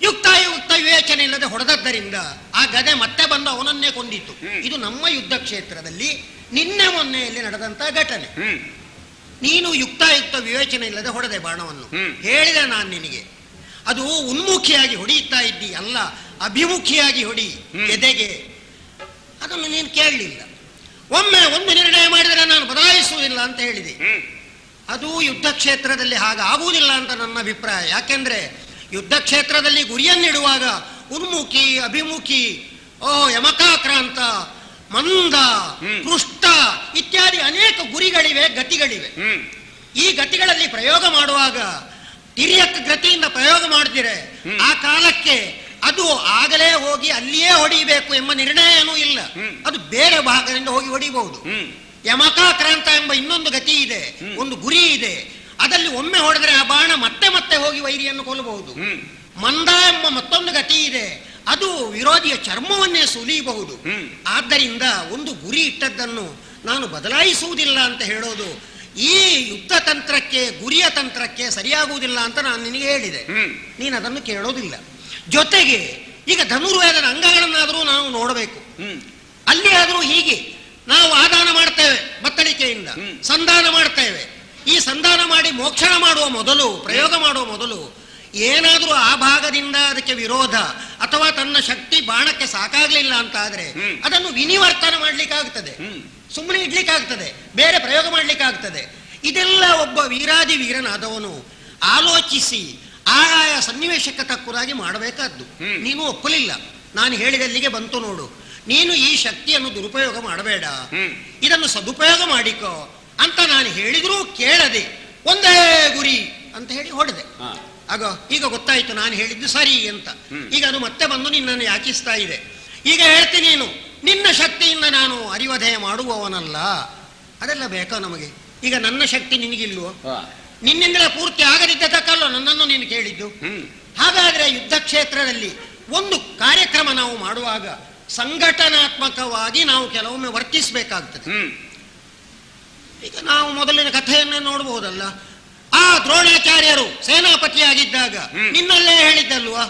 ಯುಕ್ತಾಯುಕ್ತ ವಿವೇಚನೆ ಇಲ್ಲದೆ ಹೊಡೆದದ್ದರಿಂದ ಆ ಗದೆ ಮತ್ತೆ ಬಂದು ಅವನನ್ನೇ ಕೊಂದಿತ್ತು. ಇದು ನಮ್ಮ ಯುದ್ಧ ಕ್ಷೇತ್ರದಲ್ಲಿ ನಿನ್ನೆ ಮೊನ್ನೆಯಲ್ಲಿ ನಡೆದಂತಹ ಘಟನೆ. ನೀನು ಯುಕ್ತಾಯುಕ್ತ ವಿವೇಚನೆ ಇಲ್ಲದೆ ಹೊಡೆದೆ ಬಾಣವನ್ನು. ಹೇಳಿದೆ ನಾನು ನಿನಗೆ, ಅದು ಉನ್ಮುಖಿಯಾಗಿ ಹೊಡೆಯುತ್ತಾ ಇದ್ದಿ ಅಲ್ಲ, ಅಭಿಮುಖಿಯಾಗಿ ಹೊಡಿ ಎದೆಗೆ. ಅದನ್ನು ನೀನು ಕೇಳಲಿಲ್ಲ. ಒಮ್ಮೆ ಒಂದು ನಿರ್ಣಯ ಮಾಡಿದರೆ ನಾನು ಬದಲಾಯಿಸುವುದಿಲ್ಲ ಅಂತ ಹೇಳಿದೆ. ಅದು ಯುದ್ಧ ಕ್ಷೇತ್ರದಲ್ಲಿ ಹಾಗಾಗುವುದಿಲ್ಲ ಅಂತ ನನ್ನ ಅಭಿಪ್ರಾಯ. ಯಾಕೆಂದ್ರೆ ಯುದ್ಧ ಕ್ಷೇತ್ರದಲ್ಲಿ ಗುರಿಯನ್ನಿಡುವಾಗ ಉನ್ಮುಖಿ, ಅಭಿಮುಖಿ, ಯಮಕಾಕ್ರಾಂತ, ಮಂದ, ಪೃಷ್ಠ ಇತ್ಯಾದಿ ಅನೇಕ ಗುರಿಗಳಿವೆ, ಗತಿಗಳಿವೆ. ಈ ಗತಿಗಳಲ್ಲಿ ಪ್ರಯೋಗ ಮಾಡುವಾಗ ತಿರ್ಯಕ್ ಗತಿಯಿಂದ ಪ್ರಯೋಗ ಮಾಡಿದರೆ ಆ ಕಾಲಕ್ಕೆ ಅದು ಆಗಲೇ ಹೋಗಿ ಅಲ್ಲಿಯೇ ಹೊಡಿಬೇಕು ಎಂಬ ನಿರ್ಣಯ ಏನೂ ಇಲ್ಲ. ಅದು ಬೇರೆ ಭಾಗದಿಂದ ಹೋಗಿ ಹೊಡಿಬಹುದು. ಯಮಕಾಕ್ರಾಂತ ಎಂಬ ಇನ್ನೊಂದು ಗತಿ ಇದೆ, ಒಂದು ಗುರಿ ಇದೆ. ಅದಲ್ಲಿ ಒಮ್ಮೆ ಹೊಡೆದರೆ ಆ ಬಾಣ ಮತ್ತೆ ಮತ್ತೆ ಹೋಗಿ ವೈರಿಯನ್ನು ಕೊಲ್ಲಬಹುದು. ಮಂದ ಎಂಬ ಮತ್ತೊಂದು ಗತಿ ಇದೆ, ಅದು ವಿರೋಧಿಯ ಚರ್ಮವನ್ನೇ ಸುಲಿಯಬಹುದು. ಆದ್ದರಿಂದ ಒಂದು ಗುರಿ ಇಟ್ಟದ್ದನ್ನು ನಾನು ಬದಲಾಯಿಸುವುದಿಲ್ಲ ಅಂತ ಹೇಳೋದು ಈ ಯುದ್ಧ ತಂತ್ರಕ್ಕೆ, ಗುರಿಯ ತಂತ್ರಕ್ಕೆ ಸರಿಯಾಗುವುದಿಲ್ಲ ಅಂತ ನಾನು ನಿನಗೆ ಹೇಳಿದೆ. ನೀನು ಅದನ್ನು ಕೇಳೋದಿಲ್ಲ. ಜೊತೆಗೆ ಈಗ ಧನುರ್ವೇದನ ಅಂಗಗಳನ್ನಾದರೂ ನಾವು ನೋಡಬೇಕು. ಅಲ್ಲಿ ಆದರೂ ಹೀಗೆ ನಾವು ಆದಾನ ಮಾಡ್ತೇವೆ ಬತ್ತಳಿಕೆಯಿಂದ, ಸಂಧಾನ ಮಾಡ್ತೇವೆ. ಈ ಸಂಧಾನ ಮಾಡಿ ಮೋಕ್ಷಣ ಮಾಡುವ ಮೊದಲು, ಪ್ರಯೋಗ ಮಾಡುವ ಮೊದಲು ಏನಾದರೂ ಆ ಭಾಗದಿಂದ ಅದಕ್ಕೆ ವಿರೋಧ ಅಥವಾ ತನ್ನ ಶಕ್ತಿ ಬಾಣಕ್ಕೆ ಸಾಕಾಗ್ಲಿಲ್ಲ ಅಂತ ಆದ್ರೆ ಅದನ್ನು ವಿನಿವರ್ತನ ಮಾಡ್ಲಿಕ್ಕಾಗ್ತದೆ, ಸುಮ್ಮನೆ ಇಡ್ಲಿಕ್ಕಾಗ್ತದೆ, ಬೇರೆ ಪ್ರಯೋಗ ಮಾಡ್ಲಿಕ್ಕಾಗ್ತದೆ. ಇದೆಲ್ಲ ಒಬ್ಬ ವೀರಾದಿ ವೀರನಾದವನು ಆಲೋಚಿಸಿ ಆಯಾಯ ಸನ್ನಿವೇಶಕ್ಕೆ ತಕ್ಕುದಾಗಿ ಮಾಡಬೇಕಾದ್ದು. ನೀನು ಒಪ್ಪಲಿಲ್ಲ. ನಾನು ಹೇಳಿದಲ್ಲಿಗೆ ಬಂತು ನೋಡು. ನೀನು ಈ ಶಕ್ತಿಯನ್ನು ದುರುಪಯೋಗ ಮಾಡಬೇಡ, ಇದನ್ನು ಸದುಪಯೋಗ ಮಾಡಿಕೋ ಅಂತ ನಾನು ಹೇಳಿದ್ರೂ ಕೇಳದೆ ಒಂದೇ ಗುರಿ ಅಂತ ಹೇಳಿ ಹೊಡೆದೆ. ಆಗ ಈಗ ಗೊತ್ತಾಯ್ತು ನಾನು ಹೇಳಿದ್ದು ಸರಿ ಅಂತ. ಈಗ ಅದು ಮತ್ತೆ ಬಂದು ನಿನ್ನನ್ನು ಯಾಚಿಸ್ತಾ ಇದೆ. ಈಗ ಹೇಳ್ತೀನಿ, ನೀನು ನಿನ್ನ ಶಕ್ತಿಯಿಂದ ನಾನು ಅರಿವಧೇಯ ಮಾಡುವವನಲ್ಲ. ಅದೆಲ್ಲ ಬೇಕೋ ನಮಗೆ? ಈಗ ನನ್ನ ಶಕ್ತಿ ನಿನಗಿಲ್ವೋ? ನಿನ್ನಿಂದಲೇ ಪೂರ್ತಿ ಆಗದಿದ್ದಕ್ಕಲ್ಲೋ ನನ್ನನ್ನು ನೀನು ಕೇಳಿದ್ದು. ಹಾಗಾದ್ರೆ ಯುದ್ಧ ಕ್ಷೇತ್ರದಲ್ಲಿ ಒಂದು ಕಾರ್ಯಕ್ರಮ ನಾವು ಮಾಡುವಾಗ ಸಂಘಟನಾತ್ಮಕವಾಗಿ ನಾವು ಕೆಲವೊಮ್ಮೆ ವರ್ತಿಸಬೇಕಾಗ್ತದೆ. ಈಗ ನಾವು ಮೊದಲಿನ ಕಥೆಯನ್ನೇ ನೋಡಬಹುದಲ್ಲ. ಆ ದ್ರೋಣಾಚಾರ್ಯರು ಸೇನಾಪತಿಯಾಗಿದ್ದಾಗ ನಿನ್ನಲ್ಲೇ ಹೇಳಿದ್ದಲ್ವಾ,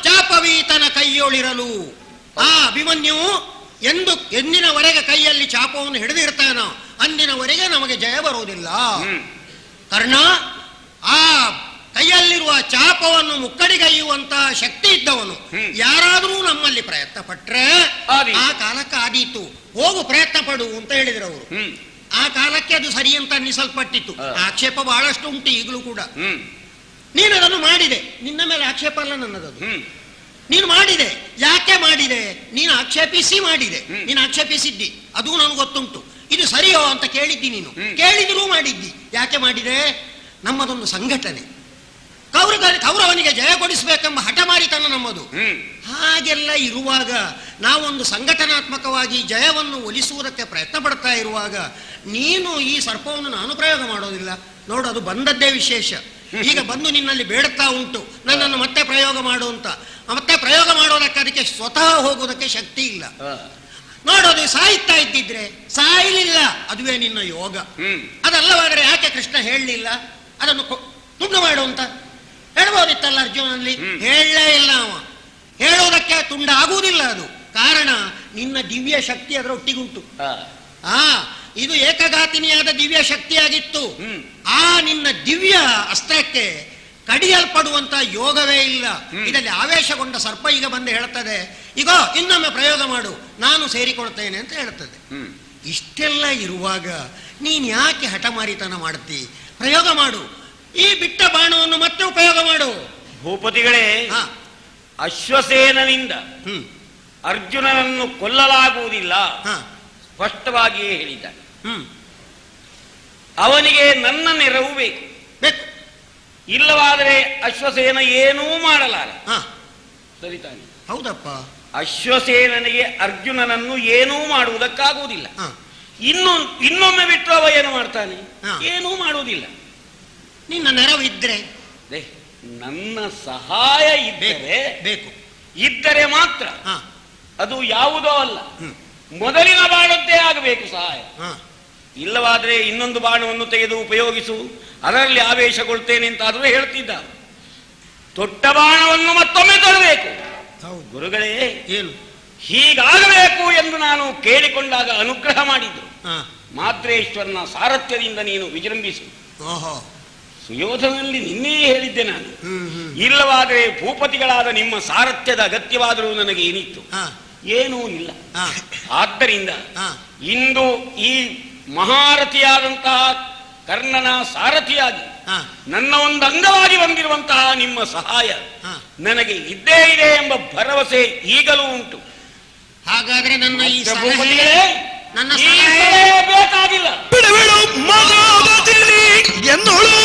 ಚಾಪವೀತನ ಕೈಯೊಳಿರಲು ಆ ಅಭಿಮನ್ಯು ಎಂದಿನವರೆಗೆ ಕೈಯಲ್ಲಿ ಚಾಪವನ್ನು ಹಿಡಿದಿರ್ತಾನೋ ಅಂದಿನವರೆಗೆ ನಮಗೆ ಜಯ ಬರುವುದಿಲ್ಲ. ಕರ್ಣ ಆ ಕೈಯಲ್ಲಿರುವ ಚಾಪವನ್ನು ಮುಕ್ಕಡಿಗೈಯುವಂತಹ ಶಕ್ತಿ ಇದ್ದವನು ಯಾರಾದರೂ ನಮ್ಮಲ್ಲಿ ಪ್ರಯತ್ನ ಪಟ್ರೆ ಆ ಕಾಲಕ್ಕೆ ಆದೀತು, ಹೋಗು ಪ್ರಯತ್ನ ಪಡು ಅಂತ ಹೇಳಿದ್ರು ಅವರು. ಆ ಕಾಲಕ್ಕೆ ಅದು ಸರಿ ಅಂತ ಅನ್ನಿಸಲ್ಪಟ್ಟಿತ್ತು. ಆಕ್ಷೇಪ ಬಹಳಷ್ಟು ಉಂಟು ಈಗಲೂ ಕೂಡ. ನೀನು ಅದನ್ನು ಮಾಡಿದೆ, ನಿನ್ನ ಮೇಲೆ ಆಕ್ಷೇಪ ಅಲ್ಲ ನನ್ನದದು. ನೀನು ಮಾಡಿದೆ. ಯಾಕೆ ಮಾಡಿದೆ? ನೀನು ಆಕ್ಷೇಪಿಸಿ ಮಾಡಿದೆ, ನೀನು ಆಕ್ಷೇಪಿಸಿದ್ದಿ, ಅದು ನನಗೆ ಗೊತ್ತುಂಟು. ಇದು ಸರಿಯೋ ಅಂತ ಕೇಳಿದ್ದಿ, ನೀನು ಕೇಳಿದ್ರೂ ಮಾಡಿದ್ದಿ. ಯಾಕೆ ಮಾಡಿದೆ? ನಮ್ಮದೊಂದು ಸಂಘಟನೆ, ಕೌರವನಿಗೆ ಜಯ ಕೊಡಿಸಬೇಕೆಂಬ ಹಠಮಾರಿತನ ನಮ್ಮದು. ಹಾಗೆಲ್ಲ ಇರುವಾಗ ನಾವೊಂದು ಸಂಘಟನಾತ್ಮಕವಾಗಿ ಜಯವನ್ನು ಒಲಿಸುವುದಕ್ಕೆ ಪ್ರಯತ್ನ ಪಡ್ತಾ ಇರುವಾಗ ನೀನು ಈ ಸರ್ಪವನ್ನು ನಾನು ಪ್ರಯೋಗ ಮಾಡೋದಿಲ್ಲ. ನೋಡು, ಅದು ಬಂದದ್ದೇ ವಿಶೇಷ. ಈಗ ಬಂದು ನಿನ್ನಲ್ಲಿ ಬೇಡುತ್ತಾ ಉಂಟು ನನ್ನನ್ನು ಮತ್ತೆ ಪ್ರಯೋಗ ಮಾಡು ಅಂತ. ಮತ್ತೆ ಪ್ರಯೋಗ ಮಾಡೋದಕ್ಕೆ ಅದಕ್ಕೆ ಸ್ವತಃ ಹೋಗುವುದಕ್ಕೆ ಶಕ್ತಿ ಇಲ್ಲ. ನೋಡೋದು ಸಾಯ್ತಾ ಇದ್ದಿದ್ರೆ ಸಾಯಲಿಲ್ಲ, ಅದುವೇ ನಿನ್ನ ಯೋಗ. ಅದಲ್ಲವಾದರೆ ಯಾಕೆ ಕೃಷ್ಣ ಹೇಳಲಿಲ್ಲ ಅದನ್ನು ತುಂಡು ಮಾಡು ಅಂತ? ಹೇಳ್ಬೋದಿತ್ತಲ್ಲ ಅರ್ಜುನಲ್ಲಿ. ಹೇಳಲೇ ಇಲ್ಲ ಅವ. ಹೇಳೋದಕ್ಕೆ ತುಂಡ ಆಗುವುದಿಲ್ಲ ಅದು. ಕಾರಣ ನಿನ್ನ ದಿವ್ಯ ಶಕ್ತಿ ಅದರ ಒಟ್ಟಿಗುಂಟು. ಇದು ಏಕಘಾತಿನಿಯಾದ ದಿವ್ಯ ಶಕ್ತಿಯಾಗಿತ್ತು. ಆ ನಿನ್ನ ದಿವ್ಯ ಅಸ್ತ್ರಕ್ಕೆ ಕಡಿಯಲ್ಪಡುವಂತ ಯೋಗವೇ ಇಲ್ಲ. ಇದರಲ್ಲಿ ಆವೇಶಗೊಂಡ ಸರ್ಪ ಈಗ ಬಂದು ಹೇಳ್ತದೆ, ಈಗ ಇನ್ನೊಮ್ಮೆ ಪ್ರಯೋಗ ಮಾಡು, ನಾನು ಸೇರಿಕೊಳ್ತೇನೆ ಅಂತ ಹೇಳ್ತದೆ. ಇಷ್ಟೆಲ್ಲ ಇರುವಾಗ ನೀನ್ ಯಾಕೆ ಹಠಮಾರಿತನ ಮಾಡ್ತಿ? ಪ್ರಯೋಗ ಮಾಡು. ಈ ಬಿಟ್ಟ ಬಾಣವನ್ನು ಮತ್ತೆ ಉಪಯೋಗ ಮಾಡು. ಭೂಪತಿಗಳೇ, ಅಶ್ವಸೇನನಿಂದ ಅರ್ಜುನನನ್ನು ಕೊಲ್ಲಲಾಗುವುದಿಲ್ಲ ಸ್ಪಷ್ಟವಾಗಿಯೇ ಹೇಳಿದ್ದಾನೆ. ಅವನಿಗೆ ನನ್ನ ನೆರವು ಬೇಕು. ಇಲ್ಲವಾದರೆ ಅಶ್ವಸೇನ ಏನೂ ಮಾಡಲಾರ. ಸರಿತಾನೆ? ಹೌದಪ್ಪ. ಅಶ್ವಸೇನನಿಗೆ ಅರ್ಜುನನನ್ನು ಏನೂ ಮಾಡುವುದಕ್ಕಾಗುವುದಿಲ್ಲ. ಇನ್ನೊಮ್ಮೆ ಬಿಟ್ಟು ಅವ ಏನು ಮಾಡ್ತಾನೆ? ಏನೂ ಮಾಡುವುದಿಲ್ಲ. ನಿನ್ನ ನೆರವು ಇದ್ರೆ, ನನ್ನ ಸಹಾಯ ಇದ್ದರೆ ಬೇಕು, ಇದ್ದರೆ ಮಾತ್ರ. ಅದು ಯಾವುದೋ ಅಲ್ಲ, ಮೊದಲಿನ ಬಾಣದ್ದೇ ಆಗಬೇಕು ಸಹಾಯ. ಇಲ್ಲವಾದ್ರೆ ಇನ್ನೊಂದು ಬಾಣವನ್ನು ತೆಗೆದು ಉಪಯೋಗಿಸು, ಅದರಲ್ಲಿ ಆವೇಶಗೊಳ್ತೇನೆ ಅಂತಾದ್ರೂ ಹೇಳ್ತಿದ್ದ. ತೊಟ್ಟ ಬಾಣವನ್ನು ಮತ್ತೊಮ್ಮೆ ತರಬೇಕು. ಗುರುಗಳೇ, ಏನು ಹೀಗಾಗಬೇಕು ಎಂದು ನಾನು ಕೇಳಿಕೊಂಡಾಗ ಅನುಗ್ರಹ ಮಾಡಿದ್ದು. ಮಾದ್ರೇಶ್ವರನ ಸಾರಥ್ಯದಿಂದ ನೀನು ವಿಜೃಂಭಿಸು. ಸುಯೋಧನಲ್ಲಿ ನಿನ್ನೇ ಹೇಳಿದ್ದೆ ನಾನು. ಇಲ್ಲವಾದರೆ ಭೂಪತಿಗಳಾದ ನಿಮ್ಮ ಸಾರಥ್ಯದ ಅಗತ್ಯವಾದರೂ ನನಗೆ ಏನಿತ್ತು? ಏನೂ ಇಲ್ಲ. ಆದ್ದರಿಂದ ಇಂದು ಈ ಮಹಾರಥಿಯಾದಂತಹ ಕರ್ಣನ ಸಾರಥಿಯಾಗಿ ನನ್ನ ಒಂದು ಅಂಗವಾಗಿ ಬಂದಿರುವಂತಹ ನಿಮ್ಮ ಸಹಾಯ ನನಗೆ ಇದ್ದೇ ಇದೆ ಎಂಬ ಭರವಸೆ ಈಗಲೂ ಉಂಟು. ಹಾಗಾದ್ರೆ ನನ್ನ ಈ ನನ್ನ ಬೇಕಾಗಿಲ್ಲ. എന്നോളൂ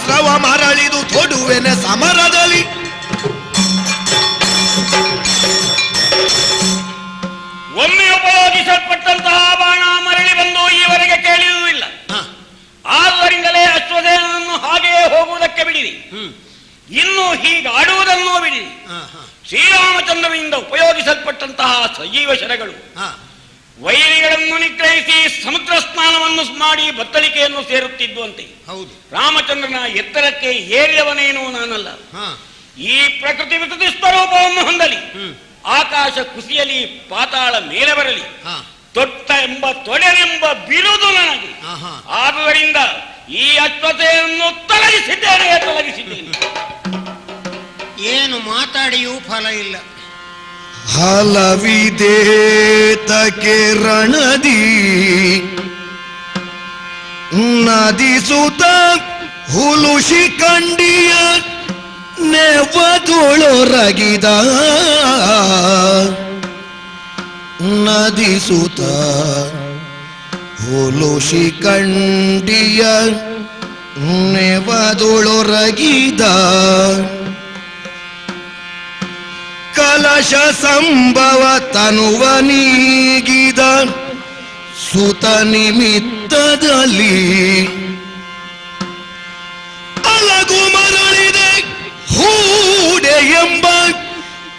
ಅಸ್ತ್ರವ ಮರಳಿದು ತೊಡುವೆನೆ ಸಮರದಲ್ಲಿ. ಒಮ್ಮೆ ಉಪಯೋಗಿಸಲ್ಪಟ್ಟಂತಹ ಬಾಣ ಮರಳಿ ಬಂದು ಈವರೆಗೆ ಕೇಳಿಯುವುದಿಲ್ಲ. ಆದ್ದರಿಂದಲೇ ಅಶ್ವಸೇನನ್ನು ಹಾಗೆಯೇ ಹೋಗುವುದಕ್ಕೆ ಬಿಡಿರಿ. ಇನ್ನು ಹೀಗಾಡುವುದನ್ನು ಬಿಡಿರಿ. ಶ್ರೀರಾಮಚಂದ್ರನಿಂದ ಉಪಯೋಗಿಸಲ್ಪಟ್ಟಂತಹ ಸಜೀವ ಶರಗಳು ವೈರಿಗಳನ್ನು ನಿಗ್ರಹಿಸಿ ಸಮುದ್ರ ಸ್ನಾನವನ್ನು ಮಾಡಿ ಬತ್ತಳಿಕೆಯನ್ನು ಸೇರುತ್ತಿದ್ದುವಂತೆ. ಹೌದು, ರಾಮಚಂದ್ರನ ಎತ್ತರಕ್ಕೆ ಏರಿದವನೇನೂ ನಾನಲ್ಲ. ಈ ಪ್ರಕೃತಿ ವಿಕೃತಿ ಸ್ವರೂಪವನ್ನು ಹೊಂದಲಿ, ಆಕಾಶ ಕುಸಿಯಲಿ, ಪಾತಾಳ ಮೇಲೆ ಬರಲಿ, ತೊಟ್ಟ ಎಂಬ ತೊಡೆನೆಂಬ ಬಿರುದು ನನಗೆ. ಆದುದರಿಂದ ಈ ಅಶ್ವತೆಯನ್ನು ತೊಲಗಿಸಿದ್ದೇನೆ. ಏನು ಮಾತಾಡಿಯೂ ಫಲ ಇಲ್ಲ. ಹಲವಿದೇತಕ್ಕೆ ರಣದಿ ನದಿಸುತ್ತ ಹುಲುಷಿ ಕಂಡಿಯ ನೆವದೊಳೊರಗಿದ ನದಿಸುತ್ತ ಹುಲುಷಿ ಕಂಡಿಯ ನೆವದೊಳೊರಗಿದ ಕಲಶ ಸಂಭವ ತನುವ ನೀಗಿದ ಸುತ ನಿಮಿತ್ತದಲ್ಲಿ ಅಲಗು ಮರಳಿದೆ ಹೂಡೆ ಎಂಬ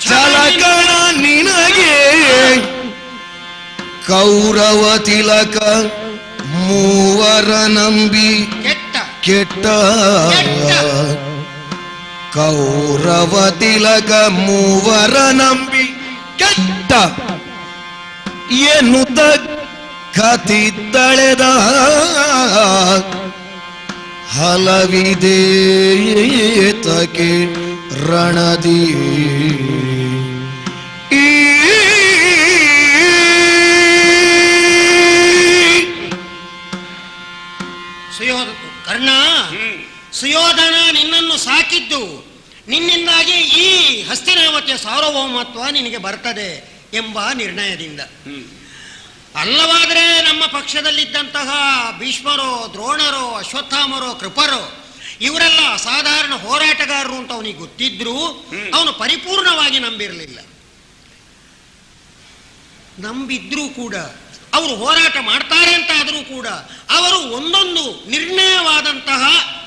ಚಲಕಣ ನಿನಗೆ ಕೌರವ ತಿಲಕ ಮೂವರ ನಂಬಿ ಕೆಟ್ಟ ಕೌರವ ತಿಲಕ ಮೂವರ ನಂಬಿ ಕೆಟ್ಟ ಎನ್ನುತ್ತ ಕತಿ ತಳೆದ ಹಲವಿದೇತಕ್ಕೆ ರಣದಿ ಕರ್ಣ, ಸುಯೋಧನ ನಿನ್ನನ್ನು ಸಾಕಿದ್ದು ನಿನ್ನಿಂದಾಗಿ ಈ ಹಸ್ತಿನಾವತಿಯ ಸಾರ್ವಭೌಮತ್ವ ನಿನಗೆ ಬರ್ತದೆ ಎಂಬ ನಿರ್ಣಯದಿಂದ. ಅಲ್ಲವಾದರೆ ನಮ್ಮ ಪಕ್ಷದಲ್ಲಿದ್ದಂತಹ ಭೀಷ್ಮರೋ, ದ್ರೋಣರೋ, ಅಶ್ವತ್ಥಾಮರೋ, ಕೃಪರೋ ಇವರೆಲ್ಲ ಅಸಾಧಾರಣ ಹೋರಾಟಗಾರರು ಅಂತ ಅವನಿಗೆ ಗೊತ್ತಿದ್ರು ಅವನು ಪರಿಪೂರ್ಣವಾಗಿ ನಂಬಿರಲಿಲ್ಲ. ನಂಬಿದ್ರೂ ಕೂಡ ಅವರು ಹೋರಾಟ ಮಾಡ್ತಾರೆ ಅಂತ ಆದರೂ ಕೂಡ ಅವರು ಒಂದೊಂದು ನಿರ್ಣಯವಾದಂತಹ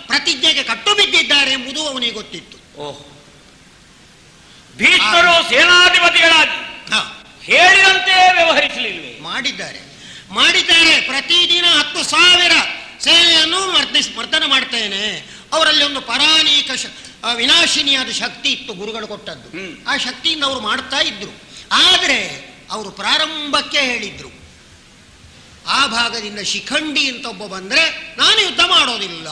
ಪ್ರತಿಜ್ಞೆಗೆ ಕಟ್ಟು ಬಿದ್ದಿದ್ದಾರೆ ಎಂಬುದು ಅವನಿಗೆ ಗೊತ್ತಿತ್ತು. ಭೀಷ್ಮರು ಸೇನಾಧಿಪತಿಗಳಾಗಿ ಹೇಳಿದಂತೆ ವ್ಯವಹರಿಸಲಿಲ್ವೇ? ಮಾಡಿದ್ದಾರೆ. ಪ್ರತಿದಿನ 10,000 ಸೇನೆಯನ್ನು ಮರ್ದನ ಮಾಡ್ತೇನೆ. ಅವರಲ್ಲಿ ಒಂದು ಪರಾನೀಕ ವಿನಾಶಿನಿಯಾದ ಶಕ್ತಿ ಇತ್ತು, ಗುರುಗಳು ಕೊಟ್ಟದ್ದು. ಆ ಶಕ್ತಿಯಿಂದ ಅವರು ಮಾಡ್ತಾ ಇದ್ರು. ಆದರೆ ಅವರು ಪ್ರಾರಂಭಕ್ಕೆ ಹೇಳಿದ್ರು, ಆ ಭಾಗದಿಂದ ಶಿಖಂಡಿ ಅಂತ ಒಬ್ಬ ಬಂದ್ರೆ ನಾನು ಯುದ್ಧ ಮಾಡೋದಿಲ್ಲ.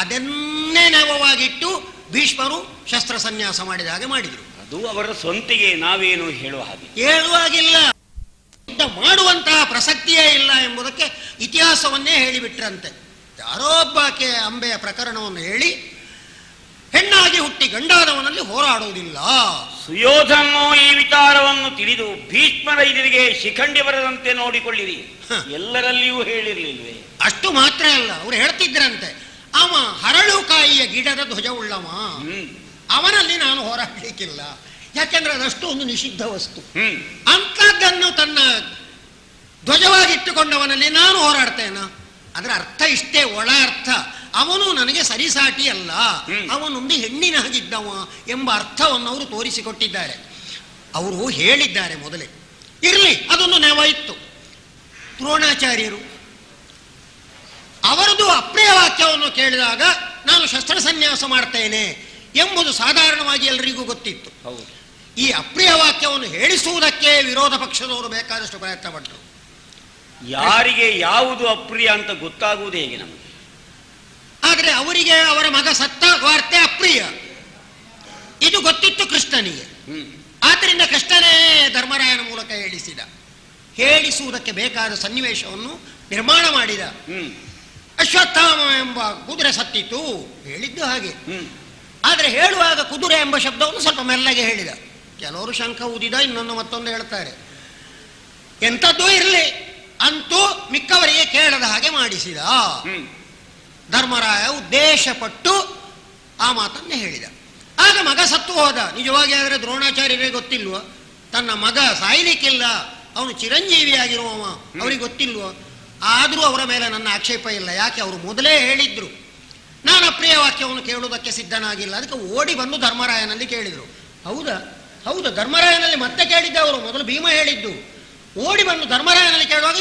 ಅದನ್ನೇ ನೆವವಾಗಿಟ್ಟು ಭೀಷ್ಮರು ಶಸ್ತ್ರ ಸನ್ಯಾಸ ಮಾಡಿದ ಹಾಗೆ ಮಾಡಿದ್ರು. ಅದು ಅವರ ಸ್ವಂತಿಗೆ ನಾವೇನು ಹೇಳುವಾಗಿಲ್ಲ, ಯುದ್ಧ ಮಾಡುವಂತಹ ಪ್ರಸಕ್ತಿಯೇ ಇಲ್ಲ ಎಂಬುದಕ್ಕೆ ಇತಿಹಾಸವನ್ನೇ ಹೇಳಿಬಿಟ್ರಂತೆ. ಯಾರೋ ಒಬ್ಬಾಕೆ ಅಂಬೆಯ ಪ್ರಕರಣವನ್ನು ಹೇಳಿ ಹೆಣ್ಣಾಗಿ ಹುಟ್ಟಿ ಗಂಡಾದವನಲ್ಲಿ ಹೋರಾಡುವುದಿಲ್ಲ. ಸುಯೋಧನನು ಈ ವಿಚಾರವನ್ನು ತಿಳಿದು ಭೀಷ್ಮರ ಎದುರಿಗೆ ಶಿಖಂಡಿ ಬರದಂತೆ ನೋಡಿಕೊಳ್ಳಿರಿ ಎಲ್ಲರಲ್ಲಿಯೂ ಹೇಳಿರ್ಲಿಲ್ವೇ? ಅಷ್ಟು ಮಾತ್ರ ಅಲ್ಲ, ಅವರು ಹೇಳ್ತಿದ್ರಂತೆ, ಅವ ಹರಳುಕಾಯಿಯ ಗಿಡದ ಧ್ವಜವುಳ್ಳವ, ಅವನಲ್ಲಿ ನಾನು ಹೋರಾಡಲಿಕ್ಕಿಲ್ಲ, ಯಾಕೆಂದ್ರೆ ಅದಷ್ಟು ಒಂದು ನಿಷಿದ್ಧ ವಸ್ತು. ಅಂಥದ್ದನ್ನು ತನ್ನ ಧ್ವಜವಾಗಿಟ್ಟುಕೊಂಡವನಲ್ಲಿ ನಾನು ಹೋರಾಡ್ತೇನ? ಅದರ ಅರ್ಥ ಇಷ್ಟೇ, ಒಳ ಅರ್ಥ. ಅವನು ನನಗೆ ಸರಿಸಾಟಿ ಅಲ್ಲ, ಅವನೊಂದು ಹೆಣ್ಣಿನ ಹಾಗಿದ್ದವ ಎಂಬ ಅರ್ಥವನ್ನು ಅವರು ತೋರಿಸಿಕೊಟ್ಟಿದ್ದಾರೆ. ಅವರು ಹೇಳಿದ್ದಾರೆ ಮೊದಲೇ. ಇರಲಿ, ಅದೊಂದು ನೆವ ಇತ್ತು. ದ್ರೋಣಾಚಾರ್ಯರು ಅವರದು ಅಪ್ರಿಯ ವಾಕ್ಯವನ್ನು ಕೇಳಿದಾಗ ನಾನು ಶಸ್ತ್ರ ಸನ್ಯಾಸ ಮಾಡ್ತೇನೆ ಎಂಬುದು ಸಾಧಾರಣವಾಗಿ ಎಲ್ಲರಿಗೂ ಗೊತ್ತಿತ್ತು. ಈ ಅಪ್ರಿಯ ವಾಕ್ಯವನ್ನು ಹೇಳಿಸುವುದಕ್ಕೆ ವಿರೋಧ ಪಕ್ಷದವರು ಬೇಕಾದಷ್ಟು ಪ್ರಯತ್ನ ಪಟ್ಟರು. ಯಾರಿಗೆ ಯಾವುದು ಅಪ್ರಿಯ ಅಂತ ಗೊತ್ತಾಗುವುದು ಹೇಗೆ ನಮಗೆ? ಆದರೆ ಅವರಿಗೆ ಅವರ ಮಗ ಸತ್ತ ವಾರ್ತೆ ಅಪ್ರಿಯ, ಇದು ಗೊತ್ತಿತ್ತು ಕೃಷ್ಣನಿಗೆ. ಆದ್ದರಿಂದ ಕೃಷ್ಣನೇ ಧರ್ಮರಾಯನ ಮೂಲಕ ಹೇಳಿಸುವುದಕ್ಕೆ ಬೇಕಾದ ಸನ್ನಿವೇಶವನ್ನು ನಿರ್ಮಾಣ ಮಾಡಿದ. ಅಶ್ವತ್ಥಾಮ ಎಂಬ ಕುದುರೆ ಸತ್ತಿತು, ಹೇಳಿದ್ದು ಹಾಗೆ. ಆದರೆ ಹೇಳುವಾಗ ಕುದುರೆ ಎಂಬ ಶಬ್ದವನ್ನು ಸ್ವಲ್ಪ ಮೆಲ್ಲಗೆ ಹೇಳಿದ. ಕೆಲವರು ಶಂಖ ಊದಿದ, ಇನ್ನೊಂದು ಮತ್ತೊಂದು ಹೇಳ್ತಾರೆ. ಎಂಥದ್ದೂ ಇರಲಿ, ಅಂತೂ ಮಿಕ್ಕವರಿಗೆ ಕೇಳದ ಹಾಗೆ ಮಾಡಿಸಿದ. ಧರ್ಮರಾಯ ಉದ್ದೇಶಪಟ್ಟು ಆ ಮಾತನ್ನೇ ಹೇಳಿದ. ಆಗ ಮಗ ಸತ್ತು ಹೋದ. ನಿಜವಾಗಿ ಆದರೆ ದ್ರೋಣಾಚಾರ್ಯರಿಗೆ ಗೊತ್ತಿಲ್ವ ತನ್ನ ಮಗ ಸಾಯ್ಲಿಕ್ಕಿಲ್ಲ, ಅವನು ಚಿರಂಜೀವಿಯಾಗಿರುವವ, ಅವ್ರಿಗೆ ಗೊತ್ತಿಲ್ವ? ಆದರೂ ಅವರ ಮೇಲೆ ನನ್ನ ಆಕ್ಷೇಪ ಇಲ್ಲ. ಯಾಕೆ? ಅವರು ಮೊದಲೇ ಹೇಳಿದ್ರು ನಾನು ಅಪ್ರಿಯ ವಾಕ್ಯವನ್ನು ಕೇಳುವುದಕ್ಕೆ ಸಿದ್ಧನಾಗಿಲ್ಲ. ಅದಕ್ಕೆ ಓಡಿ ಬಂದು ಧರ್ಮರಾಯನಲ್ಲಿ ಕೇಳಿದರು. ಹೌದಾ? ಹೌದು, ಧರ್ಮರಾಯನಲ್ಲಿ ಮತ್ತೆ ಕೇಳಿದ್ದೆ. ಅವರು ಮೊದಲು ಭೀಮ ಹೇಳಿದ್ದು. ಓಡಿ ಬಂದು ಧರ್ಮರಾಯನಲ್ಲಿ ಕೇಳುವಾಗ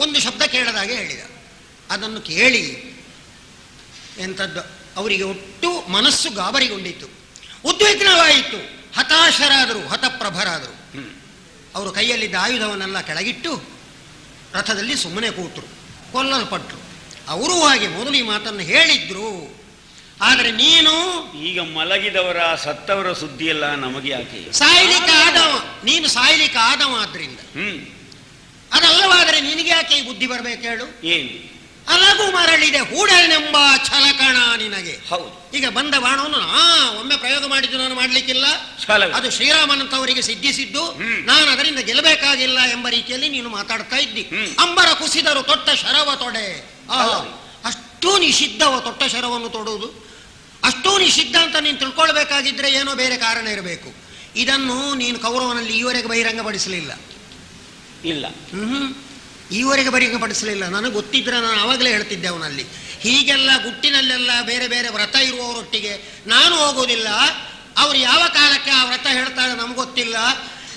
ಒಂದು ಶಬ್ದ ಕೇಳದಾಗೆ ಹೇಳಿದ. ಅದನ್ನು ಕೇಳಿ ಎಂಥದ್ದು ಅವರಿಗೆ ಒಟ್ಟು ಮನಸ್ಸು ಗಾಬರಿಗೊಂಡಿತ್ತು, ಉದ್ವಿಗ್ನವಾಯಿತು, ಹತಾಶರಾದರು, ಹತಪ್ರಭರಾದರು. ಅವರು ಕೈಯಲ್ಲಿದ್ದ ಆಯುಧವನ್ನೆಲ್ಲ ಕೆಳಗಿಟ್ಟು ರಥದಲ್ಲಿ ಸುಮ್ಮನೆ ಕೂತರು, ಕೊಲ್ಲಲ್ಪಟ್ರು. ಅವರೂ ಹಾಗೆ ಮೊದಲು ಈ ಮಾತನ್ನು ಹೇಳಿದ್ರು. ಆದರೆ ನೀನು ಈಗ ಮಲಗಿದವರ ಸತ್ತವರ ಸುದ್ದಿ ಎಲ್ಲ ನಮಗೆ ಯಾಕೆ? ಸಾಯ್ಲಿಕ್ಕೆ ಆದವ ನೀನು, ಸಾಯ್ಲಿಕ್ಕೆ ಆದವ. ಆದ್ರಿಂದ ಅದಲ್ಲವಾದರೆ ನಿನಗೆ ಯಾಕೆ ಈ ಬುದ್ಧಿ ಬರ್ಬೇಕು ಹೇಳು? ಏನು? ಅಲಗು ಮರಳಿದೆ ಹೂಡನೆಂಬ ಛಲಕಣ ನಿನಗೆ. ಹೌದು, ಈಗ ಬಂದ ಬಾಣವನ್ನು ಒಮ್ಮೆ ಪ್ರಯೋಗ ಮಾಡಿದ್ದು ನಾನು ಮಾಡ್ಲಿಕ್ಕಿಲ್ಲ, ಅದು ಶ್ರೀರಾಮನಂತವರಿಗೆ ಸಿದ್ಧಿಸಿದ್ದು, ನಾನು ಅದರಿಂದ ಗೆಲ್ಲಬೇಕಾಗಿಲ್ಲ ಎಂಬ ರೀತಿಯಲ್ಲಿ ನೀನು ಮಾತಾಡ್ತಾ ಇದ್ದಿ. ಅಂಬರ ಕುಸಿದರು ತೊಟ್ಟ ಶರವ ತೊಡೆ. ಅಷ್ಟೂ ನಿಷಿದ್ಧವ ತೊಟ್ಟ ಶರವನ್ನು ತೊಡುವುದು, ಅಷ್ಟೂ ನಿಷಿದ್ಧ ಅಂತ ನೀನು ತಿಳ್ಕೊಳ್ಬೇಕಾಗಿದ್ರೆ ಏನೋ ಬೇರೆ ಕಾರಣ ಇರಬೇಕು. ಇದನ್ನು ನೀನು ಕೌರವನಲ್ಲಿ ಈವರೆಗೆ ಬಹಿರಂಗಪಡಿಸಲಿಲ್ಲ. ಇಲ್ಲ, ಈವರೆಗೆ ಬಹಿರಂಗಪಡಿಸಲಿಲ್ಲ. ನನಗೆ ಗೊತ್ತಿದ್ರೆ ನಾನು ಆವಾಗಲೇ ಹೇಳ್ತಿದ್ದೆ ಅವನಲ್ಲಿ. ಹೀಗೆಲ್ಲ ಗುಟ್ಟಿನಲ್ಲೆಲ್ಲ ಬೇರೆ ಬೇರೆ ವ್ರತ ಇರುವವರೊಟ್ಟಿಗೆ ನಾನು ಹೋಗೋದಿಲ್ಲ. ಅವ್ರು ಯಾವ ಕಾಲಕ್ಕೆ ಆ ವ್ರತ ಹೇಳ್ತಾರೆ ನಮ್ಗೆ ಗೊತ್ತಿಲ್ಲ.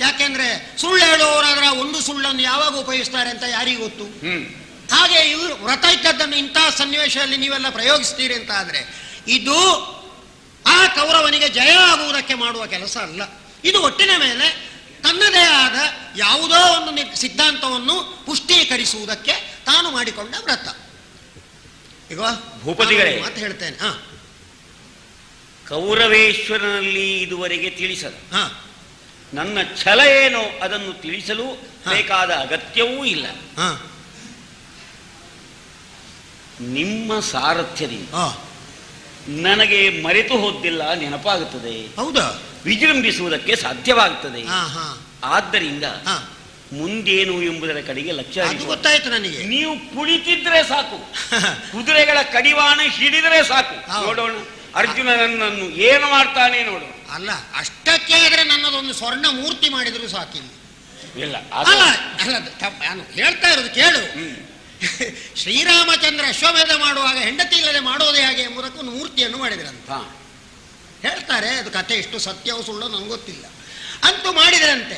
ಯಾಕೆಂದ್ರೆ ಸುಳ್ಳು ಹೇಳುವವರಾದ್ರೆ ಒಂದು ಸುಳ್ಳನ್ನು ಯಾವಾಗ ಉಪಯೋಗಿಸ್ತಾರೆ ಅಂತ ಯಾರಿಗೂ ಗೊತ್ತು. ಹಾಗೆ ಇವರು ವ್ರತ ಇದ್ದದ್ದನ್ನು ಇಂತಹ ಸನ್ನಿವೇಶದಲ್ಲಿ ನೀವೆಲ್ಲ ಪ್ರಯೋಗಿಸ್ತೀರಿ ಅಂತ ಆದ್ರೆ ಇದು ಆ ಕೌರವನಿಗೆ ಜಯ ಆಗುವುದಕ್ಕೆ ಮಾಡುವ ಕೆಲಸ ಅಲ್ಲ. ಇದು ಒಟ್ಟಿನ ಮೇಲೆ ತನ್ನದೇ ಆದ ಯಾವುದೋ ಒಂದು ಸಿದ್ಧಾಂತವನ್ನು ಪುಷ್ಟೀಕರಿಸುವುದಕ್ಕೆ ತಾನು ಮಾಡಿಕೊಂಡ ವ್ರತ. ಈಗ ಭೂಪತಿಗಳೇ ಮಾತು ಹೇಳ್ತೇನೆ. ಕೌರವೇಶ್ವರನಲ್ಲಿ ಇದುವರೆಗೆ ತಿಳಿಸಲು ನನ್ನ ಛಲ ಏನೋ ಅದನ್ನು ತಿಳಿಸಲು ಬೇಕಾದ ಅಗತ್ಯವೂ ಇಲ್ಲ. ನಿಮ್ಮ ಸಾರಥ್ಯದಿಂದ ನನಗೆ ಮರೆತು ಹೋದ್ದಿಲ್ಲ ನೆನಪಾಗುತ್ತದೆ. ಹೌದಾ? ವಿಜೃಂಭಿಸುವುದಕ್ಕೆ ಸಾಧ್ಯವಾಗುತ್ತದೆ. ಆದ್ದರಿಂದ ಮುಂದೇನು ಎಂಬುದರ ಕಡೆಗೆ ಲಕ್ಷ್ಯ ಗೊತ್ತಾಯ್ತು ನನಗೆ. ನೀವು ಕುಳಿತಿದ್ರೆ ಸಾಕು, ಕುದುರೆಗಳ ಕಡಿವಾಣ ಹಿಡಿದರೆ ಸಾಕು, ನೋಡೋಣ ಅರ್ಜುನನನ್ನು ಏನು ಮಾಡ್ತಾನೆ ನೋಡೋಣ. ಅಲ್ಲ, ಅಷ್ಟಕ್ಕೆ ಆದ್ರೆ ನನ್ನದೊಂದು ಸ್ವರ್ಣ ಮೂರ್ತಿ ಮಾಡಿದ್ರು ಸಾಕಿಲ್ಲ. ಇಲ್ಲ, ನಾನು ಹೇಳ್ತಾ ಇರೋದು ಕೇಳು. ಶ್ರೀರಾಮಚಂದ್ರ ಅಶ್ವಮೇಧ ಮಾಡುವಾಗ ಹೆಂಡತಿ ಇಲ್ಲದೆ ಮಾಡೋದೇ ಹಾಗೆ ಎಂಬುದಕ್ಕೆ ಒಂದು ಮೂರ್ತಿಯನ್ನು ಮಾಡಿದ್ರಂತ ಹೇಳ್ತಾರೆ. ಅದು ಕಥೆ ಎಷ್ಟು ಸತ್ಯವೋ ಸುಳ್ಳೋ ನಂಗೆ ಗೊತ್ತಿಲ್ಲ. ಅಂತೂ ಮಾಡಿದ್ರಂತೆ.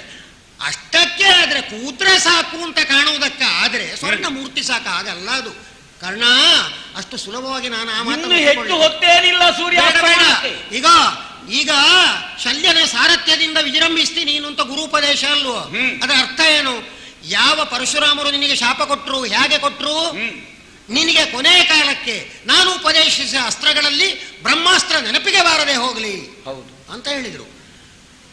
ಅಷ್ಟಕ್ಕೆ ಆದ್ರೆ ಕೂತ್ರೆ ಸಾಕು ಅಂತ ಕಾಣುವುದಕ್ಕೆ ಆದ್ರೆ ಸ್ವರ್ಣ ಮೂರ್ತಿ ಸಾಕು, ಆಗಲ್ಲ ಅದು. ಕರ್ಣ, ಅಷ್ಟು ಸುಲಭವಾಗಿ ನಾನು ಆ ಮಾತನ್ನು ಹೊತ್ತೇನಿಲ್ಲ. ಸೂರ್ಯ ಈಗ ಈಗ ಶಲ್ಯನ ಸಾರಥ್ಯದಿಂದ ವಿಜೃಂಭಿಸ್ತೀನಿ ನೀನು ಅಂತ ಗುರುಪದೇಶ ಅಲ್ವೋ? ಅದರ ಅರ್ಥ ಏನು? ಯಾವ ಪರಶುರಾಮರು ನಿನಗೆ ಶಾಪ ಕೊಟ್ಟರು, ಹೇಗೆ ಕೊಟ್ಟರು? ನಿನಗೆ ಕೊನೆಯ ಕಾಲಕ್ಕೆ ನಾನು ಉಪದೇಶಿಸಿದ ಅಸ್ತ್ರಗಳಲ್ಲಿ ಬ್ರಹ್ಮಾಸ್ತ್ರ ನೆನಪಿಗೆ ಬಾರದೆ ಹೋಗಲಿ ಅಂತ ಹೇಳಿದರು.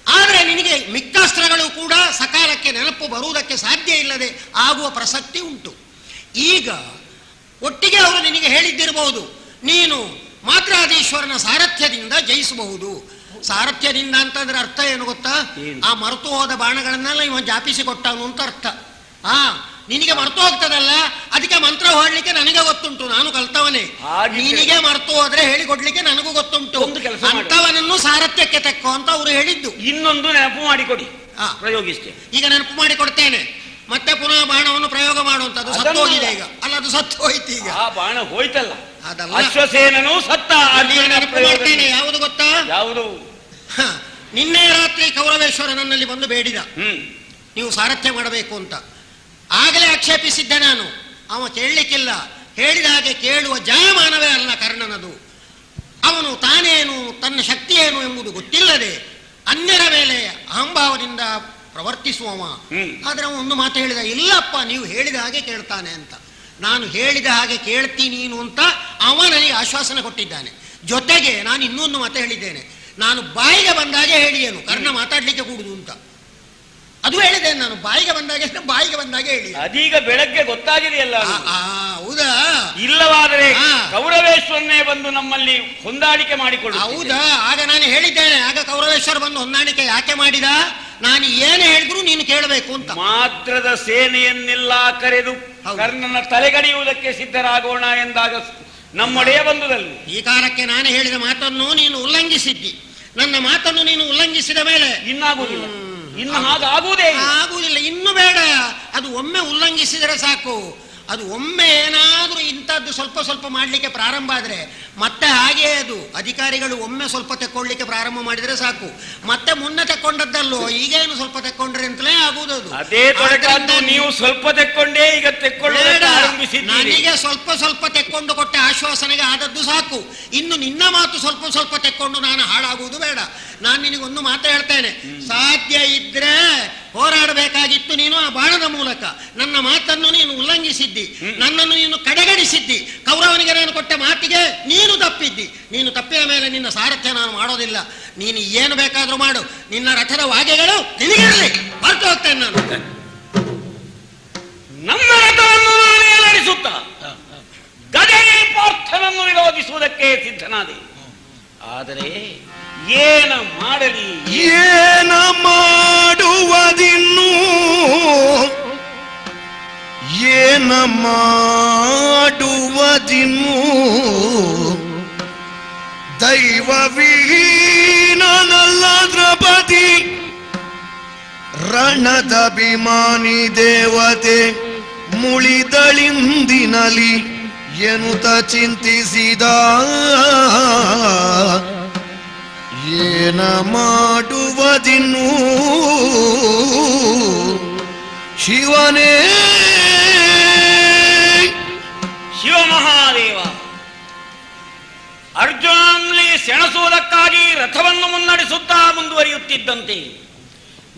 ಆದರೆ ನಿನಗೆ ಮಿಕ್ಕ ಅಸ್ತ್ರಗಳು ಕೂಡ ಸಕಾಲಕ್ಕೆ ನೆನಪು ಬರುವುದಕ್ಕೆ ಸಾಧ್ಯ ಇಲ್ಲದೆ ಆಗುವ ಪ್ರಸಕ್ತಿ ಉಂಟು. ಈಗ ಒಟ್ಟಿಗೆ ಅವರು ನಿನಗೆ ಹೇಳಿದ್ದಿರಬಹುದು, ನೀನು ಮಾತ್ರಾಧೀಶ್ವರನ ಸಾರಥ್ಯದಿಂದ ಜಯಿಸಬಹುದು. ಸಾರಥ್ಯದಿಂದ ಅಂತಂದ್ರೆ ಅರ್ಥ ಏನು ಗೊತ್ತಾ? ಆ ಮರೆತು ಹೋದ ಬಾಣಗಳನ್ನೆಲ್ಲ ಇವ ಜಾಪಿಸಿ ಕೊಟ್ಟವನು ಅಂತ ಅರ್ಥ. ನಿನಗೆ ಮರೆತು ಹೋಗ್ತದಲ್ಲ, ಅದಕ್ಕೆ ಮಂತ್ರ ಹೊಡ್ಲಿಕ್ಕೆ ನನಗೆ ಗೊತ್ತುಂಟು, ನಾನು ಕಲ್ತವನೇ. ನಿನಗೆ ಮರೆತು ಹೋದ್ರೆ ಹೇಳಿಕೊಡ್ಲಿಕ್ಕೆ ನನಗೂ ಗೊತ್ತುಂಟು. ಅಂತವನನ್ನು ಸಾರಥ್ಯಕ್ಕೆ ತೆಕ್ಕೋ ಅಂತ ಅವರು ಹೇಳಿದ್ದು. ಇನ್ನೊಂದು ನೆನಪು ಮಾಡಿಕೊಡಿ, ಪ್ರಯೋಗಿಸ್ತೇನೆ. ಈಗ ನೆನಪು ಮಾಡಿಕೊಡ್ತೇನೆ. ಮತ್ತೆ ಪುನಃ ಬಾಣವನ್ನು ಪ್ರಯೋಗ ಮಾಡುವಂತದ್ದು ಸತ್ತೋಗಿದೆ ಈಗ. ಅಲ್ಲ, ಅದು ಸತ್ತು ಹೋಯ್ತು ಈಗ. ಆ ಬಾಣ ಹೋಯ್ತಲ್ಲ, ಅದಲ್ಲ. ಅಶ್ವಸೇನನು ಸತ್ತ. ನೆನಪು ಮಾಡ್ತೇನೆ. ಯಾವುದು ಗೊತ್ತಾ? ಯಾವುದು? ನಿನ್ನೆ ರಾತ್ರಿ ಕೌರವೇಶ್ವರ ನನ್ನಲ್ಲಿ ಬಂದು ಬೇಡಿದ, ನೀವು ಸಾರಥ್ಯ ಮಾಡಬೇಕು ಅಂತ. ಆಗಲೇ ಆಕ್ಷೇಪಿಸಿದ್ದೆ ನಾನು. ಅವ ಕೇಳಲಿಕ್ಕಿಲ್ಲ. ಹೇಳಿದ ಹಾಗೆ ಕೇಳುವ ಜಾಯಮಾನವೇ ಅಲ್ಲ ಕರ್ಣನದು. ಅವನು ತಾನೇನು, ತನ್ನ ಶಕ್ತಿ ಏನು ಎಂಬುದು ಗೊತ್ತಿಲ್ಲದೆ ಅನ್ಯರ ಮೇಲೆ ಅಹಂಭಾವದಿಂದ ಪ್ರವರ್ತಿಸುವವ. ಆದ್ರೆ ಅವನು ಒಂದು ಮಾತು ಹೇಳಿದ, ಇಲ್ಲಪ್ಪ ನೀವು ಹೇಳಿದ ಹಾಗೆ ಕೇಳ್ತಾನೆ ಅಂತ. ನಾನು ಹೇಳಿದ ಹಾಗೆ ಕೇಳ್ತೀನಿ ನೀನು ಅಂತ ಅವ ನನಗೆ ಆಶ್ವಾಸನೆ ಕೊಟ್ಟಿದ್ದಾನೆ. ಜೊತೆಗೆ ನಾನು ಇನ್ನೊಂದು ಮಾತು ಹೇಳಿದ್ದೇನೆ, ನಾನು ಬಾಯಿಗೆ ಬಂದಾಗೆ ಹೇಳಿಯೇನು ಕರ್ಣ ಮಾತಾಡ್ಲಿಕ್ಕೆ ಕೂಡುದು ಅಂತ. ಅದು ಹೇಳಿದ್ದೇನೆ ನಾನು, ಬಾಯಿಗೆ ಬಂದಾಗೆ ಹೇಳಿ. ಅದೀಗ ಬೆಳಗ್ಗೆ ಗೊತ್ತಾಗಿದೆಯಲ್ಲ. ಹೌದಾ? ಇಲ್ಲವಾದರೆ ಕೌರವೇಶ್ವರನೇ ಬಂದು ನಮ್ಮಲ್ಲಿ ಹೊಂದಾಣಿಕೆ ಮಾಡಿಕೊಳ್ಳು. ಹೌದಾ? ಆಗ ನಾನು ಹೇಳಿದ್ದೇನೆ. ಆಗ ಕೌರವೇಶ್ವರ ಬಂದು ಹೊಂದಾಣಿಕೆ ಯಾಕೆ ಮಾಡಿದ? ನಾನು ಏನು ಹೇಳಿದ್ರು ನೀನು ಕೇಳಬೇಕು ಅಂತ. ಮಾತ್ರದ ಸೇನೆಯನ್ನೆಲ್ಲ ಕರೆದು ಕರ್ಣನ ತಲೆಗಡಿಯುವುದಕ್ಕೆ ಸಿದ್ಧರಾಗೋಣ ಎಂದಾಗ ನಮ್ಮೊಡೆಯ ಬಂಧುದಲ್ಲಿ ಈ ಕಾಲಕ್ಕೆ ನಾನು ಹೇಳಿದ ಮಾತನ್ನು ನೀನು ಉಲ್ಲಂಘಿಸಿದ್ದಿ. ನನ್ನ ಮಾತನ್ನು ನೀನು ಉಲ್ಲಂಘಿಸಿದ ಮೇಲೆ ಇನ್ನಾಗುವುದಿಲ್ಲ. ಇನ್ನು ಹಾಗಾಗುವುದೇ ಆಗುವುದಿಲ್ಲ. ಇನ್ನು ಬೇಡ. ಅದು ಒಮ್ಮೆ ಉಲ್ಲಂಘಿಸಿದರೆ ಸಾಕು. ಅದು ಒಮ್ಮೆ ಏನಾದರೂ ಇಂಥದ್ದು ಸ್ವಲ್ಪ ಸ್ವಲ್ಪ ಮಾಡಲಿಕ್ಕೆ ಪ್ರಾರಂಭ ಆದರೆ ಮತ್ತೆ ಹಾಗೆಯೇ ಅದು. ಅಧಿಕಾರಿಗಳು ಒಮ್ಮೆ ಸ್ವಲ್ಪ ತೆಕ್ಕೊಳ್ಳಿಕ್ಕೆ ಪ್ರಾರಂಭ ಮಾಡಿದರೆ ಸಾಕು. ಮತ್ತೆ ಮುನ್ನೆ ತೆಕ್ಕೊಂಡದ್ದಲ್ಲೋ ಈಗೇನು ಸ್ವಲ್ಪ ತೆಕ್ಕೊಂಡ್ರೆ ಅಂತಲೇ ಆಗುವುದು. ಅದೇ ನೀವು ಸ್ವಲ್ಪ ತೆಕ್ಕೊಂಡೇ ಈಗ ನನಗೆ ಸ್ವಲ್ಪ ಸ್ವಲ್ಪ ತೆಕ್ಕೊಂಡು ಕೊಟ್ಟ ಆಶ್ವಾಸನೆಗೆ ಆದದ್ದು ಸಾಕು. ಇನ್ನು ನಿನ್ನ ಮಾತು ಸ್ವಲ್ಪ ಸ್ವಲ್ಪ ತೆಕ್ಕೊಂಡು ನಾನು ಹಾಳಾಗುವುದು ಬೇಡ. ನಾನು ನಿನಗೊಂದು ಮಾತು ಹೇಳ್ತೇನೆ. ಸಾಧ್ಯ ಇದ್ರೆ ಹೋರಾಡಬೇಕಾಗಿತ್ತು ನೀನು ಆ ಬಾಣದ ಮೂಲಕ. ನನ್ನ ಮಾತನ್ನು ನೀನು ಉಲ್ಲಂಘಿಸಿದ್ದಿ, ನನ್ನನ್ನು ನೀನು ಕಡೆಗಣಿಸಿದ್ದಿ. ಕೌರವನಿಗೆ ನಾನು ಕೊಟ್ಟ ಮಾತಿಗೆ ನೀನು ತಪ್ಪಿದ್ದಿ. ನೀನು ತಪ್ಪಿದ ಮೇಲೆ ನಿನ್ನ ಸಾರಥ್ಯ ನಾನು ಮಾಡೋದಿಲ್ಲ. ನೀನು ಏನು ಬೇಕಾದ್ರೂ ಮಾಡು. ನಿನ್ನ ರಥದ ವಾಗೆಗಳು ನಿನಗಿರಲಿ. ಹೊರಟು ಹೋಗ್ತೇನೆ ನಾನು. ನಮ್ಮ ರಥವನ್ನು ನಾನೇ ನಡೆಸುತ್ತ ಗದೆಯ ಪಾರ್ಥನನ್ನು ವಿರೋಧಿಸುವುದಕ್ಕೆ ಸಿದ್ಧನಾದೆ. ಆದರೆ ಏನ ಮಾಡಲಿ, ಏನ ಮಾಡುವುದಿನ್ನು, ಏನ ಮಾಡುವುದಿನ್ನು, ದೈವವಿಹೀನನಲ್ಲ ದ್ರೌಪದಿ, ರಣದಭಿಮಾನಿ ದೇವತೆ ಮುಳಿದಳಿಂದಿನಲಿ ಎನ್ನುತ್ತ ಚಿಂತಿಸಿದ. ಏನ ಮಾಡುವುದಿನ್ನು ಶಿವನೇ ಶಿವಮಹಾದೇವ. ಅರ್ಜುನಲ್ಲಿ ಸೆಣಸುವುದಕ್ಕಾಗಿ ರಥವನ್ನು ಮುನ್ನಡೆಸುತ್ತಾ ಮುಂದುವರಿಯುತ್ತಿದ್ದಂತೆ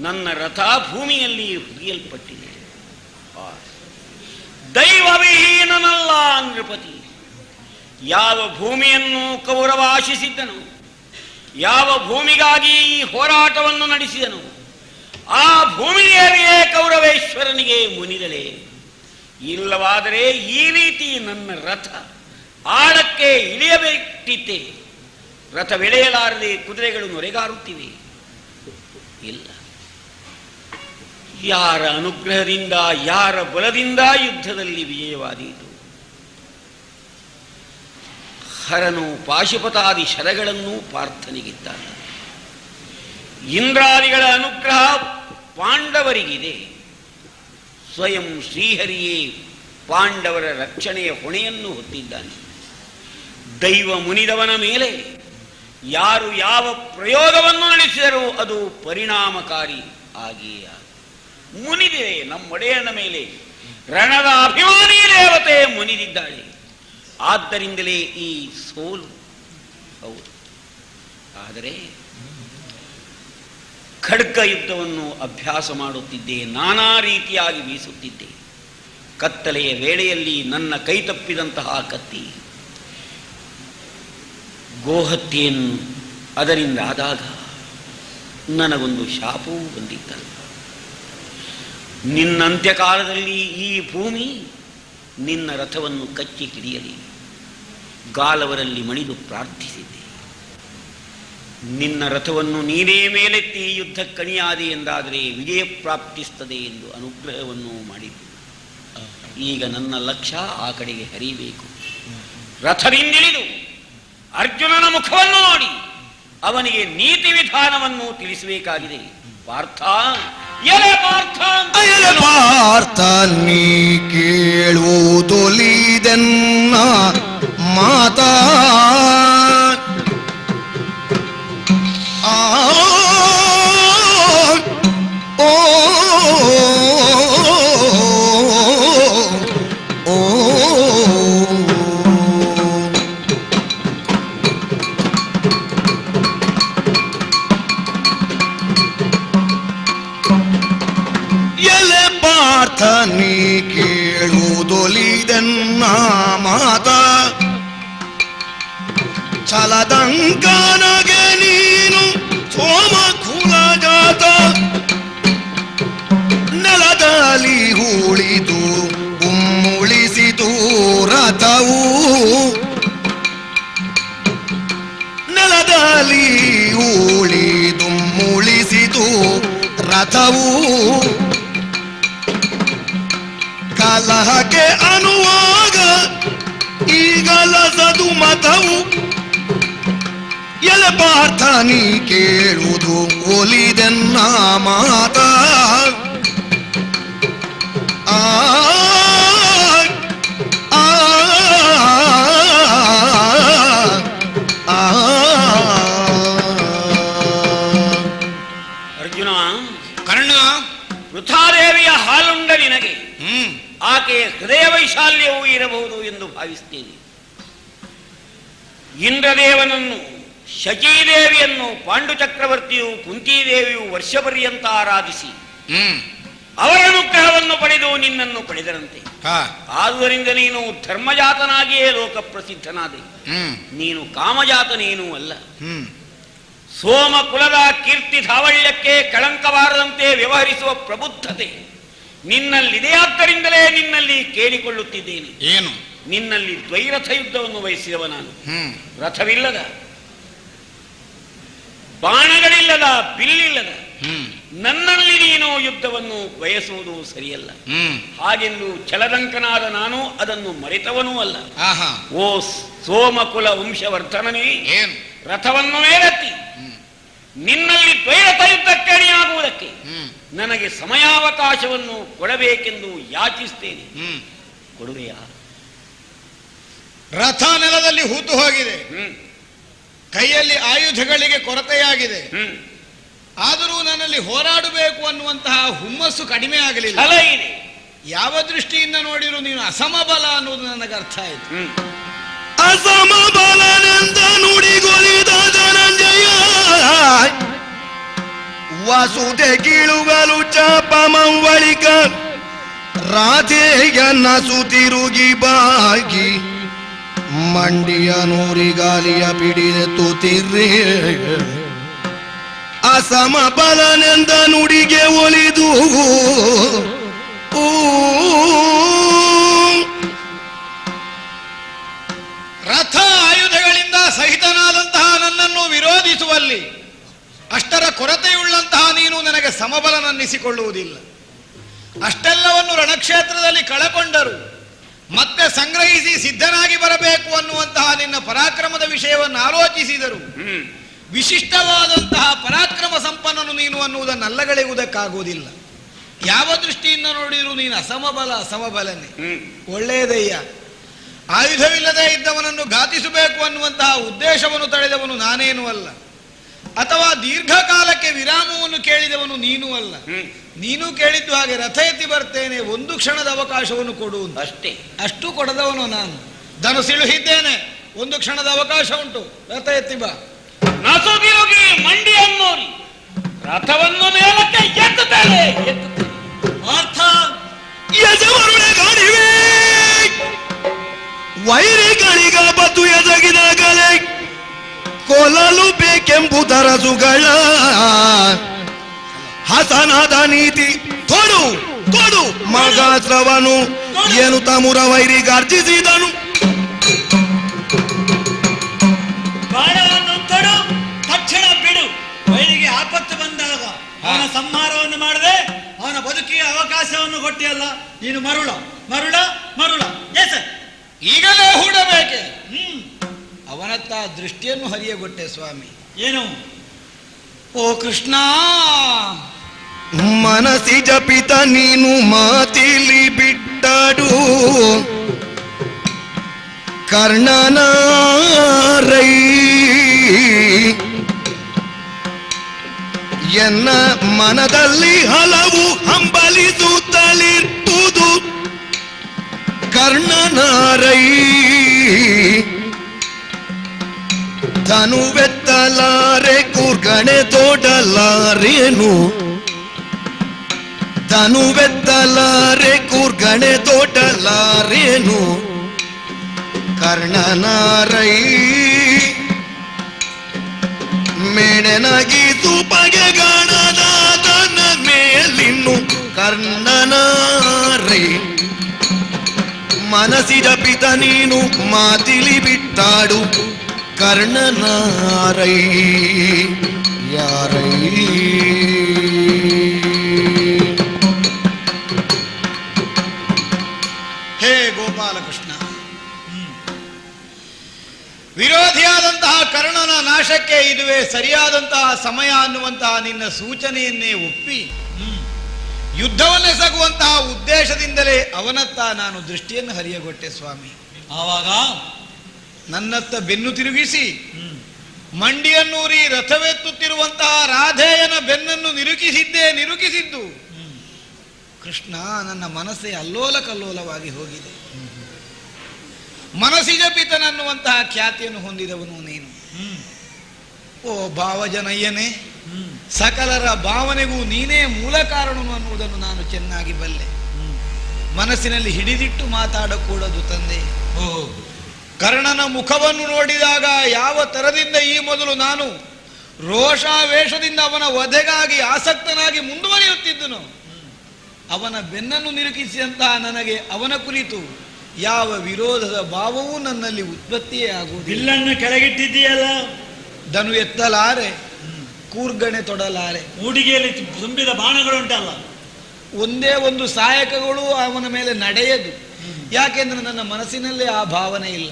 ನನ್ನ ರಥ ಭೂಮಿಯಲ್ಲಿ ಹುರಿಯಲ್ಪಟ್ಟಿದೆ. ದೈವವಿಹೀನನಲ್ಲ ನೃಪತಿ. ಯಾವ ಭೂಮಿಯನ್ನು ಕೌರವ ಆಶಿಸಿದ್ದನು, ಯಾವ ಭೂಮಿಗಾಗಿ ಈ ಹೋರಾಟವನ್ನು ನಡೆಸಿದನು, ಆ ಭೂಮಿಯಲ್ಲಿಯೇ ಕೌರವೇಶ್ವರನಿಗೆ ಮುನಿದಳೆ. ಇಲ್ಲವಾದರೆ ಈ ರೀತಿ ನನ್ನ ರಥ ಆಳಕ್ಕೆ ಇಳಿಯಬೇಕಿತ್ತೆ. ರಥವೆಳೆಯಲಾರದೆ ಕುದುರೆಗಳು ನೊರೆಗಾರುತ್ತಿವೆ. ಇಲ್ಲ, ಯಾರ ಅನುಗ್ರಹದಿಂದ, ಯಾರ ಬಲದಿಂದ ಯುದ್ಧದಲ್ಲಿ ವಿಜಯವಾದೀತು? ಹರನು ಪಾಶುಪತಾದಿ ಶರಗಳನ್ನು ಪಾರ್ಥನಿಗಿದ್ದಾನೆ. ಇಂದ್ರಾದಿಗಳ ಅನುಗ್ರಹ ಪಾಂಡವರಿಗಿದೆ. ಸ್ವಯಂ ಶ್ರೀಹರಿಯೇ ಪಾಂಡವರ ರಕ್ಷಣೆಯ ಹೊಣೆಯನ್ನು ಹೊತ್ತಿದ್ದಾನೆ. ದೈವ ಮುನಿದವನ ಮೇಲೆ ಯಾರು ಯಾವ ಪ್ರಯೋಗವನ್ನು ನಡೆಸಿದರೂ ಅದು ಪರಿಣಾಮಕಾರಿ ಆಗಿಯೇ ಮುನಿದಿದೆ. ನಮ್ಮೊಡೆಯನ ಮೇಲೆ ರಣದ ಅಭಿಮಾನಿ ದೇವತೆ ಮುನಿದಿದ್ದಾಳೆ. ಆದ್ದರಿಂದಲೇ ಈ ಸೋಲು. ಹೌದು, ಆದರೆ ಖಡ್ಗ ಯುದ್ಧವನ್ನು ಅಭ್ಯಾಸ ಮಾಡುತ್ತಿದ್ದೆ. ನಾನಾ ರೀತಿಯಾಗಿ ಬೀಸುತ್ತಿದ್ದೆ. ಕತ್ತಲೆಯ ವೇಳೆಯಲ್ಲಿ ನನ್ನ ಕೈ ತಪ್ಪಿದಂತಹ ಕತ್ತಿ ಗೋಹತ್ಯೆಯನ್ನು ಅದರಿಂದ ಆದಾಗ ನನಗೊಂದು ಶಾಪವೂ ಬಂದಿತ್ತಲ್ಲ. ನಿನ್ನ ಅಂತ್ಯಕಾಲದಲ್ಲಿ ಈ ಭೂಮಿ ನಿನ್ನ ರಥವನ್ನು ಕಚ್ಚಿ ಹಿಡಿಯಲಿ. ಗಾಲವರಲ್ಲಿ ಮಣಿದು ಪ್ರಾರ್ಥಿಸಿದ್ದೆ. ನಿನ್ನ ರಥವನ್ನು ನೀನೇ ಮೇಲೆತ್ತಿ ಯುದ್ಧಕ್ಕಣಿಯಾದೆ ಎಂದಾದರೆ ವಿಜಯ ಪ್ರಾಪ್ತಿಸ್ತದೆ ಎಂದು ಅನುಗ್ರಹವನ್ನು ಮಾಡಿದ್ದು. ಈಗ ನನ್ನ ಲಕ್ಷ್ಯ ಆ ಕಡೆಗೆ ಹರಿಯಬೇಕು. ರಥದಿಂದಿಳಿದು ಅರ್ಜುನನ ಮುಖವನ್ನು ನೋಡಿ ಅವನಿಗೆ ನೀತಿ ವಿಧಾನವನ್ನು ತಿಳಿಸಬೇಕಾಗಿದೆ. ಪಾರ್ಥ, ಎಲೆ ಪಾರ್ಥ, ಪಾರ್ಥ, ನೀ ಕೇಳುವುದೊಲಿದೆನ್ನ ಮಾತಾ. ನೀ ಕೇಳುವುದೊಲಿದೆನ್ನ ಮಾತ. ಛಲದಂಕನಗೆ ನೀನು ಸೋಮ ಕುಲ ಜಾತ. ನೆಲದಲ್ಲಿ ಉಳಿದು ಉಮ್ಮುಳಿಸಿತು ರಥವು. ನೆಲದಲ್ಲಿ ಉಳಿದು ಮುಳಿಸಿತು ರಥವು. ಕಲಹಕ್ಕೆ ಅನ್ನುವಾಗ ಈಗಲ ಎಲೆ ಪಾರ್ಥ ನೀ ಕೇಳುವುದು ಒಲಿದೆನ್ನ ಮಾತ ಆ ಅರ್ಜುನ, ಕರ್ಣ, ವೃಥಾದೇವಿಯ ಹಾಲುಂಡ ನಿನಗೆ ಆಕೆಯ ಹೃದಯ ವೈಶಾಲ್ಯವೂ ಇರಬಹುದು ಎಂದು ಭಾವಿಸ್ತೇನೆ. ಇಂದ್ರದೇವನನ್ನು, ಶಚೀದೇವಿಯನ್ನು ಪಾಂಡು ಚಕ್ರವರ್ತಿಯು, ಕುಂತಿದೇವಿಯು ವರ್ಷ ಪರ್ಯಂತ ಆರಾಧಿಸಿ ಅವರ ಅನುಗ್ರಹವನ್ನು ಪಡೆದು ನಿನ್ನನ್ನು ಪಡೆದರಂತೆ. ಆದುದರಿಂದ ನೀನು ಧರ್ಮಜಾತನಾಗಿಯೇ ಲೋಕ ಪ್ರಸಿದ್ಧನಾದೆ. ನೀನು ಕಾಮಜಾತನೇನೂ ಅಲ್ಲ. ಸೋಮ ಕುಲದ ಕೀರ್ತಿ ಧಾವಳ್ಯಕ್ಕೆ ಕಳಂಕಬಾರದಂತೆ ವ್ಯವಹರಿಸುವ ಪ್ರಬುದ್ಧತೆ ನಿನ್ನಲ್ಲಿದೆಯಾದ್ದರಿಂದಲೇ ನಿನ್ನಲ್ಲಿ ಕೇಳಿಕೊಳ್ಳುತ್ತಿದ್ದೇನೆ. ಏನು? ನಿನ್ನಲ್ಲಿ ದ್ವೈರಥ ಯುದ್ಧವನ್ನು ವಹಿಸಿದವ ನಾನು. ರಥವಿಲ್ಲದ, ಬಾಣಗಳಿಲ್ಲದ, ಬಿಲ್ಲಿಲ್ಲದ ನನ್ನಲ್ಲಿ ನೀನು ಯುದ್ಧವನ್ನು ಬಯಸುವುದು ಸರಿಯಲ್ಲ. ಹಾಗೆಂದು ಛಲದಂಕನಾದ ನಾನು ಅದನ್ನು ಮರೆತವನೂ ಅಲ್ಲ. ಓ ಸೋಮಕುಲ ವಂಶವರ್ಧನನೇ, ರಥವನ್ನು ಮೇಲೆತ್ತಿ ನಿನ್ನಲ್ಲಿ ದ್ವೈರಥ ಯುದ್ಧಕ್ಕೆ ಅಣಿಯಾಗುವುದಕ್ಕೆ ನನಗೆ ಸಮಯಾವಕಾಶವನ್ನು ಕೊಡಬೇಕೆಂದು ಯಾಚಿಸ್ತೇನೆ. ಕೊಡುವೆಯಾ? ರಥ ನೆಲದಲ್ಲಿ ಹೂತು ಹೋಗಿದೆ, ಕೈಯಲ್ಲಿ ಆಯುಧಗಳಿಗೆ ಕೊರತೆಯಾಗಿದೆ. ಆದರೂ ನನ್ನಲ್ಲಿ ಹೋರಾಡಬೇಕು ಅನ್ನುವಂತಹ ಹುಮ್ಮಸ್ಸು ಕಡಿಮೆ ಆಗಲಿಲ್ಲ. ಯಾವ ದೃಷ್ಟಿಯಿಂದ ನೋಡಿರು ನೀನು ಅಸಮಬಲ ಅನ್ನೋದು ನನಗೆ ಅರ್ಥ ಆಯಿತು. ಅಸಮಬಲನೆಂದ ನುಡಿಗೊಲಿದ ಧನಂಜಯ ವಸುದೆ ಕೀಳುಗಲು ಚಾಪಮಂವಳಿಕ ರಾಧೆಯನ್ನ ಸುತಿರುಗಿ ಬಾಗಿ ಮಂಡಿಯ ನೂರಿಗಾಲಿಯ ಪಿಡಿದೆತ್ತುತ್ತಿರ್ರಿ. ಅಸಮಬಲನೆಂದ ನುಡಿಗೆ ಒಲಿದು ರಥ ಆಯುಧಗಳಿಂದ ಸಹಿತನಾದಂತಹ ನನ್ನನ್ನು ವಿರೋಧಿಸುವಲ್ಲಿ ಅಷ್ಟರ ಕೊರತೆಯುಳ್ಳಂತಹ ನೀನು ನನಗೆ ಸಮಬಲನನ್ನಿಸಿಕೊಳ್ಳುವುದಿಲ್ಲ. ಅಷ್ಟೆಲ್ಲವನ್ನು ರಣಕ್ಷೇತ್ರದಲ್ಲಿ ಕಳಕೊಂಡರು ಮತ್ತೆ ಸಂಗ್ರಹಿಸಿ ಸಿದ್ಧನಾಗಿ ಬರಬೇಕು ಅನ್ನುವಂತಹ ನಿನ್ನ ಪರಾಕ್ರಮದ ವಿಷಯವನ್ನು ಆಲೋಚಿಸಿದರು. ವಿಶಿಷ್ಟವಾದಂತಹ ಪರಾಕ್ರಮ ಸಂಪನ್ನನು ನೀನು ಅನ್ನುವುದನ್ನು ಅಲ್ಲಗಳೆಯುವುದಕ್ಕಾಗುವುದಿಲ್ಲ. ಯಾವ ದೃಷ್ಟಿಯಿಂದ ನೋಡಿದ್ರು ನೀನು ಅಸಮಬಲನೇ. ಒಳ್ಳೆಯದಯ್ಯ. ಆಯುಧವಿಲ್ಲದೆ ಇದ್ದವನನ್ನು ಘಾತಿಸಬೇಕು ಅನ್ನುವಂತಹ ಉದ್ದೇಶವನ್ನು ತಳೆದವನು ನಾನೇನೂ ಅಲ್ಲ, ಅಥವಾ ದೀರ್ಘಕಾಲಕ್ಕೆ ವಿರಾಮವನ್ನು ಕೇಳಿದವನು ನೀನೂ ಅಲ್ಲ. ನೀನು ಕೇಳಿದ್ದು ಹಾಗೆ ರಥ ಎತ್ತಿ ಬರ್ತೇನೆ, ಒಂದು ಕ್ಷಣದ ಅವಕಾಶವನ್ನು ಕೊಡು ಅಷ್ಟೇ. ಅಷ್ಟು ಕೊಡದವನು ನಾನು. ಧನುಸಿಳುಹಿದ್ದೇನೆ, ಒಂದು ಕ್ಷಣದ ಅವಕಾಶ ಉಂಟು, ರಥ ಎತ್ತಿ ಬಾ. ನಸುಗಿರುಗಿ ಮಂಡಿಯನ್ನು ರಥವನ್ನು ಮೇಲಕ್ಕೆ ಎತ್ತುತ್ತೇನೆ. ಅರ್ಥ ಯಜಮರುಳೆ ಗಾಡಿವೆ ವೈರಿಗಳಿಗ ಬದ್ದು ಎದಗಿದಾಗಲೇ ಕೊಲ್ಲಲು ಬೇಕೆಂಬುದರ ಸುಗಳ ಹಸನಾದ ನೀತಿ ಕೊಡು ಕೊಡು ಮಗಾಸ್ತ್ರವನು ಏನು ತಮುರ ವೈರಿ ಗರ್ಜಿಸಿದನು. ಬಾಣವನ್ನು ತೊಡು, ತಕ್ಷಣ ಬಿಡು. ವೈರಿಗೆ ಆಪತ್ತು ಬಂದಾಗ ಅವನ ಸಂಹಾರವನ್ನು ಮಾಡದೆ ಅವನ ಬದುಕಿಗೆ ಅವಕಾಶವನ್ನು ಕೊಟ್ಟಿಯಲ್ಲ ನೀನು. ಮರುಳ ಮರುಳ ಮರುಳ ಎಸ್ ಈಗಲೇ ಹೂಡಬೇಕೆ? ಅವನತ್ತ ದೃಷ್ಟಿಯನ್ನು ಹರಿಯಗೊಟ್ಟೆ ಸ್ವಾಮಿ. ಏನು? ಓ ಕೃಷ್ಣ, ಮನಸಿ ಜಪಿತ ನೀನು ಮಾತಿಲಿ ಬಿಟ್ಟಡು ಕರ್ಣನ ರೈ ಎನ್ನ ಮನದಲ್ಲಿ ಹಲವು ಹಂಬಲಿಸುತ್ತಲಿರುವುದು ಕರ್ಣನ ರೈ ತನುವೆತ್ತಲಾರೆ ಕೂರ್ಗಣೆ ತೋಡಲಾರೇನು ತನುವೆತ್ತಲಾರೆ ಕೂರ್ಗಣೆ ತೋಡಲಾರೇನು ಕರ್ಣನಾರೈ ಮೇಣನಾಗಿ ತೂಪಗೆ ಗಾಣದಾದನ ಮೇಲಿನ್ನು ಕರ್ಣನಾರೈ ಮನಸಿದ ಪಿತ ನೀನು ಮಾತಿಲಿ ಬಿಟ್ಟಾಡು ಕರ್ಣನಾರೈ ಯಾರೈ. ಹೇ ಗೋಪಾಲಕೃಷ್ಣ, ವಿರೋಧಿಯಾದಂತಹ ಕರ್ಣನ ನಾಶಕ್ಕೆ ಇದುವೇ ಸರಿಯಾದಂತಹ ಸಮಯ ಅನ್ನುವಂತಹ ನಿನ್ನ ಸೂಚನೆಯನ್ನೇ ಒಪ್ಪಿ ಯುದ್ಧವನ್ನೆಸಗುವಂತಹ ಉದ್ದೇಶದಿಂದಲೇ ಅವನತ್ತ ನಾನು ದೃಷ್ಟಿಯನ್ನು ಹರಿಯಗೊಟ್ಟೆ ಸ್ವಾಮಿ. ಆವಾಗ ನನ್ನತ್ತ ಬೆನ್ನು ತಿರುಗಿಸಿ ಮಂಡಿಯನ್ನೂರಿ ರಥವೆತ್ತುತ್ತಿರುವಂತಹ ರಾಧೇಯನ ಬೆನ್ನನ್ನು ನಿರುಕಿಸಿದ್ದು ಕೃಷ್ಣ, ನನ್ನ ಮನಸ್ಸೇ ಅಲ್ಲೋಲ ಕಲ್ಲೋಲವಾಗಿ ಹೋಗಿದೆ. ಮನಸ್ಸಿಜ ಪಿತನನ್ನುವಂತಹ ಖ್ಯಾತಿಯನ್ನು ಹೊಂದಿದವನು ನೀನು. ಓ ಭಾವಜನಯ್ಯನೇ, ಸಕಲರ ಭಾವನೆಗೂ ನೀನೇ ಮೂಲ ಕಾರಣನು ಅನ್ನುವುದನ್ನು ನಾನು ಚೆನ್ನಾಗಿ ಬಲ್ಲೆ. ಮನಸ್ಸಿನಲ್ಲಿ ಹಿಡಿದಿಟ್ಟು ಮಾತಾಡಕೂಡದು ತಂದೆ. ಕರ್ಣನ ಮುಖವನ್ನು ನೋಡಿದಾಗ ಯಾವ ತರದಿಂದ ಈ ಮೊದಲು ನಾನು ರೋಷಾವೇಶದಿಂದ ಅವನ ವಧೆಗಾಗಿ ಆಸಕ್ತನಾಗಿ ಮುಂದುವರಿಯುತ್ತಿದ್ದನು, ಅವನ ಬೆನ್ನನ್ನು ನಿರುಕಿಸಿದಂತಹ ನನಗೆ ಅವನ ಕುರಿತು ಯಾವ ವಿರೋಧದ ಭಾವವೂ ನನ್ನಲ್ಲಿ ಉತ್ಪತ್ತಿಯೇ ಆಗುವುದು. ಬಿಲ್ಲನ್ನು ಕೆಳಗಿಟ್ಟಿದ್ದೀಯಲ್ಲ, ದನು ಎತ್ತಲಾರೆ, ಕೂರ್ಗಣೆ ತೊಡಲಾರೆ. ಮೂಡಿಗೆಯಲ್ಲಿ ತುಂಬಿದ ಬಾಣಗಳುಂಟಲ್ಲ, ಒಂದೇ ಒಂದು ಸಹಾಯಕಗಳು ಅವನ ಮೇಲೆ ನಡೆಯದು. ಯಾಕೆಂದ್ರೆ ನನ್ನ ಮನಸ್ಸಿನಲ್ಲೇ ಆ ಭಾವನೆ ಇಲ್ಲ.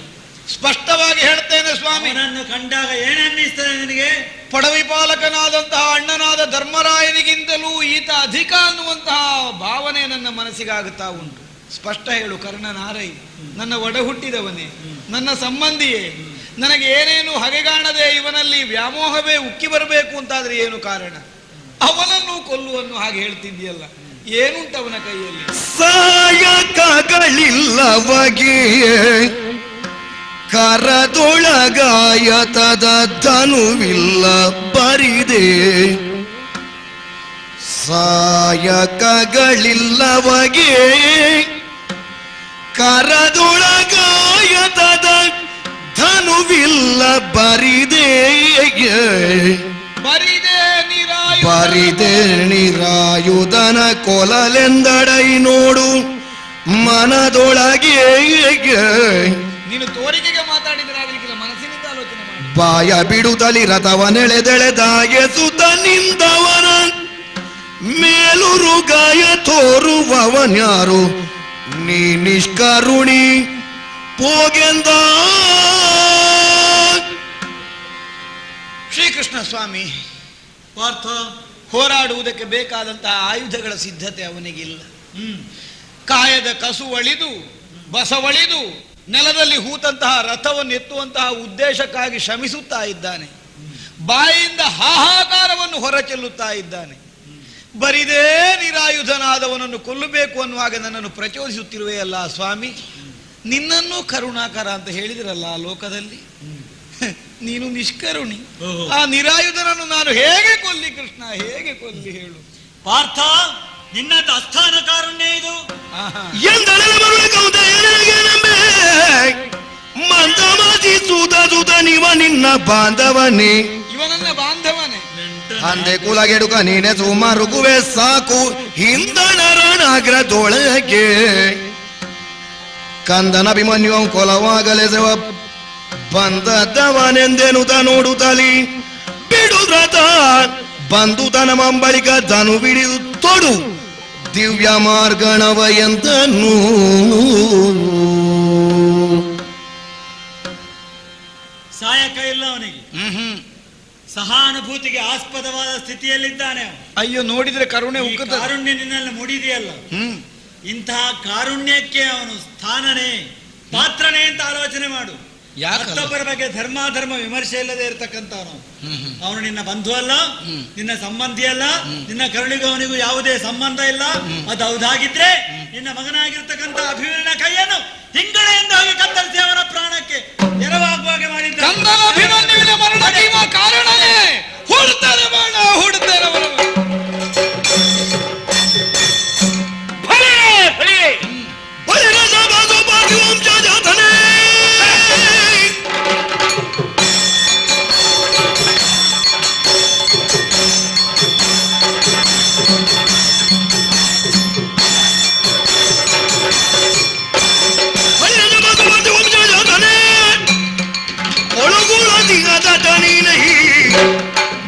ಸ್ಪಷ್ಟವಾಗಿ ಹೇಳ್ತೇನೆ ಸ್ವಾಮಿ, ನನ್ನನ್ನು ಕಂಡಾಗ ಏನನ್ನಿಸ್ತದೆ ನಿನಗೆ? ಪಡವಿಪಾಲಕನಾದಂತಹ ಅಣ್ಣನಾದ ಧರ್ಮರಾಯನಿಗಿಂತಲೂ ಈತ ಅಧಿಕ ಅನ್ನುವಂತಹ ಭಾವನೆ ನನ್ನ ಮನಸ್ಸಿಗಾಗುತ್ತಾ ಉಂಟು. ಸ್ಪಷ್ಟ ಹೇಳು ಕರ್ಣನಾರೈ, ನನ್ನ ಒಡ ಹುಟ್ಟಿದವನೇ, ನನ್ನ ಸಂಬಂಧಿಯೇ. ನನಗೆ ಏನೇನು ಹಗೆಗಾಣದೆ ಇವನಲ್ಲಿ ವ್ಯಾಮೋಹವೇ ಉಕ್ಕಿ ಬರಬೇಕು ಅಂತಾದ್ರೆ ಏನು ಕಾರಣ? ಅವನನ್ನು ಕೊಲ್ಲುವನ್ನು ಹಾಗೆ ಹೇಳ್ತಿದ್ಯಲ್ಲ, ಏನುಂಟು ಅವನ ಕೈಯಲ್ಲಿ? ಸಾಯಕಗಳಿಲ್ಲವಗೆ ಕರದೊಳಗಾಯತದ ಧನುವಿಲ್ಲ ಬರಿದೆ. ಸಾಯಕಗಳಿಲ್ಲವಗೆ ಕರದೊಳಗಾಯತದ ಧನುವಿಲ್ಲ ಬರಿದೆ. ಬರಿದೆ ನಿರಾಯುಧನ ಕೊಲಲೆಂದಡೈ ನೋಡು ಮನದೊಳಗೆ. ನೀನು ತೋರಿಕೆಗೆ ಮಾತಾಡಿದ್ರೆ ಆಗಲಿಕ್ಕಿಲ್ಲ, ಮನಸ್ಸಿನಿಂದ ಆಲೋಚನೆ ಮಾಡಿ. ಬಾಯ ಬಿಡುತ್ತಲಿ ರಥವನೆಳೆದೆಳೆದಾಗೆಸುತ್ತ ನಿಂದವನ ಮೇಲುರುಗಾಯ ತೋರುವವನ್ಯಾರು ನೀ ನಿಷ್ಕರುಣಿ ಪೋಗೆಂದ. ಶ್ರೀಕೃಷ್ಣ ಸ್ವಾಮಿ, ಪಾರ್ಥ, ಹೋರಾಡುವುದಕ್ಕೆ ಬೇಕಾದಂತಹ ಆಯುಧಗಳ ಸಿದ್ಧತೆ ಅವನಿಗಿಲ್ಲ. ಕಾಯದ ಕಸು ಒಳಿದು ಬಸವಳಿದು ನೆಲದಲ್ಲಿ ಹೂತಂತಹ ರಥವನ್ನು ಎತ್ತುವಂತಹ ಉದ್ದೇಶಕ್ಕಾಗಿ ಶ್ರಮಿಸುತ್ತಾ ಇದ್ದಾನೆ. ಬಾಯಿಯಿಂದ ಹಾಹಾಕಾರವನ್ನು ಹೊರಚೆಲ್ಲುತ್ತಾ ಇದ್ದಾನೆ. ಬರಿದೇ ನಿರಾಯುಧನಾದವನನ್ನು ಕೊಲ್ಲಬೇಕು ಅನ್ನುವಾಗ ನನ್ನನ್ನು ಪ್ರಚೋದಿಸುತ್ತಿರುವೆಯಲ್ಲ ಸ್ವಾಮಿ. ನಿನ್ನನ್ನು ಕರುಣಾಕರ ಅಂತ ಹೇಳಿದಿರಲ್ಲ ಆ ಲೋಕದಲ್ಲಿ, ನೀನು ನಿಷ್ಕರುಣಿ. ಆ ನಿರಾಯುಧನನ್ನು ನಾನು ಹೇಗೆ ಕೊಲ್ಲಿ ಕೃಷ್ಣ, ಹೇಗೆ ಕೊಲ್ಲಿ ಹೇಳು? ಪಾರ್ಥ, ನಿನ್ನದು ಅಸ್ಥಾನ ಕಾರುಣ್ಯ ಇದು. ಮಂದಮತಿ ಸೂತ ಸೂತ ನಿವ ನಿನ್ನ ಬಾಂಧವನೇ, ಇವನನ್ನ ಬಾಂಧವನೇ. ಅಂದೆ ಕುಲಗೆಡುಕ ನೀನೆ ಸುಮಾರುಗುವೆ ಸಾಕು ಹಿಂದಣರಣಾಗ್ರದೊಳಗೆ. ಕಂದನ ಅಭಿಮನ್ಯು ಕೊಲವಾಗಲೆಸೆವ ಬಂದದ್ದವನೆಂದೆನುತ ನೋಡುತ್ತಲಿ ಬಿಡುದ್ರತ ಬಂದು ತನ ಮಂಬಳಿಕ ಧನು ಬಿಡಿದು ತೊಡು ದಿವ್ಯ ಮಾರ್ಗಣವ ಎಂತನೂ. ಸಾಯಕ ಇಲ್ಲ ಅವನಿಗೆ, ಸಹಾನುಭೂತಿಗೆ ಆಸ್ಪದವಾದ ಸ್ಥಿತಿಯಲ್ಲಿದ್ದಾನೆ. ಅಯ್ಯೋ, ನೋಡಿದ್ರೆ ಕರುಣೆ ಕಾರುಣ್ಯ ನಿನ್ನಲ್ಲಿ ಮೂಡಿದೆಯಲ್ಲ, ಇಂತಹ ಕಾರುಣ್ಯಕ್ಕೆ ಅವನು ಸ್ಥಾನನೇ ಪಾತ್ರನೇ ಅಂತ ಆಲೋಚನೆ ಮಾಡು. ಮತ್ತೊಬ್ಬರ ಬಗ್ಗೆ ಧರ್ಮಾಧರ್ಮ ವಿಮರ್ಶೆ ಇಲ್ಲದೆ ಇರತಕ್ಕಂಥವನು ಅವನು. ನಿನ್ನ ಬಂಧು ಅಲ್ಲ, ನಿನ್ನ ಸಂಬಂಧಿ ಅಲ್ಲ, ನಿನ್ನ ಕರುಣಿಗೂ ಅವನಿಗೂ ಯಾವುದೇ ಸಂಬಂಧ ಇಲ್ಲ. ಅದು ಹೌದಾಗಿದ್ರೆ ನಿನ್ನ ಮಗನಾಗಿರ್ತಕ್ಕಂಥ ಅಭಿಮನ್ಯನ ಕೈಯನ್ನು ಹಿಂಗಳೆಯಿಂದ ಹೋಗಿ ಕತ್ತರಿಸಿ ಅವನ ಪ್ರಾಣಕ್ಕೆ ನೆರವಾಗುವಾಗೆ ಮಾಡಿದ್ದ. ಅಭಿಮನ್ಯುವಿನ ಮರಣಕ್ಕೆ ಇವ ಕಾರಣನೇ. ಹುಡುತ್ತಾರೆ ಬಾಣ, ಹುಡುತ್ತಾರೆ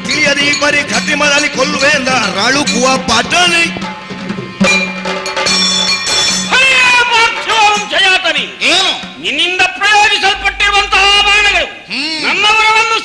ತಿಳಿಯದಿ ಬರೀ ಖತಿಮದಲ್ಲಿ ಕೊಲ್ಲುವೆಂದ ರಾಳುಕುವ ಪಾಟನೆ. ನಿನ್ನಿಂದ ಪ್ರಯೋಗಿಸಲ್ಪಟ್ಟಿರುವಂತಹ ಬಾಣಗಳು ನನ್ನವರವನ್ನು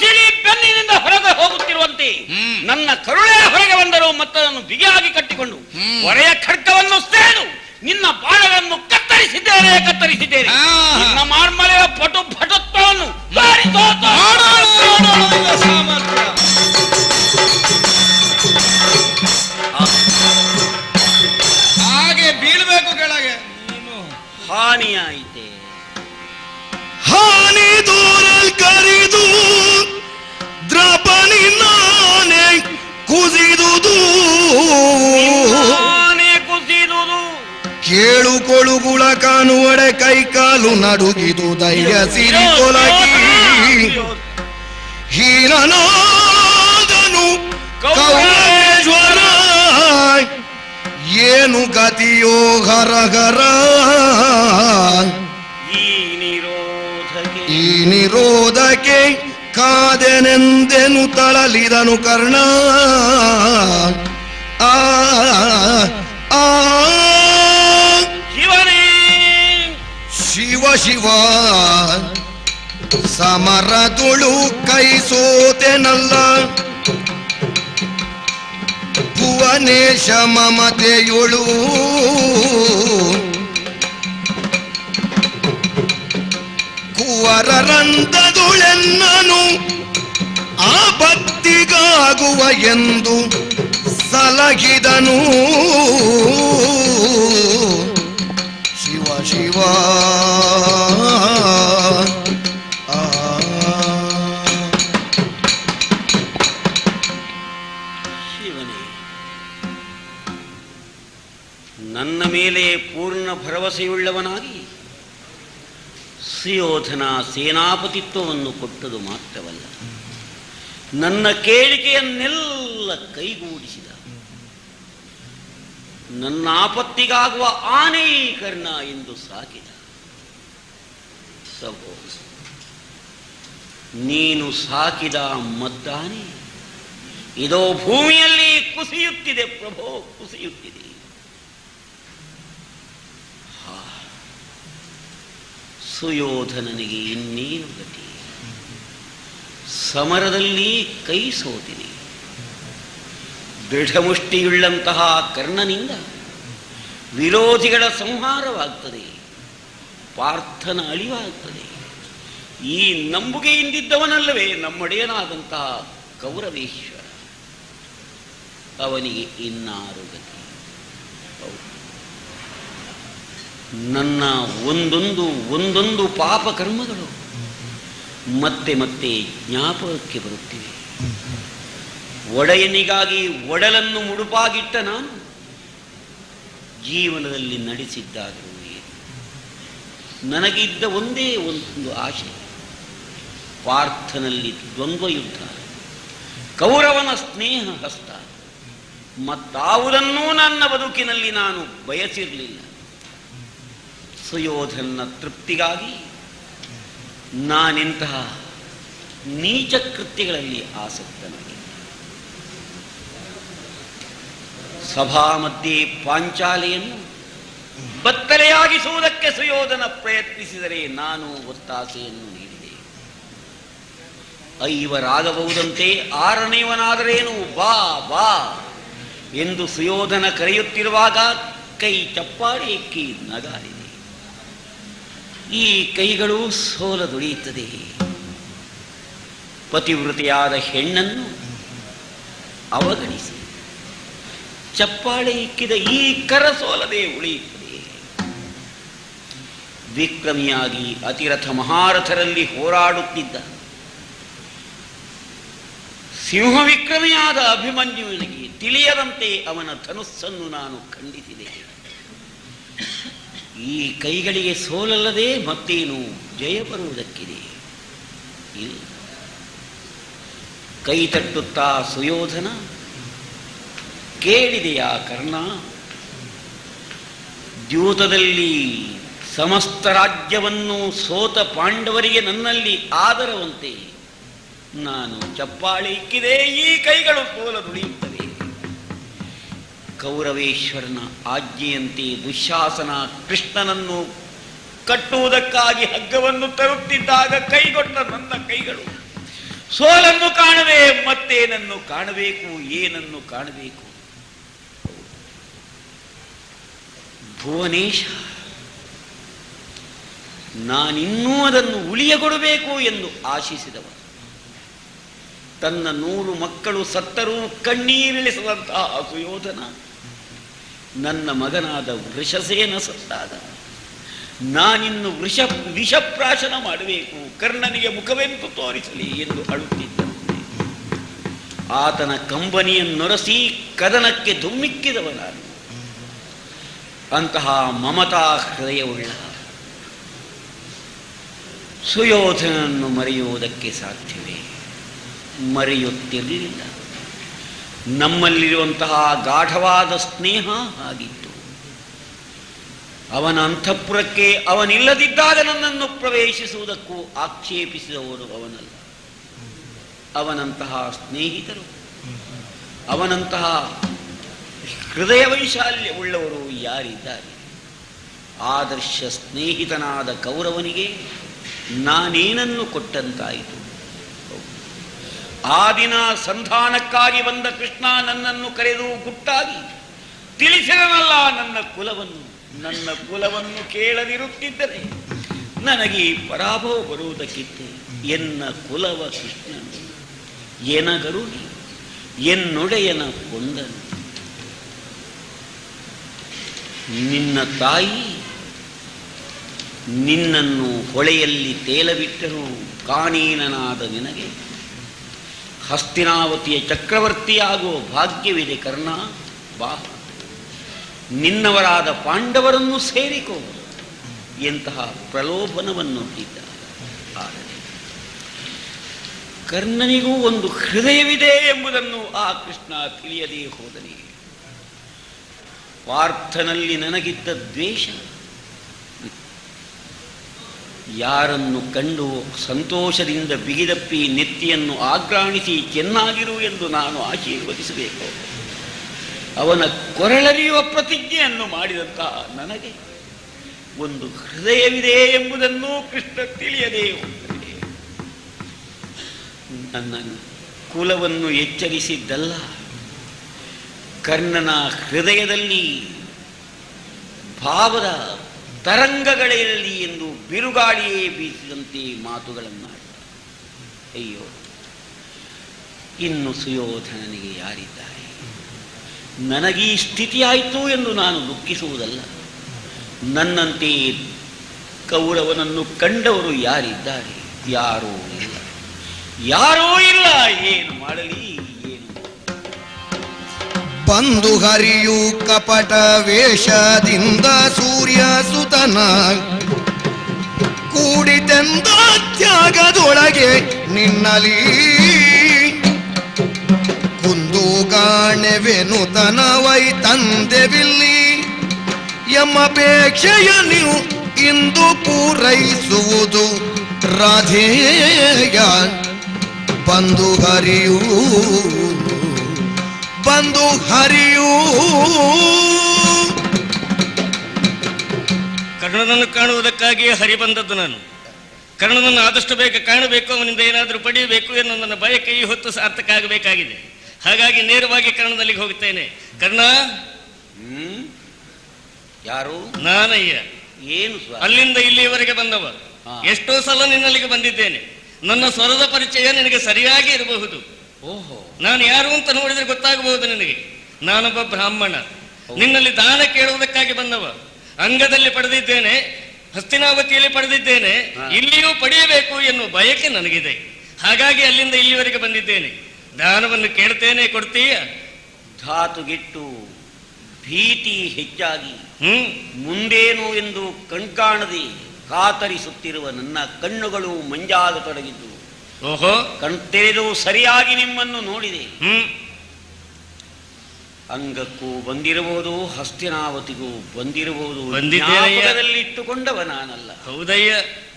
ತೊಳುಗುಳ ಕಾಣುವಡೆ ಕೈಕಾಲು ನಡುಗಿದು ಧೈರ್ಯ ಸಿರಿ ತೊಲಗಿ ಹೀನನಾದನು ಕೌರೇಶ್ವರ ಏನು ಗತಿಯೋ ಹರಹರ ಈ ನಿರೋಧಕ್ಕೆ ಕಾದೆನೆಂದೆನು ತಳಲಿದನು ಕರ್ಣ ಆ ಆ ಶಿವ ಶಿವ ಸಮರದುಳು ಕೈ ಸೋತೆನಲ್ಲ ಭುವನೇಶ ಮಮತೆಯುಳು ಕುವರರಂದದುಳೆನ್ನನು ಆಪತ್ತಿಗಾಗುವ ಎಂದು ಸಲಹಿದನು ಶಿವ ಶಿವ ಶಿವನೇ, ನನ್ನ ಮೇಲೆ ಪೂರ್ಣ ಭರವಸೆಯುಳ್ಳವನಾಗಿ ಸುಯೋಧನ ಸೇನಾಪತಿತ್ವವನ್ನು ಕೊಟ್ಟದು ಮಾತ್ರವಲ್ಲ, ನನ್ನ ಕೇಳಿಕೆಯನ್ನೆಲ್ಲ ಕೈಗೂಡಿಸಿದ. ನನ್ನ ಆಪತ್ತಿಗಾಗುವ ಆನೆ ಕರ್ಣ ಎಂದು ಸಾಕಿದ. ಪ್ರಭೋ, ನೀನು ಸಾಕಿದ ಮದ್ದಾನೆ ಇದೋ ಭೂಮಿಯಲ್ಲಿ ಕುಸಿಯುತ್ತಿದೆ. ಪ್ರಭೋ, ಕುಸಿಯುತ್ತಿದೆ. ಸುಯೋಧನನಿಗೆ ಇನ್ನೇನು ಗತಿ? ಸಮರದಲ್ಲಿ ಕೈ ಸೋತಿನಿ. ದೃಢಮುಷ್ಟಿಯುಳ್ಳಂತಹ ಕರ್ಣನಿಂದ ವಿರೋಧಿಗಳ ಸಂಹಾರವಾಗ್ತದೆ, ಪಾರ್ಥನ ಅಳಿವಾಗ್ತದೆ. ಈ ನಂಬುಗೆಯಿಂದಿದ್ದವನಲ್ಲವೇ ನಮ್ಮೊಡೆಯನಾದಂತಹ ಕೌರವೇಶ್ವರ. ಅವನಿಗೆ ಇನ್ನಾರು ಗತಿ? ನನ್ನ ಒಂದೊಂದು ಪಾಪ ಕರ್ಮಗಳು ಮತ್ತೆ ಮತ್ತೆ ಜ್ಞಾಪಕಕ್ಕೆ ಬರುತ್ತಿವೆ. ಒಡೆಯನಿಗಾಗಿ ಒಡಲನ್ನು ಮುಡುಪಾಗಿಟ್ಟ ನಾನು ಜೀವನದಲ್ಲಿ ನಡೆಸಿದ್ದಾದರೂ ನನಗಿದ್ದ ಒಂದೇ ಒಂದು ಆಶೆ, ಪಾರ್ಥನಲ್ಲಿ ದ್ವಂದ್ವ ಯುದ್ಧ, ಕೌರವನ ಸ್ನೇಹ ಹಸ್ತ. ಮತ್ತಾವುದನ್ನೂ ನನ್ನ ಬದುಕಿನಲ್ಲಿ ನಾನು ಬಯಸಿರಲಿಲ್ಲ. ಸುಯೋಧನ ತೃಪ್ತಿಗಾಗಿ ನಾನಿಂತಹ ನೀಚ ಕೃತ್ಯಗಳಲ್ಲಿ ಆಸಕ್ತನಾಗಿದ್ದೆ. ಸಭಾ ಮಧ್ಯೆ ಪಾಂಚಾಲಿಯನ್ನು ಬತ್ತಲೆಯಾಗಿಸುವುದಕ್ಕೆ ಸುಯೋಧನ ಪ್ರಯತ್ನಿಸಿದರೆ ನಾನು ಒತ್ತಾಸೆಯನ್ನು ನೀಡಿದೆ. ಐವರಾಗಬಹುದಂತೆ ಆರನೆಯವನಾದರೇನು, ಬಾ ಬಾ ಎಂದು ಸುಯೋಧನ ಕರೆಯುತ್ತಿರುವಾಗ ಕೈ ಚಪ್ಪಾಳೆ ಎಕ್ಕಿ ನಗಾಡಿದೆ. ಈ ಕೈಗಳು ಸೋಲದೊಡೆಯುತ್ತದೆ. ಪತಿವೃತೆಯಾದ ಹೆಣ್ಣನ್ನು ಅವಗಣಿಸಿ ಚಪ್ಪಾಳೆ ಇಕ್ಕಿದ ಈ ಕರ ಸೋಲದೆ ಉಳಿಯುತ್ತದೆ. ವಿಕ್ರಮಿಯಾಗಿ ಅತಿರಥ ಮಹಾರಥರಲ್ಲಿ ಹೋರಾಡುತ್ತಿದ್ದ ಸಿಂಹ ವಿಕ್ರಮಿಯಾದ ಅಭಿಮನ್ಯುವಿನಿಗೆ ತಿಳಿಯದಂತೆ ಅವನ ಧನುಸ್ಸನ್ನು ನಾನು ಖಂಡಿಸಿದೆ. ಈ ಕೈಗಳಿಗೆ ಸೋಲಲ್ಲದೆ ಮತ್ತೇನು ಜಯ ಬರುವುದಕ್ಕಿದೆ? ಇಲ್ಲ. ಕೈ ತಟ್ಟುತ್ತಾ ಸುಯೋಧನ, ಕೇಳಿದೆಯಾ ಕರ್ಣ? ದ್ಯೂತದಲ್ಲಿ ಸಮಸ್ತ ರಾಜ್ಯವನ್ನು ಸೋತ ಪಾಂಡವರಿಗೆ ನನ್ನಲ್ಲಿ ಆದರವಂತೆ ನಾನು ಚಪ್ಪಾಳೆ ಇಕ್ಕಿದೆ. ಈ ಕೈಗಳು ಸೋಲದುಳಿಯುತ್ತವೆ. ಕೌರವೇಶ್ವರನ ಆಜ್ಞೆಯಂತೆ ದುಶ್ಯಾಸನ ಕೃಷ್ಣನನ್ನು ಕಟ್ಟುವುದಕ್ಕಾಗಿ ಹಗ್ಗವನ್ನು ತರುತ್ತಿದ್ದಾಗ ಕೈಗೊಟ್ಟ ನನ್ನ ಕೈಗಳು ಸೋಲನ್ನು ಕಾಣದೆ ಮತ್ತೇನನ್ನು ಕಾಣಬೇಕು? ಏನನ್ನು ಕಾಣಬೇಕು? ಭುವನೇಶ, ನಾನಿನ್ನೂ ಅದನ್ನು ಉಳಿಯಗೊಡಬೇಕು ಎಂದು ಆಶಿಸಿದವ. ತನ್ನ 100 ಮಕ್ಕಳು ಸತ್ತರೂ ಕಣ್ಣೀರಿಳಿಸದಂತಹ ಸುಯೋಧನ ನನ್ನ ಮಗನಾದ ವೃಷಸೇನ ಸತ್ತಾಗ ನಾನಿನ್ನು ವಿಷಪ್ರಾಶನ ಮಾಡಬೇಕು, ಕರ್ಣನಿಗೆ ಮುಖವೆಂದು ತೋರಿಸಲಿ ಎಂದು ಅಳುತ್ತಿದ್ದಂತೆ ಆತನ ಕಂಬನಿಯನ್ನೊರಸಿ ಕದನಕ್ಕೆ ಧುಮ್ಮಿಕ್ಕಿದವ ನಾನು. ಅಂತಹ ಮಮತಾ ಹೃದಯವುಳ್ಳ ಸುಯೋಧನನ್ನು ಮರೆಯುವುದಕ್ಕೆ ಸಾಧ್ಯವೇ? ಮರೆಯುತ್ತಿರಲಿಲ್ಲ. ನಮ್ಮಲ್ಲಿರುವಂತಹ ಗಾಢವಾದ ಸ್ನೇಹ ಆಗಿತ್ತು. ಅವನ ಅಂತಃಪುರಕ್ಕೆ ಅವನಿಲ್ಲದಿದ್ದಾಗ ನನ್ನನ್ನು ಪ್ರವೇಶಿಸುವುದಕ್ಕೂ ಆಕ್ಷೇಪಿಸಿದವರು ಅವನಲ್ಲ. ಅವನಂತಹ ಸ್ನೇಹಿತರು, ಅವನಂತಹ ಹೃದಯ ವೈಶಾಲ್ಯ ಉಳ್ಳವರು ಯಾರಿದ್ದಾರೆ? ಆದರ್ಶ ಸ್ನೇಹಿತನಾದ ಕೌರವನಿಗೆ ನಾನೇನನ್ನು ಕೊಟ್ಟಂತಾಯಿತು? ಆ ದಿನ ಸಂಧಾನಕ್ಕಾಗಿ ಬಂದ ಕೃಷ್ಣ ನನ್ನನ್ನು ಕರೆದು ಗುಟ್ಟಾಗಿ ತಿಳಿಸಿದನಲ್ಲ ನನ್ನ ಕುಲವನ್ನು ಕೇಳದಿರುತ್ತಿದ್ದರೆ ನನಗೆ ಪರಾಭವ ಬರುವುದಕ್ಕಿತ್ತು. ಎನ್ನ ಕುಲವ ಕೃಷ್ಣನು ಎನಗರುಡಿ ಎನ್ನೊಡೆಯನ ಕೊಂದನು. ನಿನ್ನ ತಾಯಿ ನಿನ್ನನ್ನು ಹೊಳೆಯಲ್ಲಿ ತೇಲಬಿಟ್ಟರು. ಕಾಣೀನನಾದ ನಿನಗೆ ಹಸ್ತಿನಾವತಿಯ ಚಕ್ರವರ್ತಿಯಾಗುವ ಭಾಗ್ಯವಿದೆ ಕರ್ಣ. ಬಾ, ನಿನ್ನವರಾದ ಪಾಂಡವರನ್ನು ಸೇರಿಕೋ ಎಂತಹ ಪ್ರಲೋಭನವನ್ನೊಡ್ಡಿದ್ದ. ಆದರೆ ಕರ್ಣನಿಗೂ ಒಂದು ಹೃದಯವಿದೆ ಎಂಬುದನ್ನು ಆ ಕೃಷ್ಣ ತಿಳಿಯದೇ ಹೋದನೆ. ಪಾರ್ಥನಲ್ಲಿ ನನಗಿದ್ದ ದ್ವೇಷ ಯಾರನ್ನು ಕಂಡು ಸಂತೋಷದಿಂದ ಬಿಗಿದಪ್ಪಿ ನೆತ್ತಿಯನ್ನು ಆಗ್ರಾಣಿಸಿ ಚೆನ್ನಾಗಿರು ಎಂದು ನಾನು ಆಶೀರ್ವದಿಸಬೇಕು. ಅವನ ಕೊರಳರಿಯುವ ಪ್ರತಿಜ್ಞೆಯನ್ನು ಮಾಡಿದಂತಹ ನನಗೆ ಒಂದು ಹೃದಯವಿದೆ ಎಂಬುದನ್ನು ಕೃಷ್ಣ ತಿಳಿಯದೇ ಹೋದರೆ ನನ್ನ ಕುಲವನ್ನು ಎಚ್ಚರಿಸಿದ್ದಲ್ಲ, ಕರ್ಣನ ಹೃದಯದಲ್ಲಿ ಭಾವದ ತರಂಗಗಳಿರಲಿ ಎಂದು ಬಿರುಗಾಳಿಯೇ ಬೀಸಿದಂತೆ ಮಾತುಗಳನ್ನಾಡಿದ. ಅಯ್ಯೋ, ಇನ್ನು ಸುಯೋಧನನಿಗೆ ಯಾರಿದ್ದಾರೆ? ನನಗೀ ಸ್ಥಿತಿಯಾಯಿತು ಎಂದು ನಾನು ದುಃಖಿಸುವುದಲ್ಲ. ನನ್ನಂತೆ ಕೌರವನನ್ನು ಕಂಡವರು ಯಾರಿದ್ದಾರೆ? ಯಾರೂ ಇಲ್ಲ. ಏನು ಮಾಡಲಿ? ಬಂದು ಹರಿಯು ಕಪಟ ವೇಷದಿಂದ ಸೂರ್ಯ ಸುತನ ಕೂಡಿತೆಂದ ತ್ಯಾಗದೊಳಗೆ ನಿನ್ನಲಿ ಕುಂದುಗಾಣೆವೆನುತನವೈ ತಂದೆವಿಲ್ಲಿ ಎಂಬಪೇಕ್ಷೆಯ ನೀವು ಇಂದು ಪೂರೈಸುವುದು ರಾಧೇಯ. ಬಂದು ಹರಿಯೂ ಕರ್ಣನನ್ನು ಕಾಣುವುದಕ್ಕಾಗಿ ಹರಿ ಬಂದದ್ದು ನಾನು. ಕರ್ಣನನ್ನು ಆದಷ್ಟು ಬೇಗ ಕಾಣಬೇಕು, ಅವನಿಂದ ಏನಾದರೂ ಪಡೆಯಬೇಕು ಎನ್ನುವ ನನ್ನ ಬಯಕೆ ಈ ಹೊತ್ತು ಸಾರ್ಥಕ ಆಗಬೇಕಾಗಿದೆ. ಹಾಗಾಗಿ ನೇರವಾಗಿ ಕರ್ಣದಲ್ಲಿಗೆ ಹೋಗುತ್ತೇನೆ. ಕರ್ಣ, ಯಾರು? ನಾನಯ್ಯ. ಏನು? ಅಲ್ಲಿಂದ ಇಲ್ಲಿಯವರೆಗೆ ಬಂದವ. ಎಷ್ಟೋ ಸಲ ನಿನ್ನಲ್ಲಿಗೆ ಬಂದಿದ್ದೇನೆ. ನನ್ನ ಸ್ವರದ ಪರಿಚಯ ನಿನಗೆ ಸರಿಯಾಗಿ ಇರಬಹುದು. ಓಹೋ, ನಾನು ಯಾರು ಅಂತ ನೋಡಿದ್ರೆ ಗೊತ್ತಾಗಬಹುದು ನಿನಗೆ. ನಾನೊಬ್ಬ ಬ್ರಾಹ್ಮಣ, ನಿನ್ನಲ್ಲಿ ದಾನ ಕೇಳುವುದಕ್ಕಾಗಿ ಬಂದವ. ಅಂಗದಲ್ಲಿ ಪಡೆದಿದ್ದೇನೆ, ಹಸ್ತಿನಾವತಿಯಲ್ಲಿ ಪಡೆದಿದ್ದೇನೆ, ಇಲ್ಲಿಯೂ ಪಡೆಯಬೇಕು ಎನ್ನುವ ಬಯಕೆ ನನಗಿದೆ. ಹಾಗಾಗಿ ಅಲ್ಲಿಂದ ಇಲ್ಲಿವರೆಗೆ ಬಂದಿದ್ದೇನೆ. ದಾನವನ್ನು ಕೇಳ್ತೇನೆ, ಕೊಡ್ತೀಯ? ಧಾತುಗಿಟ್ಟು ಭೀತಿ ಹೆಚ್ಚಾಗಿ ಮುಂದೇನು ಎಂದು ಕಣ್ಕಾಣದೆ ಕಾತರಿಸುತ್ತಿರುವ ನನ್ನ ಕಣ್ಣುಗಳು ಮಂಜಾಗತೊಡಗಿದ್ದು. ಓಹೋ, ಕಣ್ತೆರೆದು ಸರಿಯಾಗಿ ನಿಮ್ಮನ್ನು ನೋಡಿದೆ. ಅಂಗಕ್ಕೂ ಬಂದಿರಬಹುದು, ಹಸ್ತಿನಾವತಿಗೂ ಬಂದಿರಬಹುದು. ಇಟ್ಟುಕೊಂಡವ ನಾನಲ್ಲ. ಹೌದಯ್ಯ.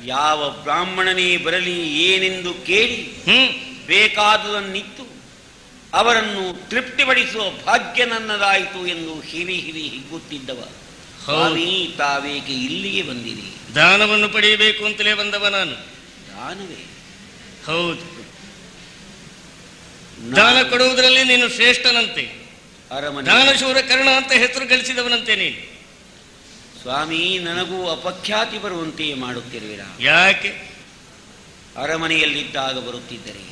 ಯಾವ ಬ್ರಾಹ್ಮಣನೇ ಬರಲಿ ಏನೆಂದು ಕೇಳಿ ಬೇಕಾದುದನ್ನಿತ್ತು ಅವರನ್ನು ತೃಪ್ತಿಪಡಿಸುವ ಭಾಗ್ಯ ನನ್ನದಾಯಿತು ಎಂದು ಹಿರಿ ಹಿಗ್ಗುತ್ತಿದ್ದವ. ಸ್ವಾಮಿ, ತಾವೇಕೆ ಇಲ್ಲಿಗೆ ಬಂದಿರಿ? ದಾನವನ್ನು ಪಡೆಯಬೇಕು ಅಂತಲೇ ಬಂದವ ನಾನು. ದಾನವೇ? ಹೌದು. ದಾನ ಕೊಡುವುದರಲ್ಲಿ ನೀನು ಶ್ರೇಷ್ಠನಂತೆ. ದಾನಶೂರ ಕರ್ಣ ಅಂತ ಹೆಸರು ಗಳಿಸಿದವನಂತೆ ನೀನು. ಸ್ವಾಮಿ, ನನಗೂ ಅಪಖ್ಯಾತಿ ಬರುವಂತೆ ಮಾಡುತ್ತಿರುವಿರಾ? ಯಾಕೆ? ಅರಮನೆಯಲ್ಲಿದ್ದಾಗ ಬರುತ್ತಿದ್ದರೆ,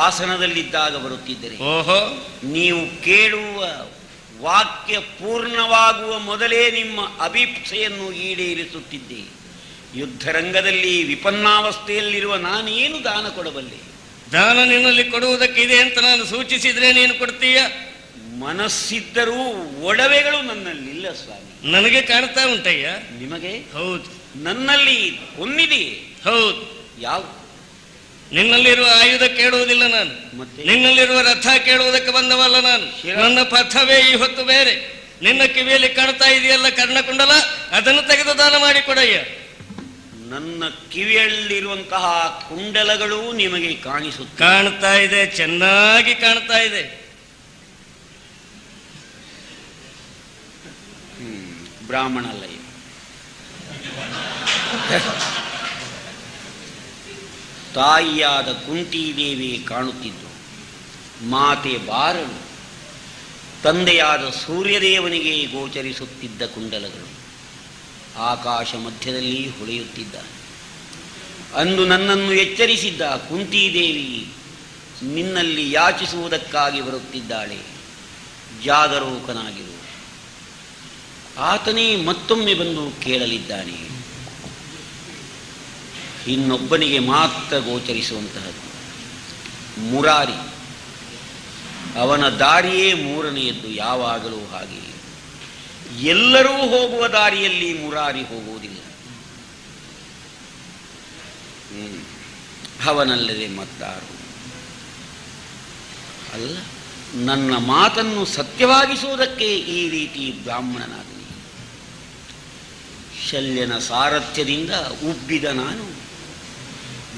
ಆಸನದಲ್ಲಿದ್ದಾಗ ಬರುತ್ತಿದ್ದರೆ, ಓಹೋ, ನೀವು ಕೇಳುವ ವಾಕ್ಯ ಪೂರ್ಣವಾಗುವ ಮೊದಲೇ ನಿಮ್ಮ ಅಭಿಪ್ಸೆಯನ್ನು ಈಡೇರಿಸುತ್ತಿದ್ದೆ. ಯುದ್ಧರಂಗದಲ್ಲಿ ವಿಪನ್ನಾವಸ್ಥೆಯಲ್ಲಿರುವ ನಾನೇನು ದಾನ ಕೊಡಬಲ್ಲೆ? ದಾನ ನಿನ್ನಲ್ಲಿ ಕೊಡುವುದಕ್ಕಿದೆ ಅಂತ ನಾನು ಸೂಚಿಸಿದ್ರೆ ನೀನು ಕೊಡ್ತೀಯ? ಮನಸ್ಸಿದ್ದರೂ ಒಡವೆಗಳು ನನ್ನಲ್ಲಿಲ್ಲ ಸ್ವಾಮಿ. ನನಗೆ ಕಾಣ್ತಾ ಉಂಟಯ್ಯ. ನಿಮಗೆ? ಹೌದು. ನನ್ನಲ್ಲಿ ಹೊನ್ನಿದೆ. ಹೌದು. ಯಾವ? ನಿನ್ನಲ್ಲಿರುವ ಆಯುಧ ಕೇಳುವುದಿಲ್ಲ ನಾನು, ನಿನ್ನಲ್ಲಿರುವ ರಥ ಕೇಳುವುದಕ್ಕೆ ಬಂದವಲ್ಲ ನಾನು. ನನ್ನ ಪಥವೇ ಈ ಹೊತ್ತು ಬೇರೆ. ನಿನ್ನ ಕಿವಿಯಲ್ಲಿ ಕಾಣ್ತಾ ಇದೆಯಲ್ಲ ಕರ್ಣಕುಂಡಲ, ಅದನ್ನು ತೆಗೆದು ದಾನ ಮಾಡಿ ಕೊಡಯ್ಯ. ನನ್ನ ಕಿವಿಯಲ್ಲಿರುವಂತಹ ಕುಂಡಲಗಳು ನಿಮಗೆ ಕಾಣ್ತಾ ಇದೆ, ಚೆನ್ನಾಗಿ ಕಾಣ್ತಾ ಇದೆ. ಬ್ರಾಹ್ಮಣಲ್ಲಯ್ಯ. ತಾಯಿಯಾದ ಕುಂತಿದೇವಿ ಕಾಣುತ್ತಿದ್ದು, ಮಾತೆ ಬಾರಳು ತಂದೆಯಾದ ಸೂರ್ಯದೇವನಿಗೆ ಗೋಚರಿಸುತ್ತಿದ್ದ ಕುಂಡಲಗಳು ಆಕಾಶ ಮಧ್ಯದಲ್ಲಿ ಹೊಳೆಯುತ್ತಿದ್ದಾನೆ. ಅಂದು ನನ್ನನ್ನು ಎಚ್ಚರಿಸಿದ್ದ ಕುಂತಿದೇವಿ ನಿನ್ನಲ್ಲಿ ಯಾಚಿಸುವುದಕ್ಕಾಗಿ ಬರುತ್ತಿದ್ದಾಳೆ. ಜಾಗರೂಕನಾಗಿರು. ಆತನೇ ಮತ್ತೊಮ್ಮೆ ಬಂದು ಕೇಳಲಿದ್ದಾನೆ. ಇನ್ನೊಬ್ಬನಿಗೆ ಮಾತ್ರ ಗೋಚರಿಸುವಂತಹದ್ದು ಮುರಾರಿ. ಅವನ ದಾರಿಯೇ ಮೂರನೆಯದ್ದು, ಯಾವಾಗಲೂ ಹಾಗೆ. ಎಲ್ಲರೂ ಹೋಗುವ ದಾರಿಯಲ್ಲಿ ಮುರಾರಿ ಹೋಗುವುದಿಲ್ಲ. ಅವನಲ್ಲದೆ ಮತ್ತಾರು ಅಲ್ಲ. ನನ್ನ ಮಾತನ್ನು ಸತ್ಯವಾಗಿಸುವುದಕ್ಕೆ ಈ ರೀತಿ ಬ್ರಾಹ್ಮಣನಾಗಲಿ. ಶಲ್ಯನ ಸಾರಥ್ಯದಿಂದ ಉಬ್ಬಿದ ನಾನು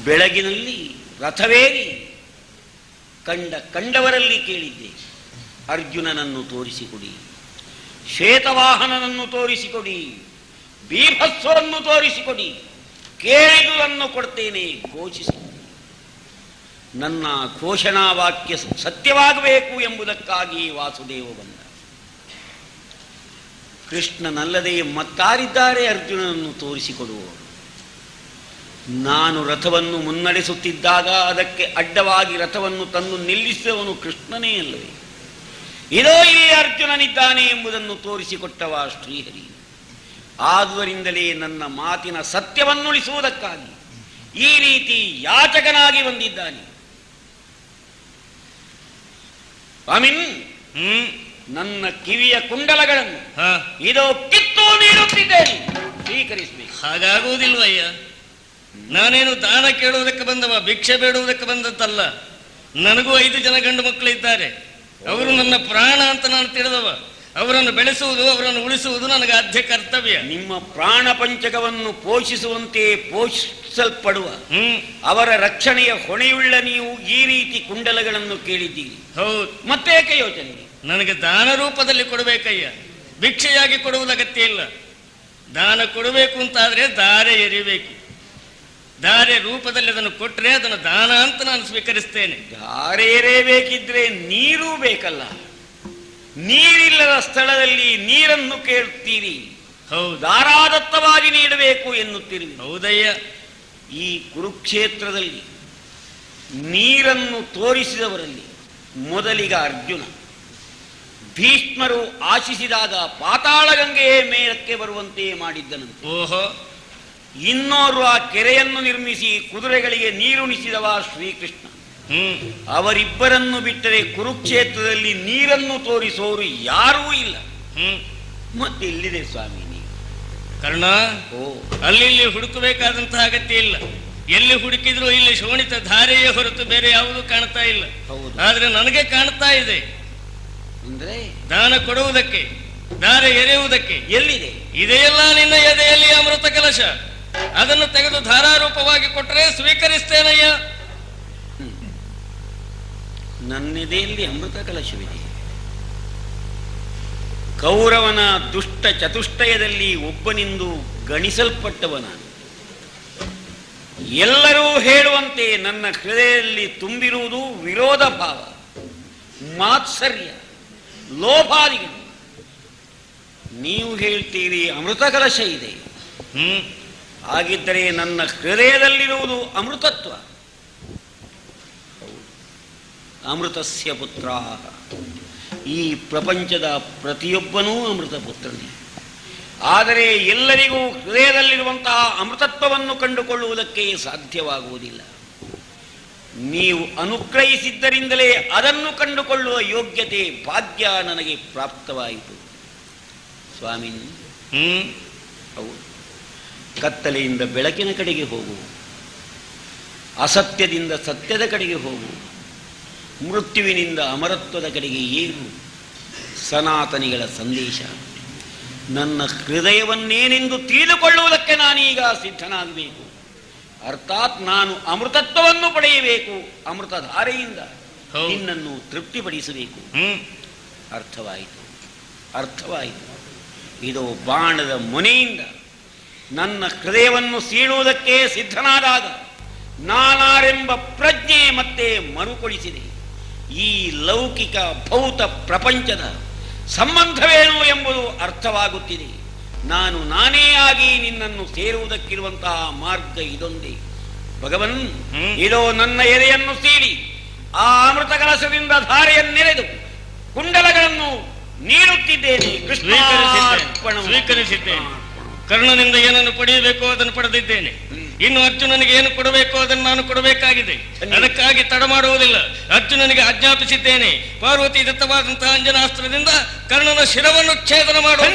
ಬೆಳಗಿನಲ್ಲಿ ರಥವೇರಿ ಕಂಡವರಲ್ಲಿ ಕೇಳಿದ್ದೆ, ಅರ್ಜುನನನ್ನು ತೋರಿಸಿಕೊಡಿ, ಶ್ವೇತವಾಹನನನ್ನು ತೋರಿಸಿಕೊಡಿ, ಬೀಭತ್ಸವನ್ನು ತೋರಿಸಿಕೊಡಿ, ಕೇಳಿದುದನ್ನು ಕೊಡ್ತೇನೆ, ಘೋಷಿಸಿ. ನನ್ನ ಘೋಷಣಾ ವಾಕ್ಯ ಸತ್ಯವಾಗಬೇಕು ಎಂಬುದಕ್ಕಾಗಿ ವಾಸುದೇವ ಬಂದ. ಕೃಷ್ಣನಲ್ಲದೆ ಮತ್ತಾರಿದ್ದಾರೆ ಅರ್ಜುನನನ್ನು ತೋರಿಸಿಕೊಡುವವರು? ನಾನು ರಥವನ್ನು ಮುನ್ನಡೆಸುತ್ತಿದ್ದಾಗ ಅದಕ್ಕೆ ಅಡ್ಡವಾಗಿ ರಥವನ್ನು ತಂದು ನಿಲ್ಲಿಸುವವನು ಕೃಷ್ಣನೇ ಅಲ್ಲವೇ? ಇದೋ ಇಲ್ಲಿ ಅರ್ಜುನನಿದ್ದಾನೆ ಎಂಬುದನ್ನು ತೋರಿಸಿಕೊಟ್ಟವ ಶ್ರೀಹರಿ. ಆದುದರಿಂದಲೇ ನನ್ನ ಮಾತಿನ ಸತ್ಯವನ್ನುಳಿಸುವುದಕ್ಕಾಗಿ ಈ ರೀತಿ ಯಾಚಕನಾಗಿ ಬಂದಿದ್ದಾನೆ. ಸ್ವಾಮಿನ್, ನನ್ನ ಕಿವಿಯ ಕುಂಡಲಗಳನ್ನು ಇದೋ ಕಿತ್ತು ನೀಡುತ್ತಿದ್ದೇನೆ, ಸ್ವೀಕರಿಸಬೇಕು. ಹಾಗಾಗುವುದಿಲ್ವಯ್ಯ. ನಾನೇನು ದಾನ ಕೇಳುವುದಕ್ಕೆ ಬಂದವ, ಭಿಕ್ಷೆ ಬೇಡುವುದಕ್ಕೆ ಬಂದದ್ದಲ್ಲ. ನನಗೂ 5 ಜನ ಗಂಡು ಮಕ್ಕಳು ಇದ್ದಾರೆ. ಅವರು ನನ್ನ ಪ್ರಾಣ ಅಂತ ನಾನು ತಿಳಿದವ. ಅವರನ್ನು ಬೆಳೆಸುವುದು, ಅವರನ್ನು ಉಳಿಸುವುದು ನನಗೆ ಆದ್ಯ ಕರ್ತವ್ಯ. ನಿಮ್ಮ ಪ್ರಾಣ ಪಂಚಕವನ್ನು ಪೋಷಿಸುವಂತೆ ಪೋಷಿಸಲ್ಪಡುವ ಅವರ ರಕ್ಷಣೆಯ ಹೊಣೆಯುಳ್ಳ ನೀವು ಈ ರೀತಿ ಕುಂಡಲಗಳನ್ನು ಕೇಳಿದ್ದೀರಿ. ಹೌದು. ಮತ್ತೇಕೆ ಯೋಚನೆ? ನನಗೆ ದಾನ ರೂಪದಲ್ಲಿ ಕೊಡಬೇಕಯ್ಯ, ಭಿಕ್ಷೆಯಾಗಿ ಕೊಡುವುದು ಅಗತ್ಯ ಇಲ್ಲ. ದಾನ ಕೊಡಬೇಕು ಅಂತಾದ್ರೆ ದಾರೆ ಎರಿಬೇಕು. ದಾರೆ ರೂಪದಲ್ಲಿ ಅದನ್ನು ಕೊಟ್ಟರೆ ಅದನ್ನು ದಾನ ಅಂತ ನಾನು ಸ್ವೀಕರಿಸ್ತೇನೆ. ದಾರೆ ಎರೆಯಬೇಕಿದ್ರೆ ನೀರು ಬೇಕಲ್ಲ. ನೀರಿಲ್ಲದ ಸ್ಥಳದಲ್ಲಿ ನೀರನ್ನು ಕೇಳುತ್ತೀರಿ. ಹೌದು. ಧಾರಾದತ್ತವಾಗಿ ನೀಡಬೇಕು ಎನ್ನುತ್ತೀರಿ. ಹೌದಯ್ಯ. ಈ ಕುರುಕ್ಷೇತ್ರದಲ್ಲಿ ನೀರನ್ನು ತೋರಿಸಿದವರಲ್ಲಿ ಮೊದಲಿಗ ಅರ್ಜುನ. ಭೀಷ್ಮರು ಆಶಿಸಿದಾಗ ಪಾತಾಳ ಗಂಗೆಯೇ ಮೇಲಕ್ಕೆ ಬರುವಂತೆ ಮಾಡಿದ್ದನಂತೆ. ಓಹೋ. ಇನ್ನೋರ್ವ ಕೆರೆಯನ್ನು ನಿರ್ಮಿಸಿ ಕುದುರೆಗಳಿಗೆ ನೀರುಣಿಸಿದವ ಶ್ರೀಕೃಷ್ಣ. ಅವರಿಬ್ಬರನ್ನು ಬಿಟ್ಟರೆ ಕುರುಕ್ಷೇತ್ರದಲ್ಲಿ ನೀರನ್ನು ತೋರಿಸೋರು ಯಾರೂ ಇಲ್ಲ. ಮತ್ತೆ ಇಲ್ಲಿದೆ ಸ್ವಾಮಿ ನೀವು ಕರ್ಣ. ಅಲ್ಲಿ ಇಲ್ಲಿ ಹುಡುಕಬೇಕಾದಂತಹ ಅಗತ್ಯ ಇಲ್ಲ. ಎಲ್ಲಿ ಹುಡುಕಿದ್ರು ಇಲ್ಲಿ ಶೋಣಿತ ಧಾರೆಯೇ ಹೊರತು ಬೇರೆ ಯಾವುದೂ ಕಾಣ್ತಾ ಇಲ್ಲ. ಆದ್ರೆ ನನಗೆ ಕಾಣ್ತಾ ಇದೆ. ಅಂದ್ರೆ ದಾನ ಕೊಡುವುದಕ್ಕೆ, ದಾರೆ ಎರೆಯುವುದಕ್ಕೆ ಎಲ್ಲಿದೆ? ಇದೆಯಲ್ಲ ನಿನ್ನ ಎದೆಯಲ್ಲಿ ಅಮೃತ ಕಲಶ. ಅದನ್ನು ತೆಗೆದು ಧಾರಾರೂಪವಾಗಿ ಕೊಟ್ಟರೆ ಸ್ವೀಕರಿಸ್ತೇನಯ್ಯ. ನನ್ನೆದೆಯಲ್ಲಿ ಅಮೃತ ಕಲಶವಿದೆ. ಕೌರವನ ದುಷ್ಟ ಚತುಷ್ಟಯದಲ್ಲಿ ಒಬ್ಬನಿಂದು ಗಣಿಸಲ್ಪಟ್ಟವ ನಾನು. ಎಲ್ಲರೂ ಹೇಳುವಂತೆ ನನ್ನ ಹೃದಯದಲ್ಲಿ ತುಂಬಿರುವುದು ವಿರೋಧ ಭಾವ, ಮಾತ್ಸರ್ಯ, ಲೋಭಾದಿಗಳು. ನೀವು ಹೇಳ್ತೀರಿ ಅಮೃತ ಕಲಶ ಇದೆ. ಹಾಗಿದ್ದರೆ ನನ್ನ ಹೃದಯದಲ್ಲಿರುವುದು ಅಮೃತತ್ವ. ಅಮೃತಸ್ಯ ಪುತ್ರ. ಈ ಪ್ರಪಂಚದ ಪ್ರತಿಯೊಬ್ಬನೂ ಅಮೃತ ಪುತ್ರನೇ. ಆದರೆ ಎಲ್ಲರಿಗೂ ಹೃದಯದಲ್ಲಿರುವಂತಹ ಅಮೃತತ್ವವನ್ನು ಕಂಡುಕೊಳ್ಳುವುದಕ್ಕೆ ಸಾಧ್ಯವಾಗುವುದಿಲ್ಲ. ನೀವು ಅನುಗ್ರಹಿಸಿದ್ದರಿಂದಲೇ ಅದನ್ನು ಕಂಡುಕೊಳ್ಳುವ ಯೋಗ್ಯತೆ, ಭಾಗ್ಯ ನನಗೆ ಪ್ರಾಪ್ತವಾಯಿತು. ಸ್ವಾಮಿ, ಹೌದು. ಕತ್ತಲೆಯಿಂದ ಬೆಳಕಿನ ಕಡೆಗೆ ಹೋಗು, ಅಸತ್ಯದಿಂದ ಸತ್ಯದ ಕಡೆಗೆ ಹೋಗು, ಮೃತ್ಯುವಿನಿಂದ ಅಮರತ್ವದ ಕಡೆಗೆ ಏರು. ಸನಾತನಿಗಳ ಸಂದೇಶ. ನನ್ನ ಹೃದಯವನ್ನೇನೆಂದು ತಿಳಿದುಕೊಳ್ಳುವುದಕ್ಕೆ ನಾನೀಗ ಸಿದ್ಧನಾಗಬೇಕು. ಅರ್ಥಾತ್ ನಾನು ಅಮೃತತ್ವವನ್ನು ಪಡೆಯಬೇಕು. ಅಮೃತಧಾರೆಯಿಂದ ನಿನ್ನನ್ನು ತೃಪ್ತಿಪಡಿಸಬೇಕು. ಅರ್ಥವಾಯಿತು, ಅರ್ಥವಾಯಿತು. ಇದು ಬಾಣದ ಮೊನೆಯಿಂದ ನನ್ನ ಹೃದಯವನ್ನು ಸೀಳುವುದಕ್ಕೆ ಸಿದ್ಧನಾದಾಗ ನಾನಾರೆಂಬ ಪ್ರಜ್ಞೆ ಮತ್ತೆ ಮರುಕಳಿಸಿದೆ. ಈ ಲೌಕಿಕ ಭೌತ ಪ್ರಪಂಚದ ಸಂಬಂಧವೇನು ಎಂಬುದು ಅರ್ಥವಾಗುತ್ತಿದೆ. ನಾನು ನಾನೇ ಆಗಿ ನಿನ್ನನ್ನು ಸೇರುವುದಕ್ಕಿರುವಂತಹ ಮಾರ್ಗ ಇದೊಂದೇ. ಭಗವನ್, ಇದೋ ನನ್ನ ಎದೆಯನ್ನು ಸೀಳಿ ಆ ಅಮೃತ ಕಲಶದಿಂದ ಧಾರೆಯನ್ನೆರೆದು ಕುಂಡಲಗಳನ್ನು ನೀಡುತ್ತಿದ್ದೇನೆ. ಸ್ವೀಕರಿಸಿದ್ದೇನೆ. ಕರ್ಣನಿಂದ ಏನನ್ನು ಪಡೆಯಬೇಕೋ ಅದನ್ನು ಪಡೆದಿದ್ದೇನೆ. ಇನ್ನು ಅರ್ಜುನನಿಗೆ ಏನು ಕೊಡಬೇಕೋ ಅದನ್ನು ನಾನು ಕೊಡಬೇಕಾಗಿದೆ. ಅದಕ್ಕಾಗಿ ತಡ ಮಾಡುವುದಿಲ್ಲ. ಅರ್ಜುನನಿಗೆ ಆಜ್ಞಾಪಿಸಿದ್ದೇನೆ. ಪಾರ್ವತಿ ದತ್ತವಾದಂತಹ ಅಂಜನಾಸ್ತ್ರದಿಂದ ಕರ್ಣನ ಶಿರವನ್ನು ಛೇದನ ಮಾಡುವ